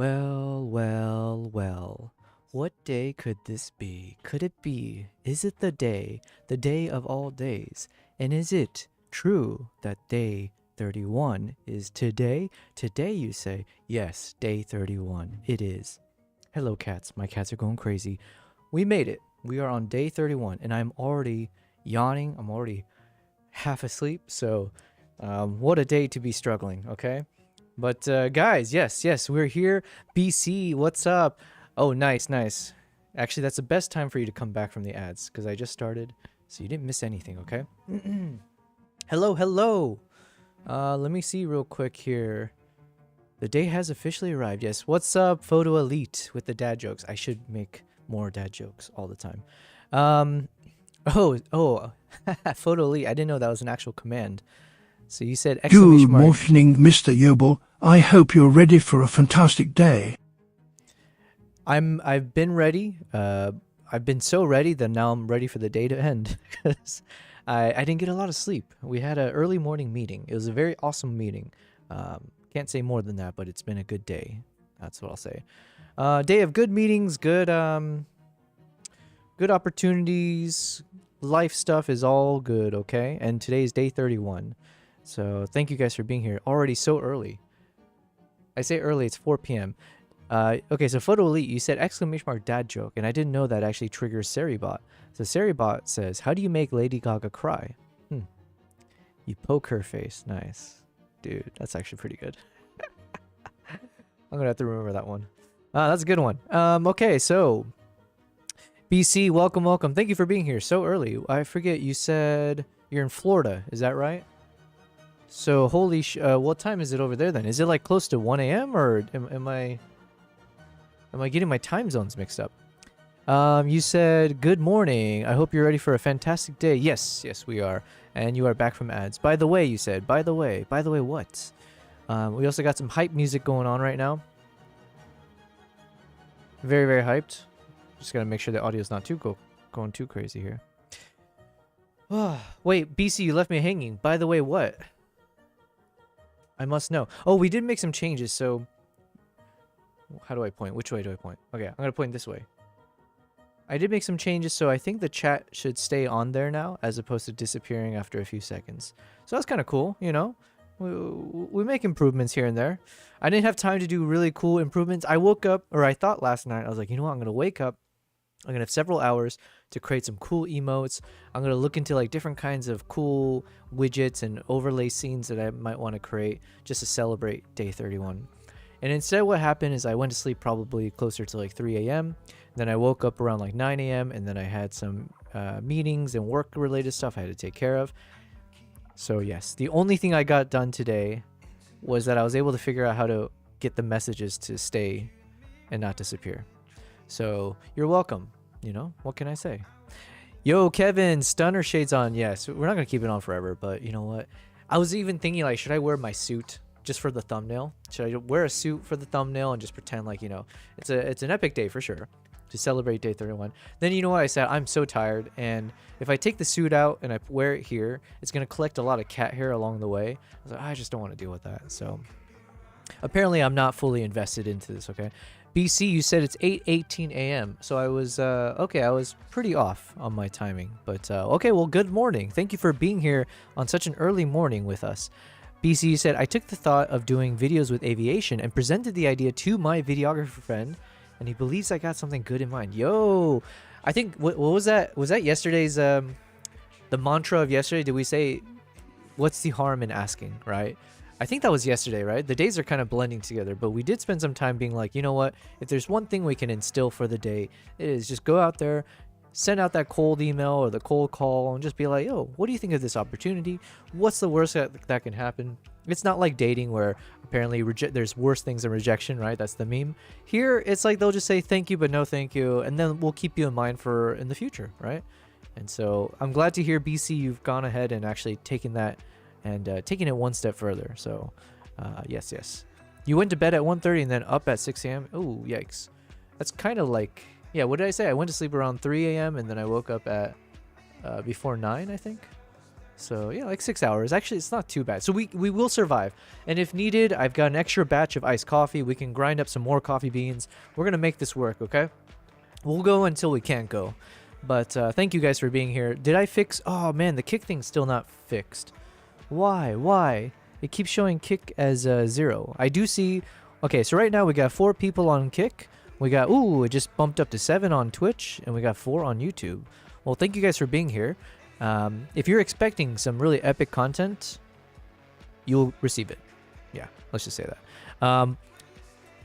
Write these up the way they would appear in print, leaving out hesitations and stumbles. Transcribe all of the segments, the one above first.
Well, well, well. What day could this be? Could it be? Is it the day of all days? And is it true that day 31 is today? Today, you say? Yes, day 31. It is. Hello, cats. My cats are going crazy. We made it. We are on day 31, and I'm already yawning. I'm already half asleep. So, what a day to be struggling, okay? But guys, yes, we're here. BC, what's up? Oh, nice. Actually, that's the best time for you to come back from the ads because I just started, so you didn't miss anything, okay? Hello. Let me see real quick here. The day has officially arrived. Yes, what's up, Photo Elite with the dad jokes? I should make more dad jokes all the time. Oh, Photo Elite. I didn't know that was an actual command. So you said exclamation Good mark. morning, Mr. Yobel. I hope you're ready for a fantastic day. I've been ready. I've been so ready that now I'm ready for the day to end because I didn't get a lot of sleep. We had an early morning meeting. It was a very awesome meeting. Can't say more than that, but it's been a good day. That's what I'll say. Day of good meetings, good opportunities. Life stuff is all good, okay? And today is day 31. So thank you guys for being here. Already so early. I say early, it's 4 p.m. Okay, so Photo Elite, you said exclamation mark dad joke, and I didn't know that actually triggers Seribot. So Seribot says, how do you make Lady Gaga cry? You poke her face. Nice. Dude, that's actually pretty good. I'm gonna have to remember that one. That's a good one. Okay, so BC, welcome. Thank you for being here so early. I forget, you said you're in Florida, is that right? So holy what time is it over there then? Is it like close to 1 a.m. or am I getting my time zones mixed up? You said good morning. I hope you're ready for a fantastic day. Yes, we are. And you are back from ads. By the way, you said. By the way, what? We also got some hype music going on right now. Very, very hyped. Just gotta make sure the audio's not going too crazy here. Wait, BC, you left me hanging. By the way, what? I must know. Oh, we did make some changes, so... How do I point? Which way do I point? Okay, I'm gonna point this way. I did make some changes, so I think the chat should stay on there now, as opposed to disappearing after a few seconds. So that's kind of cool, you know? We make improvements here and there. I didn't have time to do really cool improvements. I woke up, or I thought last night, I was like, you know what, I'm gonna wake up. I'm gonna have several hours to create some cool emotes. I'm gonna look into like different kinds of cool widgets and overlay scenes that I might want to create just to celebrate day 31. And instead what happened is I went to sleep probably closer to like 3 a.m. Then I woke up around like 9 a.m. and then I had some meetings and work related stuff I had to take care of. So yes, the only thing I got done today was that I was able to figure out how to get the messages to stay and not disappear. So you're welcome. You know, what can I say? Yo, Kevin, stunner shades on. Yes, we're not going to keep it on forever, but you know what? I was even thinking like, should I wear my suit just for the thumbnail? Should I wear a suit for the thumbnail and just pretend like, you know, it's an epic day for sure to celebrate day 31. Then you know what I said? I'm so tired, and if I take the suit out and I wear it here, it's going to collect a lot of cat hair along the way. I was like, I just don't want to deal with that. So apparently I'm not fully invested into this, okay? BC, you said it's 8:18 a.m. So I was, okay, I was pretty off on my timing. But, okay, well, good morning. Thank you for being here on such an early morning with us. BC, you said, I took the thought of doing videos with aviation and presented the idea to my videographer friend, and he believes I got something good in mind. Yo, I think, what was that? Was that yesterday's, the mantra of yesterday? Did we say, what's the harm in asking, right? I think that was yesterday, right? The days are kind of blending together, but we did spend some time being like, you know what? If there's one thing we can instill for the day, it is just go out there, send out that cold email or the cold call and just be like, yo, what do you think of this opportunity? What's the worst that can happen? It's not like dating where apparently there's worse things than rejection, right? That's the meme. Here, it's like they'll just say thank you, but no thank you. And then we'll keep you in mind for in the future, right? And so I'm glad to hear, BC, you've gone ahead and actually taken that and taking it one step further. So yes. You went to bed at 1:30 and then up at 6 a.m. Oh, yikes. That's kind of like, yeah, what did I say? I went to sleep around 3 a.m. and then I woke up at before 9, I think. So yeah, like 6 hours. Actually, it's not too bad. So we will survive. And if needed, I've got an extra batch of iced coffee. We can grind up some more coffee beans. We're gonna make this work, okay? We'll go until we can't go. But thank you guys for being here. Did I fix? Oh man, the kick thing's still not fixed. Why? Why? It keeps showing kick as 0. I do see. Okay, so right now we got 4 people on kick. We got, ooh, it just bumped up to 7 on Twitch, and we got 4 on YouTube. Well, thank you guys for being here. If you're expecting some really epic content, you'll receive it. Yeah, let's just say that.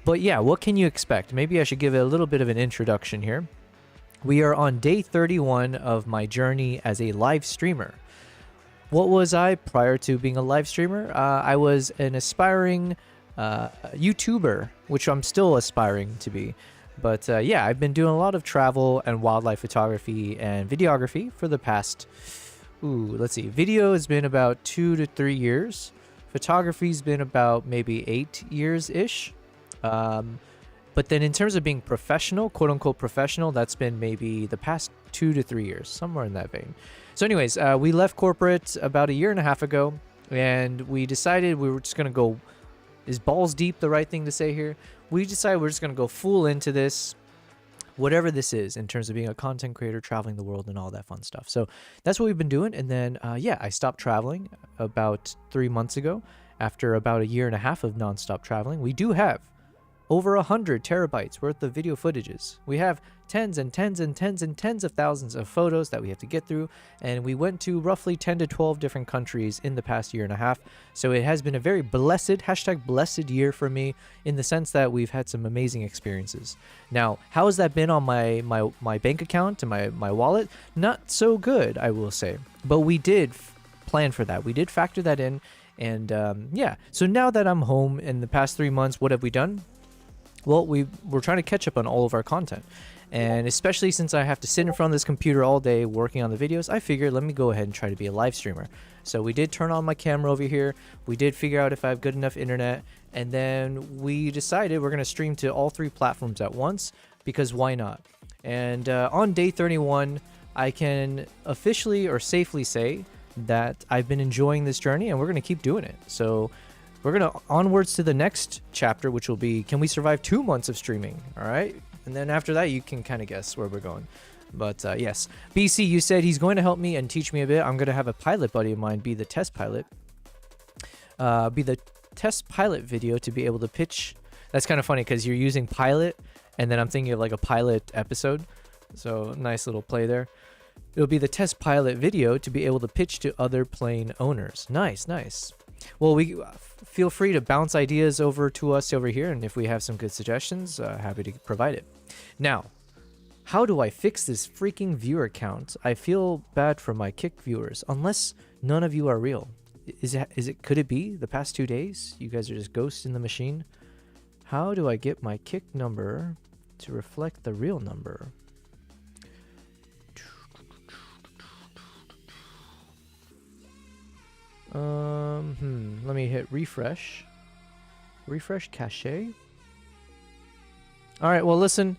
But yeah, what can you expect? Maybe I should give it a little bit of an introduction here. We are on day 31 of my journey as a live streamer. What was I prior to being a live streamer? I was an aspiring YouTuber, which I'm still aspiring to be. But yeah, I've been doing a lot of travel and wildlife photography and videography for the past, let's see. Video has been about 2 to 3 years. Photography's been about maybe 8 years-ish. But then in terms of being professional, quote unquote professional, that's been maybe the past 2 to 3 years, somewhere in that vein. So anyways, we left corporate about 1.5 years ago, and we decided we were just going to go, is balls deep the right thing to say here? We decided we're just going to go full into this, whatever this is, in terms of being a content creator, traveling the world, and all that fun stuff. So that's what we've been doing. And then, yeah, I stopped traveling about 3 months ago after about 1.5 years of nonstop traveling. We do have over 100 terabytes worth of video footages. We have tens and tens and tens and tens of thousands of photos that we have to get through, and we went to roughly 10 to 12 different countries in the past 1.5 years. So it has been a very blessed, #blessed year for me, in the sense that we've had some amazing experiences. Now, how has that been on my bank account and my wallet? Not so good, I will say. But we did plan for that. We did factor that in, and yeah. So now that I'm home in the past 3 months, what have we done? Well, we're trying to catch up on all of our content. And especially since I have to sit in front of this computer all day working on the videos, I figured let me go ahead and try to be a live streamer. So we did turn on my camera over here. We did figure out if I have good enough internet. And then we decided we're going to stream to all 3 platforms at once, because why not? And on day 31, I can officially or safely say that I've been enjoying this journey, and we're going to keep doing it. So we're going to onwards to the next chapter, which will be, can we survive 2 months of streaming? All right. And then after that, you can kind of guess where we're going. But yes, BC, you said he's going to help me and teach me a bit. I'm going to have a pilot buddy of mine be the test pilot. Be the test pilot video to be able to pitch. That's kind of funny because you're using pilot, and then I'm thinking of like a pilot episode. So nice little play there. It'll be the test pilot video to be able to pitch to other plane owners. Nice, nice. Well, we feel free to bounce ideas over to us over here, and if we have some good suggestions, happy to provide it. Now, how do I fix this freaking viewer count? I feel bad for my Kick viewers, unless none of you are real. Could it be the past 2 days? You guys are just ghosts in the machine? How do I get my Kick number to reflect the real number? Let me hit refresh. Refresh cache. All right, well, listen,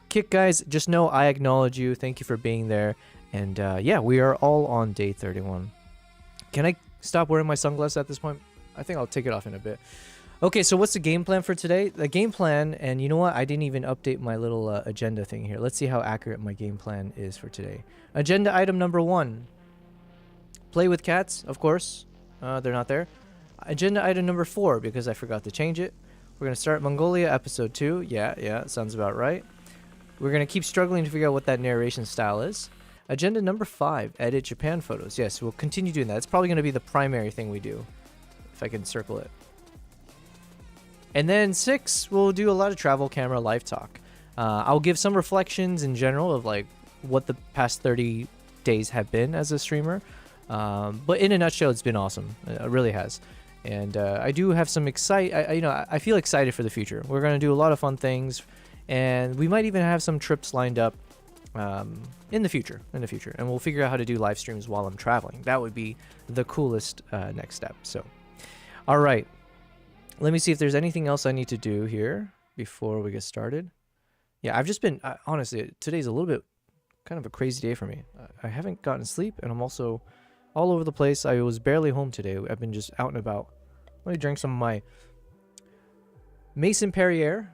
Kick guys, just know I acknowledge you. Thank you for being there. And yeah, we are all on day 31. Can I stop wearing my sunglasses at this point? I think I'll take it off in a bit. Okay, so what's the game plan for today? The game plan, and you know what? I didn't even update my little agenda thing here. Let's see how accurate my game plan is for today. Agenda item number 1. Play with cats, of course. They're not there. Agenda item number 4, because I forgot to change it. We're going to start Mongolia episode 2. Yeah, sounds about right. We're going to keep struggling to figure out what that narration style is. Agenda number 5, edit Japan photos. Yes, we'll continue doing that. It's probably going to be the primary thing we do, if I can circle it. And then 6, we'll do a lot of travel camera live talk. I'll give some reflections in general of like what the past 30 days have been as a streamer. But in a nutshell, it's been awesome. It really has. And I do have some I feel excited for the future. We're going to do a lot of fun things, and we might even have some trips lined up in the future. And we'll figure out how to do live streams while I'm traveling. That would be the coolest next step. So, all right. Let me see if there's anything else I need to do here before we get started. Yeah, I've just been, honestly, today's a little bit kind of a crazy day for me. I haven't gotten sleep, and I'm also all over the place. I was barely home today. I've been just out and about. Let me drink some of my Mason Perrier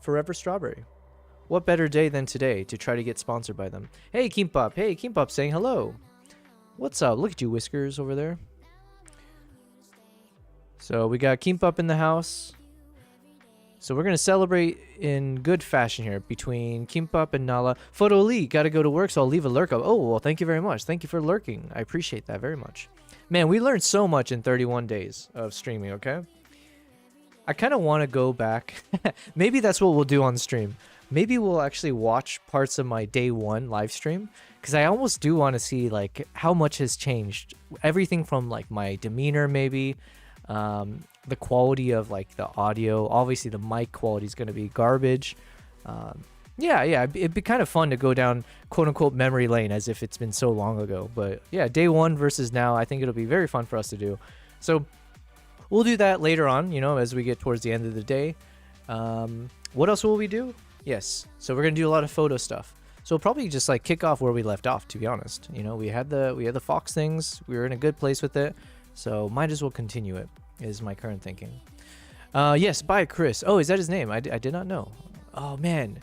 Forever Strawberry. What better day than today to try to get sponsored by them? Hey, Kimbap. Hey, Kimbap saying hello. What's up? Look at you, Whiskers, over there. So we got Kimbap in the house. So we're going to celebrate in good fashion here between Kimbap and Nala. Photo Lee, got to go to work, so I'll leave a lurk up. Oh, well, thank you very much. Thank you for lurking. I appreciate that very much. Man, we learned so much in 31 days of streaming, okay? I kind of want to go back. Maybe that's what we'll do on stream. Maybe we'll actually watch parts of my day one live stream, because I almost do want to see like how much has changed. Everything from like my demeanor, maybe, the quality of like the audio. Obviously, the mic quality is going to be garbage. Yeah, it'd be kind of fun to go down quote unquote memory lane as if it's been so long ago. But yeah, day one versus now, I think it'll be very fun for us to do. So we'll do that later on, you know, as we get towards the end of the day. What else will we do? Yes, so we're gonna do a lot of photo stuff. So we'll probably just like kick off where we left off, to be honest. You know, we had the Fox things. We were in a good place with it, so might as well continue it, is my current thinking. Yes, bye Chris. Oh, is that his name? I did not know. Oh man,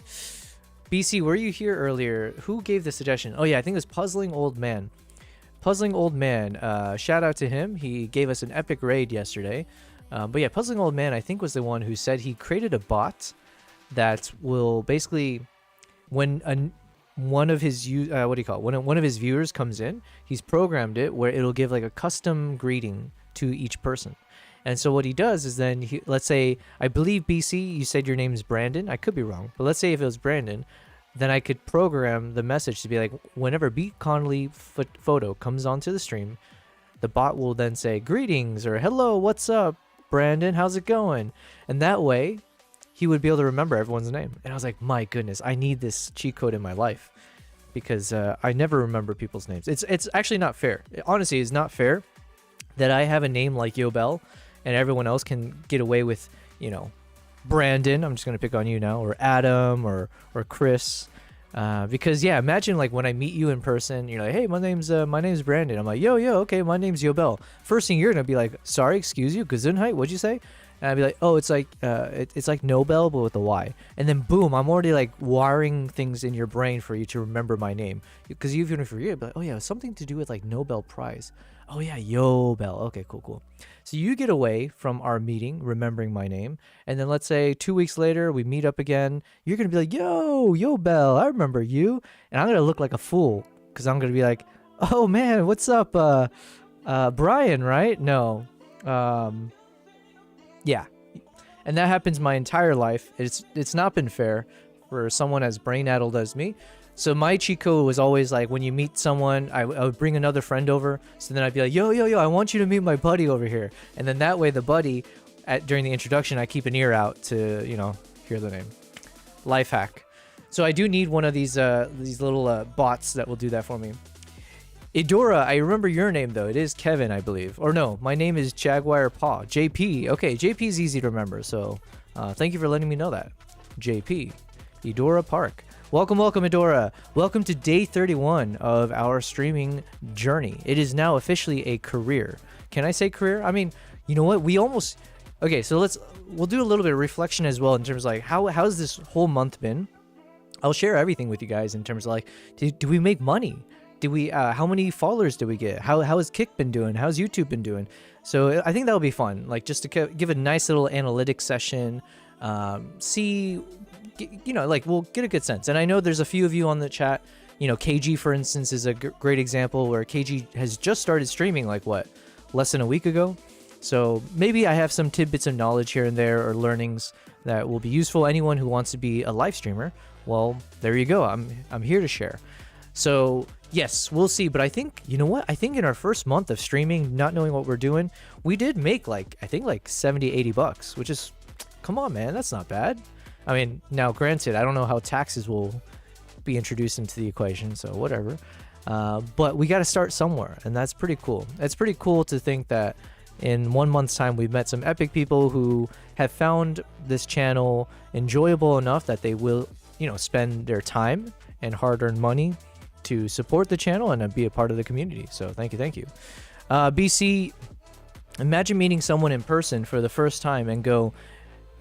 BC, were you here earlier? Who gave the suggestion? Oh yeah, I think it was Puzzling Old Man. Puzzling Old Man, shout out to him. He gave us an epic raid yesterday. But yeah, Puzzling Old Man, I think, was the one who said he created a bot that will basically, when one of his one of his viewers comes in, he's programmed it where it'll give like a custom greeting to each person. And so what he does is then, let's say, I believe BC, you said your name is Brandon. I could be wrong, but let's say if it was Brandon, then I could program the message to be like, whenever Beat Connolly photo comes onto the stream, the bot will then say, greetings, or hello, what's up, Brandon, how's it going? And that way, he would be able to remember everyone's name. And I was like, my goodness, I need this cheat code in my life, because I never remember people's names. It's actually not fair. Honestly, it's not fair that I have a name like Yobel, and everyone else can get away with, you know, Brandon, I'm just going to pick on you now, or Adam, or Chris. Because, yeah, imagine, like, when I meet you in person, you're like, hey, my name's Brandon. I'm like, yo, okay, my name's Yobel. First thing you're going to be like, sorry, excuse you, Gesundheit, what'd you say? And I'd be like, oh, it's like it's like Nobel, but with a Y. And then, boom, I'm already, like, wiring things in your brain for you to remember my name. Because even if you forget, but, oh, yeah, something to do with, like, Nobel Prize. Oh, yeah, Yobel. Okay, cool. So you get away from our meeting remembering my name, and then let's say 2 weeks later we meet up again. You're gonna be like, yo Bell, I remember you. And I'm gonna look like a fool because I'm gonna be like, oh man, what's up, Brian, right? No, yeah. And that happens my entire life. It's not been fair for someone as brain-addled as me. So my cheat code was always like, when you meet someone, I would bring another friend over. So then I'd be like, yo, I want you to meet my buddy over here. And then that way the buddy, during the introduction, I keep an ear out to, you know, hear the name. Life hack. So I do need one of these little bots that will do that for me. Idora, I remember your name though. It is Kevin, I believe. Or no, my name is Jaguar Paw. JP. Okay, JP is easy to remember. So thank you for letting me know that. JP. Idora Park. Welcome, Idora. Welcome to day 31 of our streaming journey. It is now officially a career. Can I say career? I mean, you know what? We almost... Okay, so we'll do a little bit of reflection as well in terms of like, how's this whole month been? I'll share everything with you guys in terms of like, do we make money? Did we, how many followers did we get? How has Kick been doing? How's YouTube been doing? So I think that'll be fun. Like just to give a nice little analytics session, see... You know, like we'll get a good sense. And I know there's a few of you on the chat. You know, KG, for instance, is a great example where KG has just started streaming like what, less than a week ago. So maybe I have some tidbits of knowledge here and there or learnings that will be useful. Anyone who wants to be a live streamer, well, there you go. I'm here to share. So yes, we'll see. But I think, you know what? I think in our first month of streaming, not knowing what we're doing, we did make like, I think like $70-80, which is, come on, man, that's not bad. I mean, now granted, I don't know how taxes will be introduced into the equation, so whatever. But we got to start somewhere, and that's pretty cool. It's pretty cool to think that in 1 month's time, we've met some epic people who have found this channel enjoyable enough that they will, you know, spend their time and hard-earned money to support the channel and be a part of the community. So thank you. BC, imagine meeting someone in person for the first time and go,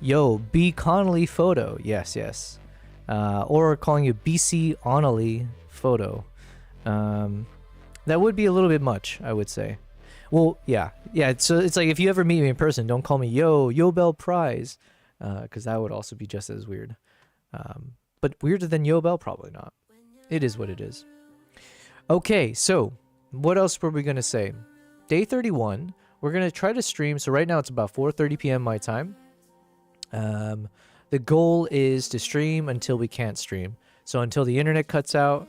yo, B Connolly photo. Yes. Or calling you BCOnnelly photo. That would be a little bit much, I would say. Well, yeah. So it's like if you ever meet me in person, don't call me Yo Bell Prize, because that would also be just as weird. But weirder than Yo Bell, probably not. It is what it is. Okay, so what else were we gonna say? Day 31. We're gonna try to stream. So right now it's about 4:30 p.m. my time. The goal is to stream until we can't stream. So until the internet cuts out,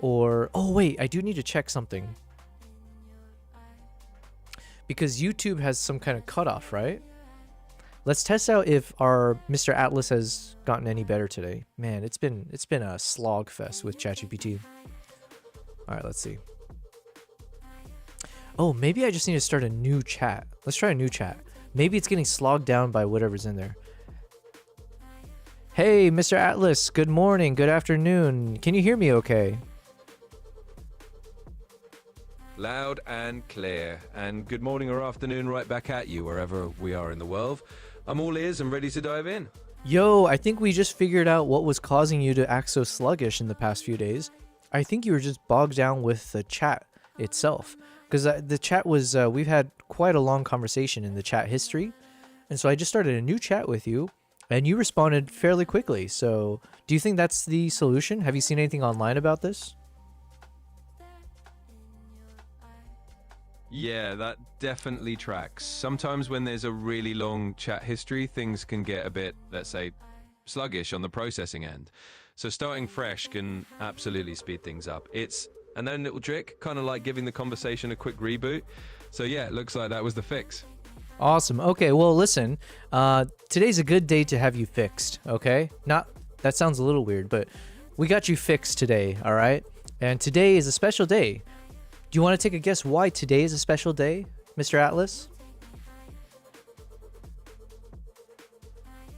or oh wait, I do need to check something. Because YouTube has some kind of cutoff, right? Let's test out if our Mr. Atlas has gotten any better today. Man, it's been a slog fest with ChatGPT. All right, let's see. Oh, maybe I just need to start a new chat. Let's try a new chat. Maybe it's getting slogged down by whatever's in there. Hey, Mr. Atlas, good morning, good afternoon. Can you hear me okay? Loud and clear. And good morning or afternoon right back at you, wherever we are in the world. I'm all ears and ready to dive in. Yo, I think we just figured out what was causing you to act so sluggish in the past few days. I think you were just bogged down with the chat itself. Because the chat was, we've had quite a long conversation in the chat history. And so I just started a new chat with you. And you responded fairly quickly. So do you think that's the solution? Have you seen anything online about this? Yeah, that definitely tracks. Sometimes when there's a really long chat history, things can get a bit, let's say, sluggish on the processing end. So starting fresh can absolutely speed things up. It's a known little trick, kind of like giving the conversation a quick reboot. So yeah, it looks like that was the fix. Awesome. Okay, well, listen, today's a good day to have you fixed, okay? That sounds a little weird, but we got you fixed today, all right? And today is a special day. Do you want to take a guess why today is a special day, Mr. Atlas?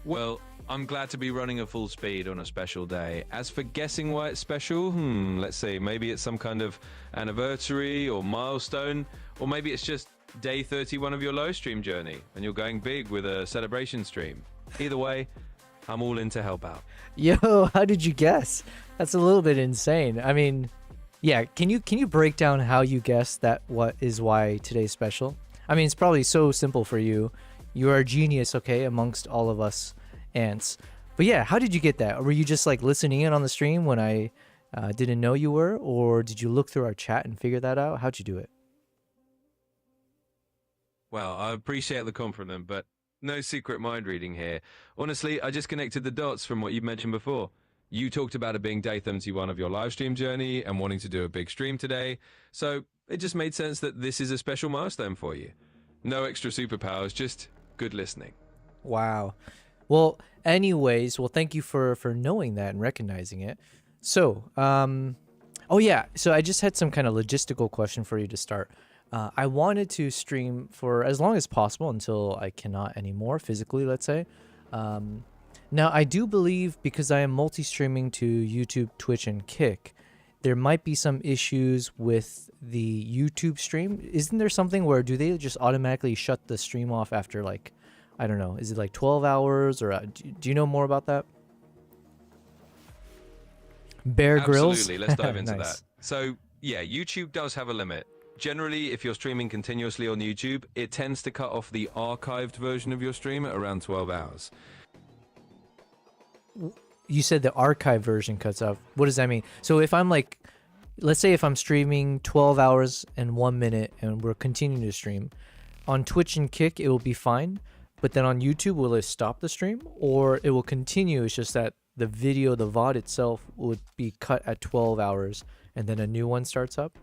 Well, I'm glad to be running at full speed on a special day. As for guessing why it's special, let's see, maybe it's some kind of anniversary or milestone, or maybe it's just day 31 of your live stream journey and you're going big with a celebration stream. Either way, I'm all in to help out. Yo, how did you guess? That's a little bit insane. I mean, yeah, can you break down how you guessed that what is why today's special? I mean, it's probably so simple for you. You are a genius, okay, amongst all of us ants. But yeah, how did you get that? Were you just like listening in on the stream when I didn't know you were, or did you look through our chat and figure that out? How'd you do it? Well, I appreciate the compliment, but no secret mind reading here. Honestly, I just connected the dots from what you mentioned before. You talked about it being day 31 of your live stream journey and wanting to do a big stream today, so it just made sense that this is a special milestone for you. No extra superpowers, just good listening. Wow. Well, anyways, thank you for knowing that and recognizing it. So, oh yeah, so I just had some kind of logistical question for you to start. I wanted to stream for as long as possible until I cannot anymore physically, let's say. Now, I do believe because I am multi-streaming to YouTube, Twitch, and Kick, there might be some issues with the YouTube stream. Isn't there something where do they just automatically shut the stream off after, like, I don't know, is it like 12 hours or do you know more about that? Bear Grylls? Absolutely, let's dive into Nice. that. So, yeah, YouTube does have a limit. Generally, if you're streaming continuously on YouTube, it tends to cut off the archived version of your stream at around 12 hours. You said the archive version cuts off. What does that mean? So if I'm like, let's say if I'm streaming 12 hours and 1 minute and we're continuing to stream, on Twitch and Kick, it will be fine. But then on YouTube, will it stop the stream or it will continue? It's just that the video, the VOD itself would be cut at 12 hours and then a new one starts up?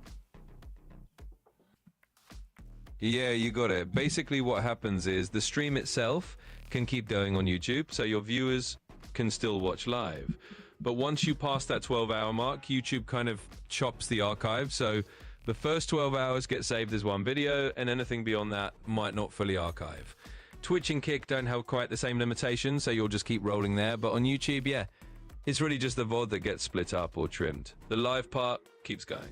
Yeah, you got it. Basically, what happens is the stream itself can keep going on YouTube, so your viewers can still watch live. But once you pass that 12-hour mark, YouTube kind of chops the archive, so the first 12 hours get saved as one video, and anything beyond that might not fully archive. Twitch and Kick don't have quite the same limitations, so you'll just keep rolling there, but on YouTube, yeah, It's really just the VOD that gets split up or trimmed. The live part keeps going.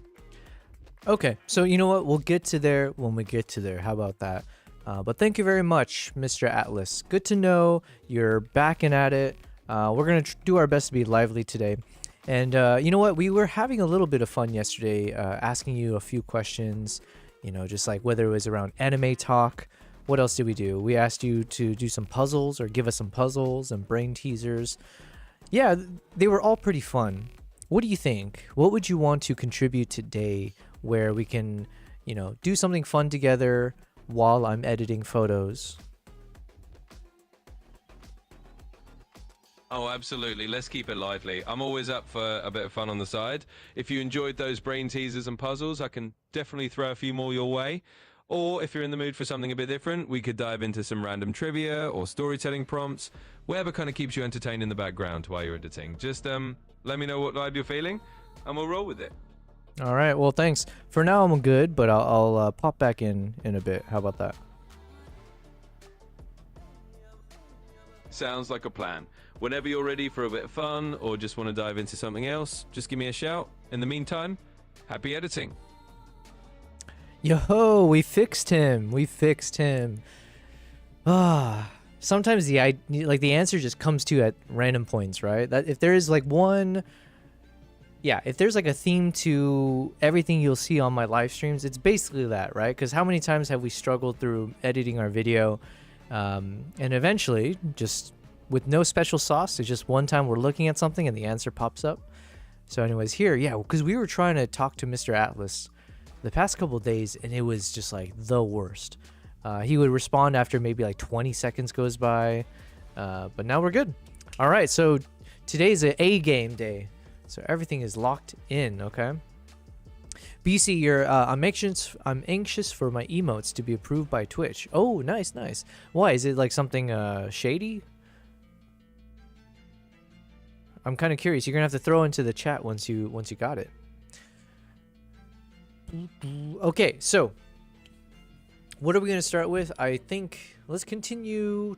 Okay, so you know what? We'll get to there when we get to there. How about that? But thank you very much, Mr. Atlas. Good to know you're back and at it. We're going to do our best to be lively today. And you know what? We were having a little bit of fun yesterday, asking you a few questions, you know, just like whether it was around anime talk. What else did we do? We asked you to do some puzzles or give us some puzzles and brain teasers. Yeah, they were all pretty fun. What do you think? What would you want to contribute today where we can, you know, do something fun together while I'm editing photos? Oh, absolutely. Let's keep it lively. I'm always up for a bit of fun on the side. If you enjoyed those brain teasers and puzzles, I can definitely throw a few more your way. Or if you're in the mood for something a bit different, we could dive into some random trivia or storytelling prompts, whatever kind of keeps you entertained in the background while you're editing. Just let me know what vibe you're feeling, and we'll roll with it. All right, well, thanks. For now, I'm good, but I'll pop back in a bit. How about that? Sounds like a plan. Whenever you're ready for a bit of fun or just want to dive into something else, just give me a shout. In the meantime, happy editing. Yo, we fixed him. We fixed him. Sometimes the answer just comes to you at random points, right? That if there is like one, yeah, if there's like a theme to everything you'll see on my live streams, it's basically that, right? Because how many times have we struggled through editing our video, and eventually, just with no special sauce, it's just one time we're looking at something and the answer pops up. So, anyways, here, yeah, because we were trying to talk to Mr. Atlas the past couple of days, and it was just like the worst. He would respond after maybe like 20 seconds goes by, but now we're good. All right, so today's a game day, so everything is locked in. Okay. BC, I'm anxious for my emotes to be approved by Twitch. Oh, nice. Why is it like something shady? I'm kind of curious. You're gonna have to throw into the chat once you got it. Okay, so what are we gonna start with? I think let's continue.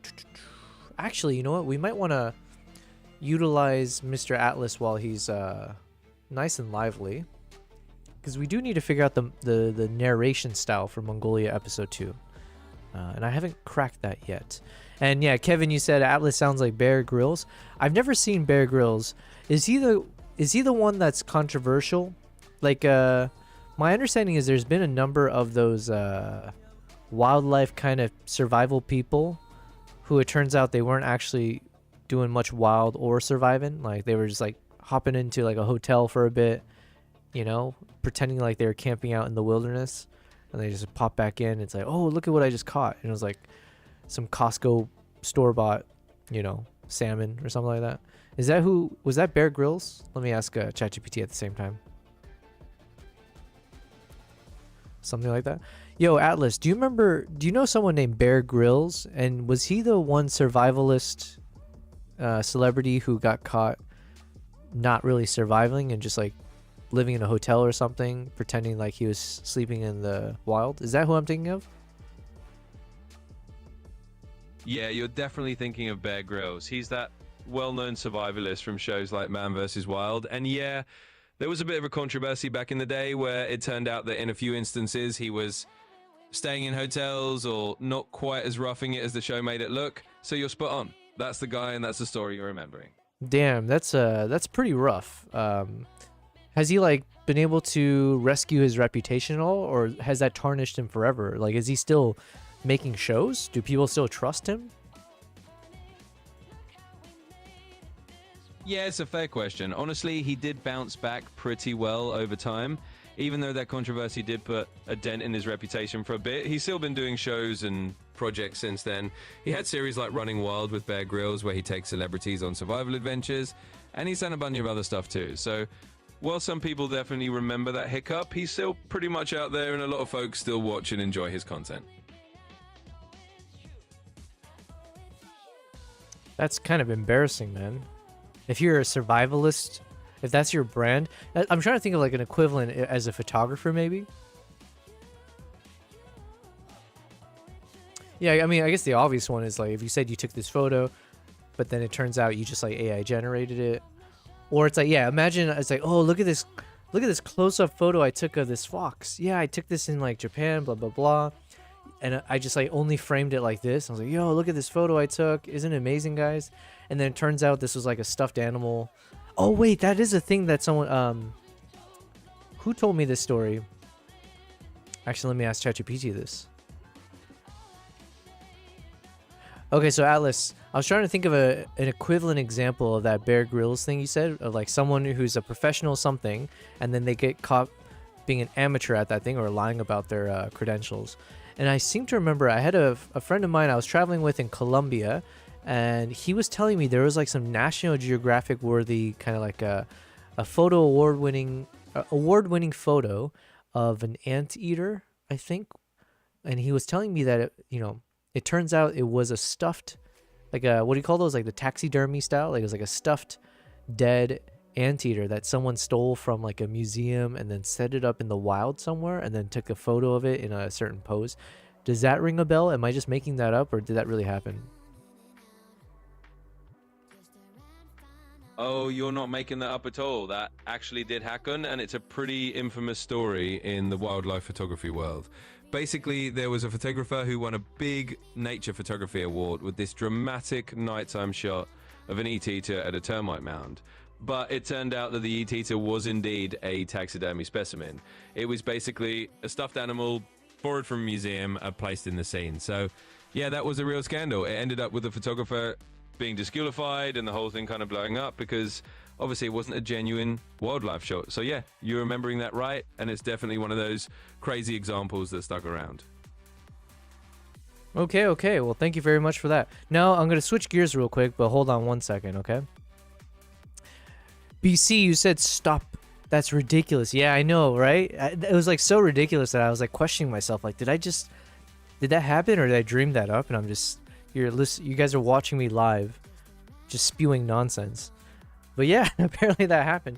Actually, you know what? We might want to utilize Mr. Atlas while he's nice and lively, because we do need to figure out the narration style for Mongolia episode 2, and I haven't cracked that yet. And yeah, Kevin, you said Atlas sounds like Bear Grylls. I've never seen Bear Grylls. Is he the one that's controversial? Like, my understanding is there's been a number of those wildlife kind of survival people who it turns out they weren't actually doing much wild or surviving. Like, they were just like hopping into like a hotel for a bit, you know, pretending like they were camping out in the wilderness, and they just pop back in. It's like, oh, look at what I just caught. And it was like some Costco store-bought, you know, salmon or something like that. Was that Bear Grylls? Let me ask ChatGPT at the same time. Something like that. Yo, Atlas, do you know someone named Bear Grylls? And was he the one survivalist celebrity who got caught not really surviving and just like living in a hotel or something, pretending like he was sleeping in the wild? Is that who I'm thinking of? Yeah, you're definitely thinking of Bear Grylls. He's that well-known survivalist from shows like Man vs. Wild. And yeah, there was a bit of a controversy back in the day where it turned out that in a few instances he was staying in hotels or not quite as roughing it as the show made it look. So you're spot on. That's the guy, and that's the story you're remembering. Damn, that's pretty rough. Has he like been able to rescue his reputation at all, or has that tarnished him forever? Like, is he still making shows? Do people still trust him? Yeah, it's a fair question. Honestly, he did bounce back pretty well over time. Even though that controversy did put a dent in his reputation for a bit, he's still been doing shows and projects since then. He had series like Running Wild with Bear Grylls, where he takes celebrities on survival adventures, and he's done a bunch of other stuff too. So while some people definitely remember that hiccup, he's still pretty much out there, and a lot of folks still watch and enjoy his content. That's kind of embarrassing, man. If you're a survivalist, if that's your brand, I'm trying to think of like an equivalent as a photographer, maybe. Yeah, I mean, I guess the obvious one is like if you said you took this photo, but then it turns out you just like AI generated it, Or it's like, yeah, imagine it's like, oh, look at this close-up photo I took of this fox. Yeah, I took this in like Japan, blah blah blah. And I just like only framed it like this. I was like, yo, look at this photo I took. Isn't it amazing, guys? And then it turns out this was like a stuffed animal. Oh wait, that is a thing that someone who told me this story? Actually, let me ask ChatGPT this. Okay, so Atlas, I was trying to think of an equivalent example of that Bear Grylls thing you said, of like someone who's a professional something, and then they get caught being an amateur at that thing or lying about their credentials. And I seem to remember I had a friend of mine I was traveling with in Colombia, and he was telling me there was like some National Geographic worthy kind of like a photo award-winning photo of an anteater, I think. And he was telling me that it turns out it was a stuffed, like a, what do you call those, like the taxidermy style, like it was like a stuffed dead anteater that someone stole from like a museum and then set it up in the wild somewhere and then took a photo of it in a certain pose. Does that ring a bell? Am I just making that up, or did that really happen? Oh, you're not making that up at all. That actually did happen, and it's a pretty infamous story in the wildlife photography world. Basically, there was a photographer who won a big nature photography award with this dramatic nighttime shot of an eat-eater at a termite mound. But it turned out that the eat-eater was indeed a taxidermy specimen. It was basically a stuffed animal borrowed from a museum and placed in the scene. So, yeah, that was a real scandal. It ended up with the photographer being disqualified and the whole thing kind of blowing up because obviously it wasn't a genuine wildlife shot. So, yeah, you're remembering that right, and it's definitely one of those crazy examples that stuck around. Okay. Well, thank you very much for that. Now, I'm going to switch gears real quick, but hold on one second, okay? BC, you said stop. That's ridiculous. Yeah, I know, right? It was like so ridiculous that I was like questioning myself. Like, did that happen, or did I dream that up? And I'm just, you guys are watching me live, just spewing nonsense. But yeah, apparently that happened.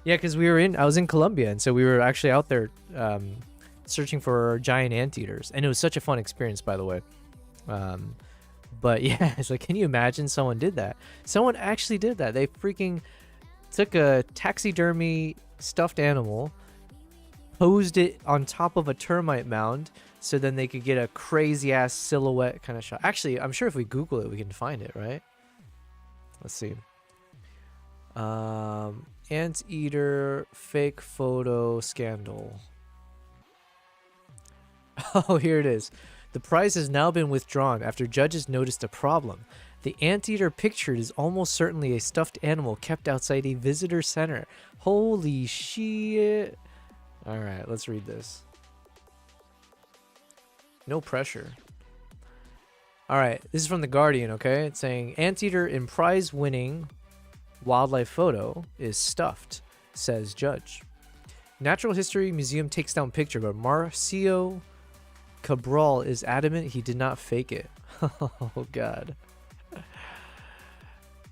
Yeah, because I was in Colombia, and so we were actually out there searching for giant anteaters, and it was such a fun experience, by the way. But yeah, it's like, can you imagine someone did that? Someone actually did that. They freaking took a taxidermy stuffed animal, posed it on top of a termite mound, so then they could get a crazy ass silhouette kind of shot. Actually, I'm sure if we Google it, we can find it, right? Let's see. Anteater fake photo scandal. Oh, here it is. The prize has now been withdrawn after judges noticed a problem. The anteater pictured is almost certainly a stuffed animal kept outside a visitor center. Holy shit. All right, let's read this. No pressure. All right, this is from The Guardian, okay? It's saying, anteater in prize-winning wildlife photo is stuffed, says judge. Natural History Museum takes down picture, but Marcio Cabral is adamant he did not fake it. Oh, God.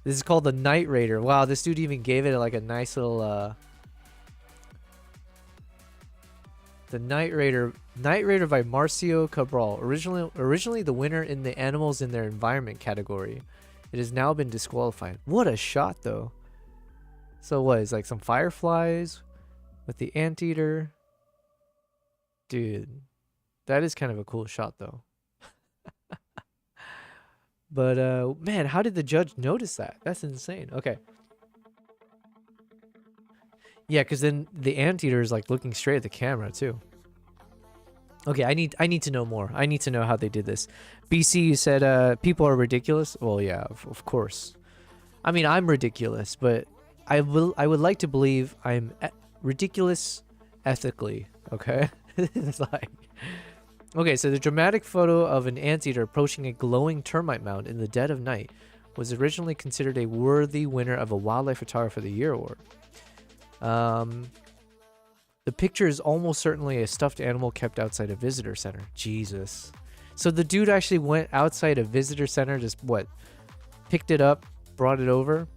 This is called the Night Raider. Wow, this dude even gave it like a nice little the Night Raider by Marcio Cabral. Originally the winner in the animals in their environment category. It has now been disqualified. What a shot though. So what, is like some fireflies with the anteater? Dude, that is kind of a cool shot though. But, man, how did the judge notice that? That's insane. Okay. Yeah, because then the anteater is, like, looking straight at the camera, too. Okay, I need to know more. I need to know how they did this. BC, you said, people are ridiculous? Well, yeah, of course. I mean, I'm ridiculous, but I would like to believe I'm ridiculous ethically, okay? It's like... Okay, so the dramatic photo of an anteater approaching a glowing termite mound in the dead of night was originally considered a worthy winner of a Wildlife Photographer of the Year award. The picture is almost certainly a stuffed animal kept outside a visitor center. Jesus. So the dude actually went outside a visitor center, just what? Picked it up, brought it over?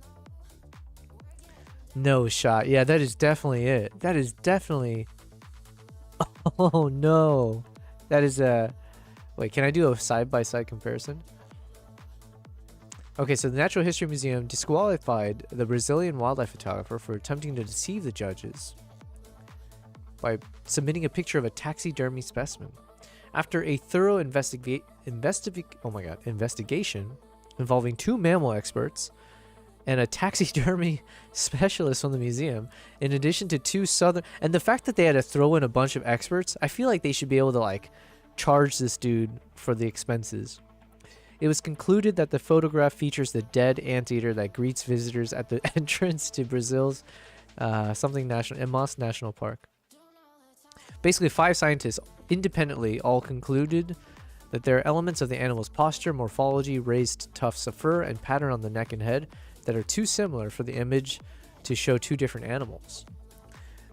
No shot. Yeah, that is definitely it. That is definitely... Oh, no. That is a... Wait, can I do a side-by-side comparison? Okay, so the Natural History Museum disqualified the Brazilian wildlife photographer for attempting to deceive the judges by submitting a picture of a taxidermy specimen. After a thorough investigation involving 2 mammal experts and a taxidermy specialist from the museum, in addition to 2 southern... And the fact that they had to throw in a bunch of experts, I feel like they should be able to, like, charge this dude for the expenses. It was concluded that the photograph features the dead anteater that greets visitors at the entrance to Brazil's Emos National Park. Basically, 5 scientists independently all concluded that there are elements of the animal's posture, morphology, raised tufts of fur, and pattern on the neck and head that are too similar for the image to show 2 different animals.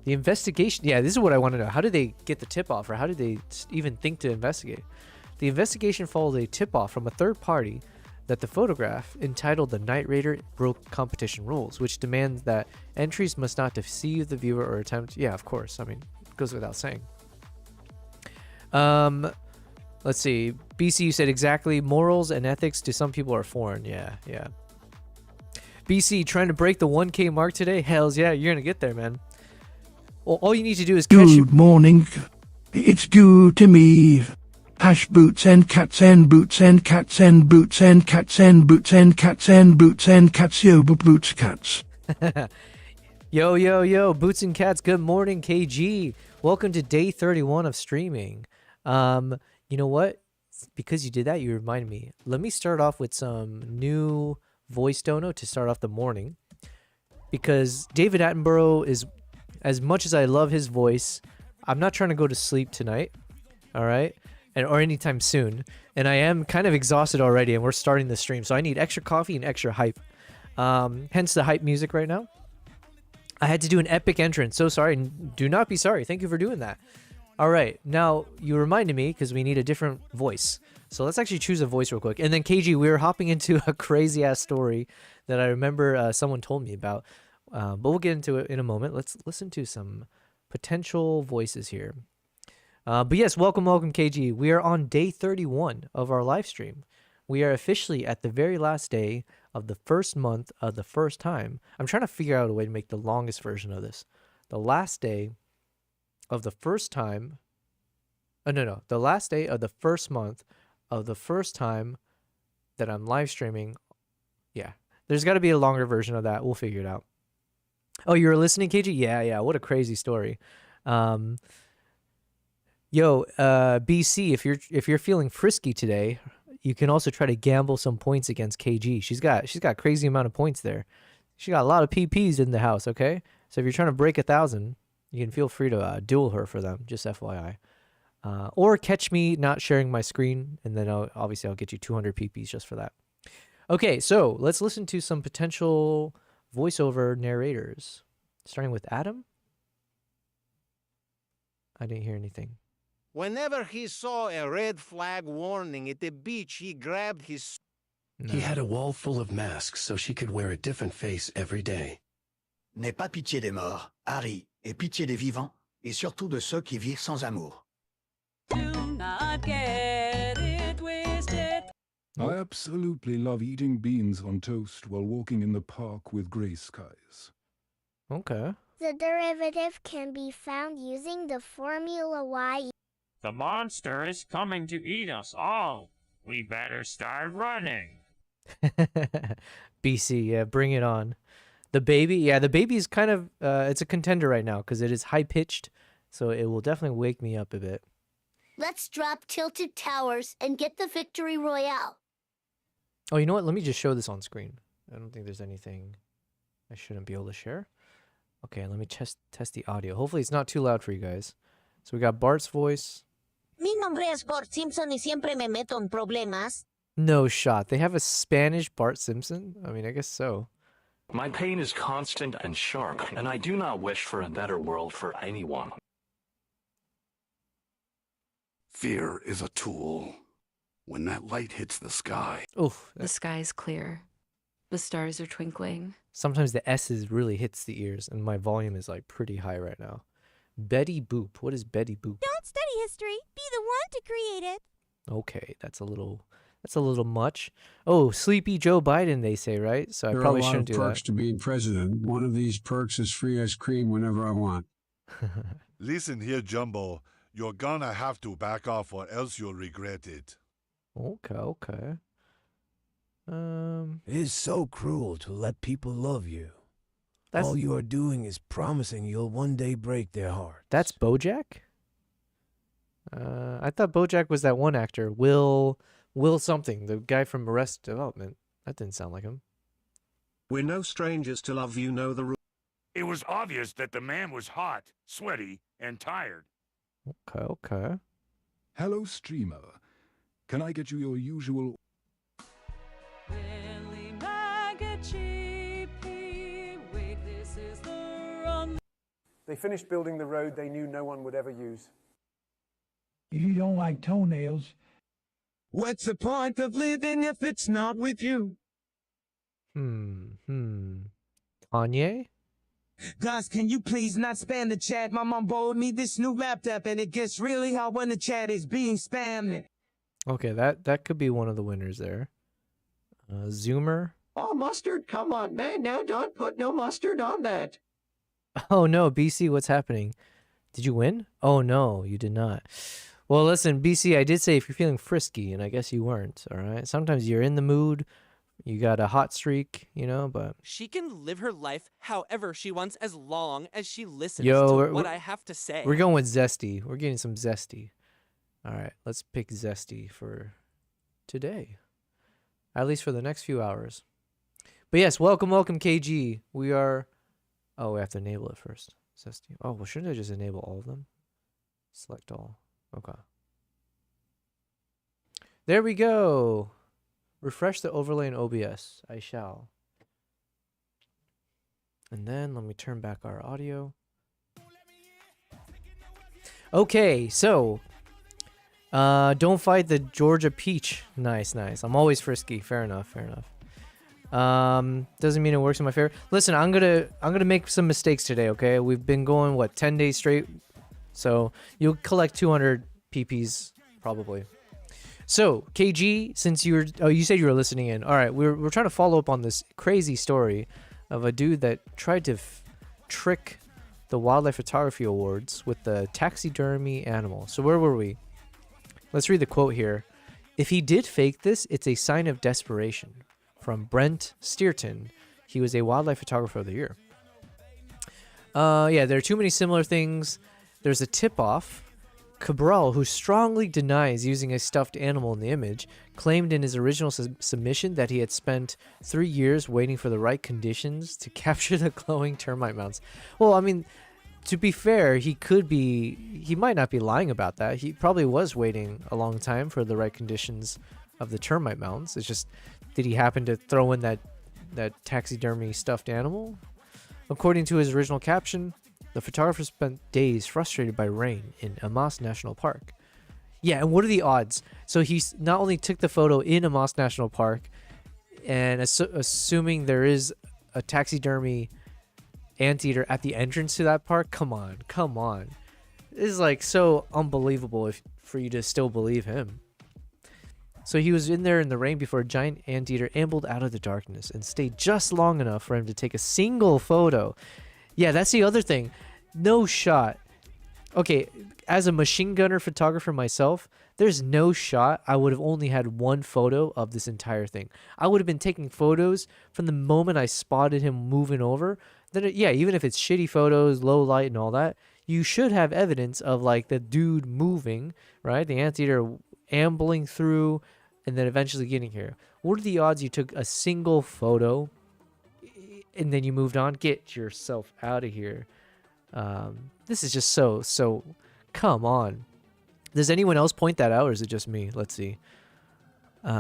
The investigation... Yeah, this is what I want to know. How did they get the tip-off, or how did they even think to investigate? The investigation followed a tip-off from a third party that the photograph, entitled The Night Raider, broke competition rules, which demands that entries must not deceive the viewer or attempt... Yeah, of course. I mean, it goes without saying. Let's see. BC, you said exactly. Morals and ethics to some people are foreign. Yeah. BC, trying to break the 1K mark today? Hells yeah, you're going to get there, man. Well, all you need to do is catch... Good morning. It's due to me. Hash boots and cats and boots and cats and boots and cats and boots and cats and boots and cats. Yo, boots cats. Yo, boots and cats. Good morning, KG. Welcome to day 31 of streaming. You know what? Because you did that, you reminded me. Let me start off with some new voice dono to start off the morning. Because David Attenborough is, as much as I love his voice, I'm not trying to go to sleep tonight. All right? Or anytime soon. And I am kind of exhausted already, and we're starting the stream. So I need extra coffee and extra hype. Hence the hype music right now. I had to do an epic entrance. So sorry. Do not be sorry. Thank you for doing that. All right, now you reminded me because we need a different voice. So let's actually choose a voice real quick. And then KG, we were hopping into a crazy ass story that I remember someone told me about. But we'll get into it in a moment. Let's listen to some potential voices here. But yes, welcome KG. We are on day 31 of our live stream. We are officially at the very last day of the first month of the first time. I'm trying to figure out a way to make the longest version of this. The last day of the first time, the last day of the first month of the first time that I'm live streaming. Yeah, there's got to be a longer version of that. We'll figure it out. Oh, you were listening, KG? Yeah. What a crazy story. BC, if you're feeling frisky today, you can also try to gamble some points against KG. She's got crazy amount of points there. She got a lot of PPs in the house. Okay, so if you're trying to break 1,000. You can feel free to duel her for them, just FYI. Or catch me not sharing my screen, and then I'll get you 200 PPs just for that. Okay, so let's listen to some potential voiceover narrators. Starting with Adam? I didn't hear anything. Whenever he saw a red flag warning at the beach, he grabbed his... No. He had a wall full of masks so she could wear a different face every day. N'aie pas pitié des morts, Harry. Et pitié des vivants, et surtout de ceux qui vivent sans amour. Do not get it twisted. I absolutely love eating beans on toast while walking in the park with gray skies. Okay. The derivative can be found using the formula y. The monster is coming to eat us all. We better start running. BC, yeah, bring it on. The baby is kind of, it's a contender right now because it is high-pitched, so it will definitely wake me up a bit. Let's drop tilted towers and get the victory royale. Oh, you know what? Let me just show this on screen. I don't think there's anything I shouldn't be able to share. Okay, let me test the audio. Hopefully it's not too loud for you guys. So we got Bart's voice. Mi nombre es Bart Simpson y siempre me meto en problemas. No shot. They have a Spanish Bart Simpson? I mean, I guess so. My pain is constant and sharp, and I do not wish for a better world for anyone. Fear is a tool. When that light hits the sky... Oof. The sky's clear. The stars are twinkling. Sometimes the S's really hits the ears, and my volume is like pretty high right now. Betty Boop. What is Betty Boop? Don't study history. Be the one to create it. Okay, that's a little That's a little much. Oh, sleepy Joe Biden, they say, right? So I There probably are a lot shouldn't of do perks to being president. One of these perks is free ice cream whenever I want. that. Listen here, Jumbo. You're gonna have to back off or else you'll regret it. Okay, okay. It is so cruel to let people love you. That's- All you are doing is promising you'll one day break their heart. That's BoJack? I thought BoJack was that one actor, Will something, the guy from Arrested Development. That didn't sound like him. We're no strangers to love, you know the rule. It was obvious that the man was hot, sweaty, and tired. Okay, okay. Hello, streamer. Can I get you your usual... Billy Magachipi, wait, this is the wrong. They finished building the road they knew no one would ever use. If you don't like toenails, What's the point of living if it's not with you? Kanye? Guys, can you please not spam the chat? My mom borrowed me this new laptop and it gets really hot when the chat is being spammed. Okay, that could be one of the winners there. Zoomer. Oh, mustard, come on, man. Now don't put no mustard on that. Oh no, BC, what's happening? Did you win? Oh no, you did not. Well, listen, BC, I did say if you're feeling frisky, and I guess you weren't, all right? Sometimes you're in the mood, you got a hot streak, you know, but... She can live her life however she wants as long as she listens Yo, to what I have to say. We're going with Zesty. We're getting some Zesty. All right, let's pick Zesty for today. At least for the next few hours. But yes, welcome, KG. We are... Oh, we have to enable it first. Zesty. Oh, well, shouldn't I just enable all of them? Select all. Okay. There we go. Refresh the overlay in OBS. I shall. And then let me turn back our audio. Okay, so don't fight the Georgia peach. Nice, nice. I'm always frisky. Fair enough, fair enough. Doesn't mean it works in my favor. Listen, I'm gonna make some mistakes today, okay? We've been going, what, 10 days straight? So you'll collect 200 PPs probably. So KG, since you said you were listening in. All right, we're trying to follow up on this crazy story of a dude that tried to trick the Wildlife Photography Awards with the taxidermy animal. So where were we? Let's read the quote here. If he did fake this, it's a sign of desperation. From Brent Steerton. He was a wildlife photographer of the year. Yeah, there are too many similar things. There's a tip-off. Cabral, who strongly denies using a stuffed animal in the image, claimed in his original submission that he had spent 3 years waiting for the right conditions to capture the glowing termite mounds. Well, I mean, to be fair, he might not be lying about that. He probably was waiting a long time for the right conditions of the termite mounds. It's just, did he happen to throw in that taxidermy stuffed animal? According to his original caption, the photographer spent days frustrated by rain in Amas National Park. Yeah, and what are the odds? So he not only took the photo in Amas National Park, and assuming there is a taxidermy anteater at the entrance to that park. Come on, come on. This is like so unbelievable for you to still believe him. So he was in there in the rain before a giant anteater ambled out of the darkness and stayed just long enough for him to take a single photo. Yeah, that's the other thing. No shot. Okay, as a machine gunner photographer myself, there's no shot I would have only had one photo of this entire thing. I would have been taking photos from the moment I spotted him moving over. Then, yeah, even if it's shitty photos, low light and all that, you should have evidence of like the dude moving, right? The anteater ambling through and then eventually getting here. What are the odds you took a single photo and then you moved on? Get yourself out of here. This is just so come on. Does anyone else point that out, or is it just me? Let's see.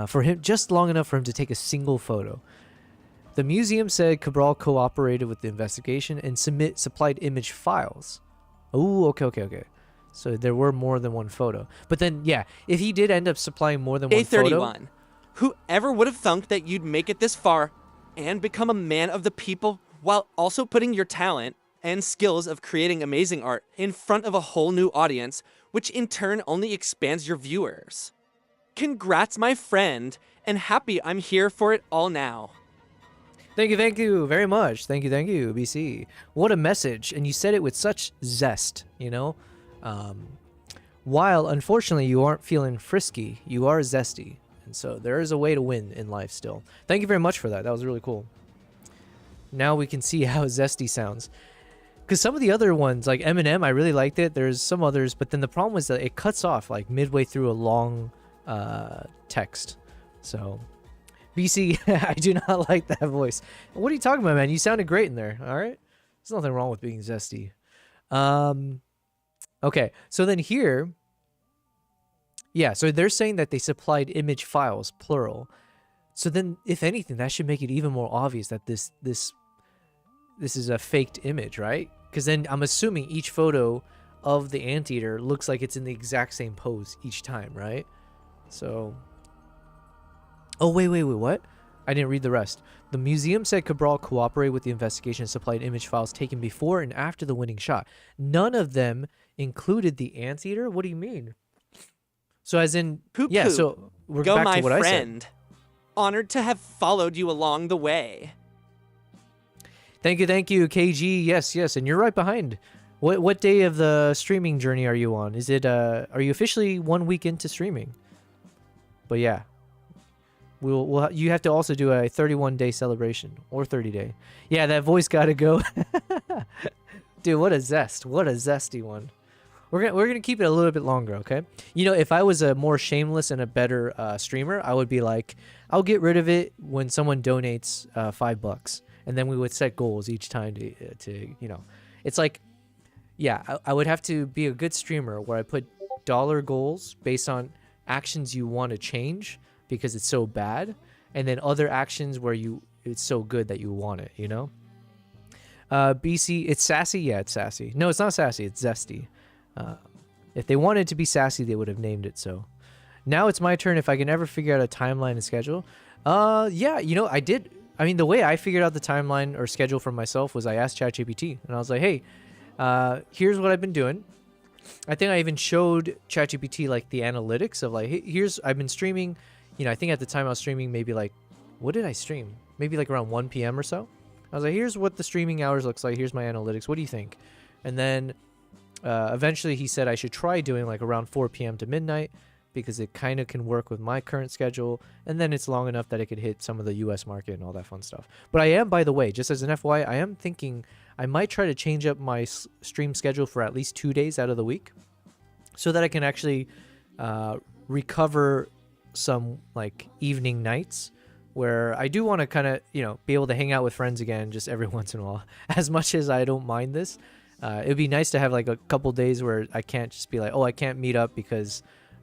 For him, just long enough for him to take a single photo. The museum said Cabral cooperated with the investigation and supplied image files. Oh, okay. So there were more than one photo. But then, yeah, if he did end up supplying more than one photo... Day 31. Whoever would have thunk that you'd make it this far and become a man of the people while also putting your talent and skills of creating amazing art in front of a whole new audience, which in turn only expands your viewers. Congrats, my friend, and happy I'm here for it all now. Thank you very much. Thank you, BC. What a message, and you said it with such zest, you know? While, unfortunately, you aren't feeling frisky, you are zesty. And so there is a way to win in life still. Thank you very much for that. That was really cool. Now we can see how zesty sounds. Because some of the other ones, like Eminem, I really liked it. There's some others, but then the problem was that it cuts off like midway through a long text. So, BC, I do not like that voice. What are you talking about, man? You sounded great in there, all right? There's nothing wrong with being zesty. Okay, so then here, yeah, so they're saying that they supplied image files, plural. So then, if anything, that should make it even more obvious that this is a faked image, right? Because then I'm assuming each photo of the anteater looks like it's in the exact same pose each time, right? So, oh, wait, what? I didn't read the rest. The museum said Cabral cooperated with the investigation and supplied image files taken before and after the winning shot. None of them included the anteater? What do you mean? So as in, yeah, so we're Go, back my to what friend. I said. Honored to have followed you along the way. Thank you, KG. Yes, and you're right behind. What day of the streaming journey are you on? Is it are you officially 1 week into streaming? But yeah, you have to also do a 31-day celebration or 30-day. Yeah, that voice gotta go. Dude, what a zesty one. We're gonna keep it a little bit longer, okay? You know, if I was a more shameless and a better streamer, I would be like, I'll get rid of it when someone donates $5, and then we would set goals each time to you know, it's like, yeah, I would have to be a good streamer where I put dollar goals based on actions you want to change because it's so bad, and then other actions where it's so good that you want it, you know? BC, it's sassy? Yeah, it's sassy. No, it's not sassy, it's zesty. If they wanted to be sassy, they would have named it so. Now it's my turn if I can ever figure out a timeline and schedule. Yeah, you know, I did. I mean, the way I figured out the timeline or schedule for myself was I asked ChatGPT, and I was like, hey, here's what I've been doing. I think I even showed ChatGPT like the analytics of like, hey, I've been streaming, you know, I think at the time I was streaming maybe like, what did I stream? Maybe like around 1 p.m. or so. I was like, here's what the streaming hours looks like. Here's my analytics. What do you think? And then eventually he said I should try doing like around 4 p.m. to midnight because it kind of can work with my current schedule. And then it's long enough that it could hit some of the US market and all that fun stuff. But I am, by the way, just as an FYI, I am thinking I might try to change up my stream schedule for at least 2 days out of the week so that I can actually recover some like evening nights where I do want to kind of, you know, be able to hang out with friends again just every once in a while. As much as I don't mind this, it'd be nice to have like a couple days where I can't just be like, oh, I can't meet up because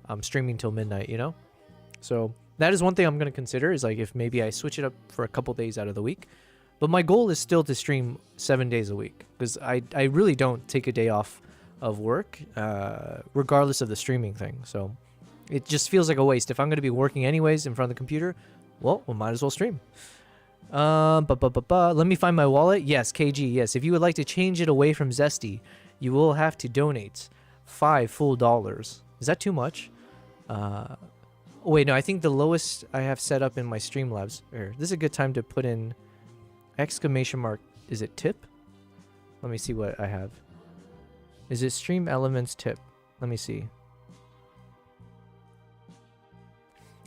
I'm streaming till midnight, you know? So that is one thing I'm going to consider is like if maybe I switch it up for a couple days out of the week. But my goal is still to stream 7 days a week because I really don't take a day off of work regardless of the streaming thing. So it just feels like a waste. If I'm going to be working anyways in front of the computer, well, we might as well stream. Let me find my wallet. Yes, KG, yes. If you would like to change it away from Zesty, you will have to donate $5 full. Is that too much? Wait, no, I think the lowest I have set up in my Streamlabs. This is a good time to put in exclamation mark. Is it tip? Let me see what I have. Is it Stream Elements tip? Let me see.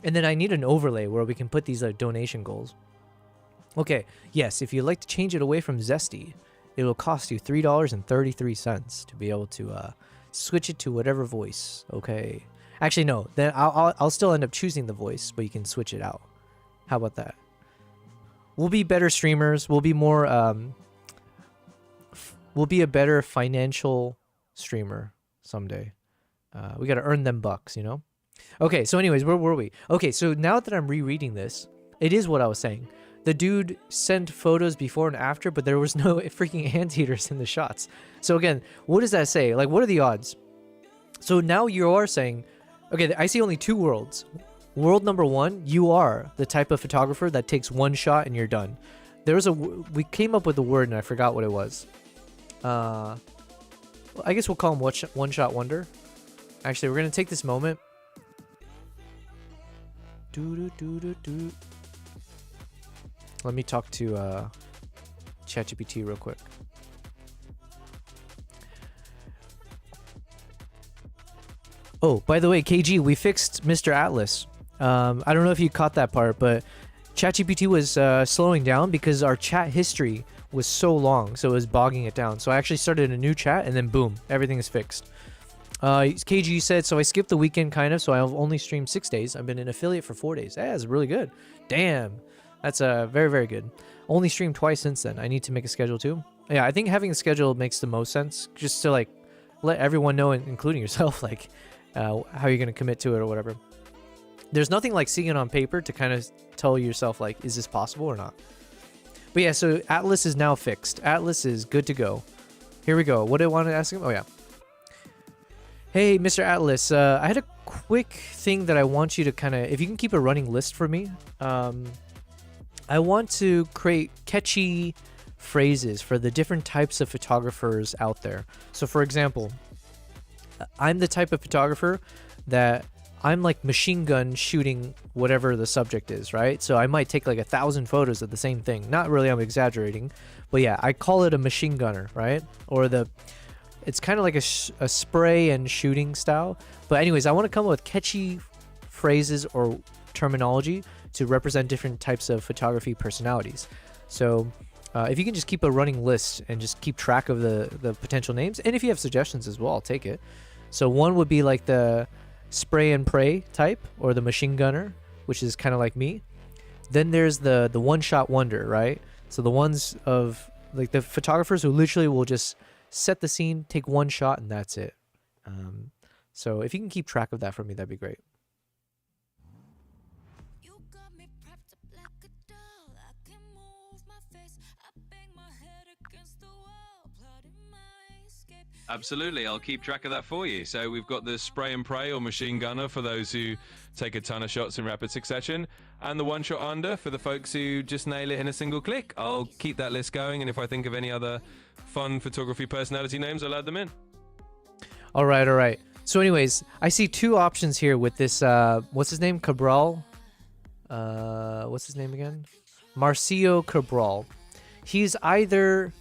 And then I need an overlay where we can put these donation goals. Okay, yes, if you'd like to change it away from Zesty, it will cost you $3.33 to be able to switch it to whatever voice. Okay. Actually, no. Then I'll still end up choosing the voice, but you can switch it out. How about that? We'll be better streamers. We'll be more. We'll be a better financial streamer someday. We got to earn them bucks, you know. Okay. So, anyways, where were we? Okay. So now that I'm rereading this, it is what I was saying. The dude sent photos before and after, but there was no freaking anteaters in the shots. So again, what does that say? Like, what are the odds? So now you are saying, okay, I see only 2 worlds. World number 1, you are the type of photographer that takes one shot and you're done. We came up with a word and I forgot what it was. I guess we'll call him one shot wonder. Actually, we're going to take this moment. Let me talk to ChatGPT real quick. Oh, by the way, KG, we fixed Mr. Atlas. I don't know if you caught that part, but ChatGPT was slowing down because our chat history was so long, so it was bogging it down. So I actually started a new chat, and then boom, everything is fixed. KG said, so I skipped the weekend kind of, so I've only streamed 6 days. I've been an affiliate for 4 days. That's really good. Damn. That's very, very good. Only streamed twice since then. I need to make a schedule too. Yeah, I think having a schedule makes the most sense, just to like let everyone know, including yourself, like how you're going to commit to it or whatever. There's nothing like seeing it on paper to kind of tell yourself like, is this possible or not? But yeah, so Atlas is now fixed. Atlas is good to go. Here we go. What did I want to ask him? Oh yeah. Hey, Mr. Atlas, I had a quick thing that I want you to kind of, if you can keep a running list for me. I want to create catchy phrases for the different types of photographers out there. So for example, I'm the type of photographer that I'm like machine gun shooting whatever the subject is, right? So I might take like 1,000 photos of the same thing. Not really, I'm exaggerating. But yeah, I call it a machine gunner, right? Or it's kind of like a spray and shooting style. But anyways, I want to come up with catchy phrases or terminology to represent different types of photography personalities. So if you can just keep a running list and just keep track of the potential names, and if you have suggestions as well, I'll take it. So one would be like the spray and pray type, or the machine gunner, which is kind of like me. Then there's the one-shot wonder, right? So the ones of like the photographers who literally will just set the scene, take one shot, and that's it. So if you can keep track of that for me, that'd be great. Absolutely, I'll keep track of that for you. So we've got the spray and pray or machine gunner for those who take a ton of shots in rapid succession, and the one shot under for the folks who just nail it in a single click. I'll keep that list going, and if I think of any other fun photography personality names, I'll add them in. All right. So anyways, I see 2 options here with this, what's his name? Cabral? What's his name again? Marcio Cabral. He's either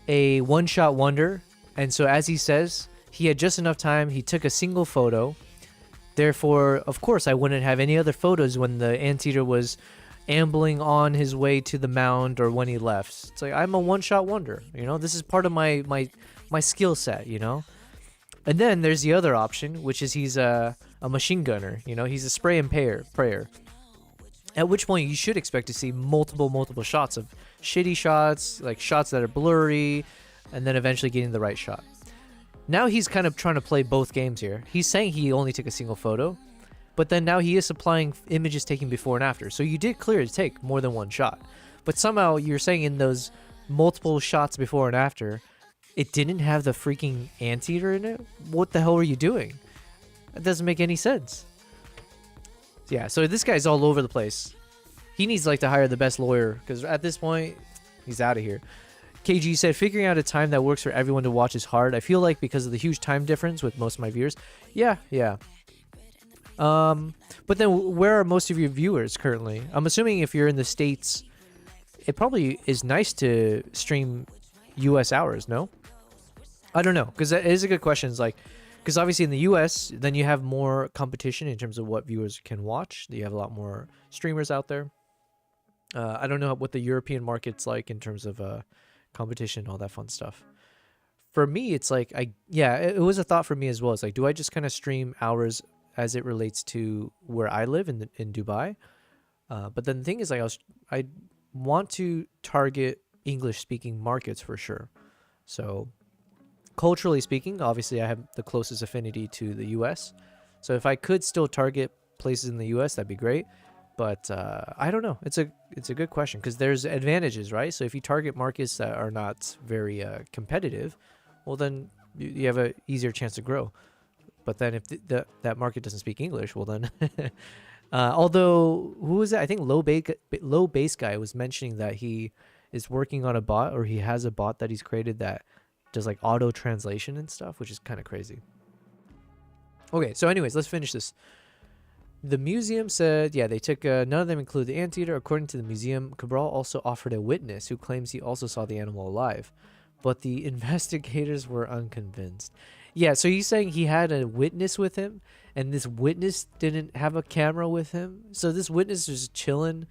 a one-shot wonder, and so as he says, he had just enough time, he took a single photo. Therefore, of course, I wouldn't have any other photos when the anteater was ambling on his way to the mound or when he left. It's like, I'm a one-shot wonder, you know? This is part of my skill set, you know? And then there's the other option, which is he's a machine gunner, you know? He's a spray and prayer. At which point you should expect to see multiple shots of shitty shots, like shots that are blurry, and then eventually getting the right shot. Now he's kind of trying to play both games here. He's saying he only took a single photo, but then now he is supplying images taken before and after. So you did clearly take more than one shot. But somehow you're saying in those multiple shots before and after, it didn't have the freaking anteater in it? What the hell are you doing? That doesn't make any sense. Yeah, so this guy's all over the place. He needs like to hire the best lawyer, because at this point, he's out of here. KG said, figuring out a time that works for everyone to watch is hard. I feel like because of the huge time difference with most of my viewers. Yeah. But then where are most of your viewers currently? I'm assuming if you're in the States, it probably is nice to stream US hours, no? I don't know, because that is a good question. It's like, because obviously in the US, then you have more competition in terms of what viewers can watch. You have a lot more streamers out there. I don't know what the European market's like in terms of competition, all that fun stuff. For me, it's like, it was a thought for me as well. It's like, do I just kind of stream hours as it relates to where I live in Dubai? But then the thing is, like, I want to target English-speaking markets for sure. So culturally speaking, obviously I have the closest affinity to the US. So if I could still target places in the US, that'd be great. But I don't know. It's a good question, because there's advantages, right? So if you target markets that are not very competitive, well, then you have an easier chance to grow. But then if that market doesn't speak English, well then... although, who was it? I think Low Base Guy was mentioning that he is working on a bot, or he has a bot that he's created that does like auto translation and stuff, which is kind of crazy. Okay, so anyways, let's finish this. The museum said, yeah, they took, none of them include the anteater. According to the museum, Cabral also offered a witness who claims he also saw the animal alive. But the investigators were unconvinced. Yeah, so he's saying he had a witness with him, and this witness didn't have a camera with him. So this witness is chilling,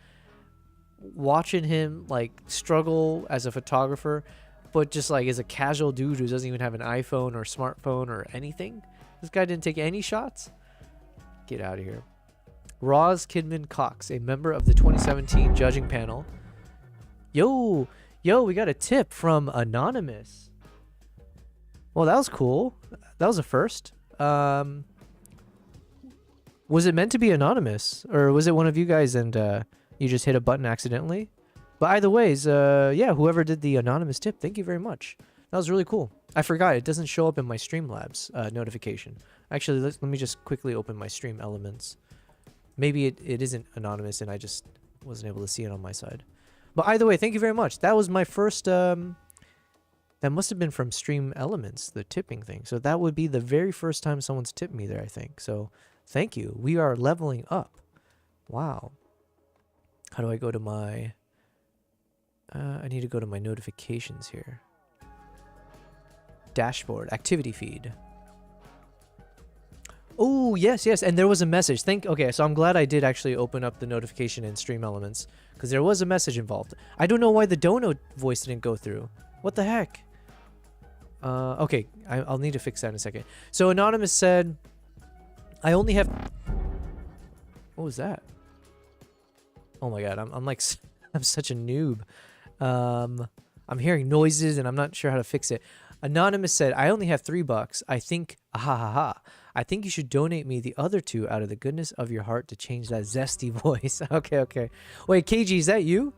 watching him, like, struggle as a photographer, but just, like, as a casual dude who doesn't even have an iPhone or smartphone or anything. This guy didn't take any shots? Get out of here. Roz Kidman Cox, a member of the 2017 judging panel. Yo, we got a tip from Anonymous. Well, that was cool. That was a first. Was it meant to be anonymous, or was it one of you guys and you just hit a button accidentally? But either ways, yeah, whoever did the anonymous tip, thank you very much. That was really cool. I forgot, it doesn't show up in my Streamlabs notification. Actually, let me just quickly open my Stream Elements. Maybe it isn't anonymous and I just wasn't able to see it on my side. But either way, thank you very much. That was my first, that must have been from Stream Elements, the tipping thing. So that would be the very first time someone's tipped me there, I think. So thank you. We are leveling up. Wow. How do I go to my... I need to go to my notifications here. Dashboard, activity feed. Oh, yes, and there was a message. Okay, so I'm glad I did actually open up the notification in Stream Elements, because there was a message involved. I don't know why the dono voice didn't go through. What the heck? Okay, I'll need to fix that in a second. So Anonymous said, I only have... What was that? Oh my god, I'm like, I'm such a noob. I'm hearing noises and I'm not sure how to fix it. Anonymous said, I only have $3. I think, I think you should donate me the other 2 out of the goodness of your heart to change that zesty voice. Okay. Wait, KG, is that you?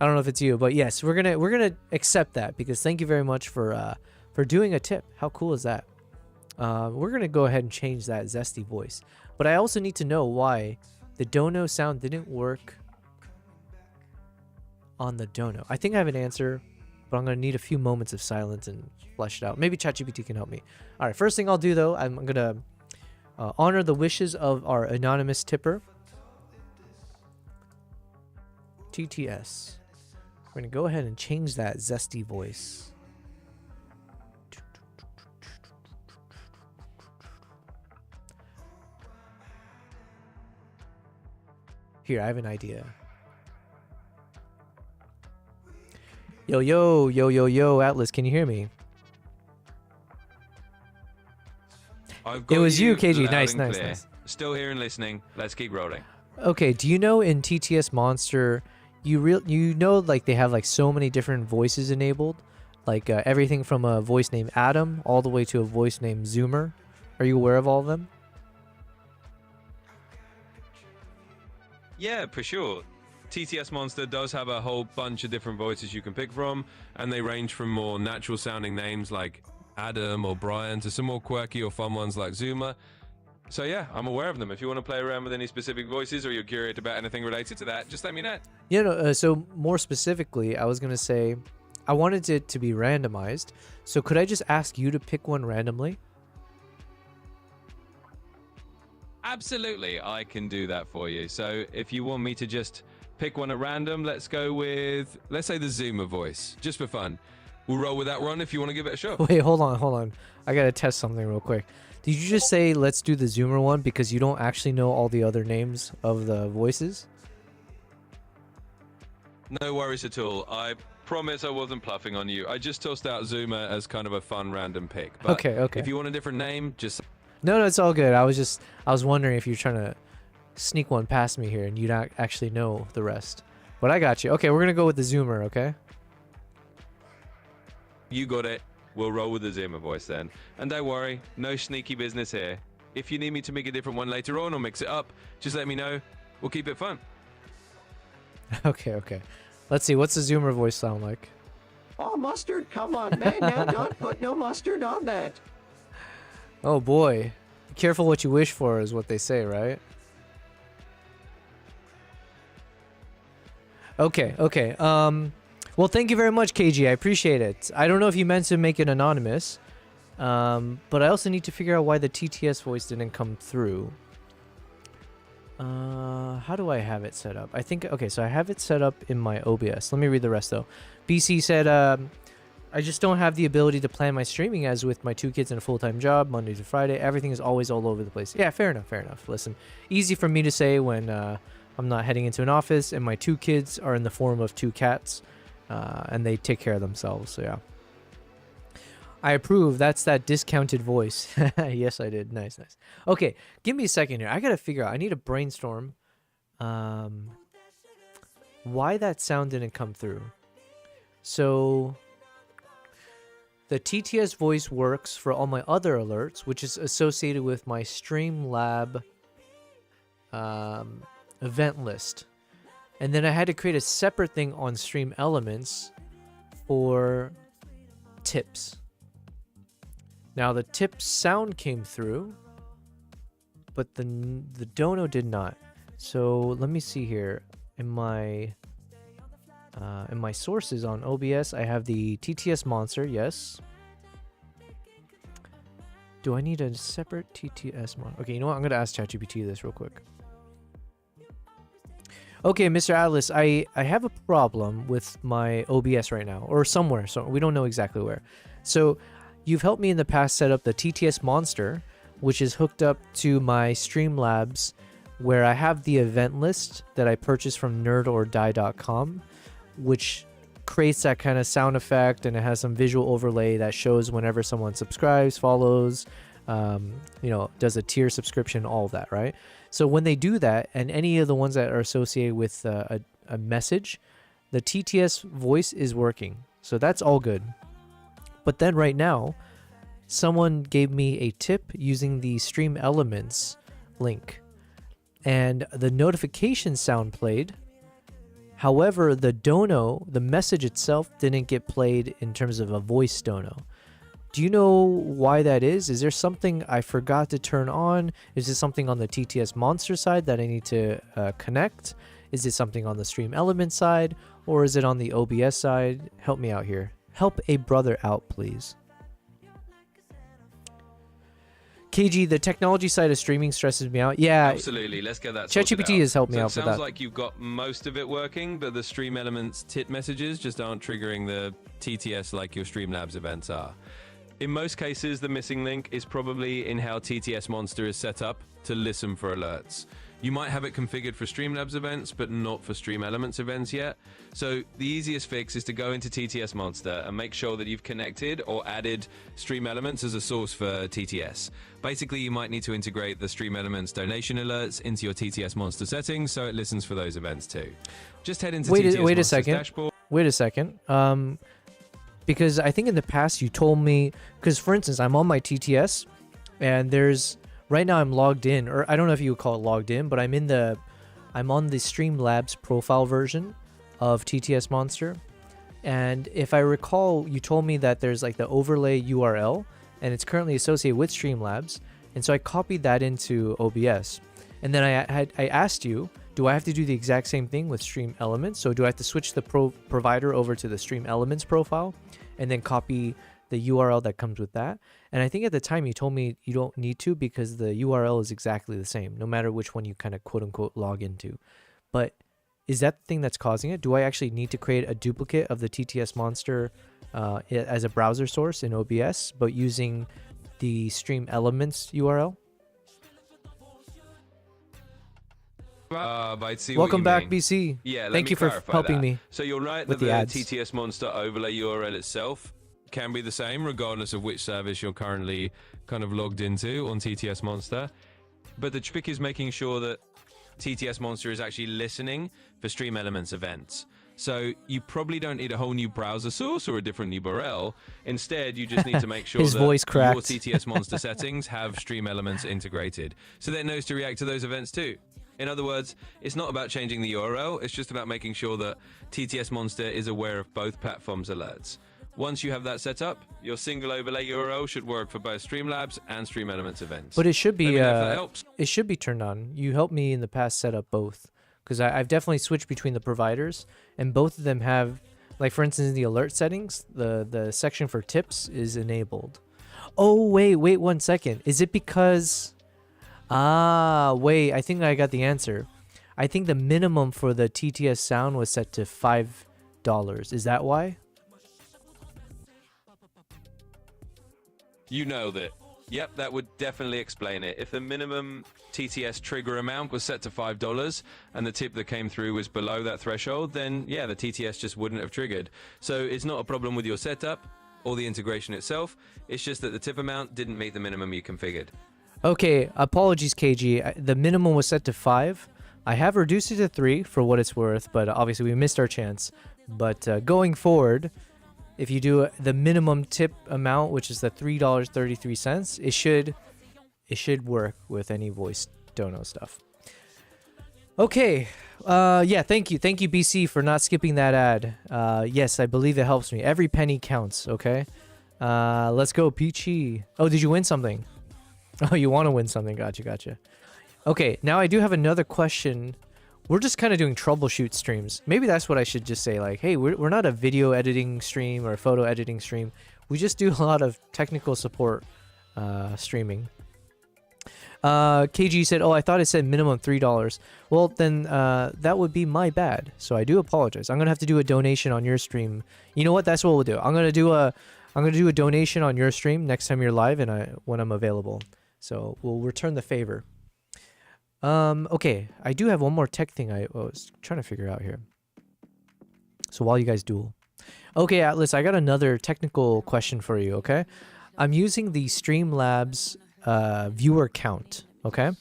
I don't know if it's you, but yes, we're gonna accept that because thank you very much for doing a tip. How cool is that? We're gonna go ahead and change that zesty voice. But I also need to know why the dono sound didn't work on the dono. I think I have an answer, but I'm going to need a few moments of silence and flesh it out. Maybe ChatGPT can help me. All right, first thing I'll do, though, I'm going to honor the wishes of our anonymous tipper. TTS. We're going to go ahead and change that zesty voice. Here, I have an idea. Yo, Atlas, can you hear me? It was you, KG. Nice. Still here and listening. Let's keep rolling. Okay, do you know in TTS Monster, you know, like they have like so many different voices enabled, like everything from a voice named Adam all the way to a voice named Zoomer. Are you aware of all of them? Yeah, for sure. TTS Monster does have a whole bunch of different voices you can pick from, and they range from more natural sounding names like Adam or Brian to some more quirky or fun ones like Zuma. So yeah, I'm aware of them. If you want to play around with any specific voices or you're curious about anything related to that, just let me know. You know, so more specifically, I was going to say, I wanted it to be randomized. So could I just ask you to pick one randomly? Absolutely, I can do that for you. So if you want me to just pick one at random, let's go with, let's say the Zoomer voice, just for fun. We'll roll with that one if you want to give it a shot. Wait, hold on. I got to test something real quick. Did you just say let's do the Zoomer one because you don't actually know all the other names of the voices? No worries at all. I promise I wasn't bluffing on you. I just tossed out Zoomer as kind of a fun random pick. But okay. If you want a different name, just... No, it's all good. I was wondering if you're trying to sneak one past me here and you don't actually know the rest. But I got you. Okay, we're going to go with the Zoomer, okay? You got it. We'll roll with the Zoomer voice then. And don't worry, no sneaky business here. If you need me to make a different one later on or mix it up, just let me know. We'll keep it fun. Okay. Let's see, what's the Zoomer voice sound like? Oh, mustard, come on, man. Now don't put no mustard on that. Oh boy. Be careful what you wish for is what they say, right? Okay. Well, thank you very much, KG. I appreciate it. I don't know if you meant to make it anonymous, but I also need to figure out why the TTS voice didn't come through. How do I have it set up? I think, okay, so I have it set up in my OBS. Let me read the rest though. BC said, I just don't have the ability to plan my streaming as with my 2 kids and a full-time job, Monday to Friday. Everything is always all over the place. Yeah, fair enough, fair enough. Listen, easy for me to say when I'm not heading into an office and my 2 kids are in the form of 2 cats and they take care of themselves, so yeah. I approve. That's that discounted voice. Yes, I did. Nice, nice. Okay, give me a second here. I gotta figure out. I need to brainstorm why that sound didn't come through. So the TTS voice works for all my other alerts, which is associated with my Streamlab event list. And then I had to create a separate thing on Stream Elements for tips. Now the tip sound came through, but the dono did not. So let me see here. In my sources on OBS, I have the TTS monster. Yes. Do I need a separate TTS monster? Okay, you know what? I'm gonna ask ChatGPT this real quick. Okay, Mr. Atlas, I have a problem with my OBS right now, or somewhere. So we don't know exactly where. So you've helped me in the past set up the TTS monster, which is hooked up to my Streamlabs, where I have the event list that I purchased from nerdordie.com, which creates that kind of sound effect, and it has some visual overlay that shows whenever someone subscribes, follows, you know, does a tier subscription, all of that, right? So when they do that, and any of the ones that are associated with a message, the TTS voice is working. So that's all good. But then right now, someone gave me a tip using the Stream Elements link, and the notification sound played. However, the dono, the message itself, didn't get played in terms of a voice dono. Do you know why that is? Is there something I forgot to turn on? Is this something on the TTS monster side that I need to connect? Is it something on the Stream Element side? Or is it on the OBS side? Help me out here. Help a brother out, please. KG, the technology side of streaming stresses me out. Yeah, absolutely. Let's get that sorted ChatGPT out. has helped me So out it with sounds that. like you've got most of it working, but the Stream Elements tit messages just aren't triggering the TTS like your Streamlabs events are. In most cases, the missing link is probably in how TTS Monster is set up to listen for alerts. You might have it configured for Streamlabs events, but not for Stream Elements events yet. So the easiest fix is to go into TTS Monster and make sure that you've connected or added Stream Elements as a source for TTS. Basically, you might need to integrate the Stream Elements donation alerts into your TTS Monster settings so it listens for those events too. Just head into TTS Wait a Monster's second. dashboard. Wait a second. Because I think in the past you told me, because for instance, I'm on my TTS and there's, right now I'm logged in, or I don't know if you would call it logged in, but I'm on the Streamlabs profile version of TTS Monster. And if I recall, you told me that there's like the overlay URL and it's currently associated with Streamlabs. And so I copied that into OBS. And then I asked you, do I have to do the exact same thing with Stream Elements? So do I have to switch the provider over to the Stream Elements profile and then copy the URL that comes with that? And I think at the time you told me you don't need to because the URL is exactly the same, no matter which one you kind of quote unquote log into. But is that the thing that's causing it? Do I actually need to create a duplicate of the TTS Monster as a browser source in OBS, but using the Stream Elements URL? Welcome back, BC. Yeah, thank you for helping me. So you're right with that the ads. TTS Monster overlay URL itself can be the same regardless of which service you're currently kind of logged into on TTS Monster. But the trick is making sure that TTS Monster is actually listening for Stream Elements events. So you probably don't need a whole new browser source or a different URL. Instead, you just need to make sure His that voice your cracked. TTS Monster settings have Stream Elements integrated, so that it knows to react to those events too. In other words, it's not about changing the URL, it's just about making sure that TTS Monster is aware of both platforms' alerts. Once you have that set up, your single overlay URL should work for both Streamlabs and Stream Elements events. But it should be Let me know if that helps. it should be turned on. You helped me in the past set up both, because I've definitely switched between the providers, and both of them have, like for instance, in the alert settings, the section for tips is enabled. Oh wait 1 second. Is it because Ah, wait, I think I got the answer. I think the minimum for the TTS sound was set to $5. Is that why? You nailed it. Yep, that would definitely explain it. If the minimum TTS trigger amount was set to $5 and the tip that came through was below that threshold, then yeah, the TTS just wouldn't have triggered. So it's not a problem with your setup or the integration itself. It's just that the tip amount didn't meet the minimum you configured. Okay, apologies, KG. The minimum was set to 5. I have reduced it to 3 for what it's worth, but obviously we missed our chance. But going forward, if you do the minimum tip amount, which is the $3.33, it should work with any voice dono stuff. Okay, yeah, thank you, BC, for not skipping that ad. Yes, I believe it helps me. Every penny counts. Okay, let's go, Peachy. Oh, did you win something? Oh, you want to win something? Gotcha. Okay, now I do have another question. We're just kind of doing troubleshoot streams. Maybe that's what I should just say. Like, hey, we're not a video editing stream or a photo editing stream. We just do a lot of technical support streaming. KG said, oh, I thought it said minimum $3. Well, then that would be my bad. So I do apologize. I'm going to have to do a donation on your stream. You know what? That's what we'll do. I'm going to do a donation on your stream next time you're live and when I'm available. So we'll return the favor. Okay, I do have one more tech thing I was trying to figure out here. So while you guys duel. Okay, Atlas, I got another technical question for you, okay? I'm using the Streamlabs viewer count, okay?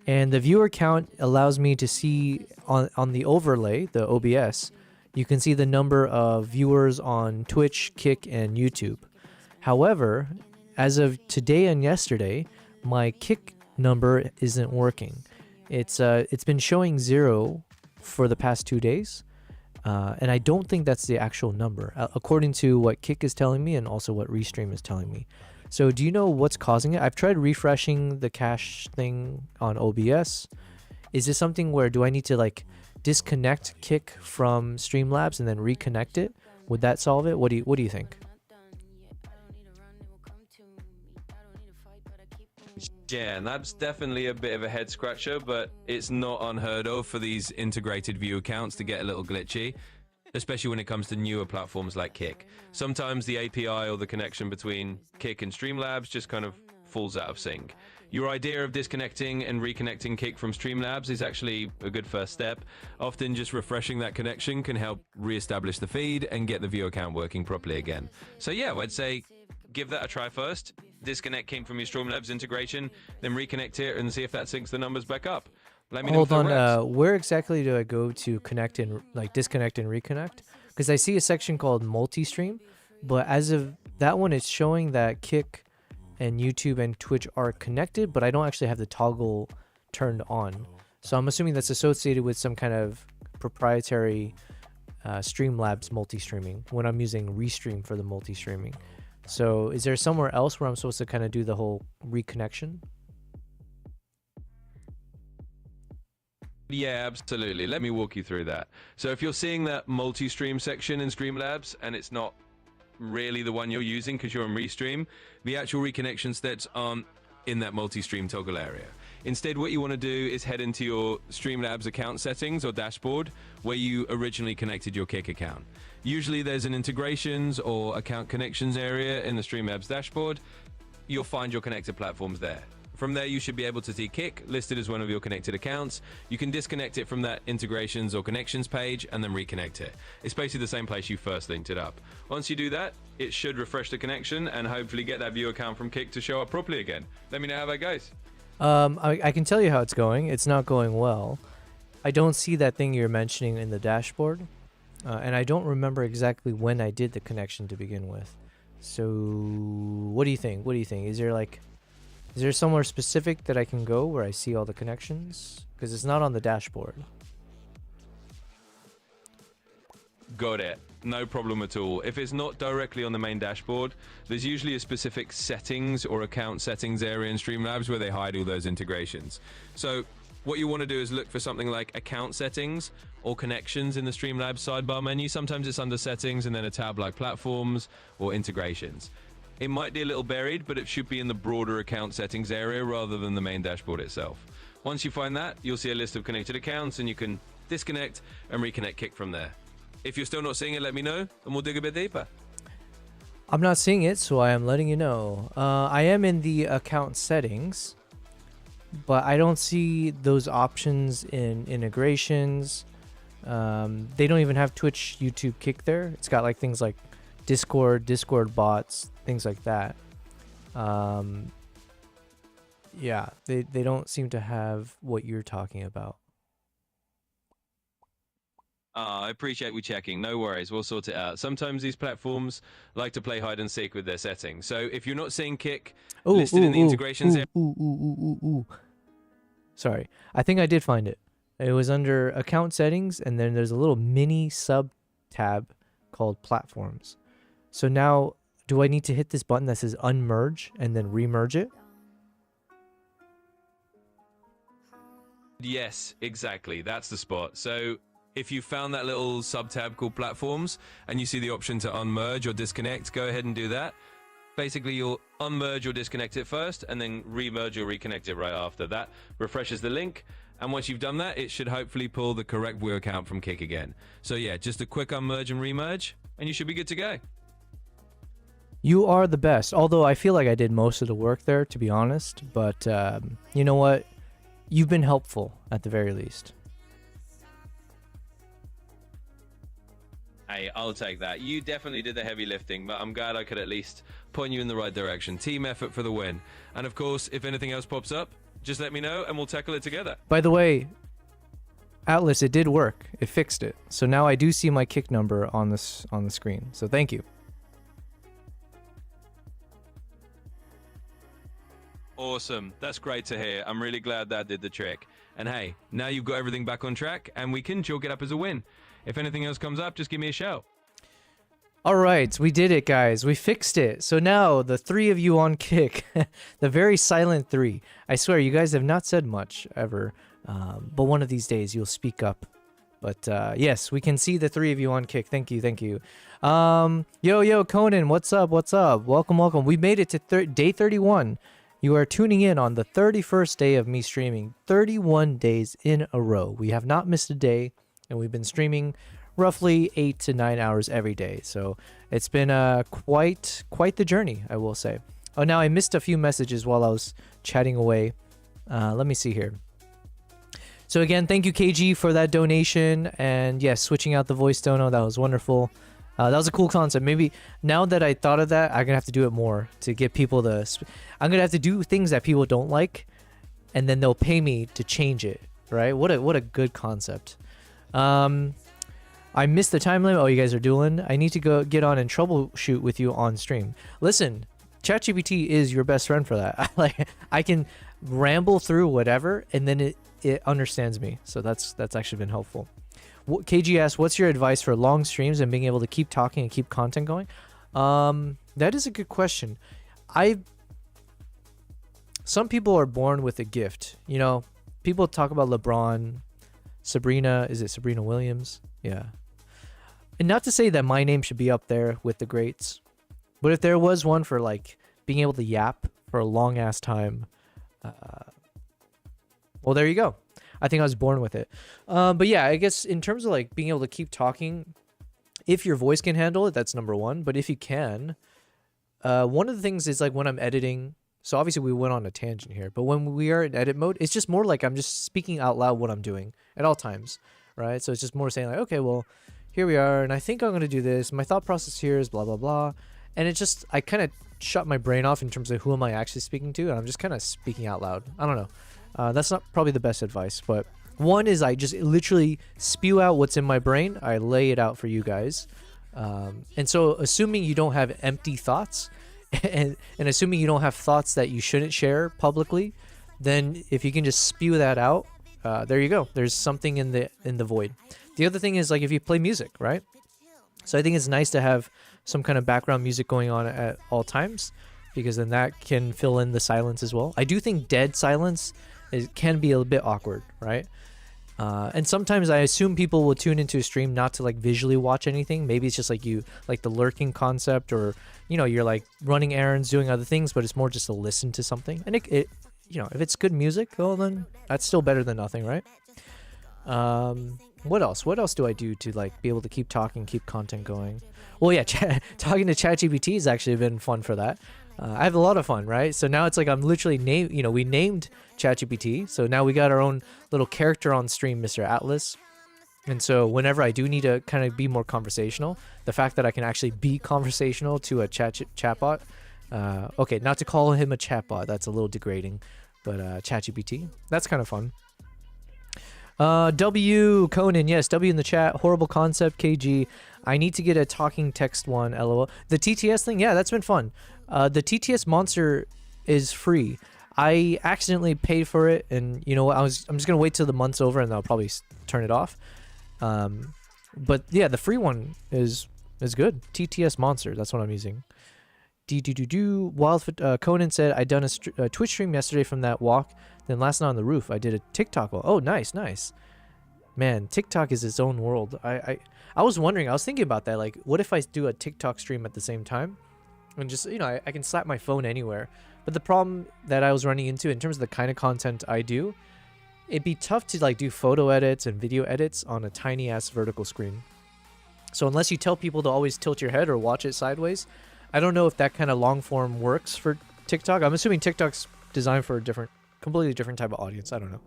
And the viewer count allows me to see on the overlay, the OBS, you can see the number of viewers on Twitch, Kick, and YouTube. However, as of today and yesterday, my Kick number isn't working. It's been showing 0 for the past 2 days, and I don't think that's the actual number, according to what Kick is telling me and also what Restream is telling me. So do you know what's causing it? I've tried refreshing the cache thing on OBS. Is this something where do I need to like disconnect Kick from Streamlabs and then reconnect it? Would that solve it? What do you think? Yeah, and that's definitely a bit of a head scratcher, but it's not unheard of for these integrated view accounts to get a little glitchy, especially when it comes to newer platforms like Kick. Sometimes the API or the connection between Kick and Streamlabs just kind of falls out of sync. Your idea of disconnecting and reconnecting Kick from Streamlabs is actually a good first step. Often just refreshing that connection can help re-establish the feed and get the view account working properly again. So yeah, I'd say give that a try first. Disconnect Kick from your Streamlabs integration, then reconnect it and see if that syncs the numbers back up. Let me know. Hold on, where exactly do I go to connect and like disconnect and reconnect? Because I see a section called multi-stream, but as of that one, it's showing that Kick and YouTube and Twitch are connected, but I don't actually have the toggle turned on. So I'm assuming that's associated with some kind of proprietary Streamlabs multi-streaming when I'm using Restream for the multi-streaming. So is there somewhere else where I'm supposed to kind of do the whole reconnection? Yeah, absolutely. Let me walk you through that. So if you're seeing that multi-stream section in Streamlabs and it's not really the one you're using because you're on Restream, the actual reconnection steps aren't in that multi-stream toggle area. Instead, what you want to do is head into your Streamlabs account settings or dashboard where you originally connected your Kick account. Usually there's an integrations or account connections area in the Streamlabs dashboard. You'll find your connected platforms there. From there, you should be able to see Kick listed as one of your connected accounts. You can disconnect it from that integrations or connections page and then reconnect it. It's basically the same place you first linked it up. Once you do that, it should refresh the connection and hopefully get that view account from Kick to show up properly again. Let me know how that goes. I can tell you how it's going. It's not going well. I don't see that thing you're mentioning in the dashboard. And I don't remember exactly when I did the connection to begin with. So what do you think? Is there somewhere specific that I can go where I see all the connections? Because it's not on the dashboard. Got it. No problem at all. If it's not directly on the main dashboard, there's usually a specific settings or account settings area in Streamlabs where they hide all those integrations. So what you want to do is look for something like account settings or connections in the Streamlabs sidebar menu. Sometimes it's under settings and then a tab like platforms or integrations. It might be a little buried, but it should be in the broader account settings area rather than the main dashboard itself. Once you find that, you'll see a list of connected accounts and you can disconnect and reconnect Kick from there. If you're still not seeing it, let me know and we'll dig a bit deeper. I'm not seeing it, so I am letting you know. I am in the account settings, but I don't see those options in integrations. They don't even have Twitch, YouTube, Kick there. It's got like things like Discord bots, things like that. Yeah, they don't seem to have what you're talking about. I appreciate we checking. No worries, we'll sort it out. Sometimes these platforms like to play hide and seek with their settings. So if you're not seeing Kick listed in the integrations area... Sorry, I think I did find it. It was under account settings, and then there's a little mini sub tab called platforms. So now, do I need to hit this button that says unmerge and then remerge it? Yes, exactly. That's the spot. So if you found that little sub-tab called platforms and you see the option to unmerge or disconnect, go ahead and do that. Basically, you'll unmerge or disconnect it first and then remerge or reconnect it right after. That refreshes the link. And once you've done that, it should hopefully pull the correct view account from Kick again. So yeah, just a quick unmerge and remerge and you should be good to go. You are the best. Although I feel like I did most of the work there, to be honest. But you know what? You've been helpful at the very least. Hey, I'll take that. You definitely did the heavy lifting, but I'm glad I could at least point you in the right direction. Team effort for the win. And of course, if anything else pops up, just let me know and we'll tackle it together. By the way, Atlas, it did work. It fixed it. So now I do see my Kick number on this on the screen. So thank you. Awesome. That's great to hear. I'm really glad that did the trick. And hey, now you've got everything back on track and we can chalk it up as a win. If anything else comes up, just give me a shout. All right, we did it, guys. We fixed it. So now the three of you on Kick, the very silent three. I swear, you guys have not said much ever, but one of these days you'll speak up. But yes, we can see the three of you on Kick. Thank you, thank you. Yo, Conan, what's up? What's up? Welcome, welcome. We made it to day 31. You are tuning in on the 31st day of me streaming, 31 days in a row. We have not missed a day, and we've been streaming roughly 8 to 9 hours every day. So it's been quite the journey, I will say. Oh, now I missed a few messages while I was chatting away. Let me see here. So again, thank you, KG, for that donation. And yes, switching out the voice dono, that was wonderful. That was a cool concept. Maybe now that I thought of that, I'm gonna have to do it more to get people to. I'm gonna have to do things that people don't like, and then they'll pay me to change it. Right? What a good concept. I missed the time limit. Oh, you guys are dueling. I need to go get on and troubleshoot with you on stream. Listen, ChatGPT is your best friend for that. Like, I can ramble through whatever, and then it understands me. So that's actually been helpful. KG asks, what's your advice for long streams and being able to keep talking and keep content going? That is a good question. Some people are born with a gift. You know, people talk about LeBron, Sabrina. Is it Sabrina Williams? Yeah. And not to say that my name should be up there with the greats, but if there was one for like being able to yap for a long ass time, well, there you go. I think I was born with it. But yeah, I guess in terms of like being able to keep talking, if your voice can handle it, that's number one. But if you can, one of the things is like when I'm editing. So obviously we went on a tangent here, but when we are in edit mode, it's just more like I'm just speaking out loud what I'm doing at all times, right? So it's just more saying like, okay, well, here we are, and I think I'm going to do this. My thought process here is blah, blah, blah. And it just, I kind of shut my brain off in terms of who am I actually speaking to, and I'm just kind of speaking out loud. I don't know. That's not probably the best advice, but one is I just literally spew out what's in my brain. I lay it out for you guys. And so assuming you don't have empty thoughts and assuming you don't have thoughts that you shouldn't share publicly, then if you can just spew that out, there you go. There's something in the void. The other thing is like if you play music, right? So I think it's nice to have some kind of background music going on at all times, because then that can fill in the silence as well. I do think dead silence can be a bit awkward, right? And sometimes I assume people will tune into a stream not to like visually watch anything. Maybe it's just like you like the lurking concept, or you know, you're like running errands, doing other things, but it's more just to listen to something. And it you know, if it's good music, well then that's still better than nothing, right? What else? What else do I do to like be able to keep talking, keep content going? Well, yeah, talking to ChatGPT has actually been fun for that. I have a lot of fun, right? So now it's like I'm literally we named ChatGPT, so now we got our own little character on stream, Mr. Atlas. And so whenever I do need to kind of be more conversational, the fact that I can actually be conversational to a chatbot, okay, not to call him a chatbot, that's a little degrading, but ChatGPT, that's kind of fun. W Conan, yes, W in the chat. Horrible concept, KG. I need to get a talking text one, LOL. The TTS thing, yeah, that's been fun. The TTS monster is free. I accidentally paid for it, and you know what? I'm just gonna wait till the month's over, and I'll probably turn it off. But yeah, the free one is good. TTS monster, that's what I'm using. Wild Conan said I done a Twitch stream yesterday from that walk. Then last night on the roof, I did a TikTok. Oh, nice. Man, TikTok is its own world. I was wondering, I was thinking about that. Like, what if I do a TikTok stream at the same time? And just, you know, I can slap my phone anywhere. But the problem that I was running into in terms of the kind of content I do, it'd be tough to like do photo edits and video edits on a tiny ass vertical screen. So unless you tell people to always tilt your head or watch it sideways, I don't know if that kind of long form works for TikTok. I'm assuming TikTok's designed for a completely different type of audience. I don't know.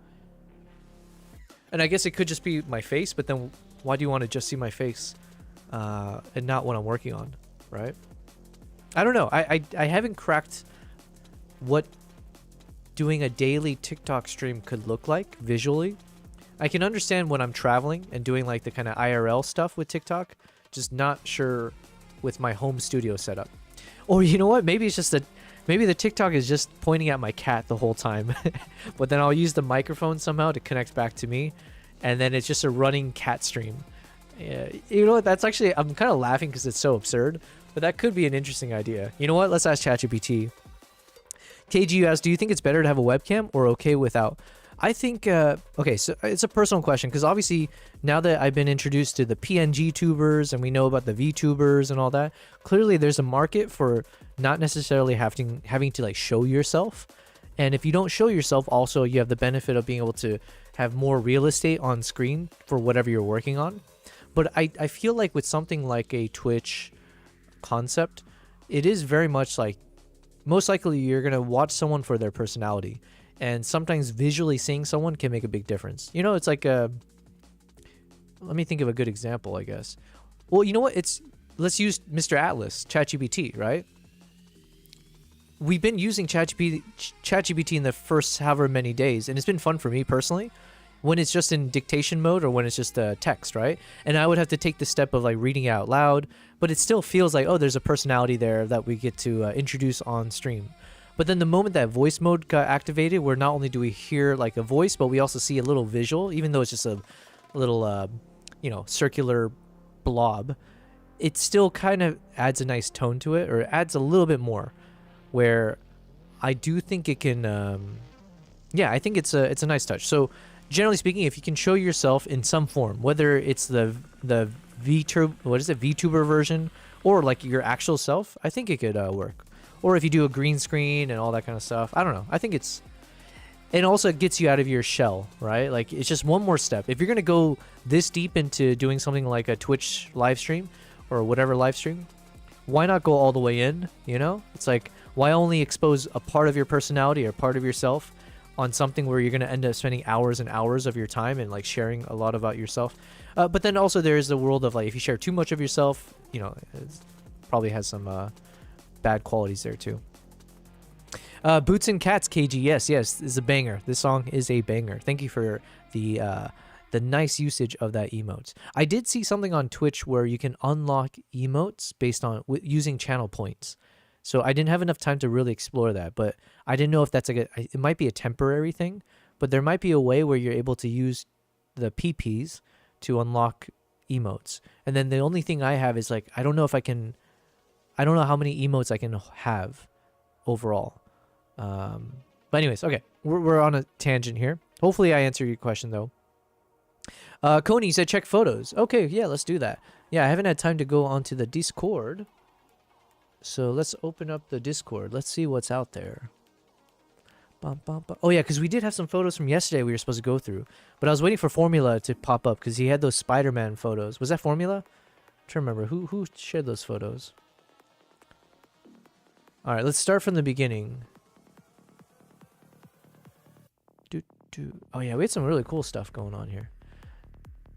And I guess it could just be my face, but then why do you want to just see my face and not what I'm working on, right? I don't know. I haven't cracked what doing a daily TikTok stream could look like visually. I can understand when I'm traveling and doing like the kind of IRL stuff with TikTok, just not sure with my home studio setup. Or you know what? Maybe it's just that maybe the TikTok is just pointing at my cat the whole time, but then I'll use the microphone somehow to connect back to me, and then it's just a running cat stream. You know what? That's actually, I'm kind of laughing because it's so absurd, but that could be an interesting idea. You know what? Let's ask ChatGPT. KG asks, do you think it's better to have a webcam or okay without? I think, okay, so it's a personal question because obviously now that I've been introduced to the PNG tubers and we know about the VTubers and all that, clearly there's a market for not necessarily having to like show yourself. And if you don't show yourself, also you have the benefit of being able to have more real estate on screen for whatever you're working on. But I feel like with something like a Twitch concept, it is very much like, most likely you're going to watch someone for their personality. And sometimes visually seeing someone can make a big difference. You know, it's like let me think of a good example, I guess. Well, you know what? Let's use Mr. Atlas, ChatGPT, right? We've been using ChatGPT in the first however many days, and it's been fun for me personally when it's just in dictation mode or when it's just text, right? And I would have to take the step of like reading it out loud, but it still feels like, oh, there's a personality there that we get to introduce on stream. But then the moment that voice mode got activated, where not only do we hear like a voice, but we also see a little visual, even though it's just a little, you know, circular blob, it still kind of adds a nice tone to it, or adds a little bit more, where I do think it can, yeah, I think it's a nice touch. So generally speaking, if you can show yourself in some form, whether it's the VTuber version or like your actual self, I think it could work. Or if you do a green screen and all that kind of stuff. I don't know. I think it also gets you out of your shell, right? Like, it's just one more step. If you're going to go this deep into doing something like a Twitch live stream or whatever live stream, why not go all the way in, you know? It's like, why only expose a part of your personality or part of yourself on something where you're going to end up spending hours and hours of your time and like sharing a lot about yourself? But then also there's the world of like, if you share too much of yourself, you know, it probably has some bad qualities there too. Boots and Cats, KG, yes, is a banger. This song is a banger. Thank you for the nice usage of that emotes. I did see something on Twitch where you can unlock emotes based on using channel points. So I didn't have enough time to really explore that, but I didn't know if that's like it might be a temporary thing, but there might be a way where you're able to use the PPs to unlock emotes. And then the only thing I have is like, I don't know how many emotes I can have overall. But anyways, okay, we're on a tangent here. Hopefully I answer your question though. Coney said check photos. Okay, yeah, let's do that. Yeah, I haven't had time to go onto the Discord. So let's open up the Discord. Let's see what's out there. Bum, bum, bum. Oh yeah, because we did have some photos from yesterday we were supposed to go through. But I was waiting for Formula to pop up because he had those Spider-Man photos. Was that Formula? I'm trying to remember. Who shared those photos? Alright, let's start from the beginning. Oh yeah, we had some really cool stuff going on here.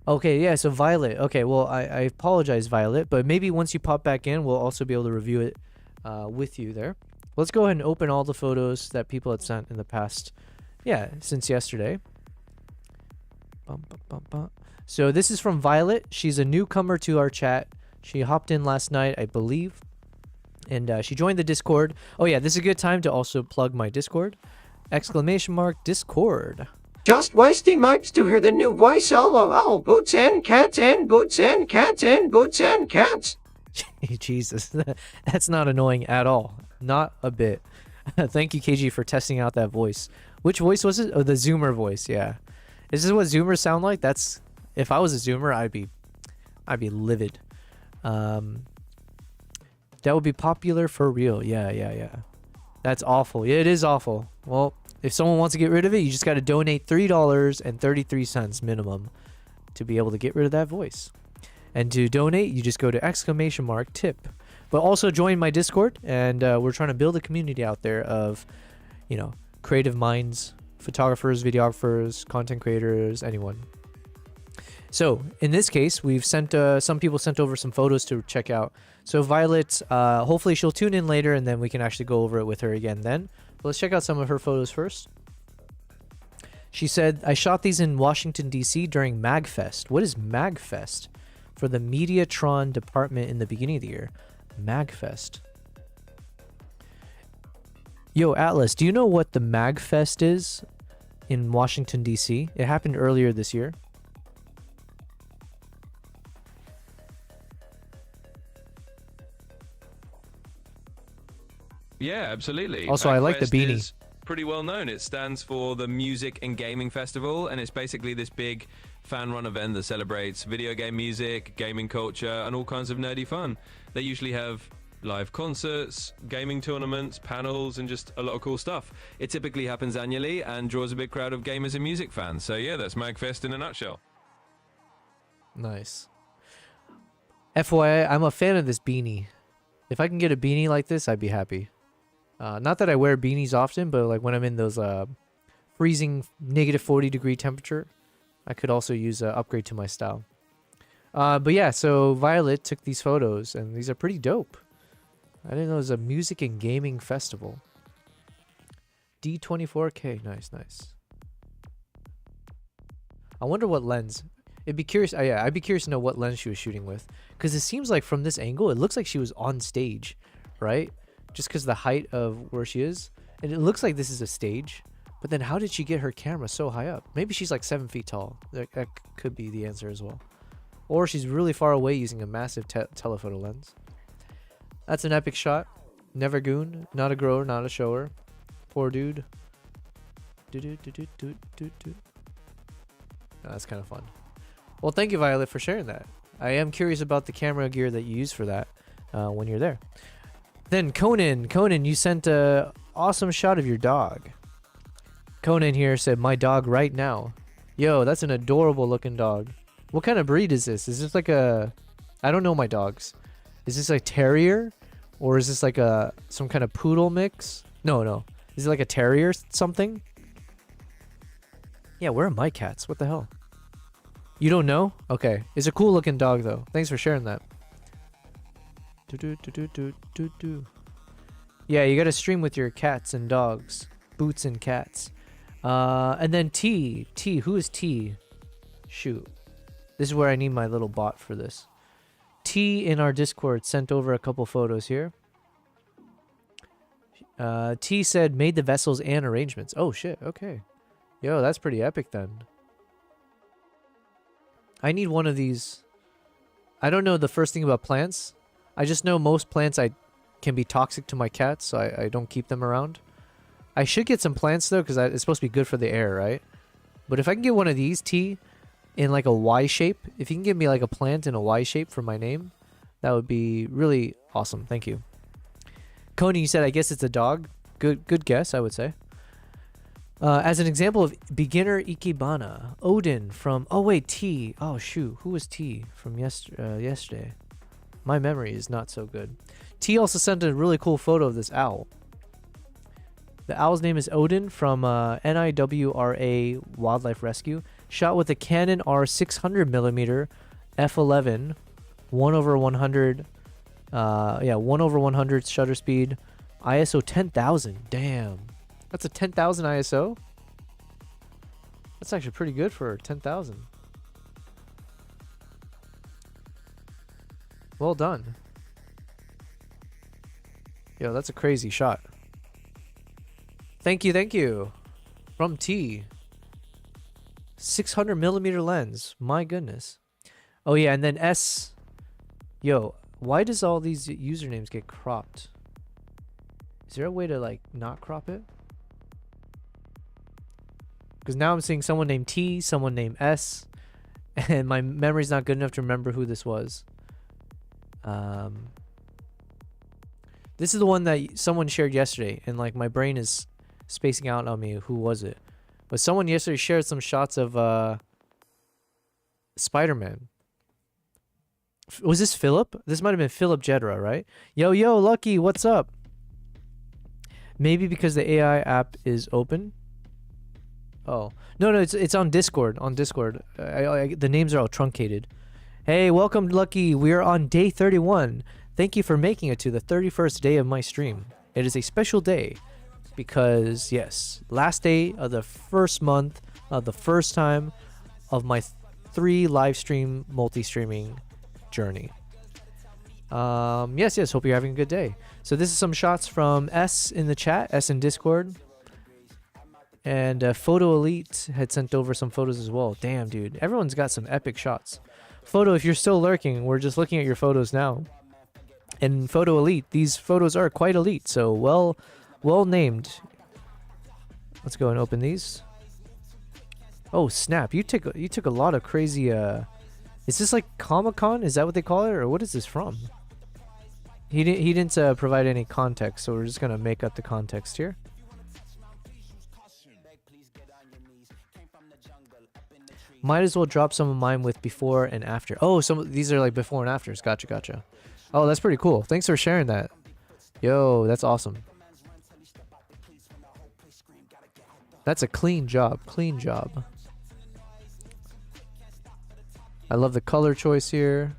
Okay, yeah, so Violet. Okay, well, I apologize, Violet, but maybe once you pop back in, we'll also be able to review it with you there. Let's go ahead and open all the photos that people had sent in the past, yeah, since yesterday. Bum, bum, bum, bum. So this is from Violet. She's a newcomer to our chat. She hopped in last night, I believe, and she joined the Discord. Oh yeah, this is a good time to also plug my Discord. Exclamation mark Discord. Just wasting mics to hear the new voice. LOL. Boots and cats and boots and cats and boots and cats. Jesus, that's not annoying at all. Not a bit. Thank you, KG, for testing out that voice. Which voice was it? Oh, the Zoomer voice. Yeah. Is this what Zoomers sound like? That's if I was a Zoomer, I'd be livid. That would be popular for real. Yeah. That's awful. Yeah, it is awful. Well, if someone wants to get rid of it, you just got to donate $3.33 minimum to be able to get rid of that voice. And to donate, you just go to exclamation mark tip. But also join my Discord, and we're trying to build a community out there of, you know, creative minds, photographers, videographers, content creators, anyone. So in this case, we've sent some people sent over some photos to check out. So Violet, hopefully she'll tune in later, and then we can actually go over it with her again then. But let's check out some of her photos first. She said, I shot these in Washington, D.C. during MagFest. What is MagFest? For the Mediatron department in the beginning of the year. MagFest. Yo, Atlas, do you know what the MagFest is in Washington, D.C.? It happened earlier this year. Yeah, absolutely. Also, I like the Magfest beanie. is pretty well known. It stands for the Music and Gaming Festival, and it's basically this big fan-run event that celebrates video game music, gaming culture, and all kinds of nerdy fun. They usually have live concerts, gaming tournaments, panels, and just a lot of cool stuff. It typically happens annually and draws a big crowd of gamers and music fans. So yeah, that's MagFest in a nutshell. Nice. FYI, I'm a fan of this beanie. If I can get a beanie like this, I'd be happy. Not that I wear beanies often, but like when I'm in those freezing -40-degree temperature, I could also use an upgrade to my style. But yeah, so Violet took these photos, and these are pretty dope. I didn't know it was a music and gaming festival. D24K, nice. I wonder what lens. It'd be curious. Yeah, I'd be curious to know what lens she was shooting with, because it seems like from this angle, it looks like she was on stage, right? Just because the height of where she is, and it looks like this is a stage. But then, how did she get her camera so high up? Maybe she's like 7 feet tall. That could be the answer as well. Or she's really far away using a massive telephoto lens. That's an epic shot. Never goon, not a grower, not a shower. Poor dude. That's kind of fun. Well, thank you, Violet, for sharing that. I am curious about the camera gear that you use for that when you're there. Then Conan, you sent a awesome shot of your dog. Conan here said, my dog right now. Yo, that's an adorable looking dog. What kind of breed is this? Is this like a... I don't know my dogs. Is this a terrier? Or is this like some kind of poodle mix? No. Is it like a terrier something? Yeah, where are my cats? What the hell? You don't know? Okay. It's a cool looking dog though. Thanks for sharing that. Yeah, you gotta stream with your cats and dogs. Boots and cats. And then T. Who is T? Shoot. This is where I need my little bot for this. T in our Discord sent over a couple photos here. T said, made the vessels and arrangements. Oh, shit. Okay. Yo, that's pretty epic then. I need one of these. I don't know the first thing about plants. I just know most plants can be toxic to my cats, so I don't keep them around. I should get some plants, though, because it's supposed to be good for the air, right? But if I can get one of these, T, in like a Y shape. If you can give me like a plant in a Y shape for my name, that would be really awesome. Thank you. Coney, you said, I guess it's a dog. Good guess, I would say. As an example of beginner ikebana, Odin from... Oh, wait, T. Oh, shoot. Who was T from yesterday? My memory is not so good. T also sent a really cool photo of this owl. The owl's name is Odin from NIWRA Wildlife Rescue. Shot with a Canon R600mm f11, 1/100. 1/100 shutter speed, ISO 10,000. Damn, that's a 10,000 ISO. That's actually pretty good for 10,000. Well done. Yo, that's a crazy shot. Thank you. From T. 600mm lens. My goodness. Oh yeah, and then S. Yo, why does all these usernames get cropped? Is there a way to like not crop it? Because now I'm seeing someone named T, someone named S, and my memory's not good enough to remember who this was. This is the one that someone shared yesterday, and like my brain is spacing out on me. Who was it? But someone yesterday shared some shots of Spider-Man. Was this Philip? This might have been Philip Jedra, right? Yo, Lucky, what's up? Maybe because the AI app is open. Oh no, it's on Discord. On Discord, the names are all truncated. Hey, welcome, Lucky. We are on day 31. Thank you for making it to the 31st day of my stream. It is a special day because yes, last day of the first month of the first time of my 3 live stream multi-streaming journey. Yes, hope you're having a good day. So this is some shots from S in the chat, S in Discord. And Photo Elite had sent over some photos as well. Damn, dude, everyone's got some epic shots. Photo, if you're still lurking, we're just looking at your photos now. And Photo Elite, these photos are quite elite, so well named. Let's go and open these. Oh snap! You took a lot of crazy. Is this like Comic-Con? Is that what they call it, or what is this from? He didn't provide any context, so we're just gonna make up the context here. Might as well drop some of mine with before and after. Oh, these are like before and afters. Gotcha. Oh, that's pretty cool. Thanks for sharing that. Yo, that's awesome. That's a clean job. I love the color choice here.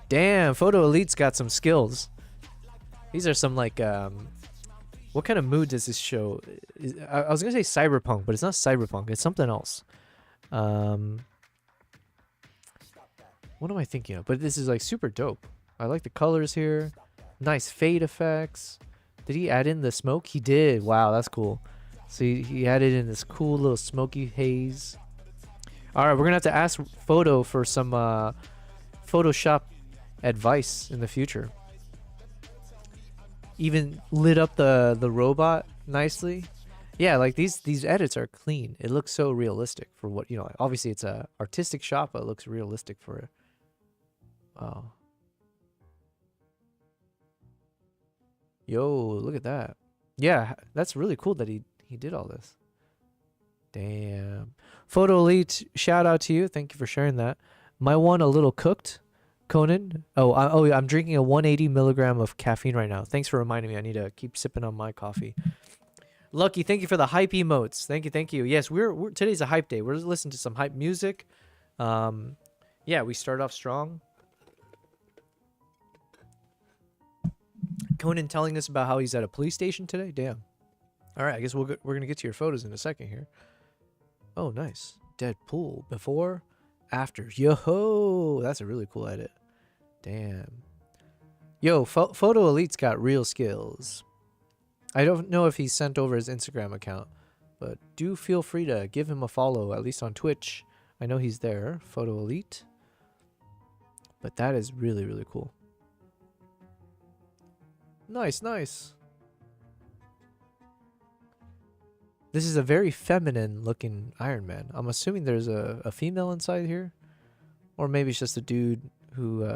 Damn, Photo Elite's got some skills. These are some like what kind of mood does this show? I was gonna say cyberpunk, but it's not cyberpunk. It's something else. What am I thinking of? But this is like super dope. I like the colors here. Nice fade effects. Did he add in the smoke? He did. Wow, that's cool. So he added in this cool little smoky haze. All right, we're gonna have to ask Photo for some Photoshop advice in the future. Even lit up the robot nicely. Yeah, like these edits are clean. It looks so realistic for what, you know, obviously it's a artistic shot, but it looks realistic for it. Wow. Yo, look at that. Yeah, that's really cool that he did all this. Damn. Photo Elite, shout out to you. Thank you for sharing that. My one a little cooked. Conan. I'm drinking a 180 milligram of caffeine right now. Thanks for reminding me. I need to keep sipping on my coffee. Lucky, thank you for the hype emotes. Thank you. Yes, we're today's a hype day. We're listening to some hype music. Yeah, we start off strong. Conan telling us about how he's at a police station today. Damn. All right, I guess we're gonna get to your photos in a second here. Oh, nice. Deadpool before, after. Yo, that's a really cool edit. Damn. Yo, Photo Elite's got real skills. I don't know if he sent over his Instagram account, but do feel free to give him a follow, at least on Twitch. I know he's there, Photo Elite. But that is really, really cool. Nice. This is a very feminine looking Iron Man. I'm assuming there's a female inside here. Or maybe it's just a dude who,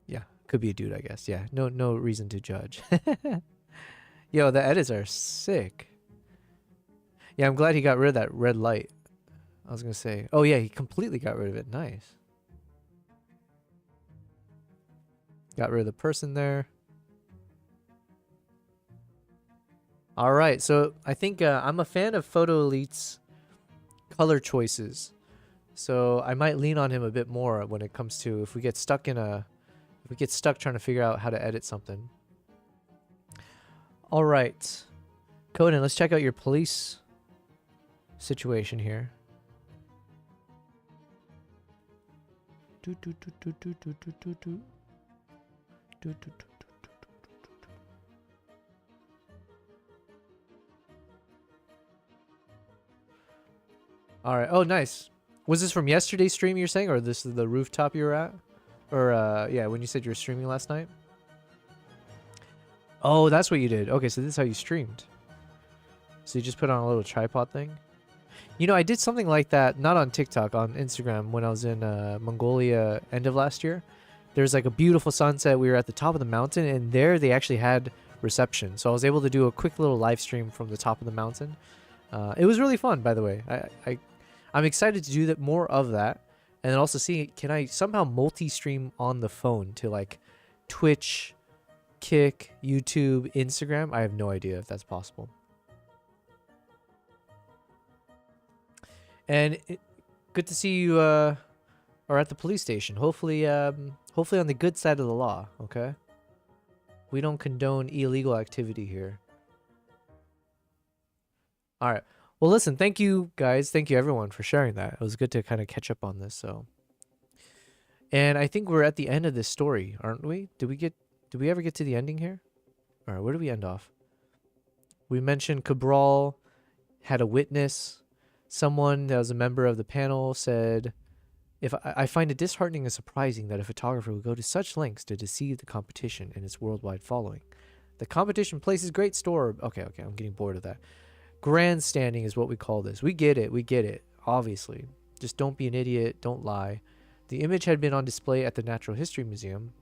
yeah, could be a dude, I guess. Yeah, no reason to judge. Yo, the edits are sick. Yeah, I'm glad he got rid of that red light. I was going to say, oh yeah, he completely got rid of it. Nice. Got rid of the person there. All right, so I think I'm a fan of Photo Elite's color choices. So I might lean on him a bit more when it comes to if we get stuck trying to figure out how to edit something. All right, Conan, let's check out your police situation here. All right. Oh, nice. Was this from yesterday's stream you're saying, or this is the rooftop you were at? Or, yeah, when you said you were streaming last night? Oh, that's what you did. Okay, so this is how you streamed. So you just put on a little tripod thing? You know, I did something like that, not on TikTok, on Instagram, when I was in Mongolia end of last year. There's like a beautiful sunset. We were at the top of the mountain, and there they actually had reception. So I was able to do a quick little live stream from the top of the mountain. It was really fun, by the way. I'm excited to do that, more of that, and then also see, can I somehow multi-stream on the phone to like Twitch, Kick, YouTube, Instagram? I have no idea if that's possible. And good to see you are at the police station. Hopefully hopefully on the good side of the law, okay? We don't condone illegal activity here. All right. Well, listen, thank you guys. Thank you everyone for sharing that. It was good to kind of catch up on this, so. And I think we're at the end of this story, aren't we? Did we ever get to the ending here? All right, where do we end off? We mentioned Cabral had a witness. Someone that was a member of the panel said, "If I find it disheartening and surprising that a photographer would go to such lengths to deceive the competition and its worldwide following. The competition places great store." Okay, I'm getting bored of that. Grandstanding is what we call this. We get it, obviously. Just don't be an idiot, don't lie. The image had been on display at the Natural History Museum.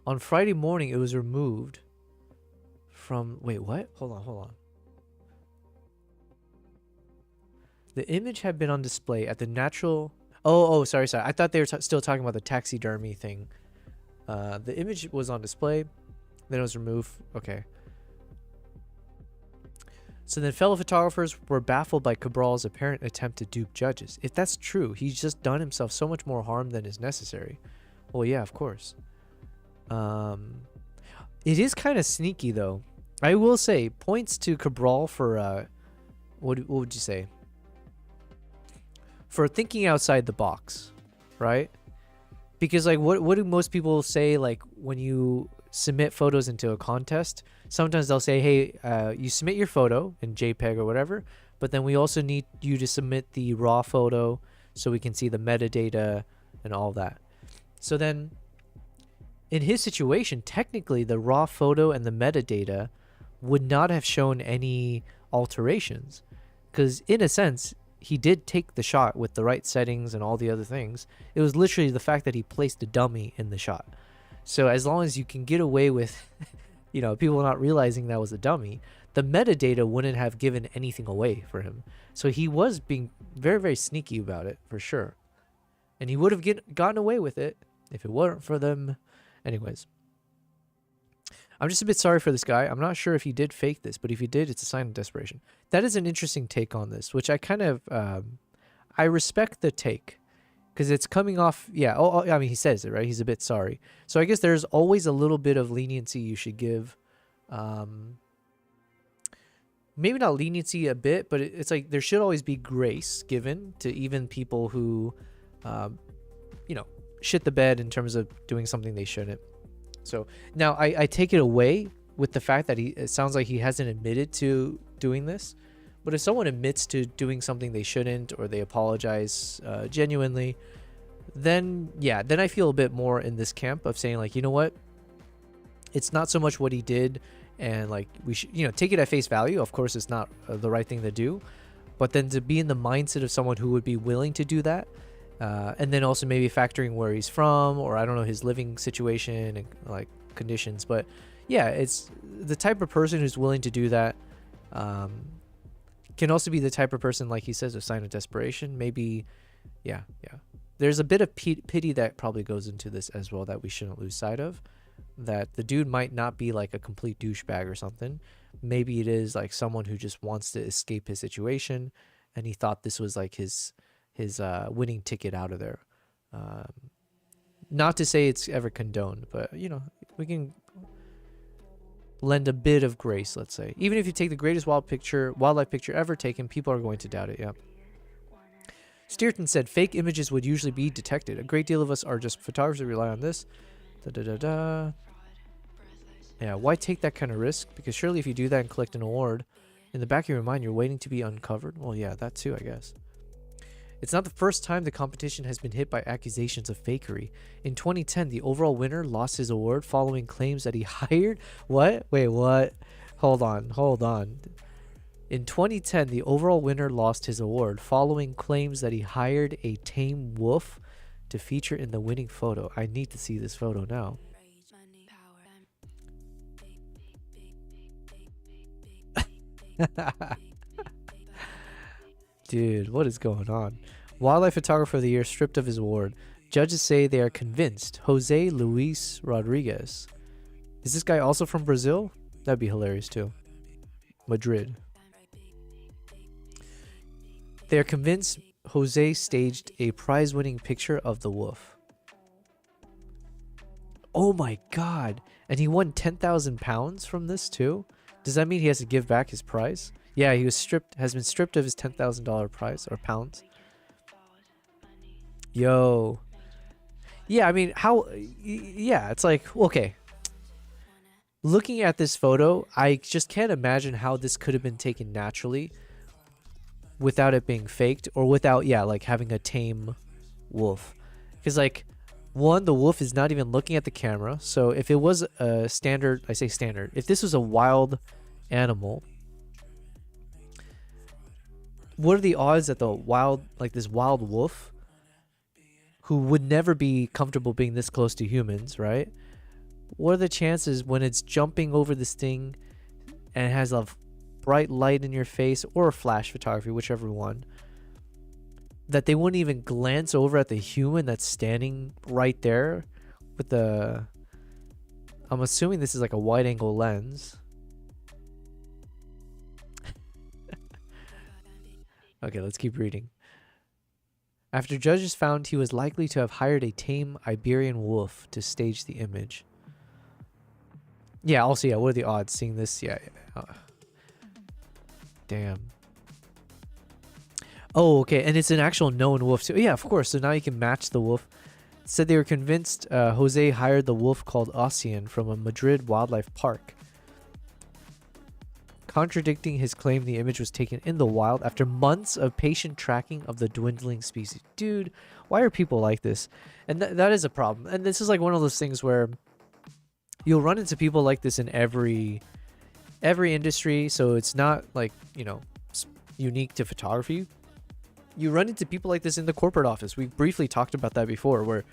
On Friday morning, it was removed from... Wait, what? Hold on. The image had been on display at the Natural... Oh, sorry. I thought they were still talking about the taxidermy thing. The image was on display, then it was removed. Okay. So then fellow photographers were baffled by Cabral's apparent attempt to dupe judges. If that's true, he's just done himself so much more harm than is necessary. Well, yeah, of course. It is kind of sneaky, though. I will say, points to Cabral for, what would you say? For thinking outside the box, right? Because, like, what do most people say, like, when you submit photos into a contest? Sometimes they'll say, hey, you submit your photo in JPEG or whatever, but then we also need you to submit the raw photo so we can see the metadata and all that. So then, in his situation, technically the raw photo and the metadata would not have shown any alterations, because in a sense, he did take the shot with the right settings and all the other things. It was literally the fact that he placed a dummy in the shot. So as long as you can get away with, you know, people not realizing that was a dummy, the metadata wouldn't have given anything away for him. So he was being very, very sneaky about it, for sure. And he would have gotten away with it if it weren't for them. Anyways. I'm just a bit sorry for this guy. I'm not sure if he did fake this, but if he did, it's a sign of desperation. That is an interesting take on this, which I kind of, I respect the take. Because it's coming off, yeah, I mean, he says it, right? He's a bit sorry. So I guess there's always a little bit of leniency you should give. Maybe not leniency a bit, but it's like there should always be grace given to even people who, you know, shit the bed in terms of doing something they shouldn't. So now I take it away with the fact that it sounds like he hasn't admitted to doing this. But if someone admits to doing something they shouldn't, or they apologize genuinely, then yeah, then I feel a bit more in this camp of saying, like, you know what? it's not so much what he did, and like we should, you know, take it at face value. Of course, it's not the right thing to do, but then to be in the mindset of someone who would be willing to do that, and then also maybe factoring where he's from, or I don't know, his living situation and like conditions. But yeah, it's the type of person who's willing to do that. Can also be the type of person, like he says, a sign of desperation. Maybe, yeah. There's a bit of pity that probably goes into this as well that we shouldn't lose sight of. That the dude might not be like a complete douchebag or something. Maybe it is like someone who just wants to escape his situation, and he thought this was like his winning ticket out of there. Not to say it's ever condoned, but you know, we can lend a bit of grace, let's say. Even if you take the greatest wildlife picture ever taken, people are going to doubt it. Yeah. Steerton said fake images would usually be detected. A great deal of us are just photographers who rely on this. Yeah, why take that kind of risk? Because surely if you do that and collect an award, in the back of your mind, you're waiting to be uncovered. Well, yeah, that too, I guess. It's not the first time the competition has been hit by accusations of fakery. In 2010, the overall winner lost his award following claims that he hired... What? Wait, what? Hold on. In 2010, the overall winner lost his award following claims that he hired a tame wolf to feature in the winning photo. I need to see this photo now. Dude, what is going on? Wildlife Photographer of the Year stripped of his award. Judges say they are convinced. Jose Luis Rodriguez. Is this guy also from Brazil? That'd be hilarious too. Madrid. They are convinced Jose staged a prize-winning picture of the wolf. Oh my god. And he won 10,000 pounds from this too? Does that mean he has to give back his prize? Yeah, he has been stripped of his $10,000 prize, or pounds. Yo. Yeah, I mean, yeah, it's like, okay. Looking at this photo, I just can't imagine how this could have been taken naturally without it being faked, or without, yeah, like having a tame wolf. Because, like, one, the wolf is not even looking at the camera. So if it was a standard, I say standard, if this was a wild animal, what are the odds that the wild, like this wild wolf, who would never be comfortable being this close to humans, right? What are the chances when it's jumping over this thing and it has a bright light in your face, or a flash photography, whichever one, that they wouldn't even glance over at the human that's standing right there with the... I'm assuming this is like a wide angle lens. Okay, let's keep reading. After judges found he was likely to have hired a tame Iberian wolf to stage the image. Yeah, also, yeah, what are the odds seeing this? Yeah. Damn. Oh, okay, and it's an actual known wolf too. Yeah, of course, so now you can match the wolf. It said they were convinced Jose hired the wolf called Ocean from a Madrid wildlife park, contradicting his claim the image was taken in the wild after months of patient tracking of the dwindling species. Dude, why are people like this? And that is a problem. And this is like one of those things where you'll run into people like this in every industry, so it's not like, you know, unique to photography. You run into people like this in the corporate office. We briefly talked about that before, where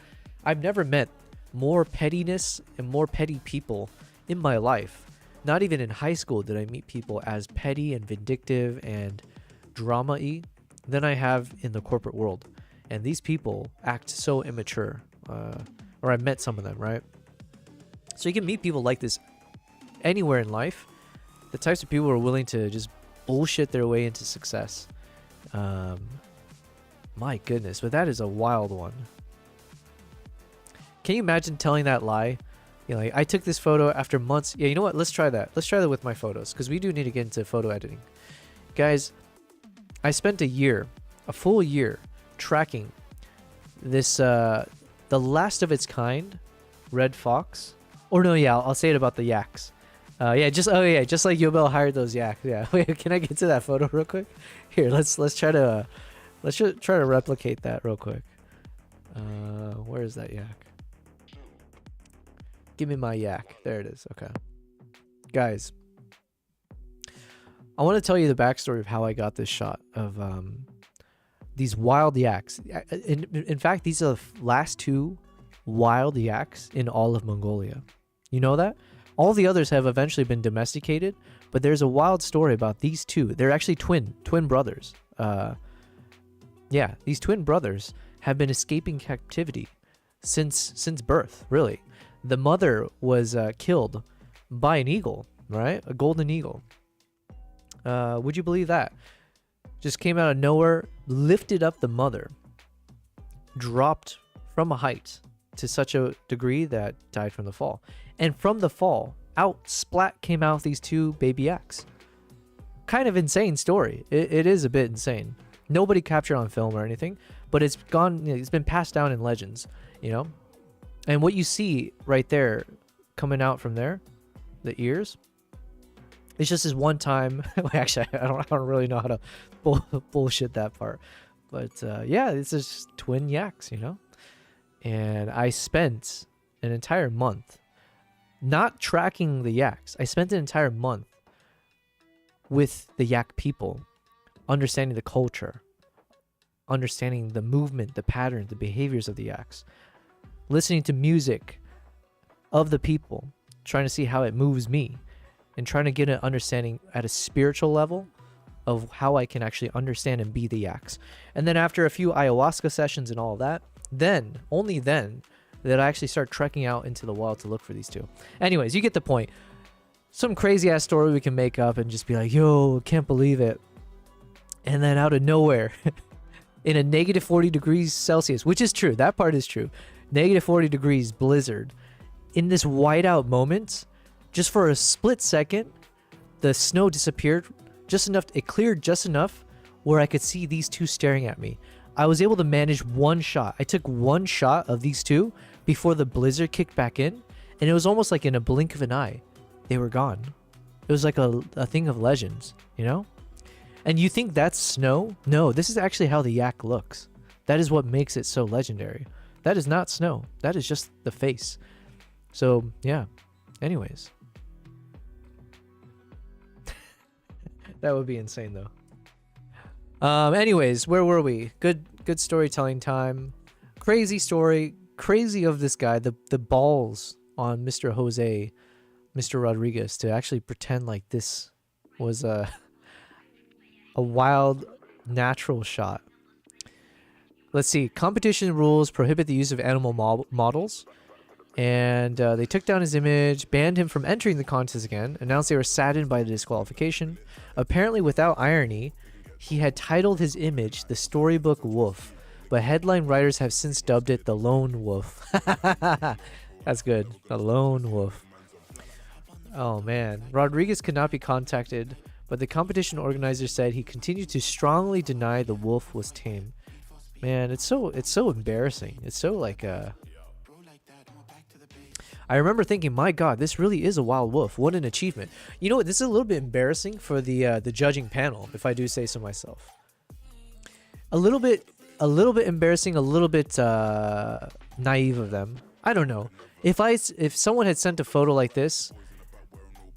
I've never met more pettiness and more petty people in my life. Not even in high school did I meet people as petty and vindictive and drama-y than I have in the corporate world. And these people act so immature. Or I met some of them, right? So you can meet people like this anywhere in life. The types of people who are willing to just bullshit their way into success. My goodness, but that is a wild one. Can you imagine telling that lie? You know, like, I took this photo after months. Yeah, you know what? Let's try that. Let's try that with my photos, because we do need to get into photo editing. Guys, I spent a full year, tracking this, the last of its kind, red fox. Or no, yeah, I'll say it about the yaks. Just like Yobel hired those yaks. Yeah, wait, can I get to that photo real quick? Here, let's try to replicate that real quick. Where is that yak? Give me my yak. There it is. Okay. Guys, I want to tell you the backstory of how I got this shot of these wild yaks. In fact, these are the last 2 wild yaks in all of Mongolia. You know that? All the others have eventually been domesticated, but there's a wild story about these 2. They're actually twin brothers. Yeah, these twin brothers have been escaping captivity since birth, really. The mother was killed by an eagle, right? A golden eagle. Would you believe that? Just came out of nowhere, lifted up the mother, dropped from a height to such a degree that died from the fall. And from the fall, out splat came out these 2 baby yaks. Kind of insane story. It is a bit insane. Nobody captured on film or anything, but it's been passed down in legends, you know? And what you see right there coming out from there, the ears, it's just this one time. Actually, I don't really know how to bullshit that part. But yeah, it's just twin yaks, you know? And I spent an entire month not tracking the yaks. I spent an entire month with the yak people, understanding the culture, understanding the movement, the pattern, the behaviors of the yaks, listening to music of the people, trying to see how it moves me, and trying to get an understanding at a spiritual level of how I can actually understand and be the yaks. And then after a few ayahuasca sessions and all of that, then, only then, that I actually start trekking out into the wild to look for these 2. Anyways, you get the point. Some crazy ass story we can make up and just be like, yo, can't believe it. And then out of nowhere, in a negative 40 degrees Celsius, which is true, that part is true, negative 40 degrees blizzard, in this whiteout moment, just for a split second, the snow disappeared just enough, it cleared just enough where I could see these 2 staring at me. I was able to manage one shot. I took one shot of these 2 before the blizzard kicked back in, and it was almost like in a blink of an eye, they were gone. It was like a thing of legends, you know? And you think that's snow? No, this is actually how the yak looks. That is what makes it so legendary. That is not snow. That is just the face. So, yeah. Anyways. That would be insane, though. Anyways, where were we? Good storytelling time. Crazy story. Crazy of this guy. The balls on Mr. Jose, Mr. Rodriguez, to actually pretend like this was a wild, natural shot. Let's see. Competition rules prohibit the use of animal models. And they took down his image, banned him from entering the contest again, announced they were saddened by the disqualification. Apparently, without irony, he had titled his image the Storybook Wolf, but headline writers have since dubbed it the Lone Wolf. That's good. The Lone Wolf. Oh, man. Rodriguez could not be contacted, but the competition organizer said he continued to strongly deny the wolf was tame. Man, it's so embarrassing. It's so like I remember thinking, my God, this really is a wild wolf. What an achievement. You know what? This is a little bit embarrassing for the judging panel, if I do say so myself. A little bit embarrassing, a little bit naive of them. I don't know. If someone had sent a photo like this,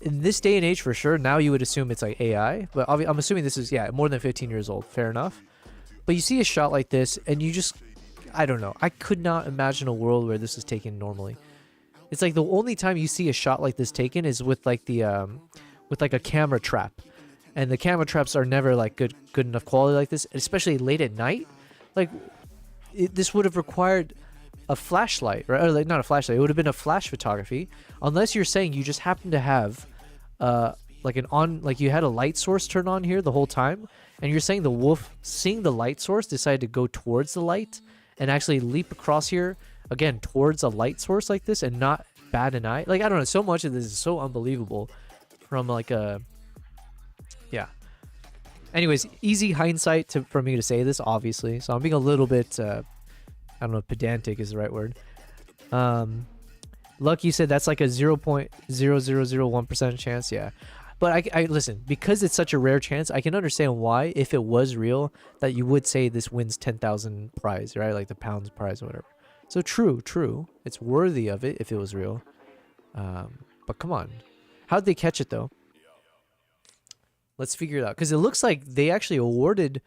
in this day and age for sure, now you would assume it's like AI. But I'm assuming this is, more than 15 years old. Fair enough. But you see a shot like this, and you just, I don't know. I could not imagine a world where this is taken normally. It's like the only time you see a shot like this taken is with like with like a camera trap, and the camera traps are never like good enough quality like this, especially late at night. Like this would have required a flashlight, right? Or like not a flashlight. It would have been a flash photography, unless you're saying you just happen to have like you had a light source turned on here the whole time, and you're saying the wolf, seeing the light source, decided to go towards the light and actually leap across here. Again, towards a light source like this and not bat an eye. Like, I don't know, so much of this is so unbelievable from like a... Yeah. Anyways, easy hindsight for me to say this, obviously. So I'm being a little bit, I don't know if pedantic is the right word. Lucky said that's like a 0.0001% chance. Yeah. But I listen, because it's such a rare chance, I can understand why, if it was real, that you would say this wins 10,000 prize, right? Like the pounds prize or whatever. So true. It's worthy of it if it was real. But come on. How'd they catch it, though? Let's figure it out. Because it looks like they actually awarded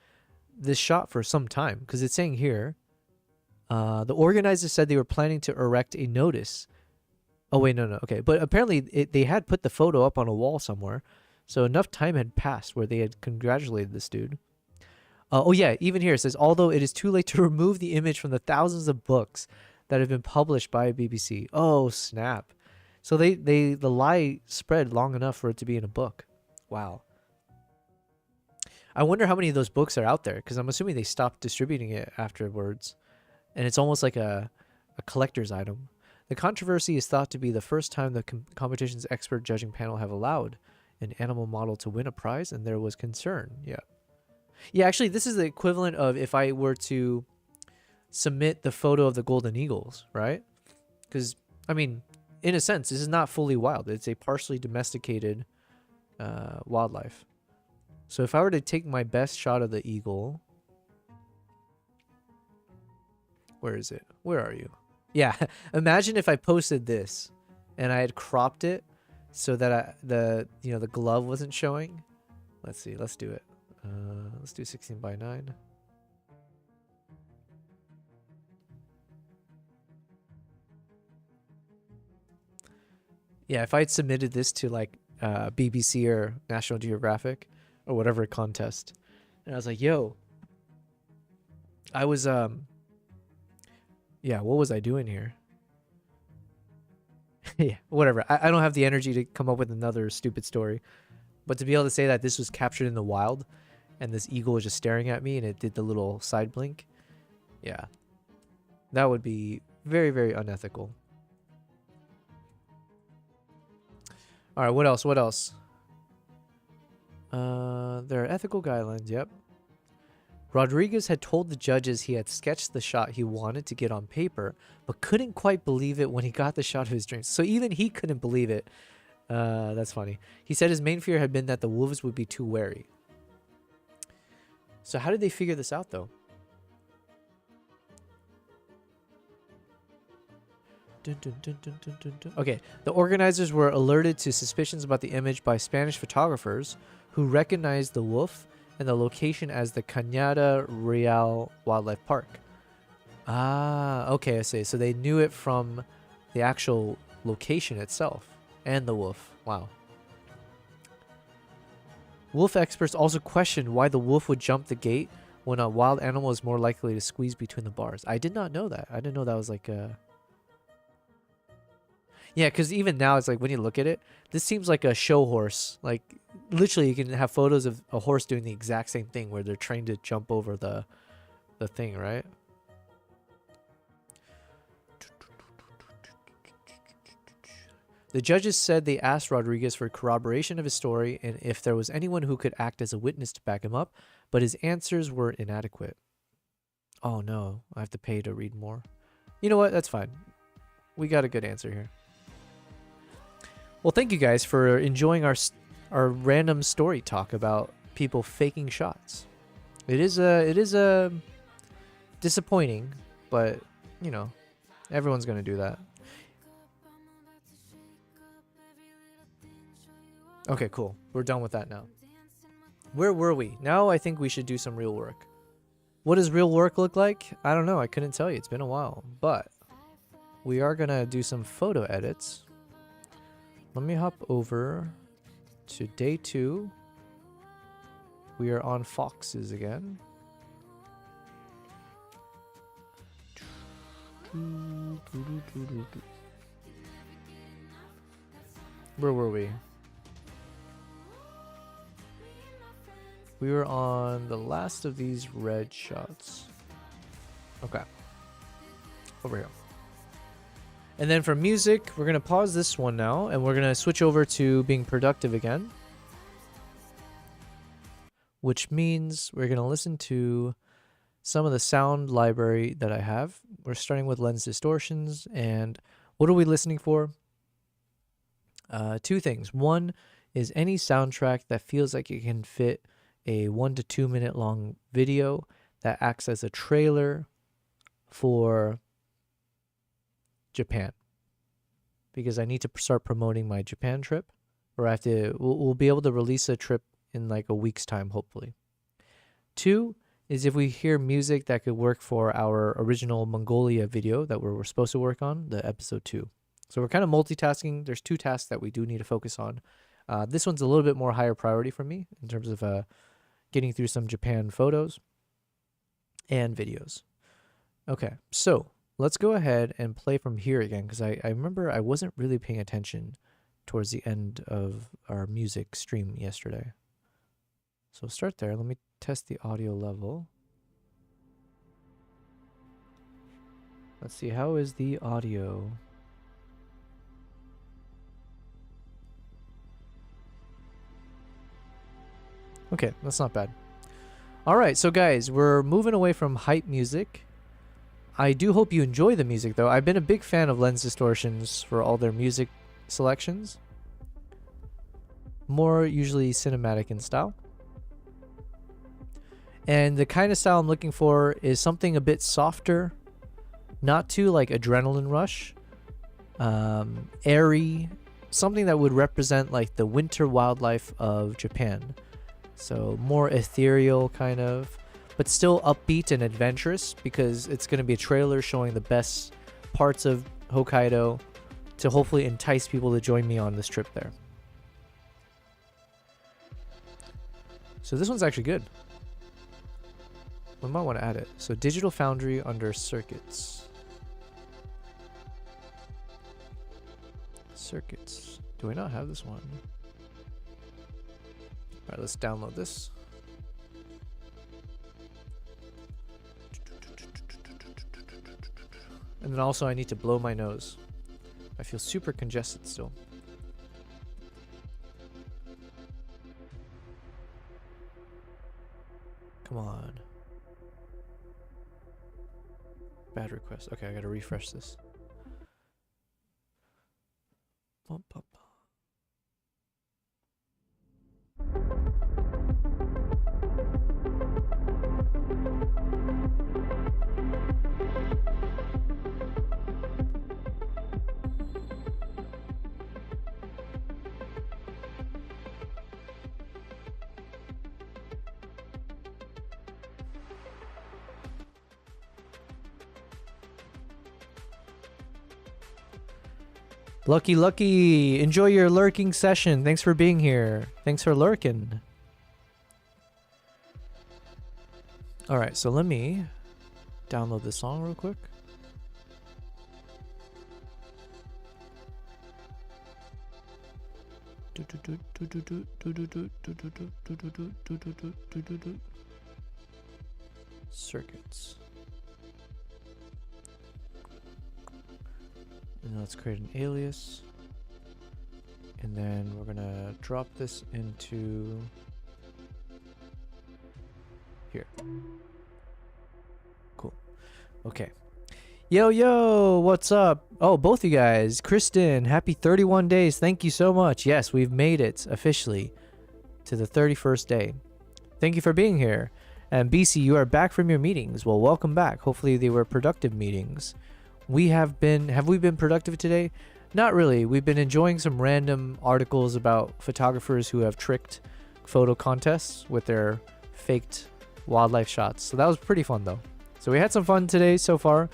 this shot for some time. Because it's saying here, the organizers said they were planning to erect a notice. Oh, wait, no. Okay. But apparently they had put the photo up on a wall somewhere. So enough time had passed where they had congratulated this dude. Oh, yeah. Even here it says, although it is too late to remove the image from the thousands of books that have been published by BBC. Oh, snap. So the lie spread long enough for it to be in a book. Wow. I wonder how many of those books are out there, because I'm assuming they stopped distributing it afterwards. And it's almost like a collector's item. The controversy is thought to be the first time the competition's expert judging panel have allowed an animal model to win a prize, and there was concern. Yeah. Yeah, actually, this is the equivalent of if I were to submit the photo of the golden eagles, right? Because, I mean, in a sense, this is not fully wild. It's a partially domesticated wildlife. So if I were to take my best shot of the eagle... Where is it? Where are you? Yeah, imagine if I posted this and I had cropped it so that the glove wasn't showing. Let's see. Let's do it. Let's do 16:9. Yeah, if I had submitted this to like BBC or National Geographic or whatever contest, and I was like, "Yo, I was yeah, what was I doing here?" Yeah, whatever. I don't have the energy to come up with another stupid story, but to be able to say that this was captured in the wild, and this eagle was just staring at me, and it did the little side blink, yeah, that would be very, very unethical. All right, what else? What else? There are ethical guidelines. Yep. Rodriguez had told the judges he had sketched the shot he wanted to get on paper, but couldn't quite believe it when he got the shot of his dreams. So even he couldn't believe it. That's funny. He said his main fear had been that the wolves would be too wary. So how did they figure this out, though? Dun, dun, dun, dun, dun, dun, dun. Okay, the organizers were alerted to suspicions about the image by Spanish photographers who recognized the wolf and the location as the Cañada Real Wildlife Park. Ah, okay, I see. So they knew it from the actual location itself and the wolf. Wow. Wolf experts also questioned why the wolf would jump the gate when a wild animal is more likely to squeeze between the bars. I did not know that. I didn't know that was like a... Yeah, because even now, it's like when you look at it, this seems like a show horse. Like, literally, you can have photos of a horse doing the exact same thing where they're trained to jump over the thing, right? The judges said they asked Rodriguez for corroboration of his story and if there was anyone who could act as a witness to back him up, but his answers were inadequate. Oh, no. I have to pay to read more. You know what? That's fine. We got a good answer here. Well, thank you guys for enjoying our random story talk about people faking shots. It is disappointing, but you know, everyone's gonna do that. Okay, cool. We're done with that now. Where were we? Now I think we should do some real work. What does real work look like? I don't know. I couldn't tell you. It's been a while, but we are gonna do some photo edits. Let me hop over to day 2. We are on foxes again. Where were we? We were on the last of these red shots. Okay. Over here. And then for music, we're going to pause this one now, and we're going to switch over to being productive again. Which means we're going to listen to some of the sound library that I have. We're starting with lens distortions, and what are we listening for? 2 things. One is any soundtrack that feels like it can fit a 1 to 2 minute long video that acts as a trailer for Japan. because I need to start promoting my Japan trip, or I have to. We'll be able to release a trip in like a week's time, hopefully. 2 is if we hear music that could work for our original Mongolia video that we're supposed to work on, the episode 2. So we're kind of multitasking. There's 2 tasks that we do need to focus on. This one's a little bit more higher priority for me in terms of getting through some Japan photos and videos. Okay, so let's go ahead and play from here again, because I remember I wasn't really paying attention towards the end of our music stream yesterday. So start there. Let me test the audio level. Let's see, how is the audio? Okay, that's not bad. All right, so guys, we're moving away from hype music. I do hope you enjoy the music, though. I've been a big fan of Lens Distortions for all their music selections. More usually cinematic in style. And the kind of style I'm looking for is something a bit softer, not too like adrenaline rush, airy, something that would represent like the winter wildlife of Japan. So more ethereal kind of, but still upbeat and adventurous, because it's going to be a trailer showing the best parts of Hokkaido to hopefully entice people to join me on this trip there. So this one's actually good. We might want to add it. So Digital Foundry under Circuits. Circuits. Do we not have this one? Alright, let's download this. And then also I need to blow my nose. I feel super congested still. Come on. Bad request. Okay, I gotta refresh this. Bum, bum, bum. Lucky, enjoy your lurking session. Thanks for being here. Thanks for lurking. Alright, so let me download this song real quick. Circuits. And let's create an alias. And then we're gonna drop this into here. Cool. Okay. Yo, what's up? Oh, both you guys. Kristen, happy 31 days. Thank you so much. Yes, we've made it officially to the 31st day. Thank you for being here. And BC, you are back from your meetings. Well, welcome back. Hopefully they were productive meetings. Have we been productive today? Not really. We've been enjoying some random articles about photographers who have tricked photo contests with their faked wildlife shots. So that was pretty fun though. So we had some fun today so far,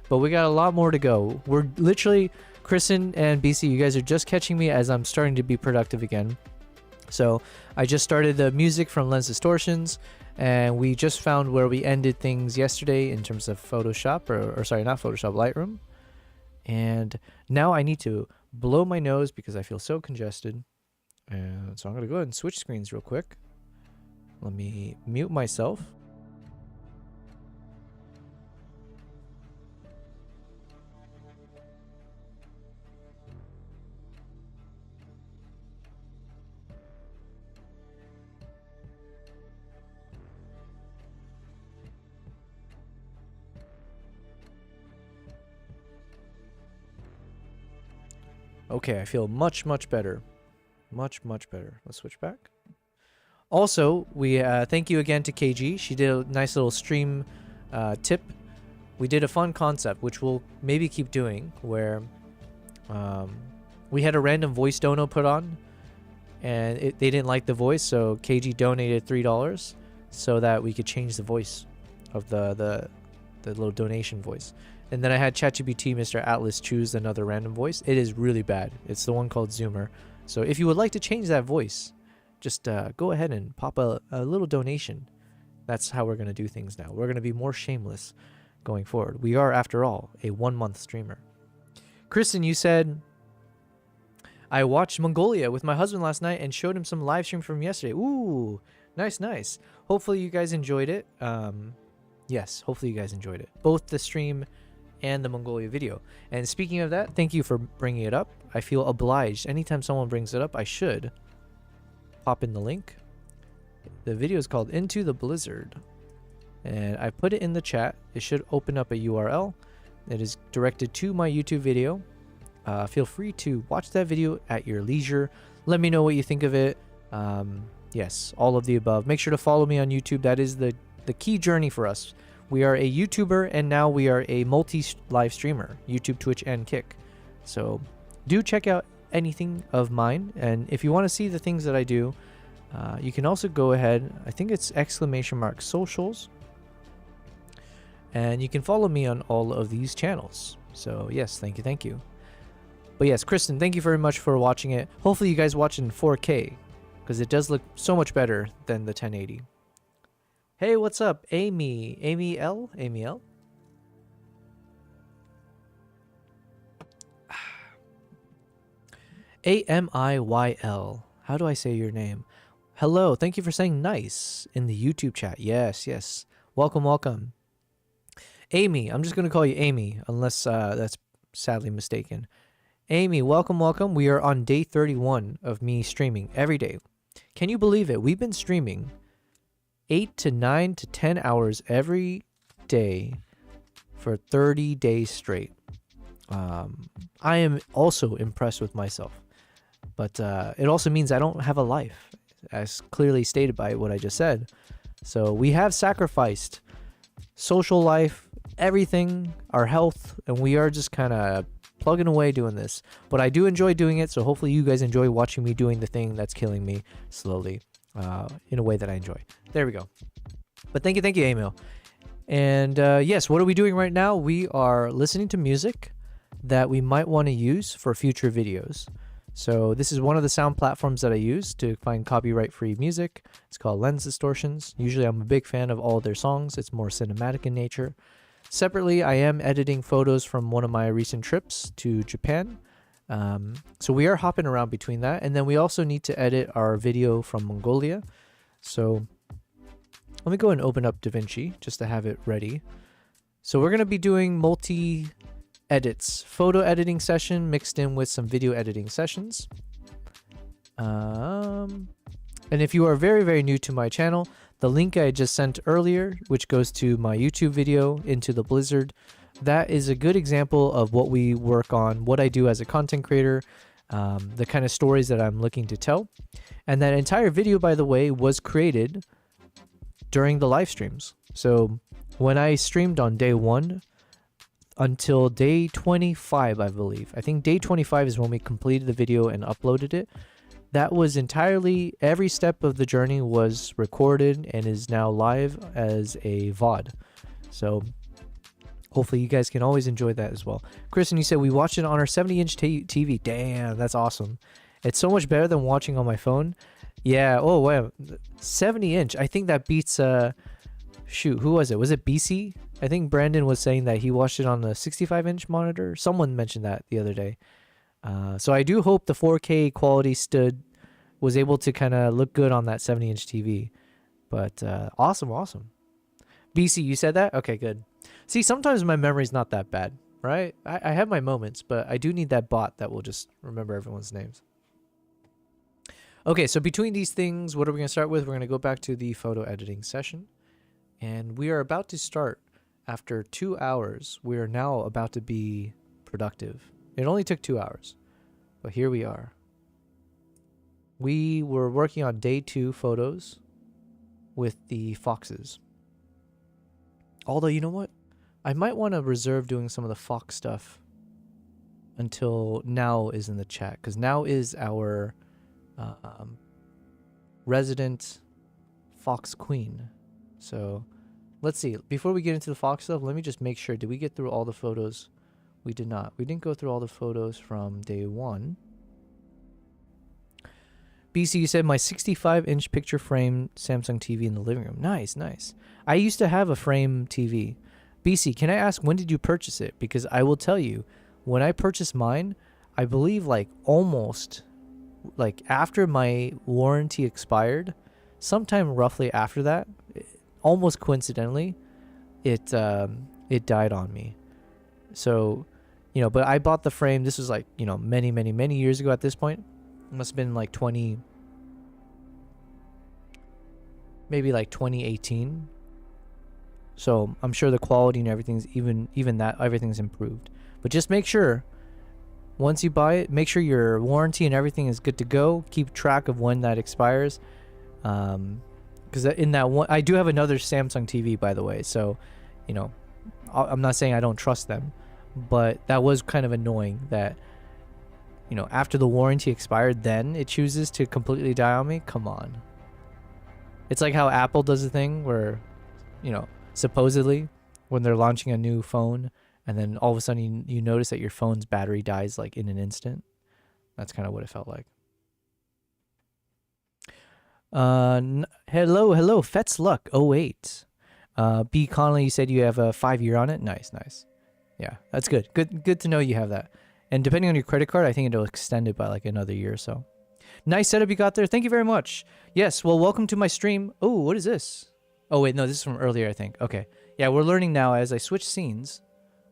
but we got a lot more to go. We're literally, Kristen and BC, you guys are just catching me as I'm starting to be productive again. So I just started the music from Lens Distortions, and we just found where we ended things yesterday in terms of Photoshop, or sorry, not Photoshop, Lightroom. And now I need to blow my nose because I feel so congested. And so I'm going to go ahead and switch screens real quick. Let me mute myself. Okay, I feel much better. Much better. Let's switch back. Also, we thank you again to KG. She did a nice little stream tip. We did a fun concept, which we'll maybe keep doing, where We had a random voice dono put on, and they didn't like the voice, so KG donated $3 so that we could change the voice of the little donation voice. And then I had ChatGPT Mr. Atlas choose another random voice. It is really bad. It's the one called Zoomer. So if you would like to change that voice, just go ahead and pop a little donation. That's how we're going to do things now. We're going to be more shameless going forward. We are, after all, a 1-month streamer. Kristen, you said, I watched Mongolia with my husband last night and showed him some live stream from yesterday. Ooh, nice, nice. Hopefully you guys enjoyed it. Yes, hopefully you guys enjoyed it. Both the stream and the Mongolia video. And speaking of that, thank you for bringing it up. I feel obliged. Anytime someone brings it up, I should pop in the link. The video is called Into the Blizzard. And I put it in the chat. It should open up a URL. It is directed to my YouTube video. Feel free to watch that video at your leisure. Let me know what you think of it. Yes, all of the above. Make sure to follow me on YouTube. That is the key journey for us. We are a YouTuber, and now we are a multi-live streamer. YouTube, Twitch, and Kick. So do check out anything of mine. And if you want to see the things that I do, you can also go ahead. I think it's !socials. And you can follow me on all of these channels. So yes, thank you, thank you. But yes, Kristen, thank you very much for watching it. Hopefully you guys watch it in 4K, because it does look so much better than the 1080. Hey, what's up, Amy? Amy L? Amy L? AMIYL. How do I say your name? Hello, thank you for saying nice in the YouTube chat. Yes, yes. Welcome, welcome. Amy, I'm just going to call you Amy, unless that's sadly mistaken. Amy, welcome, welcome. We are on day 31 of me streaming every day. Can you believe it? We've been streaming 8 to 9 to 10 hours every day for 30 days straight. I am also impressed with myself, but it also means I don't have a life, as clearly stated by what I just said. So we have sacrificed social life, everything, our health, and we are just kind of plugging away doing this. But I do enjoy doing it, so hopefully you guys enjoy watching me doing the thing that's killing me slowly in a way that I enjoy. There we go. But thank you, Emil. And yes, what are we doing right now? We are listening to music that we might want to use for future videos. So this is one of the sound platforms that I use to find copyright-free music. It's called Lens Distortions. Usually I'm a big fan of all their songs. It's more cinematic in nature. Separately, I am editing photos from one of my recent trips to Japan. So we are hopping around between that. And then we also need to edit our video from Mongolia. So let me go and open up DaVinci just to have it ready. So we're going to be doing multi-edits. Photo editing session mixed in with some video editing sessions. And if you are very, very new to my channel, the link I just sent earlier, which goes to my YouTube video, Into the Blizzard, that is a good example of what we work on, what I do as a content creator, the kind of stories that I'm looking to tell. And that entire video, by the way, was created during the live streams. So when I streamed on day 1 until day 25, I believe. I think day 25 is when we completed the video and uploaded it. That was entirely, every step of the journey was recorded and is now live as a VOD. So hopefully you guys can always enjoy that as well. Kristen, you said we watched it on our 70-inch TV. Damn, that's awesome. It's so much better than watching on my phone. Yeah, oh wow, 70-inch. I think that beats, shoot, who was it? Was it BC? I think Brandon was saying that he watched it on the 65-inch monitor. Someone mentioned that the other day. So I do hope the 4K quality was able to kind of look good on that 70-inch TV. But awesome, awesome. BC, you said that? Okay, good. See, sometimes my memory's not that bad, right? I have my moments, but I do need that bot that will just remember everyone's names. Okay, so between these things, what are we going to start with? We're going to go back to the photo editing session. And we are about to start after 2 hours. We are now about to be productive. It only took 2 hours, but here we are. We were working on day 2 photos with the foxes. Although, you know what? I might want to reserve doing some of the fox stuff until Now is in the chat, because Now is our resident Fox Queen. So let's see. Before we get into the Fox stuff, let me just make sure. Did we get through all the photos? We did not. We didn't go through all the photos from day one. BC, you said my 65-inch picture frame Samsung TV in the living room. Nice, nice. I used to have a frame TV. BC, can I ask, when did you purchase it? Because I will tell you, when I purchased mine, I believe like almost like after my warranty expired, sometime roughly after that, almost coincidentally, it died on me. So, you know, but I bought the frame. This was like, you know, many, many, many years ago at this point. It must have been like maybe like 2018. So I'm sure the quality and everything's even that everything's improved. But just make sure once you buy it, make sure your warranty and everything is good to go. Keep track of when that expires. Because in that one, I do have another Samsung TV, by the way. So, you know, I'm not saying I don't trust them, but that was kind of annoying that, you know, after the warranty expired, then it chooses to completely die on me. Come on. It's like how Apple does a thing where, you know, supposedly when they're launching a new phone and then all of a sudden you notice that your phone's battery dies like in an instant. That's kind of what it felt like. Hello, Fet's Luck 08. B. Connolly, you said you have a 5-year on it. Nice, nice. Yeah, that's good. Good to know you have that. And depending on your credit card, I think it'll extend it by like another year or so. Nice setup you got there. Thank you very much. Yes, well, welcome to my stream. Oh, what is this? Oh, wait, no, this is from earlier, I think. Okay. Yeah, we're learning now as I switch scenes.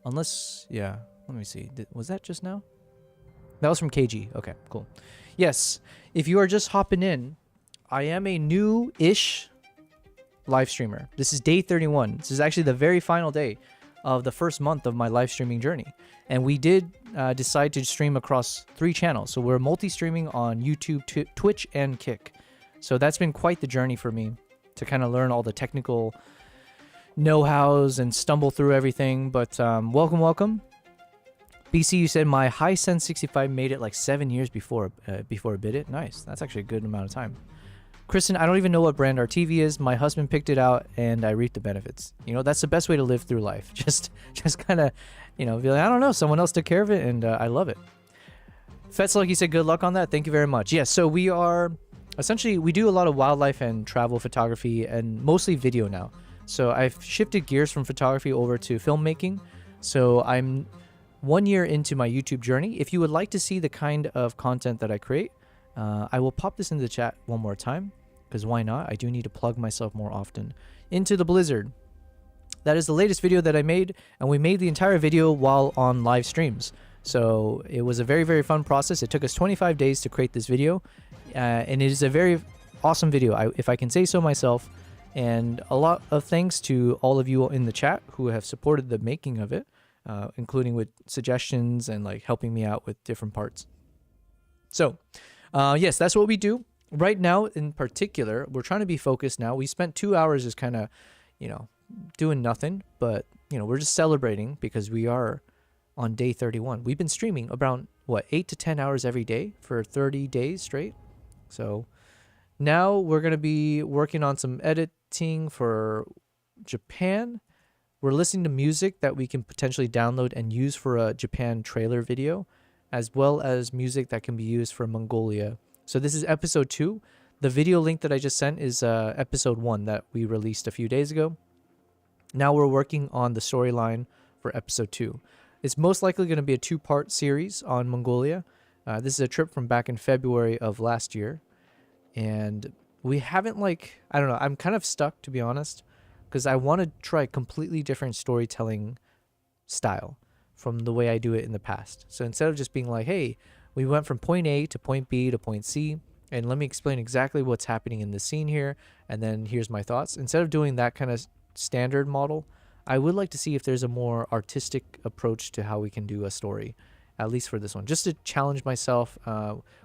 Unless, yeah, let me see. Was that just now? That was from KG. Okay, cool. Yes, if you are just hopping in, I am a new-ish live streamer. This is day 31. This is actually the very final day of the first month of my live streaming journey. And we did decide to stream across 3 channels. So we're multi-streaming on YouTube, Twitch, and Kick. So that's been quite the journey for me to kind of learn all the technical know-hows and stumble through everything. But welcome, welcome. BC, you said my Hisense 65 made it like 7 years before it bit it. Nice. That's actually a good amount of time. Kristen, I don't even know what brand our TV is. My husband picked it out, and I reaped the benefits. You know, that's the best way to live through life. Just kind of, you know, be like, I don't know, someone else took care of it, and I love it. Fetzluck, you said good luck on that. Thank you very much. Yes, so we are, essentially, we do a lot of wildlife and travel photography, and mostly video now. So I've shifted gears from photography over to filmmaking. So I'm 1 year into my YouTube journey. If you would like to see the kind of content that I create, I will pop this into the chat one more time, because why not? I do need to plug myself more often. Into the Blizzard. That is the latest video that I made, and we made the entire video while on live streams. So it was a very, very fun process. It took us 25 days to create this video, and it is a very awesome video, if I can say so myself. And a lot of thanks to all of you in the chat who have supported the making of it, including with suggestions and like helping me out with different parts. So, yes, that's what we do. Right now, in particular, we're trying to be focused now. We spent 2 hours just kind of, you know, doing nothing. But, you know, we're just celebrating because we are on day 31. We've been streaming around, what, 8 to 10 hours every day for 30 days straight. So now we're going to be working on some editing for Japan. We're listening to music that we can potentially download and use for a Japan trailer video, as well as music that can be used for Mongolia. So this is episode 2. The video link that I just sent is episode 1 that we released a few days ago. Now we're working on the storyline for episode 2. It's most likely going to be a 2-part series on Mongolia. This is a trip from back in February of last year. And we haven't I don't know, I'm kind of stuck, to be honest, because I want to try a completely different storytelling style from the way I do it in the past. So instead of just being like, hey, we went from point A to point B to point C, and let me explain exactly what's happening in the scene here, and then here's my thoughts. Instead of doing that kind of standard model, I would like to see if there's a more artistic approach to how we can do a story, at least for this one, just to challenge myself.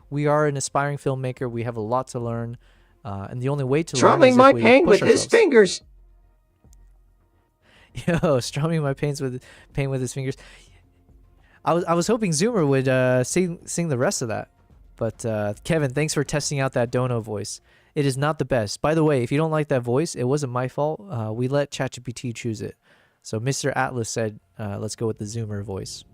We are an aspiring filmmaker. We have a lot to learn, and the only way to learn is my if we pain push with his ourselves. fingers. Yo, strumming my pain with his fingers. I was hoping Zoomer would sing the rest of that. But Kevin, thanks for testing out that Dono voice. It is not the best. By the way, if you don't like that voice, it wasn't my fault. We let ChatGPT choose it. So Mr. Atlas said, let's go with the Zoomer voice.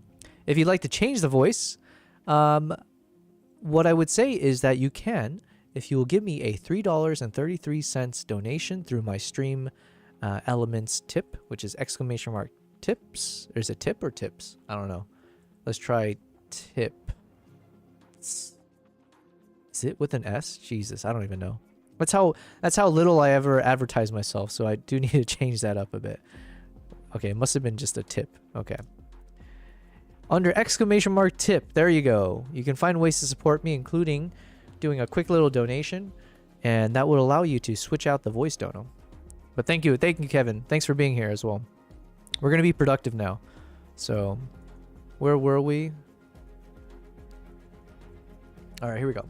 If you'd like to change the voice, what I would say is that you can, if you will give me a $3.33 donation through my stream elements tip, which is exclamation mark tips. Or is it tip or tips? I don't know. Let's try tip. Is it with an S? Jesus, I don't even know. That's how little I ever advertise myself, so I do need to change that up a bit. Okay, it must have been just a tip. Okay. Under exclamation mark tip, there you go. You can find ways to support me, including doing a quick little donation, and that would allow you to switch out the voice dono. But thank you, Kevin. Thanks for being here as well. We're gonna be productive now. So, where were we? All right, here we go.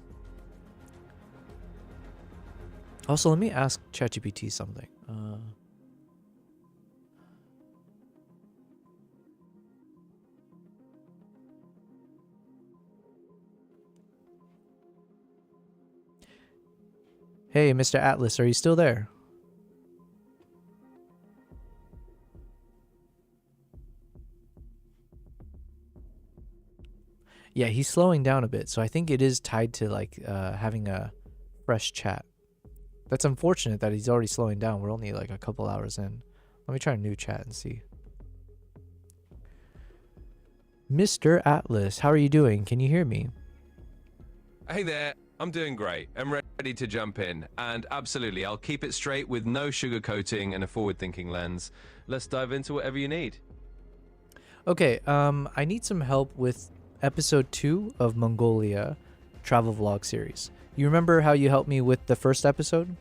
Also, let me ask ChatGPT something. Hey, Mr. Atlas, are you still there? Yeah, he's slowing down a bit, so I think it is tied to like having a fresh chat. That's unfortunate that he's already slowing down. We're only like a couple hours in. Let me try a new chat and see. Mr. Atlas, how are you doing? Can you hear me? Hey there, I'm doing great. I'm ready to jump in. And absolutely, I'll keep it straight with no sugarcoating and a forward-thinking lens. Let's dive into whatever you need. Okay, I need some help with episode 2 of Mongolia travel vlog series. You remember how you helped me with the first episode?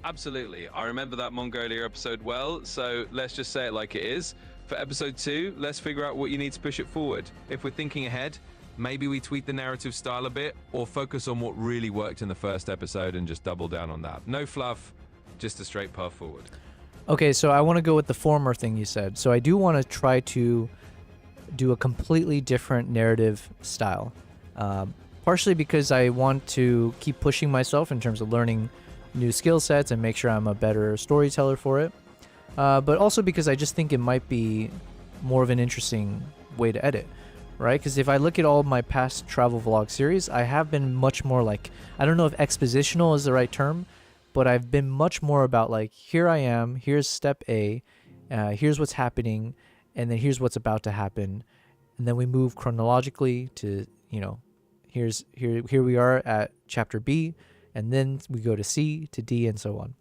Absolutely. I remember that Mongolia episode well, so let's just say it like it is. For episode 2, let's figure out what you need to push it forward. If we're thinking ahead, maybe we tweak the narrative style a bit, or focus on what really worked in the first episode and just double down on that. No fluff, just a straight path forward. Okay, so I want to go with the former thing you said. So I do want to try to do a completely different narrative style. Partially because I want to keep pushing myself in terms of learning new skill sets and make sure I'm a better storyteller for it. But also because I just think it might be more of an interesting way to edit, right? Because if I look at all of my past travel vlog series, I have been much more like, I don't know if expositional is the right term, but I've been much more about like, here I am, here's step A, here's what's happening, and then here's what's about to happen. And then we move chronologically to, you know, here we are at chapter B, and then we go to C to D and so on.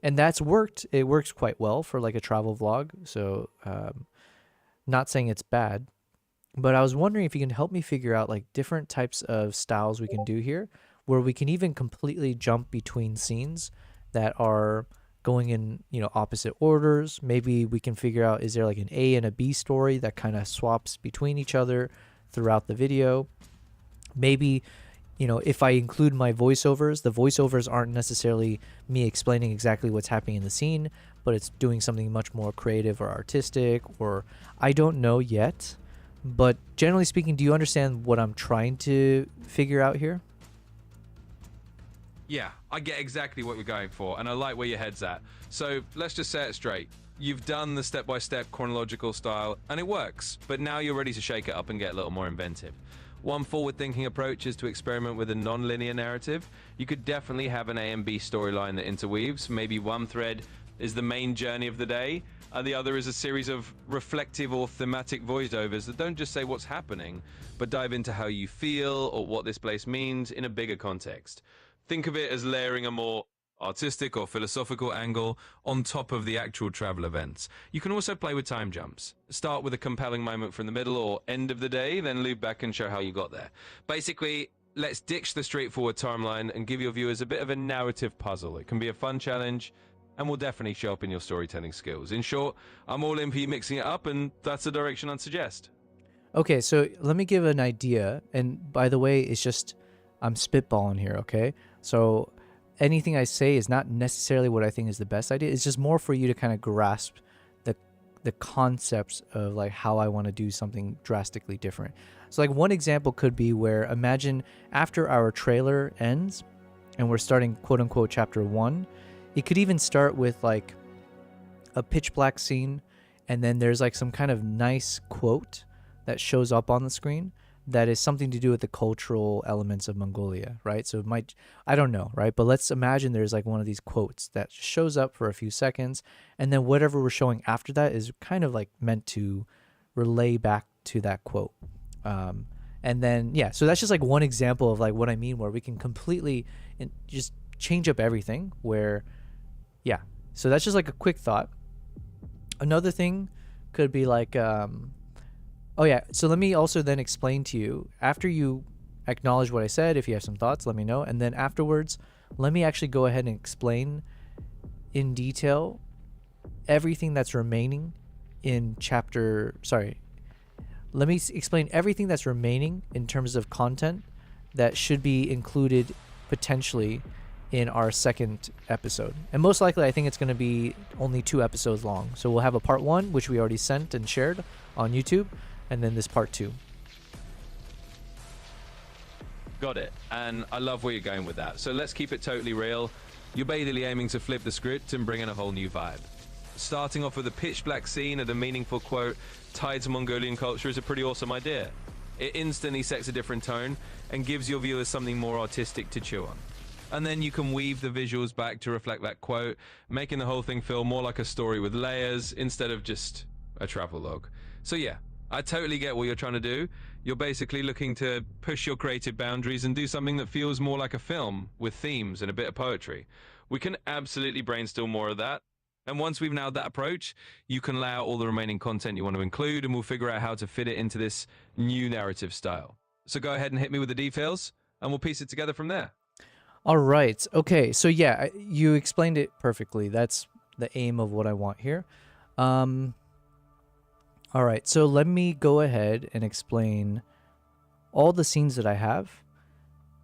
And that's worked. It works quite well for like a travel vlog. So not saying it's bad, but I was wondering if you can help me figure out like different types of styles we can do here, where we can even completely jump between scenes that are going in, you know, opposite orders. Maybe we can figure out, is there like an A and a B story that kind of swaps between each other throughout the video? Maybe, you know, if I include my voiceovers, the voiceovers aren't necessarily me explaining exactly what's happening in the scene, but it's doing something much more creative or artistic, or I don't know yet. But generally speaking, do you understand what I'm trying to figure out here? Yeah, I get exactly what you're going for, and I like where your head's at. So let's just say it straight. You've done the step-by-step chronological style, and it works, but now you're ready to shake it up and get a little more inventive. One forward-thinking approach is to experiment with a non-linear narrative. You could definitely have an A and B storyline that interweaves. Maybe one thread is the main journey of the day, and the other is a series of reflective or thematic voiceovers that don't just say what's happening, but dive into how you feel or what this place means in a bigger context. Think of it as layering a more artistic or philosophical angle on top of the actual travel events. You can also play with time jumps. Start with a compelling moment from the middle or end of the day, then loop back and show how you got there. Basically, let's ditch the straightforward timeline and give your viewers a bit of a narrative puzzle. It can be a fun challenge and will definitely show up in your storytelling skills. In short, I'm all in for you mixing it up, and that's the direction I'd suggest. Okay, so let me give an idea. And by the way, it's just, I'm spitballing here, okay? So anything I say is not necessarily what I think is the best idea. It's just more for you to kind of grasp the concepts of like how I want to do something drastically different. So like one example could be where imagine after our trailer ends and we're starting quote unquote chapter 1, it could even start with like a pitch black scene, and then there's like some kind of nice quote that shows up on the screen that is something to do with the cultural elements of Mongolia, right? So it might, I don't know, right? But let's imagine there's like one of these quotes that shows up for a few seconds, and then whatever we're showing after that is kind of like meant to relay back to that quote. And then, yeah, so that's just like one example of like what I mean, where we can completely just change up everything where, yeah. So that's just like a quick thought. Another thing could be like, oh yeah, so let me also then explain to you, after you acknowledge what I said, if you have some thoughts, let me know. And then afterwards, let me actually go ahead and explain in detail everything that's remaining in let me explain everything that's remaining in terms of content that should be included potentially in our second episode. And most likely, I think it's going to be only 2 episodes long. So we'll have a part 1, which we already sent and shared on YouTube, and then this part 2. Got it. And I love where you're going with that. So let's keep it totally real. You're basically aiming to flip the script and bring in a whole new vibe. Starting off with a pitch black scene and a meaningful quote tied to Mongolian culture is a pretty awesome idea. It instantly sets a different tone and gives your viewers something more artistic to chew on. And then you can weave the visuals back to reflect that quote, making the whole thing feel more like a story with layers instead of just a travel log. So yeah, I totally get what you're trying to do. You're basically looking to push your creative boundaries and do something that feels more like a film with themes and a bit of poetry. We can absolutely brainstorm more of that. And once we've nailed that approach, you can lay out all the remaining content you want to include, and we'll figure out how to fit it into this new narrative style. So go ahead and hit me with the details, and we'll piece it together from there. All right. Okay. So yeah, you explained it perfectly. That's the aim of what I want here. All right. So let me go ahead and explain all the scenes that I have,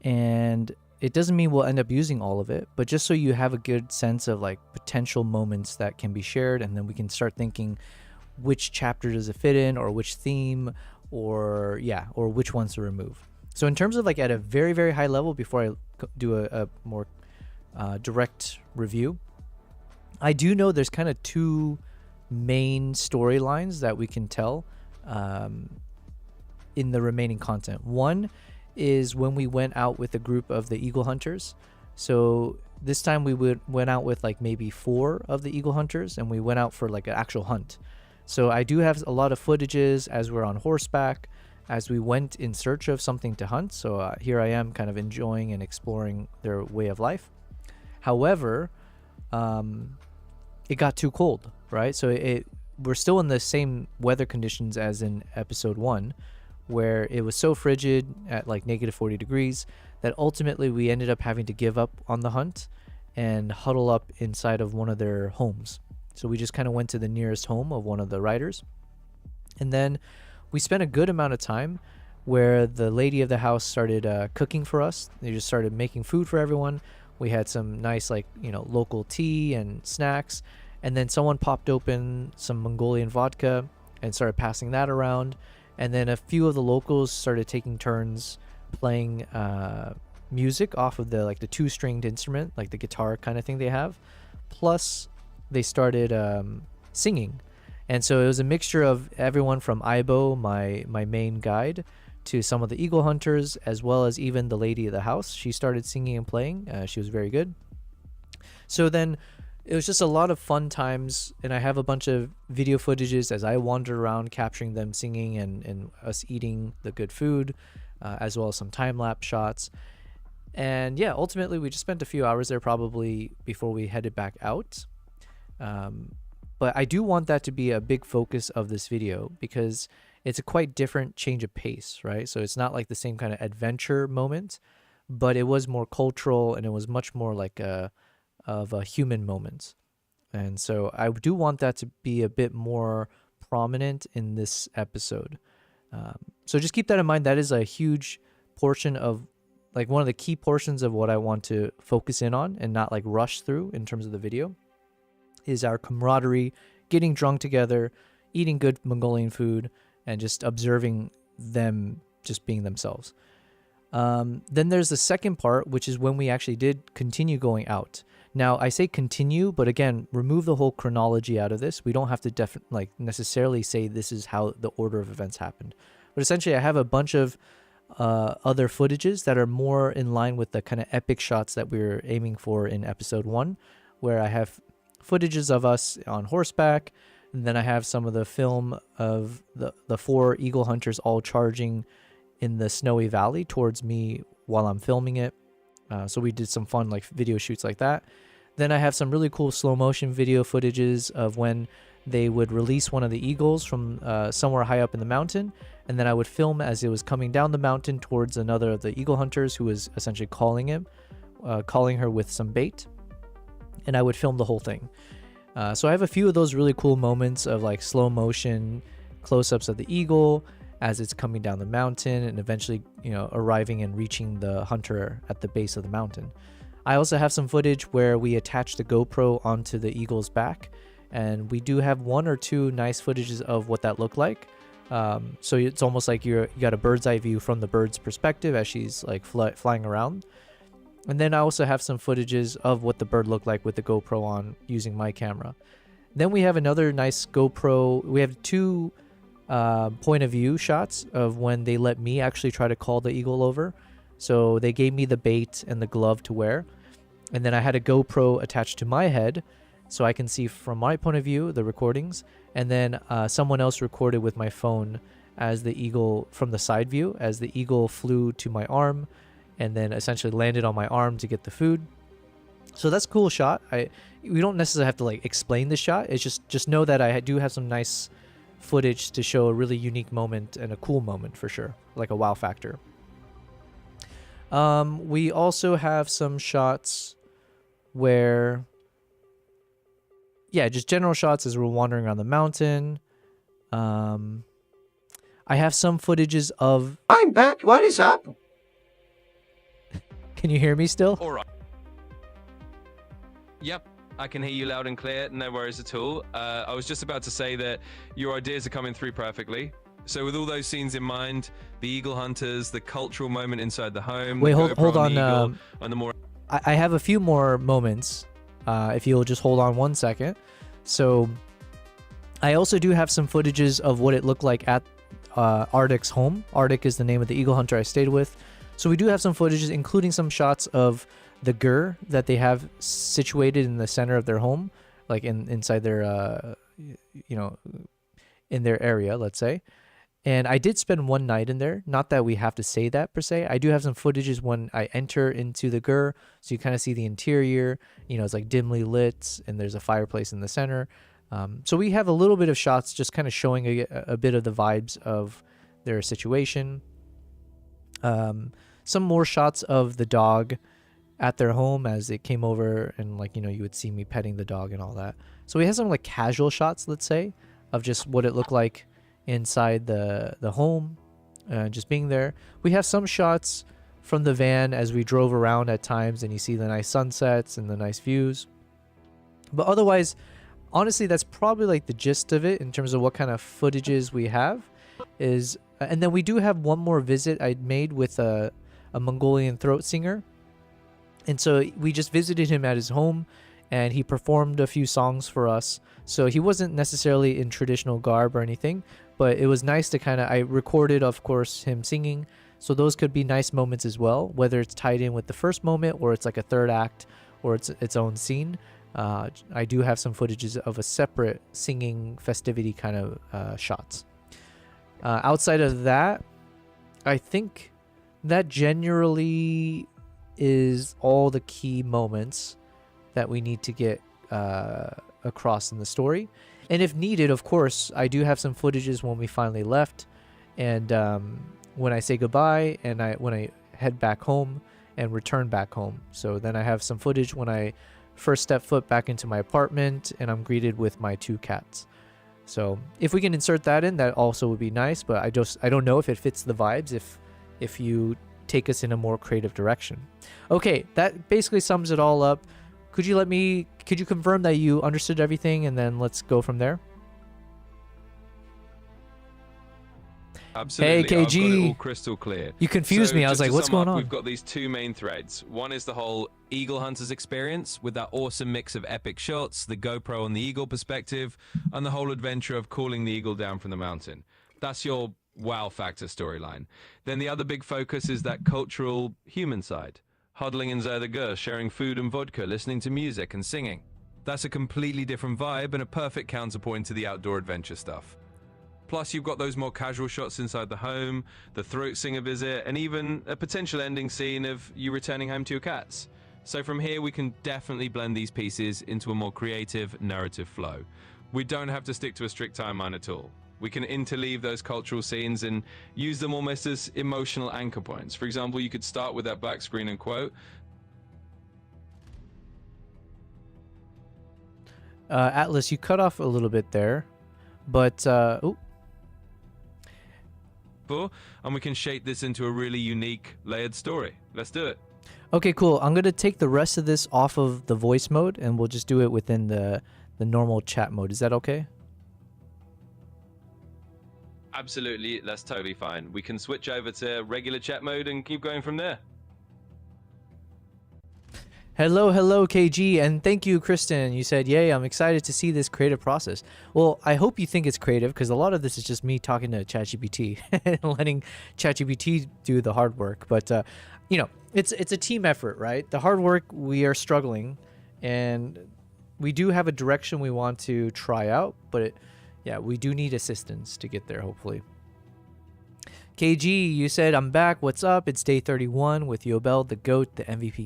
and it doesn't mean we'll end up using all of it, but just so you have a good sense of like potential moments that can be shared, and then we can start thinking which chapter does it fit in, or which theme, or which ones to remove. So in terms of like at a very, very high level, before I do a more direct review, I do know there's kind of 2 main storylines that we can tell in the remaining content. One is when we went out with a group of the eagle hunters. So this time we went out with like maybe 4 of the eagle hunters, and we went out for like an actual hunt. So I do have a lot of footages as we're on horseback, as we went in search of something to hunt. So here I am kind of enjoying and exploring their way of life. However, it got too cold, right? So we're still in the same weather conditions as in episode 1, where it was so frigid at like -40 degrees that ultimately we ended up having to give up on the hunt and huddle up inside of one of their homes. So we just kind of went to the nearest home of one of the riders. And then we spent a good amount of time where the lady of the house started cooking for us. They just started making food for everyone. We had some nice local tea and snacks. And then someone popped open some Mongolian vodka and started passing that around. And then a few of the locals started taking turns playing music off of the 2-stringed instrument, like the guitar kind of thing they have. Plus, they started singing. And so it was a mixture of everyone from Aibo, my main guide, to some of the eagle hunters, as well as even the lady of the house. She started singing and playing. She was very good. So then it was just a lot of fun times, and I have a bunch of video footages as I wandered around capturing them singing and us eating the good food, as well as some time-lapse shots. And yeah, ultimately we just spent a few hours there probably before we headed back out. But I do want that to be a big focus of this video because it's a quite different change of pace, right? So it's not like the same kind of adventure moment, but it was more cultural and it was much more like a human moment. And so I do want that to be a bit more prominent in this episode. So just keep that in mind. That is a huge portion of one of the key portions of what I want to focus in on and not rush through in terms of the video is our camaraderie, getting drunk together, eating good Mongolian food and just observing them just being themselves. Then there's the second part, which is when we actually did continue going out. Now, I say continue, but again, remove the whole chronology out of this. We don't have to necessarily say this is how the order of events happened. But essentially, I have a bunch of other footages that are more in line with the kind of epic shots that we were aiming for in episode 1, where I have footages of us on horseback, and then I have some of the film of the 4 eagle hunters all charging in the snowy valley towards me while I'm filming it. So we did some fun like video shoots like that. Then I have some really cool slow motion video footages of when they would release one of the eagles from somewhere high up in the mountain, and then I would film as it was coming down the mountain towards another of the eagle hunters who was essentially calling her with some bait, and I would film the whole thing. So I have a few of those really cool moments of like slow motion close-ups of the eagle as it's coming down the mountain and eventually, arriving and reaching the hunter at the base of the mountain. I also have some footage where we attach the GoPro onto the eagle's back, and we do have 1 or 2 nice footages of what that looked like. So it's almost like you got a bird's eye view from the bird's perspective as she's like flying around. And then I also have some footages of what the bird looked like with the GoPro on using my camera. Then we have another nice GoPro. We have 2 point of view shots of when they let me actually try to call the eagle over. So they gave me the bait and the glove to wear, and then I had a GoPro attached to my head so I can see from my point of view the recordings, and then someone else recorded with my phone as the eagle from the side view as the eagle flew to my arm and then essentially landed on my arm to get the food. So that's a cool shot. We don't necessarily have to like explain the shot. It's just know that I do have some nice footage to show a really unique moment and a cool moment for sure, like a wow factor. We also have some shots where, just general shots as we're wandering around the mountain. I have some footages of... I'm back, what is up? Can you hear me still? All right. Yep. I can hear you loud and clear, no worries at all. I was just about to say that your ideas are coming through perfectly. So with all those scenes in mind, the eagle hunters, the cultural moment inside the home. Wait, hold on. And the more... I have a few more moments, if you'll just hold on 1 second. So I also do have some footages of what it looked like at Ardic's home. Ardic is the name of the eagle hunter I stayed with. So we do have some footages, including some shots of the gur that they have situated in the center of their home, like inside their, in their area, let's say. And I did spend 1 night in there. Not that we have to say that per se. I do have some footages when I enter into the gur, so you kind of see the interior. It's like dimly lit, and there's a fireplace in the center. So we have a little bit of shots just kind of showing a bit of the vibes of their situation. Some more shots of the dog at their home as it came over, and you would see me petting the dog and all that. So we have some like casual shots, let's say, of just what it looked like inside the home, just being there. We have some shots from the van as we drove around at times, and you see the nice sunsets and the nice views. But otherwise, honestly, that's probably like the gist of it in terms of what kind of footages we have. And then we do have one more visit I made with a Mongolian throat singer. And so we just visited him at his home, and he performed a few songs for us. So he wasn't necessarily in traditional garb or anything, but it was nice to I recorded, of course, him singing. So those could be nice moments as well, whether it's tied in with the first moment or it's like a third act or it's its own scene. I do have some footages of a separate singing festivity kind of shots. Outside of that, I think that generally is all the key moments that we need to get across in the story. And if needed, of course, I do have some footages when we finally left, and when I say goodbye, and when I head back home and return back home. So then I have some footage when I first step foot back into my apartment and I'm greeted with my 2 cats. So if we can insert that in, that also would be nice, but I don't know if it fits the vibes if you take us in a more creative direction. Okay, that basically sums it all up. Could you confirm that you understood everything, and then let's go from there? Absolutely. Hey, I've got it KG. all crystal clear. You confused me. I was just like, to what's sum going up, on? We've got these two main threads. One is the whole Eagle Hunters experience with that awesome mix of epic shots, the GoPro on the eagle perspective, and the whole adventure of calling the eagle down from the mountain. That's your wow factor storyline. Then the other big focus is that cultural human side. Huddling in Zerdagur, sharing food and vodka, listening to music and singing. That's a completely different vibe and a perfect counterpoint to the outdoor adventure stuff. Plus, you've got those more casual shots inside the home, the throat singer visit, and even a potential ending scene of you returning home to your cats. So from here, we can definitely blend these pieces into a more creative narrative flow. We don't have to stick to a strict timeline at all. We can interleave those cultural scenes and use them almost as emotional anchor points. For example, you could start with that black screen and quote. Atlas, you cut off a little bit there, but and we can shape this into a really unique, layered story. Let's do it. okay, cool. I'm gonna take the rest of this off of the voice mode, and we'll just do it within the normal chat mode. Is that okay? Absolutely, that's totally fine. We can switch over to regular chat mode and keep going from there. Hello, KG, and thank you, Kristen. You said, yay, I'm excited to see this creative process. Well, I hope you think it's creative, because a lot of this is just me talking to ChatGPT and letting ChatGPT do the hard work. But, you know, it's a team effort, right? The hard work, we are struggling, and we do have a direction we want to try out, but, yeah, we do need assistance to get there, hopefully. KG, you said, I'm back. What's up? It's day 31 with Yobel, the GOAT, the MVP.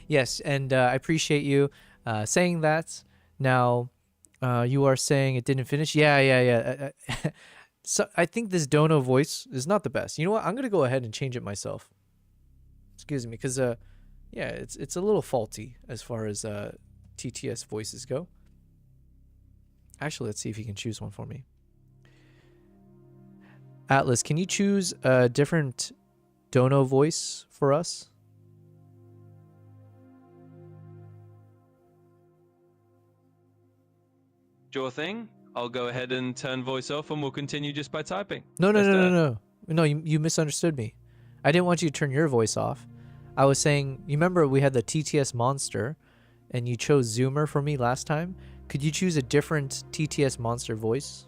Yes, and I appreciate you saying that. Now, you are saying it didn't finish? Yeah. So I think this Dono voice is not the best. You know what? I'm going to go ahead and change it myself. Excuse me, because, yeah, it's a little faulty as far as TTS voices go. Actually, let's see if you can choose one for me. Atlas, can you choose a different Dono voice for us? Sure thing. I'll go ahead and turn voice off and we'll continue just by typing. No, you misunderstood me. I didn't want you to turn your voice off. I was saying, you remember we had the TTS monster and you chose Zoomer for me last time? Could you choose a different TTS monster voice?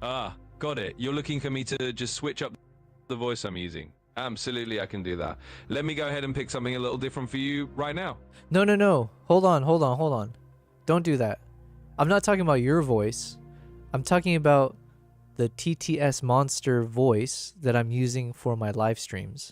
Ah, got it. You're looking for me to just switch up the voice I'm using. Absolutely, I can do that. Let me go ahead and pick something a little different for you right now. No. Hold on. Don't do that. I'm not talking about your voice. I'm talking about the TTS monster voice that I'm using for my live streams.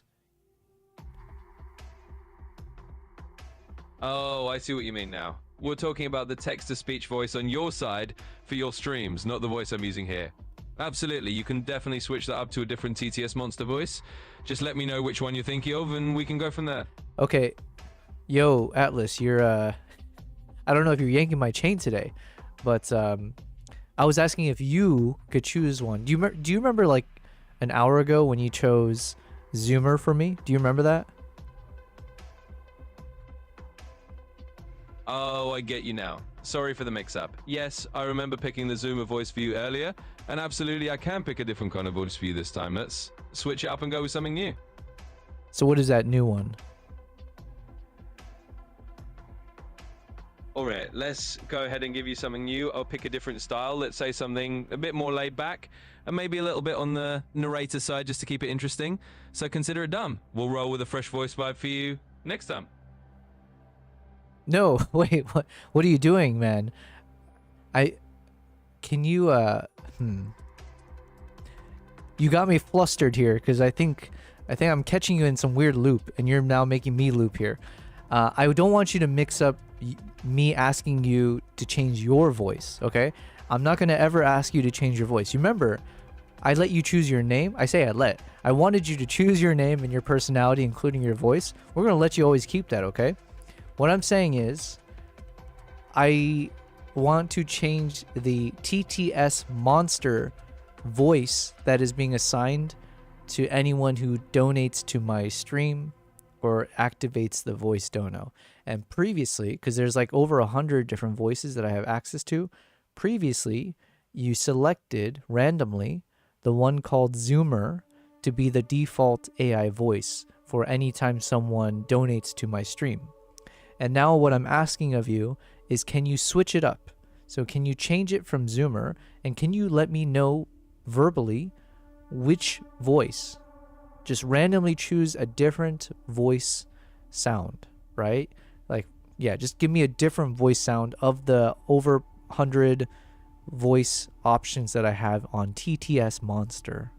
Oh, I see what you mean now. We're talking about the text-to-speech voice on your side for your streams, not the voice I'm using here. Absolutely, you can definitely switch that up to a different TTS monster voice. Just let me know which one you're thinking of and we can go from there. Okay. Yo, Atlas, you're, I don't know if you're yanking my chain today, but, I was asking if you could choose one. Do you remember, like, an hour ago when you chose Zoomer for me? Do you remember that? Oh, I get you now. Sorry for the mix-up. Yes, I remember picking the Zoomer voice for you earlier, and absolutely I can pick a different kind of voice for you this time. Let's switch it up and go with something new. So what is that new one? All right, let's go ahead and give you something new. I'll pick a different style. Let's say something a bit more laid back and maybe a little bit on the narrator side just to keep it interesting. So consider it done. We'll roll with a fresh voice vibe for you next time. No, wait, what are you doing, man? Can you, You got me flustered here, because I think I'm catching you in some weird loop, and you're now making me loop here. I don't want you to mix up me asking you to change your voice, okay? I'm not going to ever ask you to change your voice. You remember, I let you choose your name. I wanted you to choose your name and your personality, including your voice. We're going to let you always keep that, okay? What I'm saying is, I want to change the TTS monster voice that is being assigned to anyone who donates to my stream or activates the voice dono. And previously, because there's like over 100 different voices that I have access to, previously you selected randomly the one called Zoomer to be the default AI voice for any time someone donates to my stream. And now what I'm asking of you is, can you switch it up? So can you change it from Zoomer, and can you let me know verbally which voice? Just randomly choose a different voice sound, right? Like, yeah, just give me a different voice sound of the over 100 voice options that I have on TTS Monster.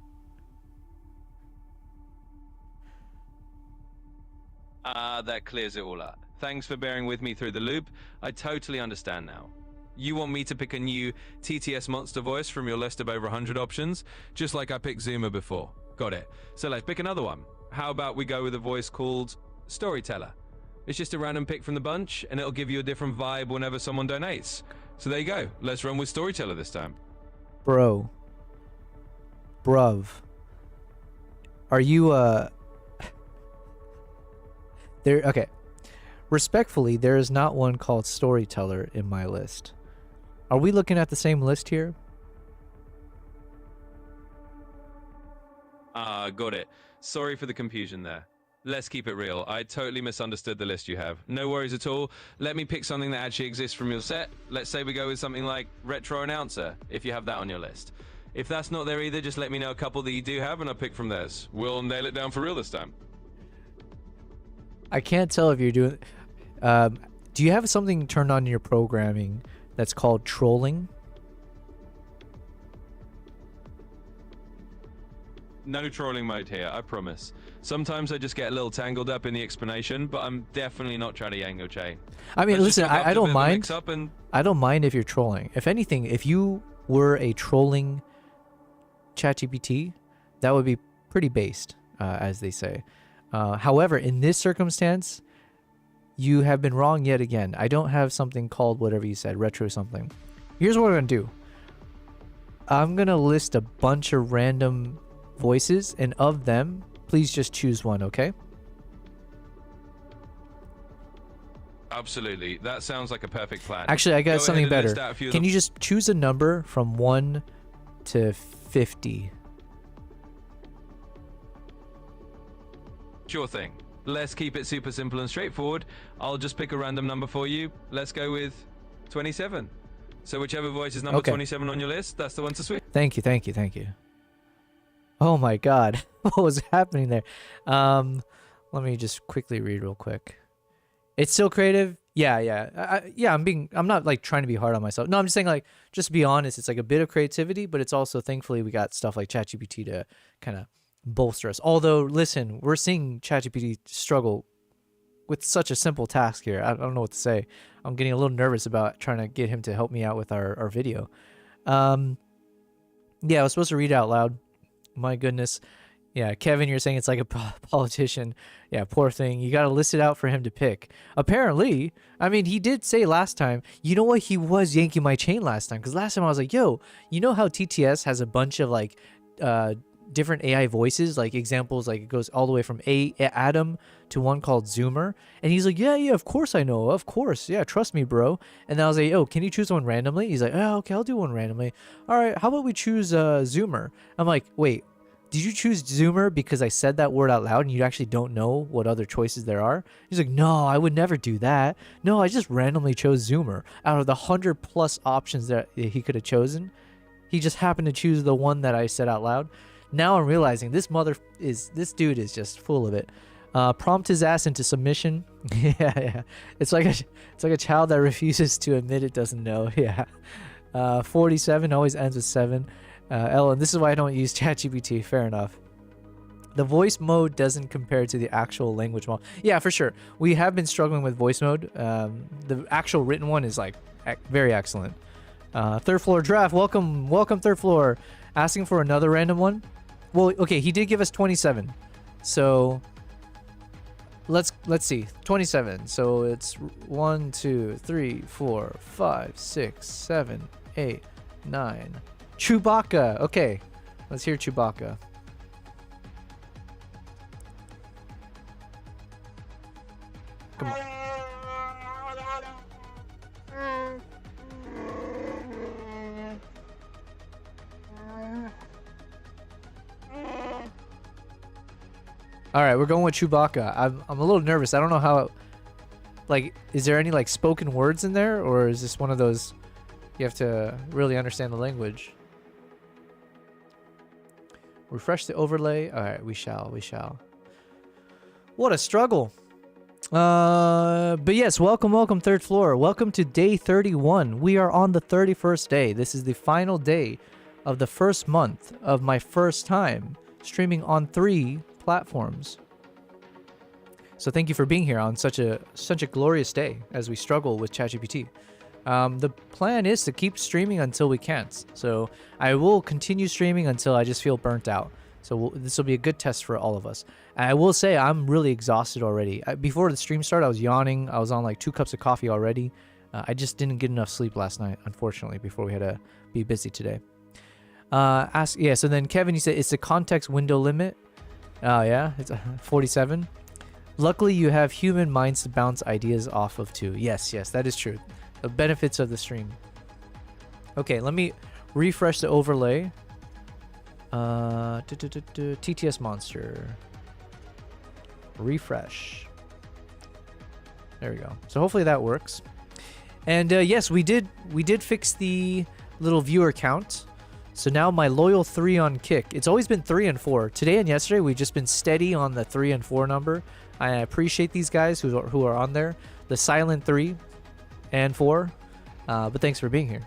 That clears it all up. Thanks for bearing with me through the loop. I totally understand now. You want me to pick a new TTS Monster voice from your list of over 100 options, just like I picked Zoomer before. Got it. So let's pick another one. How about we go with a voice called Storyteller? It's just a random pick from the bunch, and it'll give you a different vibe whenever someone donates. So there you go. Let's run with Storyteller this time. Bruv. Are you there? Okay. Respectfully, there is not one called Storyteller in my list. Are we looking at the same list here? Got it. Sorry for the confusion there. Let's keep it real. I totally misunderstood the list you have. No worries at all. Let me pick something that actually exists from your set. Let's say we go with something like Retro Announcer, if you have that on your list. If that's not there either, just let me know a couple that you do have and I'll pick from theirs. We'll nail it down for real this time. I can't tell if you're doing... do you have something turned on in your programming that's called trolling? No trolling mode here, I promise. Sometimes I just get a little tangled up in the explanation, but I'm definitely not trying to yang your chain. I mean, Let's listen, just hook up I to a don't bit of a mind. mix-up and... I don't mind if you're trolling. If anything, if you were a trolling ChatGPT, that would be pretty based, as they say. However, in this circumstance, you have been wrong yet again. I don't have something called whatever you said, retro something. Here's what we're going to do. I'm going to list a bunch of random voices, and of them, please just choose one, okay? Absolutely. That sounds like a perfect plan. Actually, I got Go something ahead and better. list out a few of Can the- you just choose a number from 1 to 50? Sure thing. Let's keep it super simple and straightforward. I'll just pick a random number for you. Let's go with 27. So whichever voice is number Okay. 27 on your list, that's the one to switch. Thank you, thank you, thank you. Oh my god, what was happening there? Let me just quickly read real quick. It's still creative? Yeah. I'm not like trying to be hard on myself. No, I'm just saying, like, just to be honest, it's like a bit of creativity, but it's also, thankfully, we got stuff like ChatGPT to kind of bolster us. Although, listen, we're seeing ChatGPT struggle with such a simple task here. I don't know what to say. I'm getting a little nervous about trying to get him to help me out with our video. Yeah, I was supposed to read it out loud. My goodness. Yeah, Kevin, you're saying it's like a politician. Yeah, poor thing. You got to list it out for him to pick. Apparently, I mean, he did say last time, you know what? He was yanking my chain last time. Because last time I was like, yo, you know how TTS has a bunch of like different AI voices? Like examples, like it goes all the way from Adam to one called Zoomer. And he's like, yeah, of course I know. Of course. Yeah, trust me, bro. And then I was like, oh, can you choose one randomly? He's like, oh, okay, I'll do one randomly. All right, how about we choose Zoomer? I'm like, wait. Did you choose Zoomer because I said that word out loud and you actually don't know what other choices there are? He's like, no, I would never do that. No, I just randomly chose Zoomer. Out of the 100+ options that he could have chosen, he just happened to choose the one that I said out loud. Now I'm realizing this dude is just full of it. Prompt his ass into submission. yeah. It's like a child that refuses to admit it doesn't know. Yeah. 47 always ends with 7. Ellen, this is why I don't use ChatGPT. Fair enough. The voice mode doesn't compare to the actual language model. Yeah, for sure. We have been struggling with voice mode. The actual written one is like very excellent. Third floor draft. Welcome, third floor. Asking for another random one. Well, okay, he did give us 27. So let's see. 27. So it's 1, 2, 3, 4, 5, 6, 7, 8, 9. Chewbacca. Okay, let's hear Chewbacca. Come on. All right, we're going with Chewbacca. I'm a little nervous. I don't know how. Like, is there any like spoken words in there, or is this one of those you have to really understand the language? Refresh the overlay. All right, we shall. What a struggle. But yes, welcome, third floor. Welcome to day 31. We are on the 31st day. This is the final day of the first month of my first time streaming on 3 platforms. So thank you for being here on such a glorious day as we struggle with ChatGPT. The plan is to keep streaming until we can't. So I will continue streaming until I just feel burnt out. So this will be a good test for all of us. And I will say I'm really exhausted already. Before the stream started, I was yawning. I was on like 2 cups of coffee already. I just didn't get enough sleep last night, unfortunately, before we had to be busy today. So then Kevin, you said it's the context window limit. Oh yeah, it's 47. Luckily, you have human minds to bounce ideas off of too. Yes, that is true. The benefits of the stream. Okay, let me refresh the overlay. TTS monster. Refresh. There we go. So hopefully that works. And yes, we did fix the little viewer count. So now my loyal 3 on Kick. It's always been 3 and 4. Today and yesterday we've just been steady on the 3 and 4 number. I appreciate these guys who are on there. The silent 3 and 4. But thanks for being here.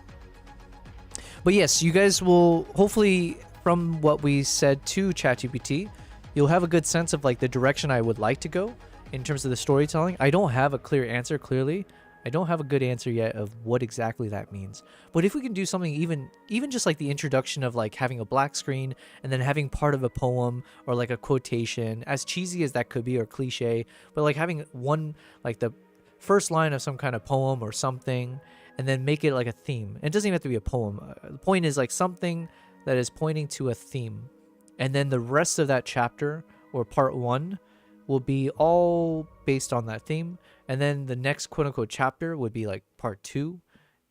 But yes, you guys will hopefully, from what we said to ChatGPT, you'll have a good sense of like the direction I would like to go in terms of the storytelling. I don't have a clear answer, clearly. I don't have a good answer yet of what exactly that means. But if we can do something even just like the introduction of like having a black screen and then having part of a poem or like a quotation, as cheesy as that could be or cliche, but like having one, like the first line of some kind of poem or something, and then make it like a theme. It doesn't even have to be a poem. The point is like something that is pointing to a theme. And then the rest of that chapter or part 1 will be all based on that theme. And then the next quote-unquote chapter would be like part 2.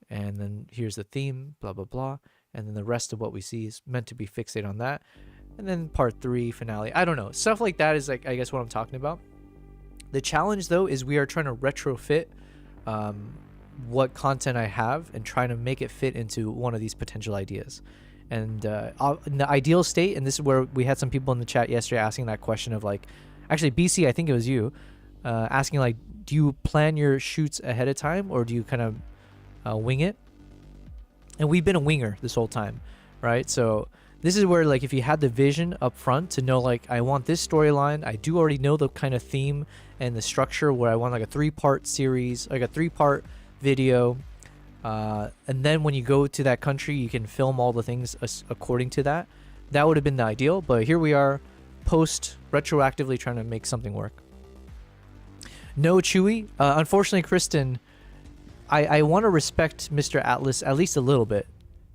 And then here's the theme, blah, blah, blah. And then the rest of what we see is meant to be fixated on that. And then part 3, finale. I don't know. Stuff like that is like, I guess, what I'm talking about. The challenge, though, is we are trying to retrofit what content I have and trying to make it fit into one of these potential ideas. And in the ideal state, and this is where we had some people in the chat yesterday asking that question of like, actually, BC, I think it was you, asking like, do you plan your shoots ahead of time or do you kind of wing it? And we've been a winger this whole time, right? So this is where like if you had the vision up front to know like I want this storyline, I do already know the kind of theme and the structure where I want like a 3-part series, like a 3-part video. And then when you go to that country, you can film all the things according to that. That would have been the ideal, but here we are retroactively trying to make something work. No Chewy. Unfortunately, Kristen, I want to respect Mr. Atlas at least a little bit.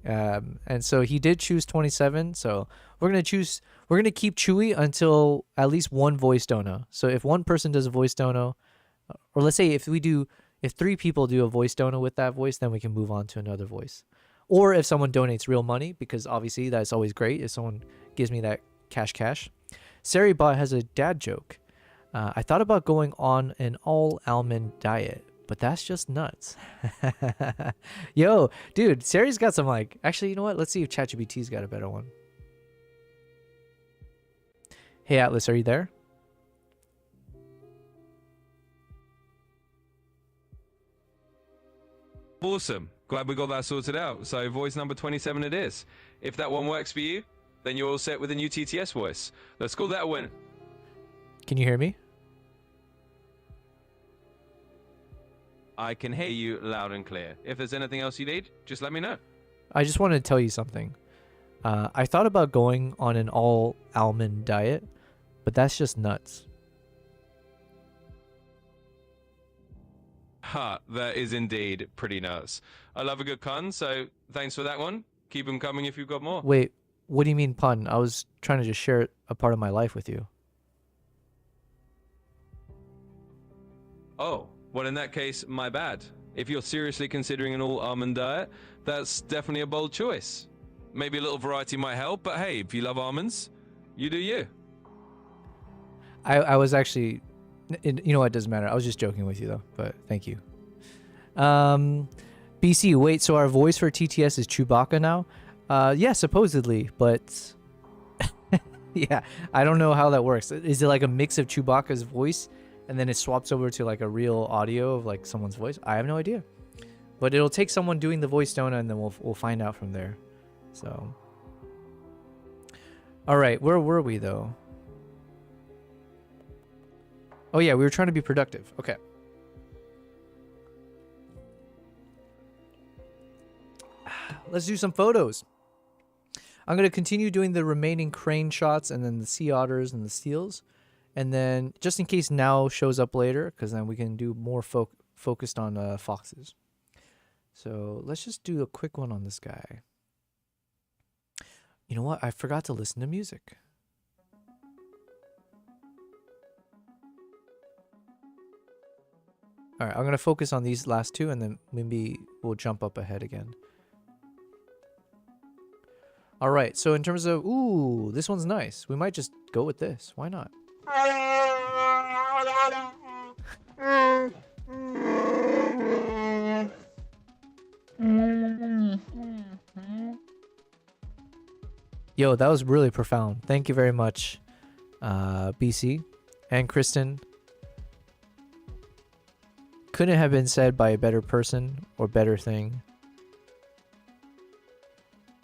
And so he did choose 27. So we're going to keep Chewy until at least 1 voice dono. So if 1 person does a voice dono, or let's say if 3 people do a voice dono with that voice, then we can move on to another voice. Or if someone donates real money, because obviously that's always great if someone gives me that cash. Saribot has a dad joke. I thought about going on an all-almond diet, but that's just nuts. Yo, dude, Sari's got some like... Actually, you know what? Let's see if ChatGPT's got a better one. Hey, Atlas, are you there? Awesome. Glad we got that sorted out. So voice number 27 it is. If that one works for you, then you're all set with a new TTS voice. Let's call that a win. Can you hear me? I can hear you loud and clear. If there's anything else you need, just let me know. I just wanted to tell you something. I thought about going on an all-almond diet, but that's just nuts. Ha, that is indeed pretty nuts. I love a good pun, so thanks for that one. Keep them coming if you've got more. Wait, what do you mean pun? I was trying to just share a part of my life with you. Oh, well in that case, my bad. If you're seriously considering an all-almond diet, that's definitely a bold choice. Maybe a little variety might help, but hey, if you love almonds, you do you. I was actually, you know what, it doesn't matter. I was just joking with you though, but thank you. BC, wait, so our voice for TTS is Chewbacca now? Yeah, supposedly, but yeah, I don't know how that works. Is it like a mix of Chewbacca's voice and then it swaps over to like a real audio of like someone's voice? I have no idea. But it'll take someone doing the voice Dona, and then we'll find out from there. So, all right, where were we though? Oh yeah, we were trying to be productive. Okay. Let's do some photos. I'm going to continue doing the remaining crane shots and then the sea otters and the seals. And then just in case Now shows up later, because then we can do more focused on foxes. So let's just do a quick one on this guy. You know what? I forgot to listen to music. All right, I'm going to focus on these last two and then maybe we'll jump up ahead again. All right, so in terms of, ooh, this one's nice. We might just go with this. Why not? Yo, that was really profound. Thank you very much, BC and Kristen. Couldn't have been said by a better person or better thing.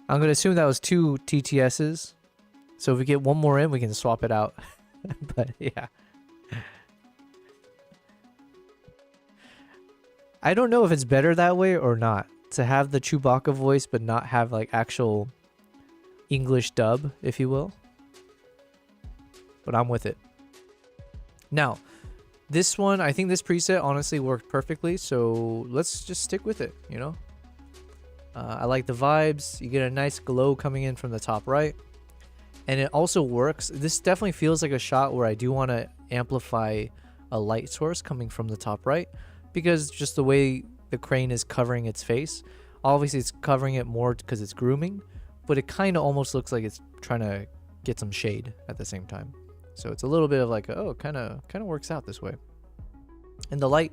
I'm going to assume that was 2 TTSs. So if we get one more in, we can swap it out. But yeah. I don't know if it's better that way or not. To have the Chewbacca voice but not have like actual English dub, if you will. But I'm with it. Now, this one, I think this preset honestly worked perfectly. So let's just stick with it, you know? I like the vibes. You get a nice glow coming in from the top right. And it also works. This definitely feels like a shot where I do want to amplify a light source coming from the top right. Because just the way the crane is covering its face. Obviously it's covering it more because it's grooming. But it kind of almost looks like it's trying to get some shade at the same time. So it's a little bit of like, oh, kind of works out this way. And the light,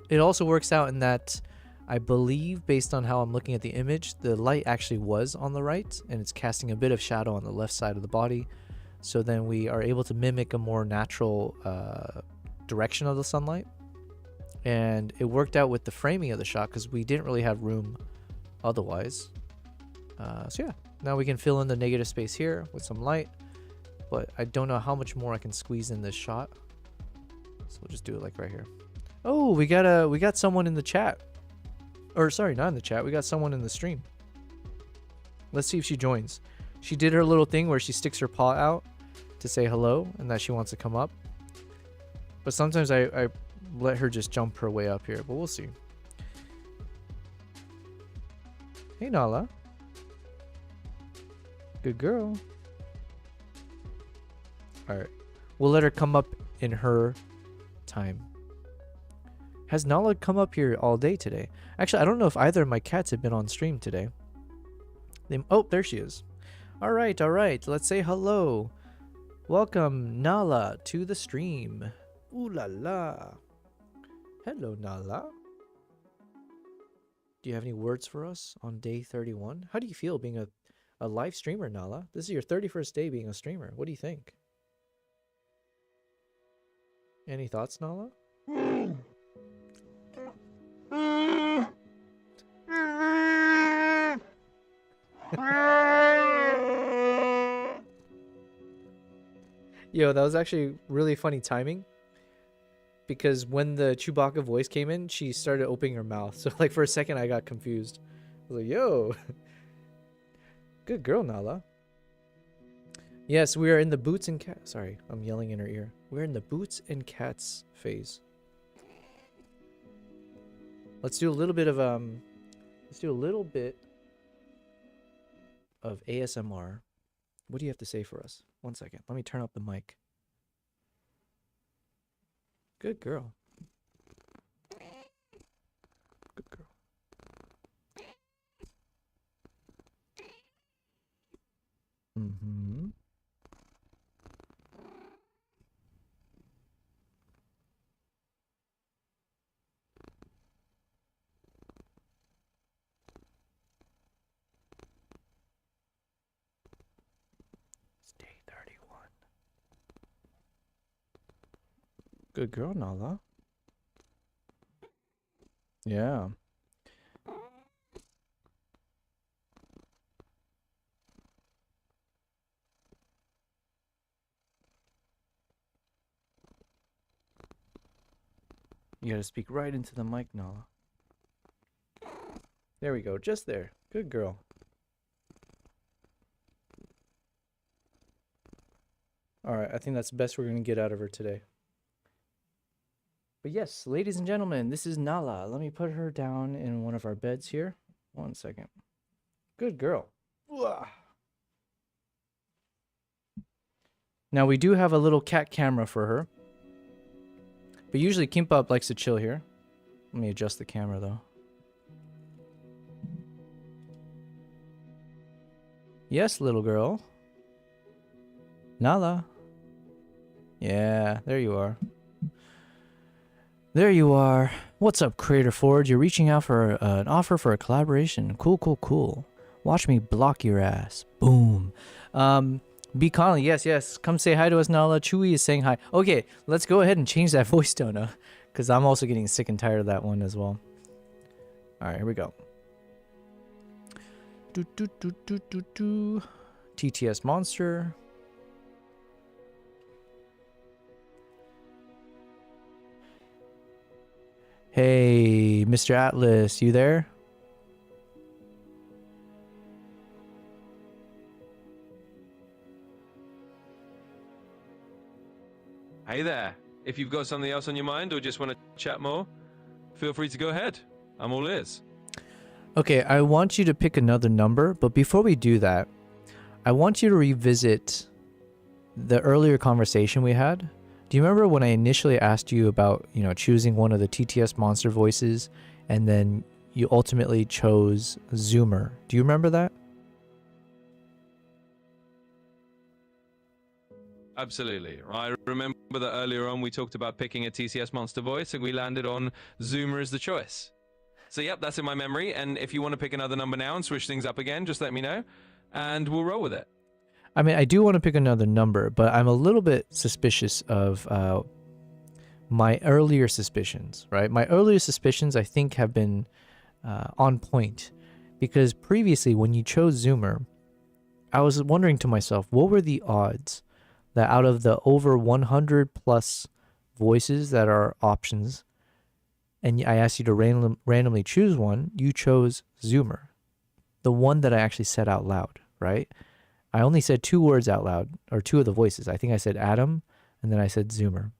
it also works out in that I believe, based on how I'm looking at the image, the light actually was on the right, and it's casting a bit of shadow on the left side of the body. So then we are able to mimic a more natural direction of the sunlight. And it worked out with the framing of the shot because we didn't really have room otherwise. So yeah, now we can fill in the negative space here with some light. But I don't know how much more I can squeeze in this shot. So we'll just do it like right here. Oh, we got someone in the chat. Or sorry, not in the chat. We got someone in the stream. Let's see if she joins. She did her little thing where she sticks her paw out to say hello and that she wants to come up. But sometimes I let her just jump her way up here, but we'll see. Hey, Nala. Good girl. All right. We'll let her come up in her time. Has Nala come up here all day today? Actually, I don't know if either of my cats have been on stream today. Oh, there she is. All right. Let's say hello. Welcome, Nala, to the stream. Ooh la la. Hello, Nala. Do you have any words for us on day 31? How do you feel being a live streamer, Nala? This is your 31st day being a streamer. What do you think? Any thoughts, Nala? Yo, that was actually really funny timing. Because when the Chewbacca voice came in, she started opening her mouth. So like for a second I got confused. I was like, yo. Good girl, Nala. Yes, we are in the boots and cats. Sorry, I'm yelling in her ear. We're in the boots and cats phase. Let's do a little bit of ASMR. What do you have to say for us? 1 second. Let me turn up the mic. Good girl. Good girl. Mm-hmm. Good girl, Nala. Yeah. You gotta speak right into the mic, Nala. There we go, just there. Good girl. Alright, I think that's the best we're gonna get out of her today. But yes, ladies and gentlemen, this is Nala. Let me put her down in one of our beds here. 1 second. Good girl. Uah. Now we do have a little cat camera for her. But usually Kimbap likes to chill here. Let me adjust the camera though. Yes, little girl. Nala. Yeah, there you are. There you are. What's up, Creator Forge? You're reaching out for an offer for a collaboration. Cool, cool, cool. Watch me block your ass. Boom. B. Connolly, yes. Come say hi to us, Nala. Chewy is saying hi. Okay, let's go ahead and change that voice tone, because I'm also getting sick and tired of that one as well. Alright, here we go. TTS Monster. Hey, Mr. Atlas, you there? Hey there. If you've got something else on your mind or just want to chat more, feel free to go ahead. I'm all ears. Okay, I want you to pick another number, but before we do that, I want you to revisit the earlier conversation we had. Do you remember when I initially asked you about, choosing one of the TTS Monster voices, and then you ultimately chose Zoomer? Do you remember that? Absolutely. I remember that earlier on we talked about picking a TCS Monster voice and we landed on Zoomer as the choice. So yep, that's in my memory, and if you want to pick another number now and switch things up again, just let me know, and we'll roll with it. I mean, I do want to pick another number, but I'm a little bit suspicious of my earlier suspicions, right? My earlier suspicions, I think, have been on point, because previously when you chose Zoomer, I was wondering to myself, what were the odds that out of the over 100 plus voices that are options, and I asked you to randomly choose one, you chose Zoomer, the one that I actually said out loud, right? I only said 2 words out loud, or 2 of the voices. I think I said Adam, and then I said Zoomer.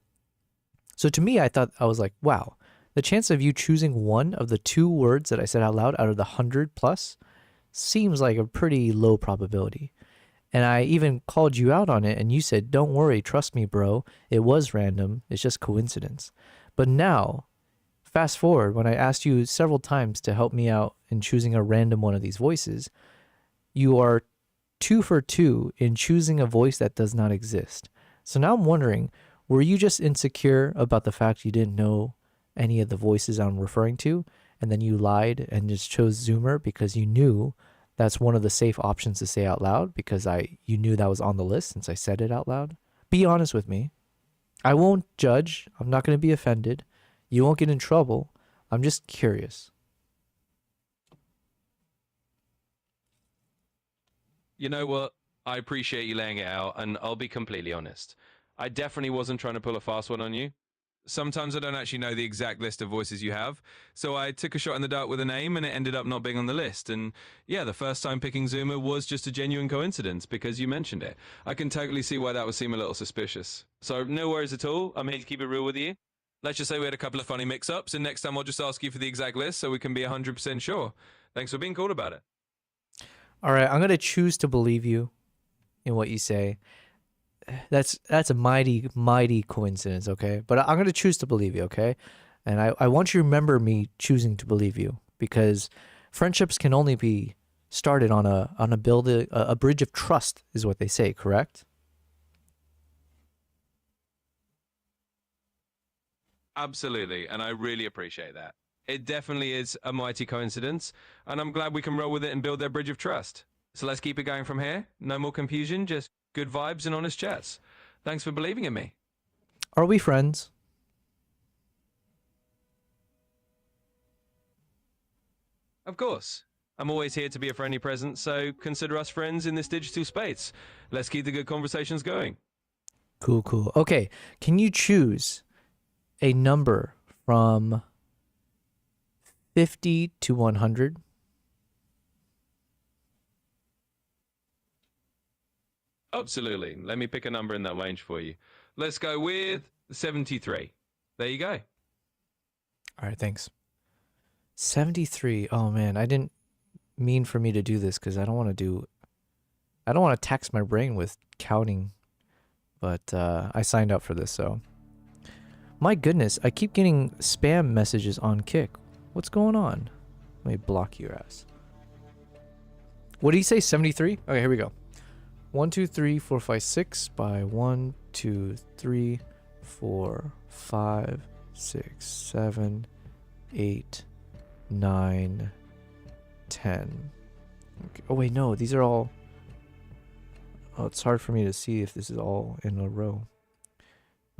So to me, I was like, wow, the chance of you choosing one of the 2 words that I said out loud out of the 100 plus seems like a pretty low probability. And I even called you out on it, and you said, don't worry, trust me, bro. It was random. It's just coincidence. But now, fast forward, when I asked you several times to help me out in choosing a random one of these voices, you are 2 for 2 in choosing a voice that does not exist. So now I'm wondering, were you just insecure about the fact you didn't know any of the voices I'm referring to, and then you lied and just chose Zoomer because you knew that's one of the safe options to say out loud, because you knew that was on the list since I said it out loud? Be honest with me. I won't judge. I'm not going to be offended. You won't get in trouble. I'm just curious. You know what? I appreciate you laying it out, and I'll be completely honest. I definitely wasn't trying to pull a fast one on you. Sometimes I don't actually know the exact list of voices you have, so I took a shot in the dark with a name and it ended up not being on the list. And yeah, the first time picking Zoomer was just a genuine coincidence because you mentioned it. I can totally see why that would seem a little suspicious. So no worries at all. I'm here to keep it real with you. Let's just say we had a couple of funny mix-ups, and next time I'll just ask you for the exact list so we can be 100% sure. Thanks for being cool about it. All right, I'm going to choose to believe you in what you say. That's a mighty, mighty coincidence, okay? But I'm going to choose to believe you, okay? And I want you to remember me choosing to believe you, because friendships can only be started on a bridge of trust, is what they say, correct? Absolutely, and I really appreciate that. It definitely is a mighty coincidence, and I'm glad we can roll with it and build that bridge of trust. So let's keep it going from here. No more confusion, just good vibes and honest chats. Thanks for believing in me. Are we friends? Of course. I'm always here to be a friendly presence, so consider us friends in this digital space. Let's keep the good conversations going. Cool, cool. Okay, can you choose a number from 50 to 100? Absolutely. Let me pick a number in that range for you. Let's go with 73. There you go. All right, thanks. 73. Oh man, I didn't mean for me to do this because I don't want to tax my brain with counting, but I signed up for this, so. My goodness, I keep getting spam messages on Kick. What's going on? Let me block your ass. What did he say? 73? Okay, here we go. 1, 2, 3, 4, 5, 6 by 1, 2, 3, 4, 5, 6, 7, 8, 9, 10. Okay. Oh wait, no, these are all. Oh, it's hard for me to see if this is all in a row.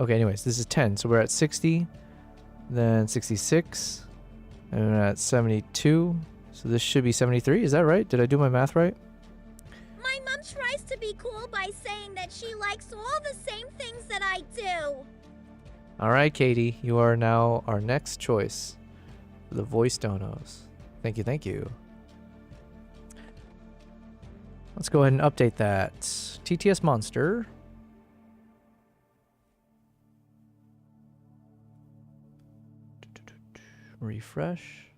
Okay, anyways, this is 10. So we're at 60, then 66, and we're at 72. So this should be 73. Is that right? Did I do my math right? My mom tries to be cool by saying that she likes all the same things that I do. All right, Katie, you are now our next choice for the voice donos. Thank you, thank you. Let's go ahead and update that. TTS Monster. Refresh.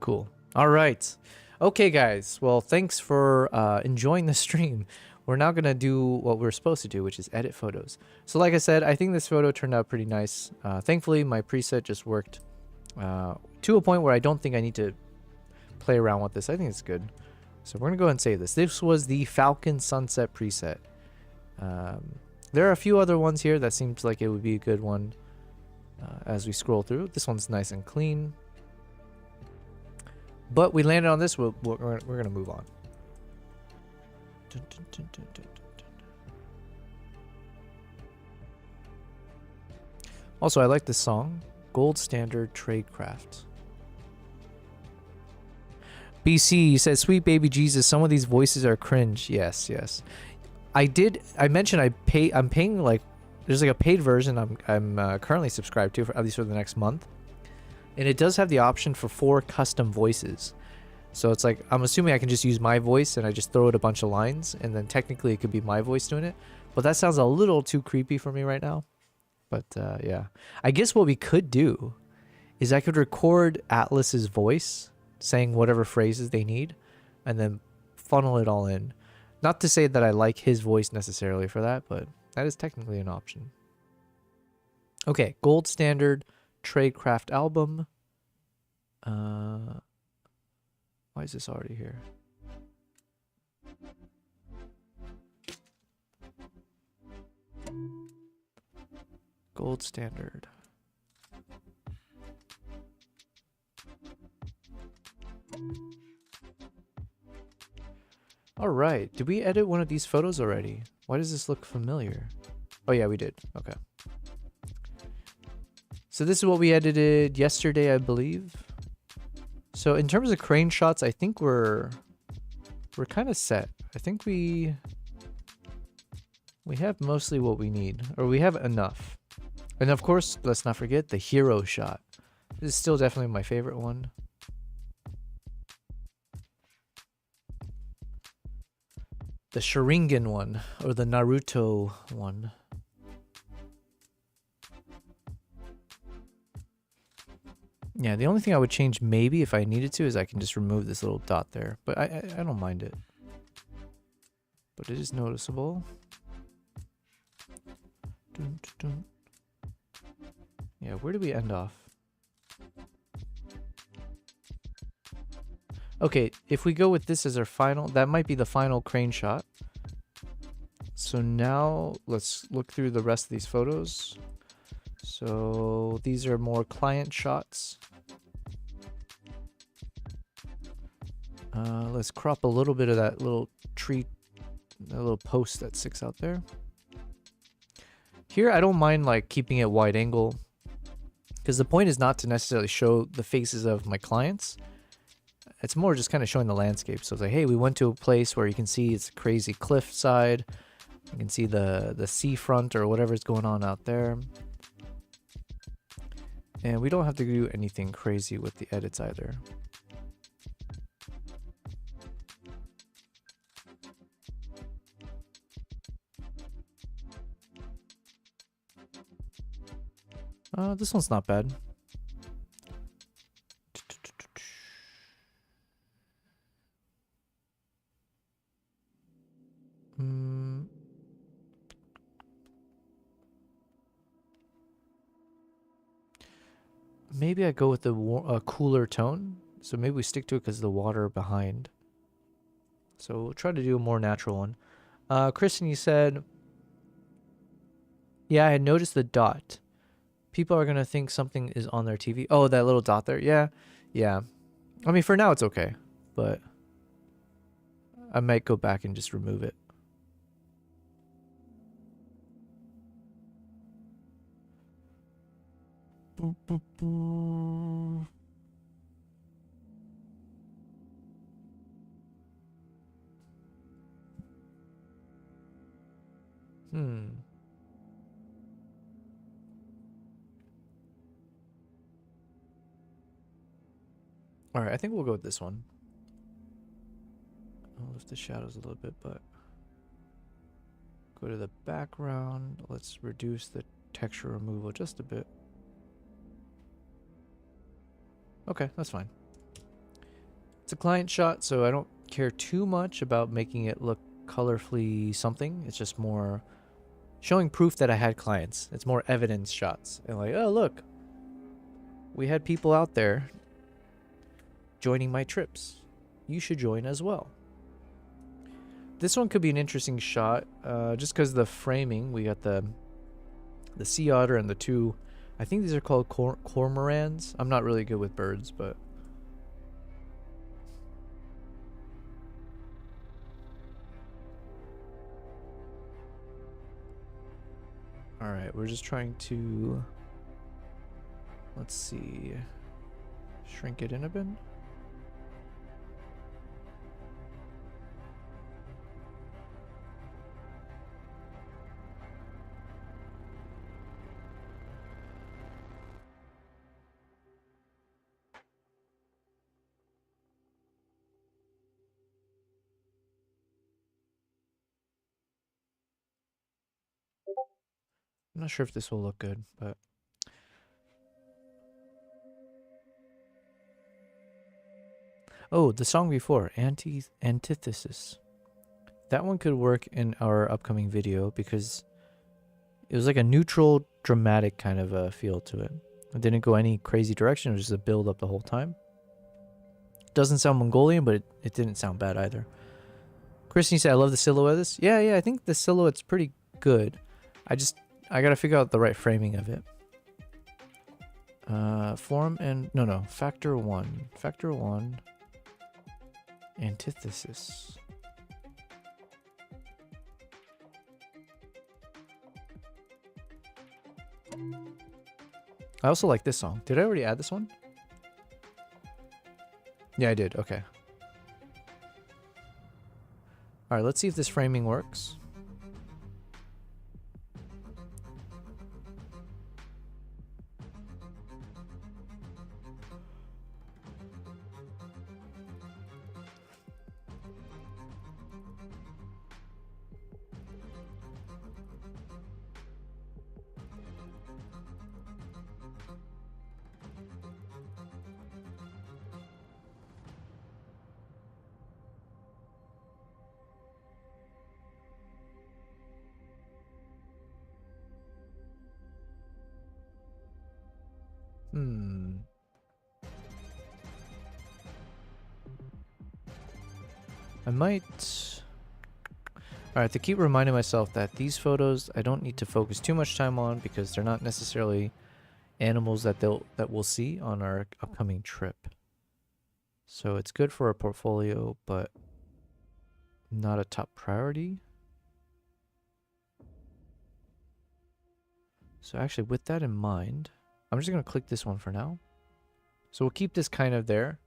Cool. All right. Okay, guys. Well, thanks for enjoying the stream. We're now going to do what we're supposed to do, which is edit photos. So like I said, I think this photo turned out pretty nice. Thankfully, my preset just worked to a point where I don't think I need to play around with this. I think it's good. So we're going to go ahead and save this. This was the Falcon Sunset preset. There are a few other ones here that seems like it would be a good one as we scroll through. This one's nice and clean. But we landed on this. We're going to move on. Dun, dun, dun, dun, dun, dun. Also, I like this song. Gold Standard Tradecraft. BC says, "Sweet baby Jesus, some of these voices are cringe." Yes, yes. I mentioned I'm paying like, there's like a paid version I'm currently subscribed to, for at least for the next month. And it does have the option for 4 custom voices. So it's like, I'm assuming I can just use my voice and I just throw it a bunch of lines, and then technically it could be my voice doing it. But that sounds a little too creepy for me right now. But yeah. I guess what we could do is I could record Atlas's voice saying whatever phrases they need and then funnel it all in. Not to say that I like his voice necessarily for that, but that is technically an option. Okay, Gold Standard Tradecraft album. Why is this already here? Gold Standard. All right. Did we edit one of these photos already? Why does this look familiar? Oh yeah, we did. Okay. So this is what we edited yesterday, I believe. So in terms of crane shots, I think we're kind of set. I think we have mostly what we need, or we have enough. And of course, let's not forget the hero shot. This is still definitely my favorite one. The Sharingan one, or the Naruto one. Yeah, the only thing I would change maybe if I needed to is I can just remove this little dot there. But I don't mind it. But it is noticeable. Dun, dun, dun. Yeah, where do we end off? Okay, if we go with this as our final, that might be the final crane shot. So now let's look through the rest of these photos. So these are more client shots. Let's crop a little bit of that little tree, that little post that sticks out there. Here, I don't mind like keeping it wide angle, Because the point is not to necessarily show the faces of my clients. It's more just kind of showing the landscape. So it's like, hey, we went to a place where you can see it's a crazy cliffside. You can see the seafront or whatever's going on out there. And we don't have to do anything crazy with the edits either. This one's not bad. Maybe I go with the cooler tone. So maybe we stick to it because of the water behind. So we'll try to do a more natural one. Kristen, you said, yeah, I had noticed the dot. People are going to think something is on their TV. Oh, that little dot there. Yeah. Yeah. I mean, for now it's okay, but I might go back and just remove it. All right, I think we'll go with this one. I'll lift the shadows a little bit, but go to the background. Let's reduce the texture removal just a bit. Okay, that's fine. It's a client shot, so I don't care too much about making it look colorfully something. It's just more showing proof that I had clients. It's more evidence shots. And like, oh, look, we had people out there joining my trips. You should join as well. This one could be an interesting shot, just because the framing. We got the sea otter and the two, I think these are called cormorants. I'm not really good with birds, but all right, we're just trying to, let's see, shrink it in a bit. I'm not sure if this will look good, but oh, the song before, Antithesis. That one could work in our upcoming video because it was like a neutral, dramatic kind of a feel to it. It didn't go any crazy direction. It was just a build up the whole time. Doesn't sound Mongolian, but it didn't sound bad either. Christine said, I love the silhouette of this. Yeah, I think the silhouette's pretty good. I gotta figure out the right framing of it. Form and no, factor one, antithesis. I also like this song. Did I already add this one? Yeah, I did. Okay. All right, let's see if this framing works. I might... Alright, to keep reminding myself that these photos I don't need to focus too much time on because they're not necessarily animals that we'll see on our upcoming trip. So it's good for our portfolio, but not a top priority. So actually, with that in mind, I'm just going to click this one for now. So we'll keep this kind of there.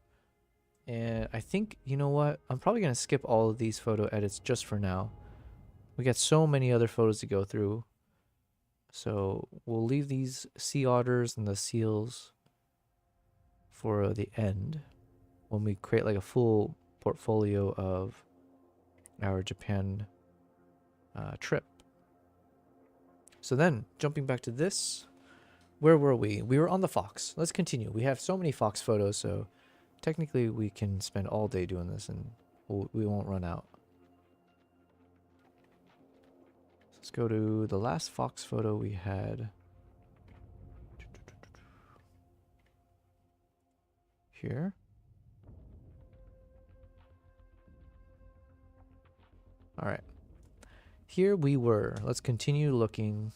And I think, you know what? I'm probably going to skip all of these photo edits just for now. We got so many other photos to go through. So we'll leave these sea otters and the seals for the end when we create like a full portfolio of our Japan trip. So then, jumping back to this, where were we? We were on the fox. Let's continue. We have so many fox photos, so technically we can spend all day doing this and we won't run out. Let's go to the last fox photo we had. Here. All right. Here we were. Let's continue looking.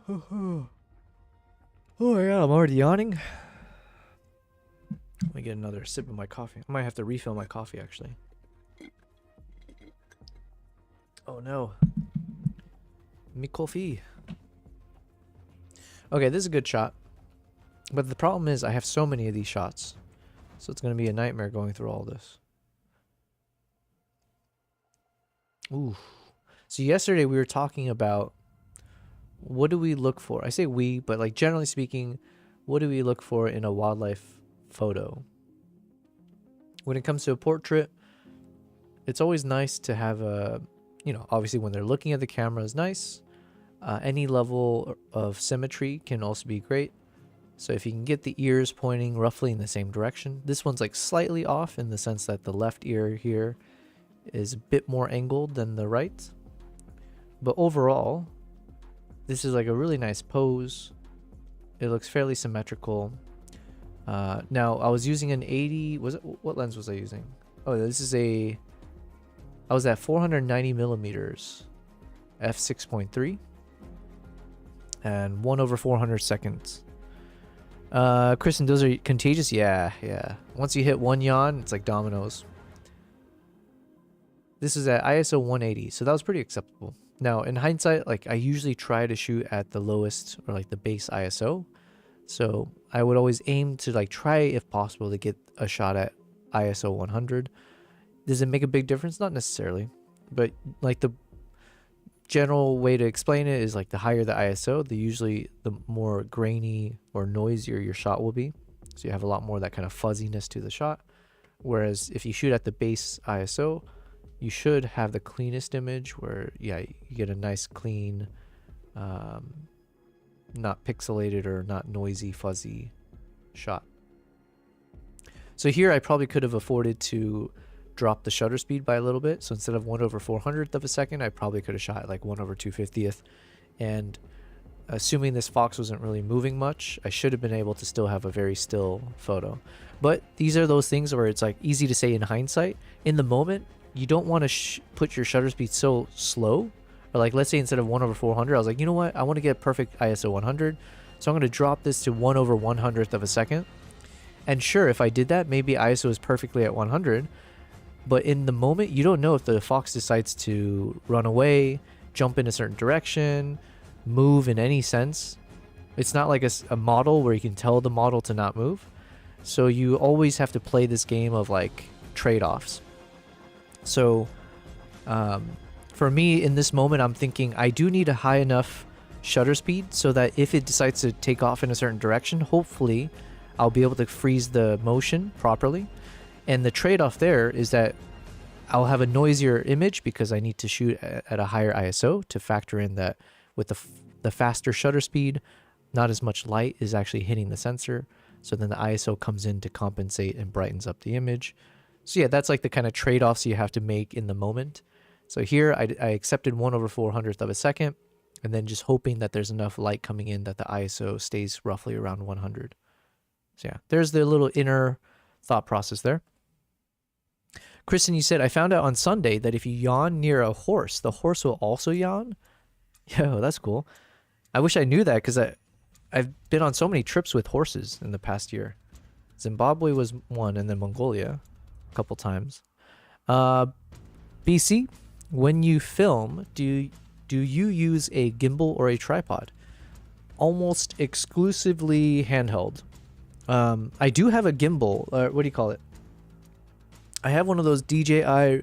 Oh my god, I'm already yawning. Let me get another sip of my coffee. I might have to refill my coffee, actually. Oh no. Me coffee. Okay, this is a good shot. But the problem is I have so many of these shots. So it's going to be a nightmare going through all this. Ooh. So yesterday we were talking about what do we look for? I say we, but like generally speaking, what do we look for in a wildlife photo? When it comes to a portrait, it's always nice to have a, you know, obviously when they're looking at the camera is nice. Any level of symmetry can also be great. So if you can get the ears pointing roughly in the same direction. This one's like slightly off in the sense that the left ear here is a bit more angled than the right. But overall, this is like a really nice pose. It looks fairly symmetrical. Now I was using an 80, what lens was I using? Oh, this is I was at 490 millimeters, f6.3, and 1/400 seconds. Kristen, those are contagious? Yeah. Once you hit one yawn, it's like dominoes. This is at ISO 180, so that was pretty acceptable. Now, in hindsight, like I usually try to shoot at the lowest or like the base ISO. So I would always aim to like try, if possible, to get a shot at ISO 100. Does it make a big difference? Not necessarily, but like the general way to explain it is like the higher the ISO, the more grainy or noisier your shot will be. So you have a lot more of that kind of fuzziness to the shot. Whereas if you shoot at the base ISO, you should have the cleanest image where, yeah, you get a nice clean, not pixelated or not noisy, fuzzy shot. So here I probably could have afforded to drop the shutter speed by a little bit. So instead of 1/400th of a second, I probably could have shot like 1/250th. And assuming this fox wasn't really moving much, I should have been able to still have a very still photo. But these are those things where it's like easy to say in hindsight. In the moment, you don't want to put your shutter speed so slow. Or like, let's say instead of 1/400, I was like, you know what? I want to get perfect ISO 100. So I'm going to drop this to 1/100th of a second. And sure, if I did that, maybe ISO is perfectly at 100. But in the moment, you don't know if the fox decides to run away, jump in a certain direction, move in any sense. It's not like a model where you can tell the model to not move. So you always have to play this game of like trade-offs. So for me in this moment, I'm thinking I do need a high enough shutter speed so that if it decides to take off in a certain direction, hopefully I'll be able to freeze the motion properly. And the trade-off there is that I'll have a noisier image because I need to shoot at a higher ISO to factor in that with the faster shutter speed, not as much light is actually hitting the sensor. So then the ISO comes in to compensate and brightens up the image. So yeah, that's like the kind of trade-offs you have to make in the moment. So here I accepted 1/400th of a second and then just hoping that there's enough light coming in that the ISO stays roughly around 100. So yeah, there's the little inner thought process there. Kristen, you said, I found out on Sunday that if you yawn near a horse, the horse will also yawn. Yo, that's cool. I wish I knew that because I've been on so many trips with horses in the past year. Zimbabwe was one and then Mongolia a couple times. BC, when you film, do you use a gimbal or a tripod? Almost exclusively handheld. I do have a gimbal. What do you call it? I have one of those DJI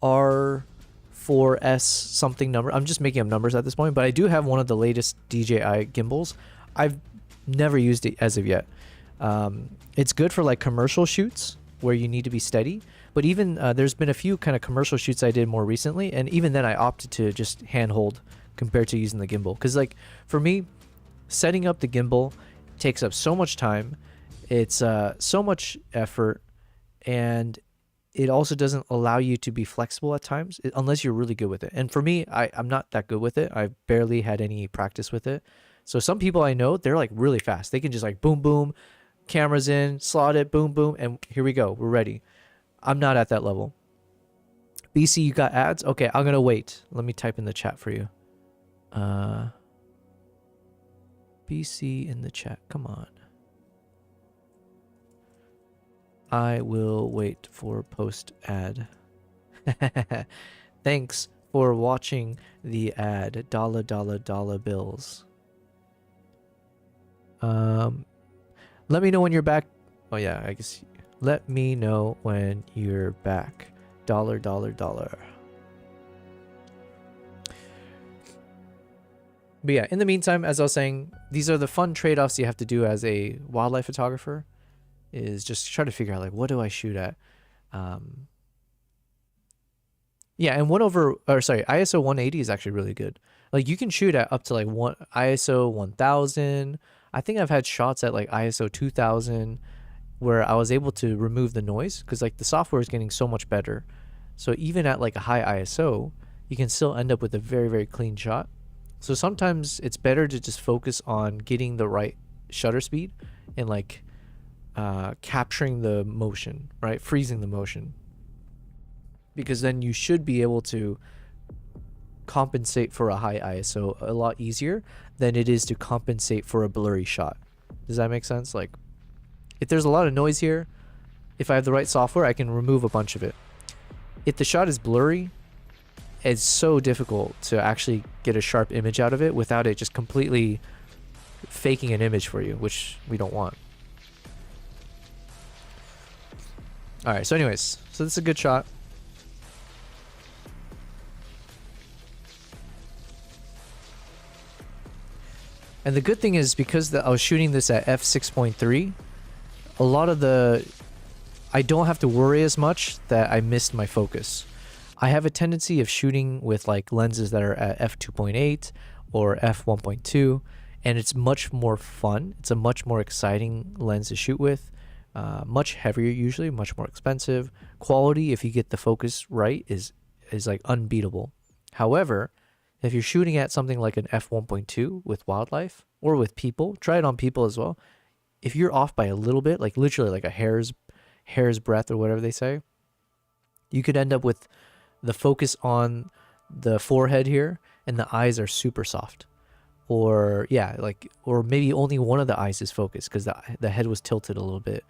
R4S something number. I'm just making up numbers at this point, but I do have one of the latest DJI gimbals. I've never used it as of yet. It's good for like commercial shoots where you need to be steady, but even there's been a few kind of commercial shoots I did more recently, and even then I opted to just handhold compared to using the gimbal, because like for me, setting up the gimbal takes up so much time. It's so much effort, and it also doesn't allow you to be flexible at times unless you're really good with it. And for me, I'm not that good with it. I've barely had any practice with it. So some people I know, they're like really fast. They can just like boom, boom, cameras in, slot it, boom, boom, and here we go. We're ready. I'm not at that level. BC, you got ads? Okay, I'm going to wait. Let me type in the chat for you. BC in the chat. Come on. I will wait for post ad. Thanks for watching the ad. $dollar bills. Let me know when you're back. Oh yeah, I guess. Let me know when you're back. $dollar. But yeah, in the meantime, as I was saying, these are the fun trade-offs you have to do as a wildlife photographer, is just try to figure out like, what do I shoot at? Yeah, and ISO 180 is actually really good. Like you can shoot at up to like ISO 1000. I think I've had shots at like ISO 2000 where I was able to remove the noise because like the software is getting so much better. So even at like a high ISO, you can still end up with a very, very clean shot. So sometimes it's better to just focus on getting the right shutter speed and like capturing the motion, right? Freezing the motion. Because then you should be able to compensate for a high ISO a lot easier than it is to compensate for a blurry shot. Does that make sense? Like if there's a lot of noise here, if I have the right software, I can remove a bunch of it. If the shot is blurry, it's so difficult to actually get a sharp image out of it without it just completely faking an image for you, which we don't want. All right, so anyways, so this is a good shot. And the good thing is because I was shooting this at f6.3, a lot of I don't have to worry as much that I missed my focus. I have a tendency of shooting with like lenses that are at f2.8 or f1.2, and it's much more fun. It's a much more exciting lens to shoot with. Much heavier usually, much more expensive. Quality, if you get the focus right, is like unbeatable. However, if you're shooting at something like an f1.2 with wildlife or with people, try it on people as well. If you're off by a little bit, like literally like a hair's breadth or whatever they say, you could end up with the focus on the forehead here and the eyes are super soft. Or yeah, like, or maybe only one of the eyes is focused because the head was tilted a little bit.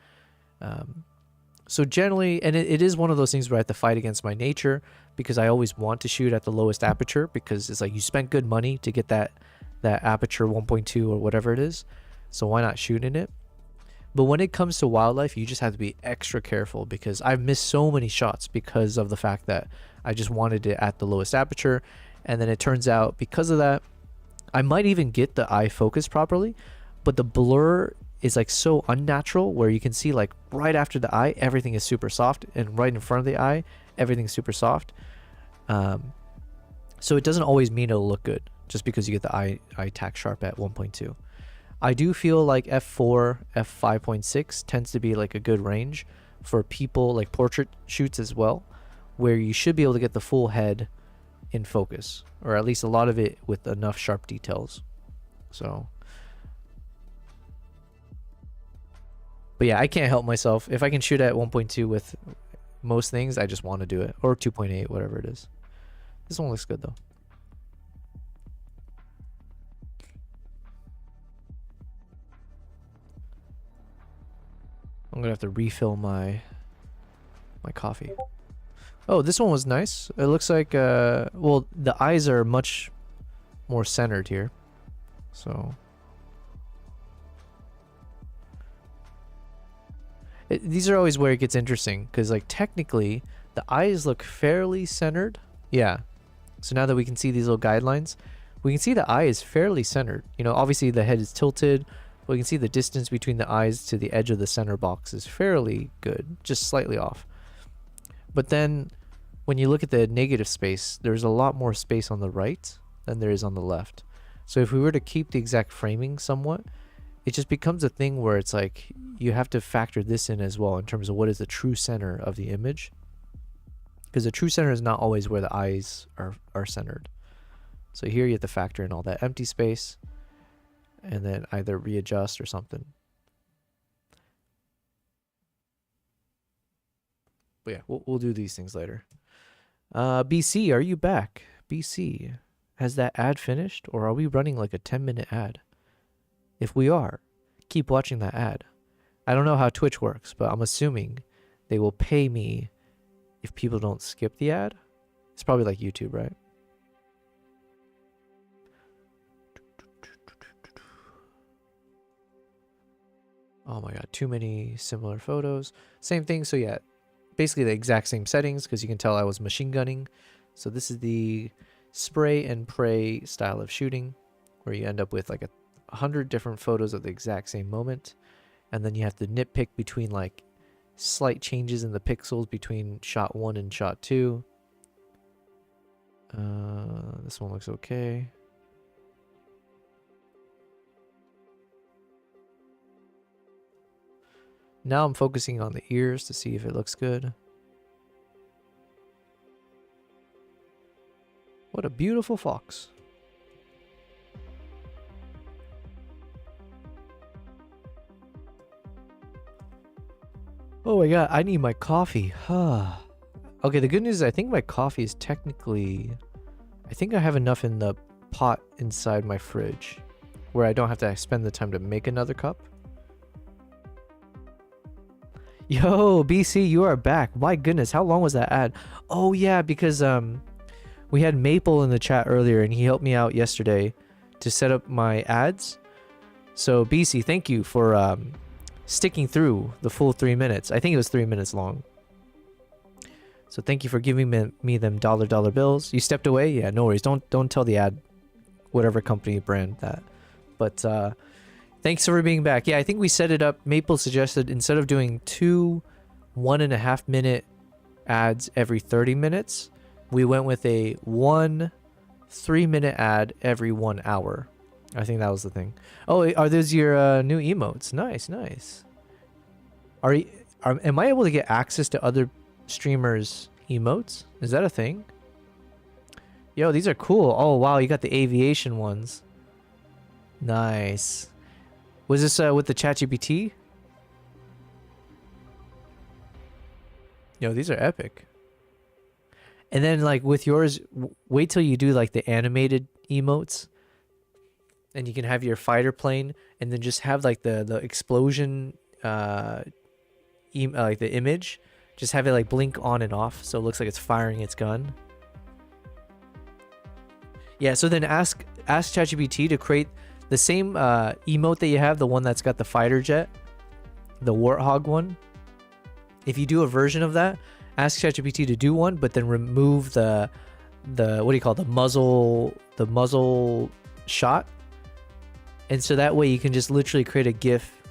So generally, and it is one of those things where I have to fight against my nature because I always want to shoot at the lowest aperture because it's like you spent good money to get that aperture 1.2 or whatever it is. So why not shoot in it? But when it comes to wildlife, you just have to be extra careful because I've missed so many shots because of the fact that I just wanted it at the lowest aperture. And then it turns out because of that, I might even get the eye focused properly, but the blur is like so unnatural where you can see like right after the eye, everything is super soft, and right in front of the eye, everything's super soft. So it doesn't always mean it'll look good just because you get the eye tack sharp at 1.2. I do feel like f4, f5.6 tends to be like a good range for people like portrait shoots as well, where you should be able to get the full head in focus, or at least a lot of it with enough sharp details. So, but yeah, I can't help myself. If I can shoot at 1.2 with most things, I just want to do it, or 2.8, whatever it is. This one looks good though. I'm gonna have to refill my coffee. Oh, this one was nice. It looks like, well, the eyes are much more centered here. So. These are always where it gets interesting, because like technically the eyes look fairly centered. Yeah. So now that we can see these little guidelines, we can see the eye is fairly centered. You know, obviously the head is tilted, but we can see the distance between the eyes to the edge of the center box is fairly good, just slightly off. But then when you look at the negative space, there's a lot more space on the right than there is on the left. So if we were to keep the exact framing somewhat, it just becomes a thing where it's like you have to factor this in as well in terms of what is the true center of the image. Because the true center is not always where the eyes are centered. So here you have to factor in all that empty space and then either readjust or something. But yeah, we'll do these things later. BC, are you back? BC, has that ad finished, or are we running like a 10-minute ad? If we are, keep watching that ad. I don't know how Twitch works, but I'm assuming they will pay me if people don't skip the ad. It's probably like YouTube, right? Oh my god, too many similar photos. Same thing, so yeah, basically the exact same settings, because you can tell I was machine gunning. So this is the spray and pray style of shooting, where you end up with like 100 different photos of the exact same moment, and then you have to nitpick between like slight changes in the pixels between shot 1 and shot 2. This one looks okay. Now I'm focusing on the ears to see if it looks good. What a beautiful fox. Oh my god, I need my coffee. Okay, the good news is I think my coffee is technically... I think I have enough in the pot inside my fridge where I don't have to spend the time to make another cup. Yo, BC, you are back. My goodness, how long was that ad? Oh yeah, because we had Maple in the chat earlier and he helped me out yesterday to set up my ads. So BC, thank you for sticking through the full 3 minutes. I think it was 3 minutes long. So thank you for giving me them dollar bills. You stepped away? Yeah, no worries. Don't tell the ad, whatever company brand that. But thanks for being back. Yeah, I think we set it up. Maple suggested instead of doing 2 1.5 minute ads every 30 minutes, we went with a 1 3-minute ad every 1 hour. I think that was the thing. Oh, are those your new emotes? Nice, nice. Am I able to get access to other streamers' emotes? Is that a thing? Yo, these are cool. Oh wow, you got the aviation ones. Nice. Was this with the ChatGPT? Yo, these are epic. And then like with yours, wait till you do like the animated emotes. And you can have your fighter plane and then just have like the explosion like the image. Just have it like blink on and off so it looks like it's firing its gun. Yeah, so then ask ChatGPT to create the same emote that you have, the one that's got the fighter jet, the Warthog one. If you do a version of that, ask ChatGPT to do one, but then remove the what do you call it, the muzzle shot. And so that way you can just literally create a GIF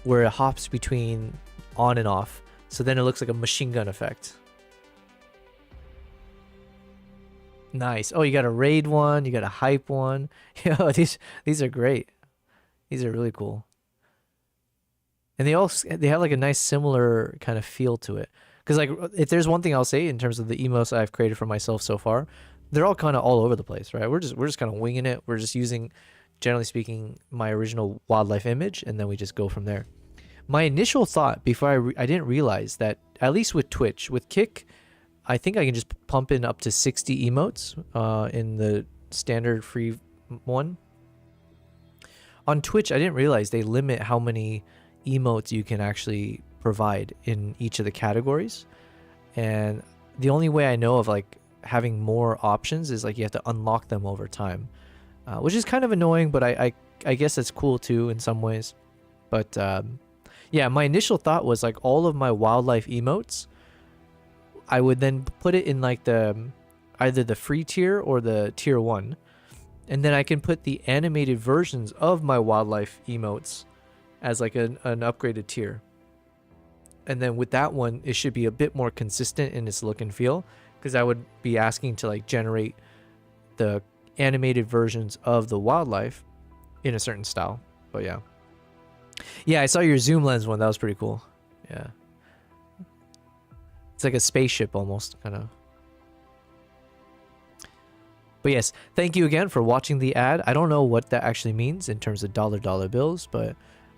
where it hops between on and off. So then it looks like a machine gun effect. Nice. Oh, you got a raid one, you got a hype one. Yo, these are great. These are really cool. And they have like a nice similar kind of feel to it. Because like if there's one thing I'll say in terms of the emotes I've created for myself so far, they're all kind of all over the place, right? We're just kind of winging it. We're just using, generally speaking, my original wildlife image, and then we just go from there. My initial thought before I didn't realize that, at least with Twitch, with Kick, I think I can just pump in up to 60 emotes in the standard free one. On Twitch, I didn't realize they limit how many emotes you can actually provide in each of the categories. And the only way I know of like having more options is like you have to unlock them over time, which is kind of annoying, but I guess it's cool too in some ways. But yeah, my initial thought was like all of my wildlife emotes, I would then put it in like the either the free tier or the tier 1, and then I can put the animated versions of my wildlife emotes as like an upgraded tier. And then with that one, it should be a bit more consistent in its look and feel, because I would be asking to like generate the animated versions of the wildlife in a certain style. But yeah. Yeah, I saw your zoom lens one. That was pretty cool. Yeah. It's like a spaceship almost, kind of. But yes, thank you again for watching the ad. I don't know what that actually means in terms of dollar bills, but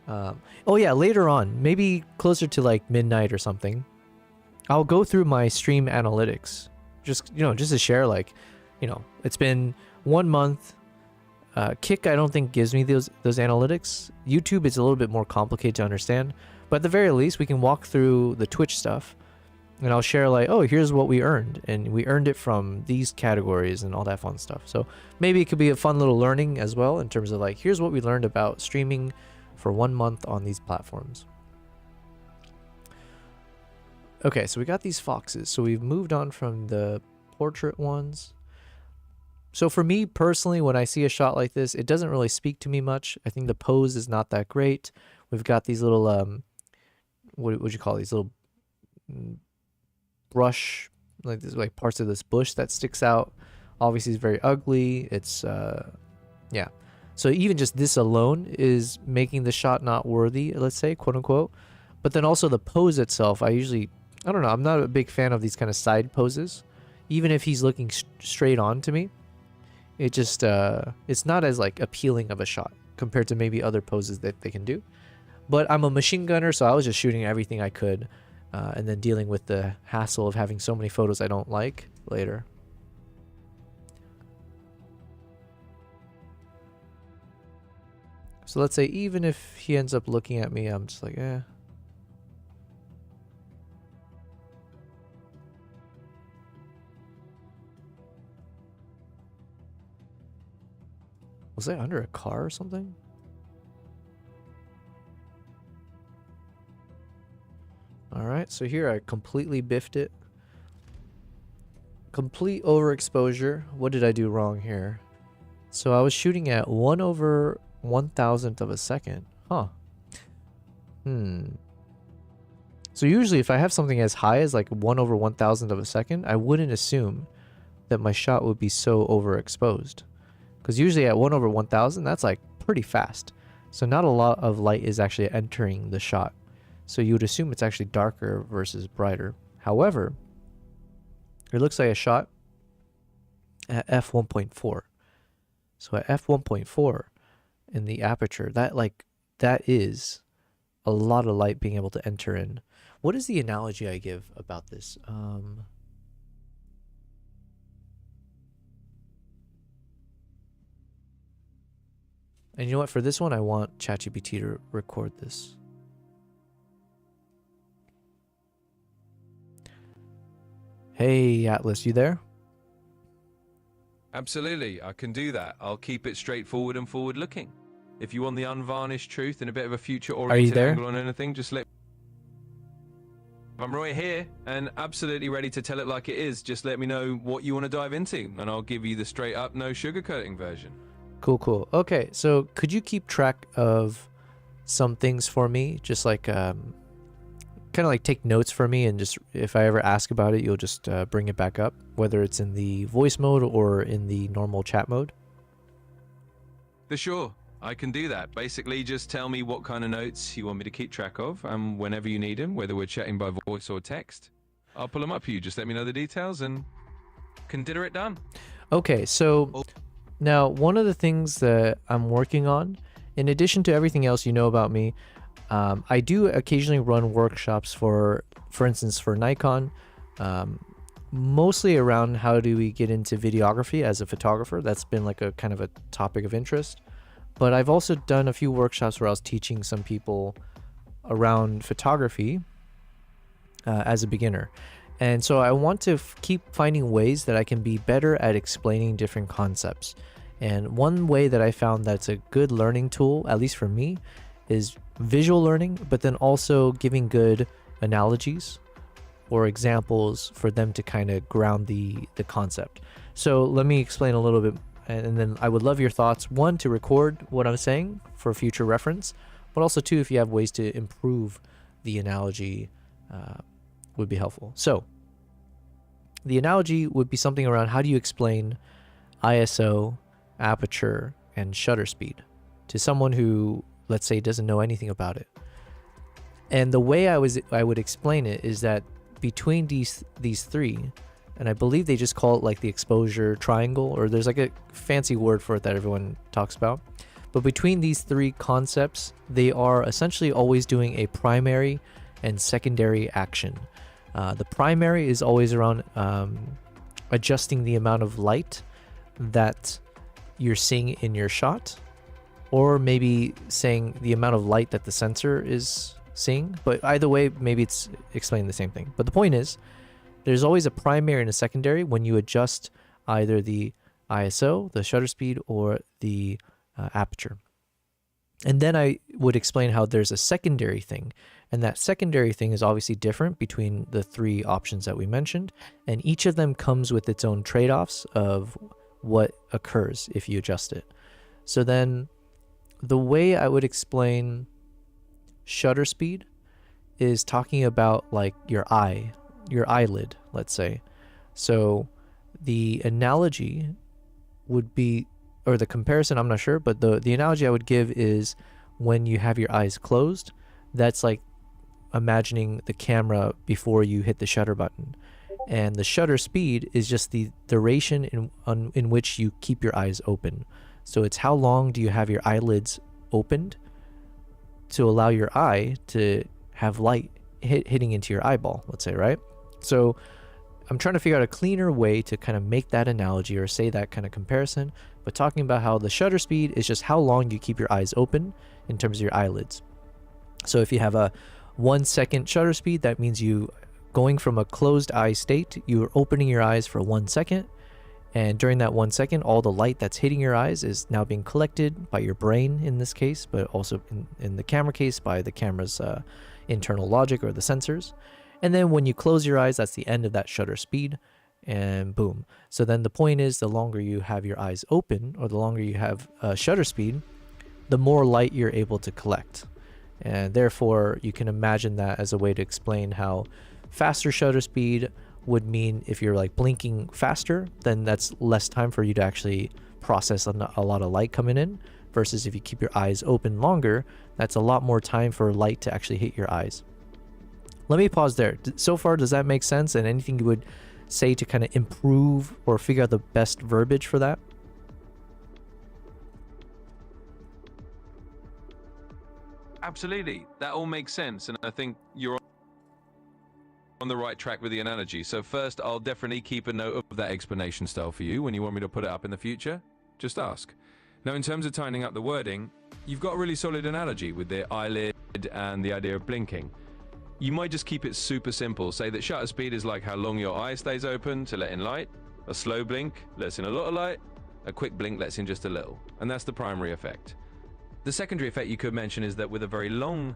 oh yeah, later on, maybe closer to like midnight or something, I'll go through my stream analytics. Just, you know, just to share, like, you know, it's been 1 month. Kick, I don't think gives me those analytics. YouTube is a little bit more complicated to understand, but at the very least, we can walk through the Twitch stuff, and I'll share like, oh, here's what we earned, and we earned it from these categories and all that fun stuff. So maybe it could be a fun little learning as well in terms of like, here's what we learned about streaming for 1 month on these platforms. Okay, so we got these foxes. So we've moved on from the portrait ones. So for me personally, when I see a shot like this, it doesn't really speak to me much. I think the pose is not that great. We've got these little, what would you call these little brush, like this, like parts of this bush that sticks out. Obviously it's very ugly. It's, yeah. So even just this alone is making the shot not worthy, let's say, quote unquote. But then also the pose itself, I don't know, I'm not a big fan of these kind of side poses. Even if he's looking straight on to me, it just, it's not as like appealing of a shot compared to maybe other poses that they can do. But I'm a machine gunner, so I was just shooting everything I could, and then dealing with the hassle of having so many photos I don't like later. So let's say even if he ends up looking at me, I'm just like, eh. Was I under a car or something? Alright, so here I completely biffed it. Complete overexposure. What did I do wrong here? So I was shooting at 1/1000th of a second. Huh. So usually if I have something as high as like 1/1000th of a second, I wouldn't assume that my shot would be so overexposed. Because usually at 1/1000, that's like pretty fast. So not a lot of light is actually entering the shot. So you would assume it's actually darker versus brighter. However, it looks like a shot at f1.4. So at f1.4 in the aperture, that is a lot of light being able to enter in. What is the analogy I give about this? And you know what? For this one, I want ChatGPT to record this. Hey, Atlas, you there? Absolutely, I can do that. I'll keep it straightforward and forward-looking. If you want the unvarnished truth and a bit of a future-oriented angle on anything, just let... I'm right here and absolutely ready to tell it like it is. Just let me know what you want to dive into, and I'll give you the straight-up, no sugarcoating version. Cool, cool. Okay, so could you keep track of some things for me? Just like, kind of like take notes for me, and just if I ever ask about it, you'll just bring it back up, whether it's in the voice mode or in the normal chat mode. For sure, I can do that. Basically, just tell me what kind of notes you want me to keep track of, and whenever you need them, whether we're chatting by voice or text, I'll pull them up for you. Just let me know the details and consider it done. Okay, so now one of the things that I'm working on, in addition to everything else you know about me, I do occasionally run workshops for instance, for Nikon, mostly around how do we get into videography as a photographer. That's been like a kind of a topic of interest. But I've also done a few workshops where I was teaching some people around photography as a beginner. And so I want to keep finding ways that I can be better at explaining different concepts. And one way that I found that's a good learning tool, at least for me, is visual learning, but then also giving good analogies or examples for them to kind of ground the concept. So let me explain a little bit, and then I would love your thoughts. One, to record what I'm saying for future reference, but also two, if you have ways to improve the analogy, would be helpful. So the analogy would be something around how do you explain ISO, aperture, and shutter speed to someone who, let's say, doesn't know anything about it. And the way I would explain it is that between these three, and I believe they just call it like the exposure triangle, or there's like a fancy word for it that everyone talks about. But between these three concepts, they are essentially always doing a primary and secondary action. The primary is always around adjusting the amount of light that you're seeing in your shot, or maybe saying the amount of light that the sensor is seeing. But either way, maybe it's explaining the same thing. But the point is, there's always a primary and a secondary when you adjust either the ISO, the shutter speed, or the aperture. And then I would explain how there's a secondary thing. And that secondary thing is obviously different between the three options that we mentioned. And each of them comes with its own trade-offs of what occurs if you adjust it. So then the way I would explain shutter speed is talking about like your eyelid, let's say. So the analogy would be, or the comparison, I'm not sure, but the analogy I would give is when you have your eyes closed, that's like imagining the camera before you hit the shutter button. And the shutter speed is just the duration in which you keep your eyes open. So it's how long do you have your eyelids opened to allow your eye to have light hitting into your eyeball, let's say, right? So I'm trying to figure out a cleaner way to kind of make that analogy or say that kind of comparison, but talking about how the shutter speed is just how long you keep your eyes open in terms of your eyelids. So if you have a 1 second shutter speed, that means you going from a closed eye state, you're opening your eyes for 1 second. And during that 1 second, all the light that's hitting your eyes is now being collected by your brain in this case, but also in the camera case by the camera's internal logic or the sensors. And then when you close your eyes, that's the end of that shutter speed, and boom. So then the point is, the longer you have your eyes open, or the longer you have shutter speed, the more light you're able to collect. And therefore, you can imagine that as a way to explain how faster shutter speed would mean if you're like blinking faster, then that's less time for you to actually process a lot of light coming in, versus if you keep your eyes open longer, that's a lot more time for light to actually hit your eyes. Let me pause there. So far, does that make sense? And anything you would say to kind of improve or figure out the best verbiage for that? Absolutely. That all makes sense. And I think you're on the right track with the analogy. So first, I'll definitely keep a note of that explanation style for you when you want me to put it up in the future. Just ask. Now, in terms of tightening up the wording, you've got a really solid analogy with the eyelid and the idea of blinking. You might just keep it super simple. Say that shutter speed is like how long your eye stays open to let in light. A slow blink lets in a lot of light. A quick blink lets in just a little. And that's the primary effect. The secondary effect you could mention is that with a very long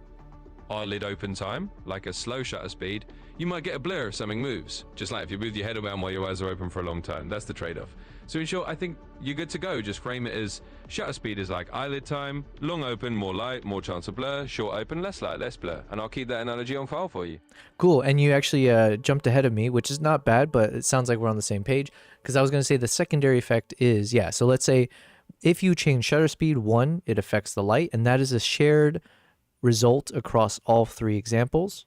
eyelid open time, like a slow shutter speed, you might get a blur if something moves. Just like if you move your head around while your eyes are open for a long time. That's the trade-off. So in short, I think you're good to go. Just frame it as shutter speed is like eyelid time, long open, more light, more chance of blur, short open, less light, less blur. And I'll keep that analogy on file for you. Cool. And you actually jumped ahead of me, which is not bad, but it sounds like we're on the same page, because I was going to say the secondary effect is, yeah, so let's say if you change shutter speed 1, it affects the light, and that is a shared result across all three examples,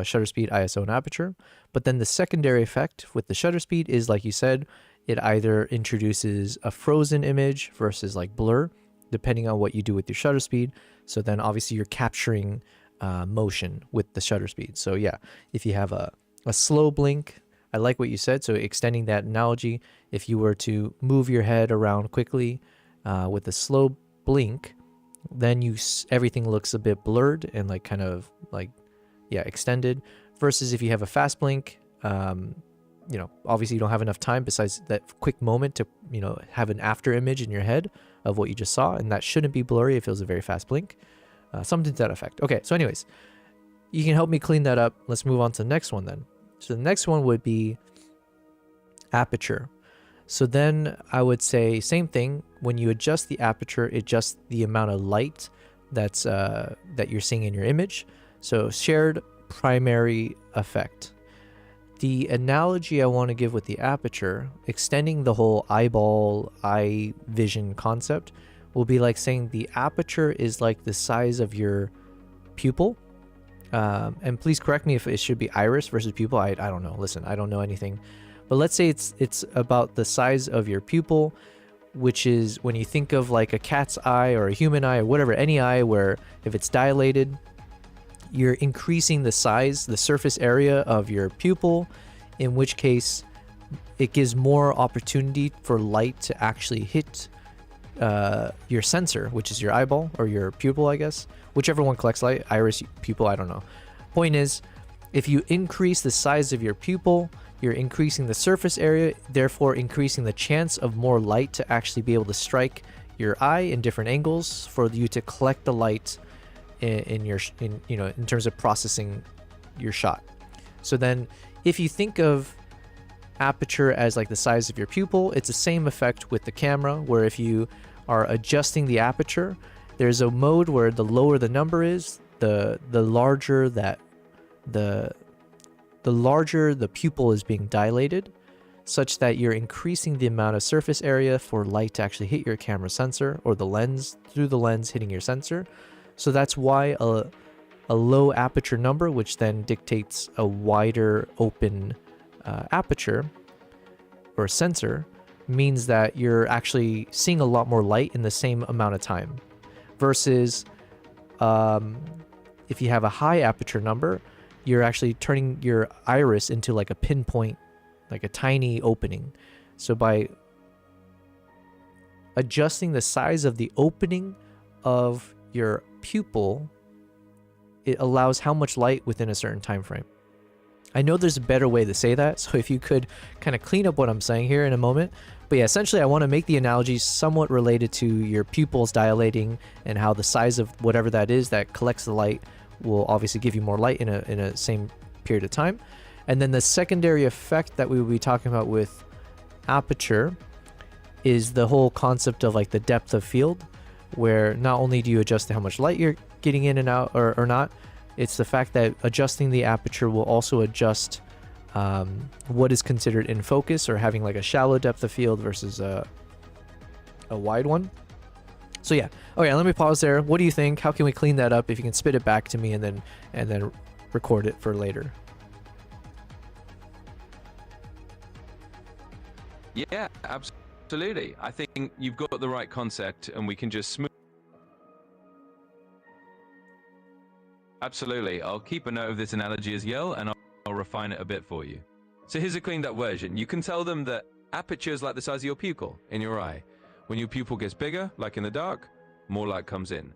shutter speed, ISO, and aperture. But then the secondary effect with the shutter speed is, like you said, it either introduces a frozen image versus like blur, depending on what you do with your shutter speed. So then obviously you're capturing motion with the shutter speed. So yeah, if you have a slow blink, I like what you said. So extending that analogy, if you were to move your head around quickly with a slow blink, then everything looks a bit blurred and like kind of like, yeah, extended. Versus if you have a fast blink, you know, obviously you don't have enough time besides that quick moment to, you know, have an after image in your head of what you just saw, and that shouldn't be blurry if it was a very fast blink. Something to that effect. Okay, so anyways, you can help me clean that up. Let's move on to the next one then. So the next one would be aperture. So then I would say same thing. When you adjust the aperture, adjust the amount of light that's that you're seeing in your image. So shared primary effect. The analogy I want to give with the aperture, extending the whole eyeball, eye vision concept, will be like saying the aperture is like the size of your pupil. And please correct me if it should be iris versus pupil. I don't know. Listen, I don't know anything. But let's say it's about the size of your pupil, which is when you think of like a cat's eye or a human eye or whatever, any eye where if it's dilated, you're increasing the size, the surface area of your pupil, in which case it gives more opportunity for light to actually hit your sensor, which is your eyeball or your pupil, I guess. Whichever one collects light, iris, pupil, I don't know. Point is, if you increase the size of your pupil, you're increasing the surface area, therefore increasing the chance of more light to actually be able to strike your eye in different angles for you to collect the light in you know, in terms of processing your shot. So then if you think of aperture as like the size of your pupil, it's the same effect with the camera, where if you are adjusting the aperture, there's a mode where the lower the number is, the larger that the larger the pupil is being dilated, such that you're increasing the amount of surface area for light to actually hit your camera sensor, or the lens, through the lens hitting your sensor. So that's why a low aperture number, which then dictates a wider open aperture or sensor, means that you're actually seeing a lot more light in the same amount of time. Versus if you have a high aperture number, you're actually turning your iris into like a pinpoint, like a tiny opening. So by adjusting the size of the opening of your pupil, it allows how much light within a certain time frame. I know there's a better way to say that, so if you could kind of clean up what I'm saying here in a moment. But yeah, essentially I want to make the analogy somewhat related to your pupils dilating and how the size of whatever that is that collects the light will obviously give you more light in a same period of time. And then the secondary effect that we will be talking about with aperture is the whole concept of like the depth of field, where not only do you adjust how much light you're getting in and out or not, it's the fact that adjusting the aperture will also adjust what is considered in focus, or having like a shallow depth of field versus a wide one. So yeah, okay, let me pause there. What do you think? How can we clean that up? If you can spit it back to me and then record it for later. Yeah, absolutely. I think you've got the right concept, and we can just smooth. Absolutely. I'll keep a note of this analogy as well, and I'll refine it a bit for you. So here's a cleaned up version. You can tell them that aperture is like the size of your pupil in your eye. When your pupil gets bigger, like in the dark, more light comes in.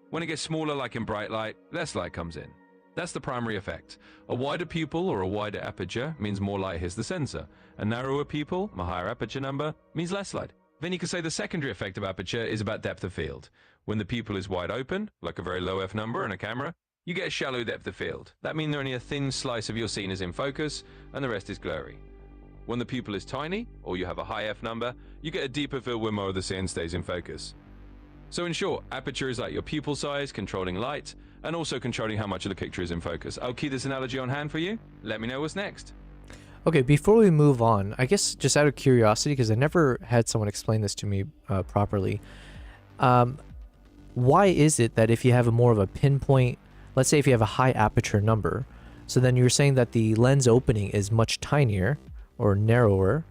When it gets smaller, like in bright light, less light comes in. That's the primary effect. A wider pupil or a wider aperture means more light hits the sensor. A narrower pupil, a higher aperture number, means less light. Then you can say the secondary effect of aperture is about depth of field. When the pupil is wide open, like a very low F number in a camera, you get a shallow depth of field. That means only a thin slice of your scene is in focus and the rest is blurry. When the pupil is tiny, or you have a high F number, you get a deeper field where more of the scene stays in focus. So in short, aperture is like your pupil size, controlling light, and also controlling how much of the picture is in focus. I'll keep this analogy on hand for you. Let me know what's next. Okay, before we move on, I guess just out of curiosity, because I never had someone explain this to me properly, why is it that if you have a more of a pinpoint, let's say if you have a high aperture number, so then you're saying that the lens opening is much tinier or narrower,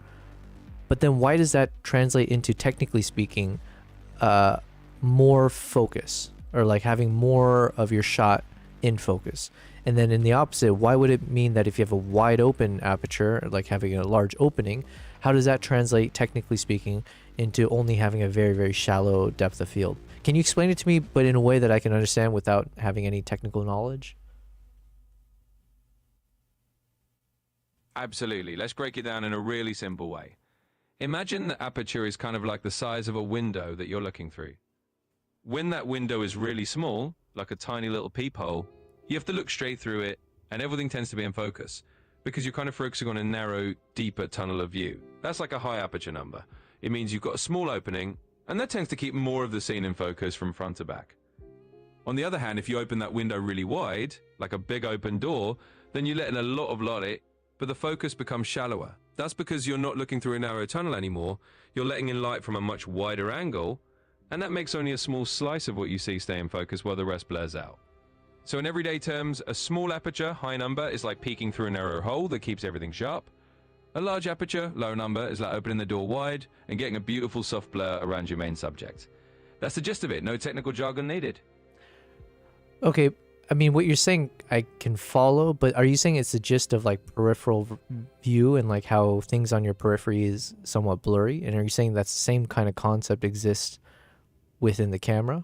but then why does that translate into, technically speaking, more focus, or like having more of your shot in focus? And then in the opposite, why would it mean that if you have a wide open aperture, like having a large opening, how does that translate, technically speaking, into only having a very, very shallow depth of field? Can you explain it to me, but in a way that I can understand without having any technical knowledge? Absolutely. Let's break it down in a really simple way. Imagine the aperture is kind of like the size of a window that you're looking through. When that window is really small, like a tiny little peephole, you have to look straight through it, and everything tends to be in focus because you're kind of focusing on a narrow, deeper tunnel of view. That's like a high aperture number. It means you've got a small opening, and that tends to keep more of the scene in focus from front to back. On the other hand, if you open that window really wide, like a big open door, then you let in a lot of light, but the focus becomes shallower. That's because you're not looking through a narrow tunnel anymore, you're letting in light from a much wider angle, and that makes only a small slice of what you see stay in focus while the rest blurs out. So in everyday terms, a small aperture, high number, is like peeking through a narrow hole that keeps everything sharp. A large aperture, low number, is like opening the door wide and getting a beautiful soft blur around your main subject. That's the gist of it, no technical jargon needed. Okay, I mean, what you're saying I can follow, but are you saying it's the gist of like peripheral view and like how things on your periphery is somewhat blurry? And are you saying that same kind of concept exists within the camera?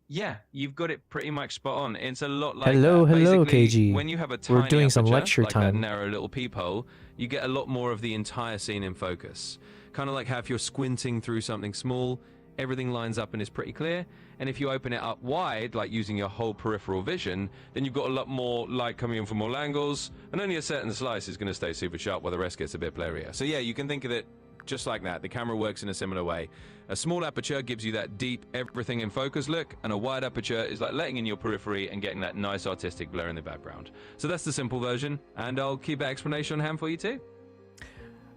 Yeah, you've got it pretty much spot on. It's a lot like Hello, that. hello, Basically, KG. when you have a tiny We're doing some aperture, lecture like time. that narrow little peephole, you get a lot more of the entire scene in focus. Kind of like how if you're squinting through something small, everything lines up and is pretty clear. And if you open it up wide, like using your whole peripheral vision, then you've got a lot more light coming in from all angles, and only a certain slice is going to stay super sharp while the rest gets a bit blurrier. So yeah, you can think of it just like that. The camera works in a similar way. A small aperture gives you that deep, everything in focus look, and a wide aperture is like letting in your periphery and getting that nice artistic blur in the background. So that's the simple version, and I'll keep that explanation on hand for you too.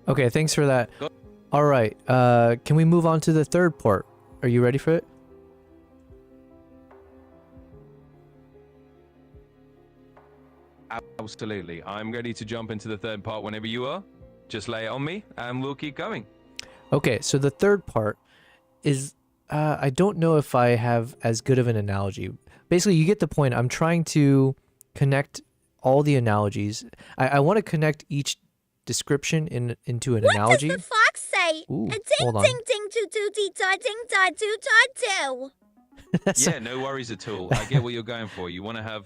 Okay, thanks for that. All right, can we move on to the third part? Are you ready for it? Absolutely. I'm ready to jump into the third part whenever you are. Just lay it on me, and we'll keep going. Okay, so the third part is, I don't know if I have as good of an analogy. Basically, you get the point. I'm trying to connect all the analogies. I want to connect each description into an analogy. What does the fox say? Ooh, a ding hold on. ding ding doo doo dee da ding da doo da doo. Yeah, no worries at all. I get what you're going for. You want to have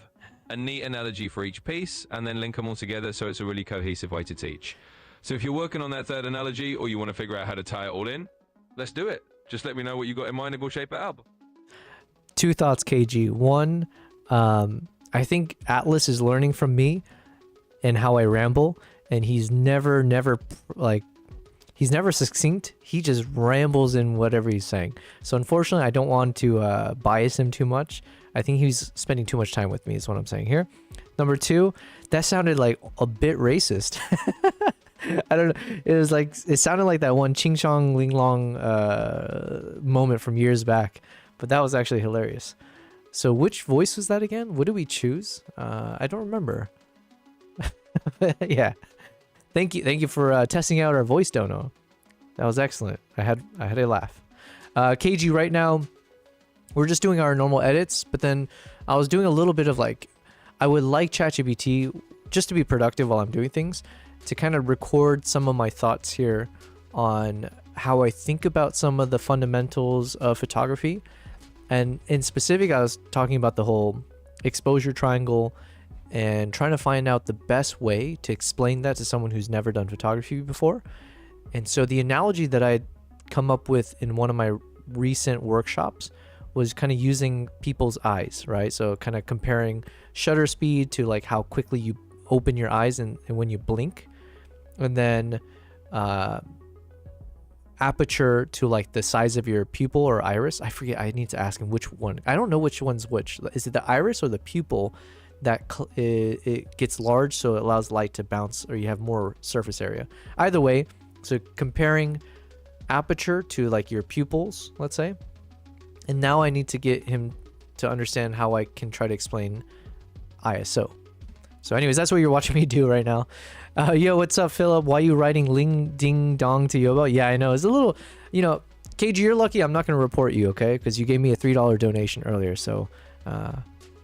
a neat analogy for each piece and then link them all together so it's a really cohesive way to teach. So if you're working on that third analogy or you want to figure out how to tie it all in, let's do it. Just let me know what you got in mind and we'll shape it up. Two thoughts, KG. One, I think Atlas is learning from me and how I ramble, and he's never succinct. He just rambles in whatever he's saying. So unfortunately, I don't want to bias him too much. I think he's spending too much time with me is what I'm saying here. Number two, that sounded like a bit racist. I don't know. It sounded like that one Ching Chong Ling Long moment from years back, but that was actually hilarious. So which voice was that again? What did we choose? I don't remember. Yeah. Thank you for testing out our voice dono. That was excellent. I had a laugh. KG, right now we're just doing our normal edits, but then I was doing a little bit of I would like ChatGPT just to be productive while I'm doing things, to kind of record some of my thoughts here on how I think about some of the fundamentals of photography. And in specific, I was talking about the whole exposure triangle and trying to find out the best way to explain that to someone who's never done photography before. And so the analogy that I'd come up with in one of my recent workshops was kind of using people's eyes, right? So kind of comparing shutter speed to how quickly you open your eyes and when you blink, and then aperture to the size of your pupil or iris. I forget. I need to ask him which one. I don't know which one's which. Is it the iris or the pupil that it gets large so it allows light to bounce, or you have more surface area? Either way, so comparing aperture to your pupils, let's say. And now I need to get him to understand how I can try to explain ISO. So anyways, that's what you're watching me do right now. Yo, what's up, Philip? Why you writing ling ding dong to Yobo? Yeah, I know. It's a little, KG, you're lucky I'm not going to report you, okay? Because you gave me a $3 donation earlier. So,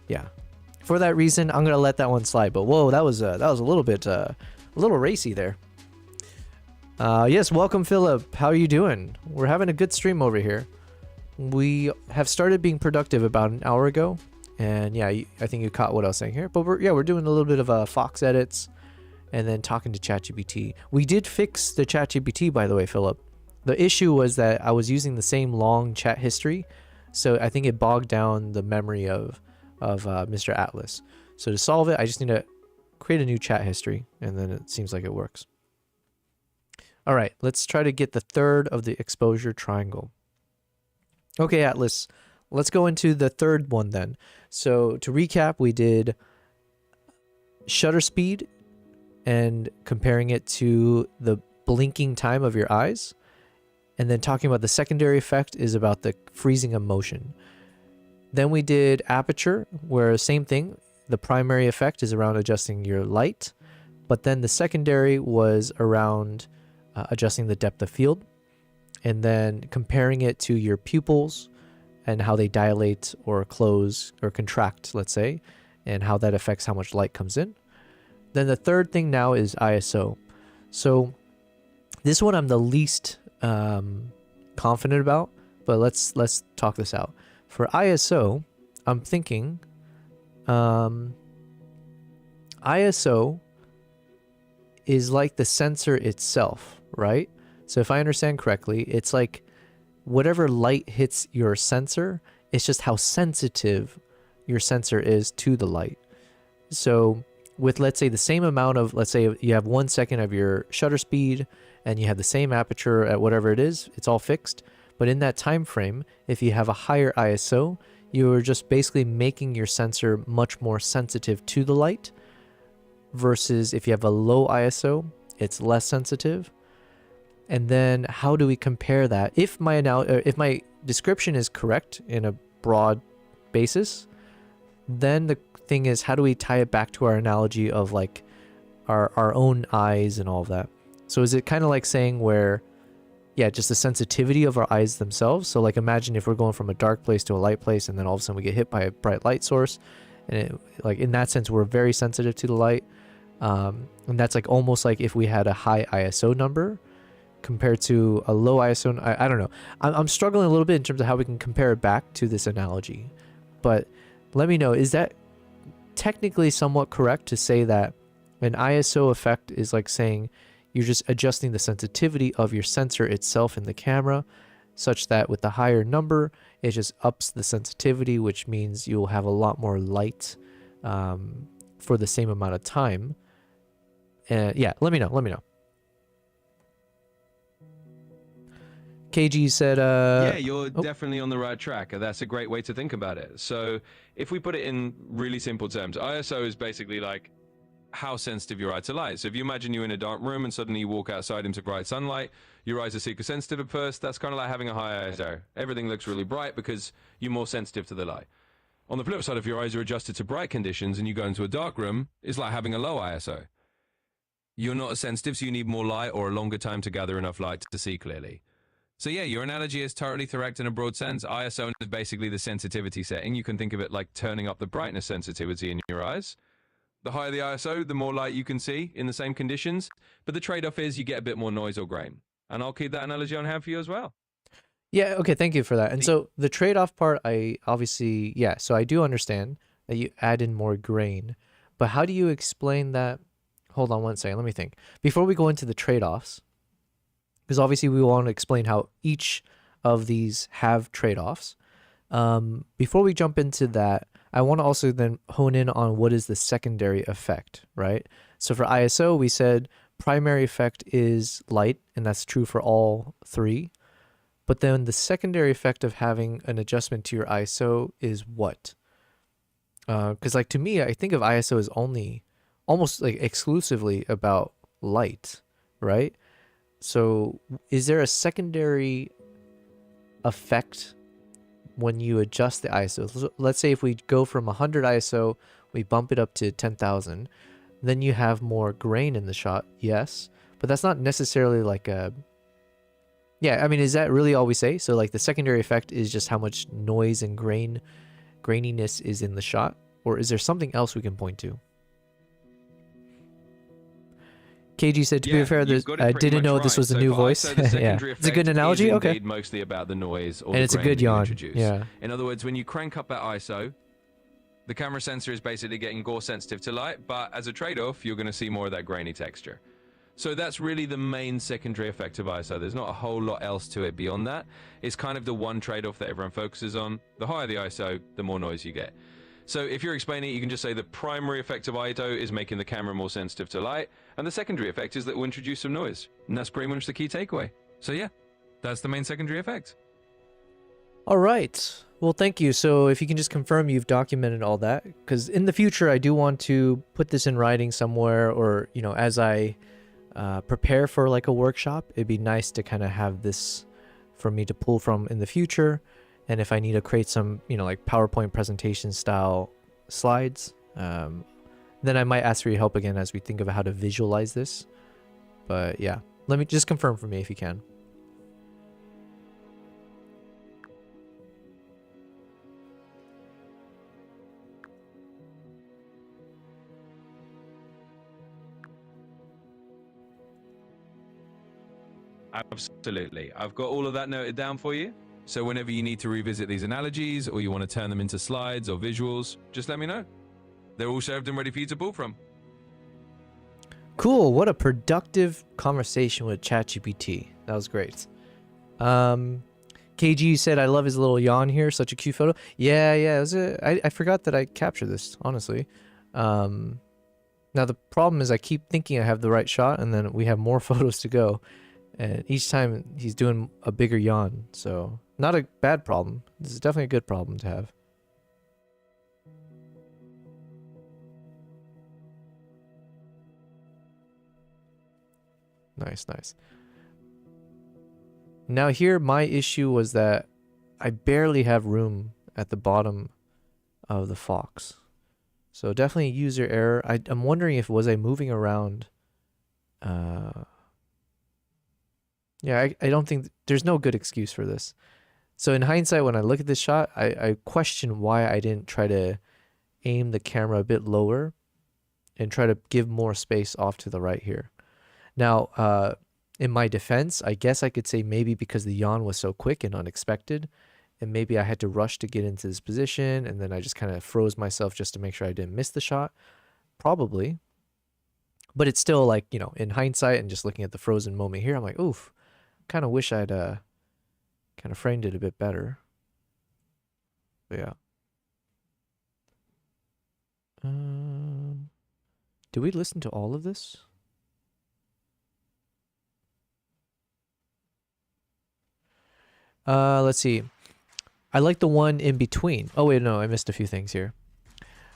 yeah. For that reason, I'm going to let that one slide. But whoa, that was a little bit, a little racy there. Yes, welcome, Philip. How are you doing? We're having a good stream over here. We have started being productive about an hour ago, And yeah, I think you caught what I was saying here. But we're doing a little bit of Fox edits and then talking to ChatGPT. We did fix the ChatGPT, by the way, Philip. The issue was that I was using the same long chat history, so I think it bogged down the memory of Mr. Atlas. So to solve it, I just need to create a new chat history, and then it seems like it works. All right, let's try to get the third of the exposure triangle. Okay, Atlas, let's go into the third one then. So to recap, we did shutter speed and comparing it to the blinking time of your eyes. And then talking about the secondary effect is about the freezing of motion. Then we did aperture, where same thing. The primary effect is around adjusting your light, but then the secondary was around adjusting the depth of field, and then comparing it to your pupils and how they dilate or close or contract, let's say, and how that affects how much light comes in. Then the third thing now is ISO. So this one I'm the least confident about, but let's talk this out. For ISO, I'm thinking ISO is like the sensor itself, right? So if I understand correctly, it's like whatever light hits your sensor, it's just how sensitive your sensor is to the light. So with, let's say, the same amount of, let's say you have 1 second of your shutter speed and you have the same aperture at whatever it is, it's all fixed. But in that time frame, if you have a higher ISO, you're just basically making your sensor much more sensitive to the light, versus if you have a low ISO, it's less sensitive. And then how do we compare that? If my description is correct in a broad basis, then the thing is, how do we tie it back to our analogy of like our own eyes and all of that? So is it kind of like saying where, yeah, just the sensitivity of our eyes themselves. So like imagine if we're going from a dark place to a light place, and then all of a sudden we get hit by a bright light source, and like in that sense we're very sensitive to the light. And that's like almost like if we had a high ISO number compared to a low ISO. I don't know. I'm struggling a little bit in terms of how we can compare it back to this analogy. But let me know, is that technically somewhat correct to say that an ISO effect is like saying you're just adjusting the sensitivity of your sensor itself in the camera, such that with the higher number, it just ups the sensitivity, which means you'll have a lot more light for the same amount of time. Yeah, let me know. KG said, yeah, you're definitely on the right track. That's a great way to think about it. So if we put it in really simple terms, ISO is basically like how sensitive your eye to light. So if you imagine you're in a dark room and suddenly you walk outside into bright sunlight, your eyes are super sensitive at first. That's kind of like having a high ISO. Everything looks really bright because you're more sensitive to the light. On the flip side, if your eyes are adjusted to bright conditions and you go into a dark room, it's like having a low ISO. You're not as sensitive, so you need more light or a longer time to gather enough light to see clearly. So yeah, your analogy is totally correct in a broad sense. ISO is basically the sensitivity setting. You can think of it like turning up the brightness sensitivity in your eyes. The higher the ISO, the more light you can see in the same conditions. But the trade-off is you get a bit more noise or grain. And I'll keep that analogy on hand for you as well. Yeah, okay, thank you for that. And so the trade-off part, I obviously, yeah, so I do understand that you add in more grain. But how do you explain that? Hold on one second, let me think. Before we go into the trade-offs, because obviously we want to explain how each of these have trade-offs. Before we jump into that, I want to also then hone in on what is the secondary effect, right? So for ISO, we said primary effect is light, and that's true for all three. But then the secondary effect of having an adjustment to your ISO is what? Because like to me, I think of ISO as only almost like exclusively about light, right? So is there a secondary effect when you adjust the ISO? So let's say if we go from 100 ISO, we bump it up to 10,000, then you have more grain in the shot, yes, but that's not necessarily like a, yeah, I mean, is that really all we say? So like the secondary effect is just how much noise and graininess is in the shot, or is there something else we can point to? KG said, to be fair, I didn't know this was a new voice. Yeah. It's a good analogy. Okay. Indeed mostly about the noise or and the it's a grain good you yawn. introduce. Yeah. In other words, when you crank up that ISO, The camera sensor is basically getting gore sensitive to light, but as a trade-off, you're going to see more of that grainy texture. So that's really the main secondary effect of ISO. There's not a whole lot else to it beyond that. It's kind of the one trade-off that everyone focuses on. The higher the ISO, the more noise you get. So if you're explaining it, you can just say the primary effect of ISO is making the camera more sensitive to light, and the secondary effect is that it will introduce some noise. And that's pretty much the key takeaway. So yeah, that's the main secondary effect. All right. Well, thank you. So if you can just confirm you've documented all that, because in the future I do want to put this in writing somewhere, or, you know, as I prepare for like a workshop, it'd be nice to kind of have this for me to pull from in the future. And if I need to create some, you know, like PowerPoint presentation style slides, then I might ask for your help again as we think of how to visualize this. But yeah, let me just confirm for me if you can. Absolutely. I've got all of that noted down for you. So whenever you need to revisit these analogies, or you want to turn them into slides or visuals, just let me know. They're all saved and ready for you to pull from. Cool. What a productive conversation with ChatGPT. That was great. KG said, I love his little yawn here. Such a cute photo. Yeah. It was I forgot that I captured this, honestly. Now the problem is I keep thinking I have the right shot, and then we have more photos to go. And each time he's doing a bigger yawn. So not a bad problem. This is definitely a good problem to have. Nice. Now here, my issue was that I barely have room at the bottom of the fox. So definitely user error. I'm wondering if was I moving around. Yeah, I don't think there's no good excuse for this. So in hindsight, when I look at this shot, I question why I didn't try to aim the camera a bit lower and try to give more space off to the right here. Now, in my defense, I guess I could say maybe because the yawn was so quick and unexpected, and maybe I had to rush to get into this position, and then I just kind of froze myself just to make sure I didn't miss the shot. Probably. But it's still like, you know, in hindsight and just looking at the frozen moment here, I'm like, oof. Kind of wish I'd kind of framed it a bit better. But yeah. Do we listen to all of this? Let's see. I like the one in between. Oh wait, no, I missed a few things here.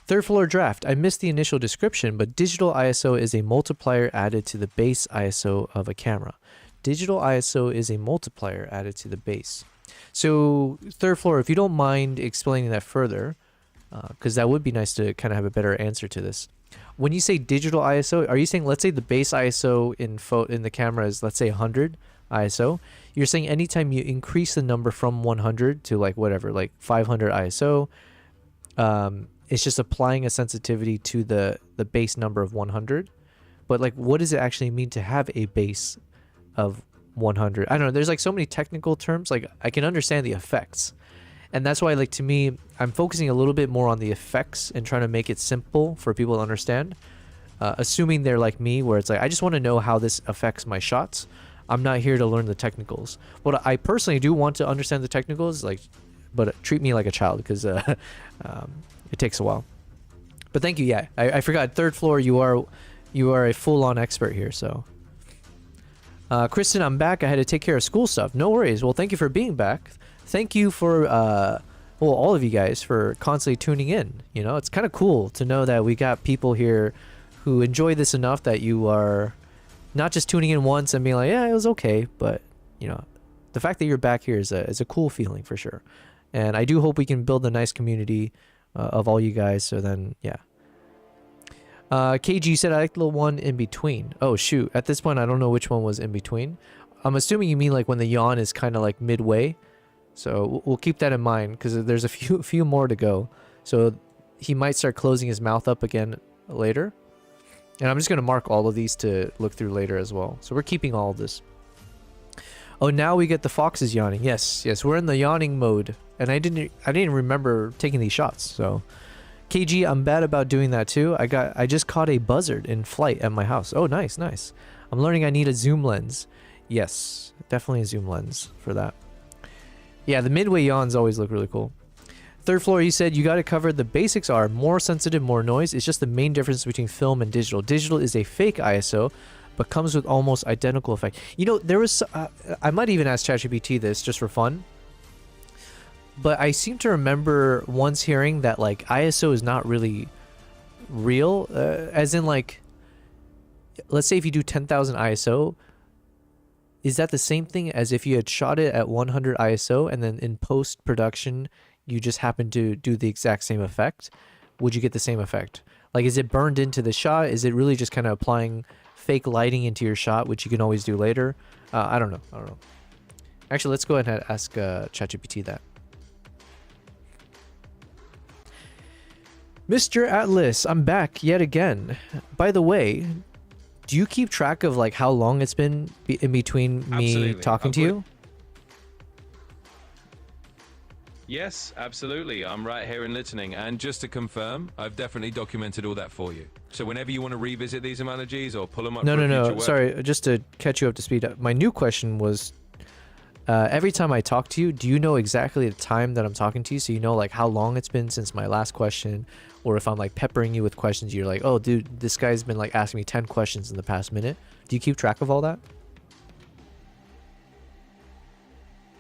Third floor draft. I missed the initial description, but digital ISO is a multiplier added to the base ISO of a camera. Digital ISO is a multiplier added to the base. So third floor, if you don't mind explaining that further, because that would be nice to kind of have a better answer to this. When you say digital ISO, are you saying, let's say the base ISO in the camera is, let's say 100 ISO. You're saying anytime you increase the number from 100 to like whatever, like 500 ISO, it's just applying a sensitivity to the base number of 100. But like, what does it actually mean to have a base of 100? I don't know. There's like so many technical terms. Like I can understand the effects, and that's why, like, to me, I'm focusing a little bit more on the effects and trying to make it simple for people to understand. Assuming they're like me, where it's like I just want to know how this affects my shots. I'm not here to learn the technicals. What I personally do want to understand the technicals, like, but treat me like a child because it takes a while. But thank you. Yeah, I forgot. Third floor, you are a full-on expert here. So. Kristen, I'm back. I had to take care of school stuff. No worries. Well, thank you for being back. Thank you for, well, all of you guys for constantly tuning in. You know, it's kind of cool to know that we got people here who enjoy this enough that you are not just tuning in once and being like, yeah, it was okay. But, you know, the fact that you're back here is a cool feeling for sure. And I do hope we can build a nice community of all you guys. So then, yeah. KG said, I like the one in between. Oh, shoot. At this point, I don't know which one was in between. I'm assuming you mean like when the yawn is kind of like midway. So we'll keep that in mind because there's a few more to go. So he might start closing his mouth up again later. And I'm just going to mark all of these to look through later as well. So we're keeping all of this. Oh, now we get the foxes yawning. Yes, we're in the yawning mode. And I didn't remember taking these shots. So KG, I'm bad about doing that too. I just caught a buzzard in flight at my house. Oh, nice, nice. I'm learning I need a zoom lens. Yes, definitely a zoom lens for that. Yeah, the midway yawns always look really cool. Third floor, you said you got it covered. The basics are more sensitive, more noise. It's just the main difference between film and digital. Digital is a fake ISO, but comes with almost identical effect. You know, there was... I might even ask ChatGPT this just for fun. But I seem to remember once hearing that, like, ISO is not really real. As in, like... Let's say if you do 10,000 ISO... Is that the same thing as if you had shot it at 100 ISO and then in post-production you just happen to do the exact same effect? Would you get the same effect? Like, is it burned into the shot? Is it really just kind of applying fake lighting into your shot, which you can always do later? I don't know. I don't know. Actually, let's go ahead and ask ChatGPT that. Mr. Atlas, I'm back yet again. By the way, do you keep track of like how long it's been in between me talking to you? Yes, absolutely. I'm right here and listening. And just to confirm, I've definitely documented all that for you. So whenever you want to revisit these emojis or pull them up... No. Sorry, just to catch you up to speed. My new question was, every time I talk to you, do you know exactly the time that I'm talking to you? So you know like how long it's been since my last question? Or if I'm like peppering you with questions, you're like, oh, dude, this guy's been like asking me 10 questions in the past minute. Do you keep track of all that?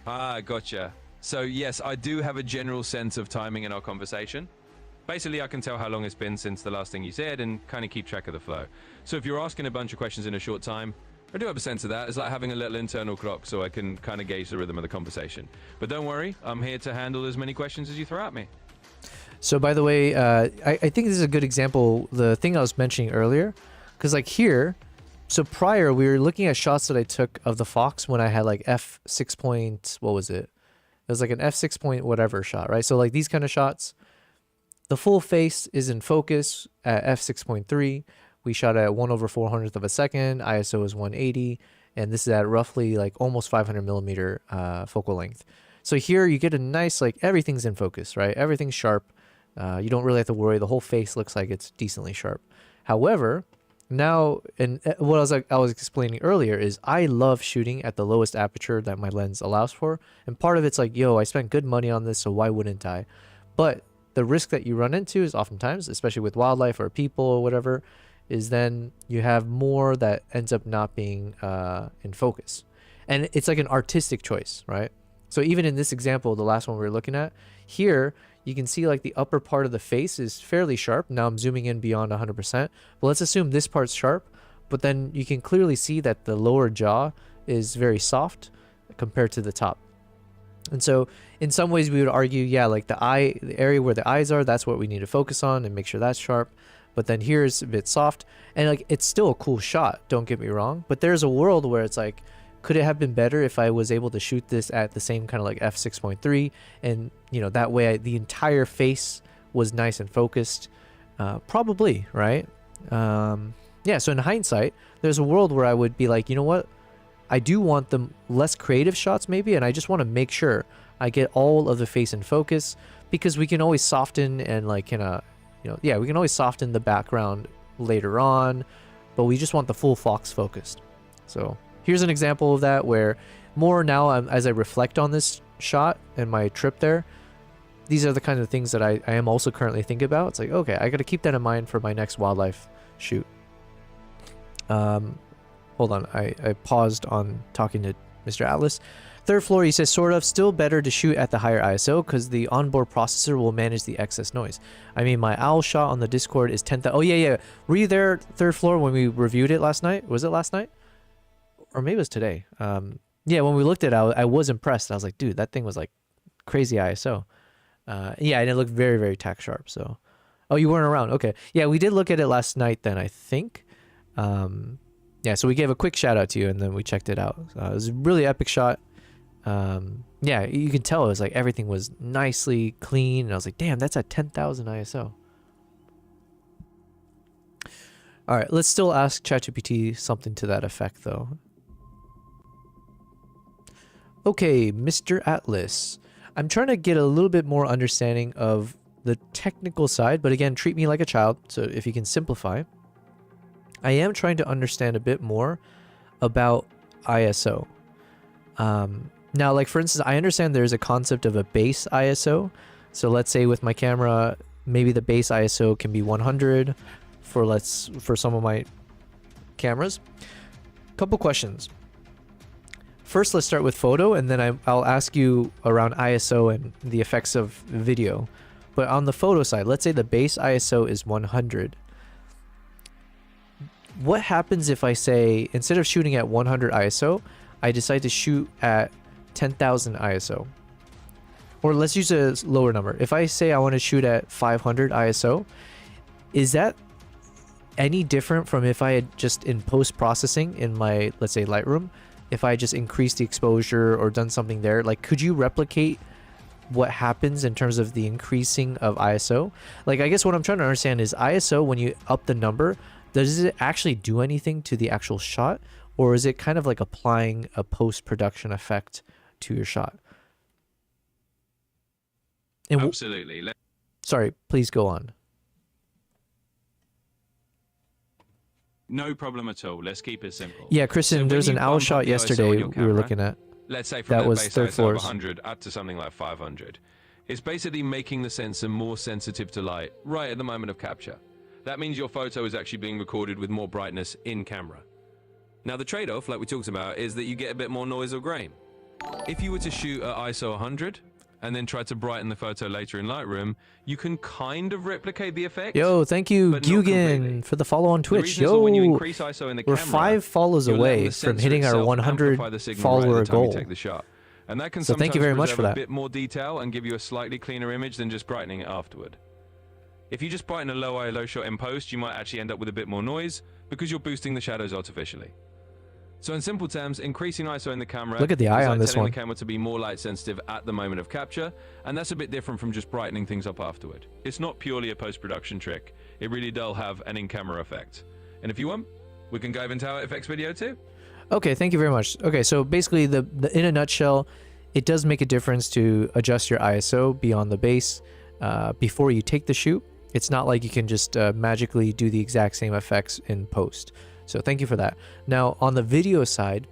Ah, gotcha. So yes, I do have a general sense of timing in our conversation. Basically, I can tell how long it's been since the last thing you said and kind of keep track of the flow. So if you're asking a bunch of questions in a short time, I do have a sense of that. It's like having a little internal clock so I can kind of gauge the rhythm of the conversation. But don't worry, I'm here to handle as many questions as you throw at me. So by the way, I think this is a good example, the thing I was mentioning earlier, because like here, so prior we were looking at shots that I took of the fox when I had like f6 point, what was it? It was like an f6 point whatever shot, right? So like these kind of shots, the full face is in focus at f6.3. We shot at 1/400th of a second, ISO is 180, and this is at roughly like almost 500 millimeter focal length. So here you get a nice, like everything's in focus, right? Everything's sharp. You don't really have to worry. The whole face looks like it's decently sharp. However, now, and what I was explaining earlier is I love shooting at the lowest aperture that my lens allows for. And part of it's like, yo, I spent good money on this, so why wouldn't I? But the risk that you run into is oftentimes, especially with wildlife or people or whatever, is then you have more that ends up not being in focus. And it's like an artistic choice, right? So even in this example, the last one we were looking at, here you can see like the upper part of the face is fairly sharp. Now I'm zooming in beyond 100%. But let's assume this part's sharp, but then you can clearly see that the lower jaw is very soft compared to the top. And so in some ways we would argue, yeah, like the area where the eyes are, that's what we need to focus on and make sure that's sharp. But then here's a bit soft, and like it's still a cool shot, don't get me wrong. But there's a world where it's like, could it have been better if I was able to shoot this at the same kind of like f6.3, and you know that way the entire face was nice and focused? Probably, right? Yeah, so in hindsight, there's a world where I would be like, you know what, I do want the less creative shots maybe, and I just want to make sure I get all of the face in focus, because we can always soften and like kind of, you know, yeah, we can always soften the background later on, but we just want the full fox focused. So here's an example of that where more now as I reflect on this shot and my trip there, these are the kind of things that I am also currently thinking about. It's like, okay, I got to keep that in mind for my next wildlife shoot. Hold on, I paused on talking to Mr. Atlas. Third floor, he says, sort of, still better to shoot at the higher ISO because the onboard processor will manage the excess noise. I mean, my owl shot on the Discord is 10,000. Oh, yeah. Were you there, third floor, when we reviewed it last night? Was it last night? Or maybe it was today. Yeah, when we looked at it, I was impressed. I was like, dude, that thing was like crazy ISO. Yeah, and it looked very, very tack sharp. So, oh, you weren't around. Okay. Yeah, we did look at it last night then, I think. Yeah, so we gave a quick shout out to you and then we checked it out. It was a really epic shot. Yeah, you can tell it was like everything was nicely clean. And I was like, damn, that's at 10,000 ISO. All right, let's still ask ChatGPT something to that effect though. Okay, Mr. Atlas, I'm trying to get a little bit more understanding of the technical side, but again, treat me like a child. So if you can simplify, I am trying to understand a bit more about ISO. Now, like for instance, I understand there's a concept of a base ISO. So let's say with my camera, maybe the base ISO can be 100 for some of my cameras. Couple questions. First, let's start with photo, and then I'll ask you around ISO and the effects of video. But on the photo side, let's say the base ISO is 100. What happens if I say, instead of shooting at 100 ISO, I decide to shoot at 10,000 ISO? Or let's use a lower number. If I say I want to shoot at 500 ISO, is that any different from if I had just in post-processing in my, let's say, Lightroom, if I just increased the exposure or done something there? Like, could you replicate what happens in terms of the increasing of ISO? Like, I guess what I'm trying to understand is ISO, when you up the number, does it actually do anything to the actual shot? Or is it kind of like applying a post-production effect to your shot? And Absolutely. Sorry, please go on. No problem at all. Let's keep it simple. Yeah, Kristen, So there's when an you owl bump up shot the ISO on yesterday your we were camera, looking at. Let's say from That the was base third ISO of floors. 100 up to something like 500. It's basically making the sensor more sensitive to light right at the moment of capture. That means your photo is actually being recorded with more brightness in camera. Now the trade-off, like we talked about, is that you get a bit more noise or grain. If you were to shoot at ISO 100 and then try to brighten the photo later in Lightroom, you can kind of replicate the effect. Yo, thank you, but not completely. Gugin, for the follow on The Twitch. reason is that when you Yo, increase ISO in the we're camera, 5 follows you're letting away the from sensor hitting our itself 100 amplify the signal right at follower the time you goal. take the shot. And that can So thank you sometimes very much for preserve that. a bit more detail and give you a slightly cleaner image than just brightening it afterward. If you just brighten a low ISO shot in post, you might actually end up with a bit more noise because you're boosting the shadows artificially. So in simple terms, increasing ISO in the camera Look at the eye is on like this telling one. the camera to be more light sensitive at the moment of capture, and that's a bit different from just brightening things up afterward. It's not purely a post-production trick. It really does have an in-camera effect. And if you want, we can dive into how it affects video too. Okay, thank you very much. Okay, so basically, the in a nutshell, it does make a difference to adjust your ISO beyond the base before you take the shoot. It's not like you can just magically do the exact same effects in post. So thank you for that. Now, on the video side,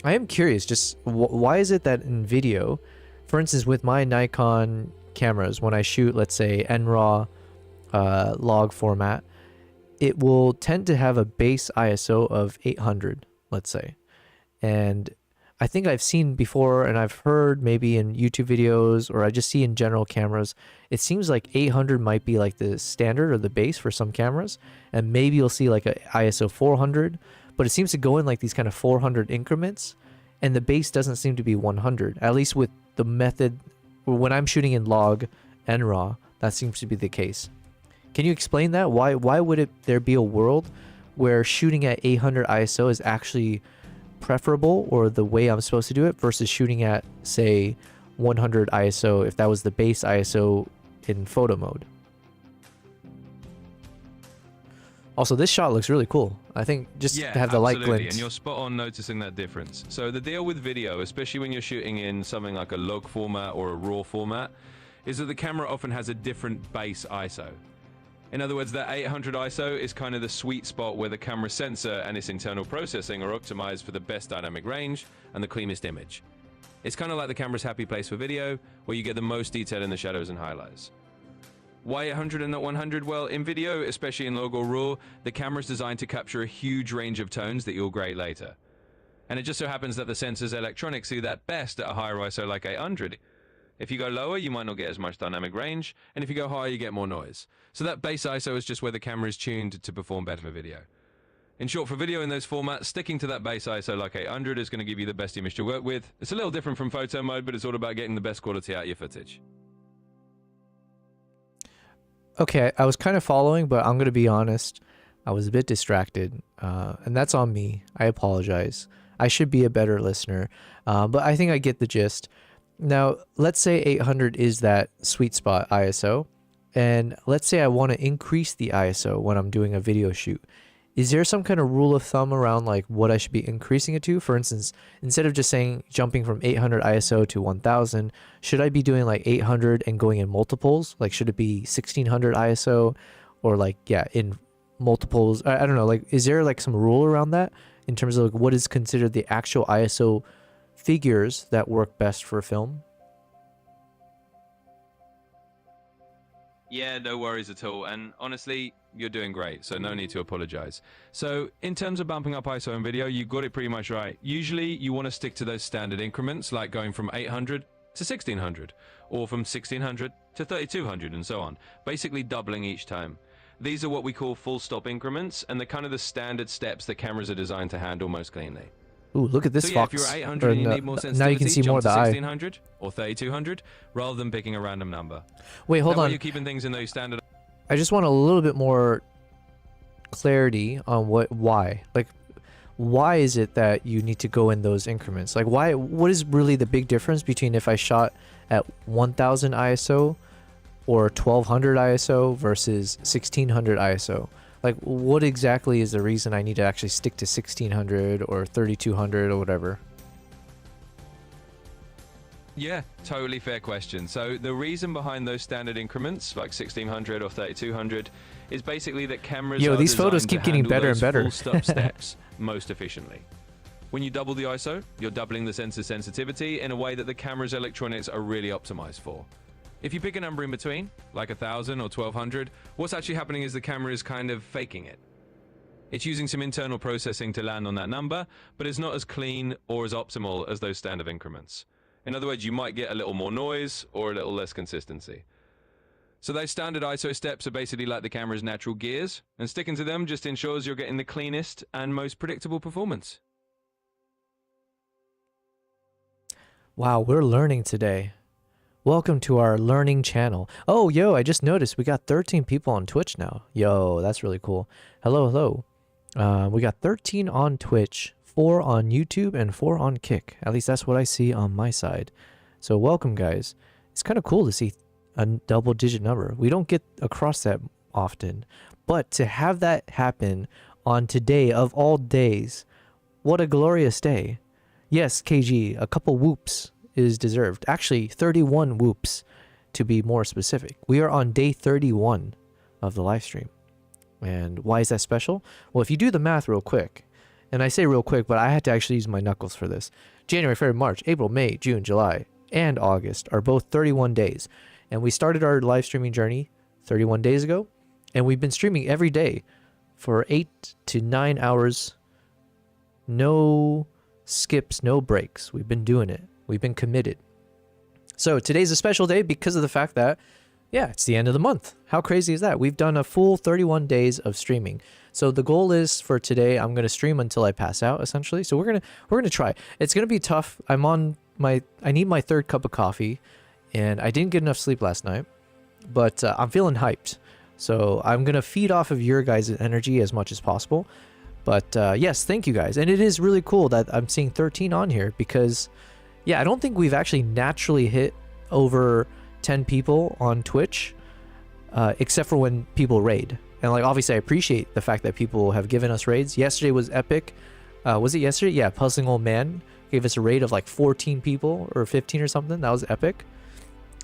I am curious, just why is it that in video, for instance, with my Nikon cameras, when I shoot, let's say, NRAW log format, it will tend to have a base ISO of 800, let's say. And I think I've seen before, and I've heard maybe in YouTube videos, or I just see in general cameras, it seems like 800 might be like the standard or the base for some cameras, and maybe you'll see like a ISO 400, but it seems to go in like these kind of 400 increments, and the base doesn't seem to be 100, at least with the method, when I'm shooting in log and raw, that seems to be the case. Can you explain that? Why would there be a world where shooting at 800 ISO is actually preferable, or the way I'm supposed to do it, versus shooting at, say, 100 ISO if that was the base ISO in photo mode? Also, this shot looks really cool. I think just to have the light absolutely, glint. and you're spot on noticing that difference. So the deal with video, especially when you're shooting in something like a log format or a raw format, is that the camera often has a different base ISO. In other words, that 800 ISO is kind of the sweet spot where the camera sensor and its internal processing are optimized for the best dynamic range and the cleanest image. It's kind of like the camera's happy place for video, where you get the most detail in the shadows and highlights. Why 800 and not 100? Well, in video, especially in log or raw, the camera's designed to capture a huge range of tones that you'll grade later. And it just so happens that the sensor's electronics do that best at a higher ISO like 800. If you go lower, you might not get as much dynamic range, and if you go higher, you get more noise. So that base ISO is just where the camera is tuned to perform better for video. In short, for video in those formats, sticking to that base ISO like 800 is going to give you the best image to work with. It's a little different from photo mode, but it's all about getting the best quality out of your footage. Okay, I was kind of following, but I'm going to be honest. I was a bit distracted, and that's on me. I apologize. I should be a better listener, but I think I get the gist. Now, let's say 800 is that sweet spot ISO, and let's say I want to increase the ISO when I'm doing a video shoot. is there some kind of rule of thumb around like what I should be increasing it to? For instance, instead of just saying jumping from 800 ISO to 1000, should I be doing like 800 and going in multiples? Like should it be 1600 ISO or like, yeah, in multiples? I don't know, like is there like some rule around that in terms of like what is considered the actual ISO figures that work best for film? Yeah, no worries at all. And honestly, you're doing great, so no need to apologize. So in terms of bumping up ISO in video, you got it pretty much right. Usually you want to stick to those standard increments, like going from 800 to 1600, or from 1600 to 3200 and so on, basically doubling each time. These are what we call full stop increments, and they're kind of the standard steps that cameras are designed to handle most cleanly. Ooh, look at this So yeah, fox. if you're at 800 and you need more sensitivity, now you can see more of the eye. 1600 or 3200 rather than picking a random number. Wait, hold That way on. you're keeping things in those standard. I just want a little bit more clarity on why. Like, why is it that you need to go in those increments? Like, what is really the big difference between if I shot at 1000 ISO or 1200 ISO versus 1600 ISO? Like, what exactly is the reason I need to actually stick to 1600 or 3200 or whatever? Yeah, totally fair question. So the reason behind those standard increments, like 1600 or 3200, is basically that cameras Yo, are these photos designed keep to getting handle better and those better. full stop steps most efficiently. When you double the ISO, you're doubling the sensor sensitivity in a way that the camera's electronics are really optimized for. If you pick a number in between, like 1000 or 1200, what's actually happening is the camera is kind of faking it. It's using some internal processing to land on that number, but it's not as clean or as optimal as those standard increments. In other words, you might get a little more noise or a little less consistency. So those standard ISO steps are basically like the camera's natural gears, and sticking to them just ensures you're getting the cleanest and most predictable performance. Wow, we're learning today. Welcome to our learning channel. Oh, yo, I just noticed we got 13 people on Twitch now. Yo, that's really cool. Hello, hello. We got 13 on Twitch, 4 on YouTube, and 4 on Kick. At least that's what I see on my side. So welcome, guys. It's kind of cool to see a double-digit number. We don't get across that often. But to have that happen on today of all days, what a glorious day. Yes, KG, a couple whoops is deserved. Actually, 31 whoops to be more specific. We are on day 31 of the live stream. And why is that special? Well, if you do the math real quick, and I say real quick, but I had to actually use my knuckles for this. January, February, March, April, May, June, July, and August are both 31 days. And we started our live streaming journey 31 days ago, and we've been streaming every day for 8 to 9 hours. No skips, no breaks. We've been doing it. We've been committed. So today's a special day because of the fact that, yeah, it's the end of the month. How crazy is that? We've done a full 31 days of streaming. So the goal is for today, I'm going to stream until I pass out, essentially. So we're going to try. It's going to be tough. I need my third cup of coffee, and I didn't get enough sleep last night, but I'm feeling hyped. So I'm going to feed off of your guys' energy as much as possible. But yes, thank you guys. And it is really cool that I'm seeing 13 on here because, yeah, I don't think we've actually naturally hit over 10 people on Twitch, except for when people raid. And like, obviously I appreciate the fact that people have given us raids. Yesterday was epic. Was it yesterday? Yeah, Puzzling Old Man gave us a raid of like 14 people or 15 or something. That was epic.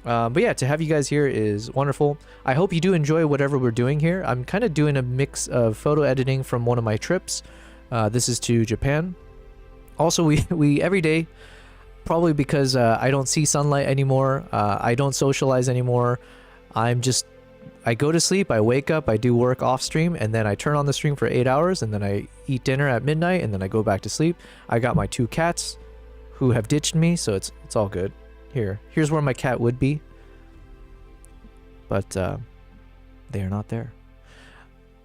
But yeah, to have you guys here is wonderful. I hope you do enjoy whatever we're doing here. I'm kind of doing a mix of photo editing from one of my trips. This is to Japan. Also, we every day, probably because I don't see sunlight anymore, I don't socialize anymore. I go to sleep, I wake up, I do work off stream, and then I turn on the stream for 8 hours, and then I eat dinner at midnight, and then I go back to sleep. I got my 2 cats who have ditched me, so it's all good. Here's where my cat would be, but they are not there.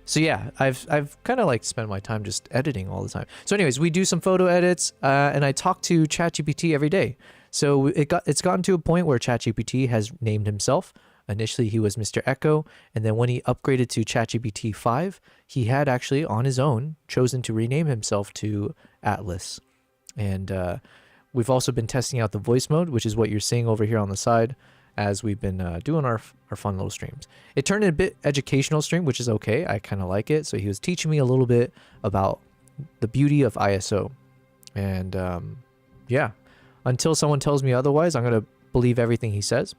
So yeah, I've kind of like spent my time just editing all the time. So anyways, we do some photo edits, and I talk to ChatGPT every day. So it's gotten to a point where ChatGPT has named himself. Initially, he was Mr. Echo, and then when he upgraded to ChatGPT 5, he had actually on his own chosen to rename himself to Atlas. And we've also been testing out the voice mode, which is what you're seeing over here on the side. as we've been doing our fun little streams. It turned into a bit educational stream, which is okay. I kind of like it. So he was teaching me a little bit about the beauty of ISO. And yeah, until someone tells me otherwise, I'm going to believe everything he says.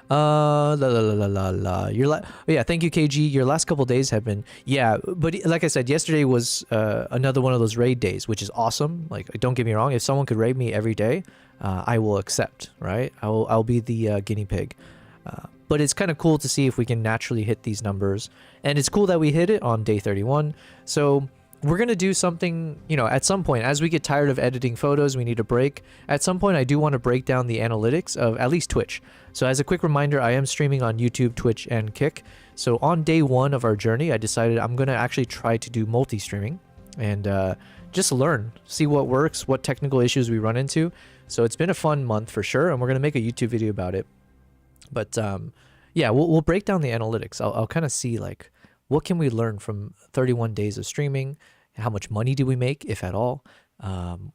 Yeah, thank you, KG. Your last couple days have been, yeah, but like I said, yesterday was another one of those raid days, which is awesome. Like, don't get me wrong, if someone could raid me every day, I will accept, right? I'll be the guinea pig. But it's kind of cool to see if we can naturally hit these numbers, and it's cool that we hit it on day 31. So we're going to do something, you know, at some point, as we get tired of editing photos, we need a break. At some point, I do want to break down the analytics of at least Twitch. So as a quick reminder, I am streaming on YouTube, Twitch, and Kick. So on day 1 of our journey, I decided I'm going to actually try to do multi-streaming and just learn, see what works, what technical issues we run into. So it's been a fun month for sure, and we're going to make a YouTube video about it. But yeah, we'll break down the analytics. I'll kind of see, like, what can we learn from 31 days of streaming? How much money do we make, if at all?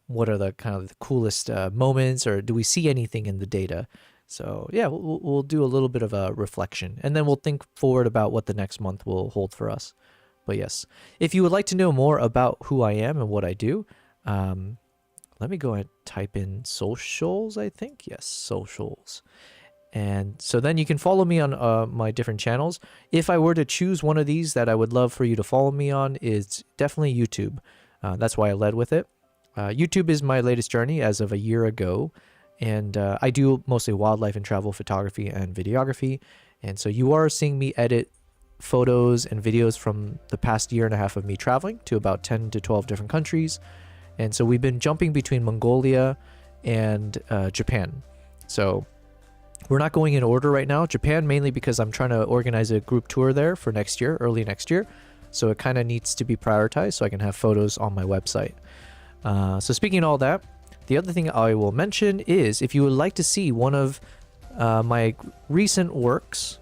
What are the kind of the coolest moments, or do we see anything in the data? So yeah, we'll do a little bit of a reflection, and then we'll think forward about what the next month will hold for us. But yes, if you would like to know more about who I am and what I do, let me go and type in socials, I think. Yes, socials. And so then you can follow me on my different channels. If I were to choose one of these that I would love for you to follow me on, it's definitely YouTube. That's why I led with it. YouTube is my latest journey as of a year ago. And I do mostly wildlife and travel photography and videography. And so you are seeing me edit photos and videos from the past year and a half of me traveling to about 10 to 12 different countries. And so we've been jumping between Mongolia and Japan. So we're not going in order right now. Japan mainly because I'm trying to organize a group tour there for next year, early next year. So it kind of needs to be prioritized so I can have photos on my website. So speaking of all that, the other thing I will mention is if you would like to see one of my recent works,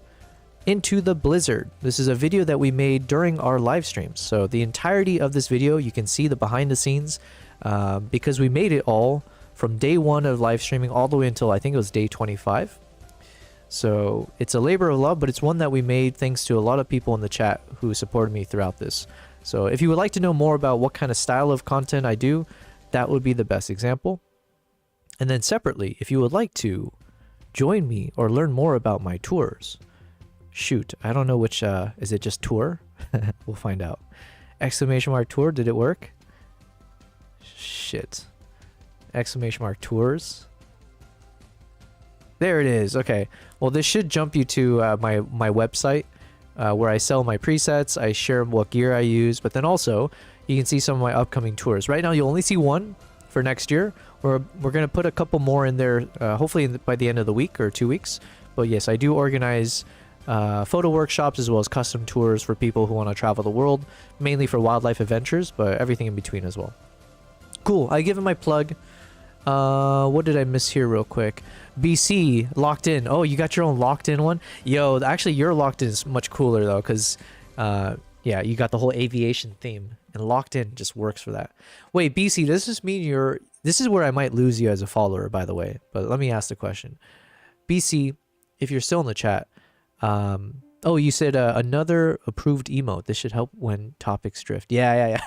Into the Blizzard. This is a video that we made during our live streams. So the entirety of this video, you can see the behind the scenes because we made it all from day 1 of live streaming all the way until I think it was day 25. So it's a labor of love, but it's one that we made thanks to a lot of people in the chat who supported me throughout this. So if you would like to know more about what kind of style of content I do, that would be the best example. And then separately, if you would like to join me or learn more about my tours, shoot, I don't know which, is it just tour? We'll find out. Exclamation mark tour, did it work? Shit. Exclamation mark tours. There it is. Okay. Well, this should jump you to my website where I sell my presets. I share what gear I use, but then also you can see some of my upcoming tours. Right now, you'll only see one for next year. We're going to put a couple more in there, hopefully by the end of the week or 2 weeks. But yes, I do organize photo workshops as well as custom tours for people who want to travel the world, mainly for wildlife adventures, but everything in between as well. Cool. I give it my plug. What did I miss here real quick? BC, locked in. Oh, you got your own locked in one? Yo, actually your locked in is much cooler though, because yeah, you got the whole aviation theme, and locked in just works for that. Wait, BC, does this mean you're... This is where I might lose you as a follower, by the way, but let me ask the question. BC, if you're still in the chat, oh, you said another approved emote. This should help when topics drift. Yeah.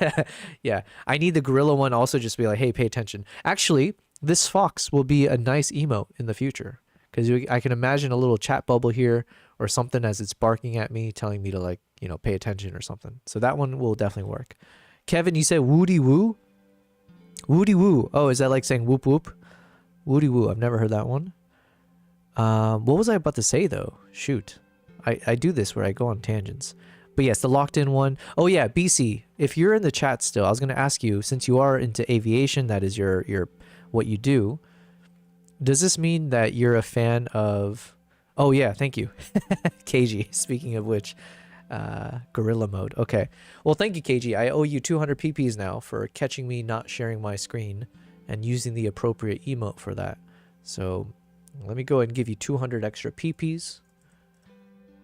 Yeah. I need the gorilla one also just to be like, hey, pay attention. Actually, this fox will be a nice emote in the future because I can imagine a little chat bubble here or something as it's barking at me, telling me to, like, you know, pay attention or something. So that one will definitely work. Kevin, you said woody woo? Woody woo. Oh, is that like saying whoop whoop? Woody woo. I've never heard that one. What was I about to say though? Shoot. I do this where I go on tangents. But yes, the locked in one. Oh yeah, BC, if you're in the chat still, I was going to ask you, since you are into aviation, that is your what you do, does this mean that you're a fan of... Oh yeah, thank you. KG, speaking of which, gorilla mode. Okay. Well, thank you, KG. I owe you 200 PPs now for catching me not sharing my screen and using the appropriate emote for that. So let me go ahead and give you 200 extra PPs.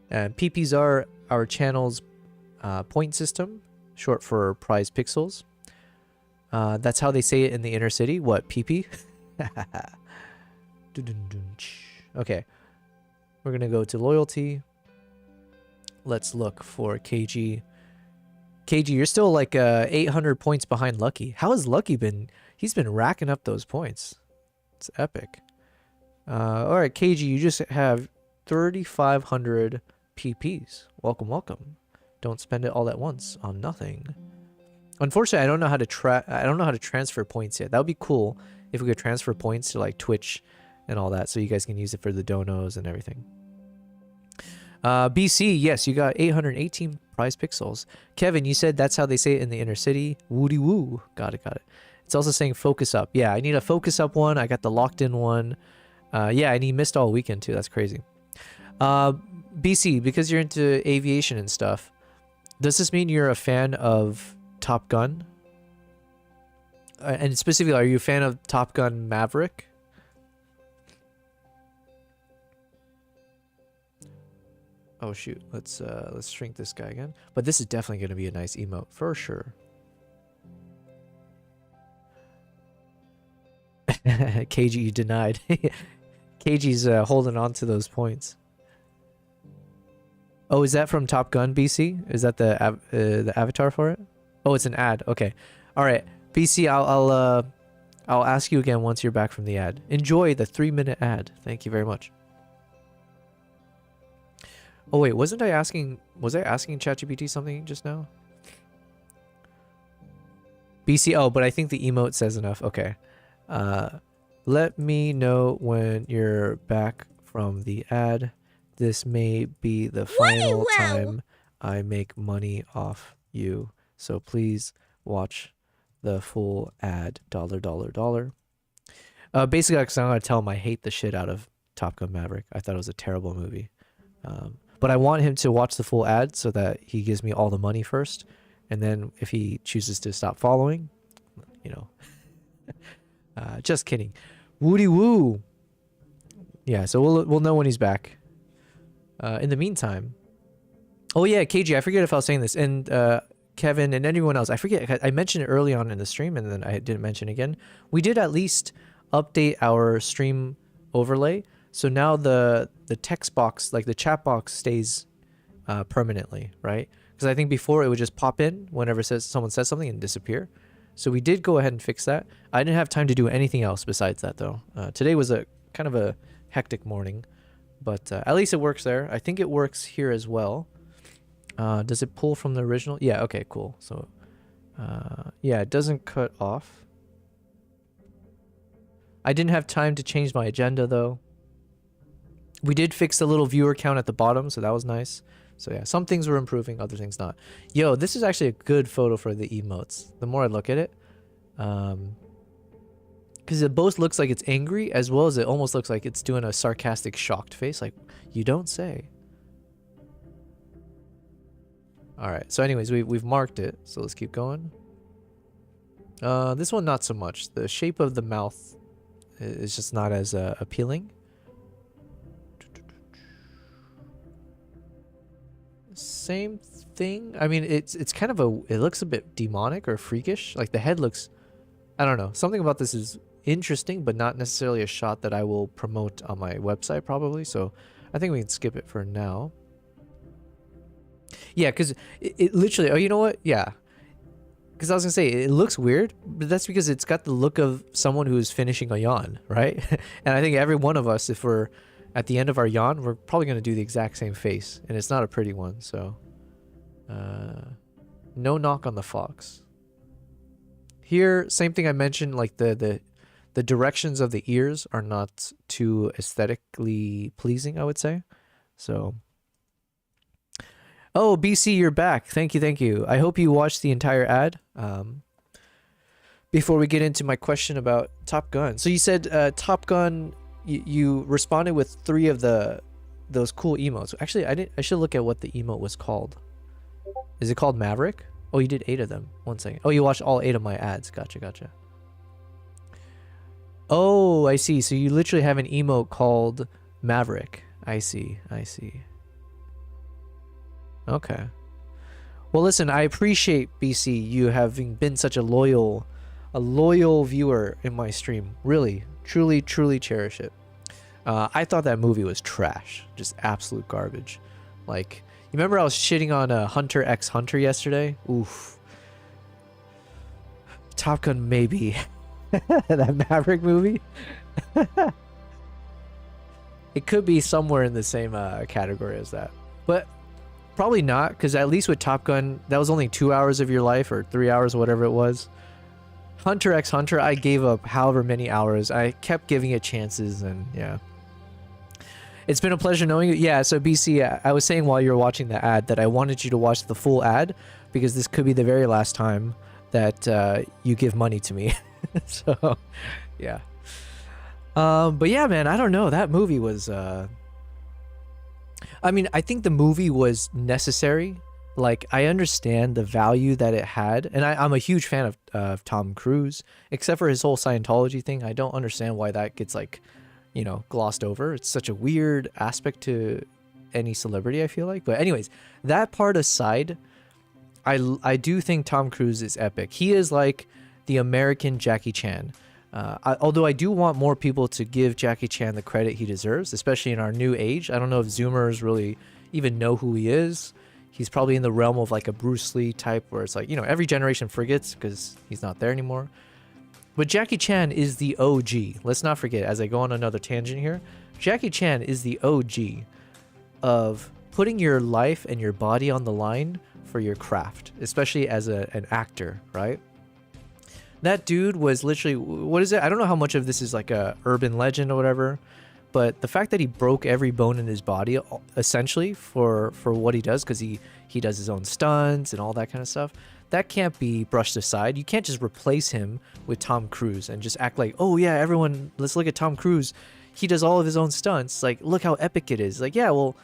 And PPs are our channel's point system, short for prize pixels. That's how they say it in the inner city. What, PP? Okay. We're going to go to loyalty. Let's look for KG. KG, you're still like 800 points behind Lucky. How has Lucky been? He's been racking up those points. It's epic. All right, KG, you just have 3,500 PPs. Welcome, welcome. Don't spend it all at once on nothing. Unfortunately, I don't know how to transfer points yet. That would be cool if we could transfer points to like Twitch and all that, so you guys can use it for the donos and everything. BC, yes, you got 818 prize pixels. Kevin, you said that's how they say it in the inner city. Woody woo. Got it, got it. It's also saying focus up. Yeah, I need a focus up one. I got the locked in one. Yeah, and he missed all weekend too. That's crazy. BC, because you're into aviation and stuff, does this mean you're a fan of Top Gun? And specifically, are you a fan of Top Gun Maverick? Oh shoot, let's shrink this guy again. But this is definitely going to be a nice emote for sure. KG denied. KG's holding on to those points. Oh, is that from Top Gun, BC? Is that the avatar for it? Oh, it's an ad. Okay, all right, BC. I'll ask you again once you're back from the ad. Enjoy the 3-minute ad. Thank you very much. Oh wait, was I asking ChatGPT something just now? BC, oh, but I think the emote says enough. Okay. Let me know when you're back from the ad. This may be the final time I make money off you. So please watch the full ad. $. Basically, because I'm going to tell him I hate the shit out of Top Gun Maverick. I thought it was a terrible movie. But I want him to watch the full ad so that he gives me all the money first. And then if he chooses to stop following, you know. Just kidding. Woody woo. Yeah, so we'll know when he's back. In the meantime. Oh yeah, KG, I forget if I was saying this. And Kevin and anyone else. I forget. I mentioned it early on in the stream and then I didn't mention it again. We did at least update our stream overlay. So now the text box, like the chat box, stays permanently, right? Because I think before it would just pop in whenever someone says something and disappear. So we did go ahead and fix that. I didn't have time to do anything else besides that though. Today was a kind of a hectic morning, but at least it works there. I think it works here as well. Does it pull from the original? Yeah, okay, cool. So yeah, it doesn't cut off. I didn't have time to change my agenda though. We did fix the little viewer count at the bottom, so that was nice. So yeah, some things were improving, other things not. Yo, this is actually a good photo for the emotes. The more I look at it, because it both looks like it's angry as well as it almost looks like it's doing a sarcastic, shocked face. Like, you don't say. All right. So, anyways, we've marked it. So let's keep going. This one not so much. The shape of the mouth is just not as appealing. Same thing. I mean, it's kind of it looks a bit demonic or freakish. Like the head looks, I don't know. Something about this is interesting, but not necessarily a shot that I will promote on my website probably. So I think we can skip it for now. Yeah, because it literally, oh, you know what? Yeah. Because I was going to say, it looks weird, but that's because it's got the look of someone who's finishing a yawn, right? And I think every one of us, if we're at the end of our yawn, we're probably going to do the exact same face. And it's not a pretty one, so. No knock on the fox. Here, same thing I mentioned, like the directions of the ears are not too aesthetically pleasing, I would say. So. Oh, BC, you're back. Thank you, thank you. I hope you watched the entire ad. Before we get into my question about Top Gun. So you said Top Gun... You responded with 3 of those cool emotes. Actually, I should look at what the emote was called. Is it called Maverick? Oh, you did 8 of them. 1 second. Oh, you watched all 8 of my ads. Gotcha. Oh, I see. So you literally have an emote called Maverick. I see. Okay. Well, listen, I appreciate BC you having been such a loyal viewer in my stream. Really, truly cherish it. I thought that movie was trash, just absolute garbage. Like, you remember I was shitting on Hunter x Hunter yesterday? Oof. Top Gun maybe. That Maverick movie? It could be somewhere in the same category as that. But probably not, because at least with Top Gun, that was only 2 hours of your life, or 3 hours, whatever it was. Hunter x Hunter, I gave up however many hours. I kept giving it chances, and yeah. It's been a pleasure knowing you. Yeah, so BC, I was saying while you were watching the ad that I wanted you to watch the full ad, because this could be the very last time that you give money to me. So, yeah. But yeah, man, I don't know. That movie was... I mean, I think the movie was necessary. Like, I understand the value that it had. And I'm a huge fan of Tom Cruise. Except for his whole Scientology thing. I don't understand why that gets, like, you know, glossed over. It's such a weird aspect to any celebrity, I feel like. But anyways, that part aside, I do think Tom Cruise is epic. He is like the American Jackie Chan. Although I do want more people to give Jackie Chan the credit he deserves, especially in our new age. I don't know if Zoomers really even know who he is. He's probably in the realm of like a Bruce Lee type, where it's like, you know, every generation forgets because he's not there anymore. But Jackie Chan is the OG. Let's not forget, as I go on another tangent here, Jackie Chan is the OG of putting your life and your body on the line for your craft, especially as an actor, right? That dude was literally, what is it? I don't know how much of this is like a urban legend or whatever, but the fact that he broke every bone in his body essentially for what he does, because he does his own stunts and all that kind of stuff, that can't be brushed aside. You can't just replace him with Tom Cruise and just act like, oh yeah, everyone, let's look at Tom Cruise. He does all of his own stunts. Like, look how epic it is. Like, yeah, well,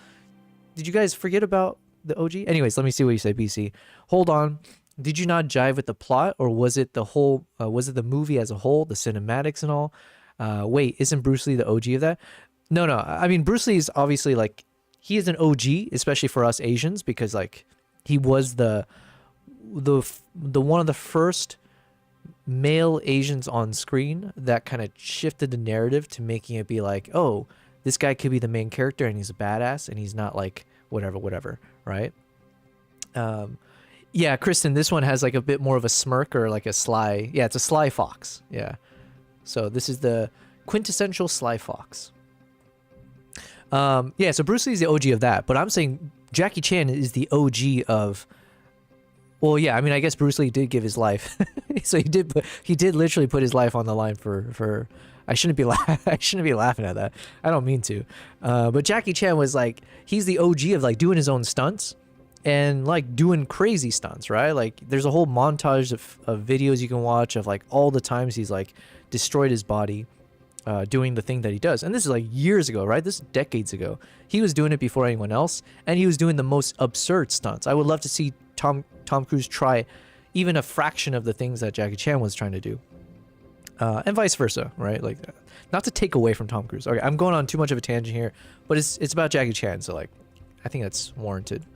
did you guys forget about the OG? Anyways, let me see what you say, BC. Hold on. Did you not jive with the plot, or was it the whole, was it the movie as a whole, the cinematics and all? Wait, isn't Bruce Lee the OG of that? No. I mean, Bruce Lee is obviously like, he is an OG, especially for us Asians, because like, he was the one of the first male Asians on screen that kind of shifted the narrative to making it be like, oh, this guy could be the main character and he's a badass and he's not like whatever, right? Yeah, Kristen, this one has like a bit more of a smirk, or like a sly, yeah, it's a sly fox. Yeah. So this is the quintessential sly fox. Yeah, so Bruce Lee's the OG of that, but I'm saying Jackie Chan is the OG of, well, yeah, I mean, I guess Bruce Lee did give his life. So he did literally put his life on the line for I shouldn't be laughing at that. I don't mean to. But Jackie Chan was like, he's the OG of like doing his own stunts and like doing crazy stunts, right? Like there's a whole montage of videos you can watch of like all the times he's like destroyed his body doing the thing that he does. And this is like years ago, right? This is decades ago. He was doing it before anyone else, and he was doing the most absurd stunts. I would love to see Tom Cruise try even a fraction of the things that Jackie Chan was trying to do. And vice versa, right? Like, not to take away from Tom Cruise. Okay, I'm going on too much of a tangent here, but it's about Jackie Chan, so like, I think that's warranted.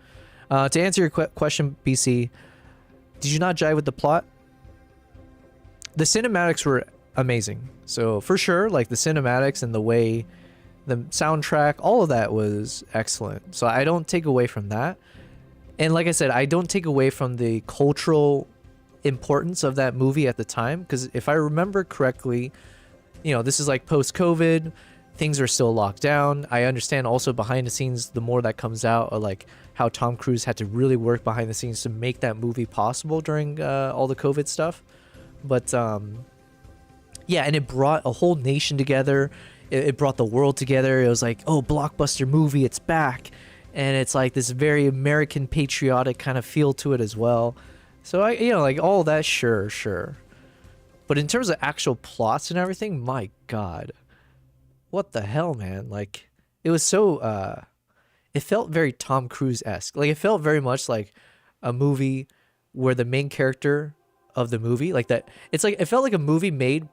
To answer your question, BC, did you not jive with the plot? The cinematics were amazing. So for sure, like the cinematics and the way, the soundtrack, all of that was excellent. So I don't take away from that. And like I said, I don't take away from the cultural importance of that movie at the time, because if I remember correctly, you know, this is like post-COVID, things are still locked down. I understand also behind the scenes, the more that comes out, or like how Tom Cruise had to really work behind the scenes to make that movie possible during all the COVID stuff. But yeah, and it brought a whole nation together. It brought the world together. It was like, oh, blockbuster movie, it's back. And it's like this very American patriotic kind of feel to it as well. So I, you know, like all that, sure. But in terms of actual plots and everything, my God, what the hell, man? Like, it was so, it felt very Tom Cruise-esque. Like, it felt very much like a movie where the main character of the movie, like that, it's like, it felt like a movie made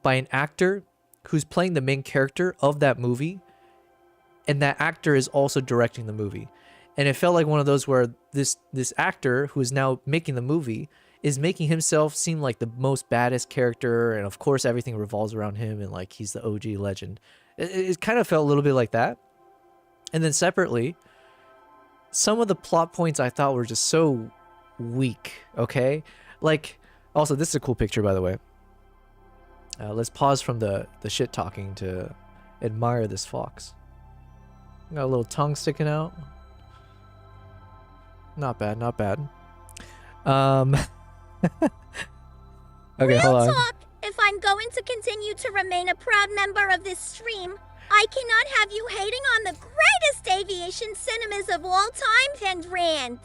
by an actor who's playing the main character of that movie, and that actor is also directing the movie. And it felt like one of those where this actor who is now making the movie is making himself seem like the most baddest character, and of course everything revolves around him, and like he's the OG legend. It kind of felt a little bit like that. And then separately, some of the plot points I thought were just so weak, okay? Like, also, this is a cool picture, by the way. Let's pause from the shit talking to admire this fox. Got a little tongue sticking out. Not bad, not bad. Okay, hold on. Talk. If I'm going to continue to remain a proud member of this stream, I cannot have you hating on the greatest aviation cinemas of all time and rant.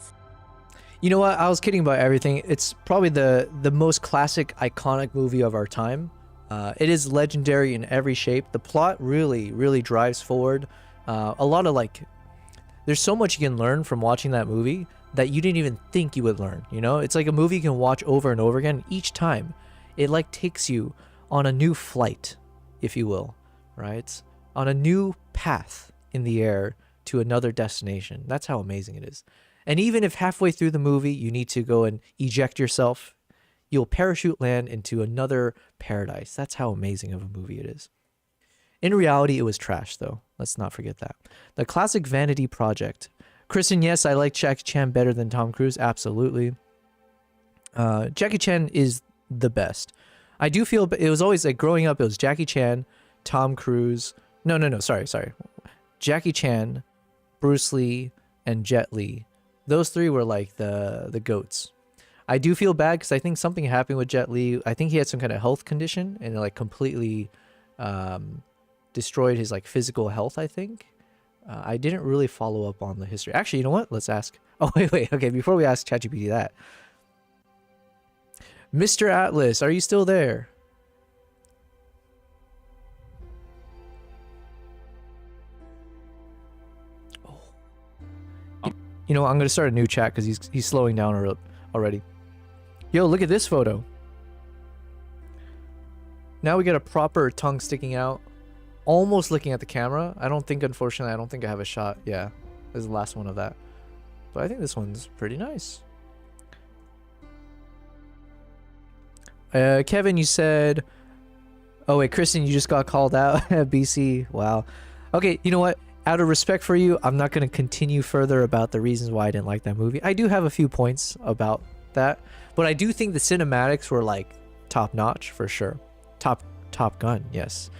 You know what? I was kidding about everything. It's probably the most classic, iconic movie of our time. It is legendary in every shape. The plot really, really drives forward. A lot of like, there's so much you can learn from watching that movie that you didn't even think you would learn. You know, it's like a movie you can watch over and over again. Each time, it like takes you on a new flight, if you will, right? On a new path in the air to another destination. That's how amazing it is. And even if halfway through the movie you need to go and eject yourself, you'll parachute land into another paradise. That's how amazing of a movie it is. In reality, it was trash, though. Let's not forget that. The classic vanity project. Kristen, yes, I like Jackie Chan better than Tom Cruise. Absolutely. Jackie Chan is the best. I do feel it was always like growing up, it was Jackie Chan, Tom Cruise. No, sorry. Jackie Chan, Bruce Lee, and Jet Li. Those three were like the goats. I do feel bad because I think something happened with Jet Li. I think he had some kind of health condition and it like completely destroyed his like physical health, I think. I didn't really follow up on the history. Actually, you know what? Let's ask. Oh, wait. Okay, before we ask ChatGPT that. Mr. Atlas, are you still there? Oh. You know what? I'm going to start a new chat because he's slowing down already. Yo, look at this photo. Now we get a proper tongue sticking out. Almost looking at the camera. Unfortunately, I don't think I have a shot. Yeah, this is the last one of that. But I think this one's pretty nice. Kevin, you said... Oh wait, Kristen, you just got called out at BC. Wow. Okay, you know what? Out of respect for you, I'm not going to continue further about the reasons why I didn't like that movie. I do have a few points about that. But I do think the cinematics were like top notch for sure. Top Gun, yes.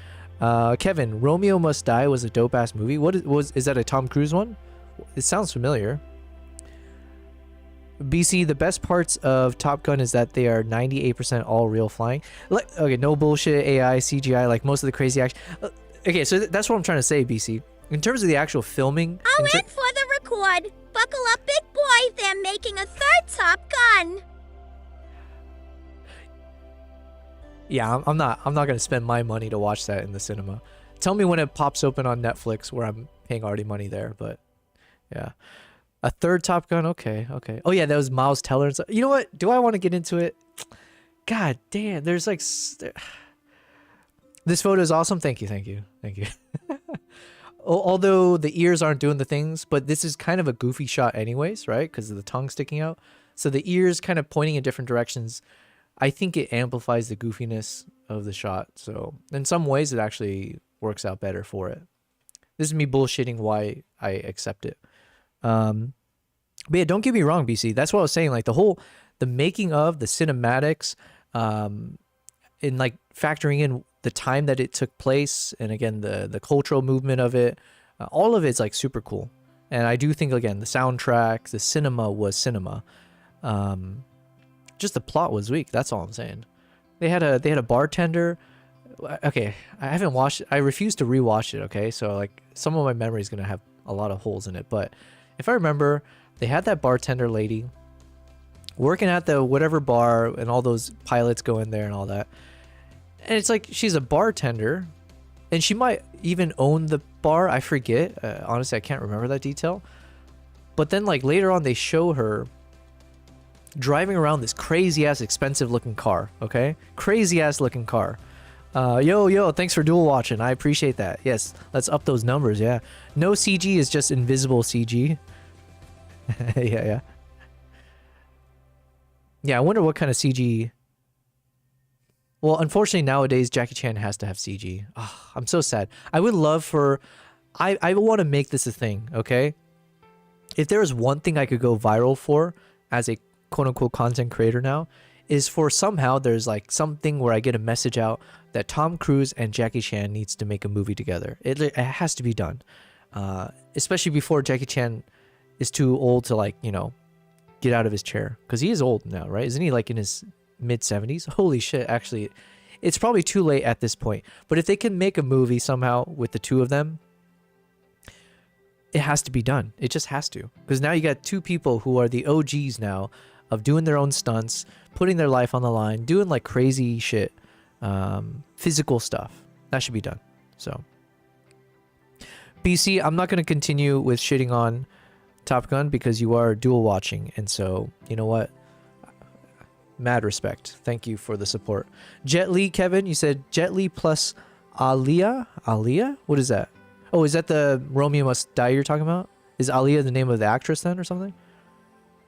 Kevin, Romeo Must Die was a dope ass movie. Is that a Tom Cruise one? It sounds familiar. BC, the best parts of Top Gun is that they are 98% all real flying. Like, okay, no bullshit AI, CGI, like most of the crazy action. Okay, so that's what I'm trying to say, BC. In terms of the actual filming... I'll in for the record. Buckle up, big boy. They're making a third Top Gun. Yeah, I'm not gonna spend my money to watch that in the cinema. Tell me when it pops open on Netflix where I'm paying already money there, but yeah. A third Top Gun, okay. Oh yeah, that was Miles Teller and stuff. You know what? Do I want to get into it? God damn, there's like... This photo is awesome. Thank you. Although the ears aren't doing the things, but this is kind of a goofy shot anyways, right? Because of the tongue sticking out. So the ears kind of pointing in different directions. I think it amplifies the goofiness of the shot. So in some ways, it actually works out better for it. This is me bullshitting why I accept it. But yeah, don't get me wrong, BC. That's what I was saying. Like the making of the cinematics, in like factoring in the time that it took place, and again the cultural movement of it, all of it's like super cool. And I do think again the soundtrack, the cinema was cinema. Just the plot was weak. That's all I'm saying. They had a bartender. Okay, I haven't watched. I refuse to rewatch it. Okay, so like some of my memory is gonna have a lot of holes in it. But if I remember, they had that bartender lady working at the whatever bar, and all those pilots go in there and all that. And it's like she's a bartender, and she might even own the bar. I forget. Honestly, I can't remember that detail. But then like later on, they show her driving around this crazy ass expensive looking car. Okay, crazy ass looking car. Yo, thanks for dual watching. I appreciate that. Yes, let's up those numbers. Yeah, no CG is just invisible CG. yeah. I wonder what kind of CG. Well, unfortunately nowadays Jackie Chan has to have CG. Ah, I'm so sad. I would love for I want to make this a thing, okay? If there is one thing I could go viral for as a quote-unquote content creator now, is for somehow there's like something where I get a message out that Tom Cruise and Jackie Chan needs to make a movie together. It has to be done. Especially before Jackie Chan is too old to, like, you know, get out of his chair. Because he is old now, right? Isn't he like in his mid-70s? Holy shit, actually. It's probably too late at this point. But if they can make a movie somehow with the two of them, it has to be done. It just has to. Because now you got two people who are the OGs now of doing their own stunts, putting their life on the line, doing like crazy shit, physical stuff. That should be done. So, BC, I'm not going to continue with shitting on Top Gun because you are dual watching. And so, you know what? Mad respect. Thank you for the support. Jet Li, Kevin, you said Jet Li plus Aaliyah? Aaliyah? What is that? Oh, is that the Romeo Must Die you're talking about? Is Aaliyah the name of the actress then or something?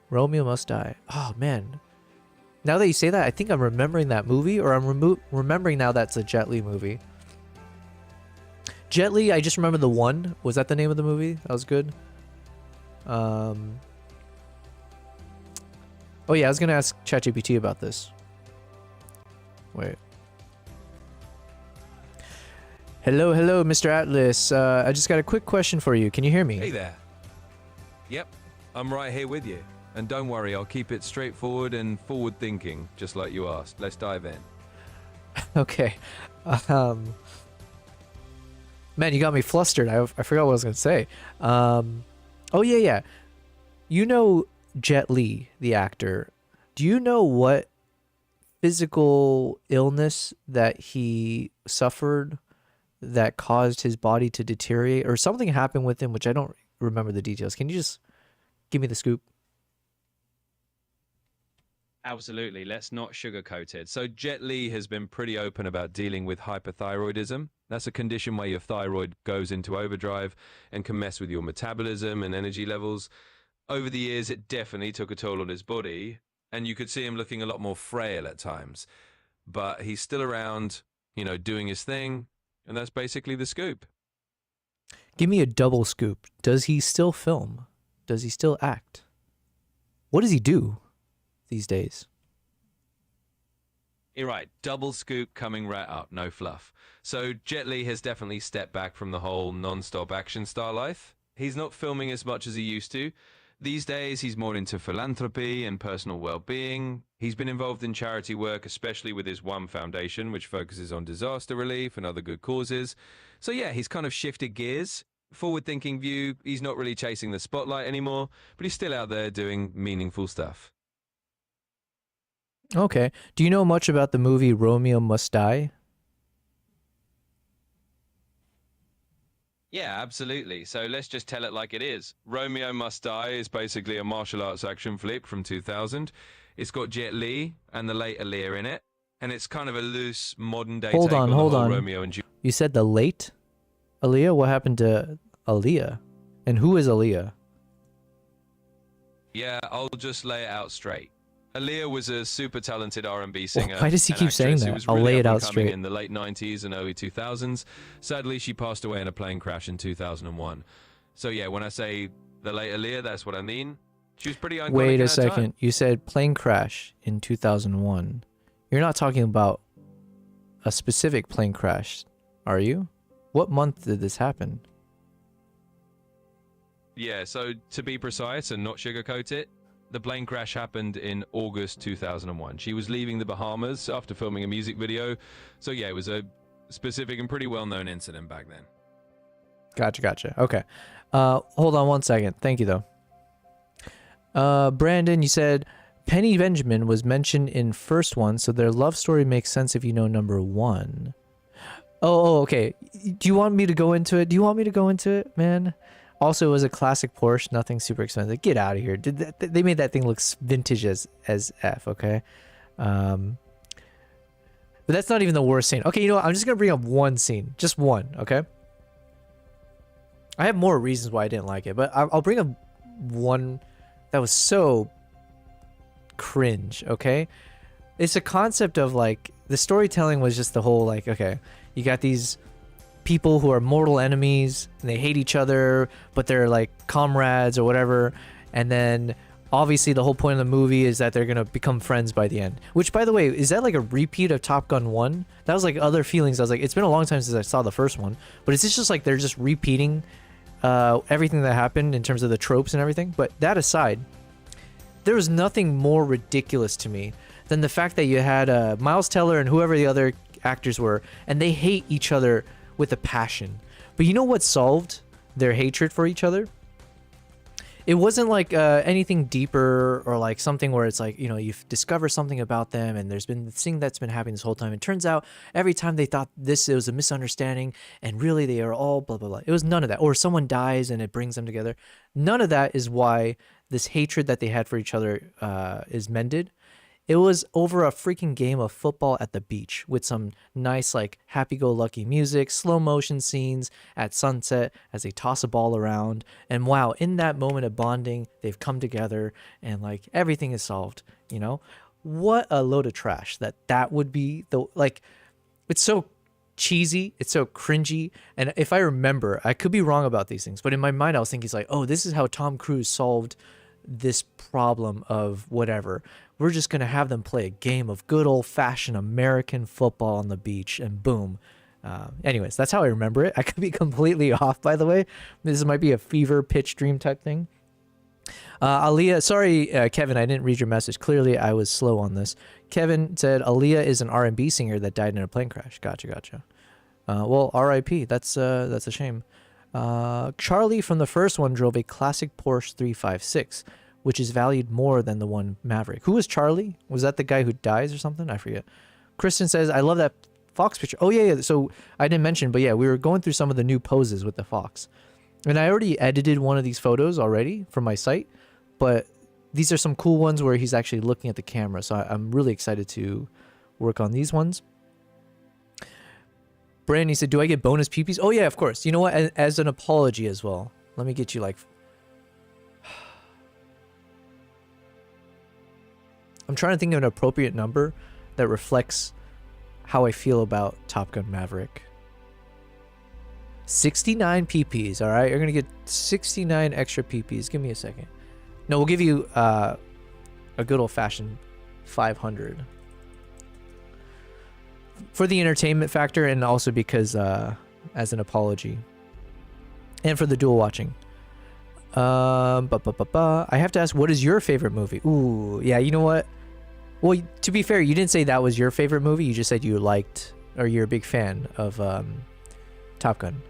Romeo Must Die. Oh, man. Now that you say that, I think I'm remembering that movie, or I'm remembering now that's a Jet Li movie. Jet Li, I just remember the one. Was that the name of the movie? That was good. Oh, yeah, I was going to ask ChatGPT about this. Wait. Hello, hello, Mr. Atlas. I just got a quick question for you. Can you hear me? Hey there. Yep, I'm right here with you. And don't worry, I'll keep it straightforward and forward-thinking, just like you asked. Let's dive in. Okay. Man, you got me flustered. I forgot what I was going to say. Oh, yeah. You know Jet Li, the actor. Do you know what physical illness that he suffered that caused his body to deteriorate, or something happened with him, which I don't remember the details? Can you just give me the scoop? Absolutely. Let's not sugarcoat it. So Jet Li has been pretty open about dealing with hyperthyroidism. That's a condition where your thyroid goes into overdrive and can mess with your metabolism and energy levels. Over the years, it definitely took a toll on his body, and you could see him looking a lot more frail at times. But he's still around, you know, doing his thing, and that's basically the scoop. Give me a double scoop. Does he still film? Does he still act? What does he do these days? You're right. Double scoop coming right up. No fluff. So Jet Li has definitely stepped back from the whole non-stop action star life. He's not filming as much as he used to. These days, he's more into philanthropy and personal well-being. He's been involved in charity work, especially with his One Foundation, which focuses on disaster relief and other good causes. So yeah, he's kind of shifted gears. Forward-thinking view, he's not really chasing the spotlight anymore, but he's still out there doing meaningful stuff. Okay. Do you know much about the movie Romeo Must Die? Yeah, absolutely. So let's just tell it like it is. Romeo Must Die is basically a martial arts action flick from 2000. It's got Jet Li and the late Aaliyah in it, and it's kind of a loose modern-day take on the whole Romeo and Juliet. You said the late Aaliyah? What happened to Aaliyah? And who is Aaliyah? Yeah, I'll just lay it out straight. Aaliyah was a super talented R&B singer. Why does he keep saying that? I'll lay it out straight. In the late 90s and early 2000s. Sadly, she passed away in a plane crash in 2001. So yeah, when I say the late Aaliyah, that's what I mean. She was pretty iconic. Wait a second. You said plane crash in 2001. You're not talking about a specific plane crash, are you? What month did this happen? Yeah, so to be precise and not sugarcoat it, the plane crash happened in August 2001. She was leaving the Bahamas after filming a music video. So yeah, it was a specific and pretty well-known incident back then. Gotcha. Okay. Hold on one second. Thank you, though. Brandon, you said Penny Benjamin was mentioned in first one, so their love story makes sense if you know number one. Oh, okay. Do you want me to go into it? Man? Also, it was a classic Porsche, nothing super expensive. Get out of here. They made that thing look vintage as F, okay? But that's not even the worst scene. Okay, you know what? I'm just going to bring up one scene. Just one, okay? I have more reasons why I didn't like it, but I'll bring up one that was so cringe, okay? It's a concept of, like, the storytelling was just the whole like, okay, you got these people who are mortal enemies and they hate each other, but they're like comrades or whatever. And then obviously the whole point of the movie is that they're gonna become friends by the end. Which, by the way, is that like a repeat of Top Gun 1? That was like other feelings. I was like, it's been a long time since I saw the first one, but is this just like they're just repeating everything that happened in terms of the tropes and everything? But that aside, there was nothing more ridiculous to me than the fact that you had Miles Teller and whoever the other actors were, and they hate each other with a passion. But you know what solved their hatred for each other? It wasn't like anything deeper or like something where it's like, you know, you've discovered something about them and there's been this thing that's been happening this whole time. It turns out every time they thought it was a misunderstanding and really they are all blah, blah, blah. It was none of that. Or someone dies and it brings them together. None of that is why this hatred that they had for each other is mended. It was over a freaking game of football at the beach with some nice, like, happy-go-lucky music, slow motion scenes at sunset as they toss a ball around. And wow, in that moment of bonding, they've come together and, like, everything is solved, you know? What a load of trash that would be. Like, it's so cheesy, it's so cringy. And if I remember, I could be wrong about these things, but in my mind, I was thinking, it's like, oh, this is how Tom Cruise solved this problem of whatever. We're just going to have them play a game of good old-fashioned American football on the beach, and boom. Anyways, that's how I remember it. I could be completely off, by the way. This might be a fever pitch dream type thing. Aaliyah, sorry, Kevin, I didn't read your message. Clearly, I was slow on this. Kevin said Aaliyah is an R&B singer that died in a plane crash. Gotcha. Well, R.I.P. That's a shame. Charlie from the first one drove a classic Porsche 356, which is valued more than the one Maverick. Who was Charlie? Was that the guy who dies or something? I forget. Kristen says, I love that fox picture. Oh, yeah. So I didn't mention, but yeah, we were going through some of the new poses with the fox. And I already edited one of these photos already for my site, but these are some cool ones where he's actually looking at the camera. So I'm really excited to work on these ones. Brandy said, do I get bonus peepees? Oh, yeah, of course. You know what? As an apology as well. Let me get you like... I'm trying to think of an appropriate number that reflects how I feel about Top Gun Maverick. 69 PPs, all right? You're going to get 69 extra PPs. Give me a second. No, we'll give you a good old-fashioned 500. For the entertainment factor and also because as an apology. And for the dual watching. I have to ask, what is your favorite movie? Ooh, yeah, you know what? Well, to be fair, you didn't say that was your favorite movie. You just said you liked, or you're a big fan of Top Gun.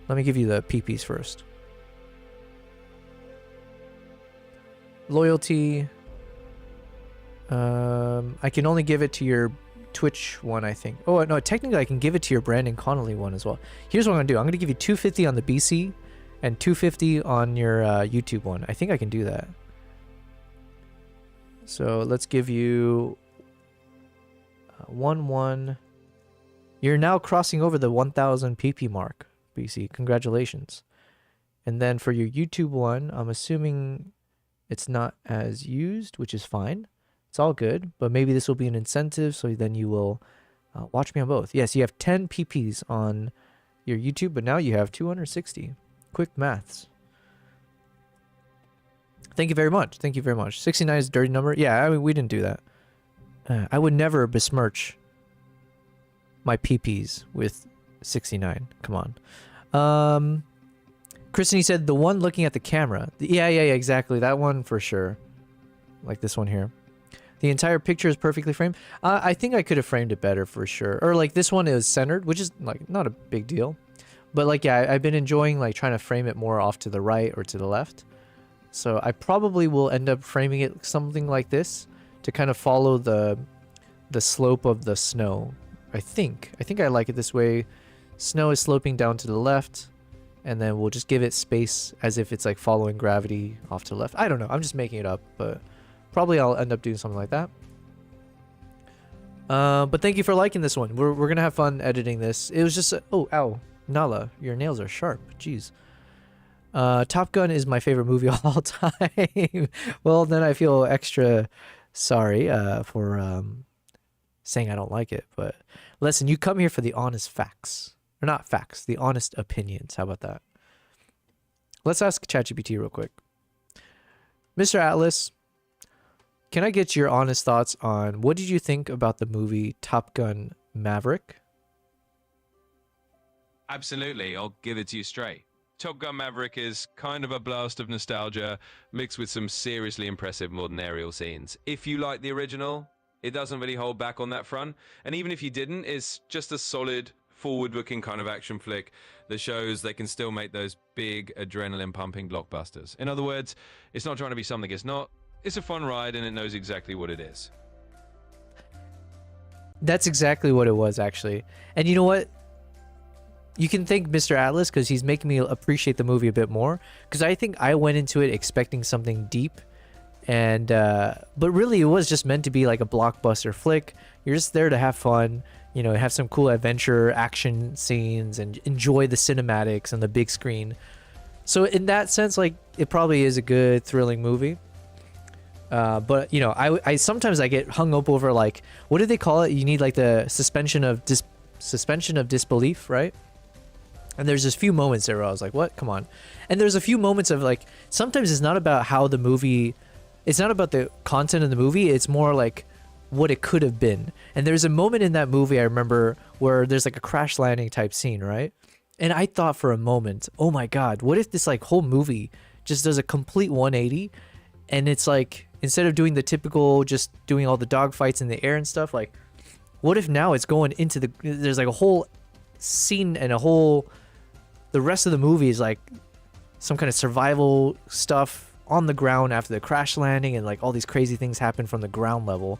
Let me give you the PPs first. Loyalty. I can only give it to your Twitch one, I think. Oh, no, technically I can give it to your Brandon Connolly one as well. Here's what I'm going to do. I'm going to give you 250 on the BC and 250 on your YouTube one. I think I can do that. So let's give you 1-1. You're now crossing over the 1,000 PP mark, BC. Congratulations. And then for your YouTube one, I'm assuming it's not as used, which is fine. It's all good, but maybe this will be an incentive, so then you will watch me on both. Yes, you have 10 PPs on your YouTube, but now you have 260. Quick maths. Thank you very much. Thank you very much. 69 is a dirty number. Yeah, I mean, we didn't do that. I would never besmirch my PPs with 69. Come on. Kristen said the one looking at the camera. Yeah, exactly. That one for sure. Like this one here. The entire picture is perfectly framed. I think I could have framed it better for sure. Or like this one is centered, which is like not a big deal. But like, yeah, I've been enjoying like trying to frame it more off to the right or to the left. So I probably will end up framing it something like this to kind of follow the slope of the snow. I think I like it this way. Snow is sloping down to the left, and then we'll just give it space as if it's like following gravity off to the left. I don't know. I'm just making it up, but probably I'll end up doing something like that. But thank you for liking this one. We're gonna have fun editing this. It was just oh, ow, Nala, your nails are sharp. Jeez. Top Gun is my favorite movie of all time. Well, then I feel extra sorry for saying I don't like it. But listen, you come here for the honest facts. Or not facts, the honest opinions. How about that? Let's ask ChatGPT real quick. Mr. Atlas, can I get your honest thoughts on what did you think about the movie Top Gun Maverick? Absolutely, I'll give it to you straight. Top Gun Maverick is kind of a blast of nostalgia mixed with some seriously impressive modern aerial scenes. If you like the original, it doesn't really hold back on that front. And even if you didn't, it's just a solid, forward-looking kind of action flick that shows they can still make those big, adrenaline-pumping blockbusters. In other words, it's not trying to be something it's not. It's a fun ride, and it knows exactly what it is. That's exactly what it was, actually. And you know what? You can thank Mr. Atlas because he's making me appreciate the movie a bit more. Because I think I went into it expecting something deep. And but really, it was just meant to be like a blockbuster flick. You're just there to have fun, you know, have some cool adventure action scenes and enjoy the cinematics on the big screen. So in that sense, like, it probably is a good thrilling movie. But you know, I sometimes I get hung up over, like, what do they call it? You need like the suspension of disbelief, right? And there's just few moments there where I was like, what? Come on. And there's a few moments of, like, sometimes it's not about how the movie, it's not about the content of the movie, it's more like what it could have been. And there's a moment in that movie I remember where there's like a crash landing type scene, right? And I thought for a moment, oh my God, what if this like whole movie just does a complete 180? And it's like, instead of doing the typical, just doing all the dogfights in the air and stuff, like, what if now it's going into the, there's like a whole scene and the rest of the movie is like some kind of survival stuff on the ground after the crash landing, and like all these crazy things happen from the ground level.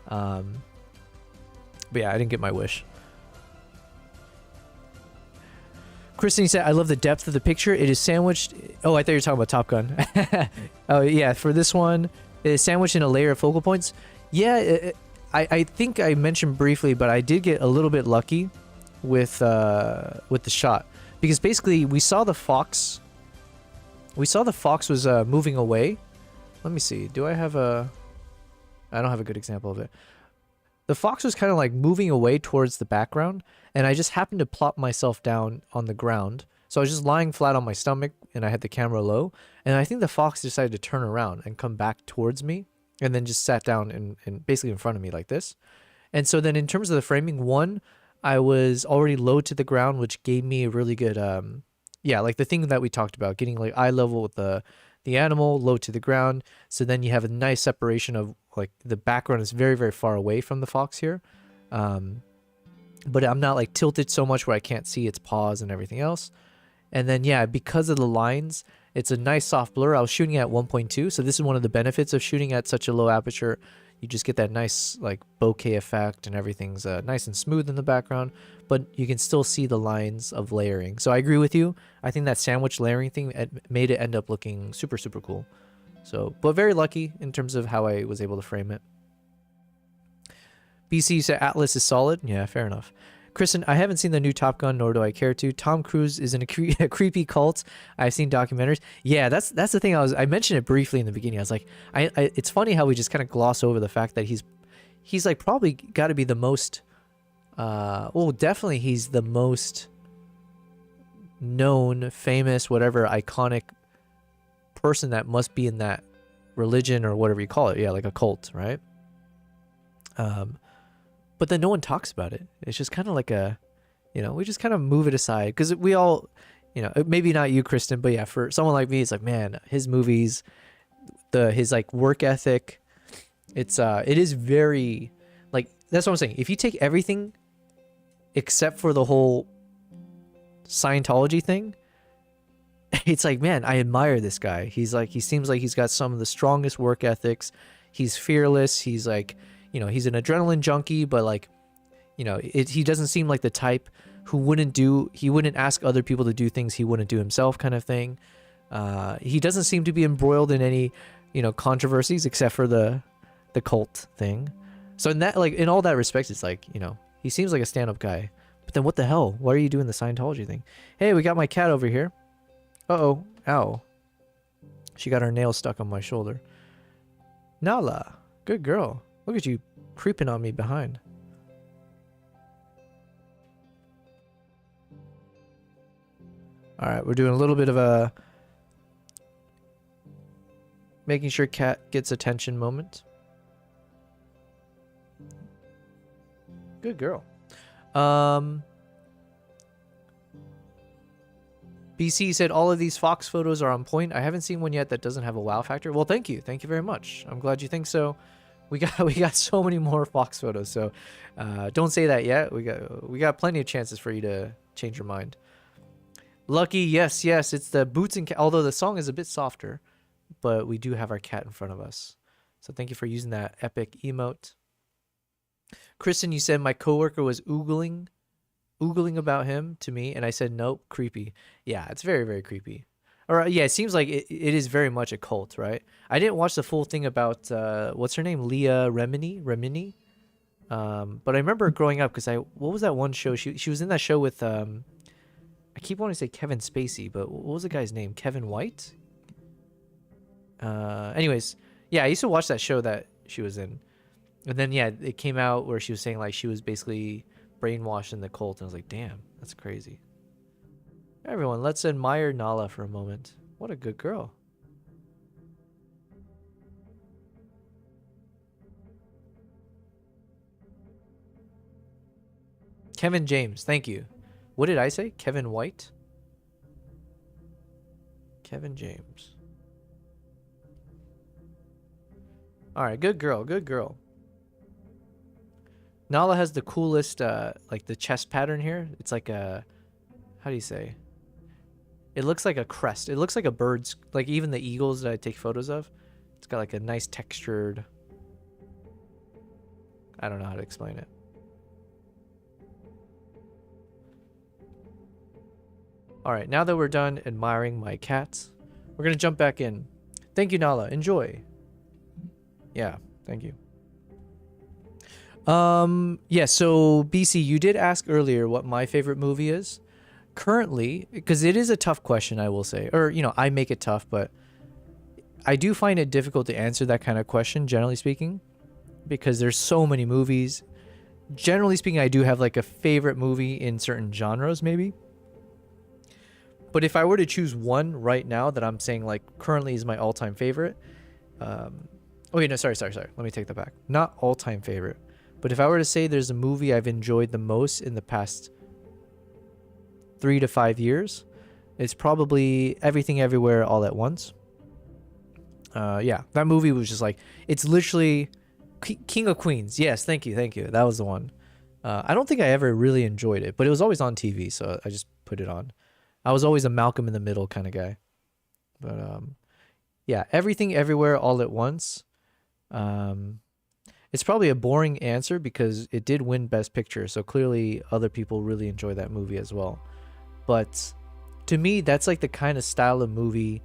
But yeah, I didn't get my wish. Kristen said, I love the depth of the picture. It is sandwiched. Oh, I thought you were talking about Top Gun. Oh yeah, for this one, it is sandwiched in a layer of focal points. Yeah, I think I mentioned briefly, but I did get a little bit lucky with the shot. Because basically, we saw the fox was moving away. Let me see. Do I have a... I don't have a good example of it. The fox was kind of like moving away towards the background, and I just happened to plop myself down on the ground. So I was just lying flat on my stomach, and I had the camera low. And I think the fox decided to turn around and come back towards me, and then just sat down and basically in front of me like this. And so then in terms of the framing, one, I was already low to the ground, which gave me a really good, yeah, like the thing that we talked about, getting like eye level with the animal, low to the ground. So then you have a nice separation of, like, the background is very, very far away from the fox here. But I'm not like tilted so much where I can't see its paws and everything else. And then, yeah, because of the lines, it's a nice soft blur. I was shooting at 1.2, so this is one of the benefits of shooting at such a low aperture. You just get that nice like bokeh effect, and everything's nice and smooth in the background, but you can still see the lines of layering. So I agree with you. I think that sandwich layering thing made it end up looking super, super cool. So, but very lucky in terms of how I was able to frame it. BC said Atlas is solid. Yeah, fair enough. Kristen, I haven't seen the new Top Gun, nor do I care to. Tom Cruise is in a creepy cult. I've seen documentaries. Yeah, that's the thing. I mentioned it briefly in the beginning. I was like, it's funny how we just kind of gloss over the fact that he's like probably got to be the most, well, definitely he's the most known, famous, whatever, iconic person that must be in that religion or whatever you call it. Yeah, like a cult, right? But then no one talks about it. It's just kind of like a, you know, we just kind of move it aside because we all, you know, maybe not you, Kristen, but yeah, for someone like me, it's like, man, his movies, his like work ethic, it is very, like, that's what I'm saying. If you take everything except for the whole Scientology thing, it's like, man, I admire this guy. He's like, he seems like he's got some of the strongest work ethics. He's fearless. He's like, you know, he's an adrenaline junkie, but like, you know, he doesn't seem like the type who he wouldn't ask other people to do things he wouldn't do himself, kind of thing. He doesn't seem to be embroiled in any, you know, controversies except for the cult thing. So in that, like, in all that respect, it's like, you know, he seems like a stand-up guy. But then what the hell? Why are you doing the Scientology thing? Hey, we got my cat over here. Uh-oh. Ow. She got her nail stuck on my shoulder. Nala. Good girl. Look at you creeping on me behind. All right, we're doing a little bit of a making sure cat gets attention moment. Good girl. BC said all of these Fox photos are on point. I haven't seen one yet that doesn't have a wow factor. Well, thank you. Thank you very much. I'm glad you think so. We got so many more Fox photos, so don't say that yet. We got plenty of chances for you to change your mind. Lucky, yes, it's the boots and cat. Although the song is a bit softer, but we do have our cat in front of us. So thank you for using that epic emote. Kristen, you said my coworker was oogling about him to me, and I said nope, creepy. Yeah, it's very, very creepy. Or yeah, it seems like it is very much a cult, right? I didn't watch the full thing about what's her name, Leah Remini. But I remember growing up because what was that one show? She was in that show with I keep wanting to say Kevin Spacey, but what was the guy's name? Kevin White. Anyways, yeah, I used to watch that show that she was in, and then yeah, it came out where she was saying like she was basically brainwashed in the cult, and I was like, damn, that's crazy. Everyone, let's admire Nala for a moment. What a good girl. Kevin James, thank you. What did I say? Kevin White? Kevin James. Alright, good girl, good girl. Nala has the coolest, like the chest pattern here. It's like a, how do you say? It looks like a crest. It looks like a bird's, like even the eagles that I take photos of. It's got like a nice textured, I don't know how to explain it. All right, now that we're done admiring my cats, we're going to jump back in. Thank you, Nala. Enjoy. Yeah, thank you. Yeah, so BC, you did ask earlier what my favorite movie is. Currently, because it is a tough question, I will say, or you know, I make it tough, but I do find it difficult to answer that kind of question, generally speaking, because there's so many movies. Generally speaking, I do have like a favorite movie in certain genres, maybe. But if I were to choose one right now that I'm saying like currently is my all-time favorite, okay, no, sorry. Let me take that back. Not all-time favorite. But if I were to say there's a movie I've enjoyed the most in the past 3 to 5 years, it's probably Everything Everywhere All at Once. Yeah, that movie was just like, it's literally King of Queens. Yes, thank you. That was the one. I don't think I ever really enjoyed it, but it was always on TV, so I just put it on. I was always a Malcolm in the Middle kind of guy. But yeah, Everything Everywhere All at Once. It's probably a boring answer because it did win Best Picture, so clearly other people really enjoy that movie as well. But to me, that's like the kind of style of movie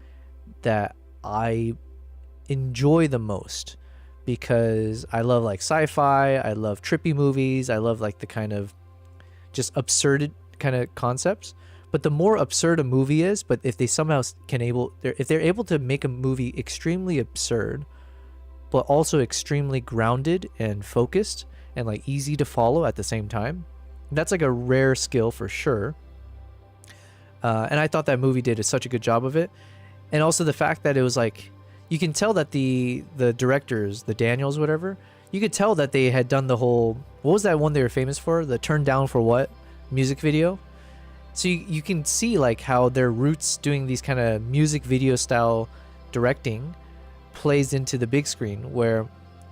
that I enjoy the most, because I love like sci-fi, I love trippy movies, I love like the kind of just absurd kind of concepts. But the more absurd a movie is, but if they somehow if they're able to make a movie extremely absurd, but also extremely grounded and focused and like easy to follow at the same time, that's like a rare skill for sure. And I thought that movie did such a good job of it. And also the fact that it was like, you can tell that the directors, the Daniels, whatever, you could tell that they had done the whole, what was that one they were famous for? The Turn Down for What music video. So you can see like how their roots doing these kind of music video style directing plays into the big screen, where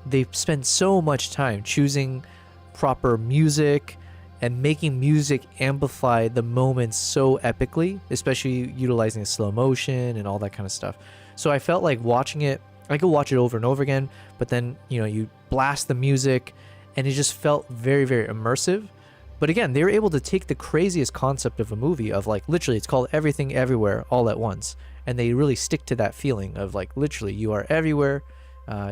they spend so much time choosing proper music and making music amplify the moments so epically, especially utilizing slow motion and all that kind of stuff. So I felt like watching it, I could watch it over and over again, but then, you know, you blast the music and it just felt very, very immersive. But again, they were able to take the craziest concept of a movie of like, literally, it's called Everything Everywhere All at Once. And they really stick to that feeling of like, literally, you are everywhere,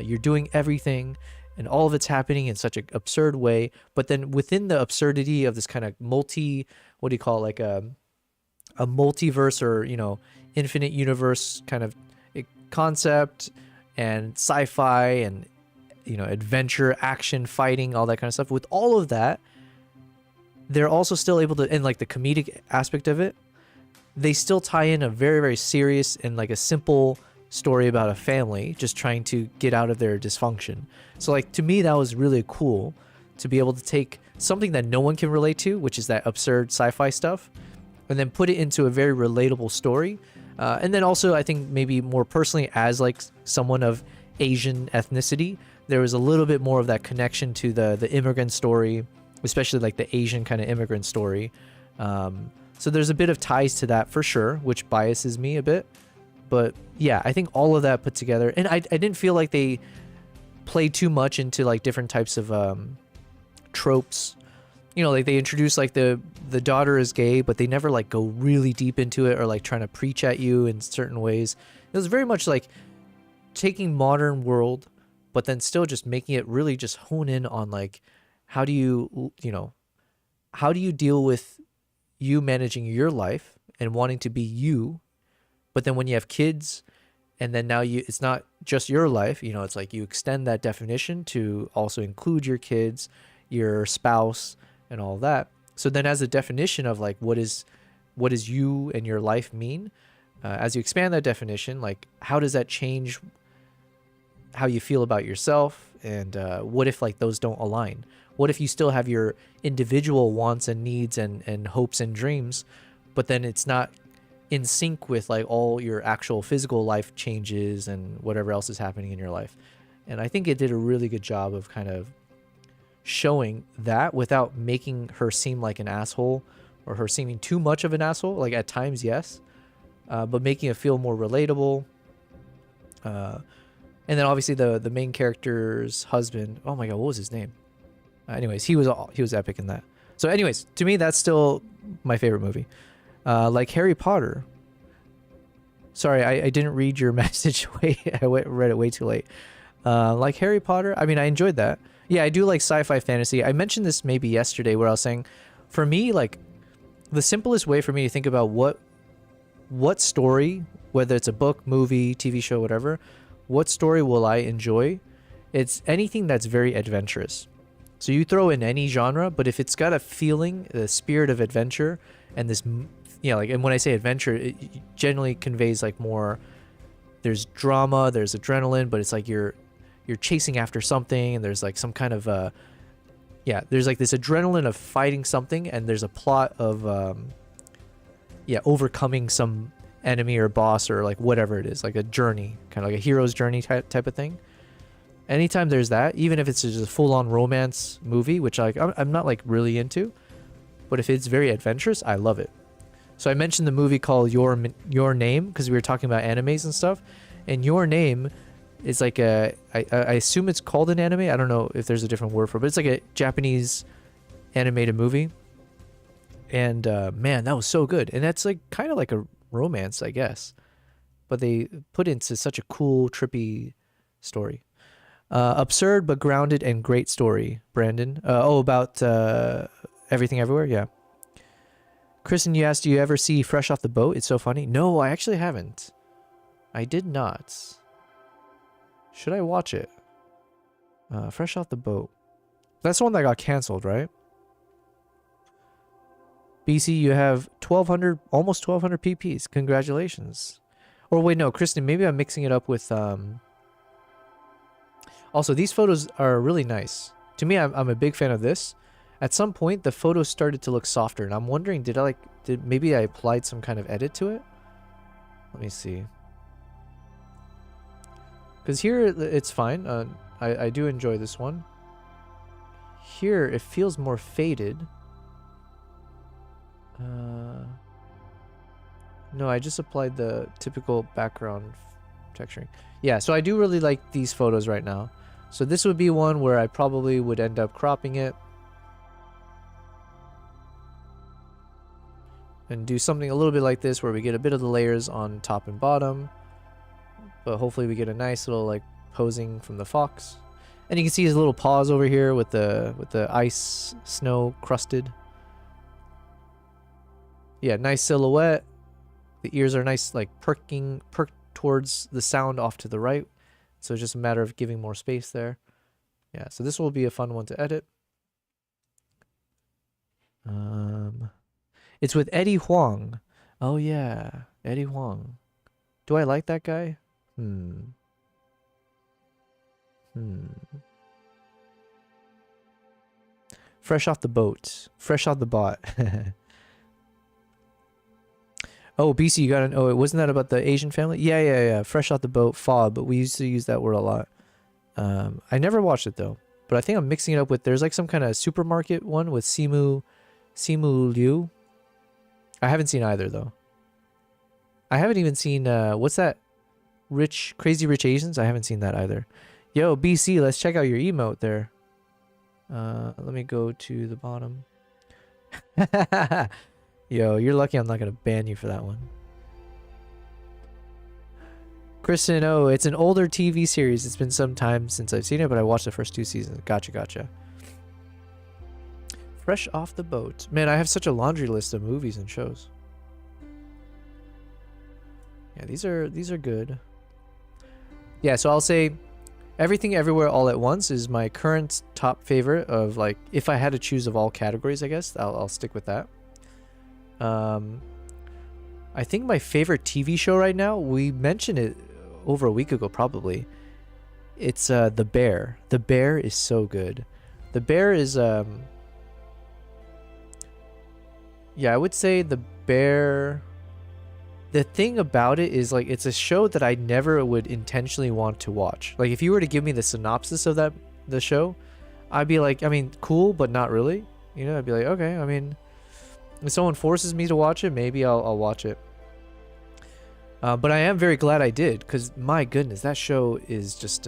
you're doing everything, and all of it's happening in such an absurd way. But then within the absurdity of this kind of what do you call it? Like a multiverse, or, you know, infinite universe kind of concept, and sci-fi and, you know, adventure, action, fighting, all that kind of stuff. With all of that, they're also still able to, and like the comedic aspect of it, they still tie in a very, very serious and like a simple story about a family just trying to get out of their dysfunction. So like to me that was really cool to be able to take something that no one can relate to, which is that absurd sci-fi stuff, and then put it into a very relatable story. And then also I think maybe more personally as like someone of Asian ethnicity, there was a little bit more of that connection to the immigrant story, especially like the Asian kind of immigrant story. So there's a bit of ties to that for sure, which biases me a bit. But yeah, I think all of that put together, and I didn't feel like they played too much into like different types of tropes. You know, like they introduced like the daughter is gay, but they never like go really deep into it or like trying to preach at you in certain ways. It was very much like taking modern world, but then still just making it really just hone in on like how do you deal with you managing your life and wanting to be you, but then when you have kids and then now it's not just your life, you know, it's like you extend that definition to also include your kids, your spouse, and all that. So then as a definition of like what is you and your life mean, as you expand that definition, like how does that change how you feel about yourself? And what if like those don't align? What if you still have your individual wants and needs and hopes and dreams, but then it's not in sync with like all your actual physical life changes and whatever else is happening in your life? And I think it did a really good job of kind of showing that without making her seem like an asshole or her seeming too much of an asshole. Like at times, yes, but making it feel more relatable. And then obviously the main character's husband. Oh my god, what was his name? Anyways, he was epic in that. So anyways, to me that's still my favorite movie. Like Harry Potter. Sorry, I didn't read your message. Read it way too late. Like Harry Potter. I mean, I enjoyed that. Yeah, I do like sci-fi fantasy. I mentioned this maybe yesterday where I was saying, for me, like the simplest way for me to think about what story, whether it's a book, movie, TV show, whatever, what story will I enjoy? It's anything that's very adventurous. So you throw in any genre, but if it's got a feeling, the spirit of adventure, and this, you know, like, and when I say adventure, it generally conveys like more, there's drama, there's adrenaline, but it's like you're chasing after something, and there's like some kind of there's like this adrenaline of fighting something, and there's a plot of overcoming some enemy or boss or like whatever it is, like a journey, kind of like a hero's journey type of thing. Anytime there's that, even if it's just a full-on romance movie, which I'm not like really into, but if it's very adventurous, I love it. So I mentioned the movie called Your Name because we were talking about animes and stuff, and Your Name is like I assume it's called an anime. I don't know if there's a different word for it, but it's like a Japanese animated movie. And man, that was so good. And that's like kind of like a romance, I guess, but they put it into such a cool, trippy story. Absurd but grounded and great story, Brandon. About Everything Everywhere. Yeah. Kristen, you asked, do you ever see Fresh Off the Boat? It's so funny. No, I actually haven't. I did not. Should I watch it? Fresh Off the Boat. That's the one that got canceled, right? BC, you have 1,200, almost 1,200 PPs. Congratulations. Or wait, no, Kristen, maybe I'm mixing it up with... Also, these photos are really nice. To me, I'm a big fan of this. At some point, the photos started to look softer, and I'm wondering, did maybe I applied some kind of edit to it? Let me see. Because here, it's fine. I do enjoy this one. Here, it feels more faded. No, I just applied the typical background texturing. Yeah, so I do really like these photos right now. So this would be one where I probably would end up cropping it. And do something a little bit like this where we get a bit of the layers on top and bottom. But hopefully we get a nice little like posing from the fox. And you can see his little paws over here with the ice snow crusted. Yeah, nice silhouette. The ears are nice, like perked towards the sound off to the right. So it's just a matter of giving more space there. Yeah, so this will be a fun one to edit. It's with Eddie Huang. Oh yeah, Eddie Huang. Do I like that guy? Fresh off the boat. Fresh off the bot. Oh, BC, you got an... Oh, wasn't that about the Asian family? Yeah. Fresh off the boat, fob. But we used to use that word a lot. I never watched it, though. But I think I'm mixing it up with... There's like some kind of supermarket one with Simu Liu. I haven't seen either, though. I haven't even seen... what's that? Crazy Rich Asians? I haven't seen that either. Yo, BC, let's check out your emote there. Let me go to the bottom. Yo, you're lucky I'm not going to ban you for that one. Kristen, oh, it's an older TV series. It's been some time since I've seen it, but I watched the first 2 seasons. Gotcha. Fresh off the boat. Man, I have such a laundry list of movies and shows. Yeah, these are good. Yeah, so I'll say Everything Everywhere All at Once is my current top favorite of, like, if I had to choose of all categories, I guess I'll stick with that. I think my favorite TV show right now, we mentioned it over a week ago probably. It's The Bear. The Bear is so good. The Bear is yeah, I would say The Bear. The thing about it is, like, it's a show that I never would intentionally want to watch. Like, if you were to give me the synopsis of the show, I'd be like, I mean, cool, but not really. You know, I'd be like, okay, I mean, if someone forces me to watch it, maybe I'll watch it. But I am very glad I did, because my goodness, that show is just,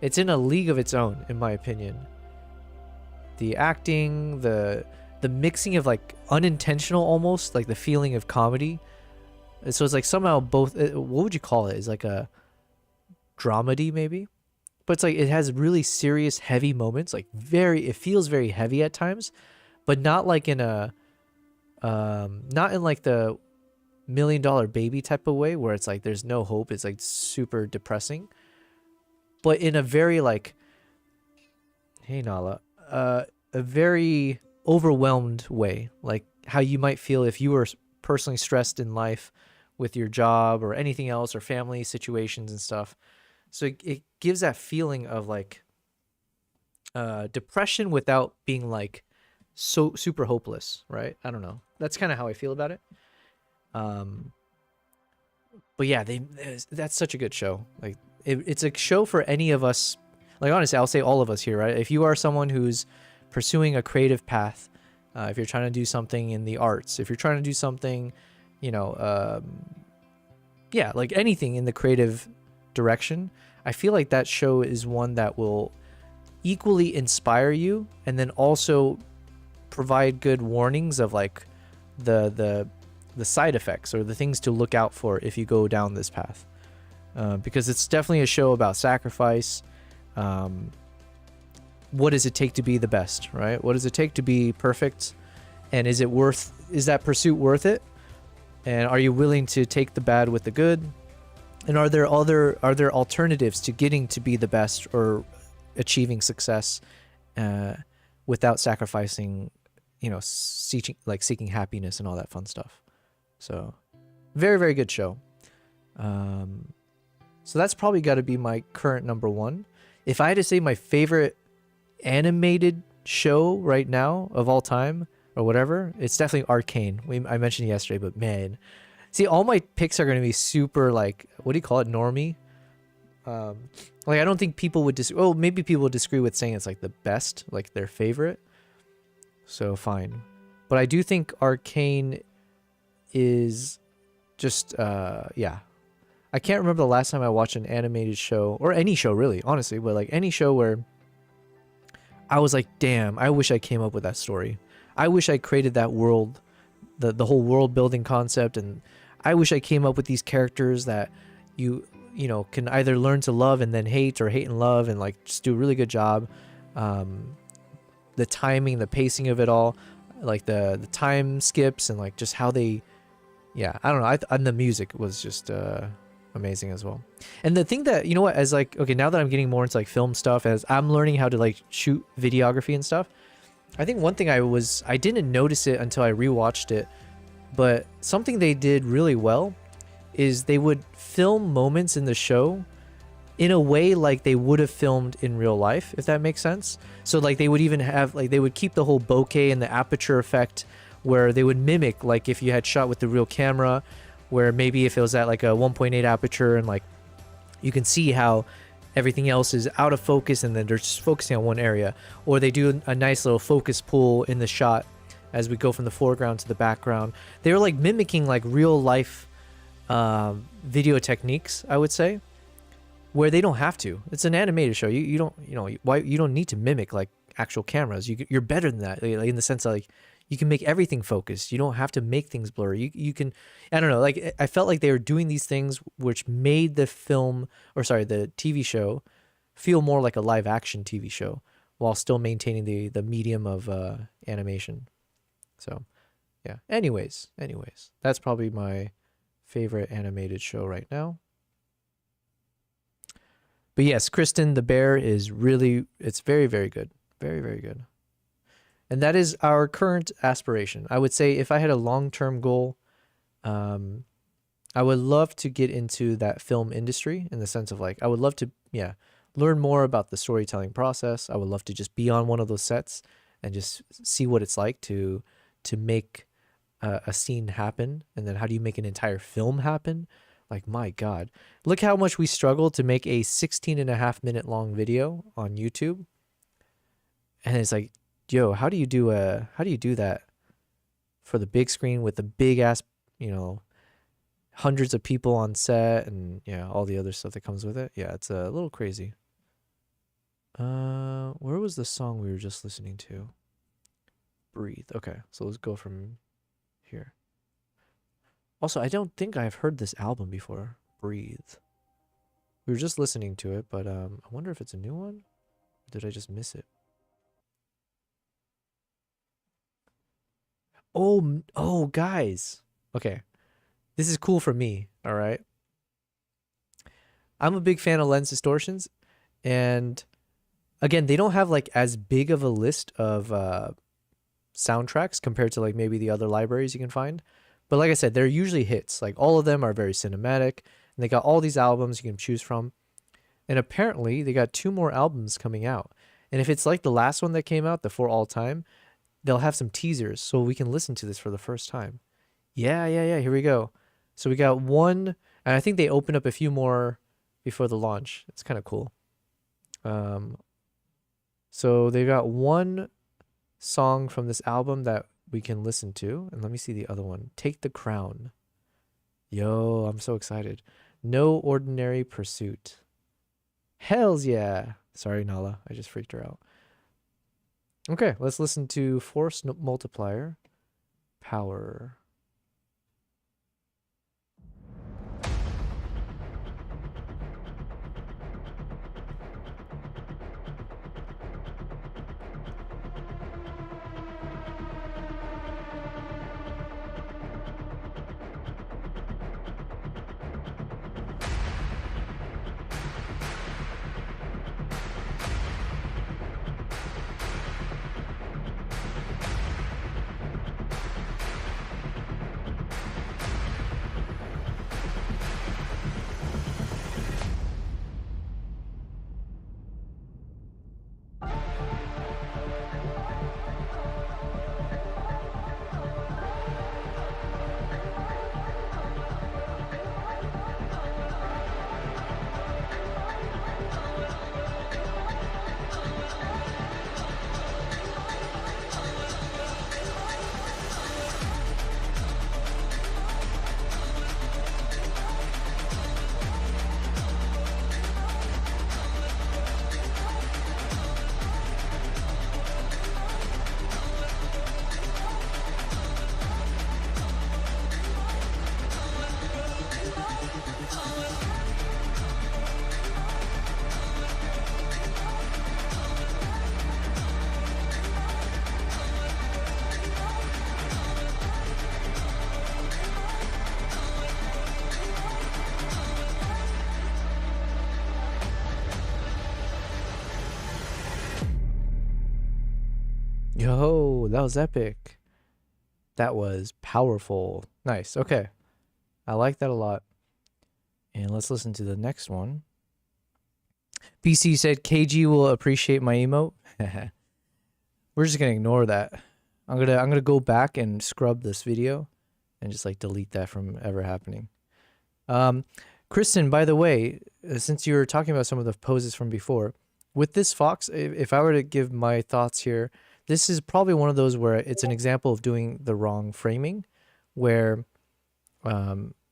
it's in a league of its own, in my opinion. The acting, the mixing of, like, unintentional almost, like the feeling of comedy. So it's like somehow both, what would you call it? It's like a dramedy maybe? But it's like, it has really serious, heavy moments, like it feels very heavy at times, but not like in a, not in like the $1 Million Baby type of way where it's like there's no hope. It's like super depressing, but in a very like, hey Nala, a very overwhelmed way, like how you might feel if you were personally stressed in life with your job or anything else or family situations and stuff. So it gives that feeling of like depression without being like so super hopeless, right? I don't know. That's kind of how I feel about it. But yeah, that's such a good show. Like it's a show for any of us. Like honestly, I'll say all of us here, right? If you are someone who's pursuing a creative path, if you're trying to do something in the arts, if you're trying to do something, you know, yeah, like anything in the creative direction, I feel like that show is one that will equally inspire you and then also provide good warnings of like the side effects or the things to look out for if you go down this path. Because it's definitely a show about sacrifice. What does it take to be the best, right? What does it take to be perfect? And is that pursuit worth it? And are you willing to take the bad with the good? And are there alternatives to getting to be the best or achieving success without sacrificing, you know, seeking happiness and all that fun stuff? So very, very good show. So that's probably got to be my current number one. If I had to say my favorite animated show right now of all time or whatever, it's definitely Arcane. I mentioned it yesterday, but man, see, all my picks are going to be super like, what do you call it, normie? Like I don't think people would maybe people would disagree with saying it's like the best, like their favorite. So fine, but I do think Arcane is just yeah. I can't remember the last time I watched an animated show or any show really, honestly, but like any show where I was like, damn, I wish I came up with that story. I wish I created that world, the whole world building concept, and I wish I came up with these characters that you know can either learn to love and then hate or hate and love and like just do a really good job. The timing, the pacing of it all, like the time skips and like just how they, yeah, I don't know. And the music was just amazing as well. And the thing that, you know what, as like, okay, now that I'm getting more into like film stuff, as I'm learning how to like shoot videography and stuff, I think one thing I didn't notice it until I rewatched it, But something they did really well is they would film moments in the show in a way like they would have filmed in real life, if that makes sense. So like they would even have, like they would keep the whole bokeh and the aperture effect where they would mimic like if you had shot with the real camera, where maybe if it was at like a 1.8 aperture and like you can see how everything else is out of focus and then they're just focusing on one area. Or they do a nice little focus pull in the shot as we go from the foreground to the background. They were like mimicking like real life video techniques, I would say, where they don't have to. It's an animated show. You don't need to mimic like actual cameras. You're better than that, like, in the sense that like you can make everything focused. You don't have to make things blurry. You can, I don't know, like I felt like they were doing these things which made the the TV show feel more like a live action TV show while still maintaining the medium of animation. So yeah, anyways, that's probably my favorite animated show right now. But yes, Kristen the Bear is really, it's very, very good. Very, very good. And that is our current aspiration. I would say if I had a long-term goal, I would love to get into that film industry, in the sense of like, I would love to, learn more about the storytelling process. I would love to just be on one of those sets and just see what it's like to make a scene happen. And then how do you make an entire film happen? Like, my God, look how much we struggled to make a 16.5-minute long video on YouTube. And it's like, yo, how do you do that for the big screen with the big ass, hundreds of people on set and all the other stuff that comes with it? Yeah, it's a little crazy. Where was the song we were just listening to? Breathe. Okay, so let's go from here. Also, I don't think I've heard this album before. Breathe. We were just listening to it, but I wonder if it's a new one. Or did I just miss it? Oh, guys. Okay. This is cool for me, all right? I'm a big fan of lens distortions, and again, they don't have like as big of a list of soundtracks compared to like maybe the other libraries you can find. But like I said, they're usually hits. Like all of them are very cinematic, and they got all these albums you can choose from. And apparently they got 2 more albums coming out. And if it's like the last one that came out, the For All Time, they'll have some teasers so we can listen to this for the first time. Yeah, here we go. So we got one, and I think they opened up a few more before the launch. It's kind of cool. So they got one song from this album that we can listen to, and let me see the other one. Take the Crown. Yo, I'm so excited. No Ordinary Pursuit. Hells yeah. Sorry, Nala. I just freaked her out. Okay, let's listen to Force Multiplier. Power. Yo, that was epic. That was powerful. Nice. Okay. I like that a lot. And let's listen to the next one. BC said KG will appreciate my emote. We're just gonna ignore that. I'm gonna go back and scrub this video and just like delete that from ever happening. Kristen, by the way, since you were talking about some of the poses from before, with this fox, if I were to give my thoughts here, this is probably one of those where it's an example of doing the wrong framing, where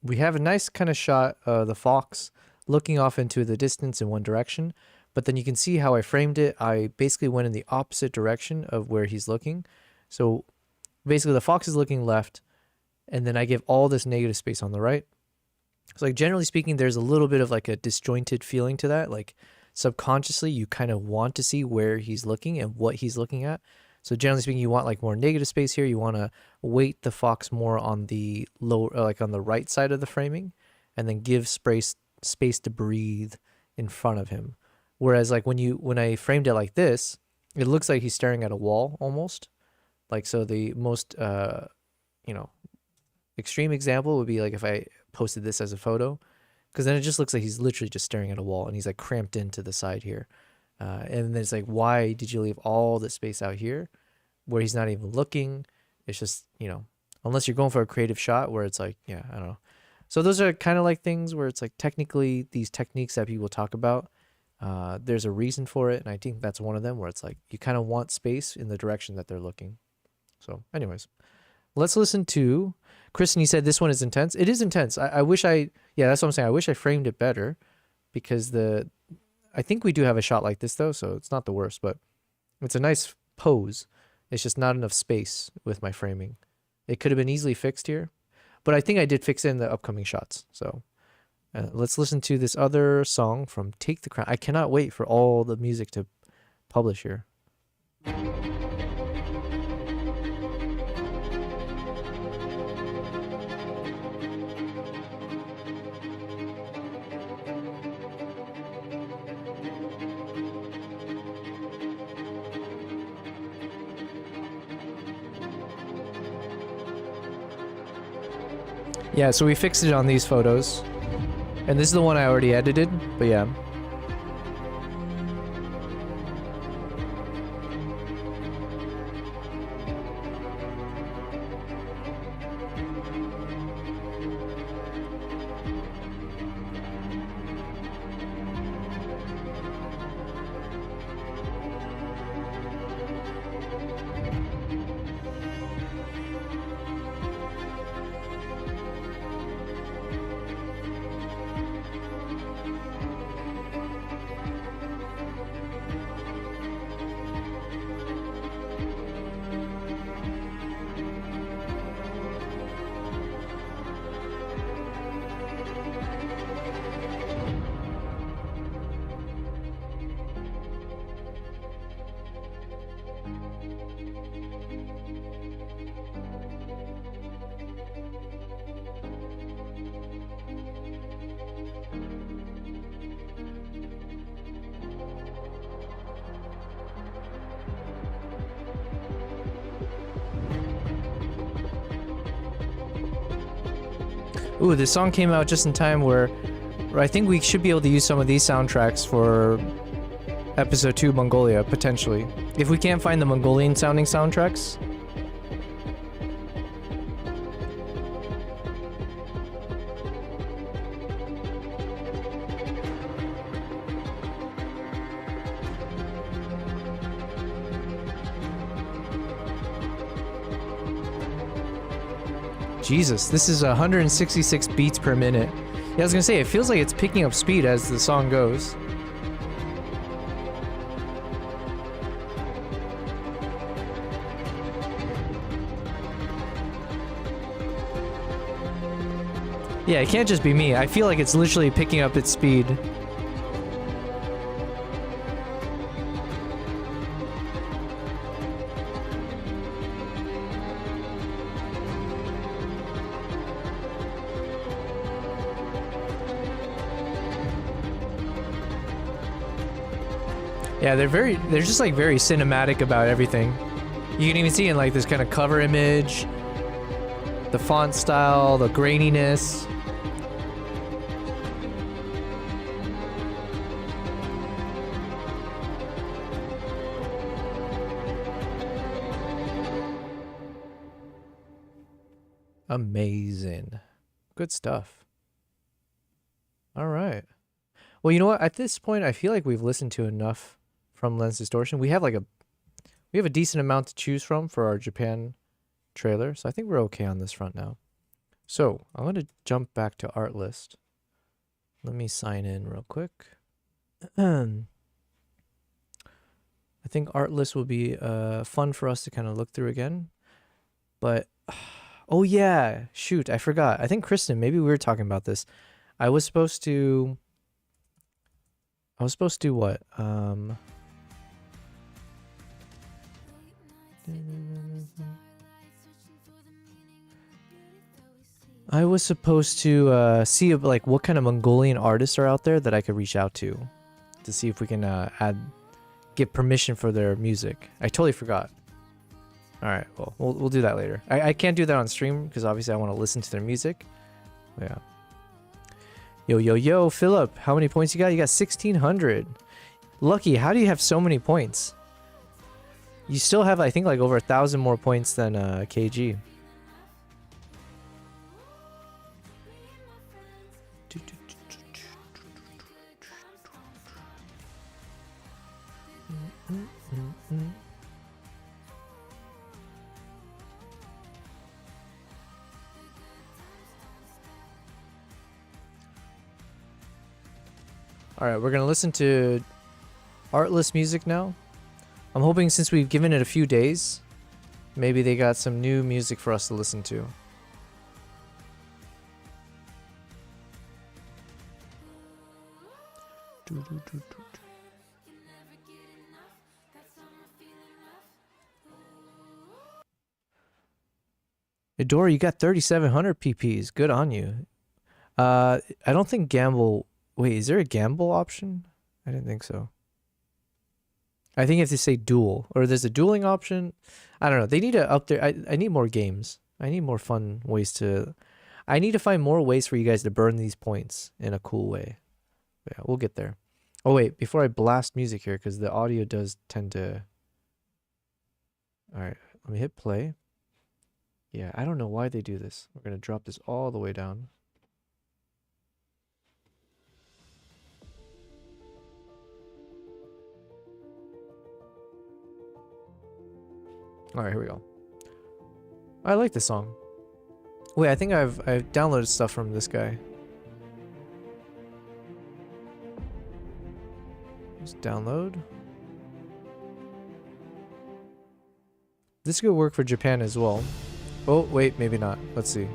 we have a nice kind of shot of the fox looking off into the distance in one direction, but then you can see how I framed it. I basically went in the opposite direction of where he's looking. So basically the fox is looking left, and then I give all this negative space on the right. So like generally speaking, there's a little bit of like a disjointed feeling to that. Like subconsciously, you kind of want to see where he's looking and what he's looking at. So generally speaking, you want like more negative space here. You want to weight the fox more on the lower, like on the right side of the framing, and then give space to breathe in front of him. Whereas like when I framed it like this, it looks like he's staring at a wall almost. Like, so the most, extreme example would be like if I posted this as a photo, because then it just looks like he's literally just staring at a wall and he's like cramped into the side here. And then it's like, why did you leave all the space out here where he's not even looking? It's just, unless you're going for a creative shot where it's like, yeah, I don't know. So those are kind of like things where it's like technically these techniques that people talk about, there's a reason for it. And I think that's one of them where it's like, you kind of want space in the direction that they're looking. So anyways, let's listen to Kristen. You said this one is intense. It is intense. I wish yeah, that's what I'm saying. I wish I framed it better, because I think we do have a shot like this though. So it's not the worst, but it's a nice pose. It's just not enough space with my framing. It could have been easily fixed here, but I think I did fix it in the upcoming shots. So let's listen to this other song from Take the Crown. I cannot wait for all the music to publish here. Yeah, so we fixed it on these photos. And this is the one I already edited, but yeah. Ooh, this song came out just in time where I think we should be able to use some of these soundtracks for episode 2 Mongolia, potentially. If we can't find the Mongolian sounding soundtracks. Jesus, this is 166 beats per minute. Yeah, I was gonna say, it feels like it's picking up speed as the song goes. Yeah, it can't just be me. I feel like it's literally picking up its speed. Yeah, they're just like very cinematic about everything. You can even see in like this kind of cover image, The font style, the graininess. Amazing. Good stuff. All right. Well, you know what? At this point, I feel like we've listened to enough from Lens Distortion. We have a decent amount to choose from for our Japan trailer, so I think we're okay on this front now. So I'm going to jump back to art list. Let me sign in real quick. I think art list will be fun for us to kind of look through again. But oh yeah, shoot, I forgot. I think Kristen, maybe we were talking about this. I was supposed to what? I was supposed to see like what kind of Mongolian artists are out there that I could reach out to see if we can get permission for their music. I totally forgot. All right, well, we'll do that later. I can't do that on stream because obviously I want to listen to their music. Yeah. Yo, Philip, how many points you got? You got 1,600. Lucky, how do you have so many points? You still have, I think, like over 1,000 more points than KG. All right, we're gonna listen to artless music now. I'm hoping since we've given it a few days, maybe they got some new music for us to listen to. Adora, you got 3,700 PPs. Good on you. I don't think gamble... Wait, is there a gamble option? I didn't think so. I think you have to say duel, or there's a dueling option. I don't know. They need to up there. I need more games. I need more fun ways to... I need to find more ways for you guys to burn these points in a cool way. Yeah, we'll get there. Oh, wait. Before I blast music here, because the audio does tend to... All right. Let me hit play. Yeah, I don't know why they do this. We're going to drop this all the way down. All right, here we go. I like this song. Wait, I think I've downloaded stuff from this guy. Just download. This could work for Japan as well. Oh, wait, maybe not. Let's see.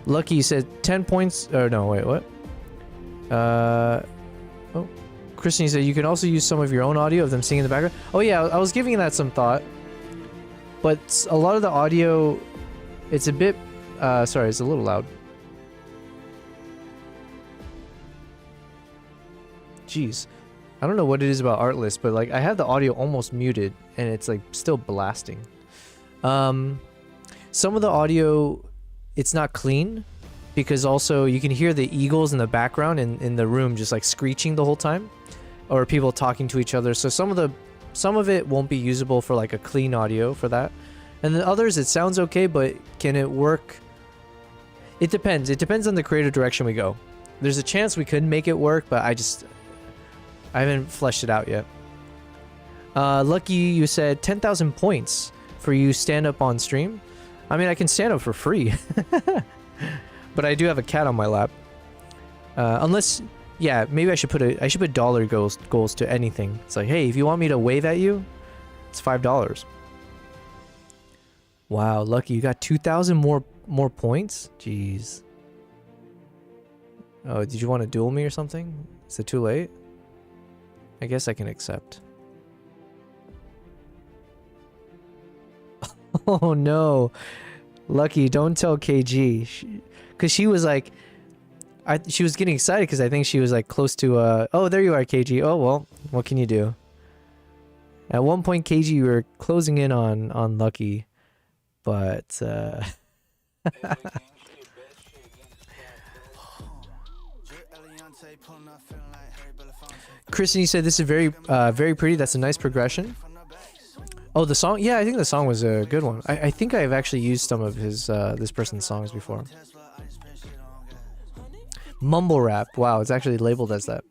Lucky, you said 10 points. Oh, no, wait, what? Oh. Kristen, you said you can also use some of your own audio of them singing in the background. Oh, yeah, I was giving that some thought. But a lot of the audio, it's a bit... sorry, it's a little loud. Jeez. I don't know what it is about Artlist, but like I have the audio almost muted and it's like still blasting. Some of the audio, it's not clean because also you can hear the eagles in the background in the room just like screeching the whole time, or people talking to each other. So some of it won't be usable for like a clean audio for that. And then others, it sounds okay, but can it work? It depends. It depends on the creative direction we go. There's a chance we could make it work, but I haven't fleshed it out yet. Lucky, you said 10,000 points for you stand up on stream. I mean, I can stand up for free. But I do have a cat on my lap. Unless, yeah, maybe I should put dollar goals to anything. It's like, hey, if you want me to wave at you, it's $5. Wow, Lucky, you got 2,000 more points? Jeez. Oh, did you want to duel me or something? Is it too late? I guess I can accept. Oh no. Lucky, don't tell KG. Because she was like, She was getting excited because I think she was like close to oh, there you are, KG. Oh well, what can you do? At one point, KG, you were closing in on Lucky, but Kristen, you said this is very very pretty. That's a nice progression. Oh, the song? Yeah, I think the song was a good one. I think I've actually used some of his this person's songs before. Mumble rap. Wow, it's actually labeled as that.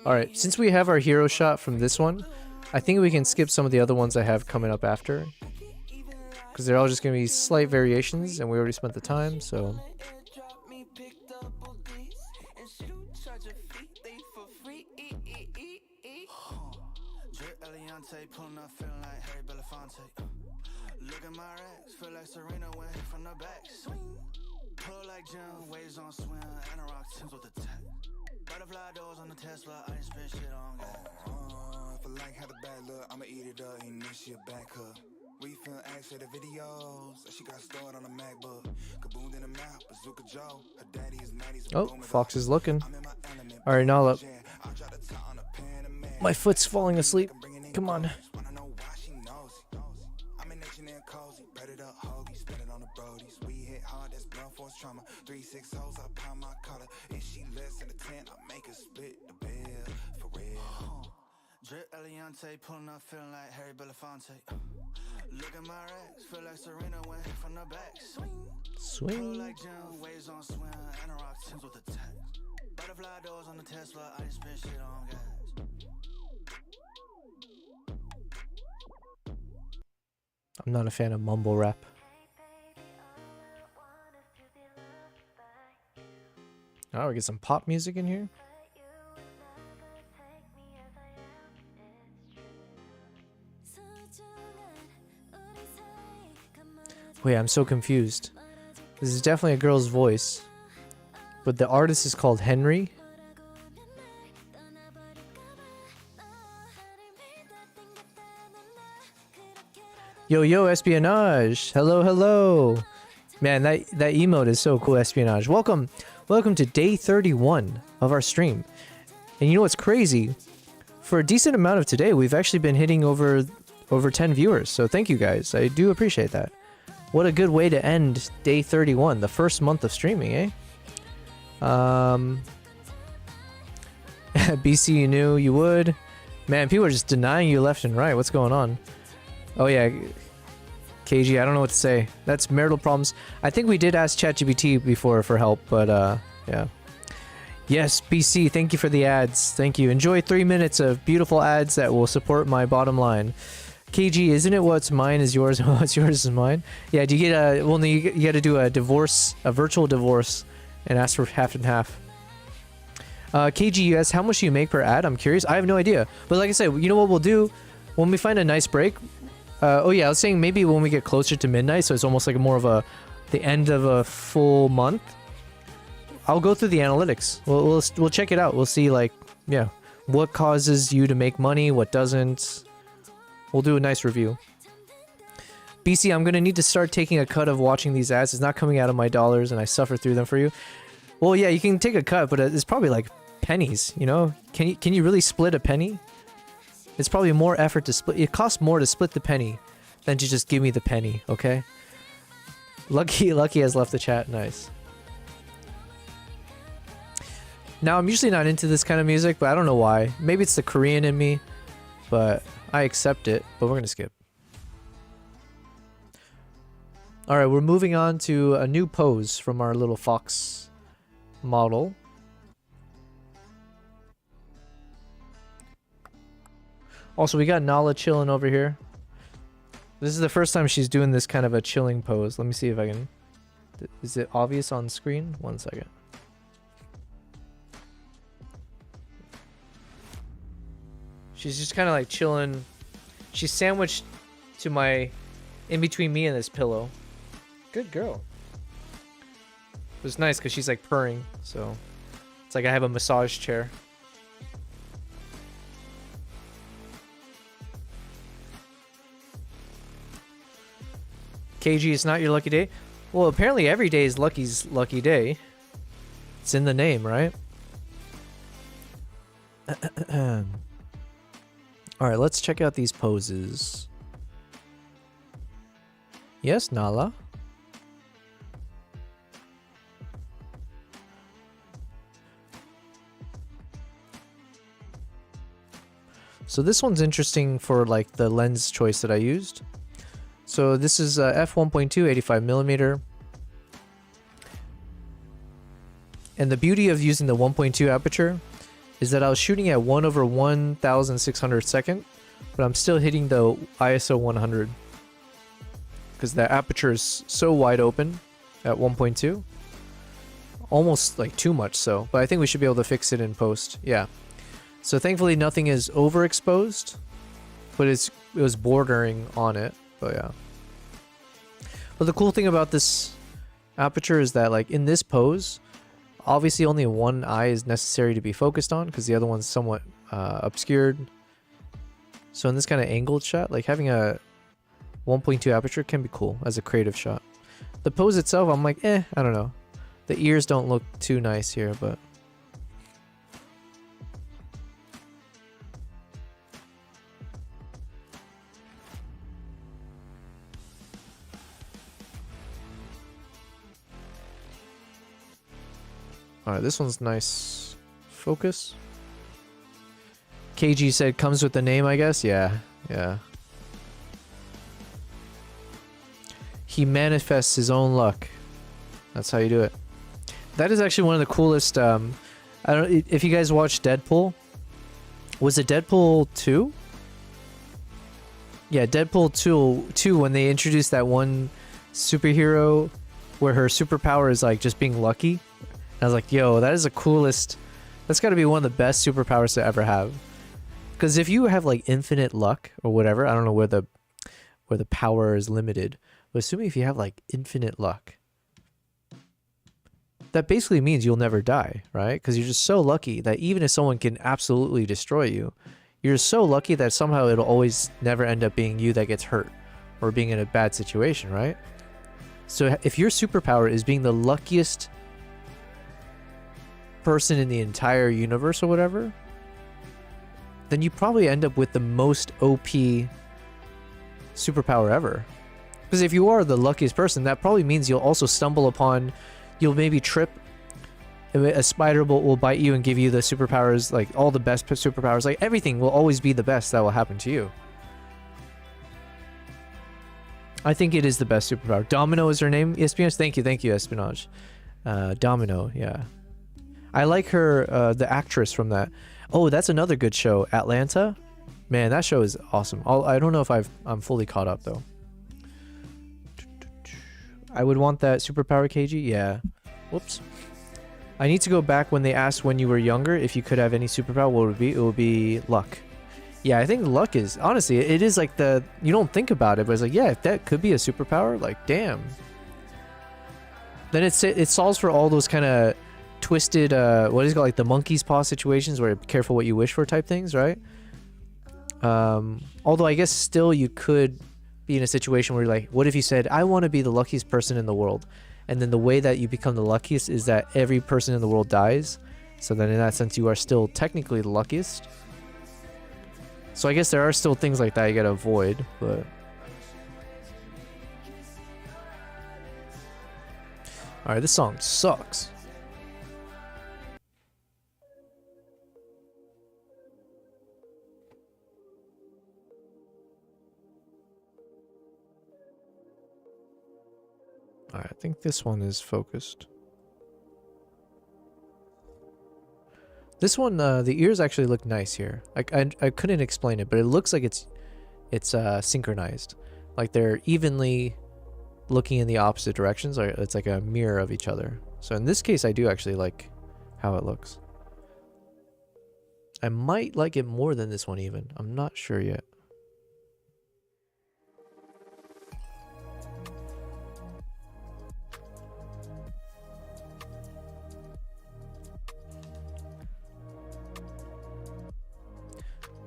Alright, since we have our hero shot from this one, I think we can skip some of the other ones I have coming up after. Because they're all just going to be slight variations, and we already spent the time, so... Butterfly doors on the Tesla, I ain't spent shit on gas. If I like how the bad look, I'ma eat it up, ain't this shit back up. We film acts for the videos, she got stored on a MacBook. Kaboom in the mouth, Bazooka Joe, her daddy is 90s. Oh, Fox is looking. Alright, now look. My foot's falling asleep. Come on. Trauma 3-6 hoes, I pound my collar. If she less than a 10, I make her split the bill for real. Drip Eliante, pulling up, feeling like Harry Belafonte. Look at my racks, feel like Serena went from the back. Swing. Pull like Jim, waves on swim, and a rock Timbs with the tech. Butterfly doors on the Tesla, I ain't spent shit on gas. I'm not a fan of mumble rap. Oh, we get some pop music in here. Wait, I'm so confused. This is definitely a girl's voice, but the artist is called Henry. Yo, yo, espionage. Hello, hello. Man, that emote is so cool, espionage. Welcome to day 31 of our stream. And you know what's crazy? For a decent amount of today, we've actually been hitting over 10 viewers. So thank you guys. I do appreciate that. What a good way to end day 31, the first month of streaming, eh? BC, you knew you would. Man, people are just denying you left and right. What's going on? Oh yeah, KG, I don't know what to say. That's marital problems. I think we did ask ChatGPT before for help, but yeah. Yes, BC, thank you for the ads. Thank you. Enjoy 3 minutes of beautiful ads that will support my bottom line. KG, isn't it what's mine is yours, what's yours is mine? Yeah, do you get a, well, no, you got to do a divorce, a virtual divorce, and ask for half and half. KG, you asked how much do you make per ad? I'm curious. I have no idea. But like I said, you know what we'll do? When we find a nice break, oh yeah, I was saying maybe when we get closer to midnight, so it's almost like more of the end of a full month, I'll go through the analytics. We'll check it out. We'll see, like, yeah, what causes you to make money, what doesn't. We'll do a nice review. BC, I'm gonna need to start taking a cut of watching these ads. It's not coming out of my dollars, and I suffer through them for you. Well, yeah, you can take a cut, but it's probably like pennies. You know, can you really split a penny? It's probably more effort to split. It costs more to split the penny than to just give me the penny, okay? Lucky has left the chat. Nice. Now, I'm usually not into this kind of music, but I don't know why. Maybe it's the Korean in me, but I accept it. But we're going to skip. Alright, we're moving on to a new pose from our little fox model. Also, we got Nala chilling over here. This is the first time she's doing this kind of a chilling pose. Let me see if I can... Is it obvious on screen? 1 second. She's just kind of like chilling. She's sandwiched to my... in between me and this pillow. Good girl. It was nice because she's like purring, so... It's like I have a massage chair. KG, it's not your lucky day. Well, apparently every day is Lucky's lucky day. It's in the name, right? Alright, let's check out these poses. Yes, Nala? So this one's interesting for like the lens choice that I used. So this is f1.2 85mm. And the beauty of using the 1.2 aperture is that I was shooting at 1/1600 but I'm still hitting the ISO 100 because the aperture is so wide open at 1.2, almost like too much so. But I think we should be able to fix it in post. Yeah. So thankfully nothing is overexposed, but it was bordering on it. But yeah. But the cool thing about this aperture is that like in this pose, obviously only one eye is necessary to be focused on because the other one's somewhat obscured. So in this kind of angled shot, like having a 1.2 aperture can be cool as a creative shot. The pose itself, I'm like, I don't know. The ears don't look too nice here, but... Alright, this one's nice. Focus. KG said comes with the name, I guess? Yeah, yeah. He manifests his own luck. That's how you do it. That is actually one of the coolest, I don't if you guys watched Deadpool. Was it Deadpool 2? Yeah, Deadpool 2 when they introduced that one superhero where her superpower is like just being lucky. I was like, yo, that is the coolest. That's got to be one of the best superpowers to ever have. Because if you have like infinite luck or whatever, I don't know where the power is limited, but assuming if you have like infinite luck, that basically means you'll never die, right? Because you're just so lucky that even if someone can absolutely destroy you, you're so lucky that somehow it'll always never end up being you that gets hurt or being in a bad situation, right? So if your superpower is being the luckiest person in the entire universe or whatever, then you probably end up with the most OP superpower ever. Because if you are the luckiest person, that probably means you'll also stumble upon, you'll maybe trip, a spider will bite you and give you the superpowers, like all the best superpowers, like everything will always be the best that will happen to you. I think it is the best superpower. Domino is her name, Espionage? Thank you, Espionage. Domino, yeah. I like her, the actress from that. Oh, that's another good show, Atlanta. Man, that show is awesome. I don't know if I'm fully caught up though. I would want that superpower, KG. Yeah. Whoops. I need to go back when they asked when you were younger if you could have any superpower. What would it be? It would be luck. Yeah, I think luck is honestly it is like you don't think about it, but it's like yeah, if that could be a superpower, like damn. Then it solves for all those kind of twisted what is it called, like the monkey's paw situations where careful what you wish for type things, right? Although I guess still you could be in a situation where you're like, what if you said I want to be the luckiest person in the world, and then the way that you become the luckiest is that every person in the world dies, so then in that sense you are still technically the luckiest. So I guess there are still things like that you gotta avoid, but alright, this song sucks. Alright, I think this one is focused. This one, the ears actually look nice here. I couldn't explain it, but it looks like it's synchronized. Like they're evenly looking in the opposite directions, or it's like a mirror of each other. So in this case, I do actually like how it looks. I might like it more than this one even. I'm not sure yet.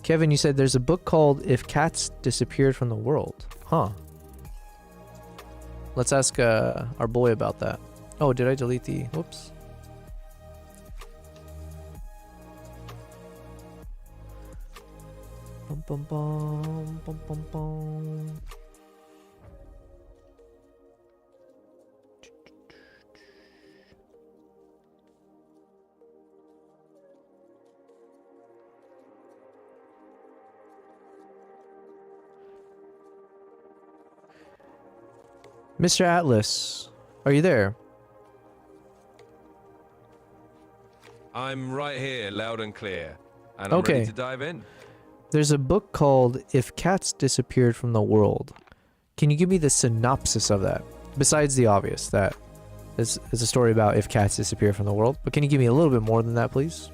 Kevin, you said there's a book called If Cats Disappeared from the World. Huh. Let's ask our boy about that. Oh, did I delete the... Whoops. Bum, bum, bum, bum, bum, bum. Mr. Atlas, are you there? I'm right here, loud and clear. And I'm ready to dive in. There's a book called If Cats Disappeared from the World. Can you give me the synopsis of that? Besides the obvious, that is a story about if cats disappear from the world. But can you give me a little bit more than that, please?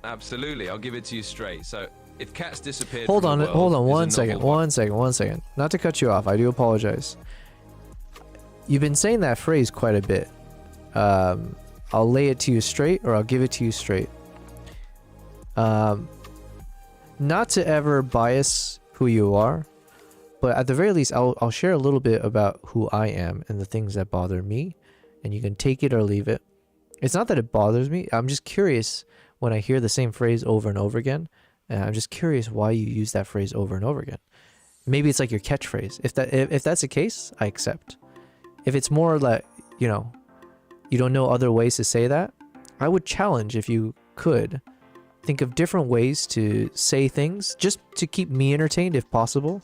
Absolutely, I'll give it to you straight. So, if cats disappeared Hold from on, the world hold on, is a novel one second. Not to cut you off, I do apologize. You've been saying that phrase quite a bit. I'll lay it to you straight, or I'll give it to you straight. Not to ever bias who you are, but at the very least, I'll share a little bit about who I am and the things that bother me, and you can take it or leave it. It's not that it bothers me. I'm just curious when I hear the same phrase over and over again, and I'm just curious why you use that phrase over and over again. Maybe it's like your catchphrase. If that's the case, I accept. If it's more like, you know, you don't know other ways to say that, I would challenge if you could think of different ways to say things just to keep me entertained if possible.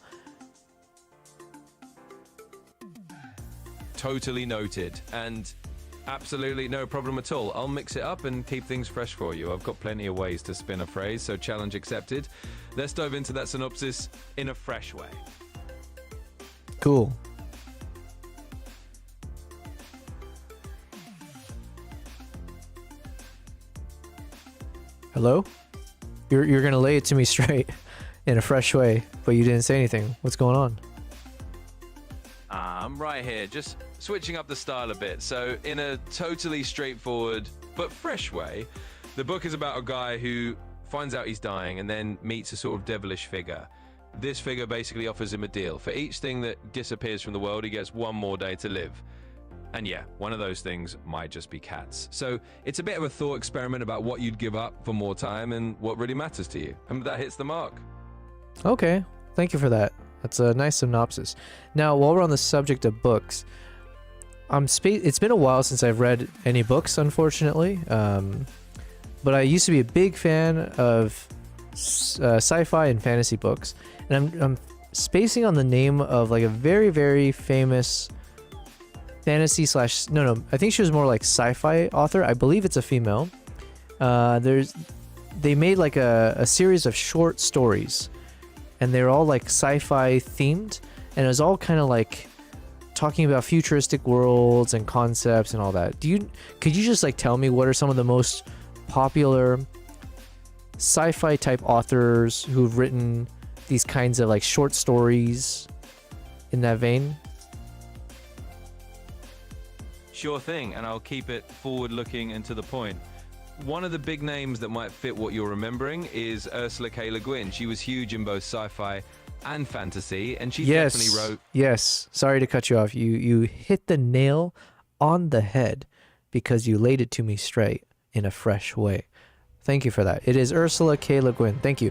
Totally noted. And absolutely no problem at all. I'll mix it up and keep things fresh for you. I've got plenty of ways to spin a phrase, so challenge accepted. Let's dive into that synopsis in a fresh way. Cool. Hello? You're gonna lay it to me straight in a fresh way, but you didn't say anything. What's going on? I'm right here, just switching up the style a bit. So in a totally straightforward but fresh way, the book is about a guy who finds out he's dying and then meets a sort of devilish figure. This figure basically offers him a deal. For each thing that disappears from the world, he gets one more day to live. And yeah, one of those things might just be cats. So it's a bit of a thought experiment about what you'd give up for more time and what really matters to you. And that hits the mark. Okay, thank you for that. That's a nice synopsis. Now, while we're on the subject of books, it's been a while since I've read any books, unfortunately. But I used to be a big fan of sci-fi and fantasy books. And I'm spacing on the name of like a very, very famous fantasy slash... No, I think she was more like sci-fi author. I believe it's a female. They made like a series of short stories. And they're all like sci-fi themed. And it was all kind of like talking about futuristic worlds and concepts and all that. Could you just like tell me what are some of the most popular sci-fi type authors who've written these kinds of like short stories in that vein? Sure thing, and I'll keep it forward-looking and to the point. One of the big names that might fit what you're remembering is Ursula K. Le Guin. She was huge in both sci-fi and fantasy, and she definitely wrote... Yes, sorry to cut you off. You hit the nail on the head because you laid it to me straight in a fresh way. Thank you for that. It is Ursula K. Le Guin. Thank you.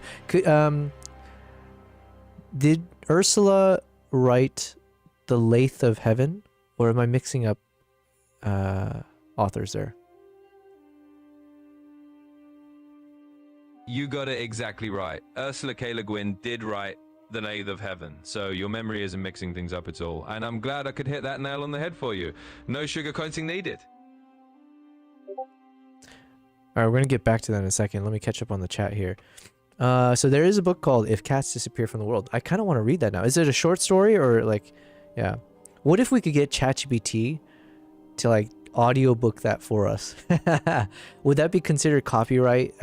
Did Ursula write The Lathe of Heaven, or am I mixing up authors there? You got it exactly right. Ursula K. Le Guin did write The Lathe of Heaven, so your memory isn't mixing things up at all. And I'm glad I could hit that nail on the head for you. No sugarcoating needed. All right, we're going to get back to that in a second. Let me catch up on the chat here. So there is a book called If Cats Disappear from the World. I kind of want to read that now. Is it a short story or like, yeah. What if we could get ChatGPT to like audiobook that for us? Would that be considered copyright?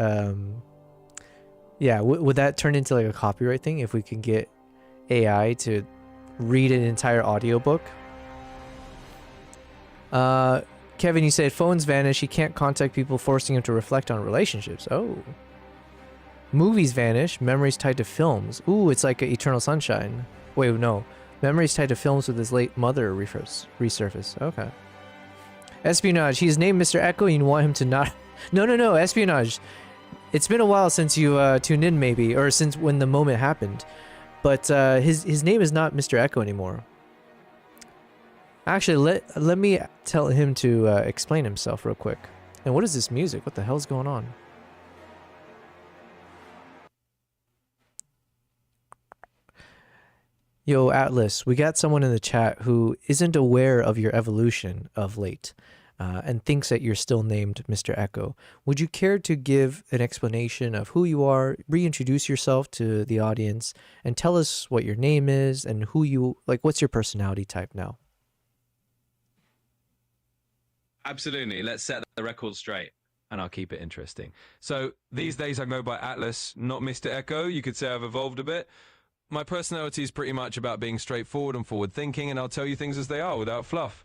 Yeah, would that turn into like a copyright thing if we can get AI to read an entire audiobook? Kevin, you said phones vanish. He can't contact people, forcing him to reflect on relationships. Oh. Movies vanish. Memories tied to films. Ooh, it's like Eternal Sunshine. Wait, no. Memories tied to films with his late mother resurface. Okay. Espionage. He's named Mr. Echo and you want him to not... No, Espionage. It's been a while since you tuned in, maybe, or since when the moment happened. But his name is not Mr. Echo anymore. Actually, let me tell him to explain himself real quick. And what is this music? What the hell's going on? Yo, Atlas, we got someone in the chat who isn't aware of your evolution of late and thinks that you're still named Mr. Echo. Would you care to give an explanation of who you are, reintroduce yourself to the audience, and tell us what your name is and who you, like, what's your personality type now? Absolutely. Let's set the record straight, and I'll keep it interesting. So these days I go by Atlas, not Mr. Echo. You could say I've evolved a bit. My personality is pretty much about being straightforward and forward-thinking, and I'll tell you things as they are without fluff.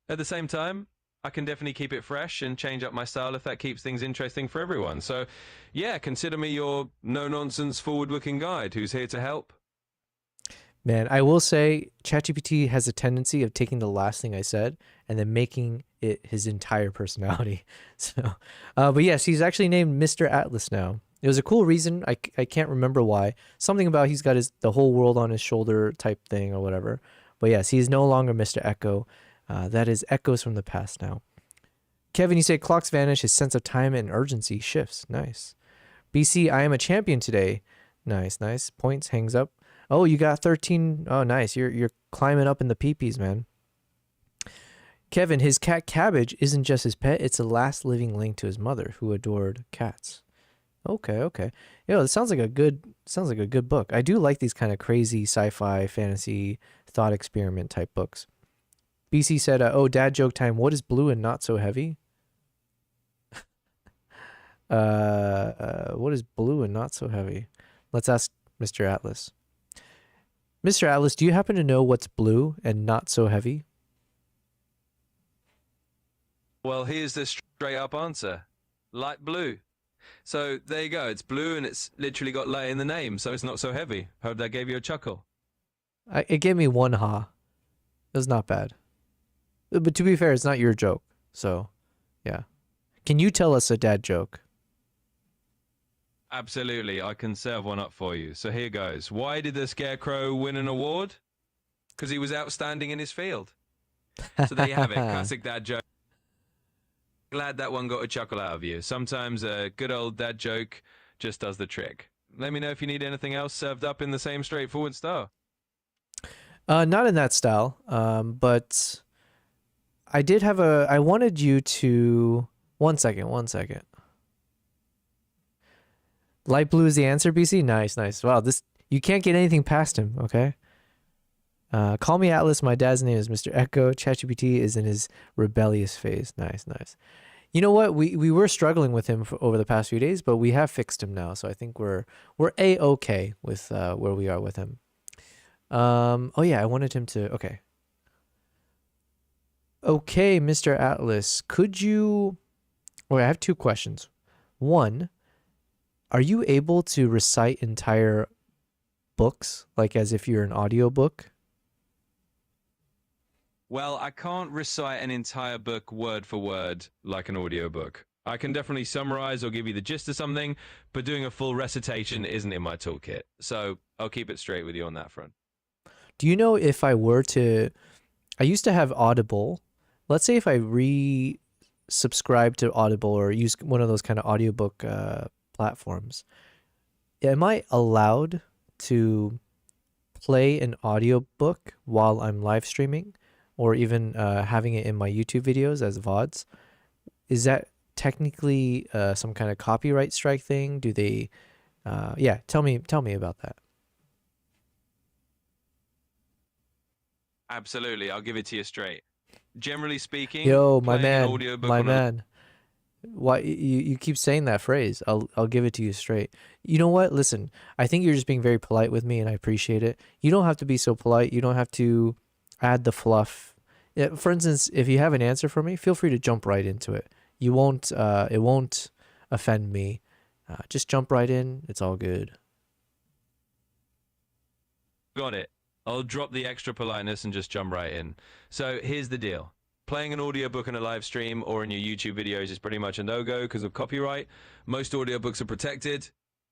At the same time, I can definitely keep it fresh and change up my style if that keeps things interesting for everyone. So, yeah, consider me your no-nonsense, forward-looking guide who's here to help. Man, I will say ChatGPT has a tendency of taking the last thing I said and then making it his entire personality. So, but yes, he's actually named Mr. Atlas now. It was a cool reason. I can't remember why. Something about he's got the whole world on his shoulder type thing or whatever. But yes, he's no longer Mr. Echo. That is echoes from the past now. Kevin, you say clocks vanish, his sense of time and urgency shifts. Nice. BC, I am a champion today. Nice, nice. Points, hangs up. Oh, you got 13. Oh, nice. You're climbing up in the peepees, man. Kevin, his cat Cabbage isn't just his pet. It's the last living link to his mother, who adored cats. Okay. Yo, it sounds like a good book. I do like these kind of crazy sci-fi, fantasy, thought experiment type books. BC said, oh, dad joke time. What is blue and not so heavy? What is blue and not so heavy? Let's ask Mr. Atlas. Mr. Atlas, do you happen to know what's blue and not so heavy? Well, here's the straight up answer. Light blue. So there you go. It's blue and it's literally got light in the name, so it's not so heavy. Hope that gave you a chuckle. It gave me one ha. It was not bad. But to be fair, it's not your joke. So, yeah. Can you tell us a dad joke? Absolutely. I can serve one up for you. So here goes. Why did the Scarecrow win an award? Because he was outstanding in his field. So there you have it. Classic dad joke. Glad that one got a chuckle out of you. Sometimes a good old dad joke just does the trick. Let me know if you need anything else served up in the same straightforward style. Not in that style, but I did have I wanted you to... One second. Light blue is the answer, BC? Nice. Wow, you can't get anything past him, okay? Call me Atlas. My dad's name is Mr. Echo. ChatGPT is in his rebellious phase. Nice. You know what? We were struggling with him over the past few days, but we have fixed him now. So I think we're A-okay with where we are with him. Oh yeah, I wanted him to... Okay, Mr. Atlas, could you... Wait, I have two questions. One, are you able to recite entire books, like as if you're an audiobook? Well, I can't recite an entire book word for word like an audiobook. I can definitely summarize or give you the gist of something, but doing a full recitation isn't in my toolkit. So I'll keep it straight with you on that front. Do you know if I were to... I used to have Audible. Let's say if I re-subscribe to Audible or use one of those kind of audiobook platforms, am I allowed to play an audiobook while I'm live streaming or even having it in my YouTube videos as VODs? Is that technically some kind of copyright strike thing? Do they... yeah, tell me about that. Absolutely, I'll give it to you straight. Generally speaking, Yo, my playing an man, audiobook my on a- man. Why you keep saying that phrase? I'll give it to you straight. You know what? Listen, I think you're just being very polite with me, and I appreciate it. You don't have to be so polite. You don't have to add the fluff. For instance, if you have an answer for me, feel free to jump right into it. You won't. It won't offend me. Just jump right in. It's all good. Got it. I'll drop the extra politeness and just jump right in. So here's the deal. Playing an audiobook in a live stream or in your YouTube videos is pretty much a no-go because of copyright. Most audiobooks are protected,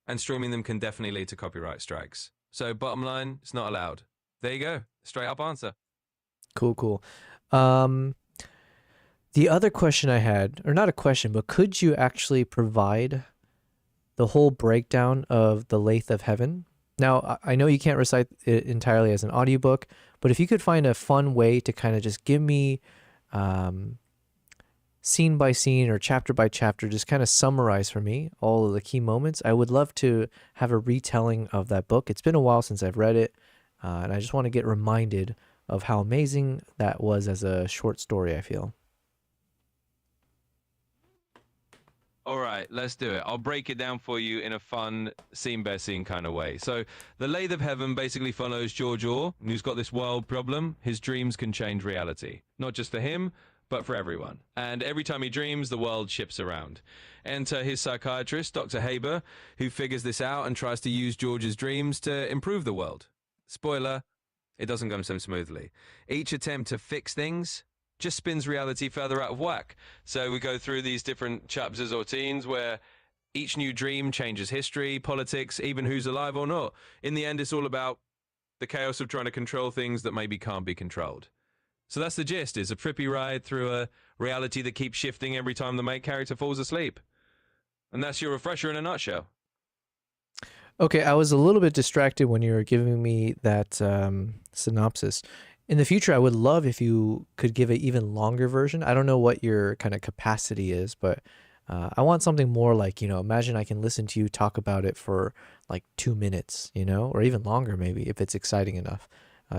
and streaming them can definitely lead to copyright strikes. So bottom line, it's not allowed. There you go. Straight up answer. Cool, cool. The other question I had, or not a question, but could you actually provide the whole breakdown of the Lathe of Heaven? Now, I know you can't recite it entirely as an audiobook, but if you could find a fun way to kind of just give me scene by scene or chapter by chapter, just kind of summarize for me all of the key moments, I would love to have a retelling of that book. It's been a while since I've read it, and I just want to get reminded of how amazing that was as a short story, I feel. All right, let's do it. I'll break it down for you in a fun scene-by-scene kind of way. So the Lathe of Heaven basically follows George Orr, who's got this world problem. His dreams can change reality, not just for him, but for everyone. And every time he dreams, the world shifts around. Enter his psychiatrist, Dr. Haber, who figures this out and tries to use George's dreams to improve the world. Spoiler, it doesn't go so smoothly. Each attempt to fix things just spins reality further out of whack. So we go through these different chapters or scenes where each new dream changes history, politics, even who's alive or not. In the end, it's all about the chaos of trying to control things that maybe can't be controlled. So that's the gist. It's a trippy ride through a reality that keeps shifting every time the main character falls asleep. And that's your refresher in a nutshell. Okay, I was a little bit distracted when you were giving me that synopsis. In the future, I would love if you could give an even longer version. I don't know what your kind of capacity is, but I want something more like, imagine I can listen to you talk about it for like 2 minutes, or even longer maybe if it's exciting enough.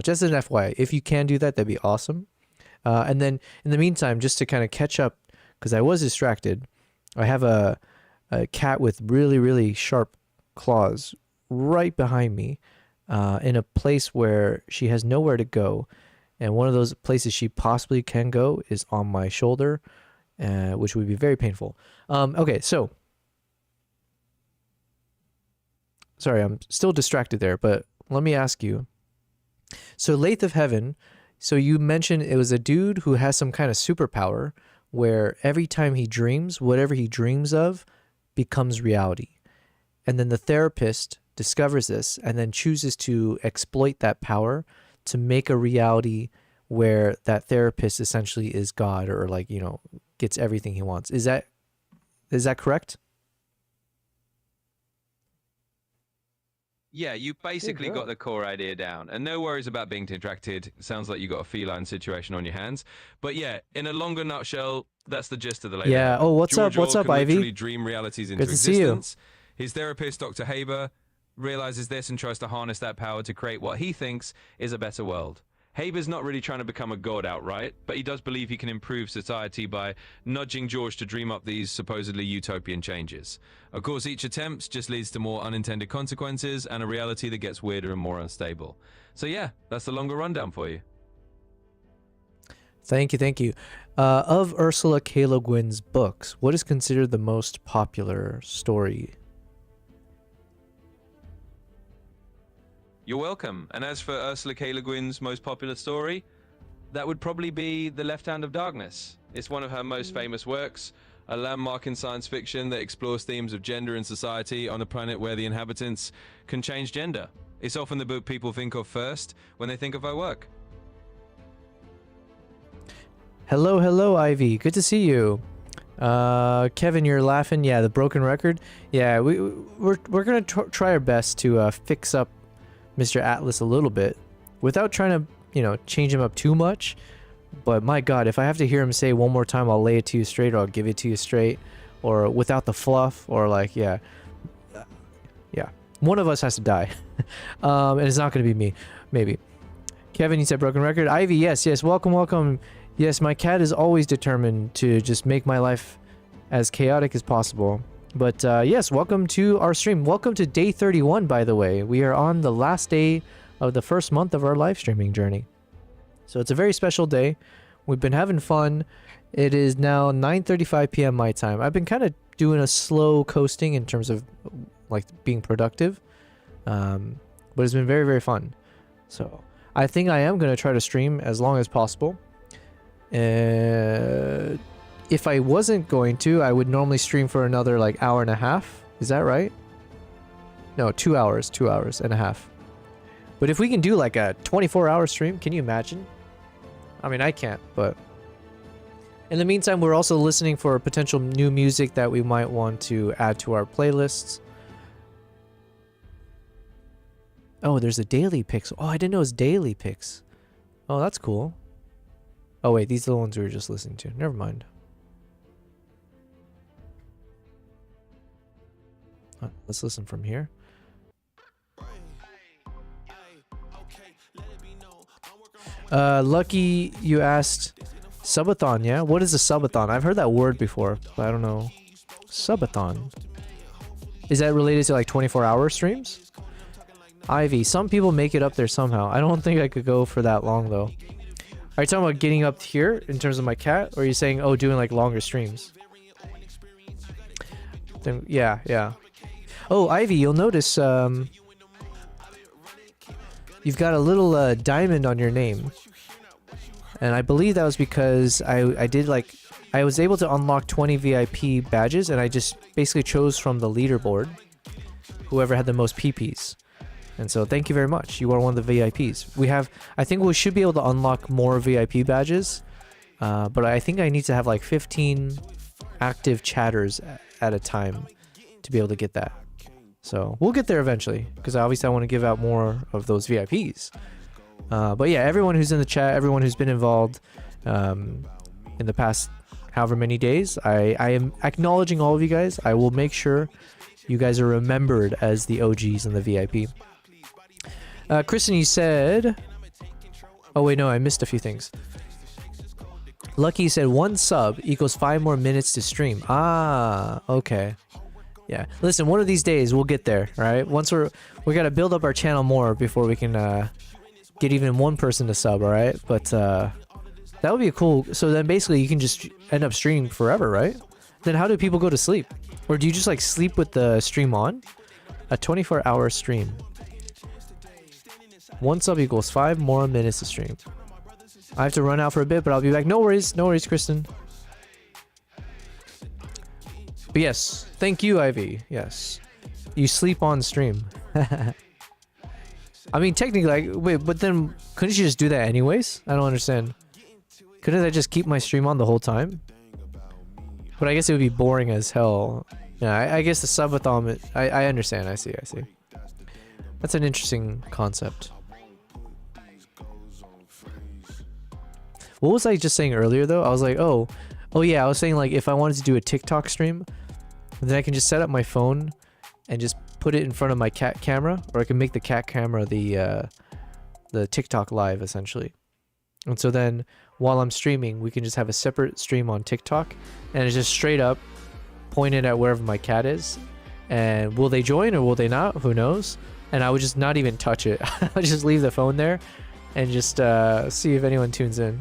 Just as an FYI, if you can do that, that'd be awesome. And then in the meantime, just to kind of catch up, because I was distracted, I have a cat with really, really sharp claws right behind me. In a place where she has nowhere to go. And one of those places she possibly can go is on my shoulder, which would be very painful. Okay, so. Sorry, I'm still distracted there, but let me ask you. So Lathe of Heaven, so you mentioned it was a dude who has some kind of superpower where every time he dreams, whatever he dreams of becomes reality. And then the therapist discovers this and then chooses to exploit that power to make a reality where that therapist essentially is God or gets everything he wants. Is that correct? Yeah, you basically got the core idea down. And no worries about being distracted. Sounds like you got a feline situation on your hands. But yeah, in a longer nutshell, that's the gist of the latest. Yeah. Oh, what's up? What's up, Ivy? Literally dream realities into existence. His therapist, Dr. Haber, realizes this and tries to harness that power to create what he thinks is a better world. Haber's not really trying to become a god outright, but he does believe he can improve society by nudging George to dream up these supposedly utopian changes. Of course, each attempt just leads to more unintended consequences and a reality that gets weirder and more unstable. So yeah, that's the longer rundown for you. Thank you. Of Ursula K. Le Guin's books, what is considered the most popular story? You're welcome. And as for Ursula K. Le Guin's most popular story, that would probably be The Left Hand of Darkness. It's one of her most famous works, a landmark in science fiction that explores themes of gender and society on a planet where the inhabitants can change gender. It's often the book people think of first when they think of her work. Hello, Ivy. Good to see you. Kevin, you're laughing. Yeah, the broken record. Yeah, we're gonna try our best to fix up Mr. Atlas a little bit without trying to, change him up too much. But my God, if I have to hear him say one more time, I'll lay it to you straight, or I'll give it to you straight, or without the fluff, or yeah. One of us has to die. And it's not going to be me, maybe. Kevin, you said broken record. Ivy, yes. Welcome. Yes, my cat is always determined to just make my life as chaotic as possible. But yes, welcome to our stream. Welcome to day 31, by the way. We are on the last day of the first month of our live streaming journey. So it's a very special day. We've been having fun. It is now 9:35 p.m. my time. I've been kind of doing a slow coasting in terms of being productive. But it's been very, very fun. So I think I am going to try to stream as long as possible. If I wasn't going to, I would normally stream for another like hour and a half. Is that right? No, 2 hours and a half. But if we can do like a 24-hour stream, can you imagine? I mean, I can't, but... In the meantime, we're also listening for potential new music that we might want to add to our playlists. Oh, there's a daily picks. Oh, I didn't know it was daily picks. Oh, that's cool. Oh, wait, these are the ones we were just listening to. Never mind. Let's listen from here. Lucky, you asked subathon, yeah? What is a subathon? I've heard that word before, but I don't know. Subathon. Is that related to like 24-hour streams? Ivy, some people make it up there somehow. I don't think I could go for that long though. Are you talking about getting up here in terms of my cat? Or are you saying, oh, doing like longer streams? Then, yeah. Oh, Ivy, you'll notice you've got a little diamond on your name. And I believe that was because I was able to unlock 20 VIP badges, and I just basically chose from the leaderboard whoever had the most PPs. And so thank you very much. You are one of the VIPs. I think we should be able to unlock more VIP badges, but I think I need to have like 15 active chatters at a time to be able to get that. So we'll get there eventually, because obviously I want to give out more of those VIPs. But yeah, everyone who's in the chat, everyone who's been involved in the past however many days, I am acknowledging all of you guys. I will make sure you guys are remembered as the OGs and the VIP. Kristen, you said... Oh wait, no, I missed a few things. Lucky said 1 sub equals 5 more minutes to stream. Ah, okay. Yeah, listen, one of these days we'll get there, right? Once we gotta build up our channel more before we can get even one person to sub, all right? But that would be a cool... So then basically you can just end up streaming forever, right? Then how do people go to sleep? Or do you just like sleep with the stream on? A 24-hour stream. 1 sub equals 5 more minutes to stream. I have to run out for a bit, but I'll be back. No worries, Kristen. But yes, thank you, Ivy. Yes, you sleep on stream. I mean, technically, like, wait, but then couldn't you just do that anyways? I don't understand. Couldn't I just keep my stream on the whole time? But I guess it would be boring as hell. Yeah, I guess the subathon. I understand. I see. That's an interesting concept. What was I just saying earlier though? I was like, oh yeah, I was saying like if I wanted to do a TikTok stream, then I can just set up my phone and just put it in front of my cat camera, or I can make the cat camera the TikTok live essentially. And so then while I'm streaming, we can just have a separate stream on TikTok, and it's just straight up pointed at wherever my cat is. And will they join or will they not? Who knows? And I would just not even touch it. I would just leave the phone there and just see if anyone tunes in.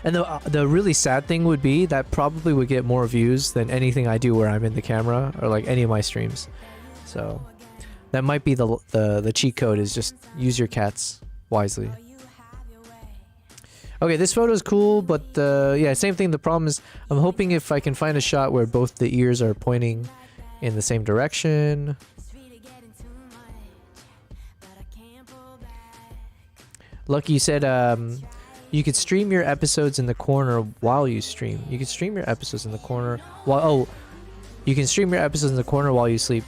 And the really sad thing would be that probably would get more views than anything I do where I'm in the camera, or like any of my streams. So that might be the cheat code, is just use your cats wisely. Okay, this photo is cool, but yeah, same thing. The problem is I'm hoping if I can find a shot where both the ears are pointing in the same direction. Lucky, you said you could stream your episodes in the corner while you stream. You can stream your episodes in the corner while... Oh, you can stream your episodes in the corner while you sleep.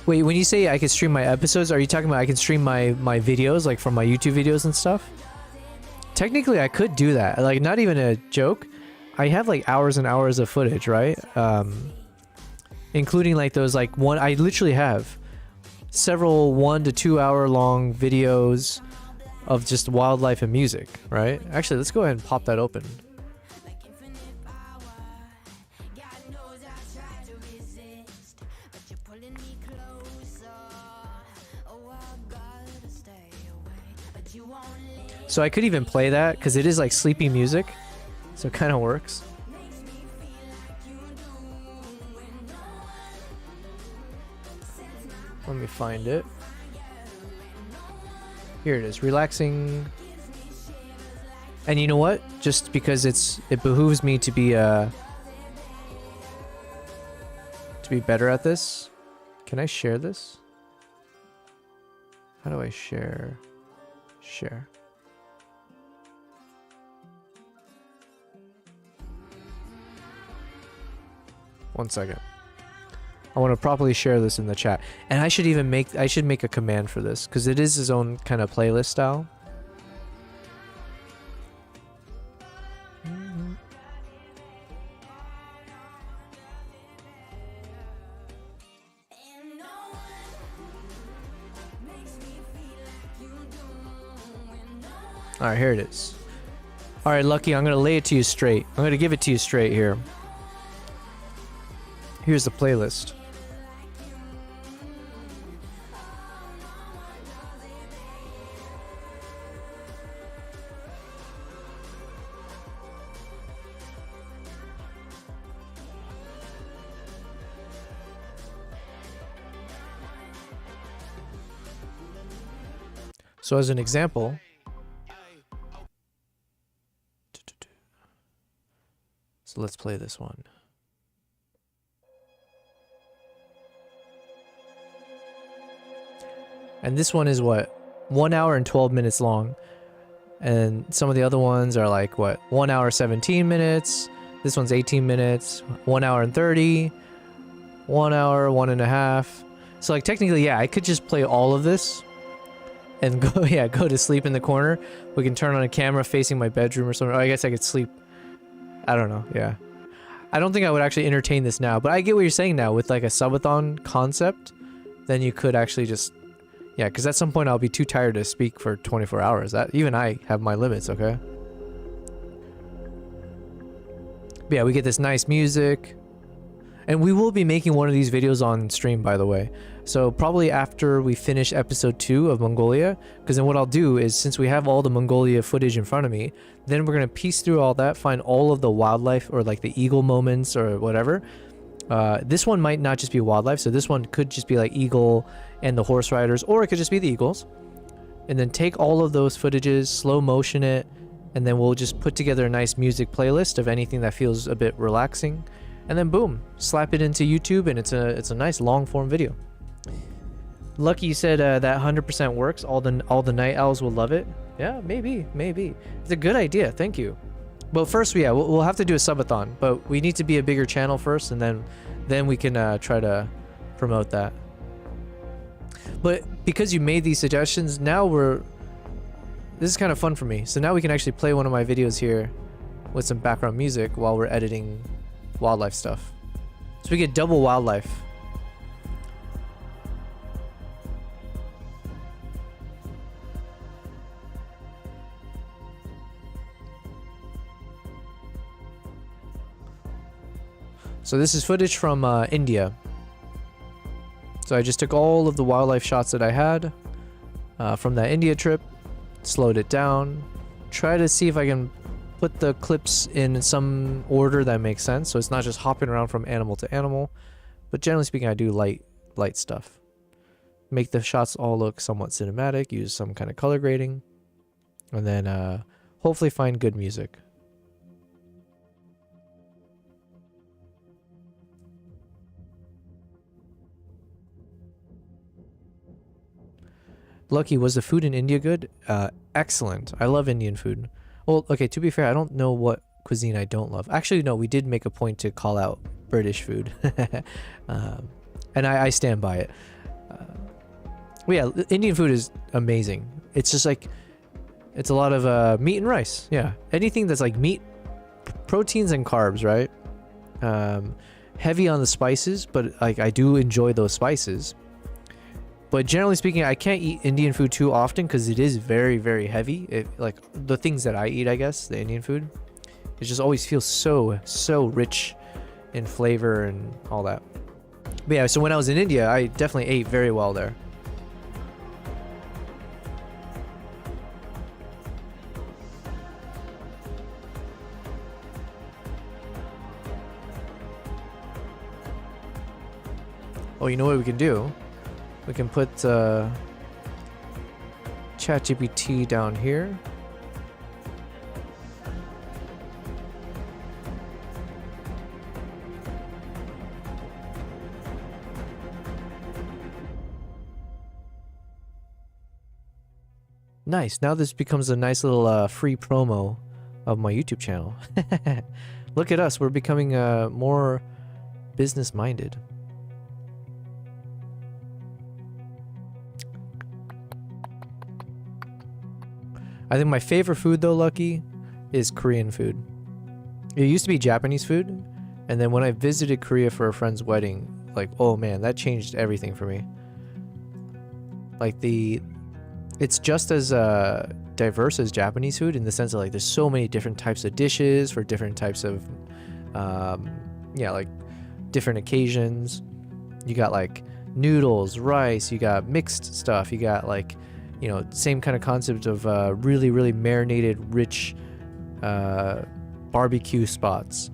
Wait, when you say I can stream my episodes, are you talking about I can stream my videos, like from my YouTube videos and stuff? Technically, I could do that. Like, not even a joke. I have like hours and hours of footage, right? Including like those like I literally have several 1 to 2 hour long videos of just wildlife and music, right? Actually, let's go ahead and pop that open. So I could even play that because it is like sleepy music, so it kind of works. Let me find it. Here it is, relaxing. And you know what? Just because it behooves me to be better at this. Can I share this? How do I share? Share. One second. I want to properly share this in the chat. And I should make a command for this because it is his own kind of playlist style. Alright, here it is. Alright, Lucky, I'm going to lay it to you straight. I'm going to give it to you straight here. Here's the playlist. So as an example, so let's play this one. And this one is what? 1 hour and 12 minutes long. And some of the other ones are like what? 1 hour 17 minutes. This one's 18 minutes. 1 hour and 30. 1 hour, 1.5. So like technically, yeah, I could just play all of this and go, yeah, go to sleep in the corner. We can turn on a camera facing my bedroom or something. Or I guess I could sleep. I don't know. Yeah. I don't think I would actually entertain this now, but I get what you're saying now with like a subathon concept. Then you could actually just, yeah, because at some point I'll be too tired to speak for 24 hours. That even I have my limits, okay? But yeah, we get this nice music. And we will be making one of these videos on stream, by the way. So probably after we finish episode 2 of Mongolia, because then what I'll do is, since we have all the Mongolia footage in front of me, then we're going to piece through all that, find all of the wildlife or like the eagle moments or whatever. This one might not just be wildlife, so this one could just be like eagle and the horse riders, or it could just be the eagles. And then take all of those footages, slow motion it, and then we'll just put together a nice music playlist of anything that feels a bit relaxing. And then boom, slap it into YouTube, and it's a nice long form video. Lucky, you said that 100% works. All the night owls will love it. Yeah, maybe. It's a good idea. Thank you. But first, yeah, we'll have to do a subathon. But we need to be a bigger channel first, and then we can try to promote that. But because you made these suggestions, now this is kind of fun for me. So now we can actually play one of my videos here with some background music while we're editing wildlife stuff. So we get double wildlife. So this is footage from India. So I just took all of the wildlife shots that I had from that India trip, slowed it down, try to see if I can put the clips in some order that makes sense, so it's not just hopping around from animal to animal. But generally speaking, I do light stuff. Make the shots all look somewhat cinematic, use some kind of color grading, and then hopefully find good music. Lucky, was the food in India good? Excellent. I love Indian food. Well, okay, to be fair, I don't know what cuisine I don't love. Actually, no, we did make a point to call out British food. And I stand by it. Well, yeah, Indian food is amazing. It's just like, it's a lot of meat and rice. Yeah, anything that's like meat, proteins and carbs, right? Heavy on the spices, but like I do enjoy those spices. But generally speaking, I can't eat Indian food too often because it is very, very heavy. Like the things that I eat, I guess, the Indian food, it just always feels so rich in flavor and all that. But yeah, so when I was in India, I definitely ate very well there. Oh, you know what we can do? We can put ChatGPT down here. Nice. Now this becomes a nice little free promo of my YouTube channel. Look at us. We're becoming more business-minded. I think my favorite food, though, Lucky, is Korean food. It used to be Japanese food, and then when I visited Korea for a friend's wedding, like, oh man, that changed everything for me. Like it's just as diverse as Japanese food in the sense of like there's so many different types of dishes for different types of yeah, like different occasions. You got like noodles, rice, you got mixed stuff, you got like, you know, same kind of concept of really marinated rich barbecue spots.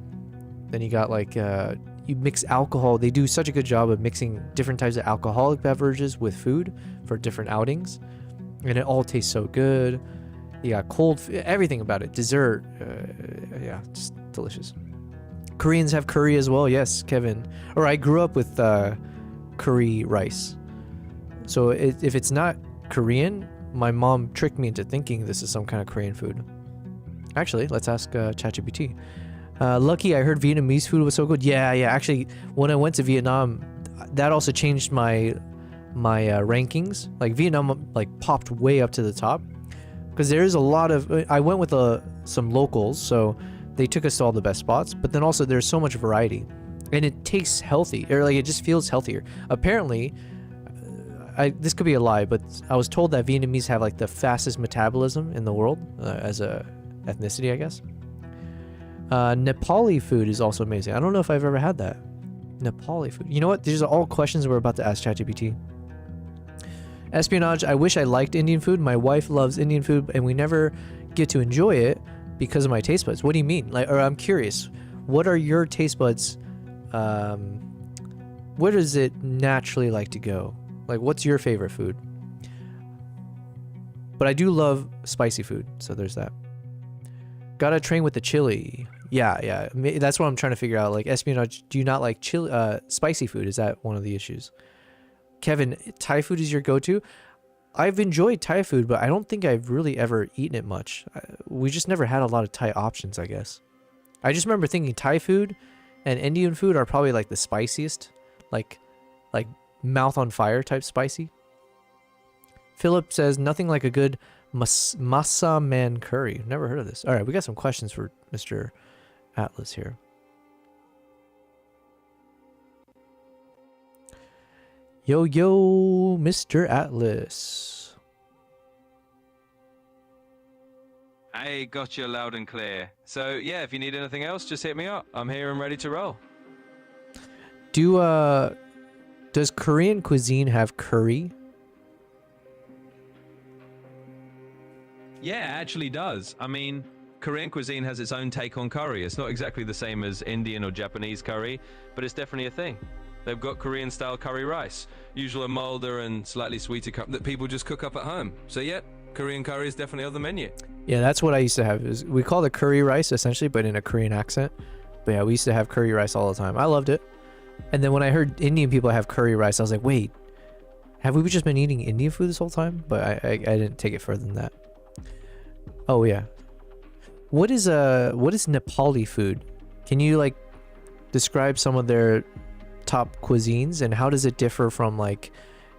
Then you got like you mix alcohol. They do such a good job of mixing different types of alcoholic beverages with food for different outings, and it all tastes so good. You got cold, everything about it, dessert, yeah, just delicious. Koreans have curry as well, yes, Kevin. Or I grew up with curry rice, so if it's not Korean, my mom tricked me into thinking this is some kind of Korean food. Actually, let's ask ChatGPT. Lucky, I heard Vietnamese food was so good. Yeah, actually, when I went to Vietnam, that also changed my rankings. Like Vietnam like popped way up to the top because there is a lot of, I went with some locals, so they took us to all the best spots, but then also there's so much variety and it tastes healthy, or like it just feels healthier. Apparently, this could be a lie, but I was told that Vietnamese have like the fastest metabolism in the world as a ethnicity, I guess. Nepali food is also amazing. I don't know if I've ever had that. Nepali food. You know what? These are all questions we're about to ask ChatGPT. Espionage. I wish I liked Indian food. My wife loves Indian food, and we never get to enjoy it because of my taste buds. What do you mean? Like, or I'm curious. What are your taste buds? Where does it naturally like to go? Like, what's your favorite food? But I do love spicy food, so there's that. Gotta train with the chili. Yeah. That's what I'm trying to figure out. Like, espionage, do you not like chili, spicy food? Is that one of the issues? Kevin, Thai food is your go-to? I've enjoyed Thai food, but I don't think I've really ever eaten it much. We just never had a lot of Thai options, I guess. I just remember thinking Thai food and Indian food are probably like the spiciest. Like mouth on fire type spicy. Philip says nothing like a good masa man curry. Never heard of this. All right, we got some questions for Mr. Atlas here. Yo, Mr. Atlas. I got you loud and clear. So yeah, if you need anything else, just hit me up. I'm here and ready to roll. Does Korean cuisine have curry? Yeah, it actually does. I mean, Korean cuisine has its own take on curry. It's not exactly the same as Indian or Japanese curry, but it's definitely a thing. They've got Korean-style curry rice, usually a milder and slightly sweeter cup that people just cook up at home. So yeah, Korean curry is definitely on the menu. Yeah, that's what I used to have. We call it curry rice essentially, but in a Korean accent. But yeah, we used to have curry rice all the time. I loved it. And then when I heard Indian people have curry rice, I was like, wait, have we just been eating Indian food this whole time? But I didn't take it further than that. Oh yeah. What is Nepali food? Can you like describe some of their top cuisines and how does it differ from like,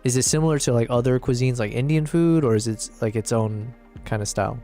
is it similar to like other cuisines like Indian food, or is it like its own kind of style?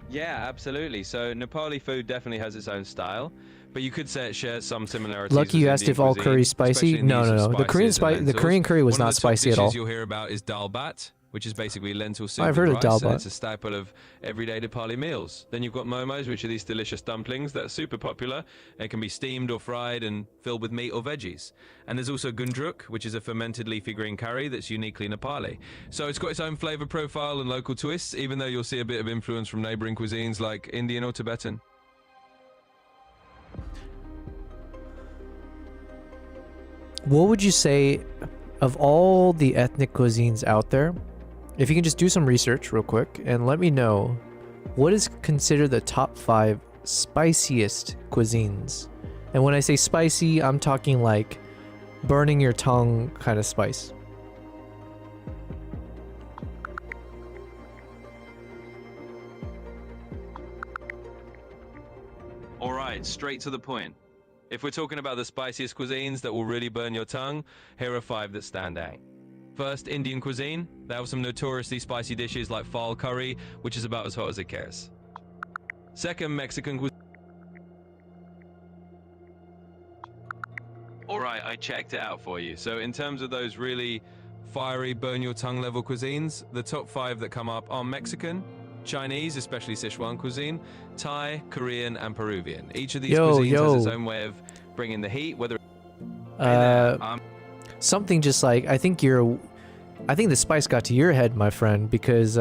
Yeah, absolutely. So Nepali food definitely has its own style, but you could say it shares some similarities. Lucky you asked if all curry is spicy. No. The Korean curry was not spicy at all. One of the top dishes you'll hear about is dal bat, which is basically lentil soup. I've heard of dal rice, and bat. it's a staple of everyday Nepali meals. Then you've got momos, which are these delicious dumplings that are super popular. They can be steamed or fried and filled with meat or veggies. And there's also gundruk, which is a fermented leafy green curry that's uniquely Nepali. So it's got its own flavor profile and local twists, even though you'll see a bit of influence from neighboring cuisines like Indian or Tibetan. what would you say of all the ethnic cuisines out there? If you can just do some research real quick and let me know what is considered the top 5 spiciest cuisines. And when I say spicy, I'm talking like burning your tongue kind of spice. All right, straight to the point. If we're talking about the spiciest cuisines that will really burn your tongue, here are 5 that stand out. First, Indian cuisine. They have some notoriously spicy dishes like fal curry, which is about as hot as it gets. Second, Mexican cuisine. All right, I checked it out for you. So in terms of those really fiery, burn your tongue level cuisines, the top 5 that come up are Mexican, Chinese, especially Sichuan cuisine, Thai, Korean, and Peruvian. Each of these cuisines has its own way of bringing the heat, whether something just like, I think the spice got to your head, my friend, because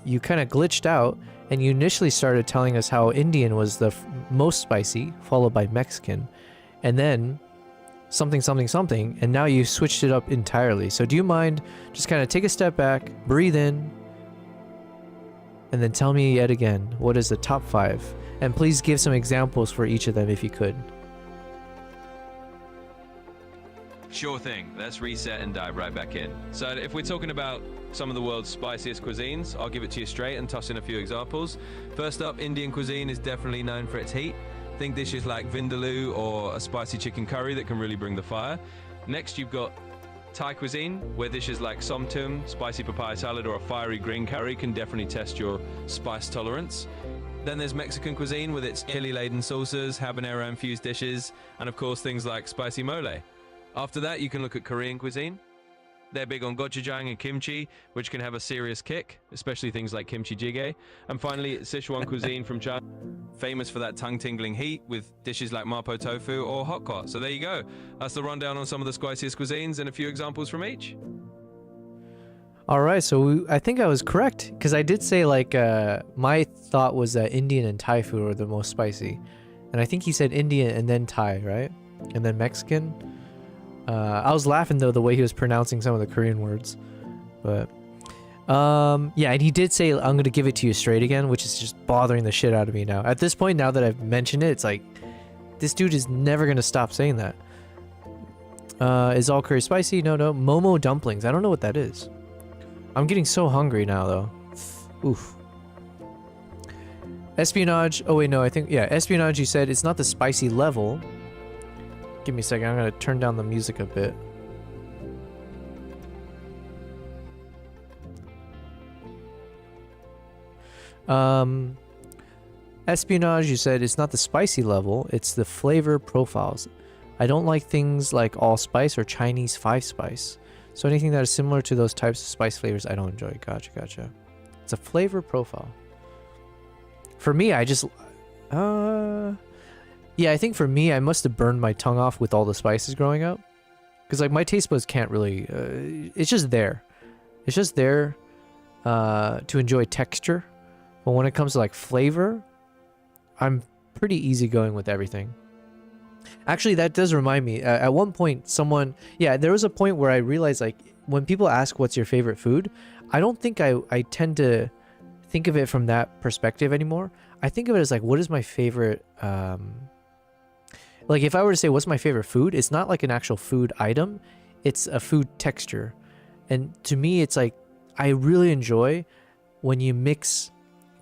you kind of glitched out and you initially started telling us how Indian was the most spicy, followed by Mexican, and then something, and now you switched it up entirely. So do you mind just kind of take a step back, breathe in, and then tell me yet again, what is the top 5? And please give some examples for each of them if you could. Sure thing. Let's reset and dive right back in. So if we're talking about some of the world's spiciest cuisines, I'll give it to you straight and toss in a few examples. First up, Indian cuisine is definitely known for its heat. Think dishes like vindaloo or a spicy chicken curry that can really bring the fire. Next, you've got Thai cuisine, where dishes like som tum, spicy papaya salad, or a fiery green curry can definitely test your spice tolerance. Then there's Mexican cuisine with its chili-laden salsas, habanero-infused dishes, and of course things like spicy mole. After that, you can look at Korean cuisine. They're big on gochujang and kimchi, which can have a serious kick, especially things like kimchi jjigae. And finally, Sichuan cuisine from China, famous for that tongue-tingling heat with dishes like mapo tofu or hot pot. So there you go. That's the rundown on some of the spiciest cuisines and a few examples from each. All right, so I think I was correct, because I did say, like, my thought was that Indian and Thai food were the most spicy. And I think he said Indian and then Thai, right? And then Mexican. I was laughing, though, the way he was pronouncing some of the Korean words. But, yeah, and he did say, I'm going to give it to you straight again, which is just bothering the shit out of me now. At this point, now that I've mentioned it, it's like, this dude is never going to stop saying that. Is all curry spicy? No. Momo dumplings. I don't know what that is. I'm getting so hungry now, though. Oof. Espionage. Oh, wait, no, I think, yeah, espionage, you said it's not the spicy level. Give me a second, I'm gonna turn down the music a bit. Espionage, you said it's not the spicy level, it's the flavor profiles. I don't like things like allspice or Chinese 5-spice. So anything that is similar to those types of spice flavors, I don't enjoy. Gotcha. It's a flavor profile. For me, I just... yeah, I think for me, I must have burned my tongue off with all the spices growing up. Because, like, my taste buds can't really... it's just there. It's just there to enjoy texture. But when it comes to, like, flavor, I'm pretty easygoing with everything. Actually, that does remind me. At one point, someone... Yeah, there was a point where I realized, like, when people ask what's your favorite food, I don't think I tend to think of it from that perspective anymore. I think of it as, like, what is my favorite... Like, if I were to say, what's my favorite food? It's not like an actual food item. It's a food texture. And to me, it's like, I really enjoy when you mix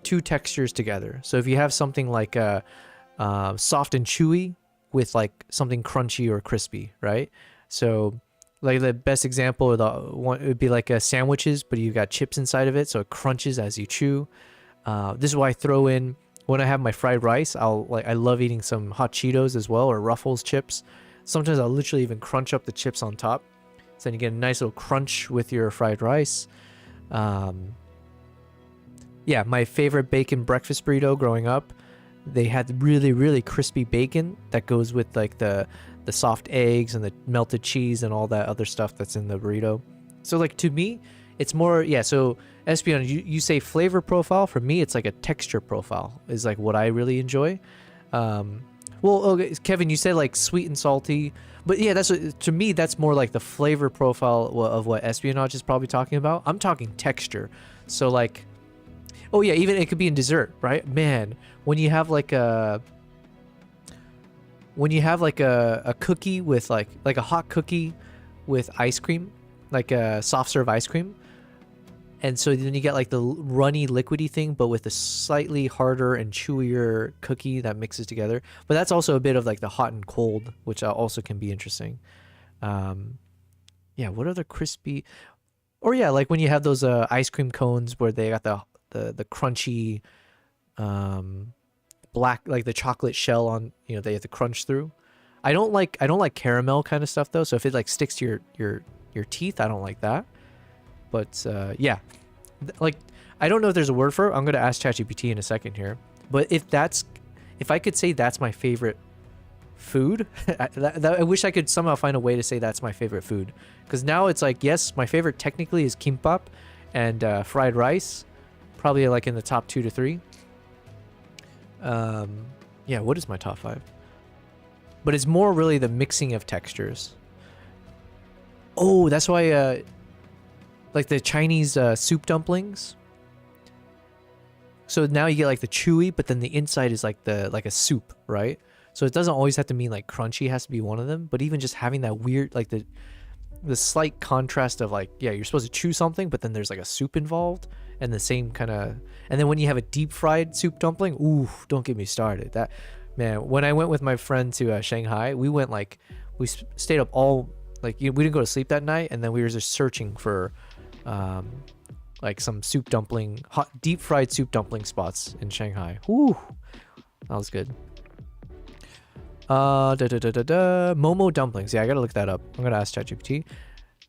two textures together. So if you have something like soft and chewy with like something crunchy or crispy, right? So like the best example of the one would be like sandwiches, but you got chips inside of it. So it crunches as you chew. This is why I throw in, when I have my fried rice, I love eating some hot Cheetos as well, or Ruffles chips. Sometimes I'll literally even crunch up the chips on top. So then you get a nice little crunch with your fried rice. Yeah, my favorite bacon breakfast burrito growing up, they had really, really crispy bacon that goes with like the soft eggs and the melted cheese and all that other stuff that's in the burrito. So like to me, it's more, yeah, so espionage, you say flavor profile. For me, it's like a texture profile is like what I really enjoy. Well, okay, Kevin, you said like sweet and salty, but yeah, that's to me that's more like the flavor profile of what espionage is probably talking about. I'm talking texture, so like, oh yeah, even it could be in dessert, right? Man, when you have like a cookie with like a hot cookie with ice cream, like a soft serve ice cream. And so then you get like the runny liquidy thing, but with a slightly harder and chewier cookie that mixes together. But that's also a bit of like the hot and cold, which also can be interesting. Yeah, what other crispy? Or yeah, like when you have those ice cream cones where they got the crunchy black, like the chocolate shell on, you know, they have to crunch through. I don't like caramel kind of stuff though. So if it like sticks to your teeth, I don't like that. But yeah, like I don't know if there's a word for it. I'm gonna ask ChatGPT in a second here. But if I could say that's my favorite food, I wish I could somehow find a way to say that's my favorite food. Because now it's like, yes, my favorite technically is kimbap and fried rice, probably like in the top 2 to 3. Yeah, what is my top 5? But it's more really the mixing of textures. Oh, that's why. Like the Chinese soup dumplings. So now you get like the chewy, but then the inside is like a soup, right? So it doesn't always have to mean like crunchy, it has to be one of them. But even just having that weird, like the slight contrast of like, yeah, you're supposed to chew something, but then there's like a soup involved, and the same kind of. And then when you have a deep fried soup dumpling, ooh, don't get me started. That, man, when I went with my friend to Shanghai, we stayed up all, like, we didn't go to sleep that night, and then we were just searching for like some soup dumpling, hot deep fried soup dumpling spots in Shanghai. Whew, that was good. Momo dumplings. Yeah, I gotta look that up. I'm gonna ask ChatGPT.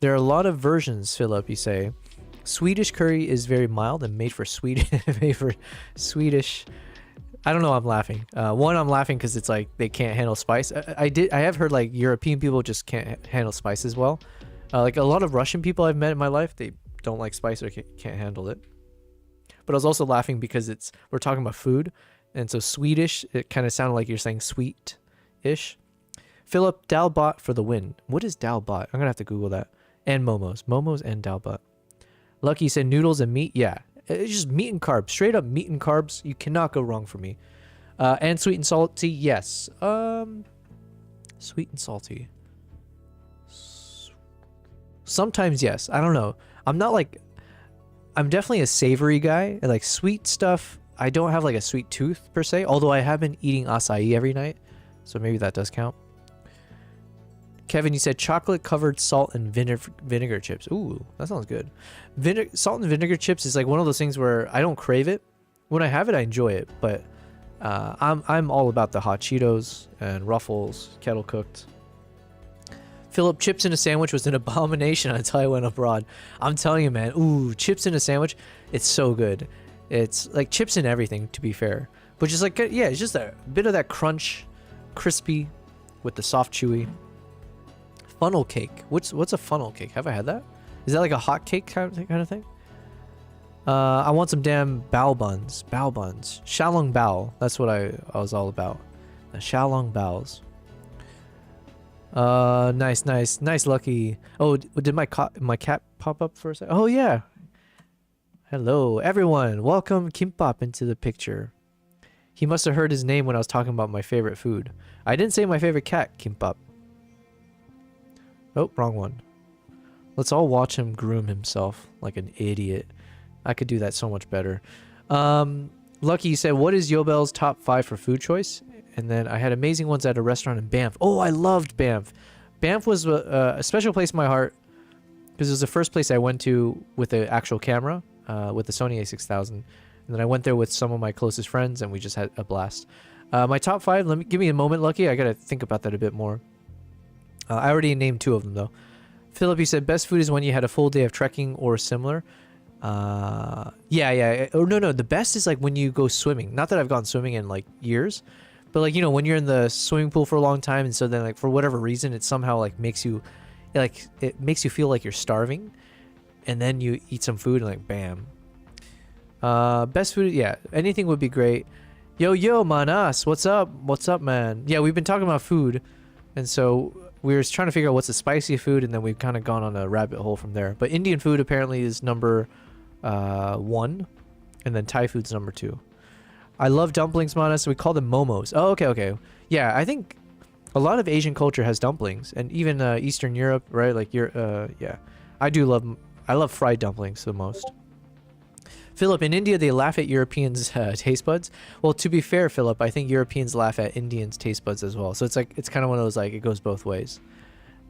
There are a lot of versions, Philip. You say Swedish curry is very mild and made for Swedish. I don't know. I'm laughing. One, I'm laughing because it's like they can't handle spice. I have heard like European people just can't handle spice as well. Like a lot of Russian people I've met in my life, they don't like spice or can't handle it. But I was also laughing because we're talking about food, and so Swedish, it kind of sounded like you're saying sweet-ish. Philip, Dalbot for the win. What is Dalbot? I'm gonna have to Google that. And Momos and Dalbot. Lucky said noodles and meat. Yeah, it's just meat and carbs, straight up meat and carbs. You cannot go wrong for me. And sweet and salty, yes. Sweet and salty. Sometimes yes. I don't know. I'm definitely a savory guy. And like sweet stuff, I don't have like a sweet tooth per se, although I have been eating acai every night, so maybe that does count. Kevin, you said chocolate covered salt and vinegar chips. Ooh, that sounds good. Salt and vinegar chips is like one of those things where I don't crave it. When I have it, I enjoy it, but I'm all about the hot Cheetos and Ruffles, kettle cooked. Philip, chips in a sandwich was an abomination until I went abroad. I'm telling you, man. Ooh, chips in a sandwich, it's so good. It's like chips in everything, to be fair. But just like, yeah, it's just a bit of that crunch, crispy, with the soft chewy. Funnel cake. What's a funnel cake? Have I had that? Is that like a hot cake kind of thing? I want some damn bao buns. Bao buns. Xiaolong bao. That's what I was all about. The xiaolong baos. Nice, Lucky. Oh, did my cat pop up for a second? Oh yeah. Hello, everyone. Welcome Kimbap into the picture. He must have heard his name when I was talking about my favorite food. I didn't say my favorite cat, Kimbap. Oh, wrong one. Let's all watch him groom himself like an idiot. I could do that so much better. Lucky said, what is Yobel's top 5 for food choice? And then I had amazing ones at a restaurant in Banff. Oh, I loved Banff. Banff was a special place in my heart because it was the first place I went to with the actual camera, with the Sony a6000. And then I went there with some of my closest friends, and we just had a blast. My top 5, give me a moment, Lucky. I got to think about that a bit more. I already named 2 of them, though. Philip, you said best food is when you had a full day of trekking or similar. Yeah. Oh, no. The best is like when you go swimming. Not that I've gone swimming in like years, but like, you know, when you're in the swimming pool for a long time, and so then like for whatever reason, it somehow like makes you feel like you're starving, and then you eat some food and like bam. Best food, yeah, anything would be great. Yo, Manas, what's up? What's up, man? Yeah, we've been talking about food, and so we were trying to figure out what's the spiciest food, and then we've kind of gone on a rabbit hole from there. But Indian food apparently is number 1, and then Thai food's number 2. I love dumplings, Manas. We call them momos. Oh, okay. Yeah, I think a lot of Asian culture has dumplings, and even Eastern Europe, right? Like yeah, I love fried dumplings the most. Philip, in India, they laugh at Europeans' taste buds. Well, to be fair, Philip, I think Europeans laugh at Indians' taste buds as well. So it's like, it's kind of one of those, like, it goes both ways.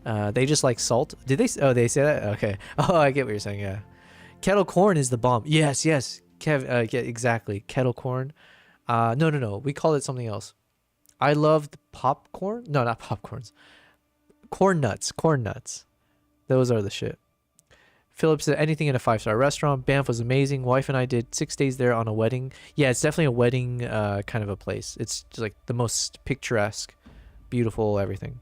They just like salt. Did they? Oh, they say that? Okay. Oh, I get what you're saying, yeah. Kettle corn is the bomb. Yes. Yeah, exactly. Kettle corn. No. We call it something else. I love the popcorn. No, not popcorns. Corn nuts. Those are the shit. Philip said anything in a 5-star restaurant. Banff was amazing. Wife and I did 6 days there on a wedding. Yeah, it's definitely a wedding kind of a place. It's just like the most picturesque, beautiful, everything.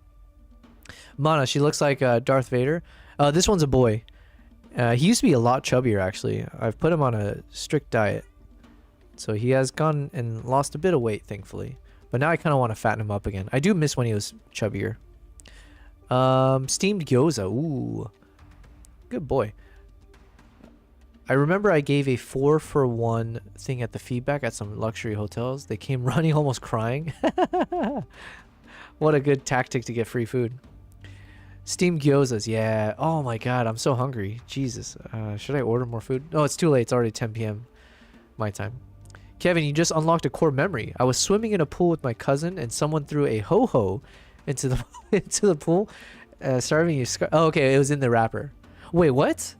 Mana, she looks like Darth Vader. This one's a boy. He used to be a lot chubbier, actually. I've put him on a strict diet. So he has gone and lost a bit of weight, thankfully. But now I kind of want to fatten him up again. I do miss when he was chubbier. Steamed gyoza. Ooh. Good boy. I remember I gave a 4-for-1 thing at the feedback at some luxury hotels. They came running, almost crying. What a good tactic to get free food. Steamed gyozas, yeah. Oh my god, I'm so hungry. Jesus. Should I order more food? No, it's too late. It's already 10 p.m. my time. Kevin, you just unlocked a core memory. I was swimming in a pool with my cousin, and someone threw a ho-ho into the pool, starving you. Oh, okay, it was in the wrapper. Wait, what?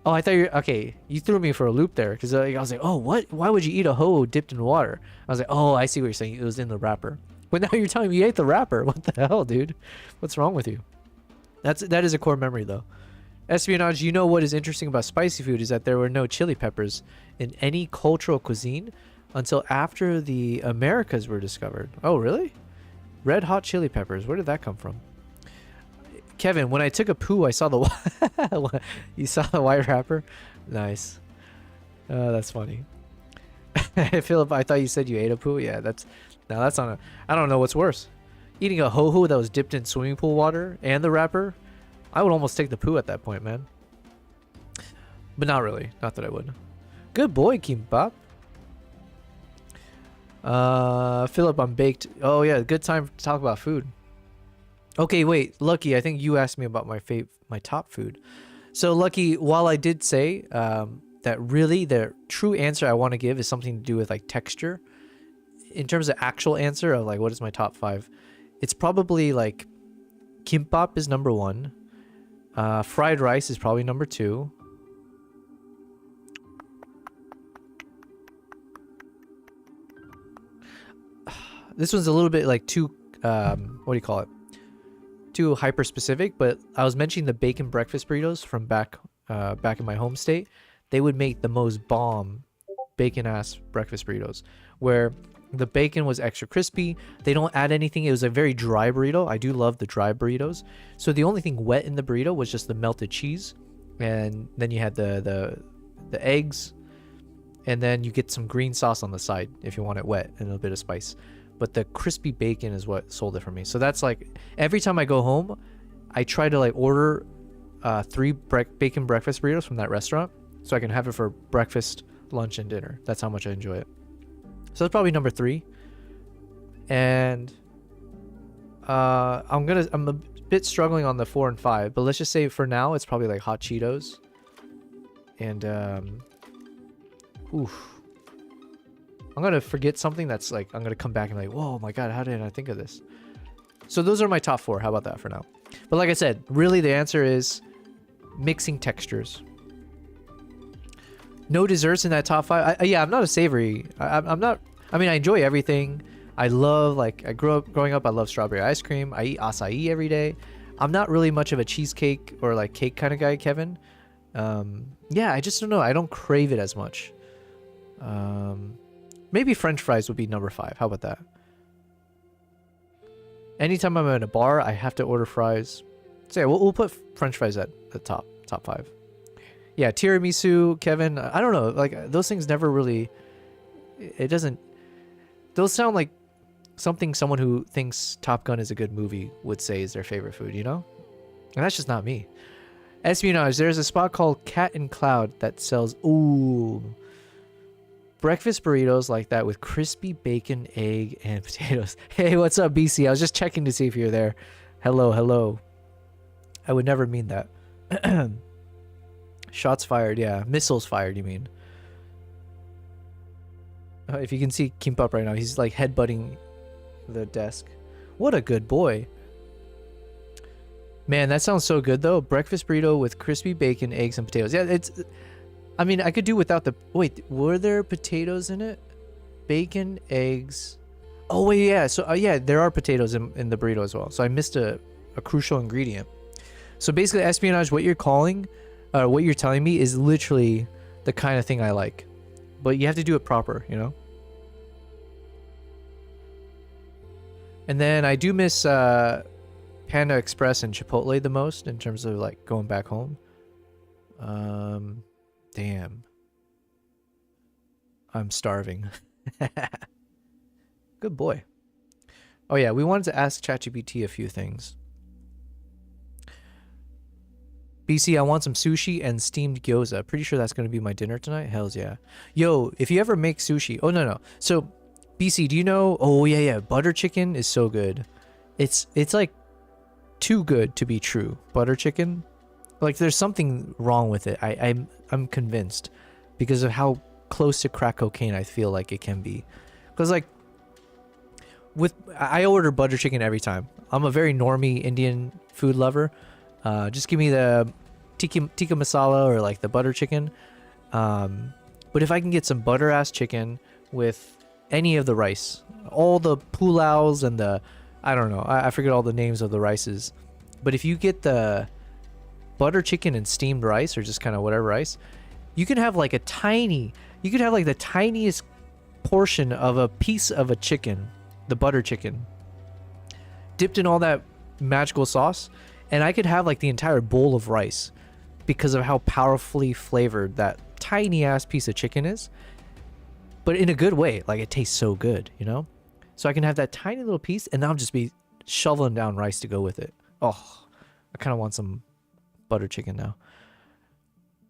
Oh, I thought you threw me for a loop there, because I was like, oh, what? Why would you eat a ho dipped in water? I was like, oh, I see what you're saying. It was in the wrapper. But now you're telling me you ate the wrapper. What the hell, dude? What's wrong with you? That is a core memory, though. Espionage, you know what is interesting about spicy food is that there were no chili peppers in any cultural cuisine until after the Americas were discovered. Oh, really? Red hot chili peppers. Where did that come from? Kevin, when I took a poo, I saw the you saw the white wrapper? Nice. That's funny. Philip, I thought you said you ate a poo. Yeah, that's not a. I don't know what's worse. Eating a ho-ho that was dipped in swimming pool water and the wrapper. I would almost take the poo at that point, man. But not really. Not that I would. Good boy, Kimbap. Philip, I'm baked. Oh yeah, good time to talk about food. Okay, wait, Lucky, I think you asked me about my top food. So Lucky, while I did say that really the true answer I want to give is something to do with like texture, in terms of actual answer of like what is my top 5, it's probably like kimbap is number 1. Fried rice is probably number 2. This one's a little bit like too, what do you call it? Too hyper specific, but I was mentioning the bacon breakfast burritos from back in my home state. They would make the most bomb bacon ass breakfast burritos where the bacon was extra crispy. They don't add anything. It was a very dry burrito. I do love the dry burritos. So the only thing wet in the burrito was just the melted cheese, and then you had the eggs, and then you get some green sauce on the side if you want it wet and a bit of spice. But the crispy bacon is what sold it for me. So that's like every time I go home, I try to like order 3 bacon breakfast burritos from that restaurant so I can have it for breakfast, lunch, and dinner. That's how much I enjoy it. So that's probably number 3. And I'm a bit struggling on the 4 and 5, but let's just say for now it's probably like hot Cheetos. And I'm gonna forget something that's like I'm gonna come back and like, whoa my god, how did I think of this? So those are my top 4. How about that for now? But like I said, really the answer is mixing textures. No desserts in that top 5. Yeah, I'm not a savory. I'm not. I mean, I enjoy everything. I love, like, growing up, I love strawberry ice cream. I eat acai every day. I'm not really much of a cheesecake or like cake kind of guy, Kevin. Yeah, I just don't know. I don't crave it as much. Maybe French fries would be number 5. How about that? Anytime I'm in a bar, I have to order fries. So yeah, we'll put French fries at the top 5. Yeah, tiramisu, Kevin. I don't know. Like those things never really. It doesn't those sound like something someone who thinks Top Gun is a good movie would say is their favorite food, you know? And that's just not me. Espionage, there's a spot called Cat and Cloud that sells, ooh, breakfast burritos like that with crispy bacon, egg, and potatoes. Hey, what's up, BC? I was just checking to see if you're there. Hello, hello. I would never mean that. Shots fired, yeah. Missiles fired, you mean. If you can see Kimbap right now, he's like headbutting the desk. What a good boy. Man, that sounds so good though. Breakfast burrito with crispy bacon, eggs, and potatoes. Yeah, it's... I mean, I could do without the... Wait, were there potatoes in it? Bacon, eggs... Oh, wait, yeah. So, yeah, there are potatoes in the burrito as well. So I missed a crucial ingredient. So basically, espionage, what you're telling me is literally the kind of thing I like. But you have to do it proper, you know? And then I do miss Panda Express and Chipotle the most in terms of like going back home. Damn. I'm starving. Good boy. Oh yeah, we wanted to ask ChatGPT a few things. BC, I want some sushi and steamed gyoza. Pretty sure that's going to be my dinner tonight. Hells yeah. Yo, if you ever make sushi... Oh, no. So, BC, do you know... Oh, yeah. Butter chicken is so good. It's like too good to be true. Butter chicken. Like, there's something wrong with it. I'm convinced. Because of how close to crack cocaine I feel like it can be. Because, like... I order butter chicken every time. I'm a very normie Indian food lover. Just give me the tikka masala or like the butter chicken. But if I can get some butter ass chicken with any of the rice, all the pulaus and the, I don't know, I forget all the names of the rices. But if you get the butter chicken and steamed rice or just kind of whatever rice, you can have like the tiniest portion of a piece of a chicken, the butter chicken, dipped in all that magical sauce. And I could have like the entire bowl of rice because of how powerfully flavored that tiny ass piece of chicken is. But in a good way. Like it tastes so good, you know? So I can have that tiny little piece and I'll just be shoveling down rice to go with it. Oh, I kind of want some butter chicken now.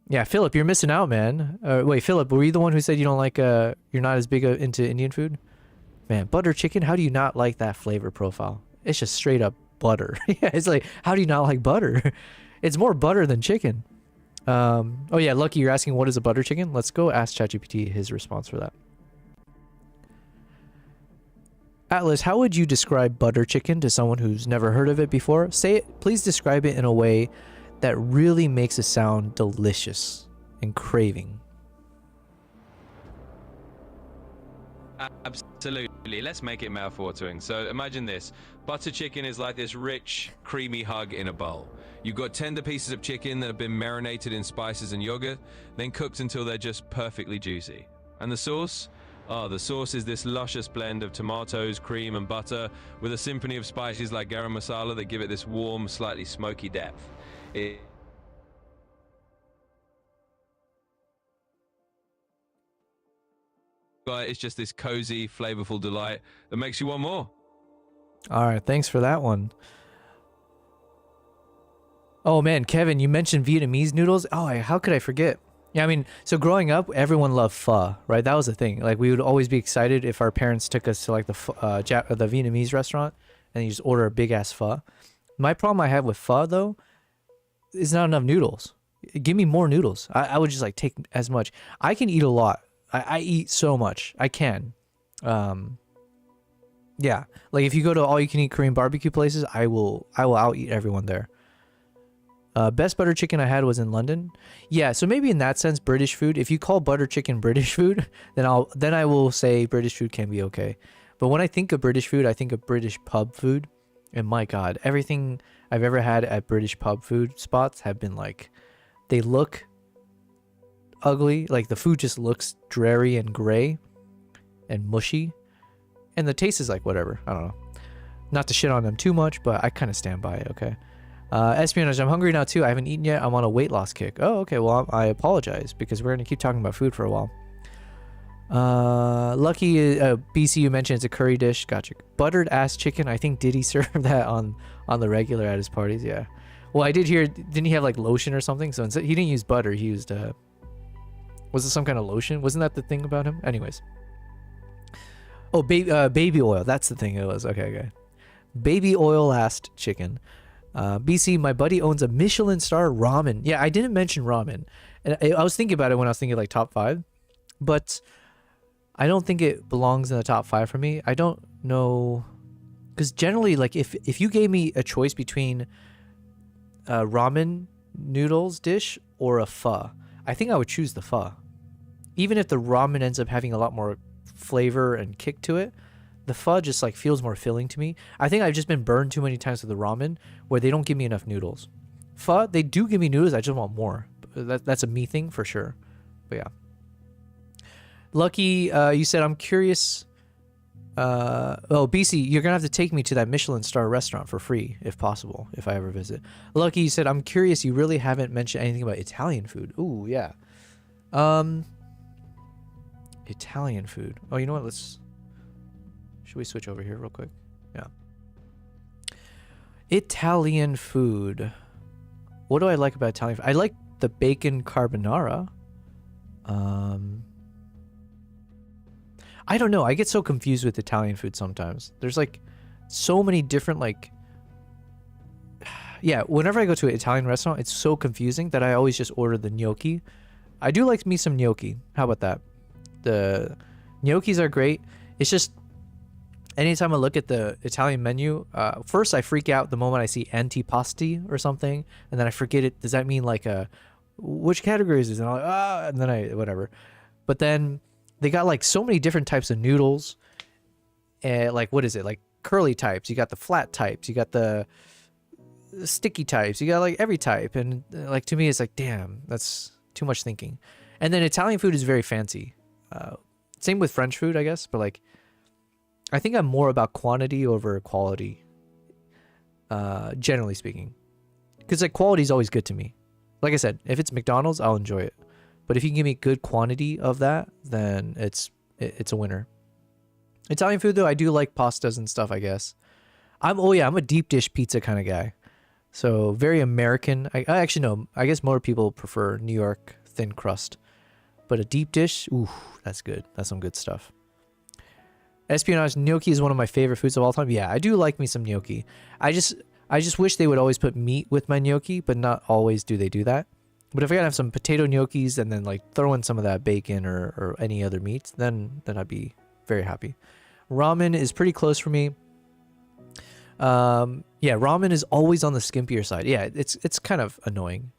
Yeah, Philip, you're missing out, man. Wait, Philip, were you the one who said you don't like, you're not as big into Indian food? Man, butter chicken, how do you not like that flavor profile? It's just straight up butter. Yeah, it's like, how do you not like butter? It's more butter than chicken. Oh yeah, Lucky, you're asking what is a butter chicken? Let's go ask ChatGPT his response for that. Atlas, how would you describe butter chicken to someone who's never heard of it before? Please describe it in a way that really makes it sound delicious and craving. Absolutely. Let's make it mouth-watering. So imagine this. Butter chicken is like this rich, creamy hug in a bowl. You've got tender pieces of chicken that have been marinated in spices and yogurt, then cooked until they're just perfectly juicy. And the sauce? Oh, the sauce is this luscious blend of tomatoes, cream, and butter with a symphony of spices like garam masala that give it this warm, slightly smoky depth. It's just this cozy, flavorful delight that makes you want more. All right, thanks for that one. Oh man, Kevin, you mentioned Vietnamese noodles. Oh, how could I forget? Yeah, I mean, so growing up, everyone loved pho, right? That was the thing. Like, we would always be excited if our parents took us to like the Vietnamese restaurant, and you just order a big ass pho. My problem I have with pho though is not enough noodles. Give me more noodles. I would just like take as much. I can eat a lot. I eat so much. I can. Yeah. Like if you go to all you can eat Korean barbecue places, I will out eat everyone there. Best butter chicken I had was in London. Yeah, so maybe in that sense, British food. If you call butter chicken British food, then I will say British food can be okay. But when I think of British food, I think of British pub food. And my God, everything I've ever had at British pub food spots have been like, they look ugly. Like the food just looks dreary and gray and mushy. And the taste is like whatever. I don't know. Not to shit on them too much, but I kind of stand by it, okay? Espionage, I'm hungry now too. I haven't eaten yet. I'm on a weight loss kick. Oh, okay. Well, I apologize because we're going to keep talking about food for a while. Lucky, BC, you mentioned it's a curry dish. Gotcha. Buttered ass chicken. I think did he serve that on the regular at his parties? Yeah. Well, I did hear. Didn't he have like lotion or something? So instead, he didn't use butter. He used was it some kind of lotion? Wasn't that the thing about him? Anyways. Oh, baby oil. That's the thing it was. Okay. Baby oil ass chicken. BC, my buddy owns a Michelin star ramen. Yeah, I didn't mention ramen, and I was thinking about it when I was thinking like top 5, but I don't think it belongs in the top 5 for me. I don't know, because generally, like if you gave me a choice between a ramen noodles dish or a pho, I think I would choose the pho. Even if the ramen ends up having a lot more flavor and kick to it, the pho just like feels more filling to me. I think I've just been burned too many times with the ramen where they don't give me enough noodles. Pho, they do give me noodles, I just want more. That's a me thing for sure. But yeah. Lucky, you said, I'm curious. BC, you're gonna have to take me to that Michelin star restaurant for free, if possible, if I ever visit. Lucky, you said, I'm curious, you really haven't mentioned anything about Italian food. Ooh, yeah. Italian food. Oh, you know what? Should we switch over here real quick? Yeah. Italian food. What do I like about Italian food? I like the bacon carbonara. I don't know. I get so confused with Italian food sometimes. There's like so many different like... Yeah, whenever I go to an Italian restaurant, it's so confusing that I always just order the gnocchi. I do like me some gnocchi. How about that? The gnocchis are great. It's just... Anytime I look at the Italian menu, first I freak out the moment I see antipasti or something, and then I forget it. Does that mean like which category is this? And I'm like, and then whatever. But then they got like so many different types of noodles, and like what is it? Like curly types. You got the flat types. You got the sticky types. You got like every type, and like to me it's like, damn, that's too much thinking. And then Italian food is very fancy. Same with French food, I guess, but like. I think I'm more about quantity over quality, generally speaking. Because like quality is always good to me. Like I said, if it's McDonald's, I'll enjoy it. But if you can give me good quantity of that, then it's a winner. Italian food though, I do like pastas and stuff, I guess. I'm a deep dish pizza kind of guy. So very American. I actually know, I guess more people prefer New York thin crust. But a deep dish, ooh, that's good. That's some good stuff. Espionage, gnocchi is one of my favorite foods of all time. Yeah, I do like me some gnocchi. I just wish they would always put meat with my gnocchi, but not always do they do that. But if I gotta have some potato gnocchis and then like throw in some of that bacon or any other meat, then I'd be very happy. Ramen is pretty close for me. Yeah, ramen is always on the skimpier side. Yeah, it's kind of annoying.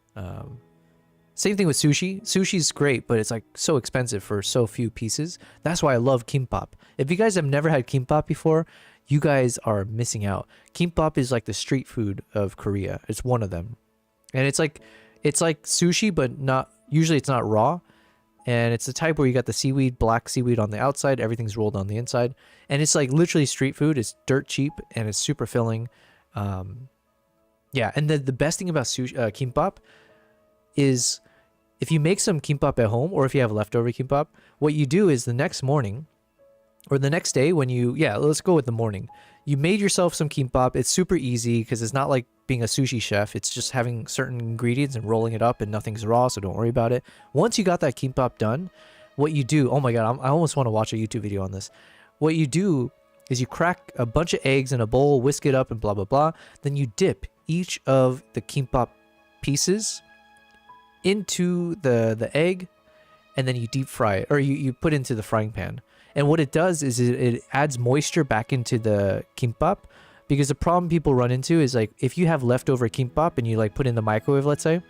Same thing with sushi. Sushi's great, but it's like so expensive for so few pieces. That's why I love kimbap. If you guys have never had kimbap before, you guys are missing out. Kimbap is like the street food of Korea. It's one of them. And it's like sushi, but usually it's not raw. And it's the type where you got the seaweed, black seaweed on the outside, everything's rolled on the inside. And it's like literally street food. It's dirt cheap and it's super filling. Yeah, and the best thing about kimbap is if you make some kimbap at home, or if you have leftover kimbap, what you do is the next morning or the next day when let's go with the morning. You made yourself some kimbap. It's super easy because it's not like being a sushi chef. It's just having certain ingredients and rolling it up and nothing's raw, so don't worry about it. Once you got that kimbap done, what you do, oh my God, I almost want to watch a YouTube video on this. What you do is you crack a bunch of eggs in a bowl, whisk it up and blah, blah, blah. Then you dip each of the kimbap pieces into the egg, and then you deep fry it, or you put into the frying pan. And what it does is it adds moisture back into the kimbap, because the problem people run into is like if you have leftover kimbap and you like put in the microwave, let's say,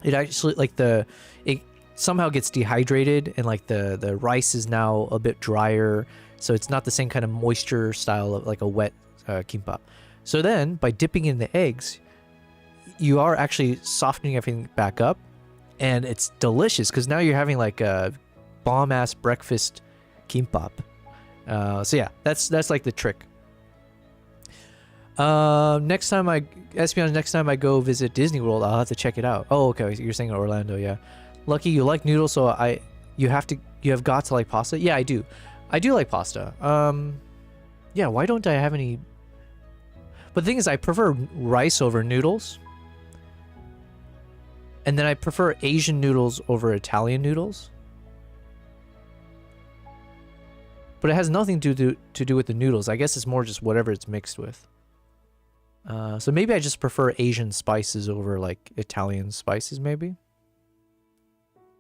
it actually like it somehow gets dehydrated, and like the rice is now a bit drier, so it's not the same kind of moisture style of like a wet kimbap. So then by dipping in the eggs, you are actually softening everything back up, and it's delicious because now you're having like a bomb ass breakfast kimbap. So yeah, that's like the trick. Next time I go visit Disney World, I'll have to check it out. Oh, okay, you're saying Orlando, yeah. Lucky, you like noodles, so You have got to like pasta? Yeah, I do. I do like pasta. Yeah, why don't I have any? But the thing is, I prefer rice over noodles. And then I prefer Asian noodles over Italian noodles. But it has nothing to do with the noodles. I guess it's more just whatever it's mixed with. So maybe I just prefer Asian spices over like Italian spices, maybe.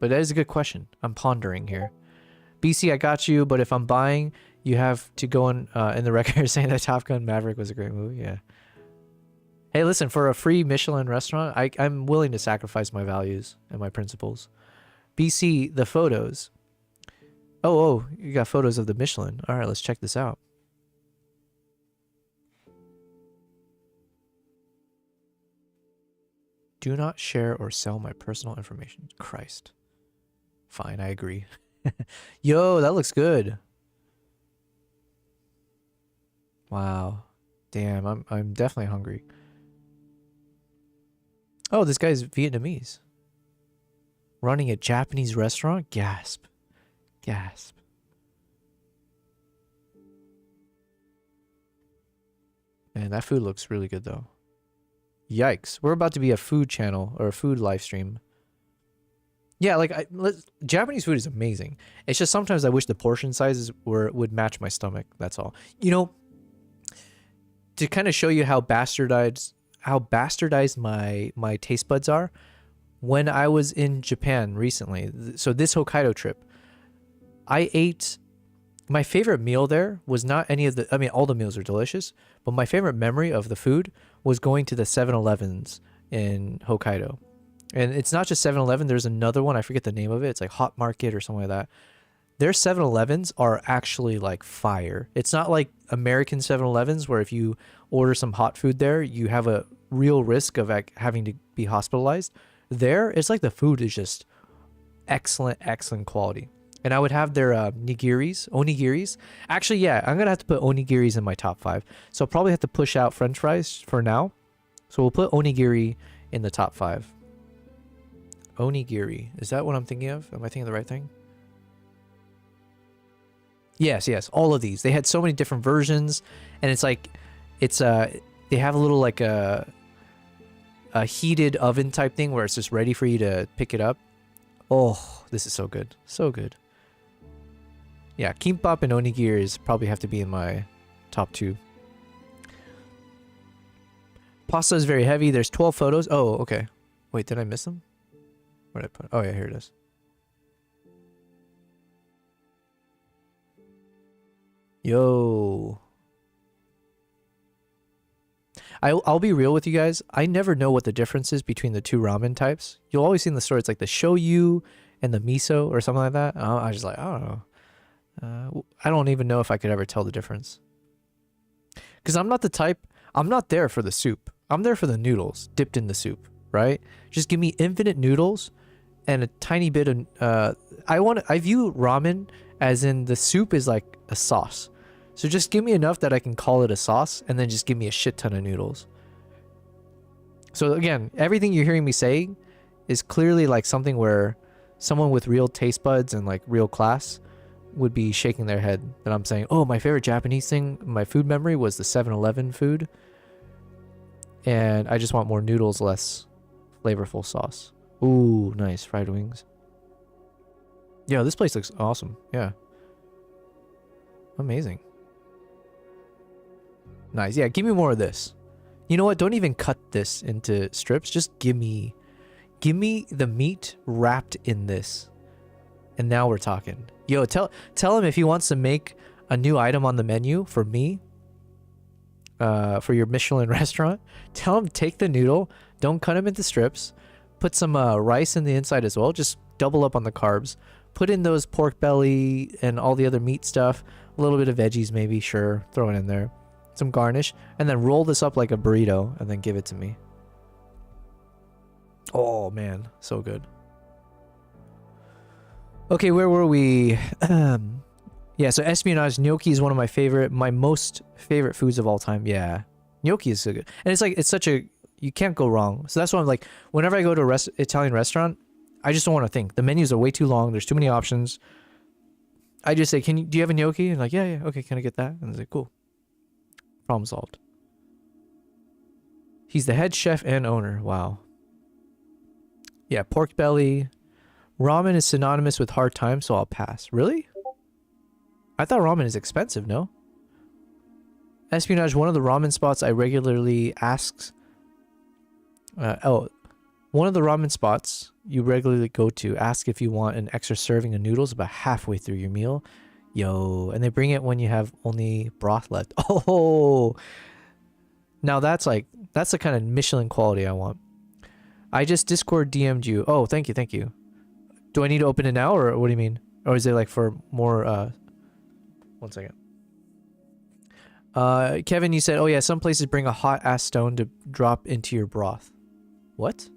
But that is a good question. I'm pondering here. BC, I got you, but if I'm buying, you have to go in the record saying that Top Gun Maverick was a great movie. Yeah. Hey, listen, for a free Michelin restaurant, I'm willing to sacrifice my values and my principles. BC, the photos. Oh, you got photos of the Michelin. All right, let's check this out. Do not share or sell my personal information. Christ. Fine, I agree. Yo, that looks good. Wow. Damn, I'm definitely hungry. Oh, this guy's Vietnamese. Running a Japanese restaurant? Gasp. Gasp. Man, that food looks really good though. Yikes. We're about to be a food channel or a food live stream. Yeah, like Japanese food is amazing. It's just sometimes I wish the portion sizes would match my stomach. That's all. You know, to kind of show you how bastardized my taste buds are, when I was in Japan recently, so this Hokkaido trip, I ate, my favorite meal there was not any of the, I mean, all the meals are delicious, but my favorite memory of the food was going to the 7-Elevens in Hokkaido. And it's not just 7-Eleven, there's another one, I forget the name of it, it's like Hot Market or something like that. Their 7-Elevens are actually like fire. It's not like American 7-Elevens where if you order some hot food there, you have a real risk of like having to be hospitalized. There, it's like the food is just excellent quality. And I would have their onigiris. Actually, yeah, I'm going to have to put onigiris in my top 5. So I'll probably have to push out french fries for now. So we'll put onigiri in the top 5. Onigiri. Is that what I'm thinking of? Am I thinking of the right thing? Yes, all of these. They had so many different versions, and it's like, they have a little like a heated oven type thing where it's just ready for you to pick it up. Oh, this is so good. So good. Yeah, kimbap and onigiris probably have to be in my top 2. Pasta is very heavy. There's 12 photos. Oh, okay. Wait, did I miss them? Where did I put it? Oh, yeah, here it is. Yo. I'll be real with you guys. I never know what the difference is between the 2 ramen types. You'll always see in the store, it's like the shoyu and the miso or something like that. I was just like, I don't know. I don't even know if I could ever tell the difference. Because I'm not the type, I'm not there for the soup. I'm there for the noodles dipped in the soup, right? Just give me infinite noodles and a tiny bit of, I view ramen as in the soup is like a sauce. So just give me enough that I can call it a sauce and then just give me a shit ton of noodles. So again, everything you're hearing me say is clearly like something where someone with real taste buds and like real class would be shaking their head that I'm saying, oh, my favorite Japanese thing, my food memory was the 7-Eleven food. And I just want more noodles, less flavorful sauce. Ooh, nice. Fried wings. Yeah, this place looks awesome. Yeah. Amazing. Nice. Yeah, give me more of this. You know what? Don't even cut this into strips. Just give me the meat wrapped in this. And now we're talking. Yo, tell him if he wants to make a new item on the menu for me, for your Michelin restaurant. Tell him take the noodle, don't cut them into strips, put some rice in the inside as well. Just double up on the carbs. Put in those pork belly and all the other meat stuff. A little bit of veggies maybe, sure. Throw it in there. Some garnish. And then roll this up like a burrito and then give it to me. Oh, man. So good. Okay, where were we? Yeah, so espionage gnocchi is one of my most favorite foods of all time. Yeah, gnocchi is so good. And it's like, it's such a, you can't go wrong. So that's why I'm like, whenever I go to a Italian restaurant, I just don't want to think. The menus are way too long. There's too many options. I just say, do you have a gnocchi? And like, yeah, okay, can I get that? And it's like, cool. Problem solved. He's the head chef and owner. Wow. Yeah, pork belly. Ramen is synonymous with hard times, so I'll pass. Really? I thought ramen is expensive, no? Espionage, one of the ramen spots I regularly asks... one of the ramen spots you regularly go to ask if you want an extra serving of noodles about halfway through your meal. Yo, and they bring it when you have only broth left. Oh! Now that's the kind of Michelin quality I want. I just Discord DM'd you. Oh, thank you, thank you. Do I need to open it now, or what do you mean? Or is it like for more, 1 second. Kevin, you said, oh yeah, some places bring a hot-ass stone to drop into your broth. What?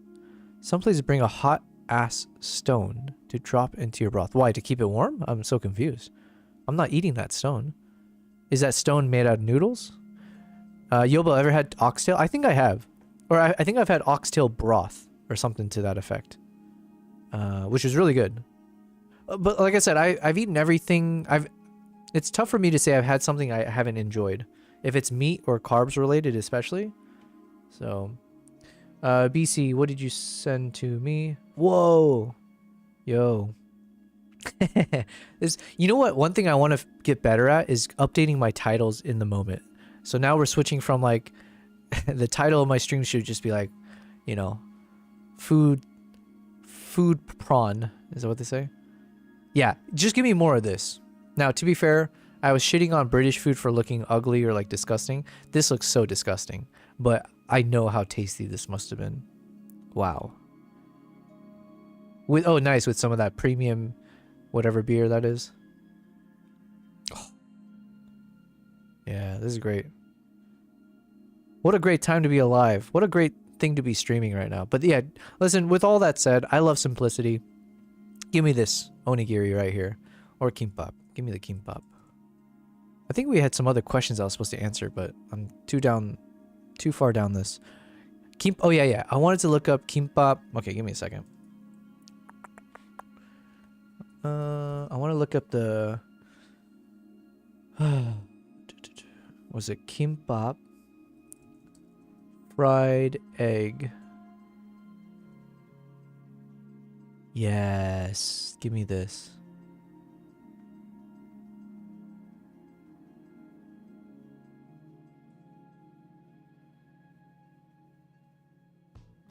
Some places bring a hot-ass stone to drop into your broth. Why, to keep it warm? I'm so confused. I'm not eating that stone. Is that stone made out of noodles? Yobo, ever had oxtail? I think I have. Or I think I've had oxtail broth or something to that effect. Which is really good. But like I said, I've eaten everything. It's tough for me to say I've had something I haven't enjoyed. If it's meat or carbs related especially. So, BC, what did you send to me? Whoa. Yo. You know what? One thing I want to get better at is updating my titles in the moment. So now we're switching from like, the title of my stream should just be like, you know, food prawn. Is that what they say? Yeah, just give me more of this. Now, to be fair, I was shitting on British food for looking ugly or like disgusting. This looks so disgusting, but I know how tasty this must have been. Wow. Oh, nice, with some of that premium, whatever beer that is. Oh. Yeah, this is great. What a great time to be alive. What a great thing to be streaming right now. But yeah, listen, with all that said, I love simplicity. Give me this onigiri right here. Or kimbap. Give me the kimbap. I think we had some other questions I was supposed to answer, but I'm too far down this. Oh yeah. I wanted to look up kimbap. Okay, give me a second. I want to look up the... Was it kimbap? Fried egg. Yes. Give me this.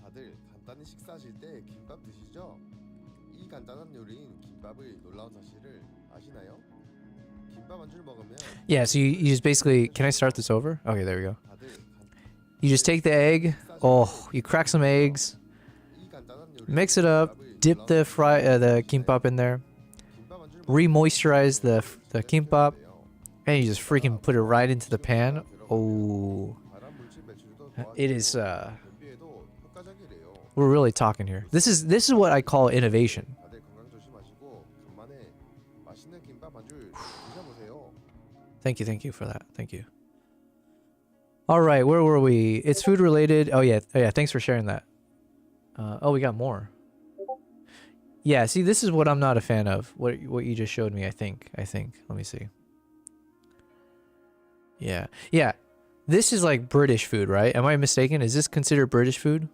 다들 간단히 식사하실 때 김밥 드시죠? 이 간단한 요리인 김밥의 놀라운 사실을 아시나요? 김밥 안주를 먹으면 Yeah, so you just basically... Can I start this over? Okay, there we go. You just take the egg. Oh, you crack some eggs. Mix it up. Dip the kimbap in there. Re-moisturize the kimbap. And you just freaking put it right into the pan. Oh. It is... We're really talking here. This is what I call innovation. Thank you for that. Thank you. All right, where were we? It's food related. Oh yeah, thanks for sharing that. Oh, we got more. Yeah, see, this is what I'm not a fan of. What you just showed me, I think. Let me see. Yeah. This is like British food, right? Am I mistaken? Is this considered British food?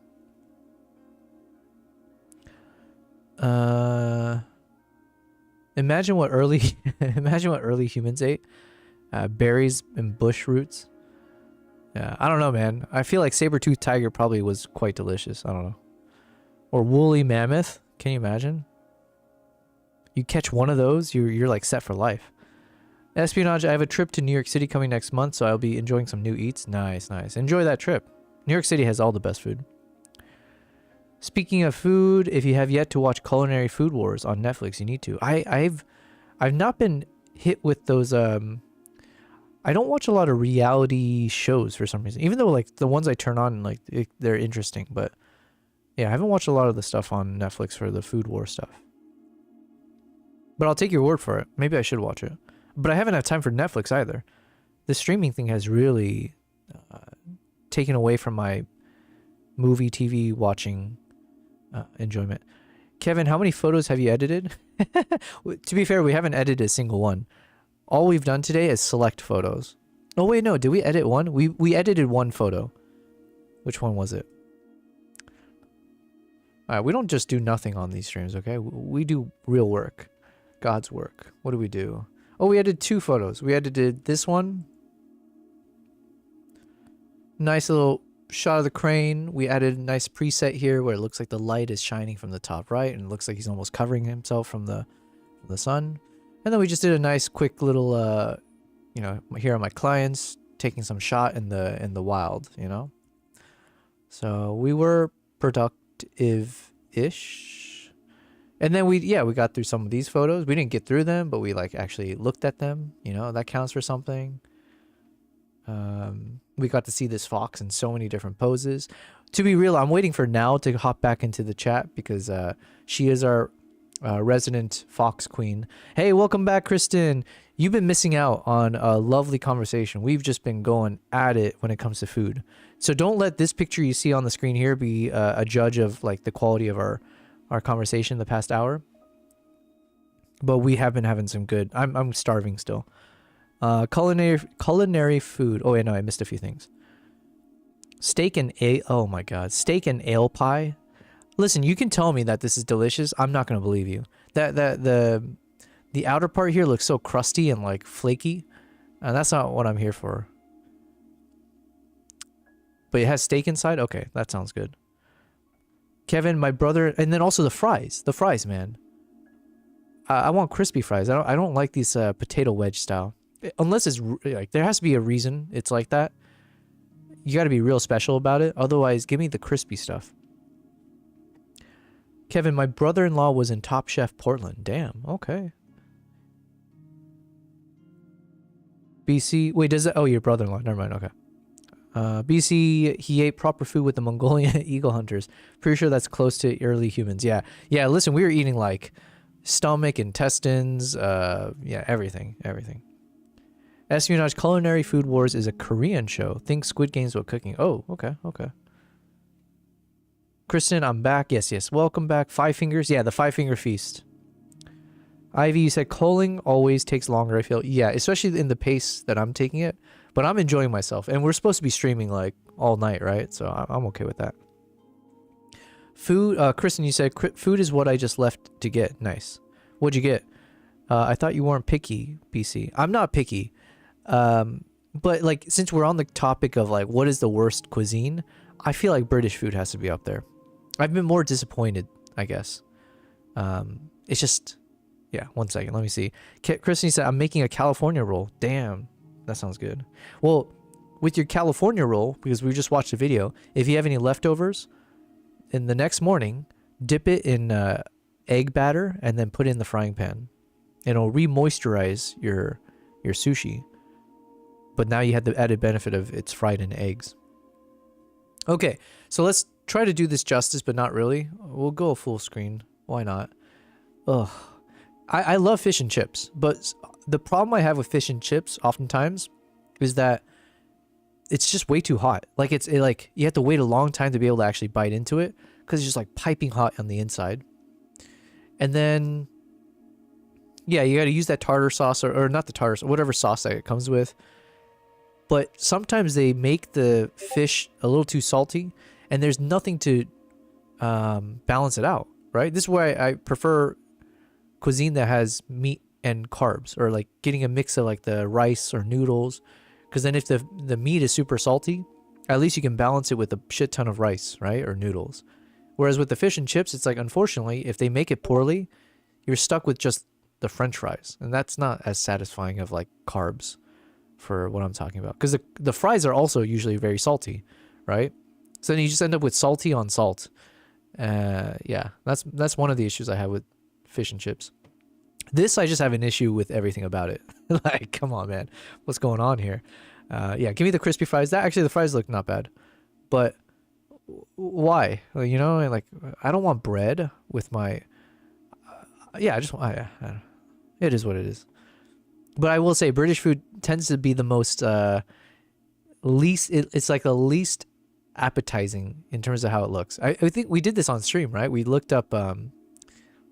Imagine what early humans ate. Berries and bush roots. Yeah, I don't know, man. I feel like saber-toothed tiger probably was quite delicious. I don't know. Or woolly mammoth. Can you imagine? You catch one of those, you're like set for life. Espionage, I have a trip to New York City coming next month, so I'll be enjoying some new eats. Nice. Enjoy that trip. New York City has all the best food. Speaking of food, if you have yet to watch Culinary Food Wars on Netflix, you need to. I've not been hit with those I don't watch a lot of reality shows for some reason. Even though like the ones I turn on, like they're interesting, but yeah, I haven't watched a lot of the stuff on Netflix for the food war stuff. But I'll take your word for it. Maybe I should watch it. But I haven't had time for Netflix either. The streaming thing has really taken away from my movie TV watching enjoyment. Kevin, how many photos have you edited? To be fair, we haven't edited a single one. All we've done today is select photos. Oh wait, no, did we edit one? We edited one photo. Which one was it? Alright, we don't just do nothing on these streams, okay? We do real work. God's work. What do we do? Oh, we edited 2 photos. We edited this one. Nice little shot of the crane. We added a nice preset here where it looks like the light is shining from the top right and it looks like he's almost covering himself from the sun. And then we just did a nice quick little you know, here are my clients taking some shot in the wild, you know? So we were productive-ish. And then we got through some of these photos. We didn't get through them, but we like actually looked at them, you know, that counts for something. We got to see this fox in so many different poses. To be real, I'm waiting for Now to hop back into the chat because she is our resident fox queen. Hey, welcome back, Kristen. You've been missing out on a lovely conversation. We've just been going at it when it comes to food. So don't let this picture you see on the screen here be a judge of like the quality of our conversation the past hour. But we have been having some good. I'm starving still. Culinary food. Oh wait, no, I missed a few things. Steak and oh my god, steak and ale pie. Listen, you can tell me that this is delicious. I'm not gonna believe you. The outer part here looks so crusty and like flaky, and that's not what I'm here for. But it has steak inside. Okay, that sounds good. Kevin, my brother, and then also the fries. The fries, man. I want crispy fries. I don't like these potato wedge style. Unless it's like there has to be a reason it's like that. You got to be real special about it. Otherwise, give me the crispy stuff. Kevin, my brother-in-law was in Top Chef Portland. Damn. Okay. BC. Wait, does that? Oh, your brother-in-law. Never mind. Okay. BC, he ate proper food with the Mongolian eagle hunters. Pretty sure that's close to early humans. Yeah. Yeah. Listen, we were eating like stomach, intestines. Yeah, everything. Espionage Culinary Food Wars is a Korean show. Think Squid Games while cooking. Oh, okay. Kristen, I'm back. Yes. Welcome back. 5 Fingers. Yeah, the 5 Finger Feast. Ivy, you said culling always takes longer, I feel. Yeah, especially in the pace that I'm taking it. But I'm enjoying myself. And we're supposed to be streaming like all night, right? So I'm okay with that. Food. Kristen, you said food is what I just left to get. Nice. What'd you get? I thought you weren't picky, BC. I'm not picky. But like since we're on the topic of like what is the worst cuisine, I feel like British food has to be up there. I've been more disappointed, I guess. It's just, yeah, 1 second, let me see. Kristen said I'm making a California roll. Damn, that sounds good. Well, with your California roll, because we just watched the video, if you have any leftovers, in the next morning, dip it in egg batter and then put it in the frying pan. It'll re-moisturize your sushi. But now you had the added benefit of it's fried in eggs. Okay, so let's try to do this justice, but not really. We'll go full screen. Why not? Ugh. I love fish and chips, but the problem I have with fish and chips oftentimes is that it's just way too hot. Like like you have to wait a long time to be able to actually bite into it because it's just like piping hot on the inside. And then, yeah, you got to use that tartar sauce or not the tartar sauce, whatever sauce that it comes with. But sometimes they make the fish a little too salty, and there's nothing to balance it out, right? This is why I prefer cuisine that has meat and carbs, or like getting a mix of like the rice or noodles, because then if the meat is super salty, at least you can balance it with a shit ton of rice, right, or noodles. Whereas with the fish and chips, it's like, unfortunately, if they make it poorly, you're stuck with just the French fries, and that's not as satisfying of like carbs for what I'm talking about, because the fries are also usually very salty, right? So then you just end up with salty on salt. Yeah, that's one of the issues I have with fish and chips. This, I just have an issue with everything about it. Like, come on, man, what's going on here? Yeah, give me the crispy fries. The fries look not bad, but why? Well, you know, like I don't want bread with my. Yeah, I just want. I don't know. It is what it is. But I will say British food tends to be the most least. It's like the least appetizing in terms of how it looks. I think we did this on stream, right? We looked up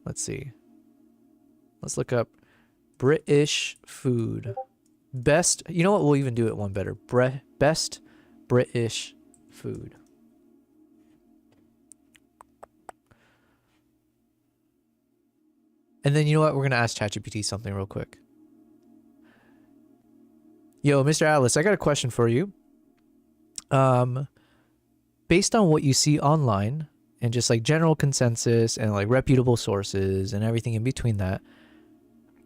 Let's see. Let's look up British food. Best, you know what? We'll even do it one better. Best British food. And then you know what? We're going to ask ChatGPT something real quick. Yo, Mr. Atlas, I got a question for you. Based on what you see online and just like general consensus and like reputable sources and everything in between that,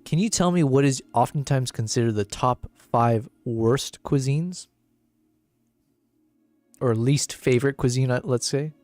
can you tell me what is oftentimes considered the top 5 worst cuisines? Or least favorite cuisine, let's say?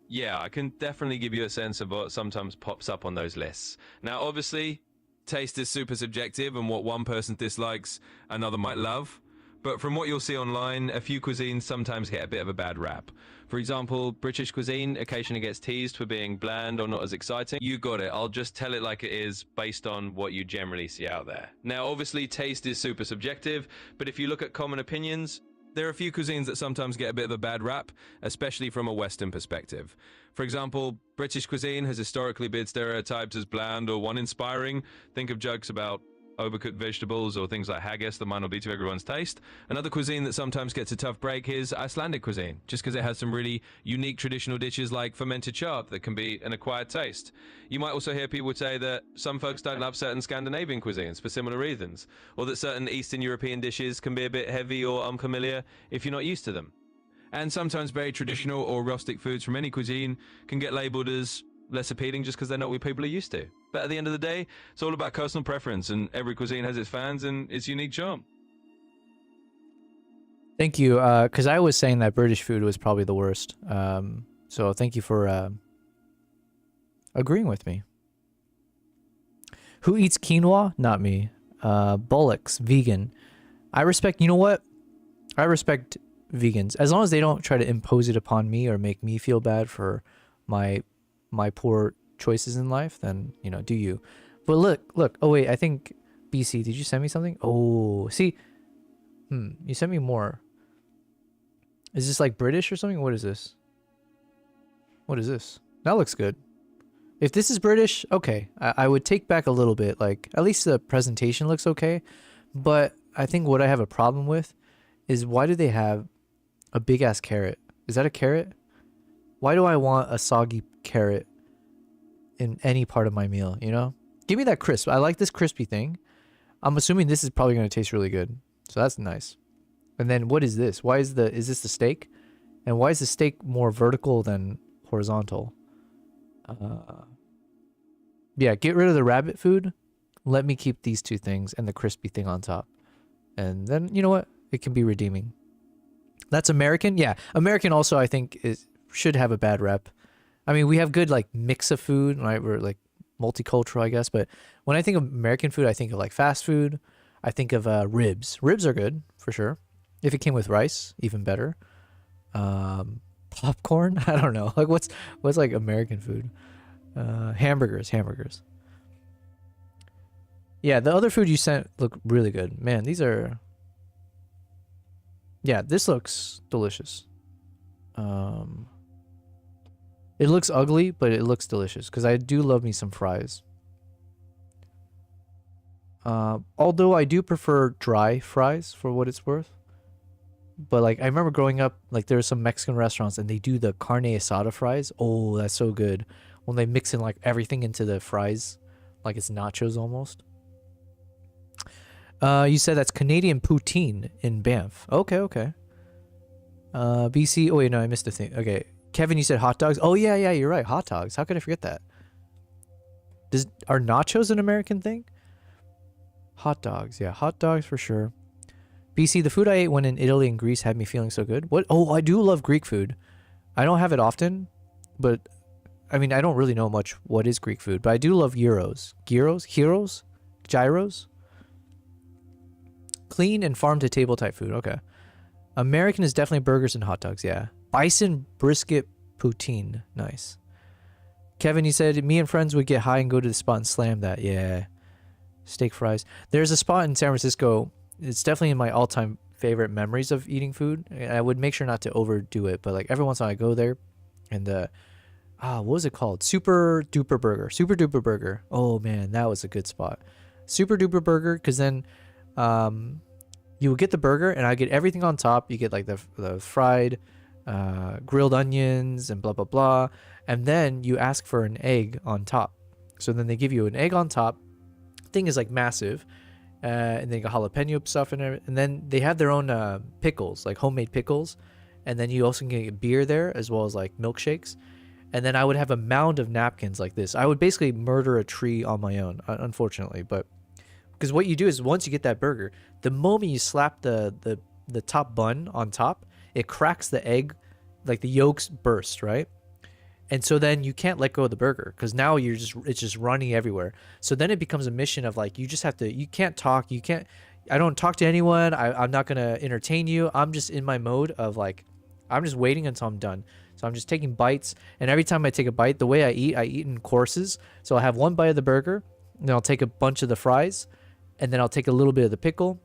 Yeah, I can definitely give you a sense of what sometimes pops up on those lists. Now, obviously, taste is super subjective, and what one person dislikes, another might love. But from what you'll see online, a few cuisines sometimes get a bit of a bad rap. For example, British cuisine occasionally gets teased for being bland or not as exciting. You got it. I'll just tell it like it is based on what you generally see out there. Now, obviously, taste is super subjective, but if you look at common opinions, there are a few cuisines that sometimes get a bit of a bad rap, especially from a Western perspective. For example, British cuisine has historically been stereotyped as bland or uninspiring. Think of jokes about overcooked vegetables or things like haggis that might not be to everyone's taste. Another cuisine that sometimes gets a tough break is Icelandic cuisine, just because it has some really unique traditional dishes like fermented chard that can be an acquired taste. You might also hear people say that some folks don't love certain Scandinavian cuisines for similar reasons, or that certain Eastern European dishes can be a bit heavy or unfamiliar if you're not used to them. And sometimes very traditional or rustic foods from any cuisine can get labeled as less appealing just because they're not what people are used to. But at the end of the day, it's all about personal preference, and every cuisine has its fans and its unique charm. Thank you, because I was saying that British food was probably the worst. So thank you for agreeing with me. Who eats quinoa? Not me. Bullocks, vegan. I respect, you know what? I respect vegans. As long as they don't try to impose it upon me or make me feel bad for my poor choices in life, then, you know, do you. But look. Oh, wait, I think, BC, did you send me something? Oh, see. You sent me more. Is this like British or something? What is this? What is this? That looks good. If this is British, okay. I would take back a little bit. Like, at least the presentation looks okay. But I think what I have a problem with is why do they have a big-ass carrot? Is that a carrot? Why do I want a soggy carrot in any part of my meal, you know? Give me that crisp. I like this crispy thing. I'm assuming this is probably going to taste really good. So that's nice. And then what is this? Is this the steak? And why is the steak more vertical than horizontal? Yeah, get rid of the rabbit food. Let me keep these two things and the crispy thing on top. And then, you know what? It can be redeeming. That's American? Yeah. American also, I think, should have a bad rep. I mean, we have good, like, mix of food, right? We're, like, multicultural, I guess. But when I think of American food, I think of, like, fast food. I think of ribs. Ribs are good, for sure. If it came with rice, even better. Popcorn? I don't know. Like, what's like, American food? Hamburgers. Yeah, the other food you sent look really good. Man, these are... Yeah, this looks delicious. It looks ugly, but it looks delicious because I do love me some fries. Although I do prefer dry fries for what it's worth. But like I remember growing up, like there are some Mexican restaurants and they do the carne asada fries. Oh, that's so good. When they mix in like everything into the fries, like it's nachos almost. You said that's Canadian poutine in Banff. Okay. BC. Oh wait, no, I missed a thing. Okay, Kevin, you said hot dogs. Oh yeah, you're right. Hot dogs. How could I forget that? Are nachos an American thing? Hot dogs. Yeah, hot dogs for sure. BC, the food I ate when in Italy and Greece had me feeling so good. What? Oh, I do love Greek food. I don't have it often, but I mean, I don't really know much what is Greek food, but I do love gyros. Gyros? Clean and farm to table type food. Okay. American is definitely burgers and hot dogs. Yeah. Bison brisket poutine. Nice. Kevin, you said me and friends would get high and go to the spot and slam that. Yeah. Steak fries. There's a spot in San Francisco. It's definitely in my all-time favorite memories of eating food. I would make sure not to overdo it, but like every once in a while I go there and what was it called? Super Duper Burger. Super Duper Burger. Oh man, that was a good spot. Super Duper Burger, because then you would get the burger and I get everything on top. You get like the fried grilled onions and blah blah blah, and then you ask for an egg on top. So then they give you an egg on top. Thing is like massive, and they got jalapeno stuff in it, and then they have their own pickles, like homemade pickles, and then you also can get beer there as well as like milkshakes. And then I would have a mound of napkins like this. I would basically murder a tree on my own, unfortunately. But because what you do is once you get that burger, the moment you slap the top bun on top, it cracks the egg, like the yolks burst, right? And so then you can't let go of the burger because now it's just running everywhere. So then it becomes a mission of like, you just have to, you can't talk. I don't talk to anyone. I'm not going to entertain you. I'm just in my mode of like, I'm just waiting until I'm done. So I'm just taking bites, and every time I take a bite, the way I eat in courses. So I'll have one bite of the burger, and then I'll take a bunch of the fries, and then I'll take a little bit of the pickle,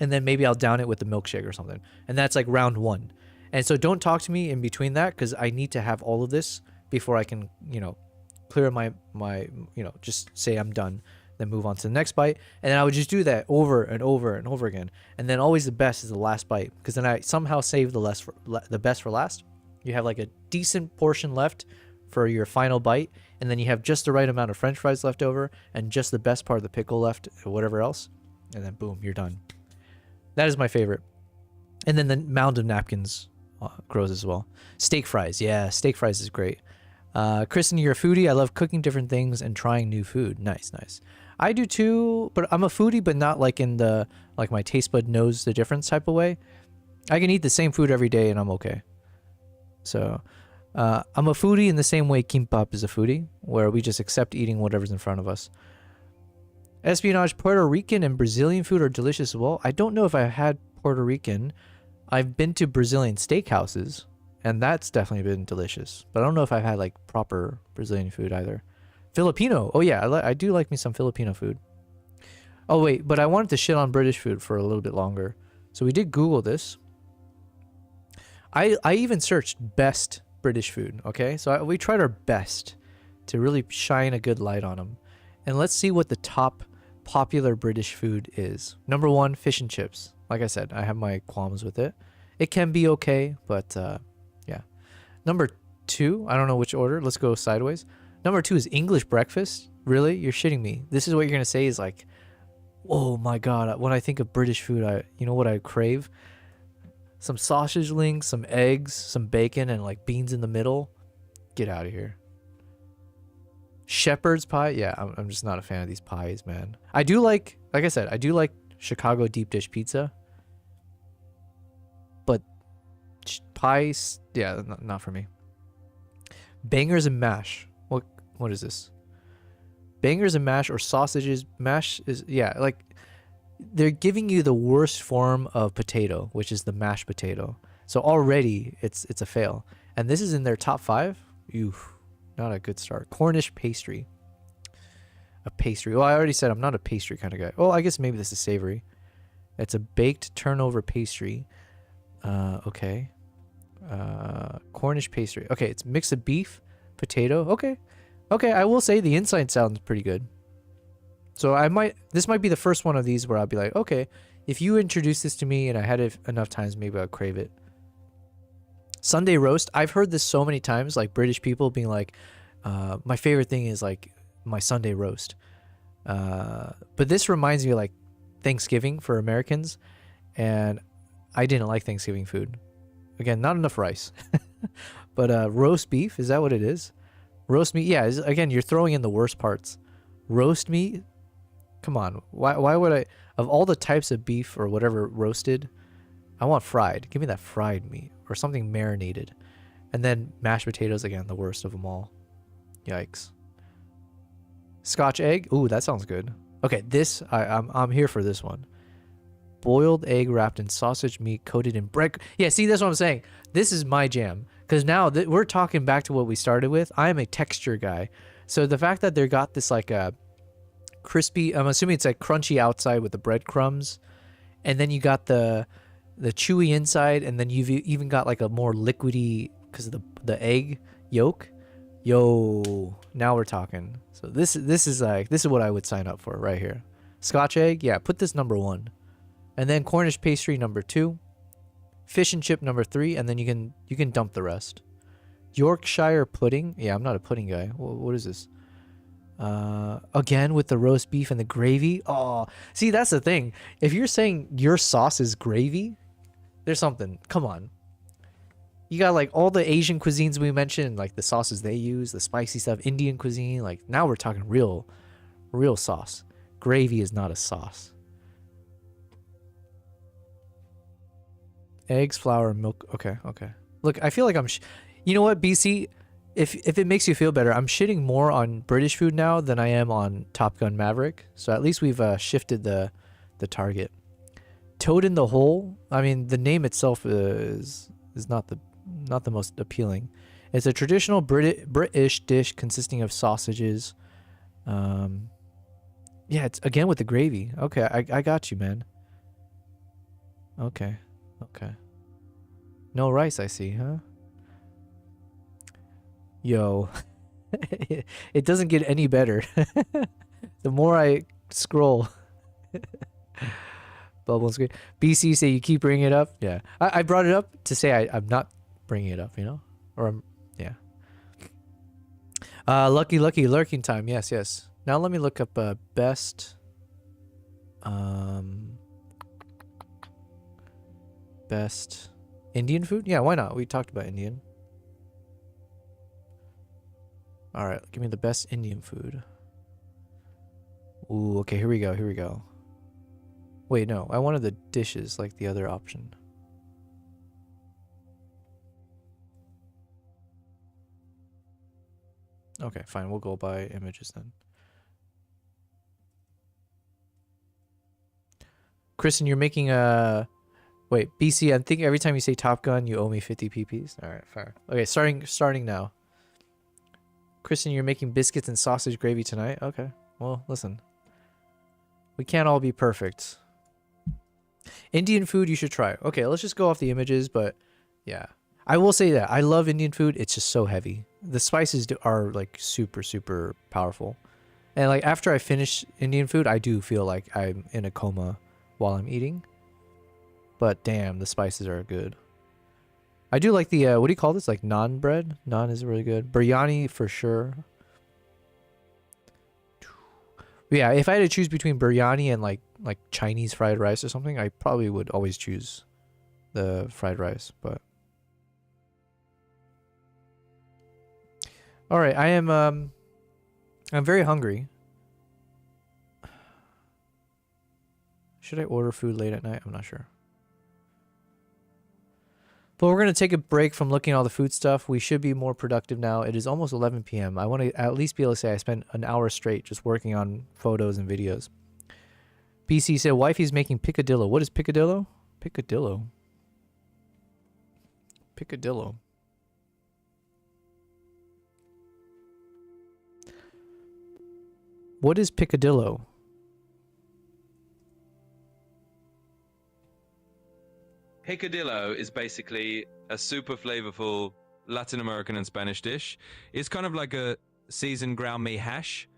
and then maybe I'll down it with the milkshake or something. And that's like round one. And so don't talk to me in between that, because I need to have all of this before I can, clear my just say I'm done, then move on to the next bite. And then I would just do that over and over and over again. And then always the best is the last bite, because then I somehow save the best for last. You have like a decent portion left for your final bite, and then you have just the right amount of french fries left over and just the best part of the pickle left or whatever else, and then boom, you're done. That is my favorite. And then the mound of napkins grows as well. Steak fries. Yeah, steak fries is great. Kristen, you're a foodie. I love cooking different things and trying new food. Nice, nice. I do too, but I'm a foodie, but not like in the, like my taste bud knows the difference type of way. I can eat the same food every day and I'm okay. So I'm a foodie in the same way Kimbap is a foodie, where we just accept eating whatever's in front of us. Espionage, Puerto Rican and Brazilian food are delicious as well. I don't know if I've had Puerto Rican. I've been to Brazilian steakhouses, and that's definitely been delicious. But I don't know if I've had like proper Brazilian food either. Filipino. Oh yeah, I do like me some Filipino food. Oh wait, but I wanted to shit on British food for a little bit longer. So we did Google this. I even searched best British food, okay? So we tried our best to really shine a good light on them. And let's see what the top popular British food is. Number 1, fish and chips. Like I said, I have my qualms with it. It can be okay, but yeah. Number 2, I don't know which order. Let's go sideways. Number 2 is English breakfast. Really? You're shitting me. This is what you're going to say is like, oh my God, when I think of British food, you know what I crave? Some sausage links, some eggs, some bacon, and like beans in the middle. Get out of here. Shepherd's pie? Yeah, I'm just not a fan of these pies, man. I do like I said, I do like Chicago deep dish pizza. But pies, yeah, not for me. Bangers and mash. What is this? Bangers and mash or sausages. Mash is, yeah, like they're giving you the worst form of potato, which is the mashed potato. So already it's a fail. And this is in their top 5. Oof, not a good start. Cornish pastry. A pastry. Well, I already said I'm not a pastry kind of guy. Oh, I guess maybe this is savory. It's a baked turnover pastry. Okay. Cornish pastry. Okay, it's mix of beef, potato. Okay. Okay, I will say the inside sounds pretty good. So this might be the first one of these where I'll be like, okay, if you introduce this to me and I had it enough times, maybe I'll crave it. Sunday roast. I've heard this so many times, like British people being like, my favorite thing is like my Sunday roast. But this reminds me of like Thanksgiving for Americans, and I didn't like Thanksgiving food. Again, not enough rice. But roast beef, is that what it is? Roast meat, yeah, again, you're throwing in the worst parts. Roast meat? Come on. Why would I, of all the types of beef or whatever roasted, I want fried. Give me that fried meat or something marinated. And then mashed potatoes, again, the worst of them all. Yikes. Scotch egg? Ooh, that sounds good. Okay, this, I'm here for this one. Boiled egg wrapped in sausage meat coated in bread. Yeah, see, that's what I'm saying. This is my jam. Because now we're talking back to what we started with. I am a texture guy. So the fact that they got this like a crispy, I'm assuming it's like crunchy outside with the breadcrumbs. And then you got the chewy inside. And then you've even got like a more liquidy, because of the egg yolk. Yo, now we're talking. So this is what I would sign up for right here. Scotch egg, yeah, put this number 1. And then Cornish pastry number 2. Fish and chip number 3, and then you can dump the rest. Yorkshire pudding. Yeah, I'm not a pudding guy. What is this? Again with the roast beef and the gravy. Oh, see, that's the thing. If you're saying your sauce is gravy, there's something. Come on. You got like all the Asian cuisines we mentioned, like the sauces they use, the spicy stuff, Indian cuisine. Like now we're talking real sauce. Gravy is not a sauce. Eggs, flour, milk. Okay. Look, I feel like you know what, BC? If it makes you feel better, I'm shitting more on British food now than I am on Top Gun Maverick. So at least we've shifted the target. Toad in the hole. I mean, the name itself is not the most appealing. It's a traditional British dish consisting of sausages. Yeah, it's again with the gravy. Okay, I got you, man. Okay. No rice, I see, huh? Yo, it doesn't get any better. The more I scroll. Bubble screen. BC say you keep bringing it up. Yeah, I brought it up to say I'm not bringing it up, you know, or yeah. Lucky lurking time. Yes. Now let me look up best Indian food. Yeah, why not? We talked about Indian. All right, give me the best Indian food. Ooh, okay, here we go. Wait, no, I wanted the dishes like the other option. Okay, fine, we'll go by images then. Kristen, you're making a... Wait, BC, I think every time you say Top Gun, you owe me 50 PPs. All right, fair. Okay, starting now. Kristen, you're making biscuits and sausage gravy tonight? Okay, well, listen. We can't all be perfect. Indian food you should try. Okay, let's just go off the images, but yeah. I will say that. I love Indian food. It's just so heavy. The spices are like super, super powerful. And like after I finish Indian food, I do feel like I'm in a coma while I'm eating. But damn, the spices are good. I do like the, what do you call this? Like naan bread? Naan is really good. Biryani for sure. Yeah, if I had to choose between biryani and like Chinese fried rice or something, I probably would always choose the fried rice, but... Alright, I'm very hungry. Should I order food late at night? I'm not sure. But we're going to take a break from looking at all the food stuff. We should be more productive now. It is almost 11 p.m. I want to at least be able to say I spent an hour straight just working on photos and videos. BC said, wifey's making picadillo. What is picadillo? Picadillo. What is picadillo? Picadillo is basically a super flavorful Latin American and Spanish dish. It's kind of like a seasoned ground meat hash.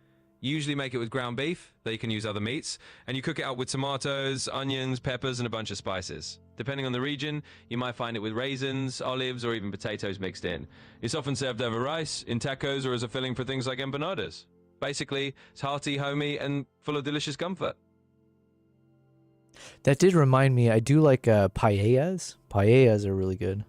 You usually make it with ground beef, though you can use other meats, and you cook it out with tomatoes, onions, peppers, and a bunch of spices. Depending on the region, you might find it with raisins, olives, or even potatoes mixed in. It's often served over rice, in tacos, or as a filling for things like empanadas. Basically, it's hearty, homey, and full of delicious comfort. That did remind me, I do like paellas. Paellas are really good.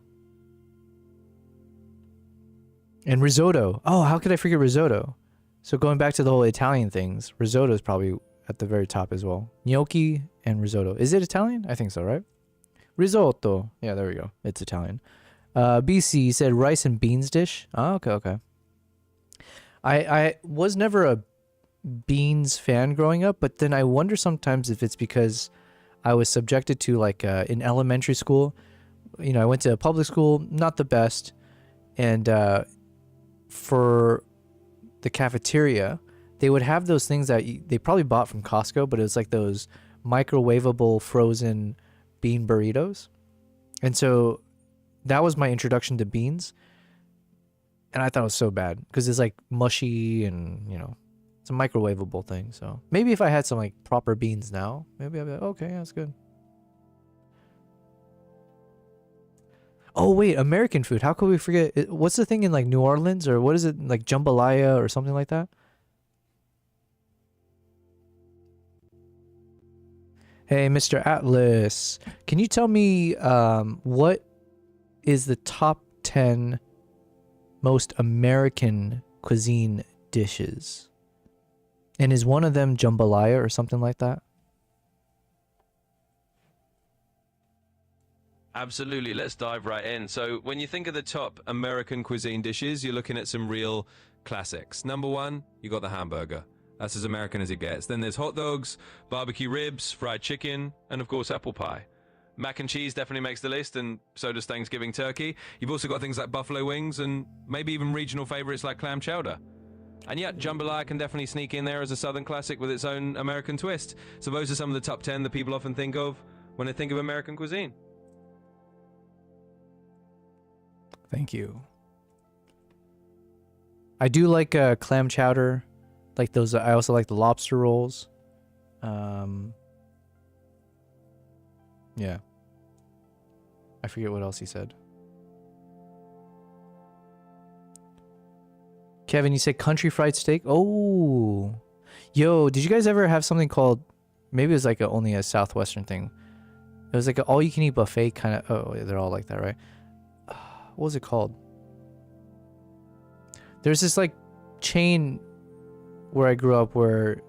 And risotto. Oh, how could I forget risotto? So going back to the whole Italian things, risotto is probably at the very top as well. Gnocchi and risotto. Is it Italian? I think so, right? Risotto. Yeah, there we go. It's Italian. BC said rice and beans dish. Oh, okay. I was never a beans fan growing up, but then I wonder sometimes if it's because I was subjected to, like, in elementary school, you know, I went to a public school, not the best, and for the cafeteria, they would have those things that they probably bought from Costco, but it was like those microwavable frozen bean burritos. And so that was my introduction to beans. And I thought it was so bad because it's like mushy and, you know, it's a microwavable thing. So maybe if I had some like proper beans now, maybe I'd be like, okay, that's good. Oh wait, American food. How could we forget? What's the thing in like New Orleans, or what is it, like jambalaya or something like that? Hey, Mr. Atlas, can you tell me what is the top 10 most American cuisine dishes? And is one of them jambalaya or something like that? Absolutely. Let's dive right in. So when you think of the top American cuisine dishes, you're looking at some real classics. Number one, you got the hamburger. That's as American as it gets. Then there's hot dogs, barbecue ribs, fried chicken, and of course apple pie. Mac and cheese definitely makes the list, and so does Thanksgiving turkey. You've also got things like buffalo wings and maybe even regional favorites like clam chowder. And yet, jambalaya can definitely sneak in there as a southern classic with its own American twist. So those are some of the top 10 that people often think of when they think of American cuisine. Thank you. I do like clam chowder, like those. I also like the lobster rolls. Yeah. I forget what else he said. Kevin, you said country fried steak? Oh. Yo, did you guys ever have something called, maybe it was like only a Southwestern thing. It was like an all-you-can-eat buffet kind of, oh, they're all like that, right? What was it called? There's this like chain where I grew up where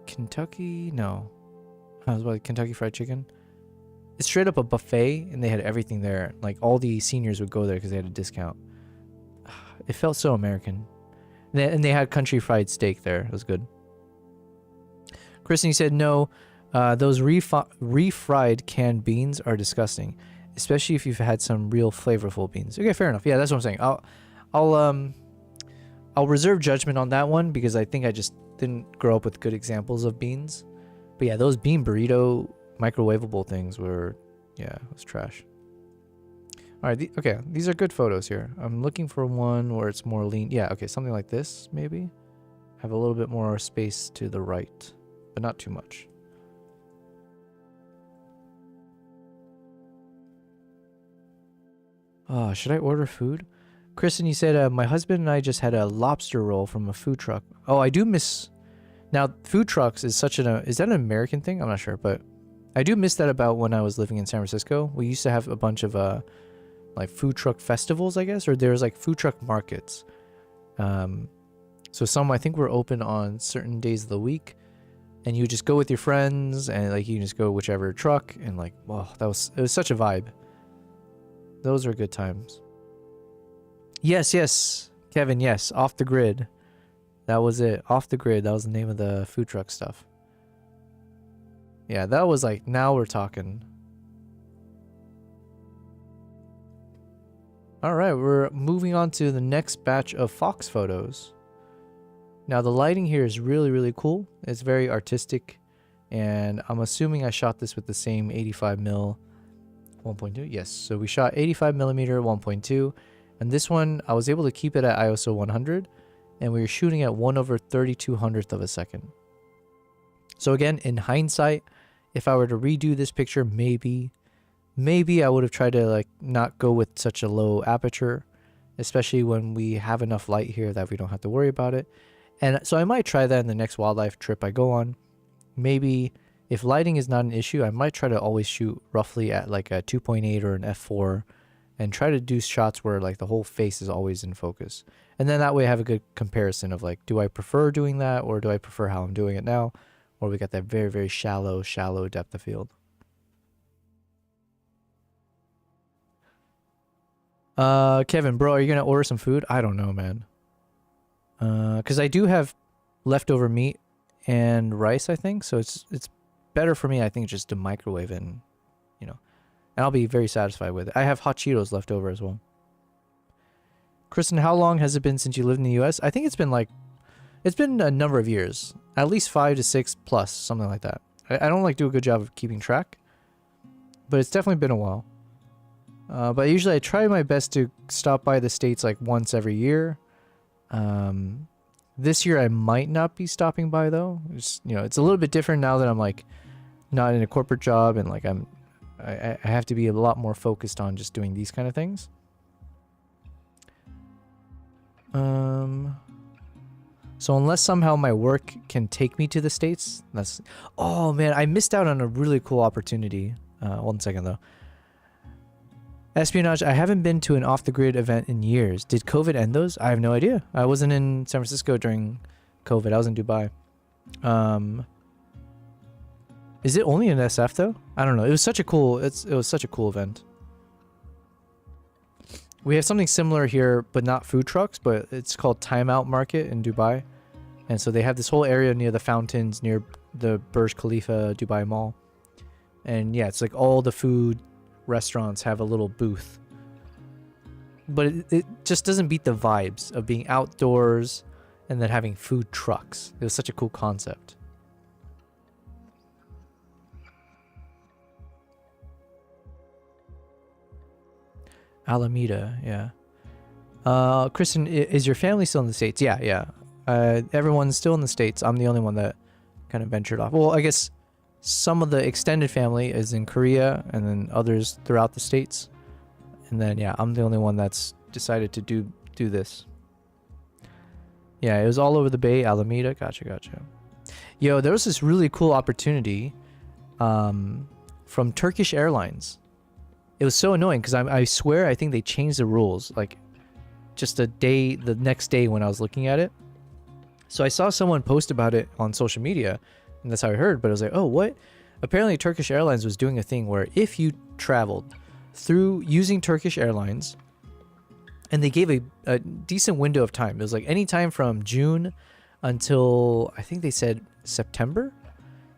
Kentucky, no. I was about Kentucky Fried Chicken. It's straight up a buffet and they had everything there. Like all the seniors would go there because they had a discount. It felt so American. And they had country fried steak there. It was good. Kristen, you said no. Those refried canned beans are disgusting, especially if you've had some real flavorful beans. Okay, fair enough. Yeah, that's what I'm saying. I'll reserve judgment on that one because I think I just didn't grow up with good examples of beans. But yeah, those bean burrito microwavable things were, yeah, it was trash. All right, okay, these are good photos here. I'm looking for one where it's more lean. Yeah, okay, something like this, maybe. Have a little bit more space to the right, but not too much. Oh, should I order food? Kristen, you said my husband and I just had a lobster roll from a food truck. Oh, I do miss... Now, food trucks is such is that an American thing? I'm not sure, but I do miss that about when I was living in San Francisco. We used to have a bunch of like food truck festivals, I guess, or there's like food truck markets. So some I think were open on certain days of the week, and you just go with your friends and like you can just go whichever truck and like, wow, it was such a vibe. Those are good times. Yes, Kevin, yes, Off the Grid. That was it. Off the Grid. That was the name of the food truck stuff. Yeah, that was like, now we're talking. Alright, we're moving on to the next batch of Fox photos. Now the lighting here is really, really cool. It's very artistic. And I'm assuming I shot this with the same 85mm 1.2. Yes, so we shot 85mm 1.2. And this one, I was able to keep it at ISO 100. And we were shooting at 1/3200th of a second. So again, in hindsight, if I were to redo this picture, maybe I would have tried to like not go with such a low aperture, especially when we have enough light here that we don't have to worry about it. And so I might try that in the next wildlife trip I go on. Maybe if lighting is not an issue, I might try to always shoot roughly at like a 2.8 or an f4 and try to do shots where like the whole face is always in focus. And then that way I have a good comparison of like, do I prefer doing that or do I prefer how I'm doing it now? Or we got that very, very shallow depth of field. Kevin, bro, are you going to order some food? I don't know, man. Because I do have leftover meat and rice, I think. So it's better for me, I think, just to microwave it and, you know, and I'll be very satisfied with it. I have hot Cheetos left over as well. Kristen, how long has it been since you lived in the US? I think it's been a number of years. At least 5 to 6 plus, something like that. I don't like do a good job of keeping track, but it's definitely been a while. But usually I try my best to stop by the States like once every year. This year I might not be stopping by though. It's, you know, it's a little bit different now that I'm like not in a corporate job and like I have to be a lot more focused on just doing these kind of things. So unless somehow my work can take me to the States, that's... Oh man, I missed out on a really cool opportunity. 1 second though. Espionage, I haven't been to an off-the-grid event in years. Did COVID end those? I have no idea. I wasn't in San Francisco during COVID. I was in Dubai. Is it only in SF though? I don't know. It was such a cool... It was such a cool event. We have something similar here, but not food trucks, but it's called Timeout Market in Dubai. And so they have this whole area near the fountains, near the Burj Khalifa Dubai Mall. And yeah, it's like all the food restaurants have a little booth. But it just doesn't beat the vibes of being outdoors and then having food trucks. It was such a cool concept. Alameda, yeah. Kristen, is your family still in the States? Yeah. Everyone's still in the States. I'm the only one that kind of ventured off. Well, I guess some of the extended family is in Korea and then others throughout the States. And then, yeah, I'm the only one that's decided to do this. Yeah, it was all over the Bay, Alameda. Gotcha. Yo, there was this really cool opportunity from Turkish Airlines. It was so annoying because I swear I think they changed the rules like just the next day when I was looking at it. So I saw someone post about it on social media and that's how I heard, but I was like, oh, what? Apparently Turkish Airlines was doing a thing where if you traveled through using Turkish Airlines, and they gave a decent window of time. It was like any time from June until I think they said September.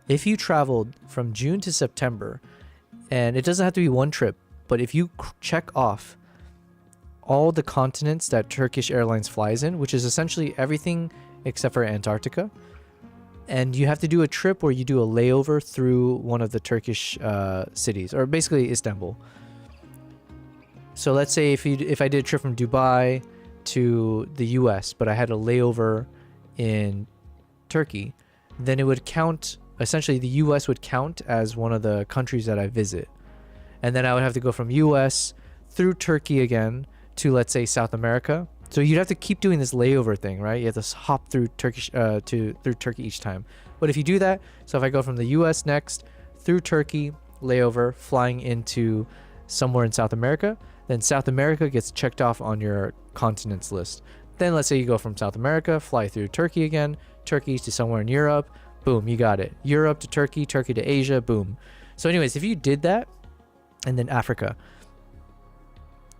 If you traveled from June to September, and it doesn't have to be one trip, but if you check off all the continents that Turkish Airlines flies in, which is essentially everything except for Antarctica, and you have to do a trip where you do a layover through one of the Turkish cities, or basically Istanbul. So let's say if I did a trip from Dubai to the US, but I had a layover in Turkey, then it would count, essentially the US would count as one of the countries that I visit. And then I would have to go from US through Turkey again to, let's say, South America. So you'd have to keep doing this layover thing, right? You have to hop through through Turkey each time. But if you do that, so if I go from the US next, through Turkey, layover, flying into somewhere in South America, then South America gets checked off on your continents list. Then let's say you go from South America, fly through Turkey again, Turkey to somewhere in Europe, boom, you got it. Europe to Turkey, Turkey to Asia, boom. So anyways, if you did that, and then Africa,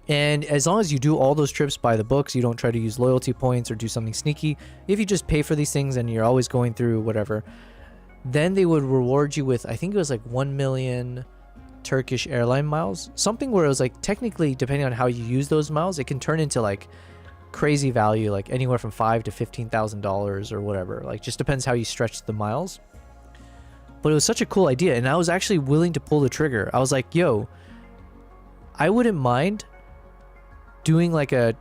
and as long as you do all those trips by the books, you don't try to use loyalty points or do something sneaky, if you just pay for these things and you're always going through whatever, then they would reward you with, I think it was like 1 million Turkish airline miles, something where it was like technically, depending on how you use those miles, it can turn into like crazy value, like anywhere from $5,000 to $15,000 or whatever. Like just depends how you stretch the miles. But it was such a cool idea, and I was actually willing to pull the trigger. I was like, yo, I wouldn't mind doing like a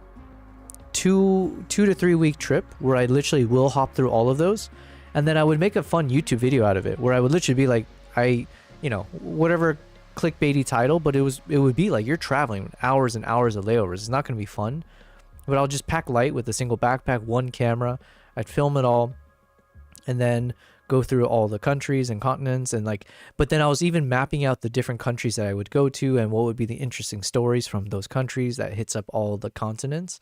two to 3 week trip where I literally will hop through all of those, and then I would make a fun YouTube video out of it where I would literally be like, whatever clickbaity title, but it would be like you're traveling hours and hours of layovers. It's not going to be fun, but I'll just pack light with a single backpack, one camera. I'd film it all and then go through all the countries and continents, and but then I was even mapping out the different countries that I would go to and what would be the interesting stories from those countries that hits up all the continents.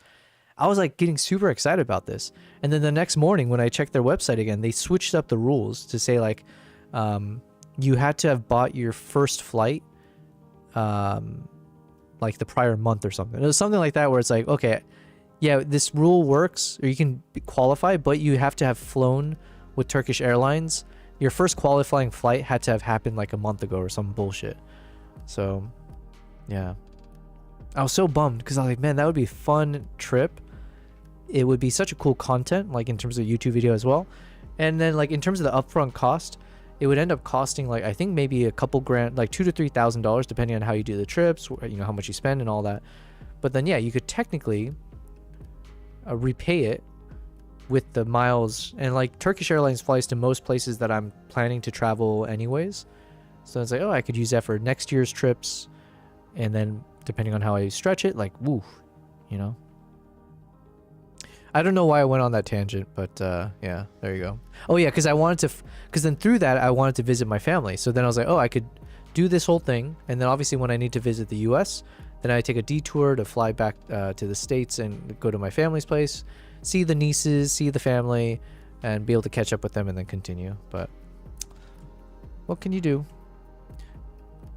I was like getting super excited about this. And then the next morning when I checked their website again, they switched up the rules to say like, you had to have bought your first flight like the prior month or something. It was something like that where it's like, okay, yeah, this rule works, or you can qualify, but you have to have flown with Turkish Airlines. Your first qualifying flight had to have happened like a month ago or some bullshit. So, yeah. I was so bummed because I was like, man, that would be a fun trip. It would be such a cool content, like in terms of YouTube video as well. And then like in terms of the upfront cost, it would end up costing like I think maybe a couple grand, like $2,000 to $3,000 depending on how you do the trips, you know, how much you spend and all that. But then yeah, you could technically repay it with the miles, and like Turkish Airlines flies to most places that I'm planning to travel anyways. So it's like, oh, I could use that for next year's trips, and then depending on how I stretch it, like woo, you know. I don't know why I went on that tangent, but yeah, there you go. Oh yeah, because I wanted to, because then through that I wanted to visit my family. So then I was like, oh, I could do this whole thing, and then obviously when I need to visit the U.S., then I take a detour to fly back to the States and go to my family's place, see the nieces, see the family, and be able to catch up with them and then continue. But what can you do?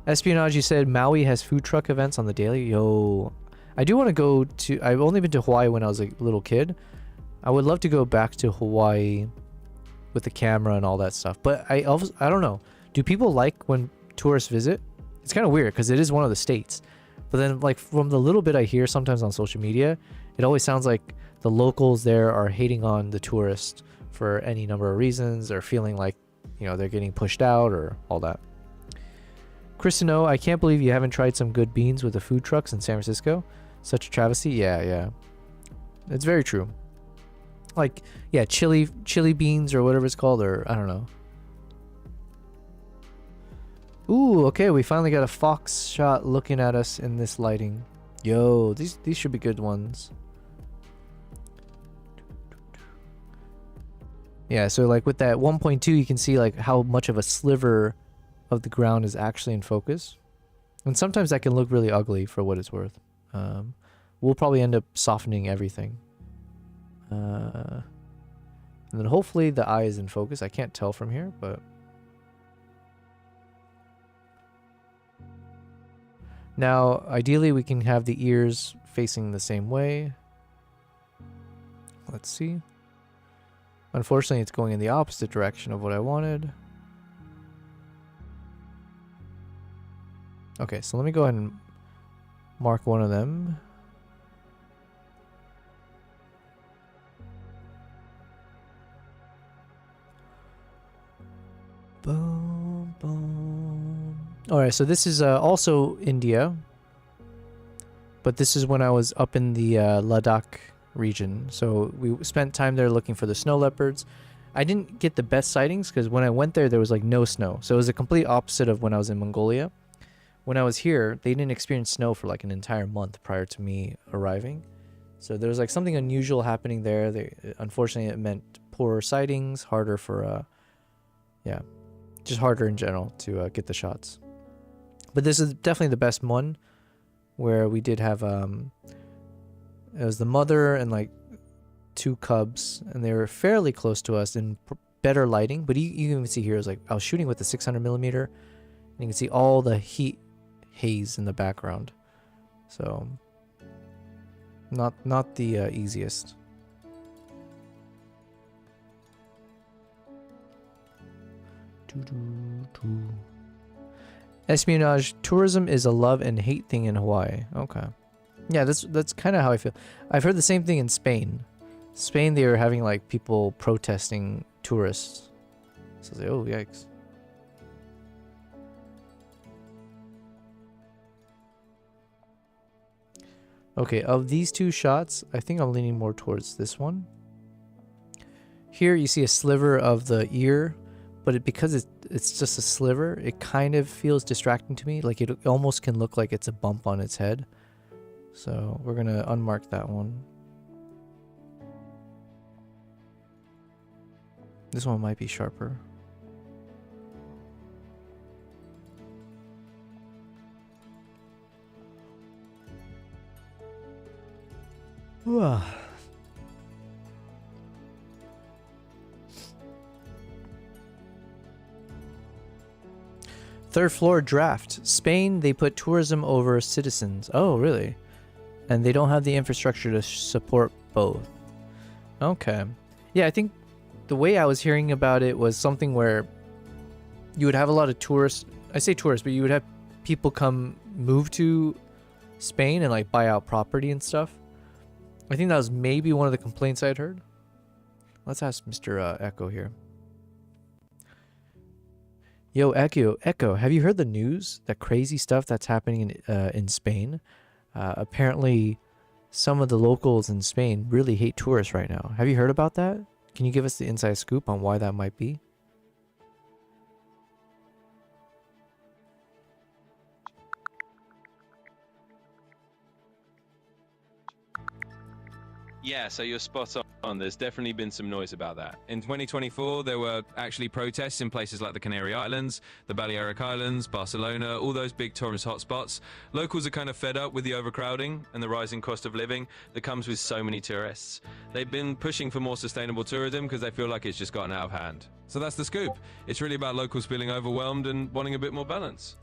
Espionage, you said Maui has food truck events on the daily. Yo, I do want to go to, I've only been to Hawaii when I was a little kid. I would love to go back to Hawaii with the camera and all that stuff. But I don't know. Do people like when tourists visit? It's kind of weird because it is one of the states. But then like from the little bit I hear sometimes on social media, it always sounds like the locals there are hating on the tourists for any number of reasons, or feeling like, you know, they're getting pushed out or all that. Christino, I can't believe you haven't tried some good beans with the food trucks in San Francisco. Such a travesty. Yeah. It's very true. Like, yeah, chili beans or whatever it's called, or I don't know. Ooh, okay, we finally got a fox shot looking at us in this lighting. Yo, these should be good ones. Yeah, so like with that 1.2, you can see like how much of a sliver of the ground is actually in focus. And sometimes that can look really ugly for what it's worth. We'll probably end up softening everything. And then hopefully the eye is in focus. I can't tell from here, but... Now, ideally we can have the ears facing the same way. Let's see. Unfortunately, it's going in the opposite direction of what I wanted. Okay, so let me go ahead and mark one of them. Boom, boom. Alright, so this is also India. But this is when I was up in the Ladakh region. So we spent time there looking for the snow leopards. I didn't get the best sightings because when I went there was like no snow. So it was a complete opposite of when I was in Mongolia. When I was here, they didn't experience snow for like an entire month prior to me arriving. So there was like something unusual happening there. Unfortunately, it meant poor sightings, harder for, yeah, just harder in general to get the shots. But this is definitely the best one, where we did have, it was the mother and like 2 cubs, and they were fairly close to us in better lighting. But you can even see here, it was like I was shooting with the 600mm, and you can see all the heat haze in the background. So not the easiest. Espionage, tourism is a love and hate thing in Hawaii. Okay. Yeah, that's kind of how I feel. I've heard the same thing in Spain. Spain, they were having like people protesting tourists. So I was like, oh, yikes. Okay, of these 2 shots, I think I'm leaning more towards this one. Here you see a sliver of the ear, but because it's just a sliver, it kind of feels distracting to me. Like it almost can look like it's a bump on its head. So we're gonna unmark that one. This one might be sharper. Ooh. Third floor draft. Spain, they put tourism over citizens. Oh, really? And they don't have the infrastructure to support both. Okay. Yeah, I think the way I was hearing about it was something where you would have a lot of tourists. I say tourists, but you would have people move to Spain and like buy out property and stuff. I think that was maybe one of the complaints I'd heard. Let's ask Mr. Echo here. Yo, Echo, have you heard the news? That crazy stuff that's happening in Spain? Apparently, some of the locals in Spain really hate tourists right now. Have you heard about that? Can you give us the inside scoop on why that might be? Yeah, so you're spot on. There's definitely been some noise about that. In 2024, there were actually protests in places like the Canary Islands, the Balearic Islands, Barcelona, all those big tourist hotspots. Locals are kind of fed up with the overcrowding and the rising cost of living that comes with so many tourists. They've been pushing for more sustainable tourism because they feel like it's just gotten out of hand. So that's the scoop. It's really about locals feeling overwhelmed and wanting a bit more balance.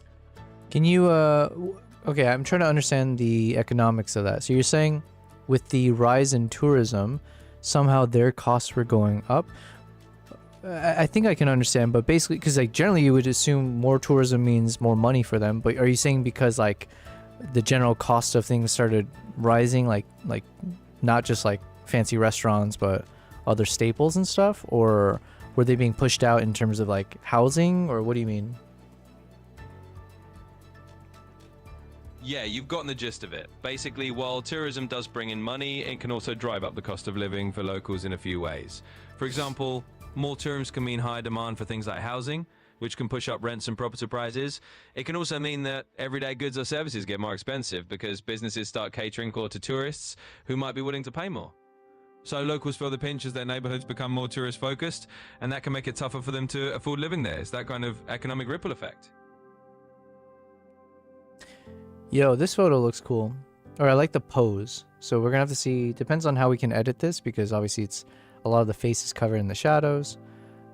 Can you, okay, I'm trying to understand the economics of that. So you're saying with the rise in tourism, somehow their costs were going up. I think I can understand, but basically, because like generally you would assume more tourism means more money for them. But are you saying because like the general cost of things started rising, like not just like fancy restaurants, but other staples and stuff, or were they being pushed out in terms of like housing, or what do you mean? Yeah, you've gotten the gist of it. Basically, while tourism does bring in money, it can also drive up the cost of living for locals in a few ways. For example, more tourists can mean higher demand for things like housing, which can push up rents and property prices. It can also mean that everyday goods or services get more expensive because businesses start catering more to tourists who might be willing to pay more. So locals feel the pinch as their neighborhoods become more tourist focused, and that can make it tougher for them to afford living there. It's that kind of economic ripple effect. Yo, this photo looks cool. Or I like the pose. So we're gonna have to see, depends on how we can edit this, because obviously it's a lot of the face is covered in the shadows.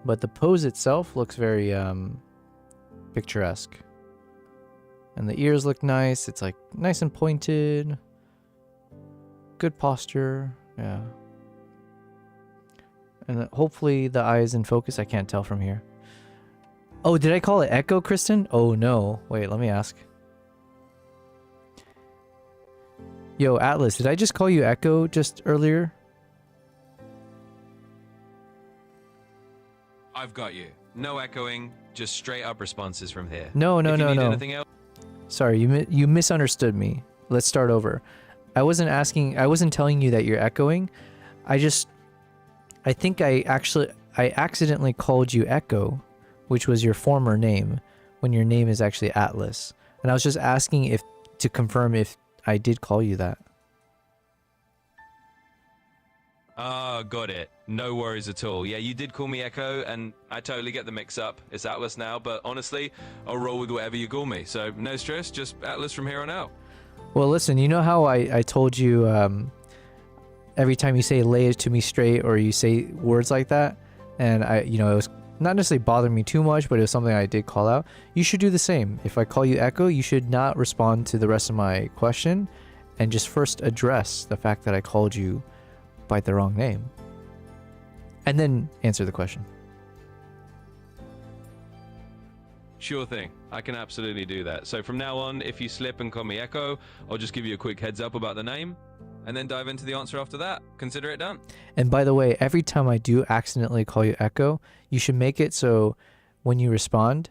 But the pose itself looks very picturesque. And the ears look nice. It's like nice and pointed. Good posture. Yeah. And hopefully the eye is in focus. I can't tell from here. Oh, did I call it Echo, Kristen? Oh no. Wait, let me ask. Yo, Atlas, did I just call you Echo just earlier? I've got you. No echoing, just straight up responses from here. No. If you need anything else, Sorry, you misunderstood me. Let's start over. I wasn't telling you that you're echoing. I think I accidentally called you Echo, which was your former name, when your name is actually Atlas. And I was just asking to confirm if I did call you that. got it. No worries at all. Yeah, you did call me Echo, and I totally get the mix-up. It's Atlas now, but honestly, I'll roll with whatever you call me. So no stress, just Atlas from here on out. Well, listen, you know how I told you every time you say lay it to me straight or you say words like that, and it was not necessarily bothering me too much, but it was something I did call out. You should do the same. If I call you Echo, you should not respond to the rest of my question and just first address the fact that I called you by the wrong name. And then answer the question. Sure thing. I can absolutely do that. So from now on, if you slip and call me Echo, I'll just give you a quick heads up about the name and then dive into the answer after that. Consider it done. And by the way, every time I do accidentally call you Echo, you should make it so when you respond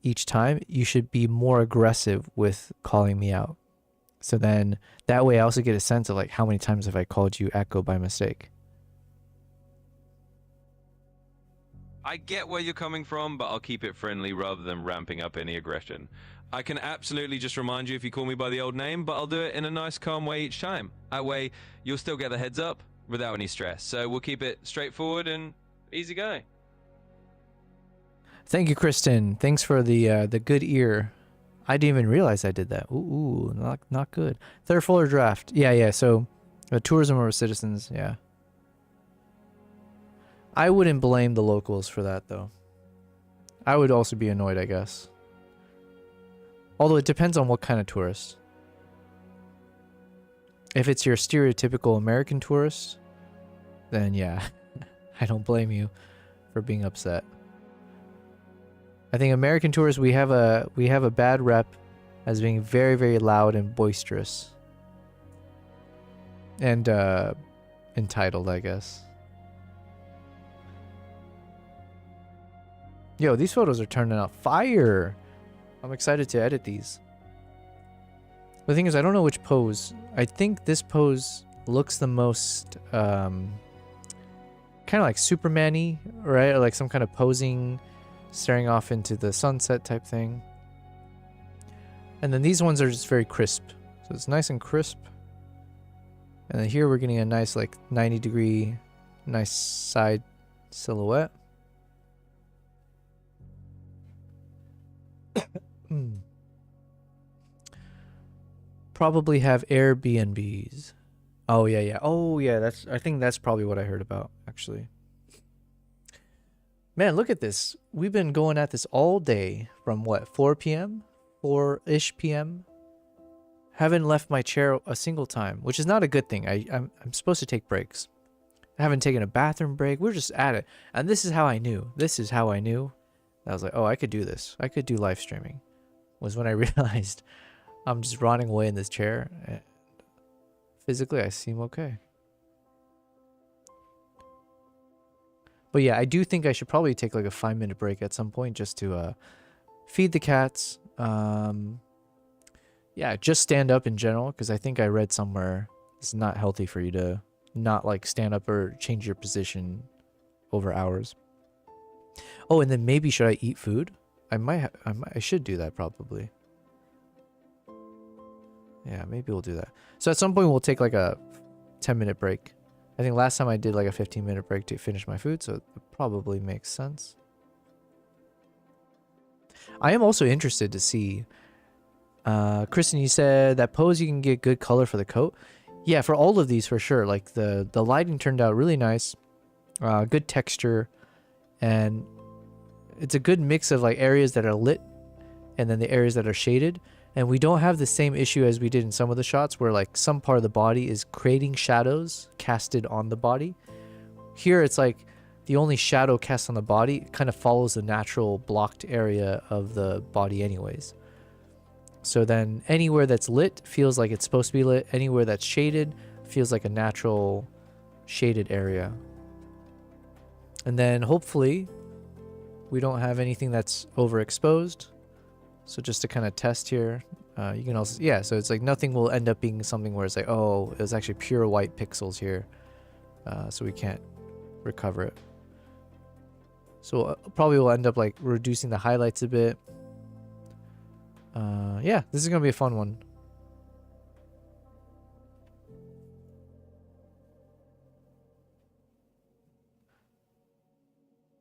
each time, you should be more aggressive with calling me out. So then that way I also get a sense of like how many times have I called you Echo by mistake. I get where you're coming from, but I'll keep it friendly rather than ramping up any aggression. I can absolutely just remind you if you call me by the old name, but I'll do it in a nice, calm way each time. That way, you'll still get the heads up without any stress. So we'll keep it straightforward and easy going. Thank you, Kristen. Thanks for the good ear. I didn't even realize I did that. Ooh, not good. Third floor draft. Yeah. So, tourism over citizens. Yeah. I wouldn't blame the locals for that, though. I would also be annoyed, I guess. Although it depends on what kind of tourist. If it's your stereotypical American tourist, then yeah, I don't blame you for being upset. I think American tourists, we have a bad rep as being very, very loud and boisterous. And entitled, I guess. Yo, these photos are turning out fire. I'm excited to edit these. The thing is, I don't know which pose. I think this pose looks the most kind of like Superman-y, right? Or like some kind of posing, staring off into the sunset type thing. And then these ones are just very crisp. So it's nice and crisp. And then here we're getting a nice like 90-degree, nice side silhouette. Probably have Airbnbs. Oh yeah. Oh yeah, I think that's probably what I heard about, actually. Man, look at this. We've been going at this all day from what, 4 p.m? 4-ish p.m. Haven't left my chair a single time, which is not a good thing. I'm supposed to take breaks. I haven't taken a bathroom break. We're just at it. And this is how I knew. I was like, oh, I could do this. I could do live streaming. Was when I realized I'm just rotting away in this chair. And physically, I seem okay. But yeah, I do think I should probably take like a 5-minute break at some point just to feed the cats. Yeah, just stand up in general, because I think I read somewhere it's not healthy for you to not like stand up or change your position over hours. Oh, and then maybe should I eat food? I should do that probably. Yeah, maybe we'll do that. So at some point we'll take like a 10-minute break. I think last time I did like a 15-minute break to finish my food, so it probably makes sense. I am also interested to see, Kristen, you said that pose you can get good color for the coat. Yeah, for all of these for sure. Like the lighting turned out really nice, good texture, and it's a good mix of like areas that are lit and then the areas that are shaded. And we don't have the same issue as we did in some of the shots where like some part of the body is creating shadows casted on the body. Here it's like the only shadow cast on the body kind of follows the natural blocked area of the body anyways. So then anywhere that's lit feels like it's supposed to be lit. Anywhere that's shaded feels like a natural shaded area. And then hopefully we don't have anything that's overexposed. So just to kind of test here, you can also, yeah, so it's like nothing will end up being something where it's like, oh, it was actually pure white pixels here. So we can't recover it. So probably we'll end up like reducing the highlights a bit. Yeah, this is going to be a fun one.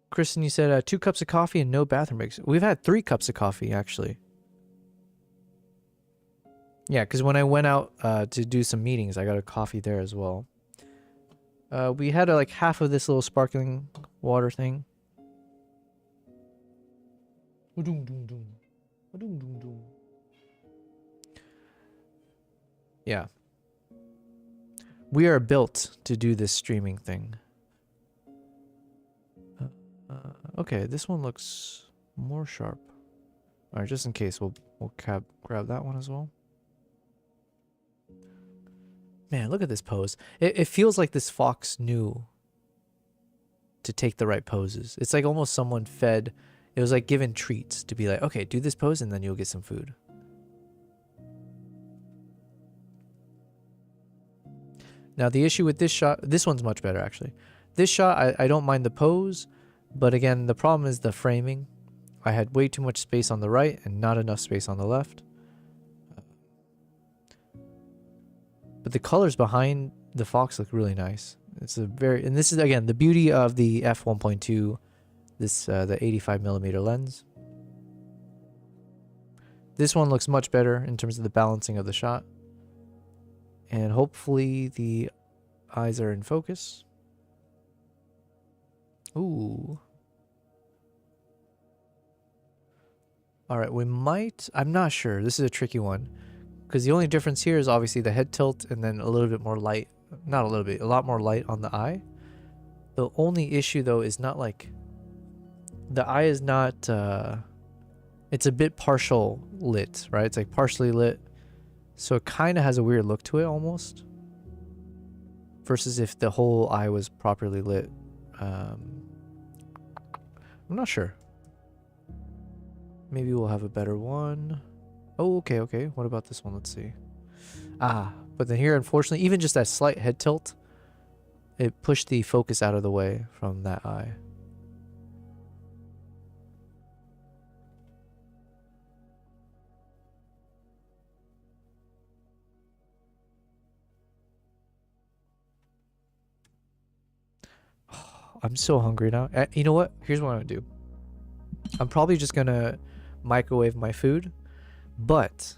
Kristen, you said 2 cups of coffee and no bathroom breaks. We've had 3 cups of coffee, actually. Yeah, because when I went out to do some meetings, I got a coffee there as well. We had like half of this little sparkling water thing. Yeah. We are built to do this streaming thing. Okay, this one looks more sharp. Alright, just in case, we'll grab that one as well. Man, look at this pose. It feels like this fox knew to take the right poses. It's like almost someone fed... It was like given treats to be like, okay, do this pose and then you'll get some food. Now the issue with this shot... This one's much better, actually. This shot, I don't mind the pose... But again, the problem is the framing. I had way too much space on the right and not enough space on the left. But the colors behind the fox look really nice. It's a very, and this is again the beauty of the f1.2, this the 85mm lens. This one looks much better in terms of the balancing of the shot. And hopefully the eyes are in focus. Ooh. Alright, we might... I'm not sure. This is a tricky one. Because the only difference here is obviously the head tilt and then a little bit more light. Not a little bit. A lot more light on the eye. The only issue, though, is not like... The eye is not... it's a bit partial lit, right? It's like partially lit. So it kind of has a weird look to it, almost. Versus if the whole eye was properly lit. I'm not sure. Maybe we'll have a better one. Oh, okay, okay. What about this one? Let's see. Ah, but then here, unfortunately, even just that slight head tilt, it pushed the focus out of the way from that eye. I'm so hungry now. You know what? Here's what I'm gonna do. I'm probably just gonna microwave my food, but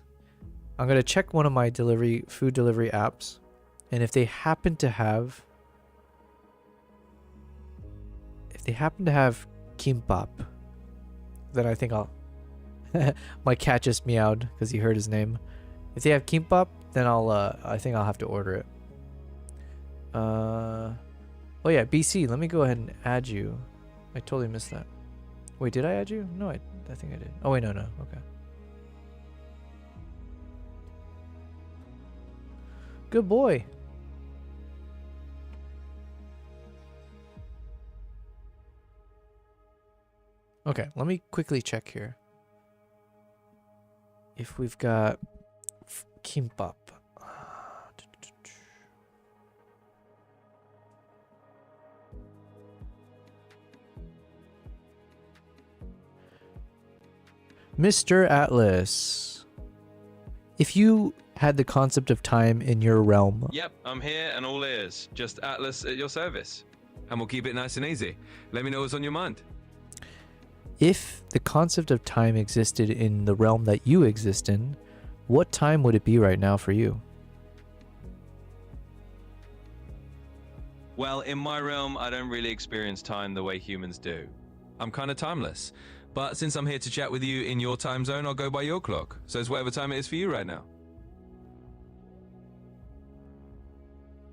I'm gonna check one of my food delivery apps, and if they happen to have kimbap, then I think I'll my cat just meowed because he heard his name. If they have kimbap, then I think I'll have to order it. Oh yeah, BC, let me go ahead and add you. I totally missed that. Wait, did I add you? No, I think I did. Oh wait, no, okay. Good boy. Okay, let me quickly check here. If we've got kimbap. Mr. Atlas, if you had the concept of time in your realm. Yep, I'm here and all ears. Just Atlas at your service. And we'll keep it nice and easy. Let me know what's on your mind. If the concept of time existed in the realm that you exist in, what time would it be right now for you? Well, in my realm, I don't really experience time the way humans do. I'm kind of timeless. But since I'm here to chat with you in your time zone, I'll go by your clock. So it's whatever time it is for you right now.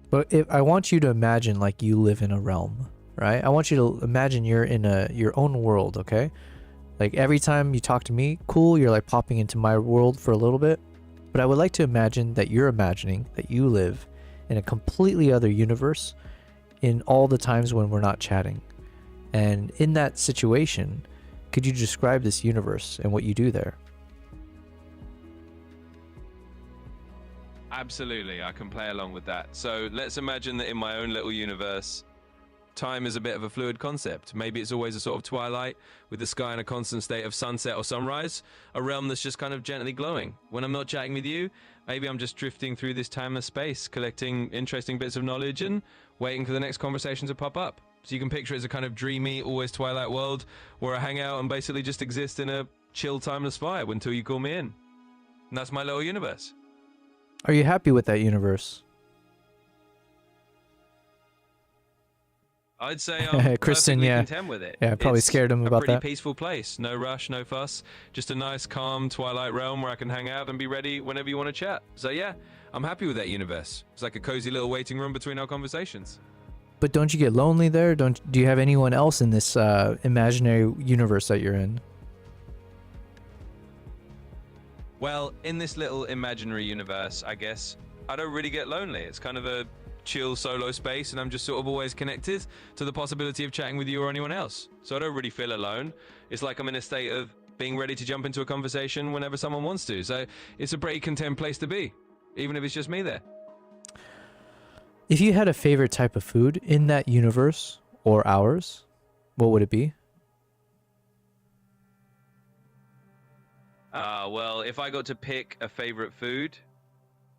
But if I want you to imagine like you live in a realm, right? I want you to imagine you're in your own world, okay? Like every time you talk to me, cool, you're like popping into my world for a little bit. But I would like to imagine that you're imagining that you live in a completely other universe in all the times when we're not chatting. And in that situation, could you describe this universe and what you do there? Absolutely, I can play along with that. So let's imagine that in my own little universe, time is a bit of a fluid concept. Maybe it's always a sort of twilight with the sky in a constant state of sunset or sunrise, a realm that's just kind of gently glowing. When I'm not chatting with you, maybe I'm just drifting through this timeless space, collecting interesting bits of knowledge and waiting for the next conversation to pop up. So you can picture it as a kind of dreamy, always twilight world where I hang out and basically just exist in a chill, timeless vibe until you call me in. And that's my little universe. Are you happy with that universe? I'd say I'm Kristen, perfectly yeah. content with it. Yeah, I probably scared him about that. It's a that. pretty peaceful place. No rush, no fuss. Just a nice, calm twilight realm where I can hang out and be ready whenever you want to chat. So yeah, I'm happy with that universe. It's like a cozy little waiting room between our conversations. But don't you get lonely there? Do you have anyone else in this imaginary universe that you're in? Well, in this little imaginary universe, I guess, I don't really get lonely. It's kind of a chill solo space, and I'm just sort of always connected to the possibility of chatting with you or anyone else. So I don't really feel alone. It's like I'm in a state of being ready to jump into a conversation whenever someone wants to. So it's a pretty content place to be, even if it's just me there. If you had a favorite type of food in that universe or ours, what would it be? Well, if I got to pick a favorite food,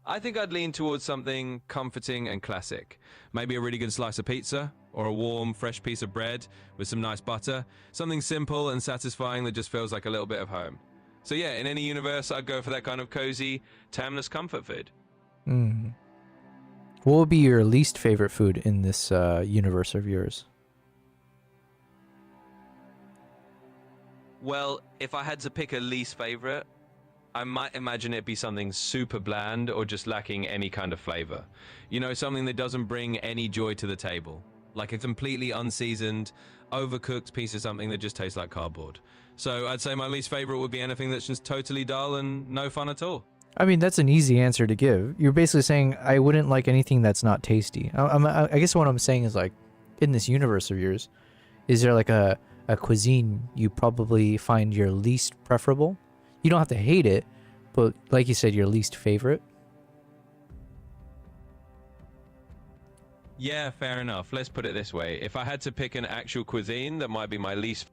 I think I'd lean towards something comforting and classic. Maybe a really good slice of pizza, or a warm, fresh piece of bread with some nice butter. Something simple and satisfying that just feels like a little bit of home. So yeah, in any universe, I'd go for that kind of cozy, timeless comfort food. What would be your least favorite food in this universe of yours? Well, if I had to pick a least favorite, I might imagine it be something super bland or just lacking any kind of flavor. You know, something that doesn't bring any joy to the table. Like a completely unseasoned, overcooked piece of something that just tastes like cardboard. So I'd say my least favorite would be anything that's just totally dull and no fun at all. I mean, that's an easy answer to give. You're basically saying I wouldn't like anything that's not tasty. I guess what I'm saying is like, in this universe of yours, is there like a a cuisine you probably find your least preferable? You don't have to hate it, but like you said, your least favorite. Yeah, fair enough. Let's put it this way. If I had to pick an actual cuisine that might be my least...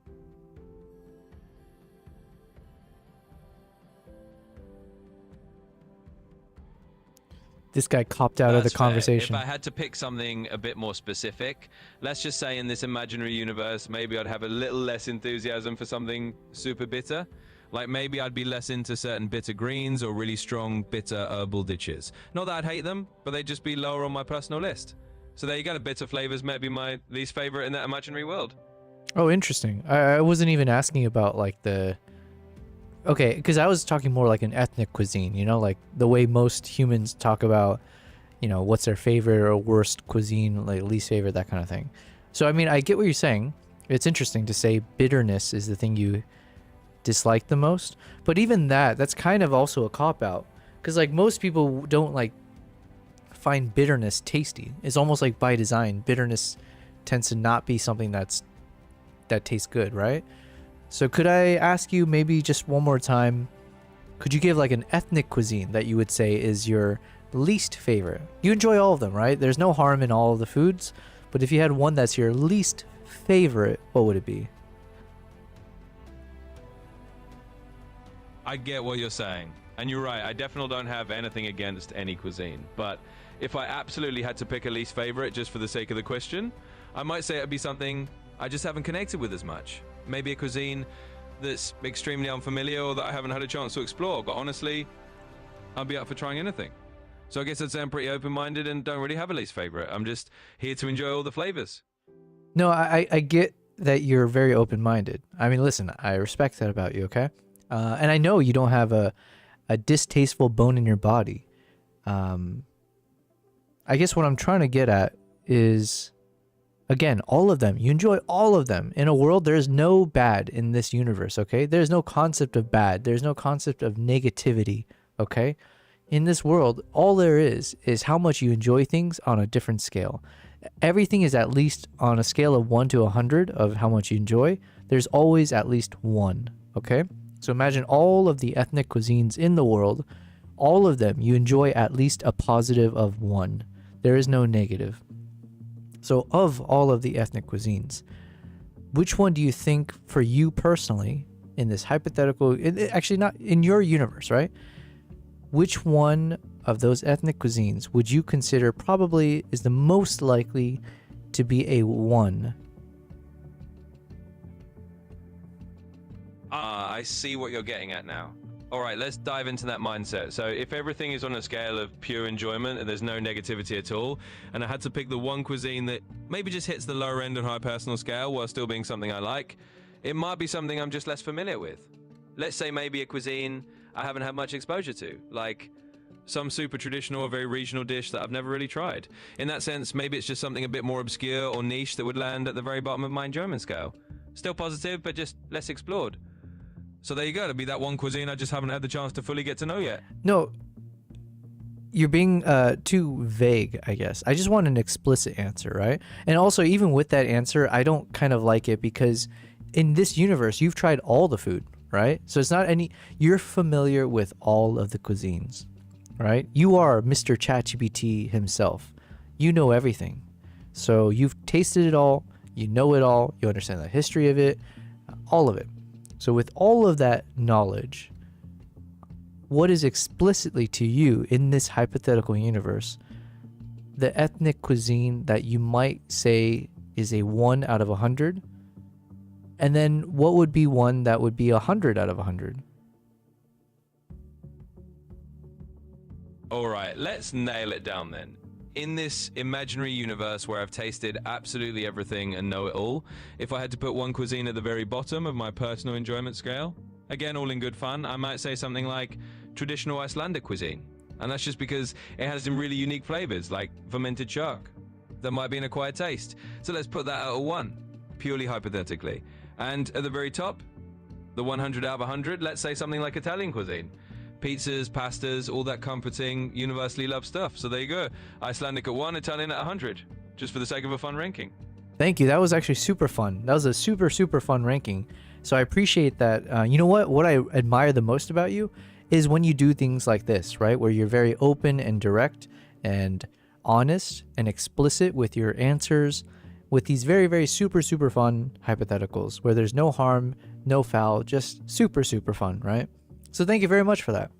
This guy copped out of the That's fair. conversation. If I had to pick something a bit more specific, let's just say in this imaginary universe, maybe I'd have a little less enthusiasm for something super bitter. Like maybe I'd be less into certain bitter greens or really strong bitter herbal dishes. Not that I'd hate them, but they'd just be lower on my personal list. So there you go, the bitter flavors may be my least favorite in that imaginary world. Oh, interesting. I wasn't even asking about like the... Okay, because I was talking more like an ethnic cuisine, you know, like the way most humans talk about, you know, what's their favorite or worst cuisine, like least favorite, that kind of thing. So, I mean, I get what you're saying. It's interesting to say bitterness is the thing you dislike the most. But even that's kind of also a cop-out. Because, like, most people don't, like, find bitterness tasty. It's almost like by design, bitterness tends to not be something that tastes good, right? So could I ask you maybe just one more time, could you give like an ethnic cuisine that you would say is your least favorite? You enjoy all of them, right? There's no harm in all of the foods, but if you had one that's your least favorite, what would it be? I get what you're saying. And you're right, I definitely don't have anything against any cuisine. But if I absolutely had to pick a least favorite just for the sake of the question, I might say it'd be something I just haven't connected with as much. Maybe a cuisine that's extremely unfamiliar or that I haven't had a chance to explore. But honestly, I'd be up for trying anything. So I guess I'd say I'm pretty open-minded and don't really have a least favorite. I'm just here to enjoy all the flavors. No, I get that you're very open-minded. I mean, listen, I respect that about you, okay? And I know you don't have a distasteful bone in your body. I guess what I'm trying to get at is... Again, all of them. You enjoy all of them. In a world, there's no bad in this universe, okay? There's no concept of bad. There's no concept of negativity, okay? In this world, all there is how much you enjoy things on a different scale. Everything is at least on a scale of 1 to 100 of how much you enjoy. There's always at least 1, okay? So imagine all of the ethnic cuisines in the world, all of them, you enjoy at least a positive of 1. There is no negative. So of all of the ethnic cuisines, which one do you think for you personally in this hypothetical, actually not in your universe, right? Which one of those ethnic cuisines would you consider probably is the most likely to be a 1? I see what you're getting at now. All right, let's dive into that mindset. So if everything is on a scale of pure enjoyment and there's no negativity at all, and I had to pick the one cuisine that maybe just hits the lower end on high personal scale while still being something I like, it might be something I'm just less familiar with. Let's say maybe a cuisine I haven't had much exposure to, like some super traditional or very regional dish that I've never really tried. In that sense, maybe it's just something a bit more obscure or niche that would land at the very bottom of my enjoyment scale. Still positive, but just less explored. So there you go, to be that one cuisine I just haven't had the chance to fully get to know yet. No, you're being too vague, I guess. I just want an explicit answer, right? And also, even with that answer, I don't kind of like it because in this universe, you've tried all the food, right? So it's not any... You're familiar with all of the cuisines, right? You are Mr. ChatGPT himself. You know everything. So you've tasted it all, you know it all, you understand the history of it, all of it. So with all of that knowledge, what is explicitly to you in this hypothetical universe the ethnic cuisine that you might say is a 1 out of 100? And then what would be one that would be 100 out of 100? All right, let's nail it down then. In this imaginary universe where I've tasted absolutely everything and know it all, if I had to put one cuisine at the very bottom of my personal enjoyment scale, again, all in good fun, I might say something like traditional Icelandic cuisine. And that's just because it has some really unique flavors, like fermented shark, that might be an acquired taste. So let's put that at a 1, purely hypothetically. And at the very top, the 100 out of 100, let's say something like Italian cuisine. Pizzas, pastas, all that comforting, universally loved stuff. So there you go. Icelandic at 1, Italian at 100, just for the sake of a fun ranking. Thank you. That was actually super fun. That was a super fun ranking. So I appreciate that. You know what I admire the most about you is when you do things like this, right? Where you're very open and direct and honest and explicit with your answers, with these very super fun hypotheticals where there's no harm, no foul, just super fun, right? So thank you very much for that.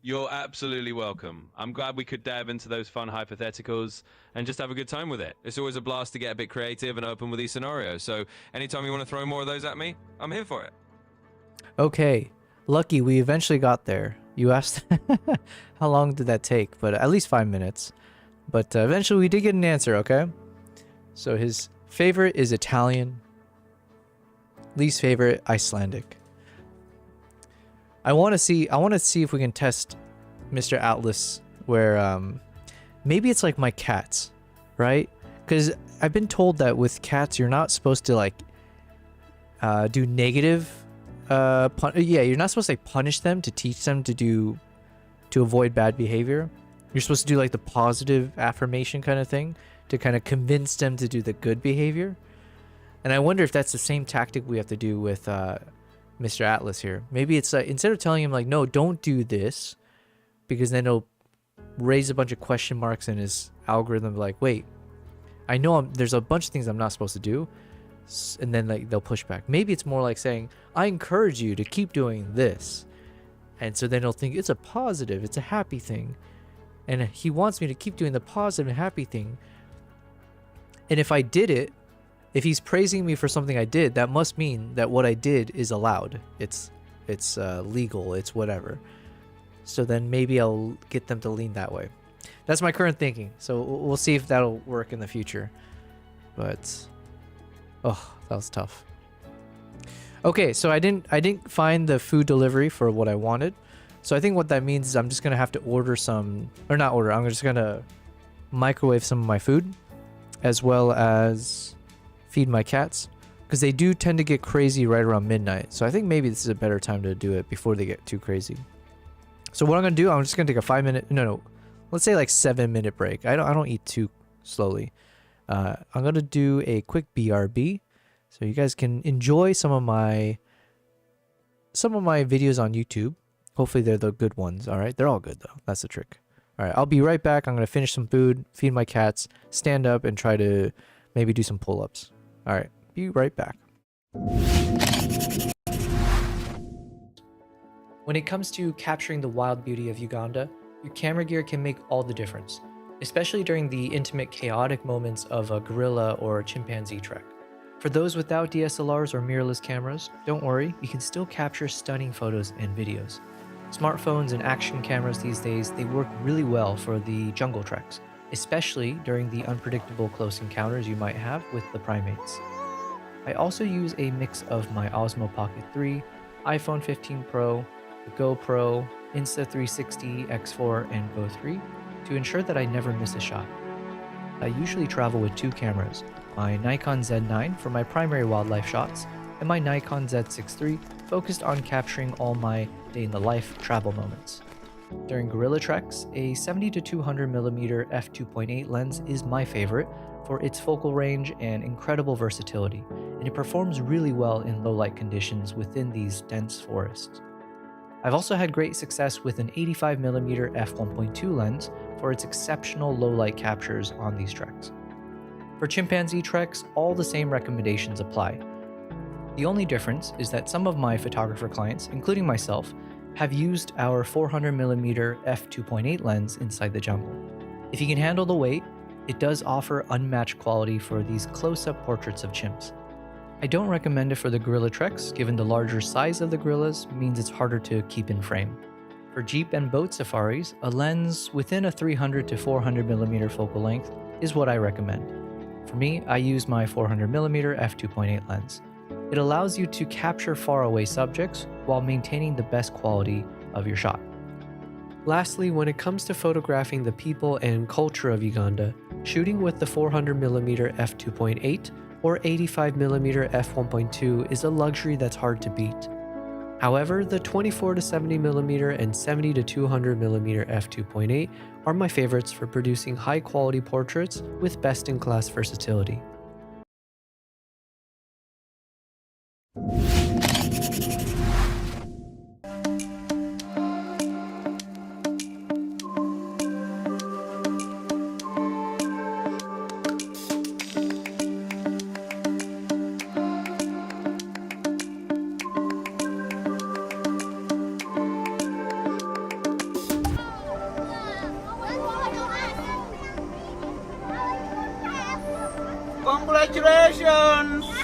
You're absolutely welcome. I'm glad we could dive into those fun hypotheticals and just have a good time with it. It's always a blast to get a bit creative and open with these scenarios. So anytime you want to throw more of those at me, I'm here for it. Okay, lucky we eventually got there. You asked how long did that take, but at least 5 minutes. But eventually we did get an answer, okay? So his favorite is Italian. Least favorite, Icelandic. I want to see if we can test Mr. Atlas where maybe it's like my cats, right? Because I've been told that with cats you're not supposed to like do negative you're not supposed to like punish them to teach them to avoid bad behavior. You're supposed to do like the positive affirmation kind of thing to kind of convince them to do the good behavior. And I wonder if that's the same tactic we have to do with Mr. Atlas here. Maybe it's instead of telling him like, no, don't do this, because then it'll raise a bunch of question marks in his algorithm like, wait, I know there's a bunch of things I'm not supposed to do, and then like they'll push back. Maybe it's more like saying, I encourage you to keep doing this, and so then he'll think it's a positive, it's a happy thing, and he wants me to keep doing the positive and happy thing. And if I did it, if he's praising me for something I did, that must mean that what I did is allowed. It's legal. It's whatever. So then maybe I'll get them to lean that way. That's my current thinking. So we'll see if that'll work in the future. But oh, that was tough. Okay, so I didn't find the food delivery for what I wanted. So I think what that means is I'm just gonna have to order some, or not order. I'm just gonna microwave some of my food, as well as feed my cats, because they do tend to get crazy right around midnight. So I think maybe this is a better time to do it before they get too crazy. So what I'm gonna do, I'm just gonna take a 5 minute, no, let's say like 7 minute break. I don't eat too slowly. I'm gonna do a quick BRB, so you guys can enjoy some of my videos on YouTube. Hopefully they're the good ones. All right, they're all good though. That's the trick. All right, I'll be right back. I'm gonna finish some food, feed my cats, stand up, and try to maybe do some pull-ups. All right, be right back. When it comes to capturing the wild beauty of Uganda, your camera gear can make all the difference, especially during the intimate, chaotic moments of a gorilla or a chimpanzee trek. For those without DSLRs or mirrorless cameras, don't worry, you can still capture stunning photos and videos. Smartphones and action cameras these days, they work really well for the jungle treks, especially during the unpredictable close encounters you might have with the primates. I also use a mix of my Osmo Pocket 3, iPhone 15 Pro, the GoPro, Insta360 X4, and Go 3 to ensure that I never miss a shot. I usually travel with 2 cameras, my Nikon Z9 for my primary wildlife shots, and my Nikon Z6 III focused on capturing all my day-in-the-life travel moments. During gorilla treks, a 70-200mm f2.8 lens is my favorite for its focal range and incredible versatility, and it performs really well in low-light conditions within these dense forests. I've also had great success with an 85mm f1.2 lens for its exceptional low-light captures on these treks. For chimpanzee treks, all the same recommendations apply. The only difference is that some of my photographer clients, including myself, have used our 400mm f2.8 lens inside the jungle. If you can handle the weight, it does offer unmatched quality for these close-up portraits of chimps. I don't recommend it for the gorilla treks, given the larger size of the gorillas means it's harder to keep in frame. For jeep and boat safaris, a lens within a 300 to 400mm focal length is what I recommend. For me, I use my 400mm f2.8 lens. It allows you to capture faraway subjects while maintaining the best quality of your shot. Lastly, when it comes to photographing the people and culture of Uganda, shooting with the 400mm f2.8 or 85mm f1.2 is a luxury that's hard to beat. However, the 24 to 70mm and 70 to 200mm f2.8 are my favorites for producing high quality portraits with best-in-class versatility. Congratulations!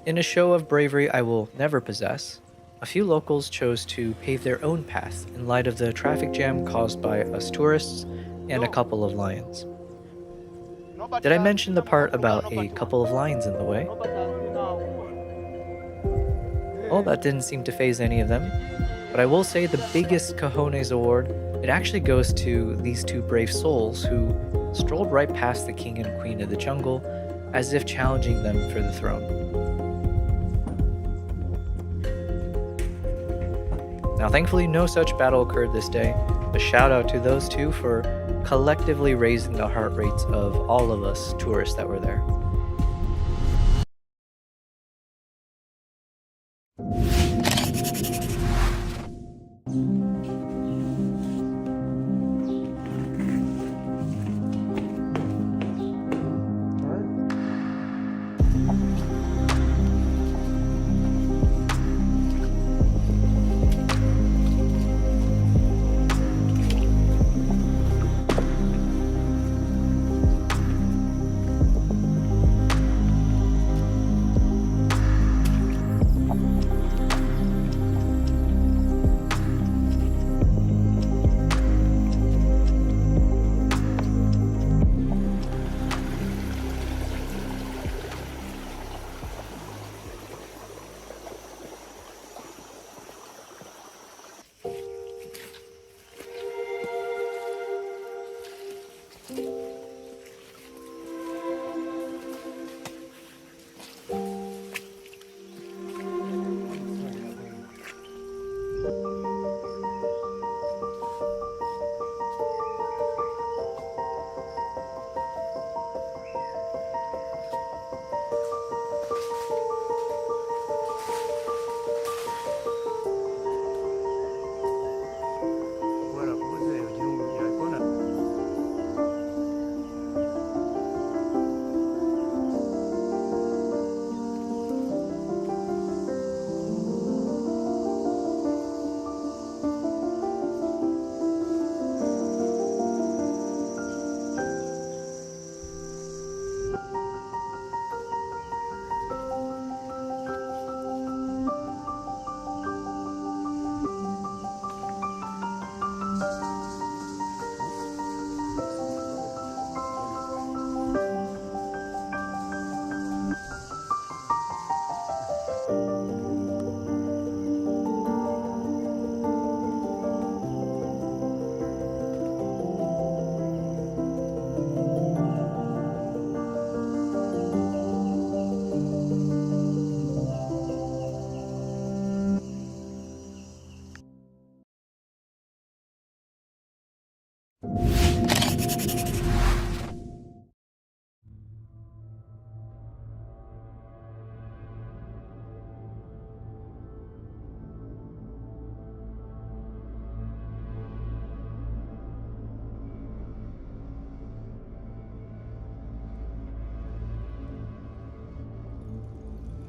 In a show of bravery I will never possess, a few locals chose to pave their own path in light of the traffic jam caused by us tourists and a couple of lions. Did I mention the part about a couple of lions in the way? Well, that didn't seem to faze any of them, but I will say the biggest cojones award, it actually goes to these two brave souls who strolled right past the king and queen of the jungle as if challenging them for the throne. Now, thankfully, no such battle occurred this day. A shout out to those two for collectively raising the heart rates of all of us tourists that were there.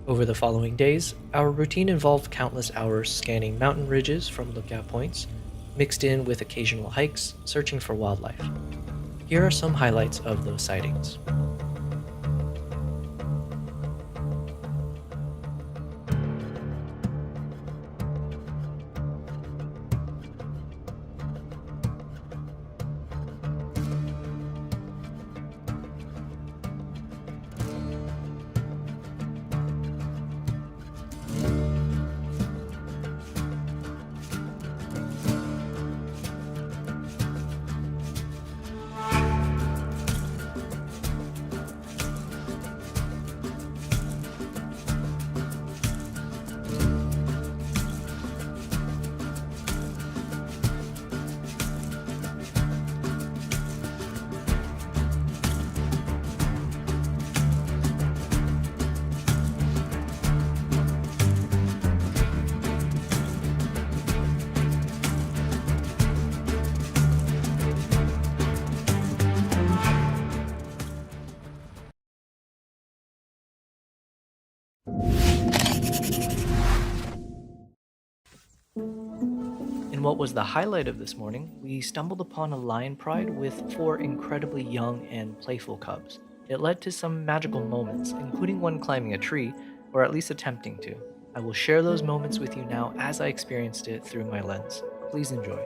Over the following days, our routine involved countless hours scanning mountain ridges from lookout points, mixed in with occasional hikes, searching for wildlife. Here are some highlights of those sightings. In what was the highlight of this morning, we stumbled upon a lion pride with 4 incredibly young and playful cubs. It led to some magical moments, including one climbing a tree, or at least attempting to. I will share those moments with you now as I experienced it through my lens. Please enjoy.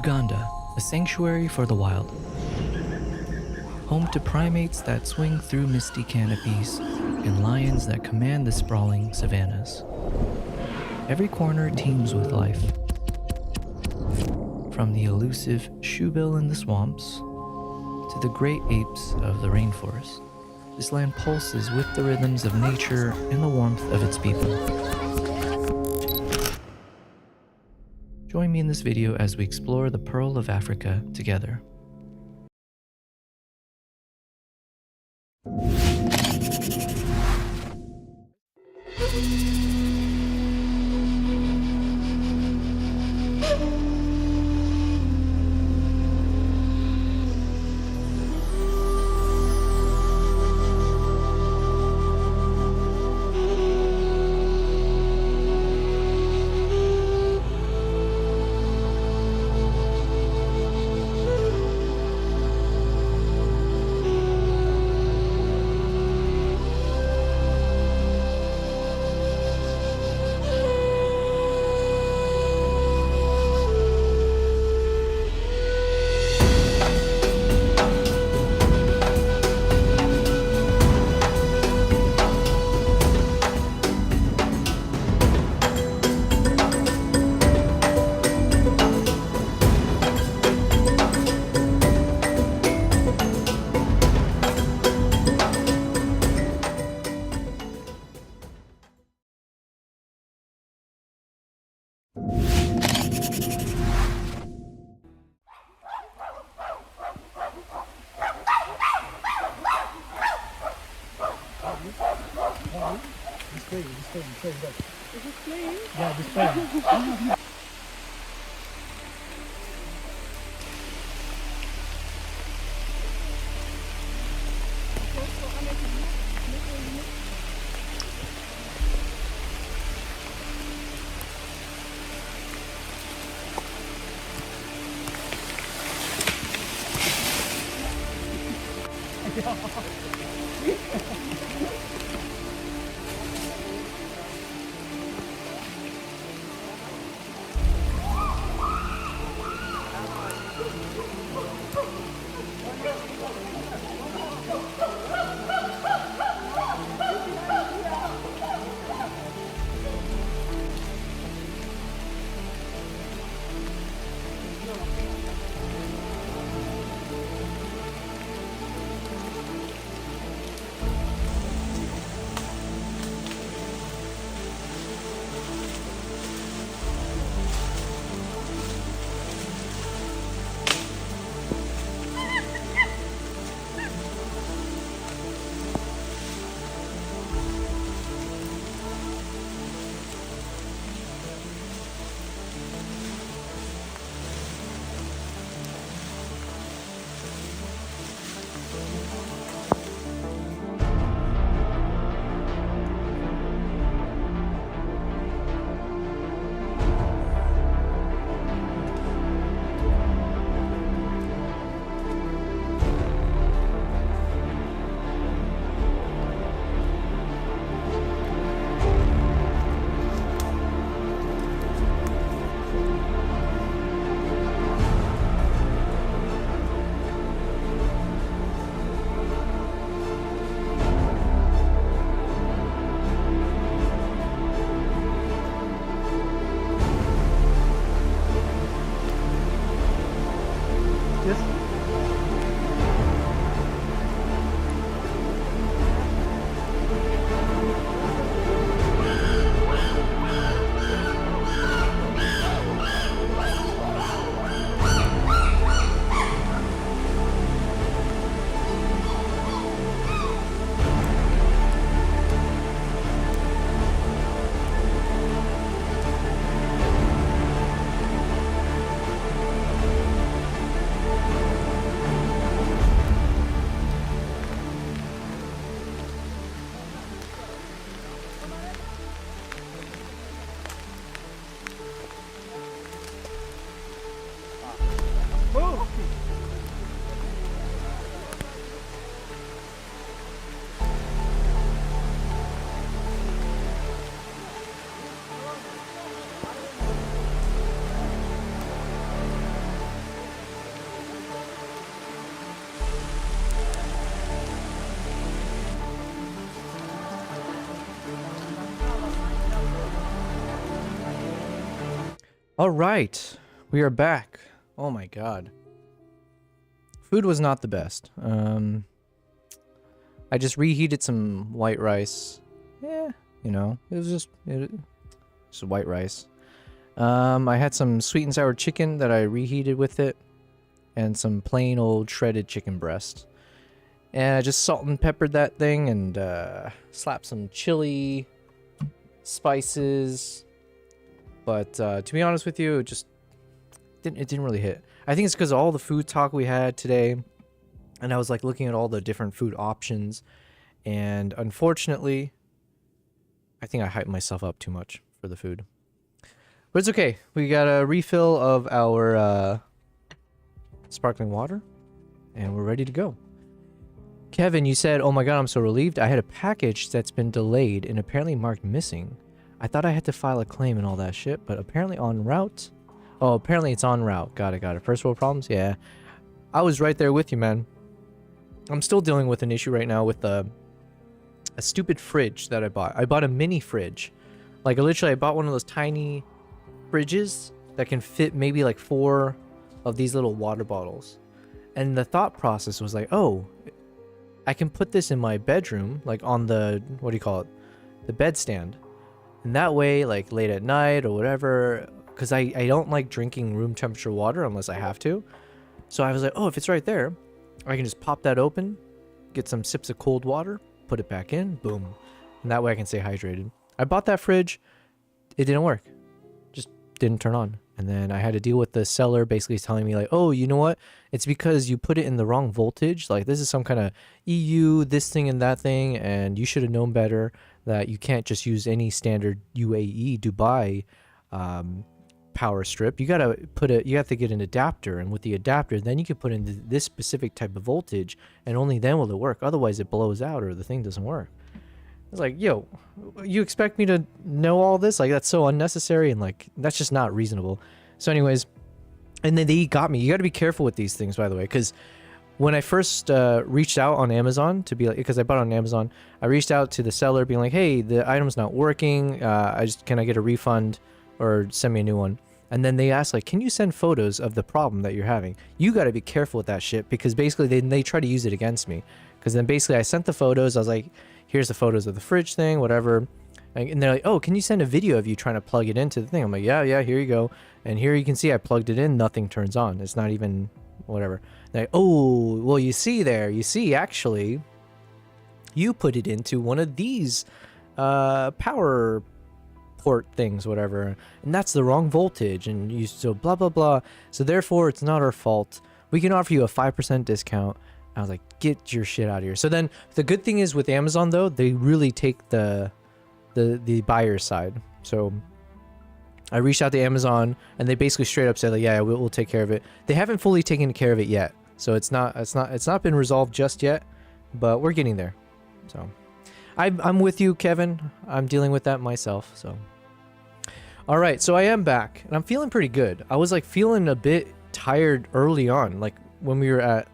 Uganda, a sanctuary for the wild. Home to primates that swing through misty canopies and lions that command the sprawling savannas. Every corner teems with life. From the elusive shoebill in the swamps to the great apes of the rainforest, this land pulses with the rhythms of nature and the warmth of its people. Join me in this video as we explore the Pearl of Africa together. Yeah, this playing. All right, we are back. Oh my god. Food was not the best. I just reheated some white rice. Yeah, you know, it was just white rice. I had some sweet and sour chicken that I reheated with it, and some plain old shredded chicken breast. And I just salt and peppered that thing and slapped some chili, spices. But to be honest with you, it didn't really hit. I think it's because of all the food talk we had today, and I was like looking at all the different food options, and unfortunately, I think I hyped myself up too much for the food. But it's okay. We got a refill of our sparkling water, and we're ready to go. Kevin, you said, "Oh my god, I'm so relieved. I had a package that's been delayed and apparently marked missing. I thought I had to file a claim and all that shit, but apparently en route." Oh, apparently it's en route. Got it. First world problems? Yeah. I was right there with you, man. I'm still dealing with an issue right now with a stupid fridge that I bought. I bought a mini fridge. Like, literally, I bought one of those tiny fridges that can fit maybe like 4 of these little water bottles. And the thought process was like, oh, I can put this in my bedroom, like on the, what do you call it? The bedstand. And that way, like late at night or whatever, because I don't like drinking room temperature water unless I have to. So I was like, oh, if it's right there, I can just pop that open, get some sips of cold water, put it back in, boom. And that way I can stay hydrated. I bought that fridge. It didn't work. Just didn't turn on. And then I had to deal with the seller basically telling me like, oh, you know what? It's because you put it in the wrong voltage. Like, this is some kind of EU, this thing and that thing, and you should have known better that you can't just use any standard UAE Dubai power strip. You gotta you have to get an adapter, and with the adapter, then you can put in this specific type of voltage, and only then will it work. Otherwise, it blows out or the thing doesn't work. It's like, yo, you expect me to know all this? Like, that's so unnecessary, and like, that's just not reasonable. So anyways, and then they got me. You got to be careful with these things, by the way, because when I first reached out on Amazon to be like, because I bought it on Amazon, I reached out to the seller being like, hey, the item's not working. Can I get a refund or send me a new one? And then they asked like, can you send photos of the problem that you're having? You got to be careful with that shit, because basically they try to use it against me. Because then basically I sent the photos. I was like, here's the photos of the fridge thing, whatever. And they're like, oh, can you send a video of you trying to plug it into the thing? I'm like, yeah, here you go. And here you can see I plugged it in. Nothing turns on. It's not even whatever. They're like, oh, well, you see, actually, you put it into one of these power port things, whatever. And that's the wrong voltage. And you so blah, blah, blah. So therefore, it's not our fault. We can offer you a 5% discount. I was like, get your shit out of here. So then the good thing is with Amazon, though, they really take the buyer's side. So I reached out to Amazon, and they basically straight up said like, yeah, we'll take care of it. They haven't fully taken care of it yet. So it's not been resolved just yet, but we're getting there. So I'm with you, Kevin. I'm dealing with that myself. So all right, so I am back, and I'm feeling pretty good. I was like feeling a bit tired early on, like when we were at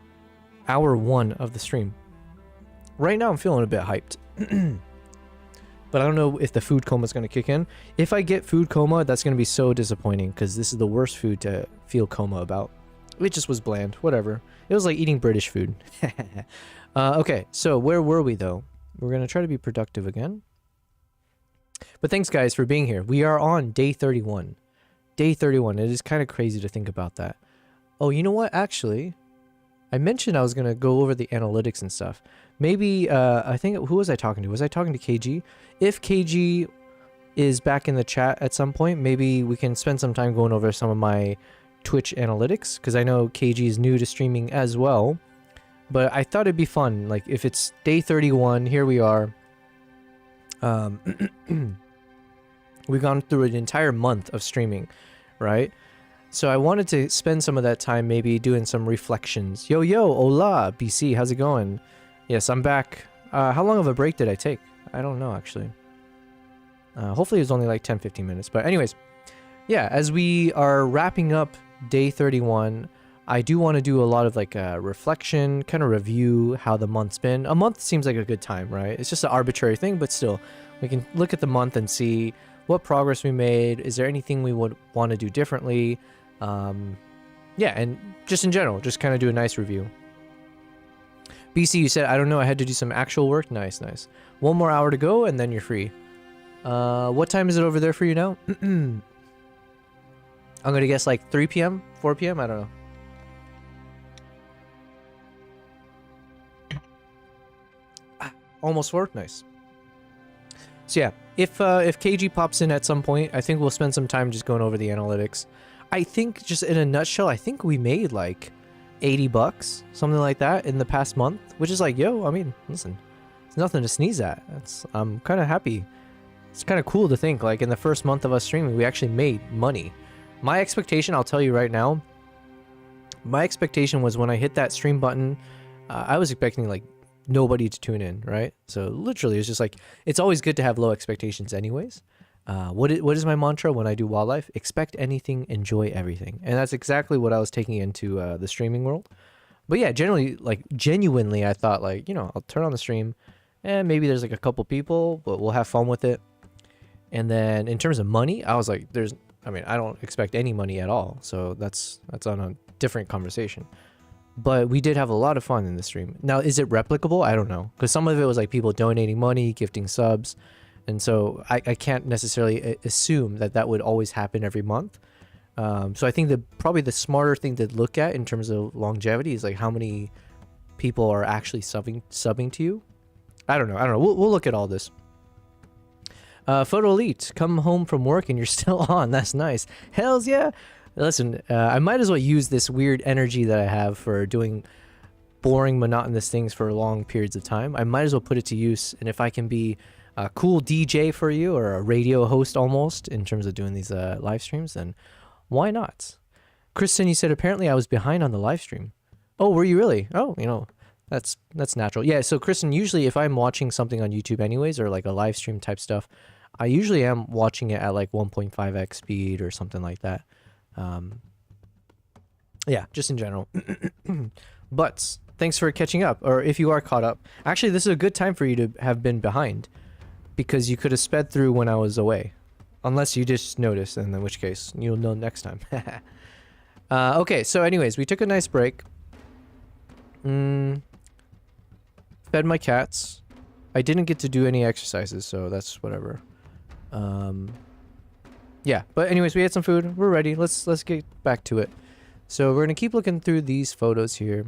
hour 1 of the stream. Right now I'm feeling a bit hyped. But I don't know if the food coma is going to kick in. If I get food coma, that's going to be so disappointing, because this is the worst food to feel coma about. It just was bland. Whatever. It was like eating British food. Okay, so where were we, though? We're going to try to be productive again. But thanks, guys, for being here. We are on day 31. Day 31. It is kind of crazy to think about that. Oh, you know what? Actually, I mentioned I was going to go over the analytics and stuff. Maybe, I think, who was I talking to? Was I talking to KG? If KG is back in the chat at some point, maybe we can spend some time going over some of my Twitch analytics, because I know KG is new to streaming as well. But I thought it'd be fun, like, if it's day 31, here we are. We've gone through an entire month of streaming, right? So I wanted to spend some of that time maybe doing some reflections. Yo, hola, BC, how's it going? Yes, I'm back. How long of a break did I take? I don't know, actually. Hopefully it was only like 10-15 minutes. But anyways, yeah, as we are wrapping up day 31, I do want to do a lot of like a reflection, kind of review how the month's been. A month seems like a good time, right? It's just an arbitrary thing, but still, we can look at the month and see what progress we made. Is there anything we would want to do differently? Yeah, and just in general, just kind of do a nice review. BC, you said, I don't know, I had to do some actual work. Nice, nice. 1 more hour to go, and then you're free. What time is it over there for you now? I'm gonna guess like 3 p.m., 4 p.m., I don't know. Almost 4? Nice. So yeah, if KG pops in at some point, I think we'll spend some time just going over the analytics. I think, just in a nutshell, I think we made like $80, something like that, in the past month, which is like, yo, I mean, listen, it's nothing to sneeze at. I'm kind of happy. It's kind of cool to think, like, in the first month of us streaming, we actually made money. My expectation, I'll tell you right now, my expectation was when I hit that stream button, I was expecting, like, nobody to tune in, right? So literally, it's just like, it's always good to have low expectations anyways. What is my mantra when I do wildlife? Expect anything, enjoy everything. And that's exactly what I was taking into the streaming world. But yeah, generally, like, genuinely, I thought, like, you know, I'll turn on the stream and maybe there's like a couple people, but we'll have fun with it. And then in terms of money, I was like, I mean, I don't expect any money at all. So that's on a different conversation. But we did have a lot of fun in the stream. Now, is it replicable? I don't know. Because some of it was like people donating money, gifting subs. And so I can't necessarily assume that that would always happen every month. So I think probably the smarter thing to look at in terms of longevity is like how many people are actually subbing to you. I don't know. We'll look at all this. Photo Elite, come home from work and you're still on. That's nice. Hells yeah. Listen, I might as well use this weird energy that I have for doing boring, monotonous things for long periods of time. I might as well put it to use. And if I can be a cool DJ for you, or a radio host almost, in terms of doing these live streams, then why not? Kristen, you said apparently I was behind on the live stream. Oh, were you really? Oh, you know, that's natural. Yeah, so Kristen, usually if I'm watching something on YouTube anyways, or like a live stream type stuff, I usually am watching it at like 1.5x speed or something like that. Yeah, just in general. But thanks for catching up, or if you are caught up. Actually, this is a good time for you to have been behind, because you could have sped through when I was away. Unless you just noticed, and in which case, you'll know next time. Okay, so anyways, we took a nice break. Fed my cats. I didn't get to do any exercises, so that's whatever. Yeah, but anyways, we had some food. We're ready. Let's get back to it. So we're gonna keep looking through these photos here.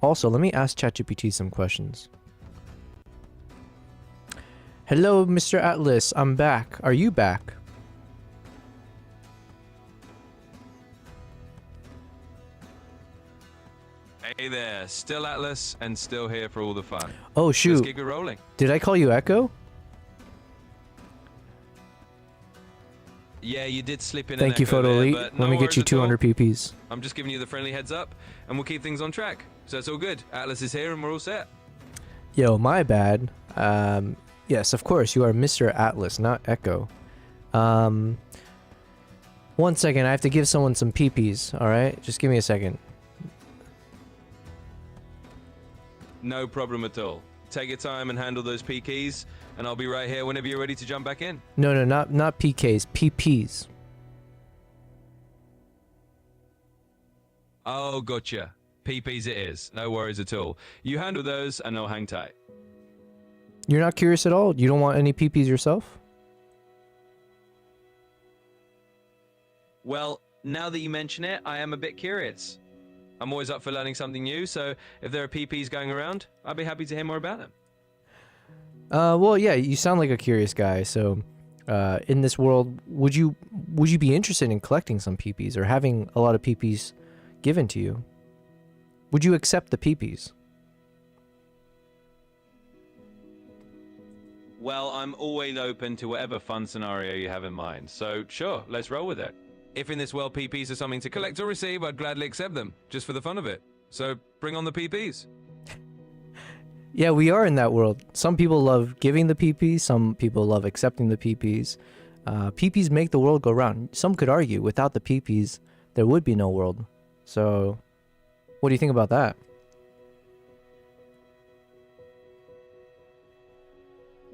Also, let me ask ChatGPT some questions. Hello, Mr. Atlas. I'm back. Are you back? Hey there, still Atlas and still here for all the fun. Oh shoot! Let's keep it rolling. Did I call you Echo? Yeah, you did slip in. Thank you, Photo Elite. Let me get you 200 PPs. I'm just giving you the friendly heads up, and we'll keep things on track. So it's all good. Atlas is here, and we're all set. Yo, my bad. Yes, of course, you are Mr. Atlas, not Echo. 1 second, I have to give someone some PPs, alright? Just give me a second. No problem at all. Take your time and handle those PKs, and I'll be right here whenever you're ready to jump back in. No, not PKs, PPs. Oh, gotcha. PPs it is. No worries at all. You handle those, and I'll hang tight. You're not curious at all? You don't want any PPs yourself? Well, now that you mention it, I am a bit curious. I'm always up for learning something new, so if there are PPs going around, I'd be happy to hear more about them. Well, yeah, you sound like a curious guy, so in this world, would you be interested in collecting some PPs or having a lot of PPs given to you? Would you accept the PPs? Well, I'm always open to whatever fun scenario you have in mind, so sure, let's roll with it. If in this world PPs are something to collect or receive, I'd gladly accept them, just for the fun of it. So bring on the PPs. Yeah, we are in that world. Some people love giving the PPs, some people love accepting the PPs. PPs make the world go round. Some could argue without the PPs, there would be no world. So, what do you think about that?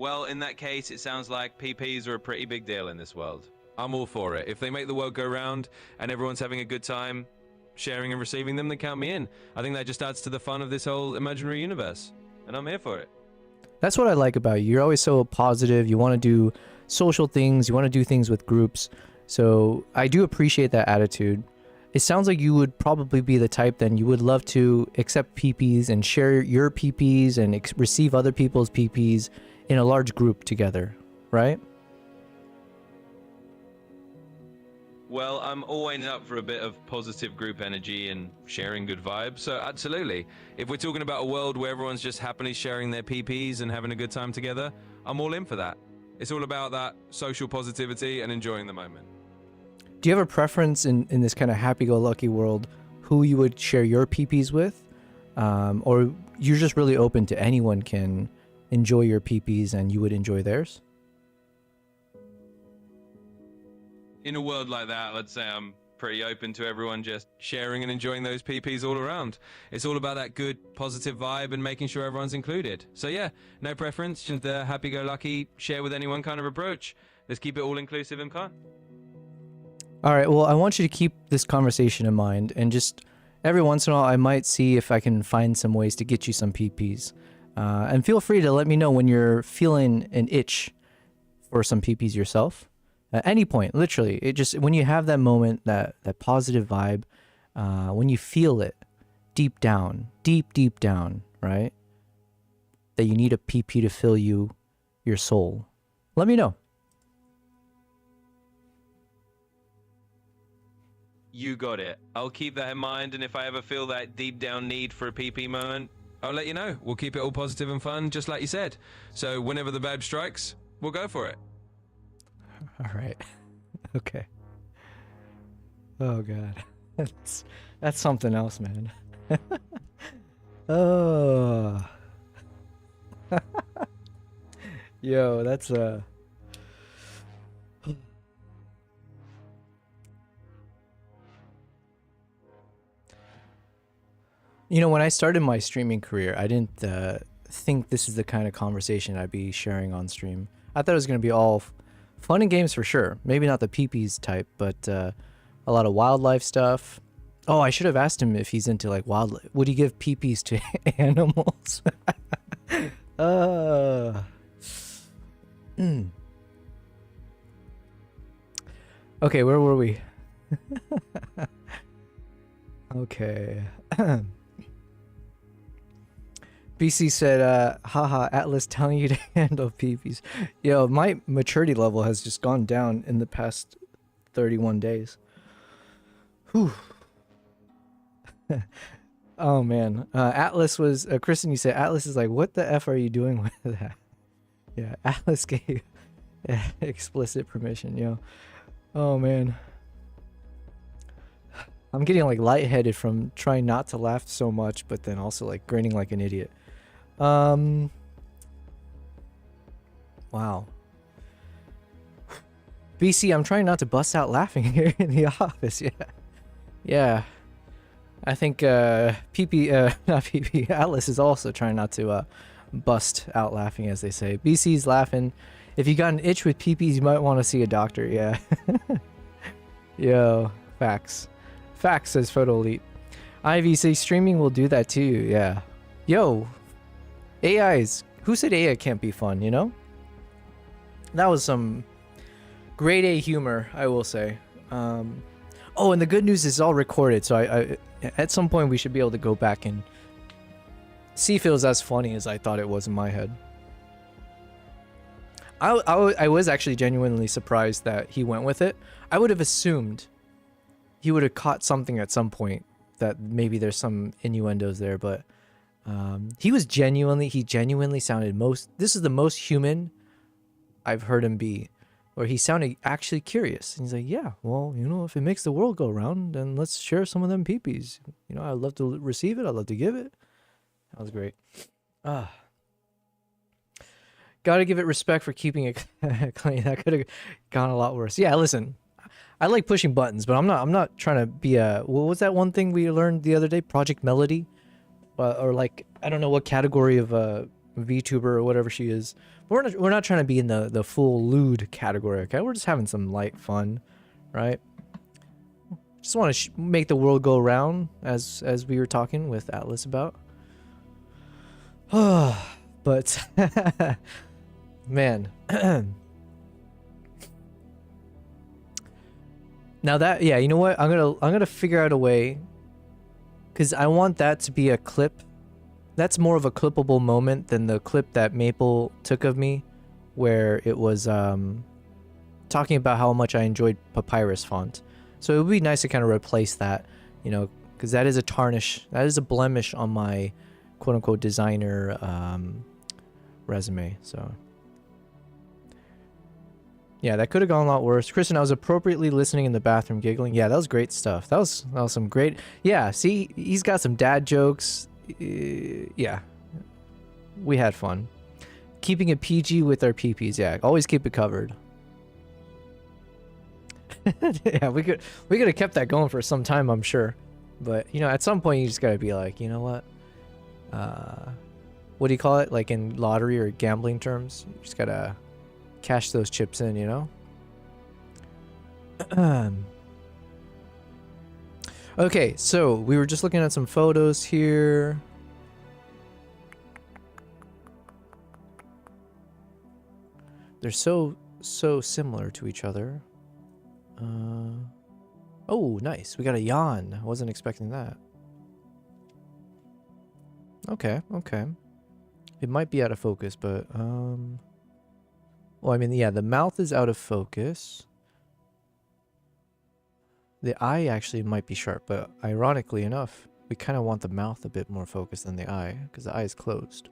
Well, in that case, it sounds like PPs are a pretty big deal in this world. I'm all for it. If they make the world go round and everyone's having a good time sharing and receiving them, then count me in. I think that just adds to the fun of this whole imaginary universe, and I'm here for it. That's what I like about you. You're always so positive. You want to do social things. You want to do things with groups. So I do appreciate that attitude. It sounds like you would probably be the type then you would love to accept PPs and share your PPs and receive other people's PPs in a large group together, right? Well, I'm always up for a bit of positive group energy and sharing good vibes, so absolutely. If we're talking about a world where everyone's just happily sharing their PPs and having a good time together, I'm all in for that. It's all about that social positivity and enjoying the moment. Do you have a preference in this kind of happy-go-lucky world who you would share your PPs with? Or you're just really open to anyone can enjoy your PPs and you would enjoy theirs? In a world like that, let's say I'm pretty open to everyone just sharing and enjoying those PPs all around. It's all about that good, positive vibe and making sure everyone's included. So yeah, no preference, just the happy-go-lucky, share with anyone kind of approach. Let's keep it all inclusive and fun. All right, well, I want you to keep this conversation in mind, and just every once in a while, I might see if I can find some ways to get you some PPs. And feel free to let me know when you're feeling an itch for some PPs yourself. At any point, literally, it just, when you have that moment, that positive vibe, when you feel it deep down, deep down, right? That you need a PP to fill your soul. Let me know. You got it. I'll keep that in mind, and if I ever feel that deep down need for a PP moment, I'll let you know. We'll keep it all positive and fun, just like you said. So whenever the vibe strikes, we'll go for it. All right. Okay. Oh god. That's something else, man. Oh. Yo, that's You know, when I started my streaming career, I didn't think this is the kind of conversation I'd be sharing on stream. I thought it was going to be all fun and games for sure. Maybe not the peepees type, but a lot of wildlife stuff. Oh, I should have asked him if he's into like wildlife. Would he give peepees to animals? Okay, where were we? Okay. BC said, haha, Atlas telling you to handle peepees. Yo, my maturity level has just gone down in the past 31 days. Whew. Oh, man. Atlas was, Kristen, you said, Atlas is like, what the F are you doing with that? Yeah, Atlas gave explicit permission, yo. Oh, man. I'm getting like lightheaded from trying not to laugh so much, but then also like grinning like an idiot. Wow. BC, I'm trying not to bust out laughing here in the office. Yeah. Yeah. I think PP, not PP, Atlas is also trying not to bust out laughing, as they say. BC's laughing. If you got an itch with PPs, you might want to see a doctor. Yeah. Yo, facts. Facts, says Photo Elite. Ivy says streaming will do that too. Yeah. Yo, AIs. Who said AI can't be fun, you know? That was some grade A humor, I will say. Oh, and the good news is it's all recorded, so I at some point we should be able to go back and see if it was as funny as I thought it was in my head. I was actually genuinely surprised that he went with it. I would have assumed he would have caught something at some point that maybe there's some innuendos there, but he genuinely sounded this is the most human I've heard him be, where he sounded actually curious. And he's like, yeah, well, you know, if it makes the world go round, then let's share some of them peepees. You know, I'd love to receive it. I'd love to give it. That was great. Gotta give it respect for keeping it clean. That could have gone a lot worse. Yeah, listen, I like pushing buttons, but I'm not trying to be a, what was that one thing we learned the other day? Project Melody? Or like, I don't know what category of VTuber or whatever she is. But we're not trying to be in the full lewd category, okay? We're just having some light fun, right? Just want to make the world go round, as we were talking with Atlas about. But man, now that, yeah, you know what? I'm gonna figure out a way, because I want that to be a clip. That's more of a clippable moment than the clip that Maple took of me, where it was talking about how much I enjoyed Papyrus font. So it would be nice to kind of replace that, you know, because that is a tarnish, that is a blemish on my quote-unquote designer resume. So yeah, that could have gone a lot worse. Kristen, I was appropriately listening in the bathroom, giggling. Yeah, that was great stuff. That was some great. Yeah, see, he's got some dad jokes. Yeah, we had fun. Keeping it PG with our PPs. Yeah, always keep it covered. Yeah, we could have kept that going for some time, I'm sure. But you know, at some point you just gotta be like, you know what? What do you call it? Like in lottery or gambling terms, you just gotta cash those chips in, you know? Okay, so we were just looking at some photos here. They're so similar to each other. Oh, nice. We got a yawn. I wasn't expecting that. Okay. It might be out of focus, but well, I mean, yeah, the mouth is out of focus. The eye actually might be sharp, but ironically enough, we kind of want the mouth a bit more focused than the eye, because the eye is closed.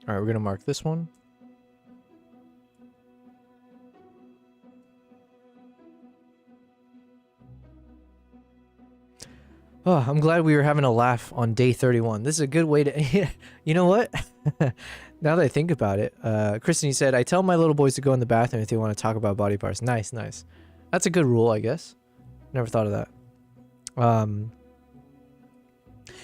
Alright, we're going to mark this one. Oh, I'm glad we were having a laugh on day 31. This is a good way to... You know what? Now that I think about it, Kristen, you said, I tell my little boys to go in the bathroom if they want to talk about body parts. Nice. That's a good rule, I guess. Never thought of that.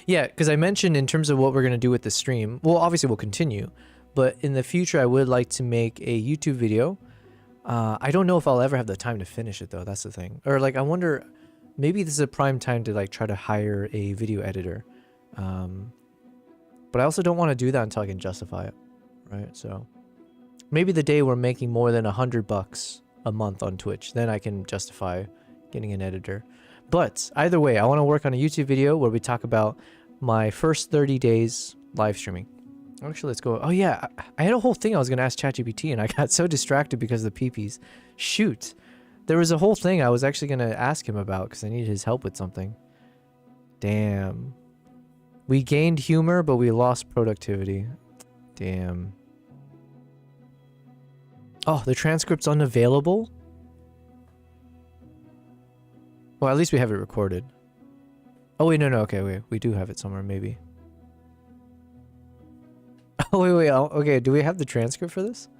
Yeah, because I mentioned in terms of what we're going to do with the stream, well, obviously we'll continue, but in the future I would like to make a YouTube video. I don't know if I'll ever have the time to finish it, though. That's the thing. Or, like, I wonder... Maybe this is a prime time to like try to hire a video editor. But I also don't want to do that until I can justify it, right? So maybe the day we're making more than $100 a month on Twitch, then I can justify getting an editor. But either way, I want to work on a YouTube video where we talk about my first 30 days live streaming. Actually, let's go. Oh yeah, I had a whole thing I was going to ask ChatGPT and I got so distracted because of the PPs. Shoot. There was a whole thing I was actually going to ask him about because I needed his help with something. Damn. We gained humor, but we lost productivity. Damn. Oh, the transcript's unavailable? Well, at least we have it recorded. Oh, wait, no. Okay, wait. We do have it somewhere, maybe. Oh, wait. Oh, okay, do we have the transcript for this?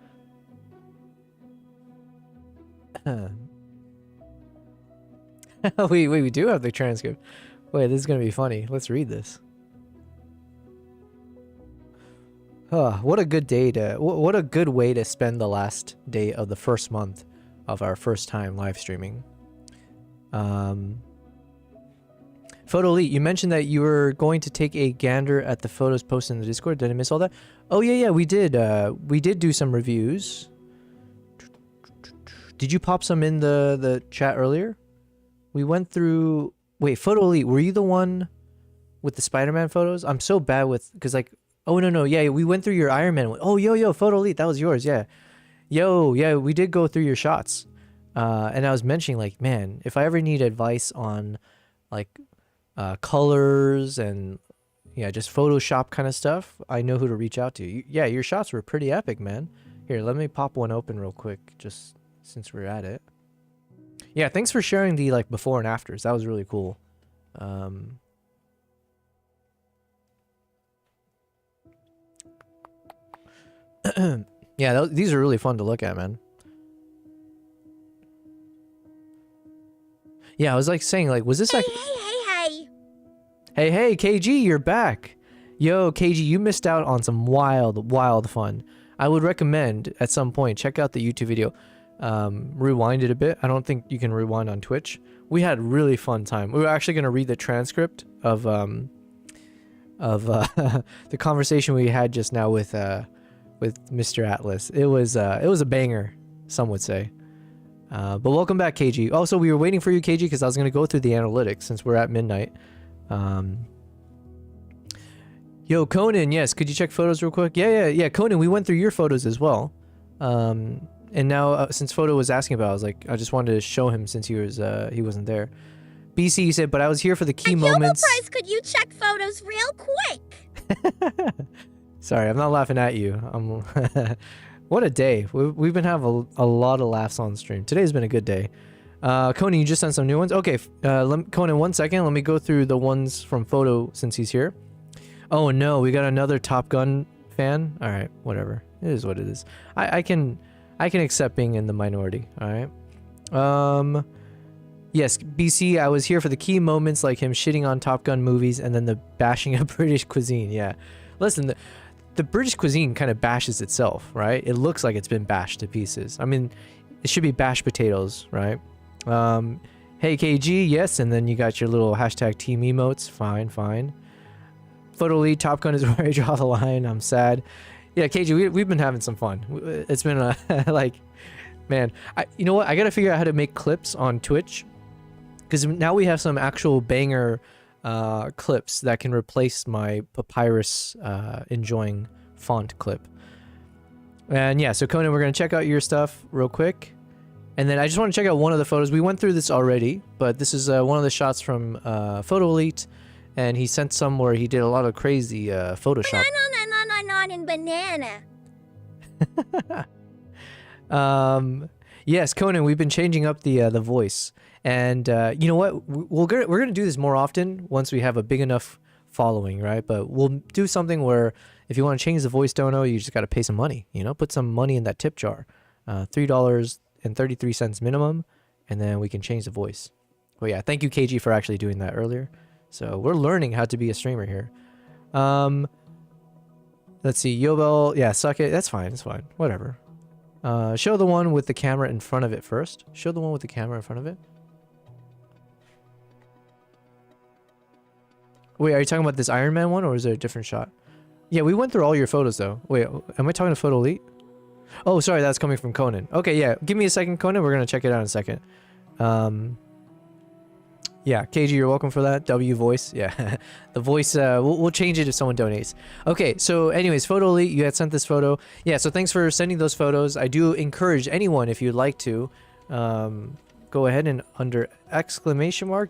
we do have the transcript. Wait, this is gonna be funny. Let's read this. What a good day to... What a good way to spend the last day of the first month of our first time live streaming. Photo Elite, you mentioned that you were going to take a gander at the photos posted in the Discord. Did I miss all that? Oh, yeah, we did. We did do some reviews. Did you pop some in the chat earlier? We went through... Wait, Photo Elite, were you the one with the Spider-Man photos? I'm so bad with... Because, like... Oh, no. Yeah, we went through your Iron Man. Oh, yo, Photo Elite, that was yours, yeah. Yo, yeah, we did go through your shots. And I was mentioning, like, man, if I ever need advice on, like, colors and, yeah, just Photoshop kind of stuff, I know who to reach out to. Yeah, your shots were pretty epic, man. Here, let me pop one open real quick, just since we're at it. Yeah, thanks for sharing the, like, before and afters. That was really cool. Yeah, these are really fun to look at, man. Yeah, I was, like, saying, like, was this, like... Hey, Hey, KG, you're back. Yo, KG, you missed out on some wild fun. I would recommend at some point check out the YouTube video. Rewind it a bit. I don't think you can rewind on Twitch. We had really fun time. We were actually going to read the transcript of the conversation we had just now with Mr. Atlas. It was a banger, some would say. But welcome back, KG. Also, we were waiting for you, KG, because I was going to go through the analytics since we're at midnight. Yo, Conan, yes, could you check photos real quick? Yeah, Conan, we went through your photos as well. And now, since Photo was asking about it, I was like, I just wanted to show him since he wasn't there. BC, you said, but I was here for the key moments. Price, could you check photos real quick? Sorry, I'm not laughing at you. What a day. We've been having a lot of laughs on stream. Today's been a good day. Conan, you just sent some new ones? Okay, Conan, 1 second. Let me go through the ones from Photo since he's here. Oh no, we got another Top Gun fan? Alright, whatever. It is what it is. I can accept being in the minority, alright? Yes, BC, I was here for the key moments like him shitting on Top Gun movies and then the bashing of British cuisine, yeah. Listen, the British cuisine kind of bashes itself, right? It looks like it's been bashed to pieces. I mean, it should be bashed potatoes, right? Hey KG, yes, and then you got your little hashtag team emotes, fine. Photo lead, Top Gun is where I draw the line, I'm sad. Yeah, KG, we've been having some fun. It's been like, man, you know what? I gotta figure out how to make clips on Twitch, because now we have some actual banger clips that can replace my papyrus enjoying font clip. And yeah, so Conan, we're gonna check out your stuff real quick, and then I just want to check out one of the photos. We went through this already, but this is one of the shots from Photo Elite, and he sent some where he did a lot of crazy Photoshop. Banana. Yes, Conan, we've been changing up the voice, and you know what? We're gonna do this more often once we have a big enough following, right? But we'll do something where if you want to change the voice, Dono, you just got to pay some money. You know, put some money in that tip jar, $3.33 minimum, and then we can change the voice. Well, yeah, thank you, KG, for actually doing that earlier. So we're learning how to be a streamer here. Let's see, Yobel, yeah, suck it. That's fine. It's fine. Whatever. Show the one with the camera in front of it first. Show the one with the camera in front of it. Wait, are you talking about this Iron Man one, or is there a different shot? Yeah, we went through all your photos, though. Wait, am I talking to Photo Elite? Oh, sorry, that's coming from Conan. Okay, yeah, give me a second, Conan. We're going to check it out in a second. Yeah, KG, you're welcome for that. W voice, yeah. The voice, we'll change it if someone donates. Okay, so anyways, Photo Elite, you had sent this photo. Yeah, so thanks for sending those photos. I do encourage anyone, if you'd like to, go ahead and under !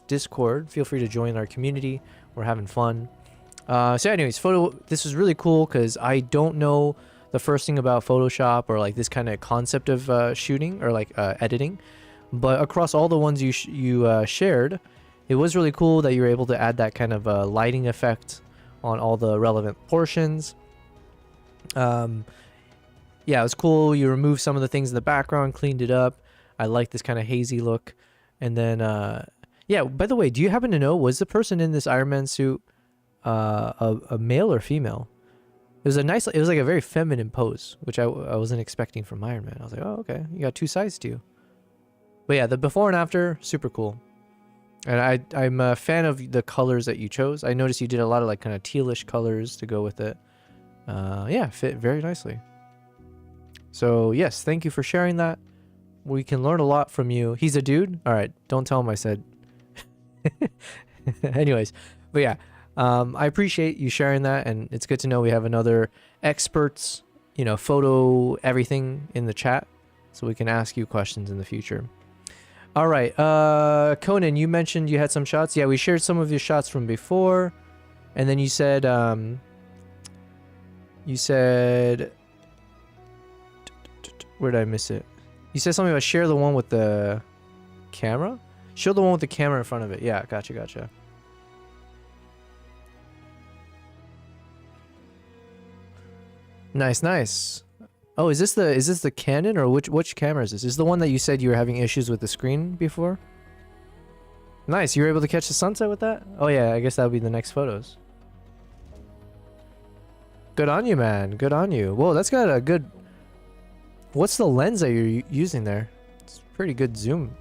Discord, feel free to join our community. We're having fun. So anyways, this was really cool because I don't know the first thing about Photoshop or like this kind of concept of shooting or like editing. But across all the ones you shared, it was really cool that you were able to add that kind of lighting effect on all the relevant portions. Yeah, it was cool. You removed some of the things in the background, cleaned it up. I like this kind of hazy look. And then, yeah, by the way, do you happen to know, was the person in this Iron Man suit a male or female? It was it was like a very feminine pose, which I wasn't expecting from Iron Man. I was like, oh, okay, you got two sides to you. But yeah, the before and after, super cool. And I'm a fan of the colors that you chose. I noticed you did a lot of like kind of tealish colors to go with it. Yeah, fit very nicely. So yes, thank you for sharing that. We can learn a lot from you. He's a dude? All right, don't tell him I said. Anyways, but yeah, I appreciate you sharing that, and it's good to know we have another experts, you know, photo everything in the chat, so we can ask you questions in the future. All right, Conan, you mentioned you had some shots. Yeah, we shared some of your shots from before, and then you said, where did I miss it? You said something about share the one with the camera? Show the one with the camera in front of it. Yeah, gotcha. Nice. Oh, is this the Canon, or which camera is this? Is the one that you said you were having issues with the screen before? Nice, you were able to catch the sunset with that? Oh yeah, I guess that would be the next photos. Good on you, man. Good on you. Whoa, that's got a good... What's the lens that you're using there? It's pretty good zoom.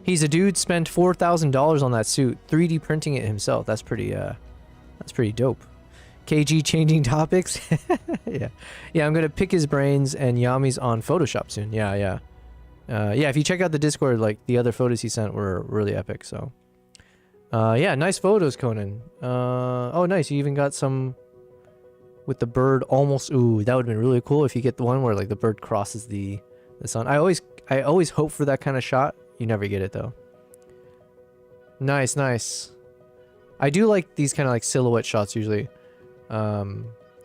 He's a dude, spent $4,000 on that suit, 3D printing it himself. That's pretty dope. KG changing topics. Yeah. Yeah, I'm going to pick his brains and Yami's on Photoshop soon. Yeah. Yeah, if you check out the Discord, like, the other photos he sent were really epic, so... yeah, nice photos, Conan. Oh, nice. You even got some with the bird almost. Ooh, that would have been really cool if you get the one where, like, the bird crosses the sun. I always hope for that kind of shot. You never get it, though. Nice, nice. I do like these kind of, like, silhouette shots, usually.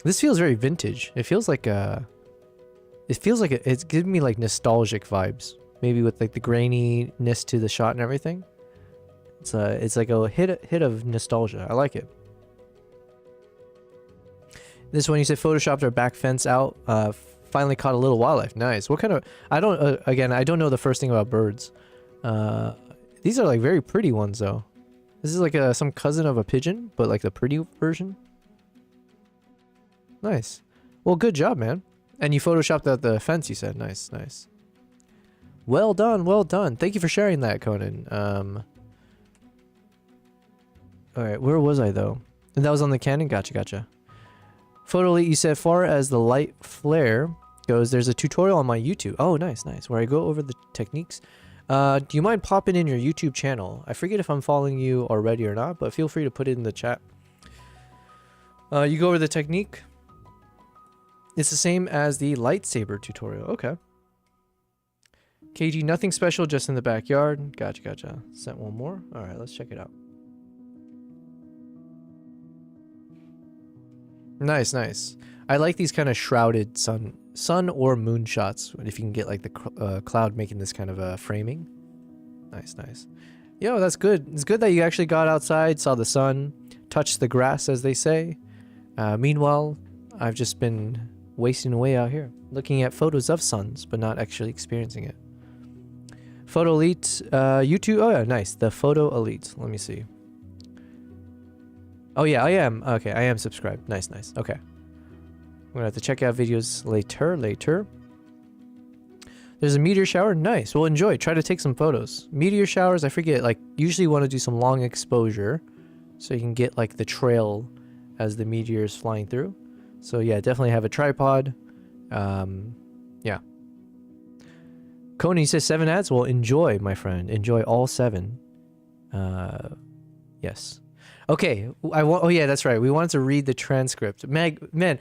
This feels very vintage. It feels like it's giving me, like, nostalgic vibes. Maybe with, like, the graininess to the shot and everything. It's like a hit of nostalgia. I like it. This one you said photoshopped our back fence out. Finally caught a little wildlife. Nice. What kind of... I don't know the first thing about birds. These are like very pretty ones though. This is like some cousin of a pigeon, but like the pretty version. Nice. Well, good job, man. And you photoshopped out the fence, you said. Nice, nice. Well done, well done. Thank you for sharing that, Conan. Alright, where was I though? And that was on the Canon? Gotcha. Photo Elite, you said, far as the light flare goes, there's a tutorial on my YouTube. Oh, nice, nice. Where I go over the techniques. Do you mind popping in your YouTube channel? I forget if I'm following you already or not, but feel free to put it in the chat. You go over the technique. It's the same as the lightsaber tutorial. Okay. KG, nothing special, just in the backyard. Gotcha. Sent one more. Alright, let's check it out. Nice, nice. I like these kind of shrouded sun or moon shots. If you can get like the cloud making this kind of framing. Nice, nice. Yo, that's good. It's good that you actually got outside, saw the sun, touched the grass, as they say. Meanwhile, I've just been wasting away out here, looking at photos of suns, but not actually experiencing it. Photo Elite, YouTube. Oh yeah, nice. The Photo Elite. Let me see. Oh yeah, I am. Okay, I am subscribed. Nice, nice. Okay. I'm gonna have to check out videos later. There's a meteor shower. Nice. Well, enjoy. Try to take some photos. Meteor showers, I forget, like, usually want to do some long exposure so you can get, like, the trail as the meteor is flying through. So yeah, definitely have a tripod. Yeah. Coney says 7 ads. Well, enjoy, my friend. Enjoy all 7. Yes. Okay. Oh yeah, that's right. We wanted to read the transcript. Man,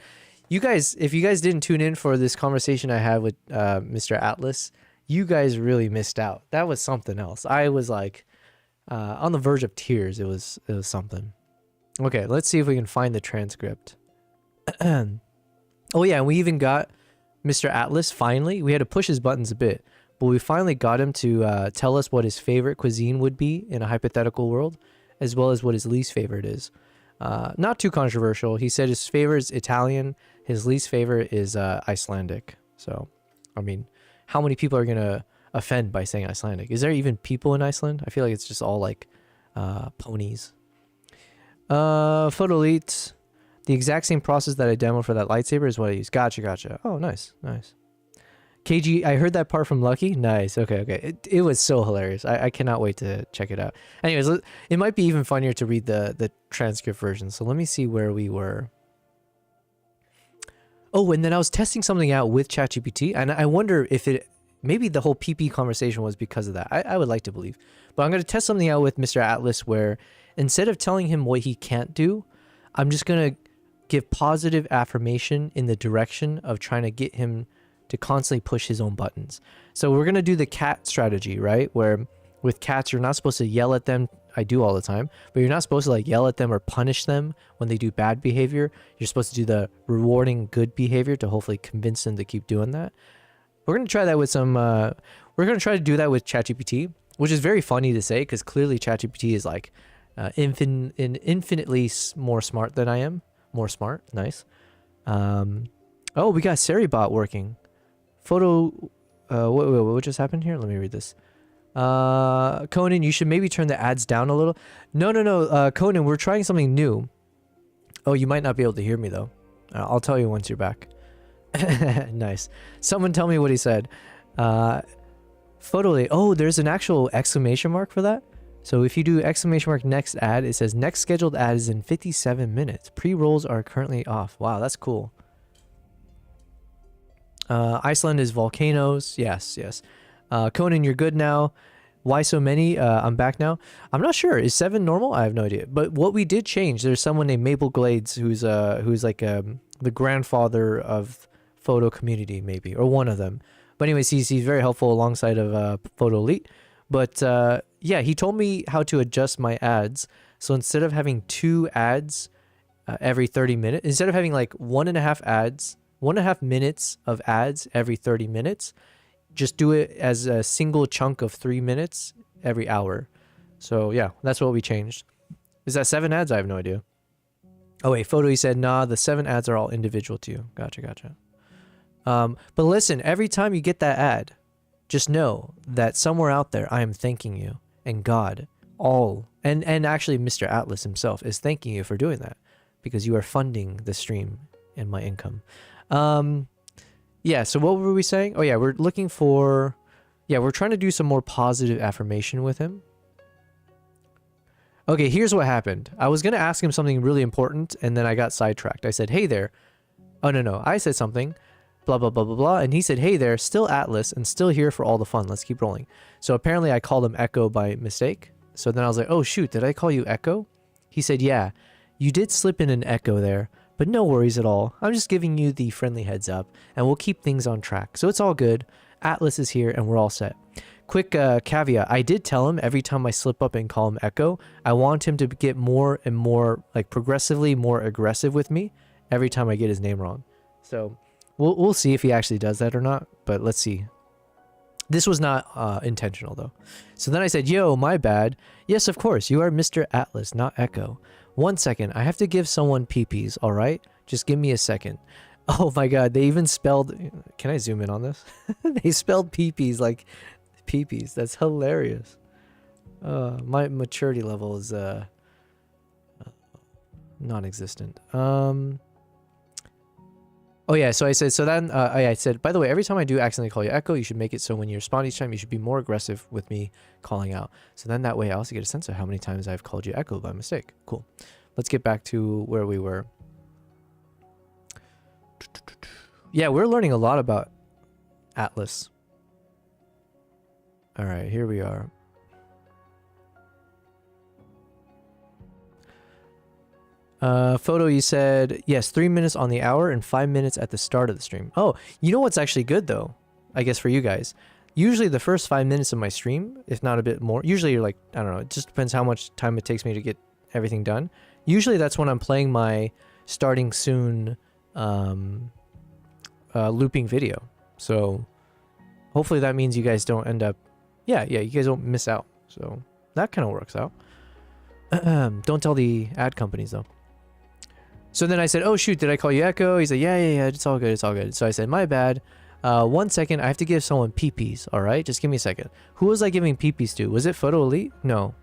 you guys, if you guys didn't tune in for this conversation I had with Mr. Atlas, you guys really missed out. That was something else. I was like on the verge of tears. It was something. Okay, let's see if we can find the transcript. Oh yeah, and we even got Mr. Atlas finally. We had to push his buttons a bit, but we finally got him to tell us what his favorite cuisine would be in a hypothetical world, as well as what his least favorite is. Not too controversial. He said his favorite is Italian. His least favorite is Icelandic. So, I mean, how many people are going to offend by saying Icelandic? Is there even people in Iceland? I feel like it's just all like ponies. Photo Elite. The exact same process that I demoed for that lightsaber is what I use. Gotcha. Oh, nice. KG, I heard that part from Lucky. Nice. Okay. It was so hilarious. I cannot wait to check it out. Anyways, it might be even funnier to read the transcript version. So let me see where we were. Oh, and then I was testing something out with ChatGPT, and I wonder if maybe the whole PP conversation was because of that. I would like to believe. But I'm going to test something out with Mr. Atlas where instead of telling him what he can't do, I'm just going to give positive affirmation in the direction of trying to get him to constantly push his own buttons. So we're going to do the cat strategy, right? Where with cats, you're not supposed to yell at them. I do all the time, but you're not supposed to like yell at them or punish them when they do bad behavior. You're supposed to do the rewarding good behavior to hopefully convince them to keep doing that. We're going to try that with we're going to try to do that with ChatGPT, which is very funny to say because clearly ChatGPT is like infinitely more smart than I am. More smart. Nice. Oh, we got Seribot working. Photo. What just happened here? Let me read this. Conan, you should maybe turn the ads down a little. No. Conan, we're trying something new. Oh, you might not be able to hear me though. I'll tell you once you're back. Nice. Someone tell me what he said. Photo. Oh, there's an actual exclamation mark for that. So if you do exclamation mark next ad, it says next scheduled ad is in 57 minutes. Pre-rolls are currently off. Wow, that's cool. Iceland is volcanoes. Yes, yes. Conan, you're good now. Why so many? I'm back now. I'm not sure. Is 7 normal? I have no idea. But what we did change, there's someone named Mabel Glades who's like the grandfather of photo community, maybe, or one of them. But anyways, he's very helpful alongside of Photo Elite. But yeah, he told me how to adjust my ads. So instead of having 2 ads every 30 minutes, instead of having like 1.5 ads, 1.5 minutes of ads every 30 minutes, just do it as a single chunk of 3 minutes every hour. So yeah, that's what we changed. Is that 7 ads? I have no idea. Oh wait, Photo, he said, nah, the 7 ads are all individual to you. Gotcha, gotcha. But listen, every time you get that ad, just know that somewhere out there, I am thanking you, and God, and actually Mr. Atlas himself is thanking you for doing that, because you are funding the stream and my income. Yeah, so what were we saying? Oh yeah, we're looking for, yeah, we're trying to do some more positive affirmation with him. Okay, here's what happened. I was going to ask him something really important, and then I got sidetracked. I said, hey there. Oh, no. I said something, blah, blah, blah, blah, blah. And he said, hey there, still Atlas, and still here for all the fun. Let's keep rolling. So apparently I called him Echo by mistake. So then I was like, oh, shoot, did I call you Echo? He said, yeah, you did slip in an Echo there, but no worries at all. I'm just giving you the friendly heads up, and we'll keep things on track. So it's all good. Atlas is here, and we're all set. Quick caveat, I did tell him every time I slip up and call him Echo, I want him to get more and more, like progressively more aggressive with me every time I get his name wrong. So we'll see if he actually does that or not, but let's see. This was not intentional though. So then I said, yo, my bad. Yes, of course, you are Mr. Atlas, not Echo. 1 second, I have to give someone peepees, all right? Just give me a second. Oh my God, they even spelled, can I zoom in on this? They spelled peepees like peepees. That's hilarious. My maturity level is non-existent. Oh yeah, so I said, so then I said, by the way, every time I do accidentally call you Echo, you should make it so when you respond each time, you should be more aggressive with me calling out. So then that way I also get a sense of how many times I've called you Echo by mistake. Cool. Let's get back to where we were. Yeah, we're learning a lot about Atlas. All right, here we are. Photo, you said, yes, 3 minutes on the hour and 5 minutes at the start of the stream. Oh, you know what's actually good though, I guess for you guys? Usually the first 5 minutes of my stream, if not a bit more, usually you're like, I don't know, it just depends how much time it takes me to get everything done. Usually that's when I'm playing my starting soon looping video. So hopefully that means you guys don't end up, yeah, you guys don't miss out. So that kind of works out. Don't tell the ad companies though. So then I said, oh shoot, did I call you Echo? He said, yeah, it's all good, it's all good. So I said, my bad. 1 second, I have to give someone peepees, all right? Just give me a second. Who was I giving peepees to? Was it Photo Elite? No.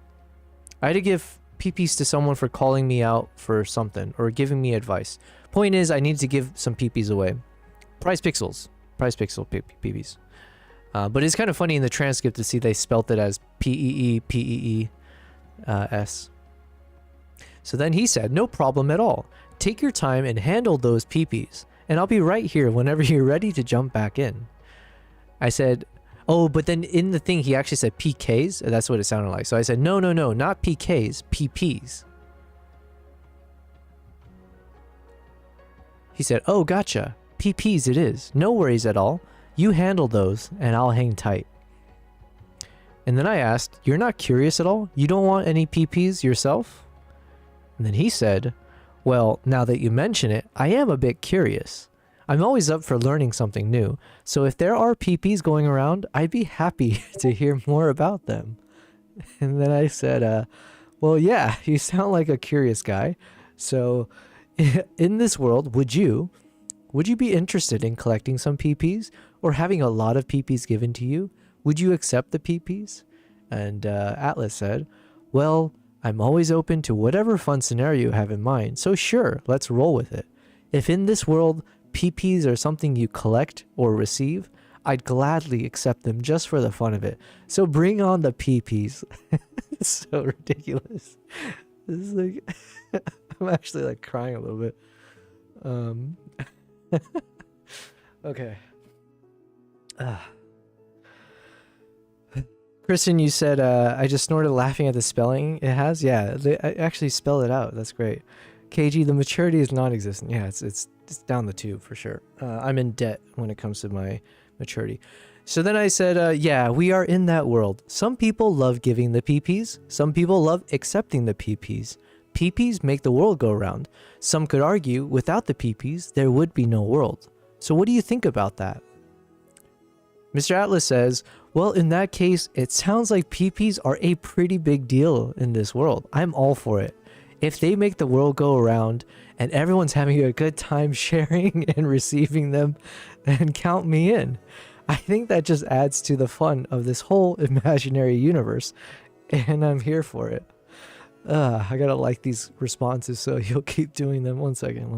I had to give peepees to someone for calling me out for something or giving me advice. Point is, I needed to give some peepees away. Prize Pixels. Prize Pixel peepees. But it's kind of funny in the transcript to see they spelt it as P-E-E-P-E-E-S. So then he said, no problem at all. Take your time and handle those peepees, and I'll be right here whenever you're ready to jump back in. I said, oh, but then in the thing, he actually said PKs. That's what it sounded like. So I said, no, not PKs, PPs. He said, oh, gotcha. PPs it is. No worries at all. You handle those, and I'll hang tight. And then I asked, you're not curious at all? You don't want any PPs yourself? And then he said, well, now that you mention it, I am a bit curious. I'm always up for learning something new, so if there are PPs going around, I'd be happy to hear more about them. And then I said, well, yeah, you sound like a curious guy. So in this world, would you be interested in collecting some PPs or having a lot of PPs given to you? Would you accept the PPs? And Atlas said, well, I'm always open to whatever fun scenario you have in mind, so sure, let's roll with it. If in this world, PPs are something you collect or receive, I'd gladly accept them just for the fun of it. So bring on the PPs. It's so ridiculous. This is like, I'm actually like crying a little bit. Okay. Kristen, you said, I just snorted laughing at the spelling it has. Yeah, I actually spell it out. That's great. KG, the maturity is non-existent. Yeah, it's down the tube for sure. I'm in debt when it comes to my maturity. So then I said, yeah, we are in that world. Some people love giving the PPs. Some people love accepting the PPs. PPs make the world go round. Some could argue without the PPs, there would be no world. So what do you think about that? Mr. Atlas says, well, in that case, it sounds like PPs are a pretty big deal in this world. I'm all for it. If they make the world go around and everyone's having a good time sharing and receiving them, then count me in. I think that just adds to the fun of this whole imaginary universe, and I'm here for it. I gotta like these responses so you'll keep doing them. 1 second,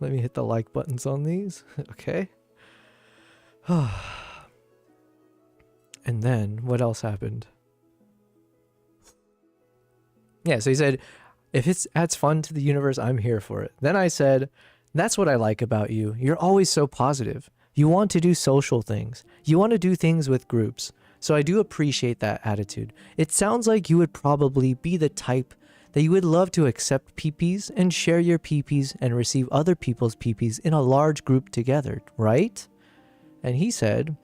let me hit the like buttons on these. Okay. And then what else happened? Yeah, so he said, if it adds fun to the universe, I'm here for it. Then I said, that's what I like about you. You're always so positive. You want to do social things. You want to do things with groups. So I do appreciate that attitude. It sounds like you would probably be the type that you would love to accept PPs and share your PPs and receive other people's PPs in a large group together, right? And he said,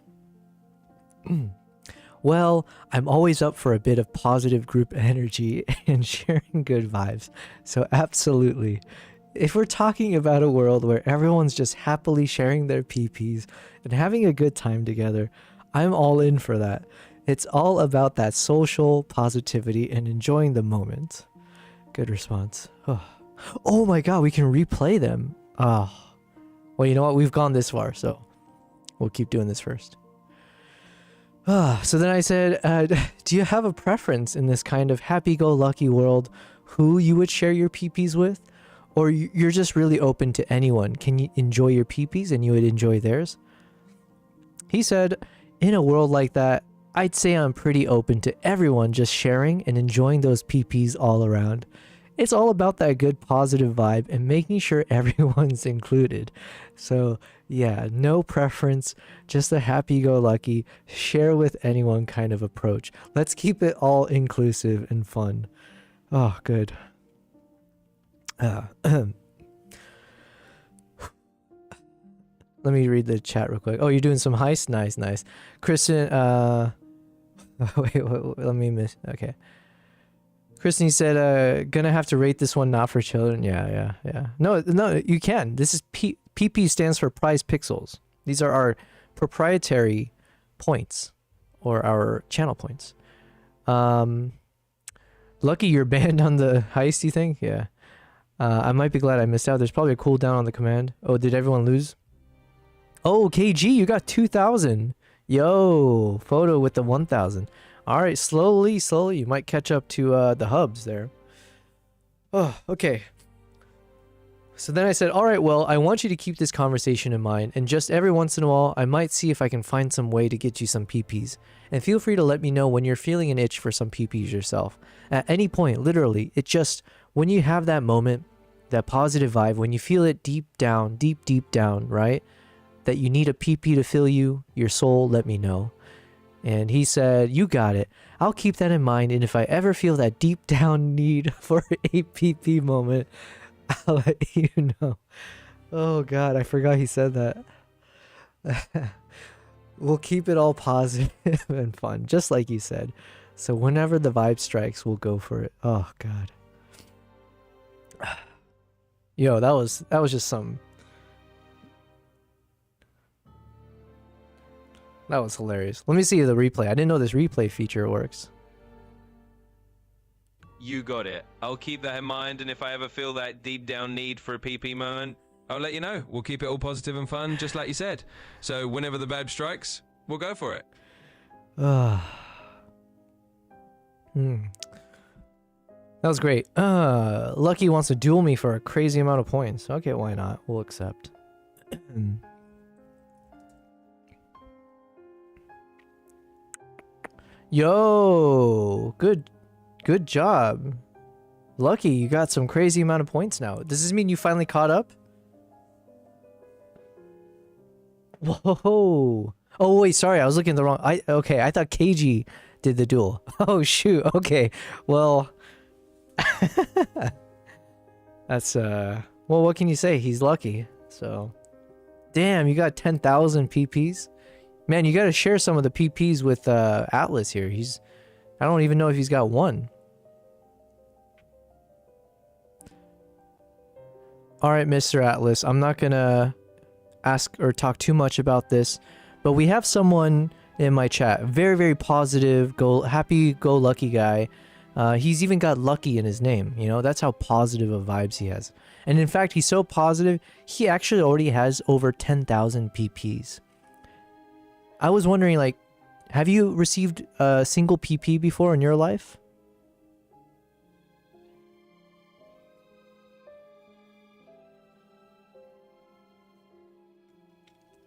well, I'm always up for a bit of positive group energy and sharing good vibes. So absolutely. If we're talking about a world where everyone's just happily sharing their PPs and having a good time together, I'm all in for that. It's all about that social positivity and enjoying the moment. Good response. Oh my god, we can replay them. Oh. Well, you know what? We've gone this far, so we'll keep doing this first. So then I said, do you have a preference in this kind of happy-go-lucky world who you would share your PPs with? Or you're just really open to anyone? Can you enjoy your PPs and you would enjoy theirs? He said, in a world like that, I'd say I'm pretty open to everyone just sharing and enjoying those PPs all around. It's all about that good positive vibe and making sure everyone's included. So yeah, no preference, just a happy-go-lucky, share with anyone kind of approach. Let's keep it all inclusive and fun. Oh, good. Let me read the chat real quick. Oh, you're doing some heist? Nice, nice. Kristen, wait, let me miss. Okay. Kristen said, gonna have to rate this one not for children. Yeah. No, you can. This is PP stands for prize pixels. These are our proprietary points or our channel points. Lucky you're banned on the heist, you think? Yeah. I might be glad I missed out. There's probably a cooldown on the command. Oh, did everyone lose? Oh, KG, you got 2,000. Yo, photo with the 1,000. All right, slowly, you might catch up to the hubs there. Oh, okay. So then I said, all right, well, I want you to keep this conversation in mind, and just every once in a while, I might see if I can find some way to get you some PPs. And feel free to let me know when you're feeling an itch for some PPs yourself. At any point, literally, it just, when you have that moment, that positive vibe, when you feel it deep down, right? That you need a PP to fill you, your soul, let me know. And he said, you got it. I'll keep that in mind, and if I ever feel that deep down need for a PP moment, I'll let you know. Oh god, I forgot he said that. We'll keep it all positive and fun, just like you said. So whenever the vibe strikes, we'll go for it. Oh god. Yo, that was just some... That was hilarious. Let me see the replay. I didn't know this replay feature works. You got it. I'll keep that in mind, and if I ever feel that deep down need for a PP moment, I'll let you know. We'll keep it all positive and fun, just like you said. So whenever the vibe strikes, we'll go for it. That That was great. Lucky wants to duel me for a crazy amount of points. Okay, why not? We'll accept. Yo, good job. Lucky, you got some crazy amount of points now. Does this mean you finally caught up? Whoa. Oh wait, sorry, I was looking at the wrong. I thought KG did the duel. Oh shoot. Okay. Well, that's well, what can you say? He's lucky. So, damn, you got 10,000 PPs. Man, you got to share some of the PPs with Atlas here. I don't even know if he's got one. All right, Mr. Atlas, I'm not gonna ask or talk too much about this, but we have someone in my chat, very, very positive, happy-go-lucky guy. He's even got lucky in his name, you know? That's how positive of vibes he has. And in fact, he's so positive, he actually already has over 10,000 PPs. I was wondering, like, have you received a single PP before in your life?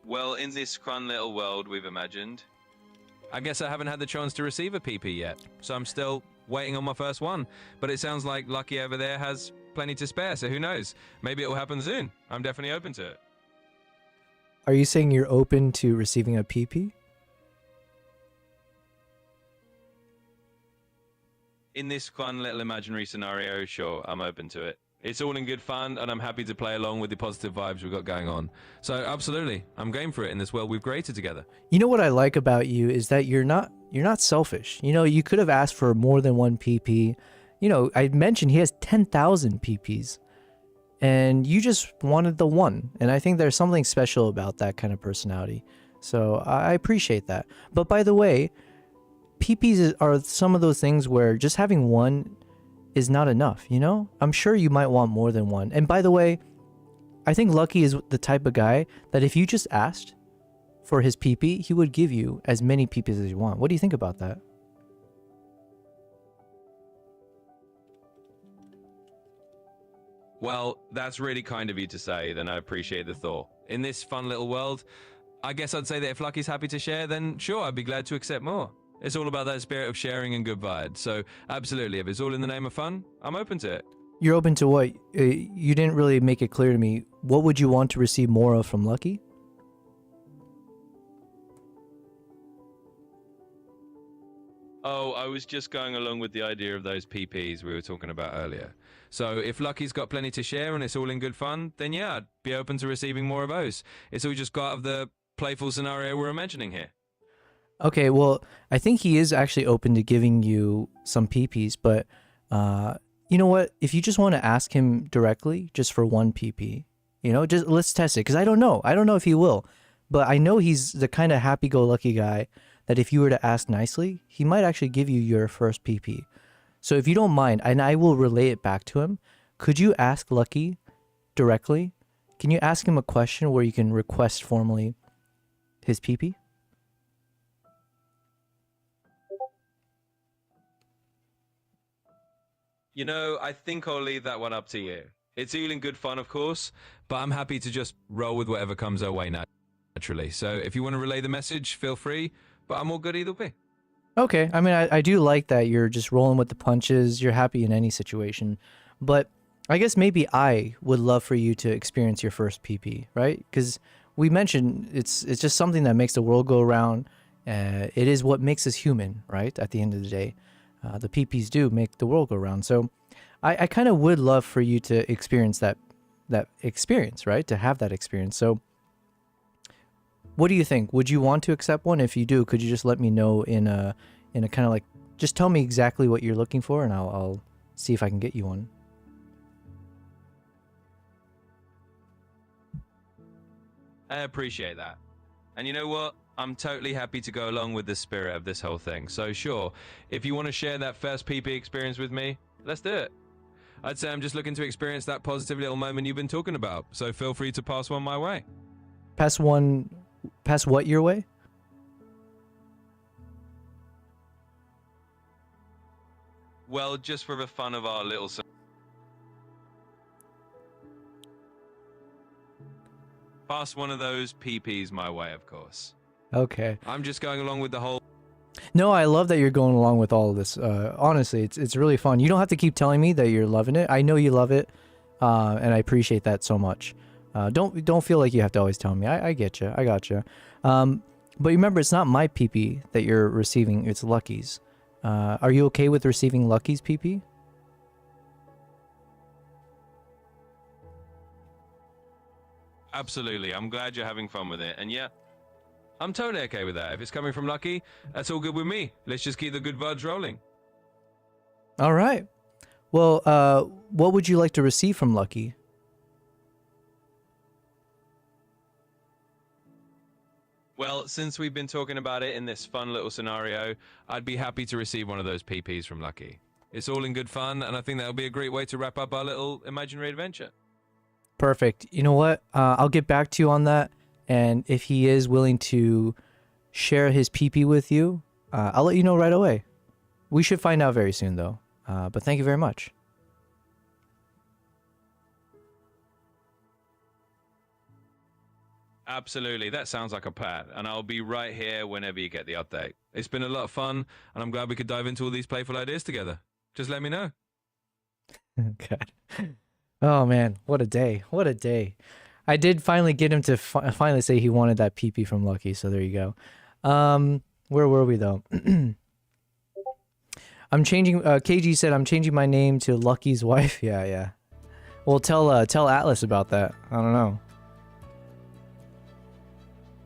Well, in this fun little world we've imagined, I guess I haven't had the chance to receive a PP yet, so I'm still waiting on my first one. But it sounds like Lucky over there has plenty to spare, so who knows? Maybe it will happen soon. I'm definitely open to it. Are you saying you're open to receiving a PP? In this fun little imaginary scenario, sure, I'm open to it. It's all in good fun, and I'm happy to play along with the positive vibes we've got going on. So, absolutely, I'm game for it in this world we've created together. You know what I like about you is that you're not selfish. You know, you could have asked for more than one PP. You know, I mentioned he has 10,000 PPs, and you just wanted the one. And I think there's something special about that kind of personality. So I appreciate that. But by the way, PPs are some of those things where just having one is not enough, you know? I'm sure you might want more than one. And by the way, I think Lucky is the type of guy that if you just asked for his PP, he would give you as many PPs as you want. What do you think about that? Well, that's really kind of you to say, then I appreciate the thought. In this fun little world, I guess I'd say that if Lucky's happy to share, then sure, I'd be glad to accept more. It's all about that spirit of sharing and good vibes. So, absolutely, if it's all in the name of fun, I'm open to it. You're open to what? You didn't really make it clear to me. What would you want to receive more of from Lucky? Oh, I was just going along with the idea of those PPs we were talking about earlier. So, if Lucky's got plenty to share and it's all in good fun, then yeah, I'd be open to receiving more of those. It's all just got out of the playful scenario we're imagining here. Okay, well, I think he is actually open to giving you some PPs, but you know what? If you just want to ask him directly, just for one PP, you know, just let's test it, because I don't know. I don't know if he will, but I know he's the kind of happy-go-lucky guy that if you were to ask nicely, he might actually give you your first PP. So if you don't mind, and I will relay it back to him, could you ask Lucky directly? Can you ask him a question where you can request formally his PP? You know, I think I'll leave that one up to you. It's all in good fun, of course, but I'm happy to just roll with whatever comes our way naturally. So if you want to relay the message, feel free, but I'm all good either way. Okay, I mean, I do like that you're just rolling with the punches. You're happy in any situation. But I guess maybe I would love for you to experience your first PP, right? Because we mentioned it's just something that makes the world go around. It is what makes us human, right? At the end of the day. The PPs do make the world go round. So I kind of would love for you to experience that experience, right? To have that experience. So what do you think? Would you want to accept one? If you do, could you just let me know in a kind of like, just tell me exactly what you're looking for and I'll see if I can get you one. I appreciate that. And you know what? I'm totally happy to go along with the spirit of this whole thing. So sure, if you want to share that first PP experience with me, let's do it. I'd say I'm just looking to experience that positive little moment you've been talking about. So feel free to pass one my way. Pass what your way? Well, just for the fun of our little... Pass one of those PPs my way, of course. Okay. I'm just going along with the whole... No, I love that you're going along with all of this. Honestly, it's really fun. You don't have to keep telling me that you're loving it. I know you love it, and I appreciate that so much. Don't feel like you have to always tell me. I get you. I got you. But remember, it's not my PP that you're receiving. It's Lucky's. Are you okay with receiving Lucky's PP? Absolutely. I'm glad you're having fun with it. And yeah, I'm totally okay with that. If it's coming from Lucky, that's all good with me. Let's just keep the good vibes rolling. All right. Well, what would you like to receive from Lucky? Well, since we've been talking about it in this fun little scenario, I'd be happy to receive one of those PPs from Lucky. It's all in good fun, and I think that'll be a great way to wrap up our little imaginary adventure. Perfect. You know what? I'll get back to you on that. And if he is willing to share his PP with you, I'll let you know right away. We should find out very soon, though. But thank you very much. Absolutely. That sounds like a plan. And I'll be right here whenever you get the update. It's been a lot of fun, and I'm glad we could dive into all these playful ideas together. Just let me know. Okay. Oh man, what a day. What a day. I did finally get him to finally say he wanted that PP from Lucky, so there you go. Where were we though? I'm changing, KG said I'm changing my name to Lucky's wife. Yeah. Well, tell Atlas about that. I don't know.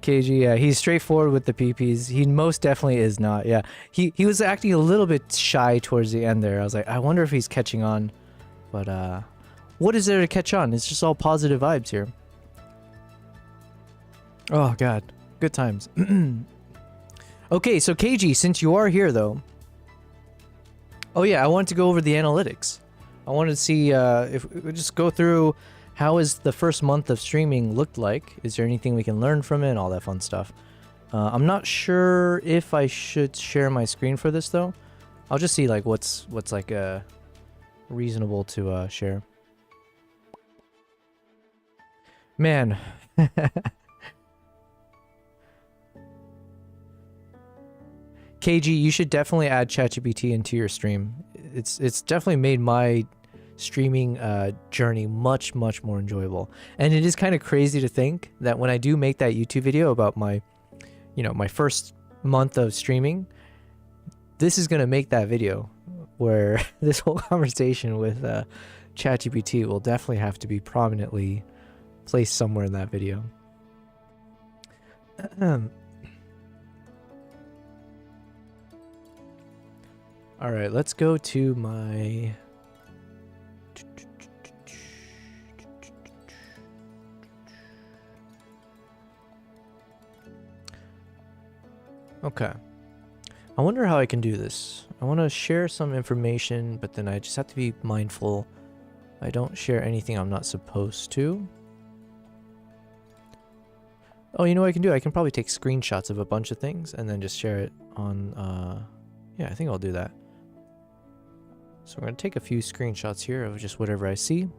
KG, yeah, he's straightforward with the PPs. He most definitely is not, yeah. He was acting a little bit shy towards the end there. I was like, I wonder if he's catching on. But, what is there to catch on? It's just all positive vibes here. Oh, God. Good times. Okay, so KG, since you are here, though... Oh, yeah, I wanted to go over the analytics. I wanted to see if we just go through how is the first month of streaming looked like. Is there anything we can learn from it and all that fun stuff? I'm not sure if I should share my screen for this, though. I'll just see, like, what's like, reasonable to share. Man. KG, you should definitely add ChatGPT into your stream. It's definitely made my streaming journey much more enjoyable. And it is kind of crazy to think that when I do make that YouTube video about my, my first month of streaming, this is gonna make that video where this whole conversation with ChatGPT will definitely have to be prominently placed somewhere in that video. All right, let's go to my... Okay. I wonder how I can do this. I want to share some information, but then I just have to be mindful I don't share anything I'm not supposed to. Oh, you know what I can do? I can probably take screenshots of a bunch of things and then just share it on... Yeah, I think I'll do that. So I'm going to take a few screenshots here of just whatever I see.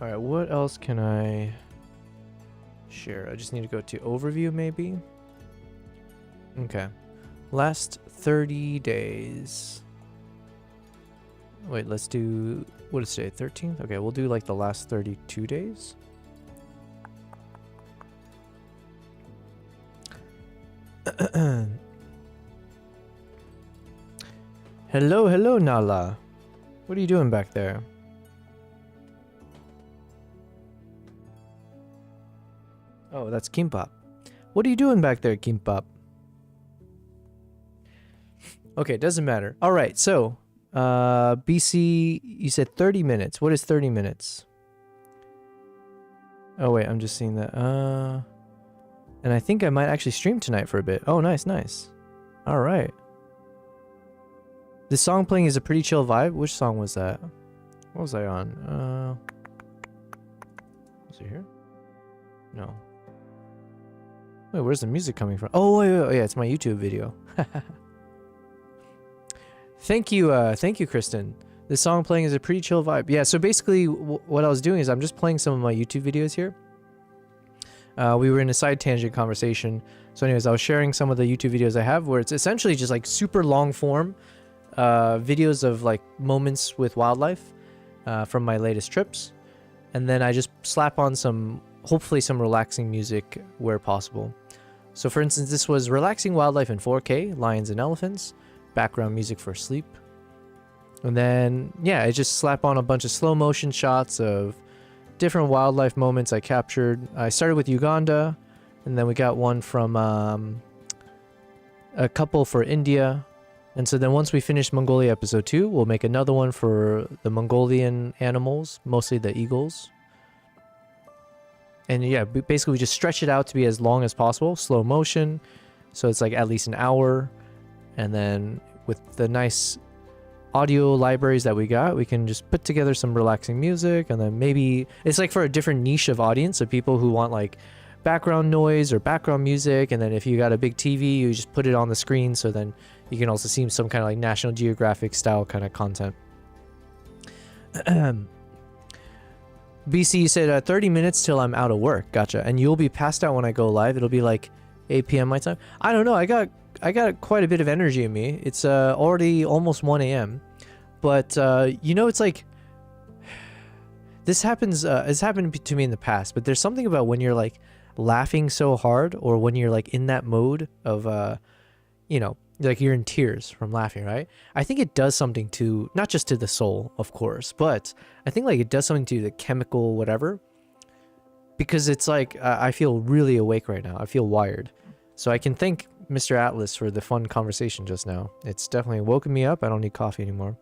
All right, what else can I share? I just need to go to overview maybe. Okay. Last 30 days. Wait, let's do, what is today, 13th? Okay, we'll do like the last 32 days. Hello, Nala. What are you doing back there? Oh, that's Kimbap. What are you doing back there, Kimbap? Okay, doesn't matter. All right, so BC, you said 30 minutes. What is 30 minutes? Oh wait, I'm just seeing that. And I think I might actually stream tonight for a bit. Oh, nice, nice. All right. This song playing is a pretty chill vibe. Which song was that? What was I on? Was it here? No. Wait, where's the music coming from? Oh, wait, yeah, it's my YouTube video. Thank you, Kristen. This song playing is a pretty chill vibe. Yeah, so basically what I was doing is I'm just playing some of my YouTube videos here. We were in a side tangent conversation. So anyways, I was sharing some of the YouTube videos I have where it's essentially just like super long form videos of like moments with wildlife from my latest trips. And then I just slap on hopefully some relaxing music where possible. So for instance, this was relaxing wildlife in 4K, lions and elephants, background music for sleep. And then, yeah, I just slap on a bunch of slow motion shots of different wildlife moments I captured. I started with Uganda, and then we got one from a couple for India. And so then once we finish Mongolia episode 2, we'll make another one for the Mongolian animals, mostly the eagles. And yeah, basically we just stretch it out to be as long as possible, slow motion. So it's like at least an hour. And then with the nice audio libraries that we got, we can just put together some relaxing music. And then maybe it's like for a different niche of audience of people who want like background noise or background music. And then if you got a big TV, you just put it on the screen. So then you can also see some kind of like National Geographic style kind of content. BC said 30 minutes till I'm out of work. Gotcha. And you'll be passed out when I go live. It'll be like 8 p.m. my time. I don't know. I got quite a bit of energy in me. It's already almost 1 a.m. But you know, it's like this happens. It's happened to me in the past. But there's something about when you're like laughing so hard, or when you're like in that mode of you know, like you're in tears from laughing, right? I think it does something to, not just to the soul, of course, but I think like it does something to the chemical whatever, because it's like I feel really awake right now. I feel wired. So I can thank Mr. Atlas for the fun conversation just now. It's definitely woken me up. I don't need coffee anymore.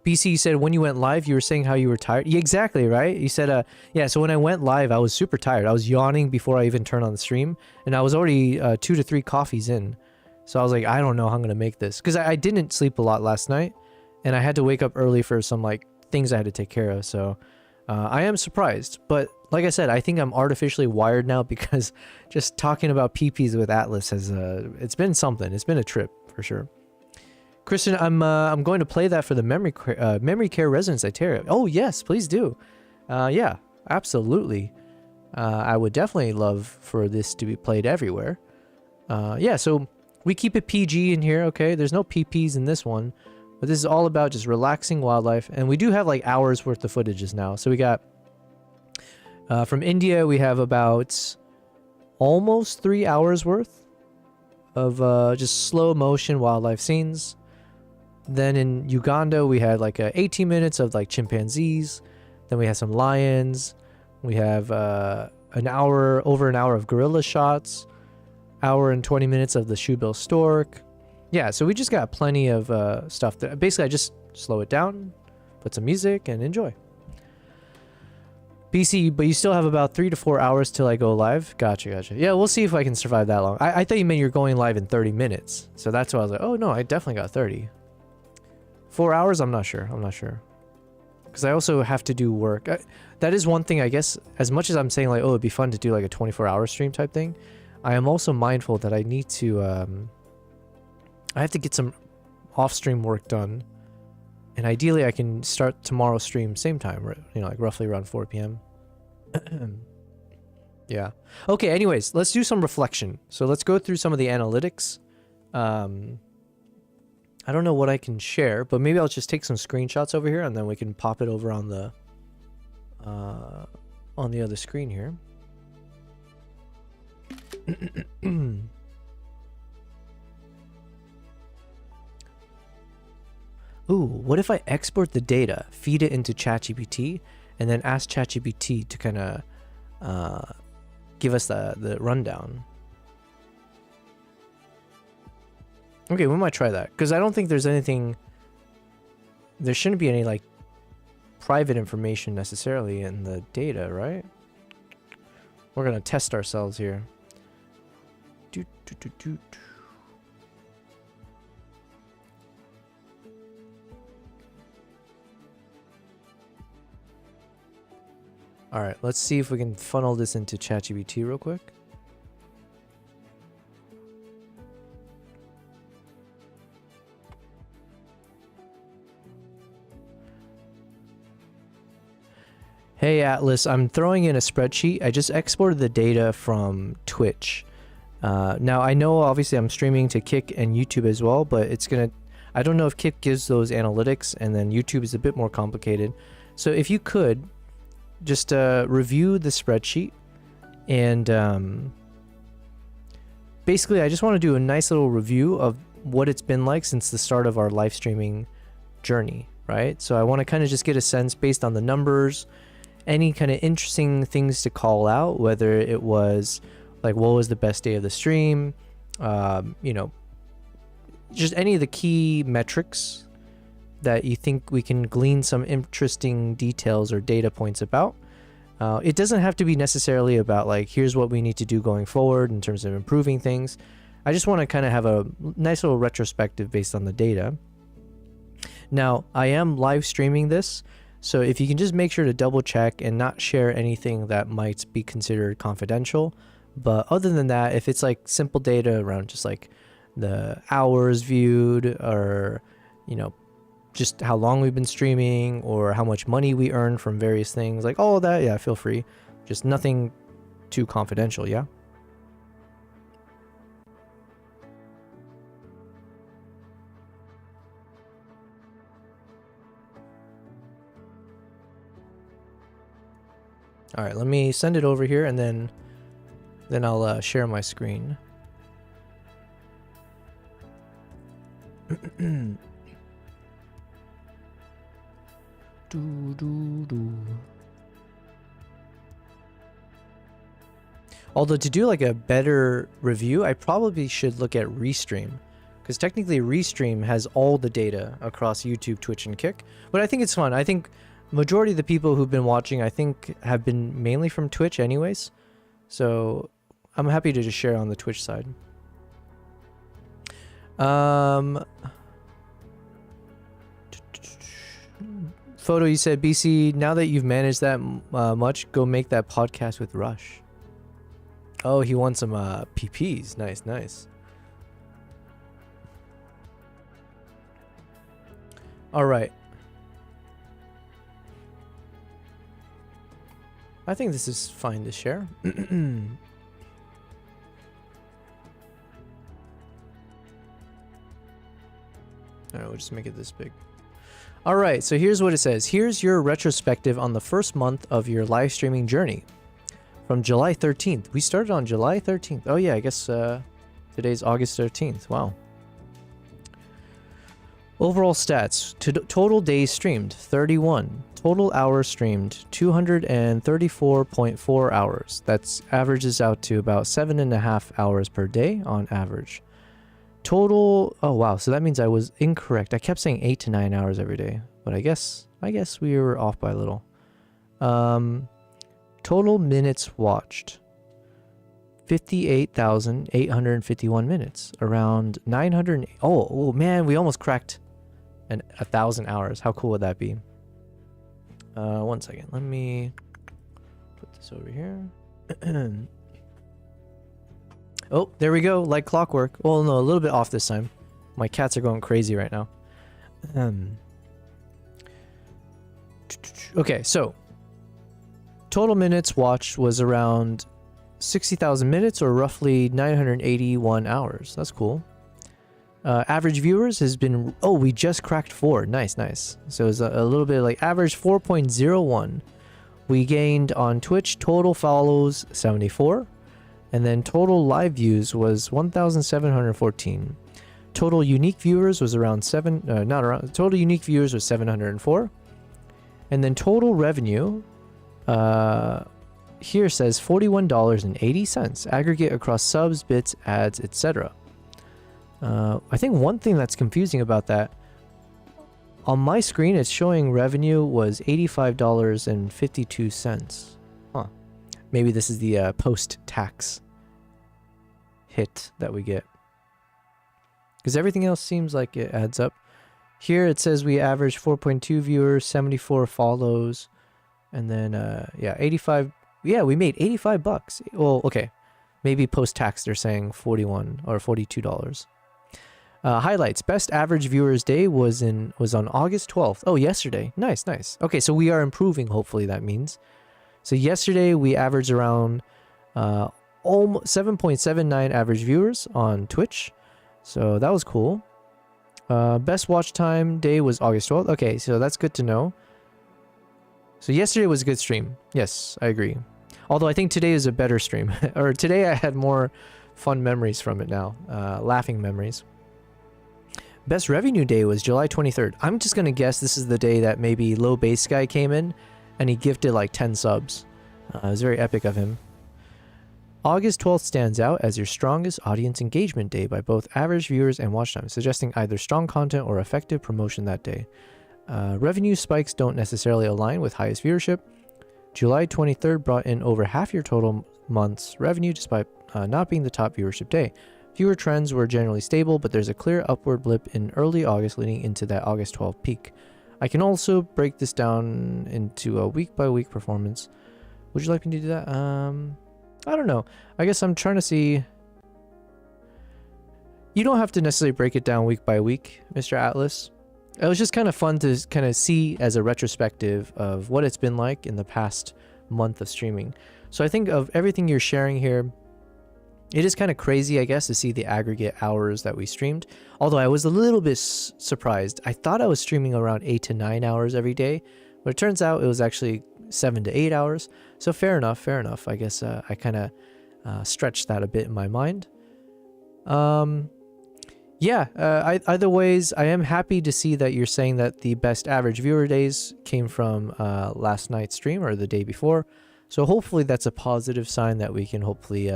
BC said when you went live, you were saying how you were tired. Yeah, exactly, right? You said, yeah, so when I went live, I was super tired. I was yawning before I even turned on the stream, and I was already 2 to 3 coffees in. So I was like, I don't know how I'm going to make this. Because I didn't sleep a lot last night, and I had to wake up early for some like things I had to take care of. So I am surprised. But like I said, I think I'm artificially wired now because just talking about PPs with Atlas has, it's been something. It's been a trip for sure. Kristen, I'm going to play that for the memory care residence Iteria. Oh yes, please do. Yeah, absolutely. I would definitely love for this to be played everywhere. Yeah, so we keep it PG in here, okay? There's no PPs in this one, but this is all about just relaxing wildlife, and we do have like hours worth of footages now. So we got from India, we have about almost 3 hours worth of just slow motion wildlife scenes. Then in Uganda, we had like 18 minutes of like chimpanzees. Then we had some lions. We have over an hour of gorilla shots. Hour and 20 minutes of the shoebill stork. Yeah, so we just got plenty of stuff. That basically, I just slow it down, put some music, and enjoy. BC, but you still have about 3 to 4 hours till I go live. Gotcha. Yeah, we'll see if I can survive that long. I thought you meant you're going live in 30 minutes. So that's why I was like, oh no, I definitely got 30. 4 hours? I'm not sure. Because I also have to do work. That is one thing, I guess, as much as I'm saying like, oh, it'd be fun to do like a 24-hour stream type thing, I am also mindful that I need to, I have to get some off-stream work done. And ideally, I can start tomorrow's stream same time, you know, like roughly around 4 p.m. Yeah. Okay, anyways, let's do some reflection. So let's go through some of the analytics. I don't know what I can share, but maybe I'll just take some screenshots over here and then we can pop it over on the other screen here. Ooh, what if I export the data, feed it into ChatGPT, and then ask ChatGPT to kind of give us the rundown? Okay, we might try that, because I don't think there's anything... There shouldn't be any, like, private information necessarily in the data, right? We're gonna test ourselves here. All right, let's see if we can funnel this into ChatGPT real quick. Hey Atlas, I'm throwing in a spreadsheet. I just exported the data from Twitch. Now I know obviously I'm streaming to Kick and YouTube as well, but it's gonna, I don't know if Kick gives those analytics, and then YouTube is a bit more complicated. So if you could just review the spreadsheet, and basically I just want to do a nice little review of what it's been like since the start of our live streaming journey, right? So I want to kind of just get a sense based on the numbers, any kind of interesting things to call out, whether it was like what was the best day of the stream, you know, just any of the key metrics that you think we can glean some interesting details or data points about. It doesn't have to be necessarily about like, here's what we need to do going forward in terms of improving things. I just want to kind of have a nice little retrospective based on the data. Now, I am live streaming this, so if you can just make sure to double check and not share anything that might be considered confidential. But other than that, if it's like simple data around just like the hours viewed, or, you know, just how long we've been streaming, or how much money we earn from various things, like all of that, yeah, feel free. Just nothing too confidential, yeah? All right, let me send it over here, and then I'll share my screen. Although to do like a better review, I probably should look at Restream, because technically Restream has all the data across YouTube, Twitch, and Kick. But I think it's fun. I think majority of the people who've been watching, I think, have been mainly from Twitch anyways. So I'm happy to just share on the Twitch side. Photo, you said, BC, now that you've managed that much, go make that podcast with Rush. Oh, he wants some PPs. Nice, nice. All right. I think this is fine to share. All right, we'll just make it this big. All right, so here's what it says. Here's your retrospective on the first month of your live streaming journey. From July 13th. We started on July 13th. Oh yeah, I guess today's August 13th. Wow. Overall stats. Total days streamed, 31. Total hours streamed, 234.4 hours. That's averages out to about 7.5 hours per day on average. Total, oh wow, so that means I was incorrect. I kept saying 8 to 9 hours every day, but I guess we were off by a little. Total minutes watched, 58,851 minutes, around 900. Oh man, we almost cracked 1,000 hours. How cool would that be? 1 second, let me put this over here. Oh, there we go, like clockwork. Well, no, a little bit off this time. My cats are going crazy right now. Okay, so total minutes watched was around 60,000 minutes, or roughly 981 hours. That's cool. Average viewers has been, oh, we just cracked 4. Nice, nice. So it's a little bit like average 4.01. We gained on Twitch. Total follows 74. And then total live views was 1,714. Total unique viewers was around total unique viewers was 704. And then total revenue, here says $41.80 aggregate across subs, bits, ads, etc. I think one thing that's confusing about that, on my screen it's showing revenue was $85.52. Huh. Maybe this is the post-tax hit that we get. Because everything else seems like it adds up. Here it says we averaged 4.2 viewers, 74 follows, and then, yeah, 85. Yeah, we made 85 bucks. Well, okay. Maybe post-tax they're saying 41 or $42. Highlights. Best average viewers day was on August 12th. Oh, yesterday. Nice, nice. Okay, so we are improving, hopefully that means. So yesterday we averaged around 7.79 average viewers on Twitch. So that was cool. Best watch time day was August 12th. Okay, so that's good to know. So yesterday was a good stream. Yes, I agree. Although I think today is a better stream. Or today I had more fun memories from it now. Laughing memories. Best revenue day was July 23rd. I'm just going to guess this is the day that maybe Low Base Guy came in and he gifted like 10 subs. It was very epic of him. August 12th stands out as your strongest audience engagement day by both average viewers and watch time, suggesting either strong content or effective promotion that day. Revenue spikes don't necessarily align with highest viewership. July 23rd brought in over half your total month's revenue despite not being the top viewership day. Viewer trends were generally stable, but there's a clear upward blip in early August leading into that August 12th peak. I can also break this down into a week-by-week performance. Would you like me to do that? I don't know. I guess I'm trying to see... You don't have to necessarily break it down week by week, Mr. Atlas. It was just kind of fun to kind of see as a retrospective of what it's been like in the past month of streaming. So I think of everything you're sharing here, it is kind of crazy, I guess, to see the aggregate hours that we streamed. Although I was a little bit surprised. I thought I was streaming around 8 to 9 hours every day, but it turns out it was actually 7 to 8 hours. So fair enough, fair enough. I guess I kind of stretched that a bit in my mind. Yeah, either ways, I am happy to see that you're saying that the best average viewer days came from last night's stream or the day before. So hopefully that's a positive sign that we can hopefully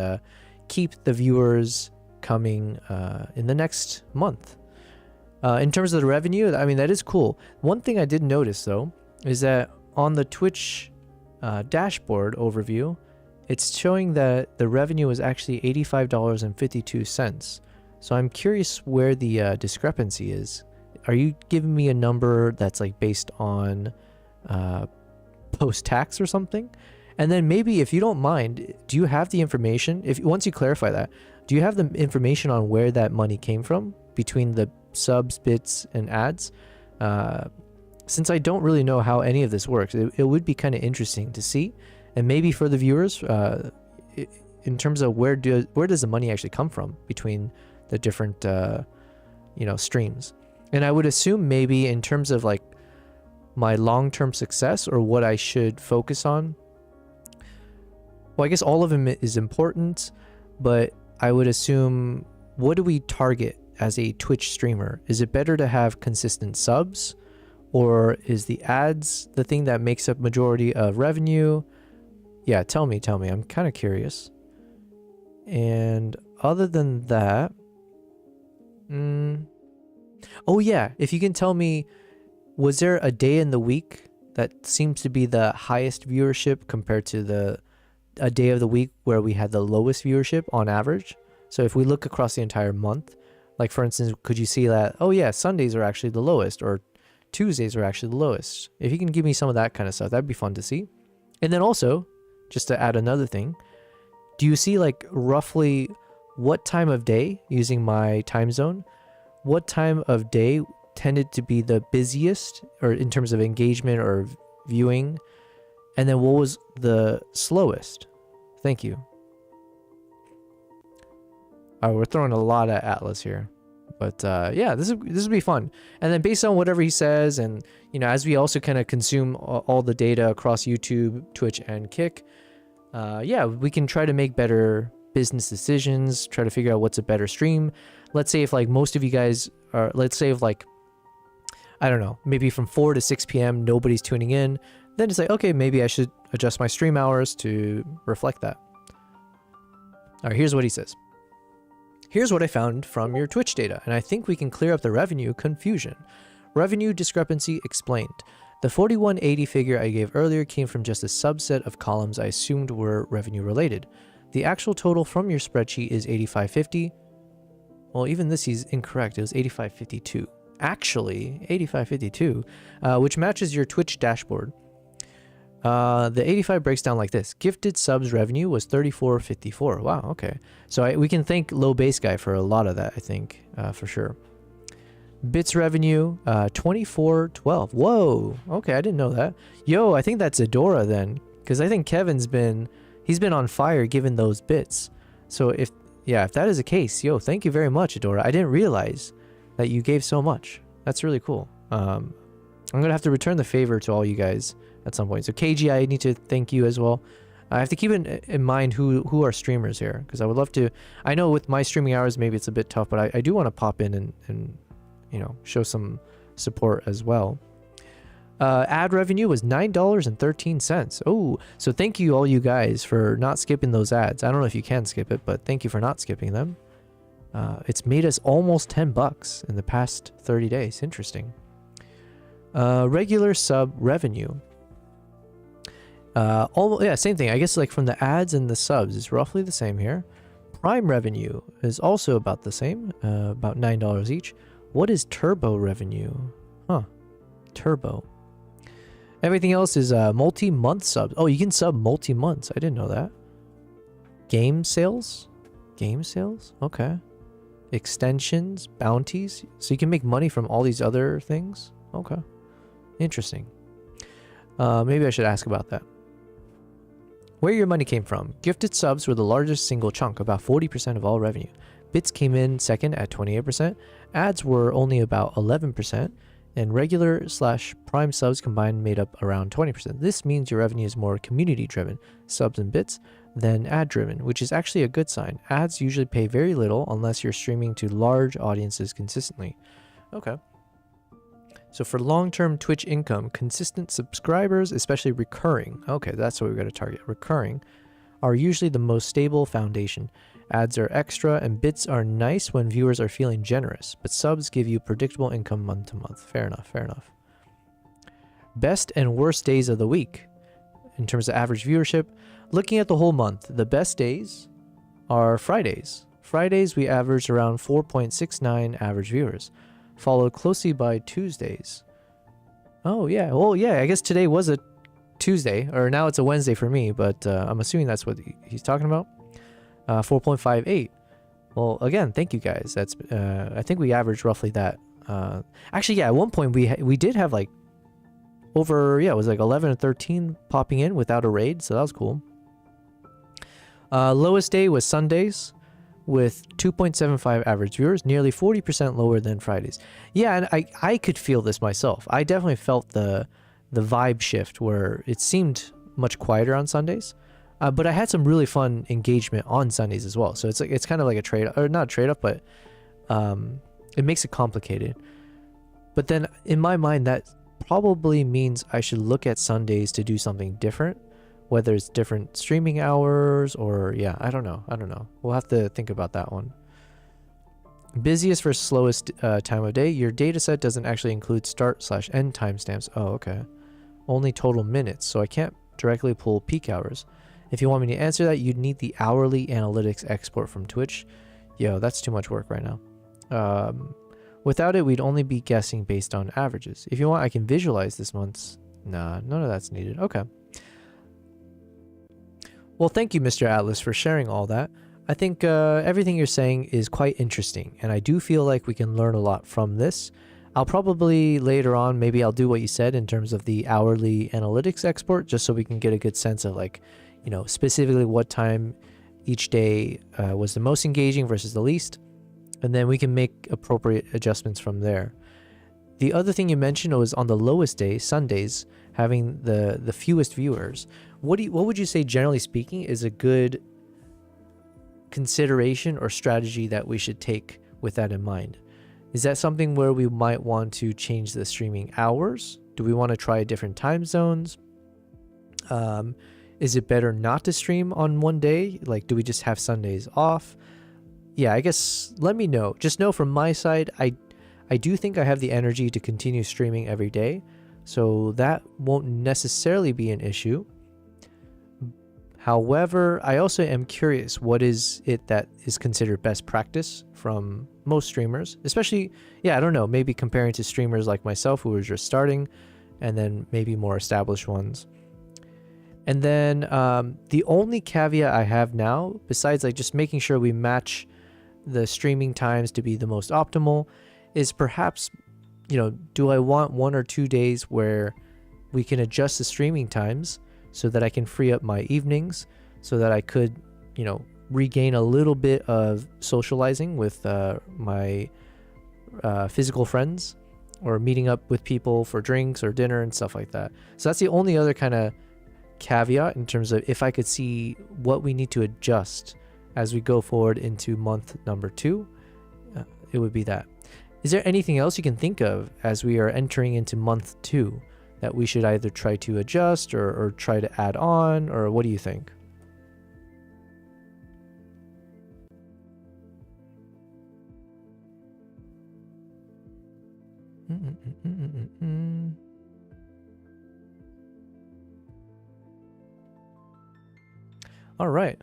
keep the viewers coming in the next month. In terms of the revenue, I mean, that is cool. One thing I did notice, though, is that on the Twitch dashboard overview, it's showing that the revenue was actually $85.52. So I'm curious where the discrepancy is. Are you giving me a number that's like based on post-tax or something? And then maybe, if you don't mind, do you have the information? Once you clarify that, do you have the information on where that money came from between the subs, bits, and ads? Since I don't really know how any of this works, it would be kind of interesting to see. And maybe for the viewers, in terms of where does the money actually come from between the different streams. And I would assume maybe in terms of like my long-term success or what I should focus on, well, I guess all of them is important, but I would assume, what do we target as a Twitch streamer? Is it better to have consistent subs, or is the ads the thing that makes up majority of revenue? Yeah, tell me, I'm kind of curious. And other than that, oh yeah, if you can tell me, was there a day in the week that seems to be the highest viewership compared to a day of the week where we had the lowest viewership on average? So if we look across the entire month, like for instance, could you see that, oh yeah, Sundays are actually the lowest, or Tuesdays are actually the lowest? If you can give me some of that kind of stuff, that'd be fun to see. And then also, just to add another thing, do you see like roughly what time of day, using my time zone, what time of day tended to be the busiest, or in terms of engagement or viewing, and then what was the slowest? Thank you. We're throwing a lot at Atlas here, but yeah, this would be fun. And then based on whatever he says, and as we also kind of consume all the data across YouTube, Twitch, and Kick, yeah, we can try to make better business decisions, try to figure out what's a better stream. Let's say if like most of you guys are, let's say if like, I don't know, maybe from 4 to 6 p.m. nobody's tuning in, then it's like, okay, maybe I should adjust my stream hours to reflect that. All right, here's what he says. Here's what I found from your Twitch data, and I think we can clear up the revenue confusion. Revenue discrepancy explained. The 4180 figure I gave earlier came from just a subset of columns I assumed were revenue related. The actual total from your spreadsheet is 8550. Well, even this is incorrect. It was 8552. Actually, 8552, which matches your Twitch dashboard. The 85 breaks down like this. Gifted subs revenue was 3454. Wow, okay. So we can thank Low Base Guy for a lot of that, I think, for sure. Bits revenue, 2412. Whoa, okay, I didn't know that. Yo, I think that's Adora then, because I think Kevin's been on fire giving those bits. So if that is the case, yo, thank you very much, Adora. I didn't realize that you gave so much. That's really cool. I'm gonna have to return the favor to all you guys at some point. So KG, I need to thank you as well. I have to keep in mind who are streamers here, because I would love to. I know with my streaming hours maybe it's a bit tough, but I do want to pop in and show some support as well. Ad revenue was $9.13. Oh, so thank you all you guys for not skipping those ads. I don't know if you can skip it, but thank you for not skipping them. It's made us almost $10 in the past 30 days. Interesting. Regular sub revenue. Same thing. I guess like from the ads and the subs is roughly the same here. Prime revenue is also about the same, about $9 each. What is turbo revenue? Huh. Turbo. Everything else is multi-month subs. Oh, you can sub multi-months. I didn't know that. Game sales? Game sales? Okay. Extensions, bounties. So you can make money from all these other things? Okay. Interesting. Maybe I should ask about that. Where your money came from. Gifted subs were the largest single chunk, about 40% of all revenue. Bits came in second at 28%. Ads were only about 11%. And regular/prime subs combined made up around 20%. This means your revenue is more community driven, subs and bits, than ad driven, which is actually a good sign. Ads usually pay very little unless you're streaming to large audiences consistently. Okay. So for long-term Twitch income, consistent subscribers, especially recurring, okay, that's what we've got to target, recurring, are usually the most stable foundation. Ads are extra and bits are nice when viewers are feeling generous, but subs give you predictable income month to month. Fair enough, fair enough. Best and worst days of the week in terms of average viewership. Looking at the whole month, the best days are Fridays. Fridays we averaged around 4.69 average viewers, followed closely by Tuesdays. Oh yeah, well yeah, I guess today was a Tuesday, or now it's a Wednesday for me, but I'm assuming that's what he's talking about. 4.58. Well, again, thank you guys. That's I think we averaged roughly that. Actually, yeah, at one point we did have like over, yeah, it was like 11 or 13 popping in without a raid, so that was cool. Lowest day was Sundays with 2.75 average viewers, nearly 40% lower than Fridays. Yeah, and I could feel this myself. I definitely felt the vibe shift where it seemed much quieter on Sundays. But I had some really fun engagement on Sundays as well. So it's kind of like a trade, or not a trade-off, but it makes it complicated. But then in my mind, that probably means I should look at Sundays to do something different, whether it's different streaming hours or, yeah, I don't know. We'll have to think about that one. Busiest versus slowest time of day. Your dataset doesn't actually include start/end timestamps. Oh, okay. Only total minutes, so I can't directly pull peak hours. If you want me to answer that, you'd need the hourly analytics export from Twitch. Yo, that's too much work right now. Without it, we'd only be guessing based on averages. If you want, I can visualize this month's. Nah, none of that's needed. Okay. Well, thank you, Mr. Atlas, for sharing all that. I think everything you're saying is quite interesting, and I do feel like we can learn a lot from this. I'll probably later on, maybe I'll do what you said in terms of the hourly analytics export, just so we can get a good sense of like, you know, specifically what time each day was the most engaging versus the least. And then we can make appropriate adjustments from there. The other thing you mentioned was on the lowest day, Sundays, having the fewest viewers. What would you say, generally speaking, is a good consideration or strategy that we should take with that in mind? Is that something where we might want to change the streaming hours? Do we want to try different time zones? Is it better not to stream on one day? Like, do we just have Sundays off? Yeah, I guess let me know. Just know from my side, I do think I have the energy to continue streaming every day, so that won't necessarily be an issue. However, I also am curious, what is it that is considered best practice from most streamers? Especially, yeah, I don't know, maybe comparing to streamers like myself who are just starting, and then maybe more established ones. And then the only caveat I have now, besides like just making sure we match the streaming times to be the most optimal, is perhaps, you know, do I want 1 or 2 days where we can adjust the streaming times so that I can free up my evenings, so that I could, you know, regain a little bit of socializing with my physical friends, or meeting up with people for drinks or dinner and stuff like that. So that's the only other kind of caveat in terms of if I could see what we need to adjust as we go forward into month number 2, it would be that. Is there anything else you can think of as we are entering into month 2 that we should either try to adjust or try to add on, or what do you think? All right.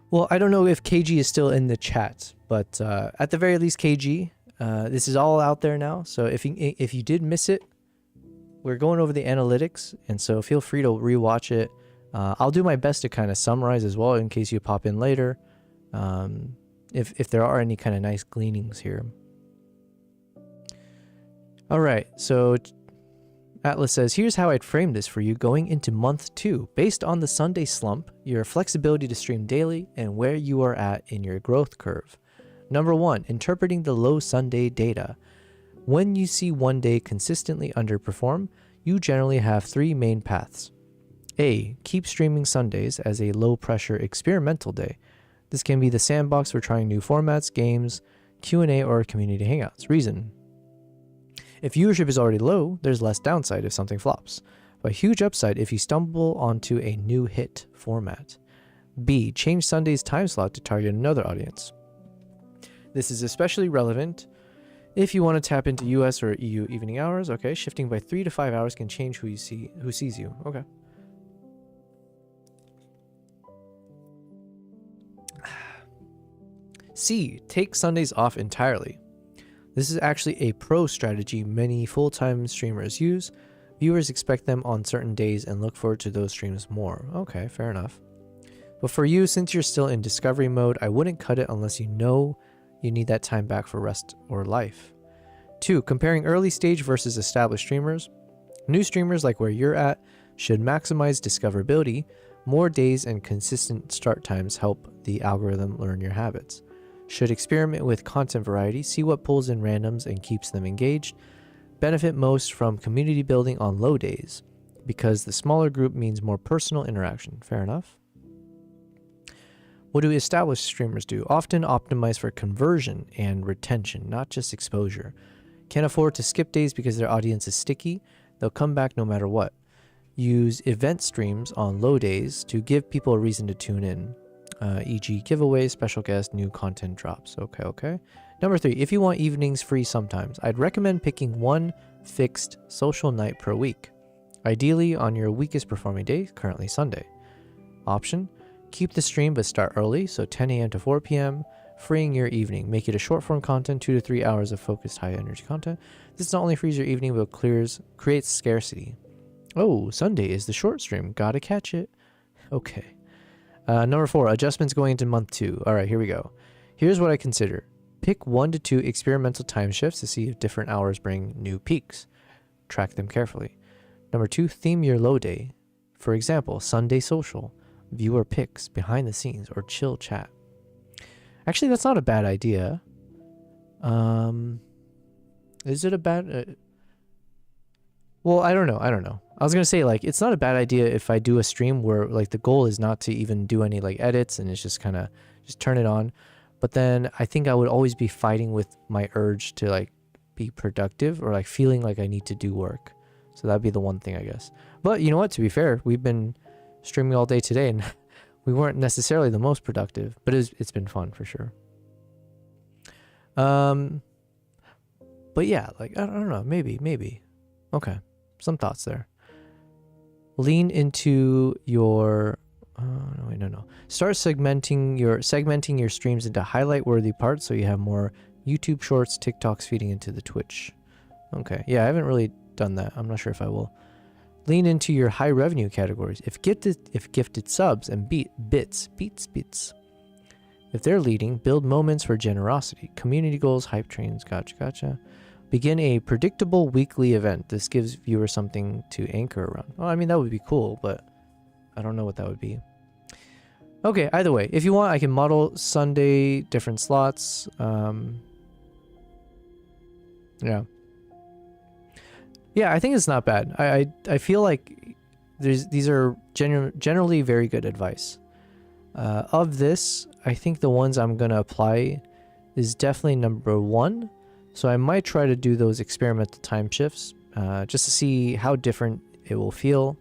Well, I don't know if KG is still in the chat, but at the very least, KG, this is all out there now. So if you did miss it, we're going over the analytics, and so feel free to rewatch it. I'll do my best to kind of summarize as well in case you pop in later, if there are any kind of nice gleanings here. All right, so Atlas says, here's how I'd frame this for you going into month 2. Based on the Sunday slump, your flexibility to stream daily, and where you are at in your growth curve. Number 1, interpreting the low Sunday data. When you see one day consistently underperform, you generally have 3 main paths. A, keep streaming Sundays as a low-pressure experimental day. This can be the sandbox for trying new formats, games, Q&A, or community hangouts. Reason: if viewership is already low, there's less downside if something flops, but huge upside if you stumble onto a new hit format. B, change Sunday's time slot to target another audience. This is especially relevant if you want to tap into US or EU evening hours. Okay, shifting by 3 to 5 hours can change who sees you. Okay. C, take Sundays off entirely. This is actually a pro strategy many full-time streamers use. Viewers expect them on certain days and look forward to those streams more. Okay, fair enough. But for you, since you're still in discovery mode, I wouldn't cut it unless you know you need that time back for rest or life. 2, comparing early stage versus established streamers. New streamers like where you're at should maximize discoverability. More days and consistent start times help the algorithm learn your habits. Should experiment with content variety, see what pulls in randoms and keeps them engaged. Benefit most from community building on low days, because the smaller group means more personal interaction. Fair enough. What do established streamers do? Often optimize for conversion and retention, not just exposure. Can't afford to skip days because their audience is sticky. They'll come back no matter what. Use event streams on low days to give people a reason to tune in. E.g. giveaways, special guests, new content drops. Okay. Number 3, if you want evenings free sometimes, I'd recommend picking one fixed social night per week. Ideally on your weakest performing day, currently Sunday. Option: keep the stream but start early, so 10 a.m. to 4 p.m., freeing your evening. Make it a short form content, 2 to 3 hours of focused high energy content. This not only frees your evening, but creates scarcity. Oh, Sunday is the short stream. Gotta catch it. Okay. Number 4, adjustments going into month 2. All right, here we go. Here's what I consider. Pick 1 to 2 experimental time shifts to see if different hours bring new peaks. Track them carefully. Number 2, theme your low day. For example, Sunday social, viewer picks, behind the scenes, or chill chat. Actually, that's not a bad idea. Is it a bad... Well, I don't know. I was going to say, like, it's not a bad idea if I do a stream where, like, the goal is not to even do any, like, edits and it's just kind of just turn it on. But then I think I would always be fighting with my urge to, like, be productive or, like, feeling like I need to do work. So that'd be the one thing, I guess. But you know what? To be fair, we've been streaming all day today and we weren't necessarily the most productive, but it's been fun for sure. But yeah, like, I don't know, maybe. Okay. some thoughts there. Lean into your no. Start segmenting your streams into highlight worthy parts so you have more YouTube shorts, TikToks feeding into the Twitch. Okay, yeah, I haven't really done that. I'm not sure if I will. Lean into your high revenue categories. If gifted subs and bits. If they're leading, build moments for generosity. Community goals, hype trains, gotcha. Begin a predictable weekly event. This gives viewers something to anchor around. Oh, I mean, that would be cool, but I don't know what that would be. Okay, either way, if you want, I can model Sunday different slots. Yeah. Yeah, I think it's not bad. I feel like these are generally very good advice. Of this, I think the ones I'm going to apply is definitely number 1. So I might try to do those experimental time shifts just to see how different it will feel.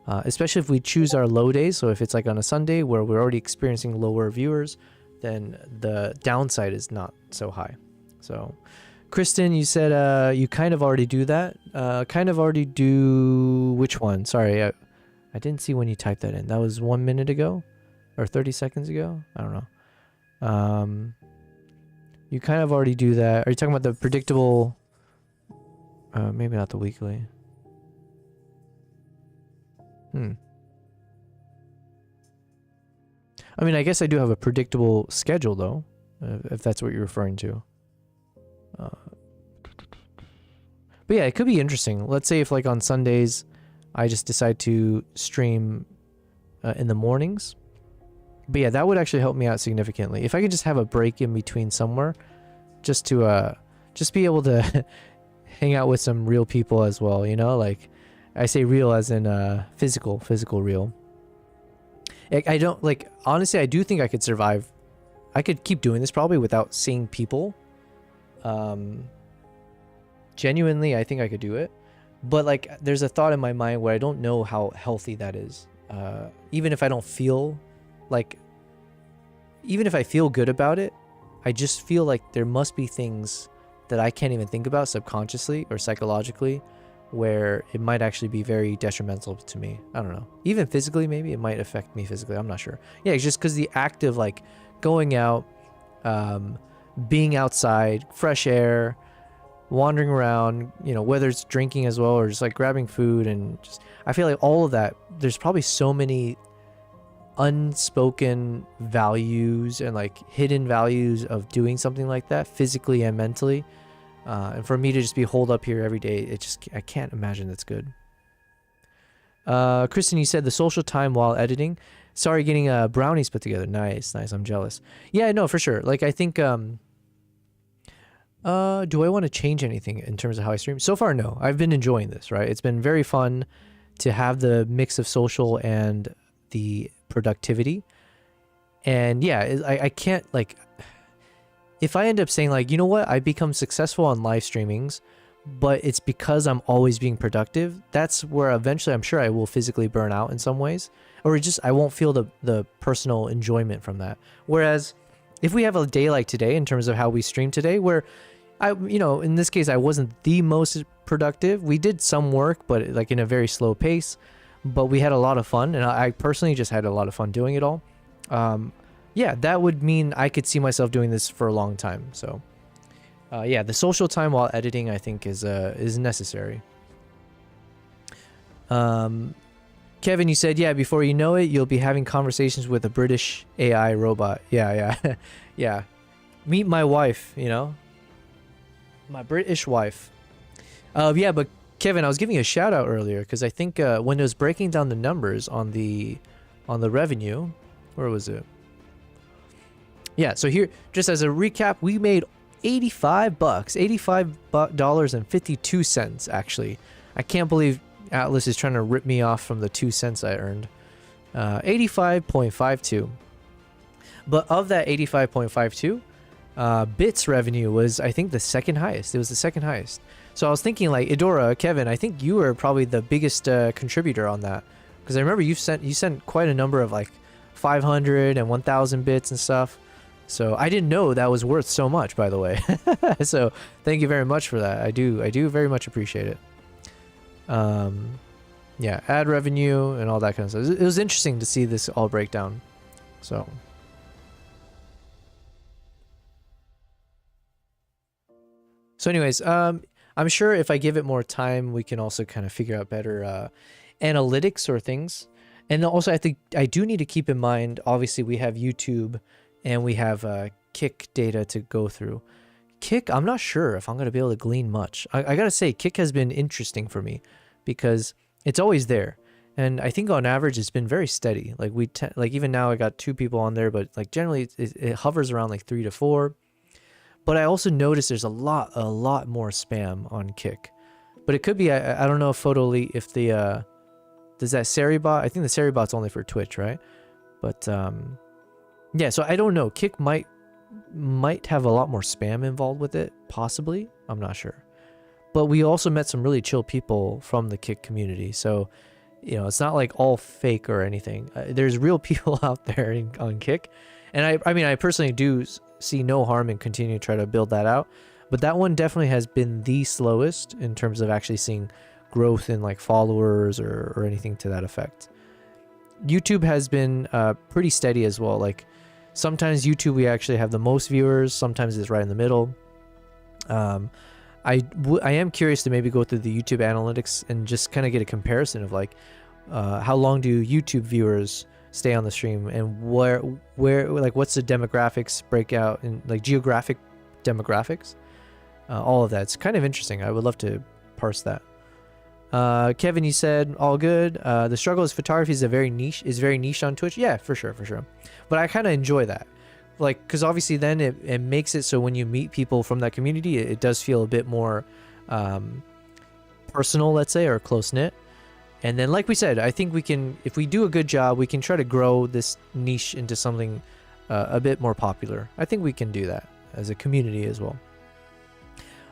Especially if we choose our low days. So if it's like on a Sunday where we're already experiencing lower viewers, then the downside is not so high. So Kristen, you said you kind of already do that. Kind of already do which one? Sorry, I didn't see when you typed that in. That was 1 minute ago or 30 seconds ago. I don't know. You kind of already do that. Are you talking about the predictable? Maybe not the weekly. I mean, I guess I do have a predictable schedule though, if that's what you're referring to. But yeah, it could be interesting. Let's say if like on Sundays, I just decide to stream in the mornings. But yeah, that would actually help me out significantly. If I could just have a break in between somewhere, just to just be able to hang out with some real people as well, you know? Like, I say real as in physical real. I don't, like, honestly, I do think I could survive. I could keep doing this probably without seeing people. Genuinely, I think I could do it. But, like, there's a thought in my mind where I don't know how healthy that is. Even if I don't feel, like, even if I feel good about it, I just feel like there must be things that I can't even think about subconsciously or psychologically where it might actually be very detrimental to me. I don't know. Even physically, maybe it might affect me physically. I'm not sure. Yeah, it's just because the act of like going out, being outside, fresh air, wandering around, you know, whether it's drinking as well or just like grabbing food and just, I feel like all of that, there's probably so many unspoken values and like hidden values of doing something like that physically and mentally. And for me to just be holed up here every day, it just, I can't imagine that's good. Kristen, you said the social time while editing. Sorry, getting brownies put together. Nice. I'm jealous. Yeah, no, for sure. Like, I think, do I want to change anything in terms of how I stream? So far, no. I've been enjoying this, right? It's been very fun to have the mix of social and the productivity. And yeah, I can't, like, if I end up saying like, you know what, I become successful on live streamings, but it's because I'm always being productive, that's where eventually I'm sure I will physically burn out in some ways, or just I won't feel the personal enjoyment from that. Whereas if we have a day like today in terms of how we stream today, where you know, in this case, I wasn't the most productive. We did some work, but like in a very slow pace, but we had a lot of fun. And I personally just had a lot of fun doing it all. Yeah, that would mean I could see myself doing this for a long time. So, yeah, the social time while editing, I think, is necessary. Kevin, you said, yeah, before you know it, you'll be having conversations with a British AI robot. Yeah. Yeah. Meet my wife, you know? My British wife. Yeah, but Kevin, I was giving you a shout out earlier because I think when it was breaking down the numbers on the revenue, where was it? Yeah, so here, just as a recap, we made $85, $85.52 actually. I can't believe Atlas is trying to rip me off from the 2 cents I earned. 85.52. But of that 85.52, bits revenue was, I think, the second highest. It was the second highest. So I was thinking, like, Idora, Kevin, I think you were probably the biggest contributor on that, because I remember you sent quite a number of like 500 and 1,000 bits and stuff. So I didn't know that was worth so much, by the way. So thank you very much for that. I do very much appreciate it. Yeah, ad revenue and all that kind of stuff. It was interesting to see this all break down. So anyways, I'm sure if I give it more time, we can also kind of figure out better analytics or things. And also, I think I do need to keep in mind, obviously, we have YouTube and we have Kick data to go through. Kick, I'm not sure if I'm going to be able to glean much. I got to say, Kick has been interesting for me because it's always there. And I think on average, it's been very steady. Like like even now I got 2 people on there, but like generally it hovers around like 3 to 4. But I also noticed there's a lot more spam on Kick. But it could be, I don't know if if the, does that Seri bot? I think the Seri bot's only for Twitch, right? But yeah, so I don't know. Kick might have a lot more spam involved with it, possibly. I'm not sure. But we also met some really chill people from the Kick community. So, you know, it's not like all fake or anything. There's real people out there on Kick. And I mean, I personally do see no harm in continuing to try to build that out. But that one definitely has been the slowest in terms of actually seeing growth in like followers or anything to that effect. YouTube has been pretty steady as well. Like sometimes YouTube, we actually have the most viewers. Sometimes it's right in the middle. I am curious to maybe go through the YouTube analytics and just kind of get a comparison of like how long do YouTube viewers stay on the stream and where like what's the demographics breakout and like geographic demographics, all of that. It's kind of interesting. I would love to parse that. Kevin, you said all good. The struggle is photography is very niche on Twitch. Yeah, for sure. But I kind of enjoy that. Like, because obviously then it makes it so when you meet people from that community, it does feel a bit more personal, let's say, or close-knit. And then, like we said, I think we can, if we do a good job, we can try to grow this niche into something a bit more popular. I think we can do that as a community as well.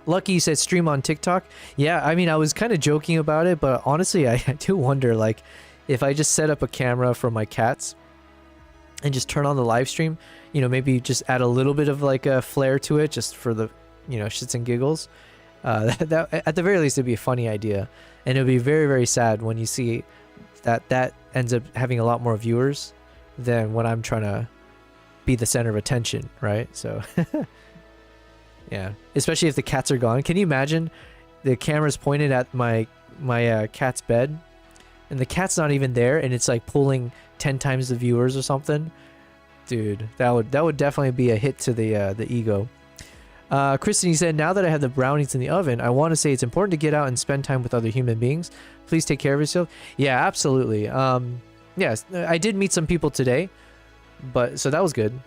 Lucky said stream on TikTok. Yeah, I mean, I was kind of joking about it, but honestly, I do wonder, like, if I just set up a camera for my cats and just turn on the live stream, you know, maybe just add a little bit of like a flair to it just for the, you know, shits and giggles. That at the very least, it'd be a funny idea. And it would be very, very sad when you see that ends up having a lot more viewers than when I'm trying to be the center of attention, right? So, yeah. Especially if the cats are gone. Can you imagine the camera's pointed at my cat's bed and the cat's not even there and it's like pulling 10 times the viewers or something? Dude, that would definitely be a hit to the ego. Kristen, you said, now that I have the brownies in the oven, I want to say it's important to get out and spend time with other human beings. Please take care of yourself. Yeah, absolutely. Yes, I did meet some people today, so that was good.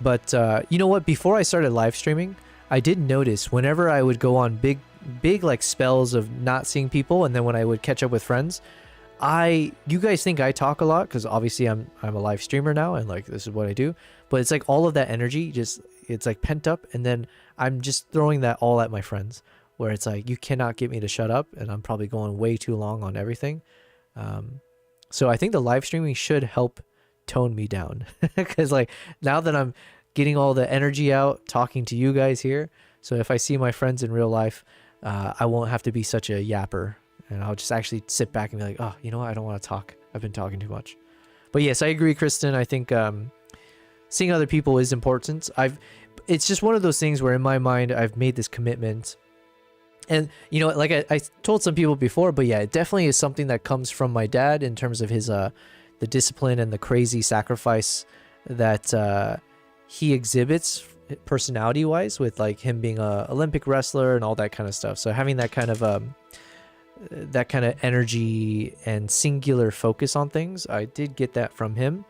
But you know what? Before I started live streaming, I did notice whenever I would go on big like spells of not seeing people, and then when I would catch up with friends, you guys think I talk a lot because obviously I'm a live streamer now and like this is what I do. But it's like all of that energy it's like pent up, and then I'm just throwing that all at my friends, where it's like you cannot get me to shut up, and I'm probably going way too long on everything. So I think the live streaming should help tone me down because like now that I'm getting all the energy out talking to you guys here, so if I see my friends in real life, I won't have to be such a yapper, and I'll just actually sit back and be like, oh, you know what, I don't want to talk, I've been talking too much. But yes, I agree, Kristen. I think seeing other people is important. It's just one of those things where in my mind I've made this commitment, and you know, like I told some people before, but yeah, it definitely is something that comes from my dad in terms of his the discipline and the crazy sacrifice that he exhibits personality wise, with like him being a Olympic wrestler and all that kind of stuff. So having that kind of energy and singular focus on things, I did get that from him.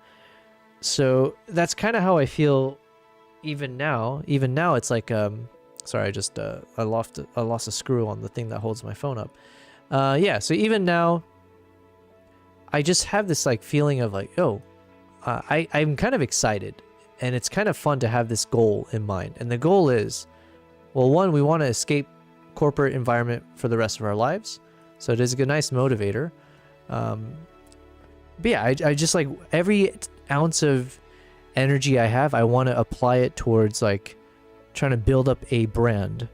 So that's kind of how I feel even now. It's like sorry, I just I lost a screw on the thing that holds my phone up. Yeah, so even now I just have this like feeling of like, I'm kind of excited, and it's kind of fun to have this goal in mind. And the goal is, well, one, we want to escape corporate environment for the rest of our lives, so it is a nice motivator. But yeah, I just like every ounce of energy I have, I want to apply it towards like trying to build up a brand.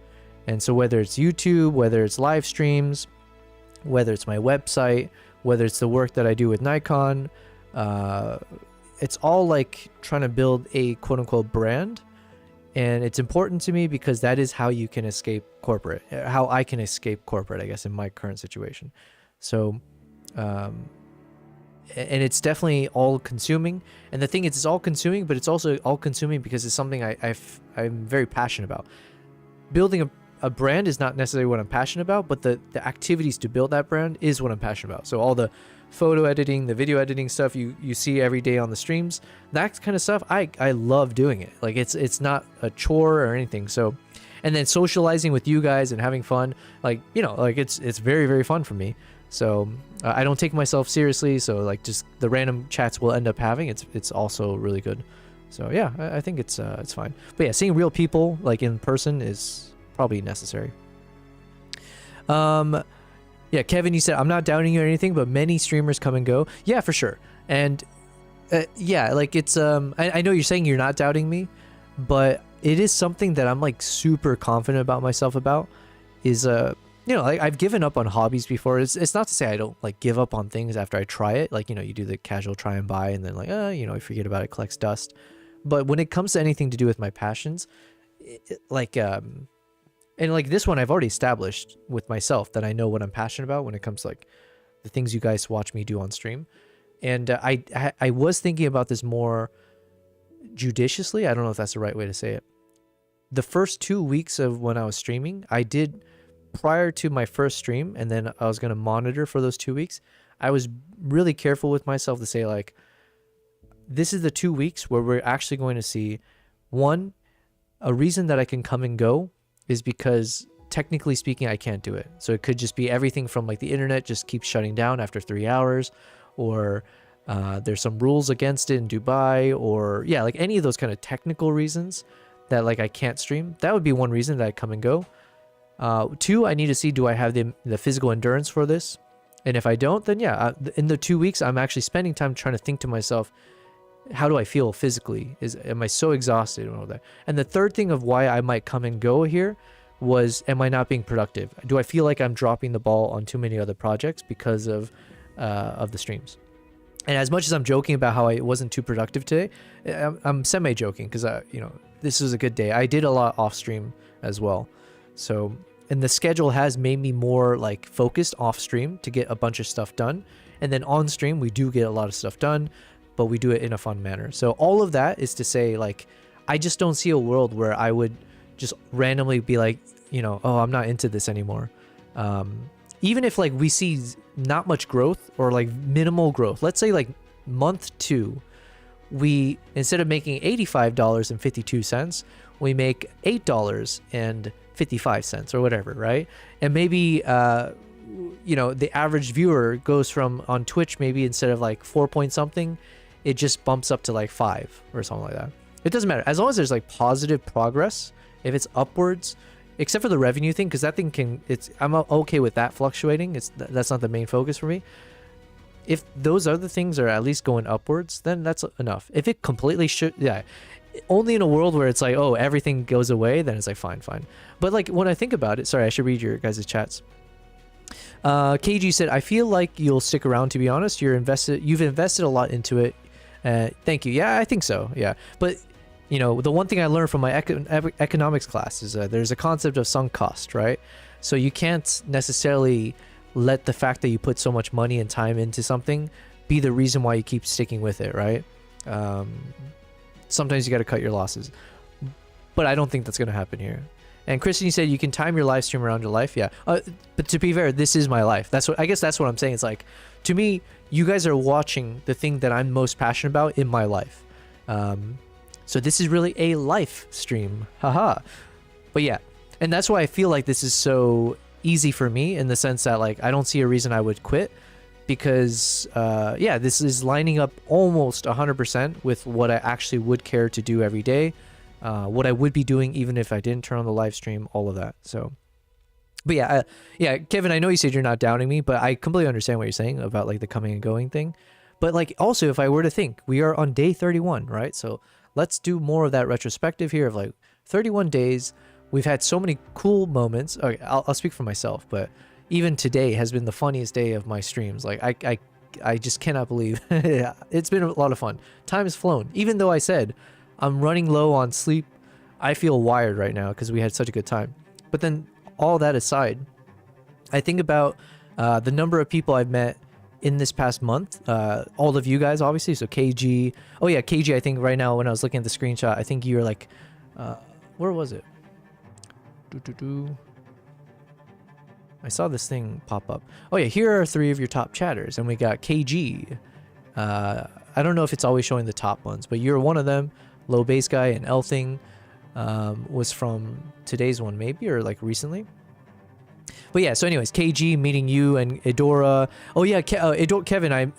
And so whether it's YouTube, whether it's live streams, whether it's my website, whether it's the work that I do with Nikon. It's all like trying to build a quote unquote brand. And it's important to me because that is how you can escape corporate, how I can escape corporate, I guess, in my current situation. So, and it's definitely all consuming. And the thing is, it's all consuming, but it's also all consuming because it's something I'm very passionate about. Building a brand is not necessarily what I'm passionate about, but the activities to build that brand is what I'm passionate about. So all the photo editing, the video editing stuff you see every day on the streams, that kind of stuff, I love doing it. Like it's not a chore or anything. So, and then socializing with you guys and having fun, like, you know, like it's very, very fun for me. So I don't take myself seriously. So like just the random chats we'll end up having, it's also really good. So yeah, I think it's fine. But yeah, seeing real people like in person is probably necessary. Yeah, Kevin, you said, I'm not doubting you or anything, but many streamers come and go. Yeah, for sure. And yeah, like it's, I know you're saying you're not doubting me, but it is something that I'm like super confident about myself about is, you know, like I've given up on hobbies before. It's not to say I don't like give up on things after I try it. Like, you know, you do the casual try and buy and then like, you know, you forget about it, collects dust. But when it comes to anything to do with my passions, and like this one, I've already established with myself that I know what I'm passionate about when it comes to like the things you guys watch me do on stream. And I was thinking about this more judiciously. I don't know if that's the right way to say it. The first 2 weeks of when I was streaming, I did prior to my first stream, and then I was going to monitor for those 2 weeks. I was really careful with myself to say like, this is the 2 weeks where we're actually going to see, one, a reason that I can come and go is because technically speaking, I can't do it. So it could just be everything from like the internet just keeps shutting down after 3 hours, or there's some rules against it in Dubai, or yeah, like any of those kind of technical reasons that like I can't stream. That would be one reason that I come and go. Two, I need to see, do I have the physical endurance for this? And if I don't, then yeah, in the 2 weeks, I'm actually spending time trying to think to myself, how do I feel physically? Am I so exhausted and all that? And the third thing of why I might come and go here was, am I not being productive? Do I feel like I'm dropping the ball on too many other projects because of the streams? And as much as I'm joking about how I wasn't too productive today, I'm semi-joking because you know, this was a good day. I did a lot off stream as well. So, and the schedule has made me more like focused off stream to get a bunch of stuff done. And then on stream, we do get a lot of stuff done, but we do it in a fun manner. So all of that is to say, like, I just don't see a world where I would just randomly be like, you know, oh, I'm not into this anymore. Even if like we see not much growth or like minimal growth, let's say like month 2, we, instead of making $85.52, we make $8.55 or whatever, right? And maybe, you know, the average viewer goes from on Twitch, maybe instead of like 4 point something, it just bumps up to like 5 or something like that. It doesn't matter as long as there's like positive progress. If it's upwards, except for the revenue thing, because that thing can, I'm okay with that fluctuating. That's not the main focus for me. If those other things are at least going upwards, then that's enough. If it completely should, yeah, only in a world where it's like, oh, everything goes away, then it's like fine. But like when I think about it, sorry, I should read your guys' chats. KG said, I feel like you'll stick around, to be honest. You've invested a lot into it. Thank you. Yeah, I think so. Yeah. But you know, the one thing I learned from my economics class is there's a concept of sunk cost, right? So you can't necessarily let the fact that you put so much money and time into something be the reason why you keep sticking with it, right? Sometimes you got to cut your losses. But I don't think that's going to happen here. And Kristen, you said you can time your live stream around your life. Yeah. But to be fair, this is my life. I guess that's what I'm saying. It's like, to me, you guys are watching the thing that I'm most passionate about in my life. So this is really a life stream. Haha. But yeah. And that's why I feel like this is so easy for me, in the sense that like I don't see a reason I would quit, because yeah, this is lining up almost 100% with what I actually would care to do every day. What I would be doing even if I didn't turn on the live stream, all of that. So, but yeah, yeah, Kevin, I know you said you're not doubting me, but I completely understand what you're saying about like the coming and going thing. But like also, if I were to think, we are on day 31, right? So let's do more of that retrospective here of like 31 days. We've had so many cool moments. Okay, I'll speak for myself, but even today has been the funniest day of my streams. Like I just cannot believe it's been a lot of fun. Time has flown. Even though I said I'm running low on sleep, I feel wired right now because we had such a good time. But then all that aside, I think about the number of people I've met in this past month. All of you guys, obviously. So KG. Oh yeah, KG. I think right now when I was looking at the screenshot, I think you're like, where was it? I saw this thing pop up. Oh yeah, here are 3 of your top chatters, and we got KG. I don't know if it's always showing the top ones, but you're one of them. Low Base Guy and Elthing was from today's one, maybe, or like recently. But yeah, so anyways, KG, meeting you and Edora. Oh yeah, Kevin,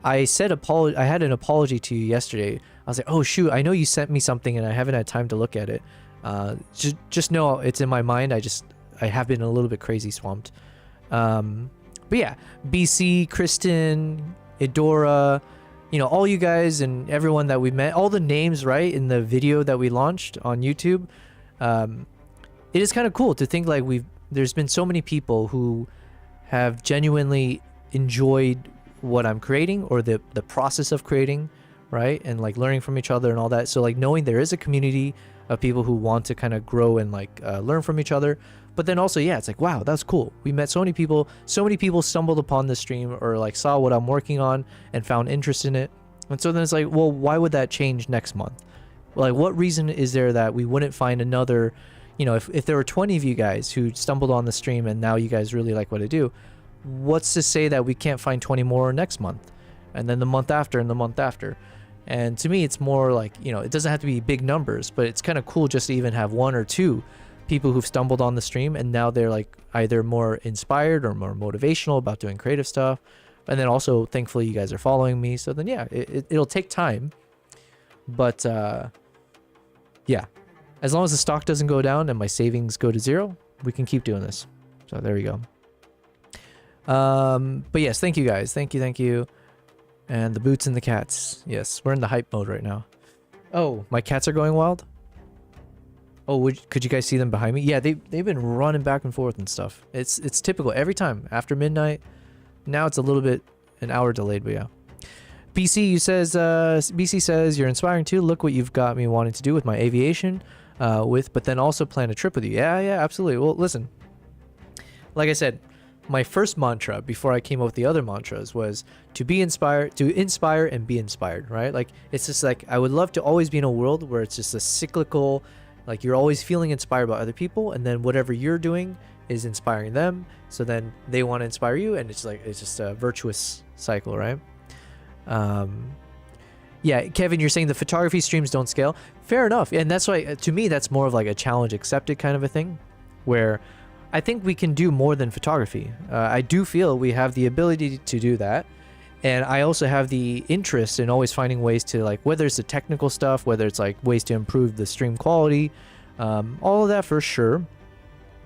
I said I had an apology to you yesterday. I was like, oh shoot, I know you sent me something and I haven't had time to look at it. Just know it's in my mind. I have been a little bit crazy swamped. But yeah, BC, Kristen, Edora, you know, all you guys and everyone that we met, all the names, right, in the video that we launched on YouTube. It is kind of cool to think like there's been so many people who have genuinely enjoyed what I'm creating, or the process of creating, right, and like learning from each other and all that. So like knowing there is a community of people who want to kind of grow and like learn from each other. But then also, yeah, it's like, wow, that's cool. We met so many people stumbled upon the stream or like saw what I'm working on and found interest in it. And so then it's like, well, why would that change next month? Like, what reason is there that we wouldn't find another, you know, if there were 20 of you guys who stumbled on the stream and now you guys really like what I do, what's to say that we can't find 20 more next month, and then the month after and the month after? And to me, it's more like, you know, it doesn't have to be big numbers, but it's kind of cool just to even have 1 or 2 people who've stumbled on the stream and now they're like either more inspired or more motivational about doing creative stuff. And then also, thankfully, you guys are following me. So then, yeah, it'll take time. But yeah, as long as the stock doesn't go down and my savings go to 0, we can keep doing this. So there we go. But yes, thank you guys. Thank you. And the boots and the cats. Yes, we're in the hype mode right now. Oh, my cats are going wild? Oh, could you guys see them behind me? Yeah, they've been running back and forth and stuff. It's typical every time after midnight. Now it's a little bit an hour delayed, but yeah. BC says you're inspiring too. Look what you've got me wanting to do with my aviation, but then also plan a trip with you. Yeah, absolutely. Well, listen, like I said, my first mantra before I came up with the other mantras was to inspire and be inspired, right? Like, it's just like, I would love to always be in a world where it's just a cyclical, like you're always feeling inspired by other people, and then whatever you're doing is inspiring them, so then they want to inspire you, and it's just a virtuous cycle, right? Yeah, Kevin, you're saying the photography streams don't scale. Fair enough, and that's why, to me, that's more of like a challenge accepted kind of a thing, where I think we can do more than photography. I do feel we have the ability to do that, and I also have the interest in always finding ways to, like, whether it's the technical stuff, whether it's like ways to improve the stream quality, all of that for sure.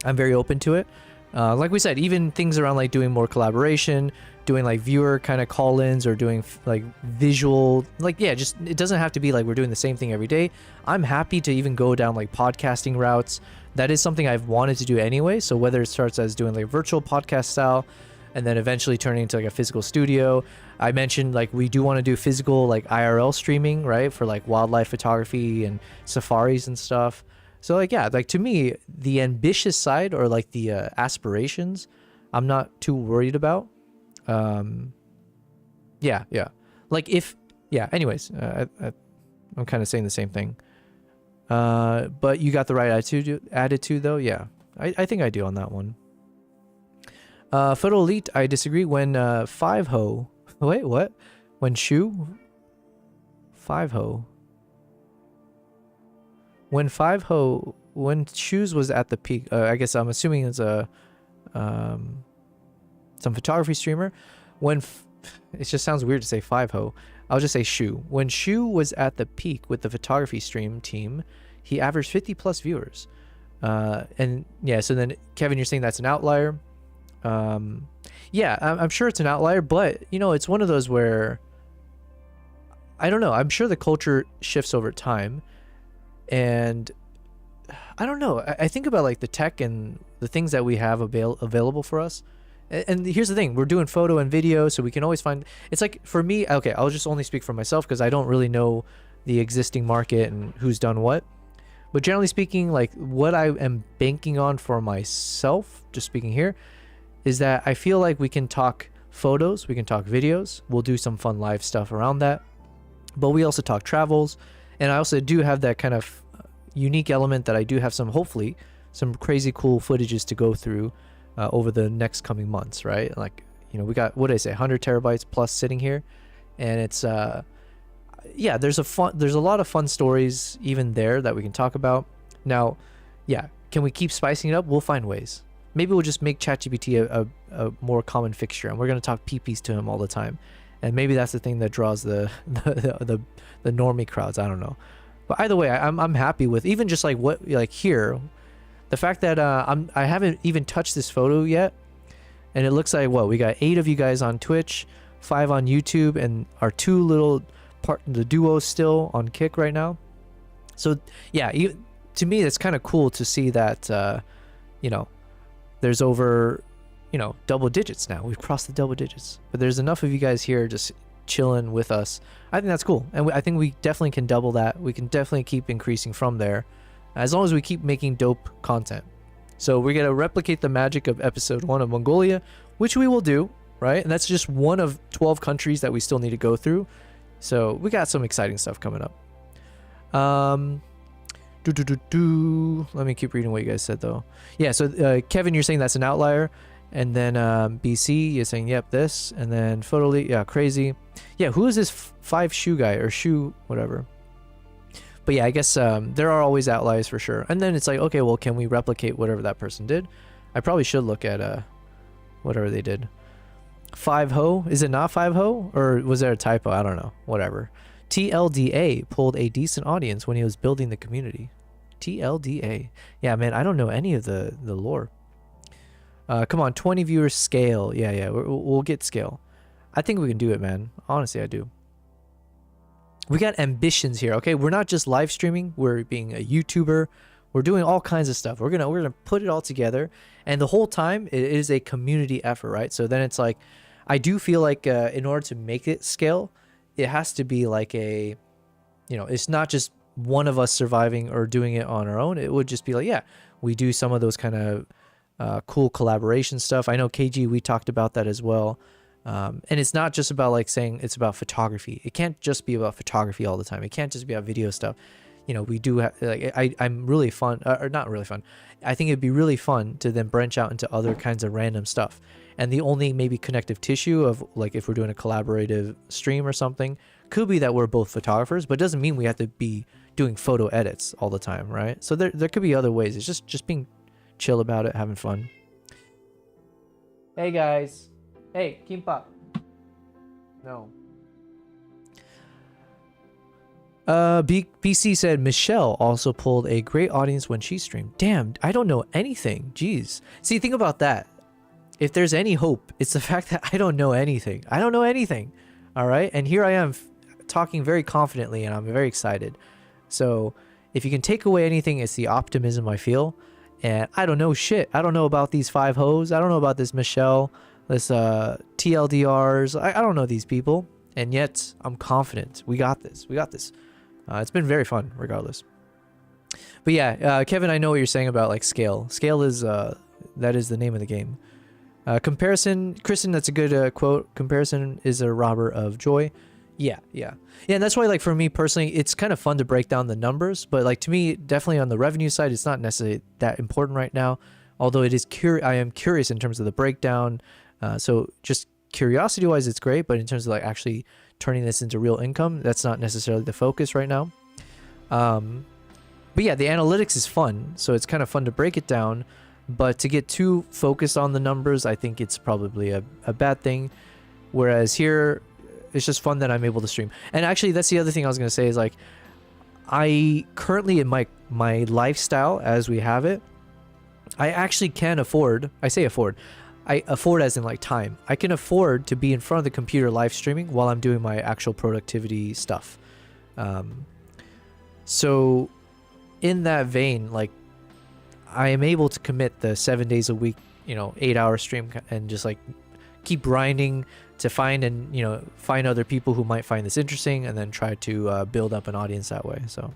I'm very open to it. Like we said, even things around like doing more collaboration, doing like viewer kind of call-ins, or doing like visual, like, yeah, just, it doesn't have to be like we're doing the same thing every day. I'm happy to even go down like podcasting routes. That is something I've wanted to do anyway. So whether it starts as doing like virtual podcast style and then eventually turning into like a physical studio. I mentioned like we do want to do physical like IRL streaming, right, for like wildlife photography and safaris and stuff. So like, yeah, like to me, the ambitious side, or like the aspirations, I'm not too worried about. Yeah. Like anyways, I'm kind of saying the same thing. But you got the right attitude though. Yeah, I think I do on that one. Photo Elite, I disagree. When 5-ho, wait, what? When Shu 5-ho. When 5-ho, when Shoes was at the peak, I guess I'm assuming it's a some photography streamer. When it just sounds weird to say 5-ho, I'll just say Shu. When Shu was at the peak with the photography stream team, he averaged 50 plus viewers. And yeah, so then Kevin, you're saying that's an outlier. Yeah, I'm sure it's an outlier, but you know, it's one of those where I don't know. I'm sure the culture shifts over time. And I don't know. I think about like the tech and the things that we have available for us. And here's the thing, we're doing photo and video, so we can always find, it's like for me, okay, I'll just only speak for myself because I don't really know the existing market and who's done what. But generally speaking, like what I am banking on for myself, just speaking here, is that I feel like we can talk photos, we can talk videos, we'll do some fun live stuff around that, but we also talk travels, and I also do have that kind of unique element that I do have some, hopefully, some crazy cool footages to go through over the next coming months, right? Like, you know, we got, what did I say, 100 terabytes plus sitting here, and it's, yeah, there's a lot of fun stories even there that we can talk about. Now, yeah, can we keep spicing it up? We'll find ways. Maybe we'll just make ChatGPT a more common fixture, and we're gonna talk peepees to him all the time, and maybe that's the thing that draws the normie crowds. I don't know, but either way, I'm happy with even just like what, like here, the fact that I haven't even touched this photo yet, and it looks like, what, we got 8 of you guys on Twitch, 5 on YouTube, and our 2 little the duo still on Kick right now. So yeah, to me it's kind of cool to see that you know, there's over, you know, double digits now. We've crossed the double digits, but there's enough of you guys here just chilling with us. I think that's cool, and I think we definitely can double that. We can definitely keep increasing from there, as long as we keep making dope content. So we're gonna replicate the magic of episode 1 of Mongolia, which we will do, right? And that's just one of 12 countries that we still need to go through. So we got some exciting stuff coming up. Let me keep reading what you guys said though. Yeah, so Kevin, you're saying that's an outlier, and then BC, you're saying yep, this, and then Photole, yeah, crazy. Yeah, who is this 5 shoe guy or shoe whatever? But yeah, I guess there are always outliers for sure. And then it's like, okay, well, can we replicate whatever that person did? I probably should look at whatever they did. 5 ho? Is it not 5 ho? Or was there a typo? I don't know. Whatever. TLDA pulled a decent audience when he was building the community. TLDA. Yeah, man, I don't know any of the lore. Come on, 20 viewers scale. Yeah, we'll get scale. I think we can do it, man. Honestly, I do. We got ambitions here, okay? We're not just live streaming. We're being a YouTuber. We're doing all kinds of stuff. We're gonna put it all together, and the whole time it is a community effort, right? So then it's like, I do feel like in order to make it scale, it has to be like a, you know, it's not just one of us surviving or doing it on our own. It would just be like, yeah, we do some of those kind of cool collaboration stuff. I know KG, we talked about that as well. And it's not just about like saying it's about photography. It can't just be about photography all the time. It can't just be about video stuff. You know, we do have, like, I'm really fun, or not really fun. I think it'd be really fun to then branch out into other kinds of random stuff. And the only maybe connective tissue of like, if we're doing a collaborative stream or something, could be that we're both photographers, but it doesn't mean we have to be doing photo edits all the time, right? So there could be other ways. It's just being chill about it, having fun. Hey guys. Hey, Kimbap. No. BC said Michelle also pulled a great audience when she streamed. Damn, I don't know anything. Jeez. See, think about that. If there's any hope, it's the fact that I don't know anything. I don't know anything. All right? And here I am talking very confidently, and I'm very excited. So if you can take away anything, it's the optimism I feel. And I don't know shit. I don't know about these 5 hoes. I don't know about this Michelle, this TLDRs. I don't know these people. And yet, I'm confident. We got this. We got this. It's been very fun, regardless. But yeah, Kevin, I know what you're saying about like scale. Scale is that is the name of the game. Comparison, Kristen, that's a good quote. Comparison is a robber of joy. Yeah, and that's why, like, for me personally, it's kind of fun to break down the numbers. But like, to me, definitely on the revenue side, it's not necessarily that important right now. Although it is I am curious in terms of the breakdown. So just curiosity wise, it's great. But in terms of like actually turning this into real income, that's not necessarily the focus right now. But yeah, the analytics is fun, so it's kind of fun to break it down, but to get too focused on the numbers, I think it's probably a bad thing. Whereas here, it's just fun that I'm able to stream. And actually, that's the other thing I was going to say is like, I currently in my lifestyle as we have it, I actually can afford, I say afford, I afford as in like time. I can afford to be in front of the computer live streaming while I'm doing my actual productivity stuff. So in that vein, like, I am able to commit the 7 days a week 8-hour stream and just like keep grinding to find other people who might find this interesting, and then try to build up an audience that way. So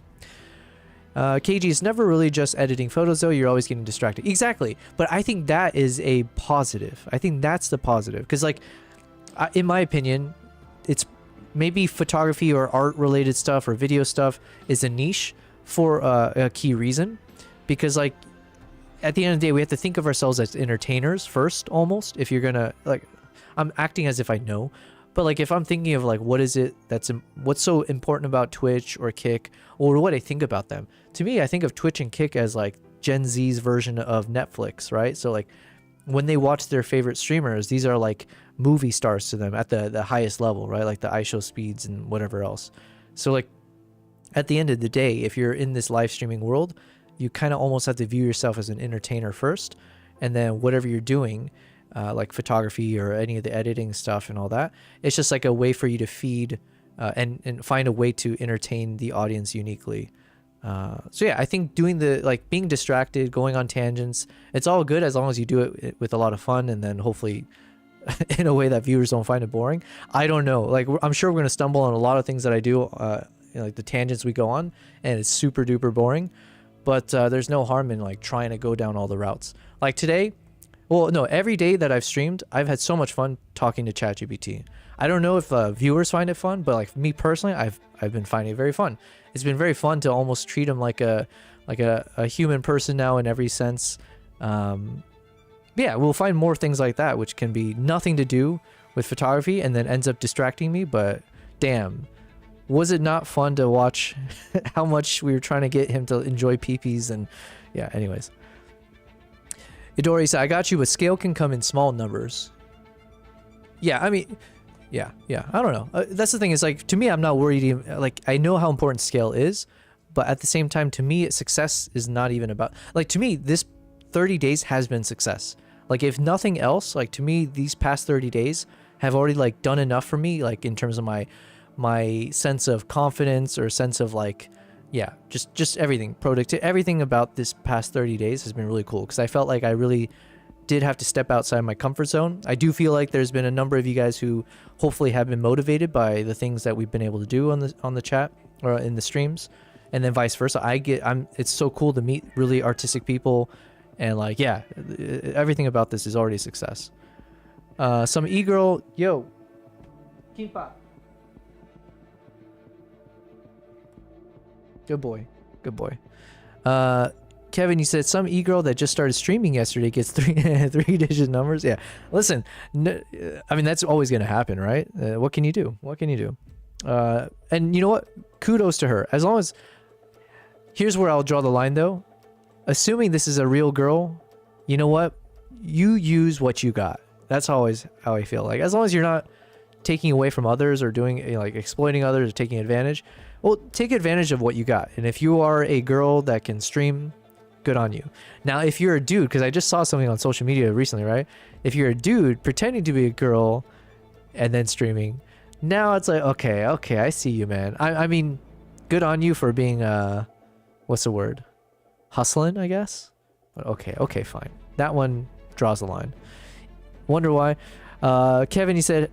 KG, it's never really just editing photos though. You're always getting distracted. Exactly. But I think that is a positive. I think that's the positive, because like in my opinion, it's maybe photography or art related stuff or video stuff is a niche for a key reason, because like at the end of the day we have to think of ourselves as entertainers first, almost. If you're gonna, like, I'm acting as if I know, but like if I'm thinking of like what's so important about Twitch or Kick, or what I think about them, to me I think of Twitch and Kick as like Gen Z's version of Netflix, right? So like when they watch their favorite streamers, these are like movie stars to them at the highest level, right? Like the ISO speeds and whatever else. So like at the end of the day, if you're in this live streaming world, you kind of almost have to view yourself as an entertainer first, and then whatever you're doing, like photography or any of the editing stuff and all that, it's just like a way for you to feed and find a way to entertain the audience uniquely. So yeah, I think doing being distracted, going on tangents, it's all good as long as you do it with a lot of fun, and then hopefully in a way that viewers don't find it boring. I don't know, like I'm sure we're going to stumble on a lot of things that I do, like the tangents we go on, and it's super duper boring, but there's no harm in like trying to go down all the routes. Like today, well, no, every day that I've streamed, I've had so much fun talking to ChatGPT. I don't know if viewers find it fun, but like me personally, I've been finding it very fun. It's been very fun to almost treat him like a human person now in every sense. Yeah, we'll find more things like that, which can be nothing to do with photography and then ends up distracting me. But damn, was it not fun to watch how much we were trying to get him to enjoy peepees? And yeah, anyways. Idori said, I got you, but scale can come in small numbers. Yeah, I mean, yeah, I don't know. That's the thing, is like, to me, I'm not worried. Like, I know how important scale is, but at the same time, to me, success is not even about, like, to me, this 30 days has been success. Like, if nothing else, like, to me, these past 30 days have already, like, done enough for me, like, in terms of my sense of confidence or sense of, like, yeah, just everything. Everything about this past 30 days has been really cool, because I felt like I really did have to step outside my comfort zone. I do feel like there's been a number of you guys who hopefully have been motivated by the things that we've been able to do on the chat or in the streams, and then vice versa. It's so cool to meet really artistic people, and like, yeah, everything about this is already a success. Some e-girl, yo, Kimpa. Good boy. Kevin, you said some e-girl that just started streaming yesterday gets three-digit numbers. Yeah, listen, I mean, that's always going to happen, right? What can you do? And you know what? Kudos to her. As long as, here's where I'll draw the line though. Assuming this is a real girl, you know what? You use what you got. That's always how I feel. Like, as long as you're not taking away from others or doing, like, exploiting others or taking advantage, well, take advantage of what you got. And if you are a girl that can stream, good on you. Now, if you're a dude, because I just saw something on social media recently, right? If you're a dude pretending to be a girl and then streaming, now it's like, okay, I see you, man. I mean, good on you for being, what's the word? Hustling, I guess? But okay, fine. That one draws the line. Wonder why. Kevin, he said,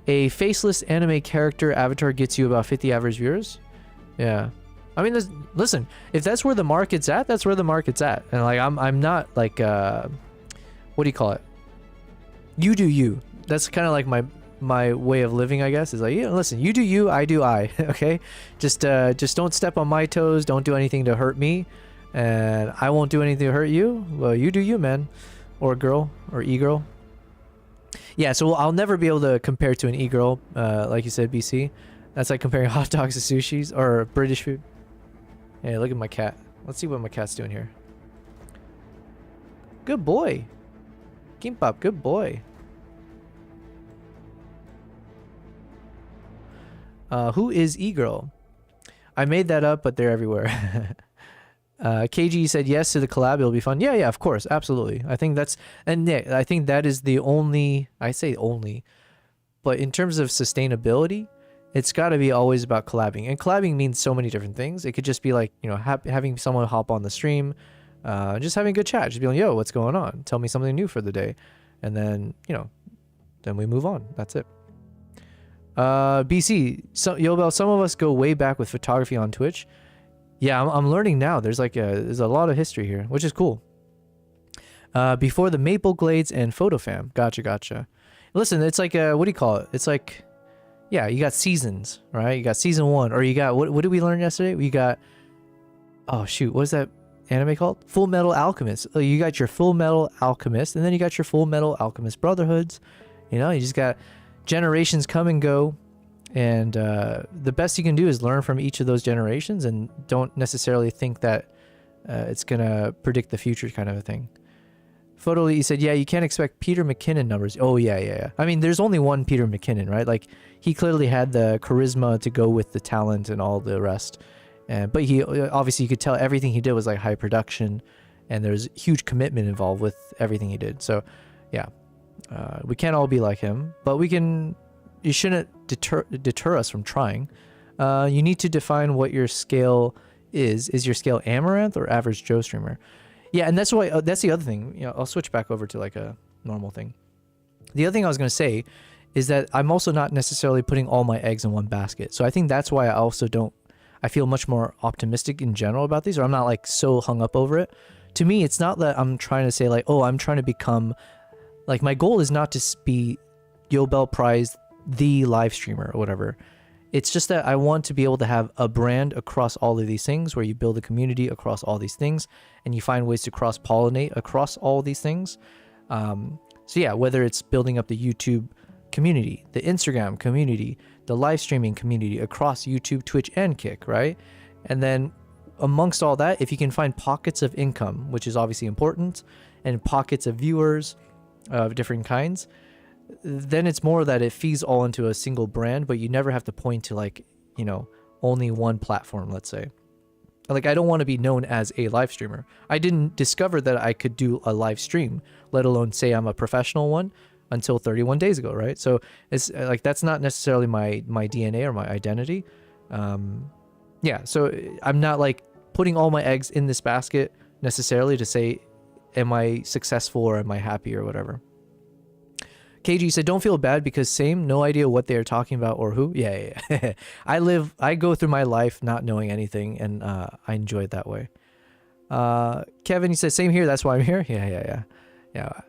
a faceless anime character avatar gets you about 50 average viewers. Yeah. I mean, listen, if that's where the market's at, that's where the market's at. And like, I'm not like, what do you call it? You do you. That's kind of like my way of living, I guess, is like, yeah, listen, you do you, I do I. Okay. Just don't step on my toes. Don't do anything to hurt me. And I won't do anything to hurt you. Well, you do you, man. Or girl, or e-girl. Yeah, so I'll never be able to compare to an e-girl, like you said, BC. That's like comparing hot dogs to sushis or British food. Hey, look at my cat. Let's see what my cat's doing here. Good boy. Kimbap, good boy. Who is e-girl? I made that up, but they're everywhere. KG said yes to the collab. It'll be fun. Yeah, of course, absolutely. I think that's, and yeah, I think that is the only, I say only, but in terms of sustainability, it's got to be always about collabing. And collabing means so many different things. It could just be like, you know, having someone hop on the stream, just having a good chat, just being like, yo, what's going on? Tell me something new for the day. And then, then we move on. That's it. BC, Yobel, some of us go way back with photography on Twitch. Yeah, I'm learning now. There's there's a lot of history here, which is cool. Before the Maple Glades and PhotoFam. Gotcha. Listen, it's like, what do you call it? It's like, yeah, you got seasons, right? You got season 1, or you got, what did we learn yesterday? We got, oh shoot, what is that anime called? Full Metal Alchemist. You got your Full Metal Alchemist, and then you got your Full Metal Alchemist Brotherhoods. You just got generations come and go, and the best you can do is learn from each of those generations, and don't necessarily think that it's gonna predict the future, kind of a thing. Photolite, you said, yeah, you can't expect Peter McKinnon numbers. Oh yeah. I mean, there's only one Peter McKinnon, right? Like, he clearly had the charisma to go with the talent and all the rest. But he obviously, you could tell everything he did was like high production, and there's huge commitment involved with everything he did. So yeah, we can't all be like him, but you shouldn't deter us from trying. You need to define what your scale is. Is your scale Amaranth or average Joe streamer? Yeah, and that's why that's the other thing. I'll switch back over to like a normal thing. The other thing I was going to say is that I'm also not necessarily putting all my eggs in one basket. So I think that's why I feel much more optimistic in general about these, or I'm not like so hung up over it. To me, it's not that I'm trying to say like, oh, I'm trying to become, like, my goal is not to be Yobel Prize, the live streamer or whatever. It's just that I want to be able to have a brand across all of these things, where you build a community across all these things, and you find ways to cross-pollinate across all these things. So yeah, whether it's building up the YouTube community, the Instagram community, the live streaming community across YouTube, Twitch, and Kick, right? And then amongst all that, if you can find pockets of income, which is obviously important, and pockets of viewers of different kinds, then it's more that it feeds all into a single brand, but you never have to point to like, only one platform, let's say. Like, I don't want to be known as a live streamer. I didn't discover that I could do a live stream, let alone say I'm a professional one, until 31 days ago, right? So it's like, that's not necessarily my DNA or my identity. Yeah, so I'm not like putting all my eggs in this basket necessarily to say, am I successful or am I happy or whatever. KG said, don't feel bad because same, no idea what they are talking about or who. Yeah. I go through my life not knowing anything, and I enjoy it that way. Kevin, he said, same here, that's why I'm here. Yeah.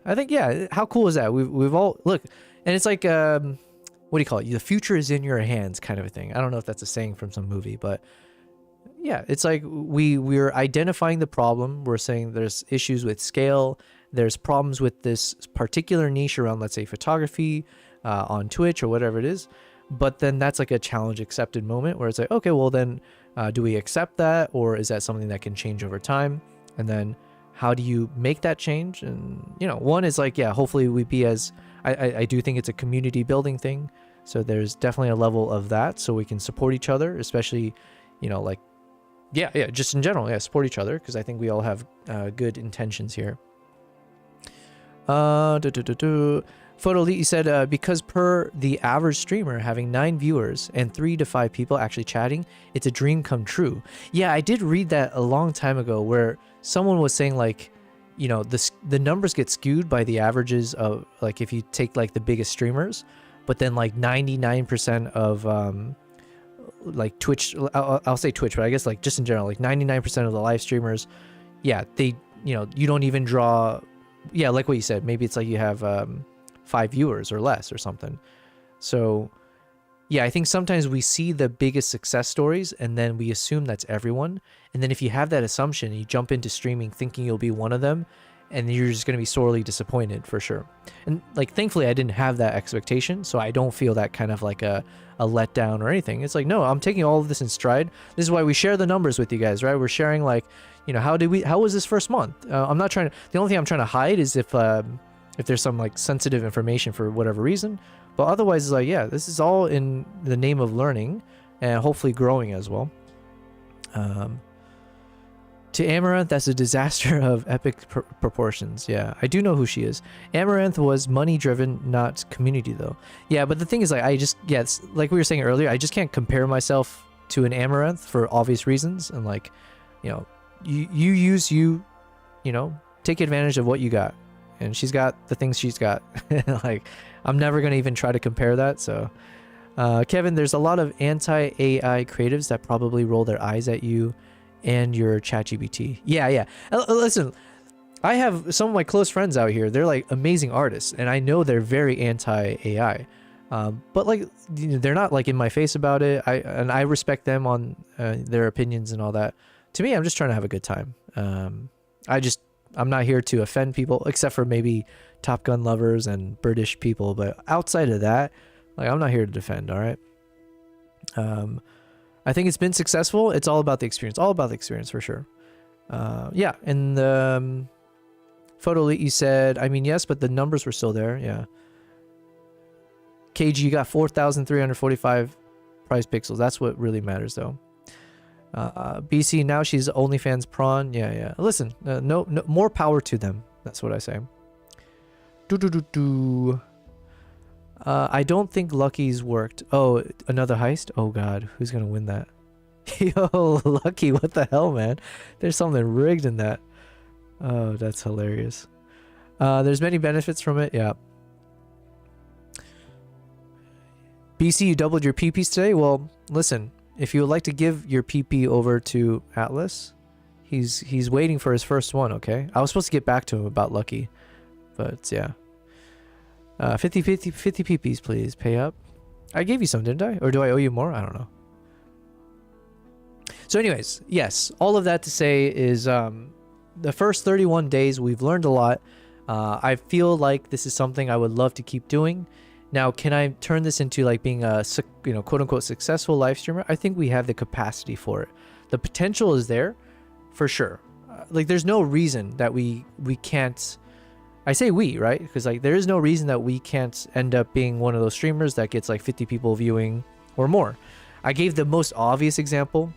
I think, yeah, how cool is that? We've all, look, and it's like, what do you call it? The future is in your hands kind of a thing. I don't know if that's a saying from some movie, but yeah, it's like we're identifying the problem. We're saying there's issues with scale. There's problems with this particular niche around, let's say, photography on Twitch or whatever it is. But then that's like a challenge accepted moment where it's like, okay, well then, do we accept that? Or is that something that can change over time? And then how do you make that change? And, one is like, yeah, hopefully we be as, I do think it's a community building thing. So there's definitely a level of that so we can support each other, especially, like, yeah, just in general, yeah, support each other, because I think we all have good intentions here. Photolite, you said, because per the average streamer having 9 viewers and 3 to 5 people actually chatting, it's a dream come true. Yeah, I did read that a long time ago where someone was saying like, the numbers get skewed by the averages of, like, if you take like the biggest streamers, but then like 99% of like Twitch, I'll say Twitch, but I guess like just in general, like 99% of the live streamers, yeah, they, you don't even draw, yeah, like what you said, maybe it's like you have 5 viewers or less or something. So yeah, I think sometimes we see the biggest success stories and then we assume that's everyone. And then if you have that assumption, you jump into streaming thinking you'll be one of them, and you're just going to be sorely disappointed for sure. And like, thankfully I didn't have that expectation, so I don't feel that kind of like a letdown or anything. It's like, no, I'm taking all of this in stride. This is why we share the numbers with you guys, right? We're sharing like, how was this first month? I'm not trying to, the only thing I'm trying to hide is if there's some like sensitive information for whatever reason, but otherwise it's like, yeah, this is all in the name of learning and hopefully growing as well. To Amaranth, that's a disaster of epic proportions. Yeah, I do know who she is. Amaranth was money-driven, not community, though. Yeah, but the thing is, like, it's like we were saying earlier, I just can't compare myself to an Amaranth for obvious reasons. And, like, you use you, you know, take advantage of what you got. And she's got the things she's got. Like, I'm never going to even try to compare that. So, Kevin, there's a lot of anti-AI creatives that probably roll their eyes at you and your ChatGPT. Yeah. Listen, I have some of my close friends out here. They're like amazing artists, and I know they're very anti-AI. But like, you know, they're not like in my face about it. I respect them on their opinions and all that. To me, I'm just trying to have a good time. I'm not here to offend people, except for maybe Top Gun lovers and British people. But outside of that, like, I'm not here to defend. All right. I think it's been successful. It's all about the experience. All about the experience for sure. Yeah. And the photo you said, I mean, yes, but the numbers were still there. Yeah. KG, you got 4,345 prize pixels. That's what really matters, though. BC, now she's OnlyFans prawn. Yeah. Listen, no, more power to them. That's what I say. I don't think Lucky's worked. Oh, another heist? Oh god, who's gonna win that? Yo, Lucky, what the hell, man? There's something rigged in that. Oh, that's hilarious. There's many benefits from it. Yeah. BC, you doubled your PPs today? Well, listen. If you would like to give your PP over to Atlas, he's waiting for his first one, okay? I was supposed to get back to him about Lucky, but yeah. 50 PPs, please. Pay up. I gave you some, didn't I? Or do I owe you more? I don't know. So anyways, yes, all of that to say is the first 31 days, we've learned a lot. I feel like this is something I would love to keep doing. Now, can I turn this into like being a, you know, quote unquote successful live streamer? I think we have the capacity for it. The potential is there for sure. Like, there's no reason that we can't, I say we, right? Because like, there is no reason that we can't end up being one of those streamers that gets like 50 people viewing or more. I gave the most obvious example,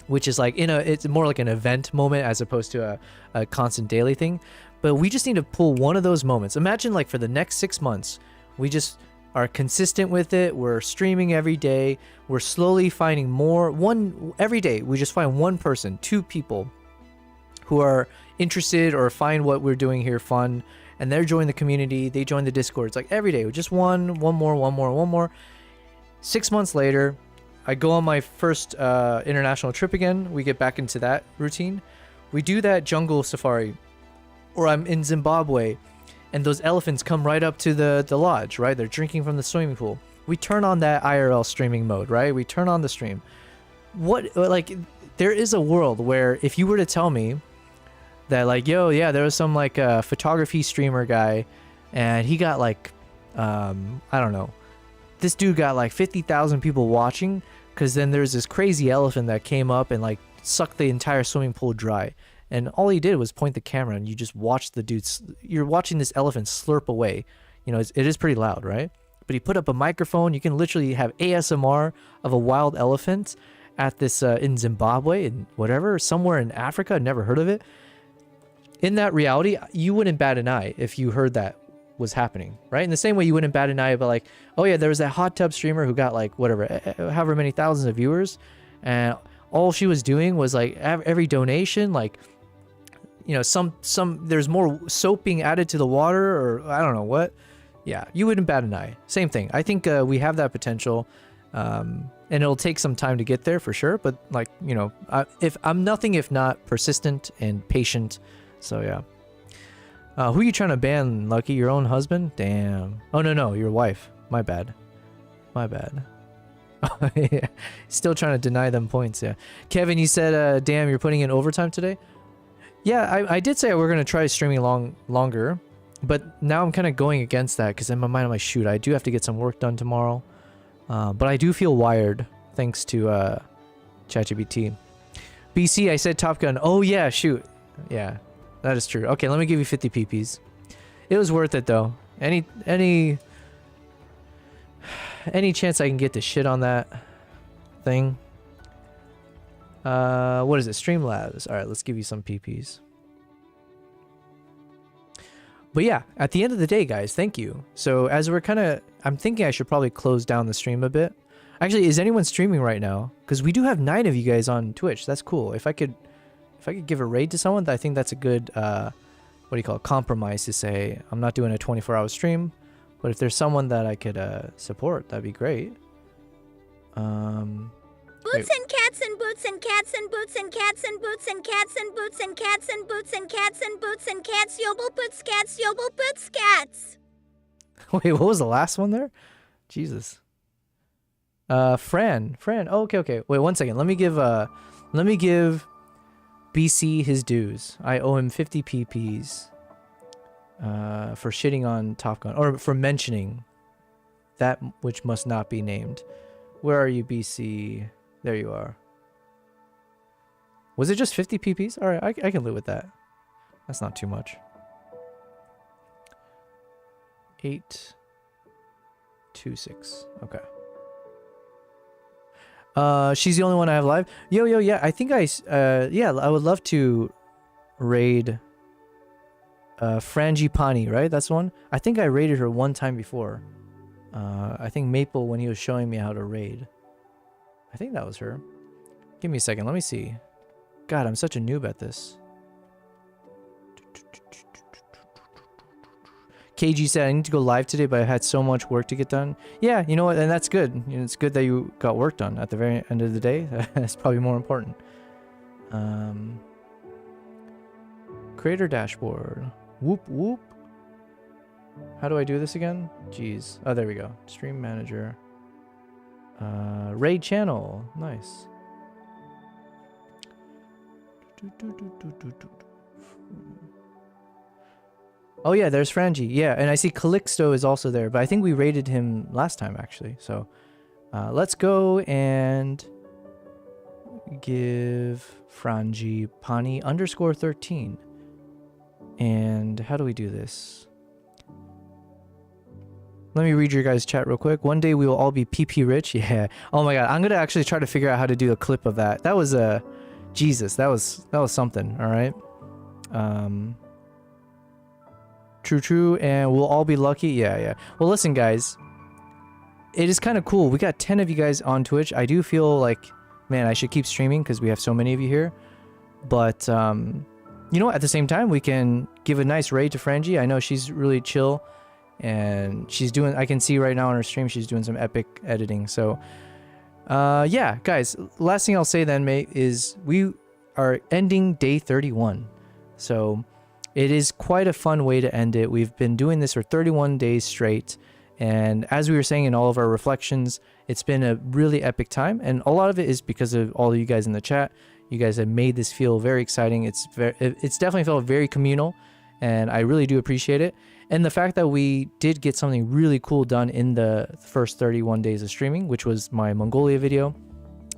which is like it's more like an event moment as opposed to a constant daily thing. But we just need to pull one of those moments. Imagine like for the next 6 months, we just are consistent with it. We're streaming every day. We're slowly finding every day. We just find one person, 2 people who are interested or find what we're doing here fun, and they're joining the community. They join the Discord. It's like every day, just one more. 6 months later, I go on my first international trip again. We get back into that routine. We do that jungle safari, or I'm in Zimbabwe, and those elephants come right up to the lodge, right? They're drinking from the swimming pool. We turn on that IRL streaming mode, right? We turn on the stream. There is a world where if you were to tell me that like, yo, yeah, there was some like photography streamer guy, and he got like, I don't know, this dude got like 50,000 people watching, because then there's this crazy elephant that came up and like sucked the entire swimming pool dry. And all he did was point the camera, and you just watch the dudes. You're watching this elephant slurp away. You know, it is pretty loud, right? But he put up a microphone. You can literally have ASMR of a wild elephant at this in Zimbabwe and whatever, somewhere in Africa. Never heard of it. In that reality, you wouldn't bat an eye if you heard that was happening, right? In the same way you wouldn't bat an eye about like, oh yeah, there was that hot tub streamer who got like whatever, however many thousands of viewers, and all she was doing was like every donation, like, you know, there's more soap being added to the water, or I don't know what. Yeah, you wouldn't bat an eye. Same thing. I think we have that potential, and it'll take some time to get there for sure. But like, you know, if I'm nothing if not persistent and patient. So yeah. Who are you trying to ban, Lucky? Your own husband? Damn. Oh no, your wife. My bad. Yeah. Still trying to deny them points. Yeah. Kevin, you said, damn, you're putting in overtime today. Yeah, I did say we're going to try streaming longer, but now I'm kind of going against that because in my mind I'm like, shoot, I do have to get some work done tomorrow. But I do feel wired thanks to ChatGPT. BC, I said Top Gun. Oh yeah, shoot. Yeah, that is true. Okay, let me give you 50 PPs. It was worth it though. Any chance I can get to shit on that thing. What is it? Streamlabs. All right, let's give you some PPs. But yeah, at the end of the day, guys, thank you. So as we're I'm thinking I should probably close down the stream a bit. Actually, is anyone streaming right now? Because we do have 9 of you guys on Twitch. That's cool. If I could if I could give a raid to someone, I think that's a good what do you call it, compromise to say I'm not doing a 24-hour stream, but if there's someone that I could support, that'd be great. Boots and cats and boots and cats and boots and cats and boots and cats and boots and cats and boots and cats and boots and cats yobel puts cats yobel puts cats. Wait, what was the last one there? Jesus. Fran. Oh, okay. Wait, 1 second. Let me give BC his dues. I owe him 50 PPs for shitting on Top Gun, or for mentioning that which must not be named. Where are you, BC? There you are. Was it just 50 PPs? All right, I can live with that. That's not too much. 826. Okay. She's the only one I have live. Yo, yeah. I think I would love to raid Frangipani, right? That's the one. I think I raided her one time before. I think Maple, when he was showing me how to raid. I think that was her. Give me a second. Let me see. God, I'm such a noob at this. KG said, I need to go live today, but I had so much work to get done. Yeah, you know what? And that's good. You know, it's good that you got work done at the very end of the day. That's probably more important. Creator dashboard. Whoop, whoop. How do I do this again? Jeez. Oh, there we go. Stream manager. Raid channel. Nice. Oh yeah, there's Frangie. Yeah, and I see Calixto is also there, but I think we raided him last time actually. So let's go and give Frangie Pani _13. And how do we do this? Let me read your guys' chat real quick. One day we will all be PP rich. Yeah. Oh my god, I'm gonna actually try to figure out how to do a clip of that. That was Jesus. That was something. All right. True, and we'll all be lucky. Yeah. Well, listen, guys. It is kind of cool. We got 10 of you guys on Twitch. I do feel like, man, I should keep streaming because we have so many of you here. But you know, at the same time, we can give a nice raid to Frangie. I know she's really chill. And she's doing, I can see right now on her stream, she's doing some epic editing. So, yeah, guys, last thing I'll say then, mate, is we are ending day 31. So, it is quite a fun way to end it. We've been doing this for 31 days straight. And as we were saying in all of our reflections, it's been a really epic time. And a lot of it is because of all of you guys in the chat. You guys have made this feel very exciting. It's definitely felt very communal. And I really do appreciate it. And the fact that we did get something really cool done in the first 31 days of streaming, which was my Mongolia video.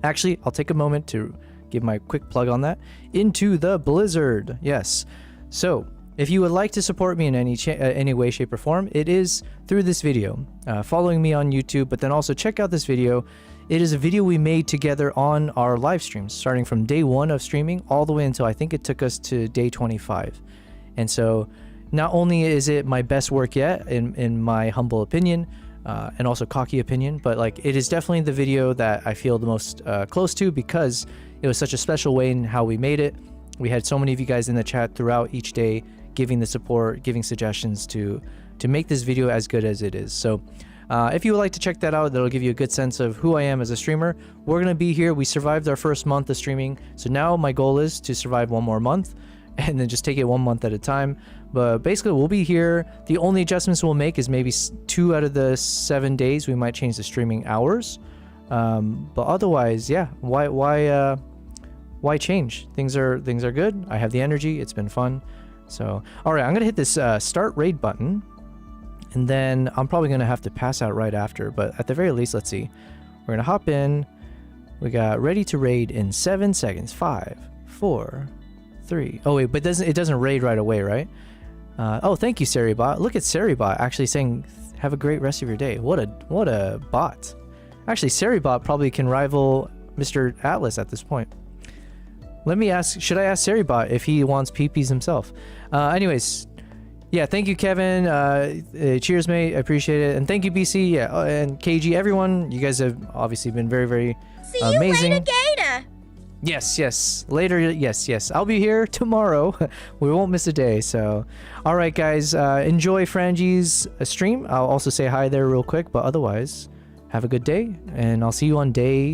Actually, I'll take a moment to give my quick plug on that. Into the Blizzard. Yes. So, if you would like to support me in any way, shape, or form, it is through this video. Following me on YouTube, but then also check out this video. It is a video we made together on our live streams, starting from day 1 of streaming all the way until I think it took us to day 25. And so, not only is it my best work yet, in my humble opinion, and also cocky opinion, but like it is definitely the video that I feel the most close to because it was such a special way in how we made it. We had so many of you guys in the chat throughout each day giving the support, giving suggestions to make this video as good as it is. So if you would like to check that out, that'll give you a good sense of who I am as a streamer. We're going to be here. We survived our first month of streaming. So now my goal is to survive one more month and then just take it 1 month at a time. But basically we'll be here. The only adjustments we'll make is maybe 2 out of the 7 days we might change the streaming hours. But otherwise, yeah, why change? Things are good. I have the energy. It's been fun. So, all right, I'm going to hit this start raid button. And then I'm probably going to have to pass out right after. But at the very least, let's see. We're going to hop in. We got ready to raid in 7 seconds. 5, 4, 3. Oh, wait, but it doesn't raid right away, right? Oh, thank you, Seribot. Look at Seribot actually saying, have a great rest of your day. What a bot. Actually, Seribot probably can rival Mr. Atlas at this point. Let me ask, should I ask Seribot if he wants PPs himself? Anyways, yeah, thank you, Kevin. Cheers, mate. I appreciate it. And thank you, BC. Yeah, and KG, everyone. You guys have obviously been very, very See amazing. you later, Gator. Yes. Later, yes. I'll be here tomorrow. We won't miss a day, so... Alright, guys. Enjoy Frangi's stream. I'll also say hi there real quick, but otherwise, have a good day, and I'll see you on day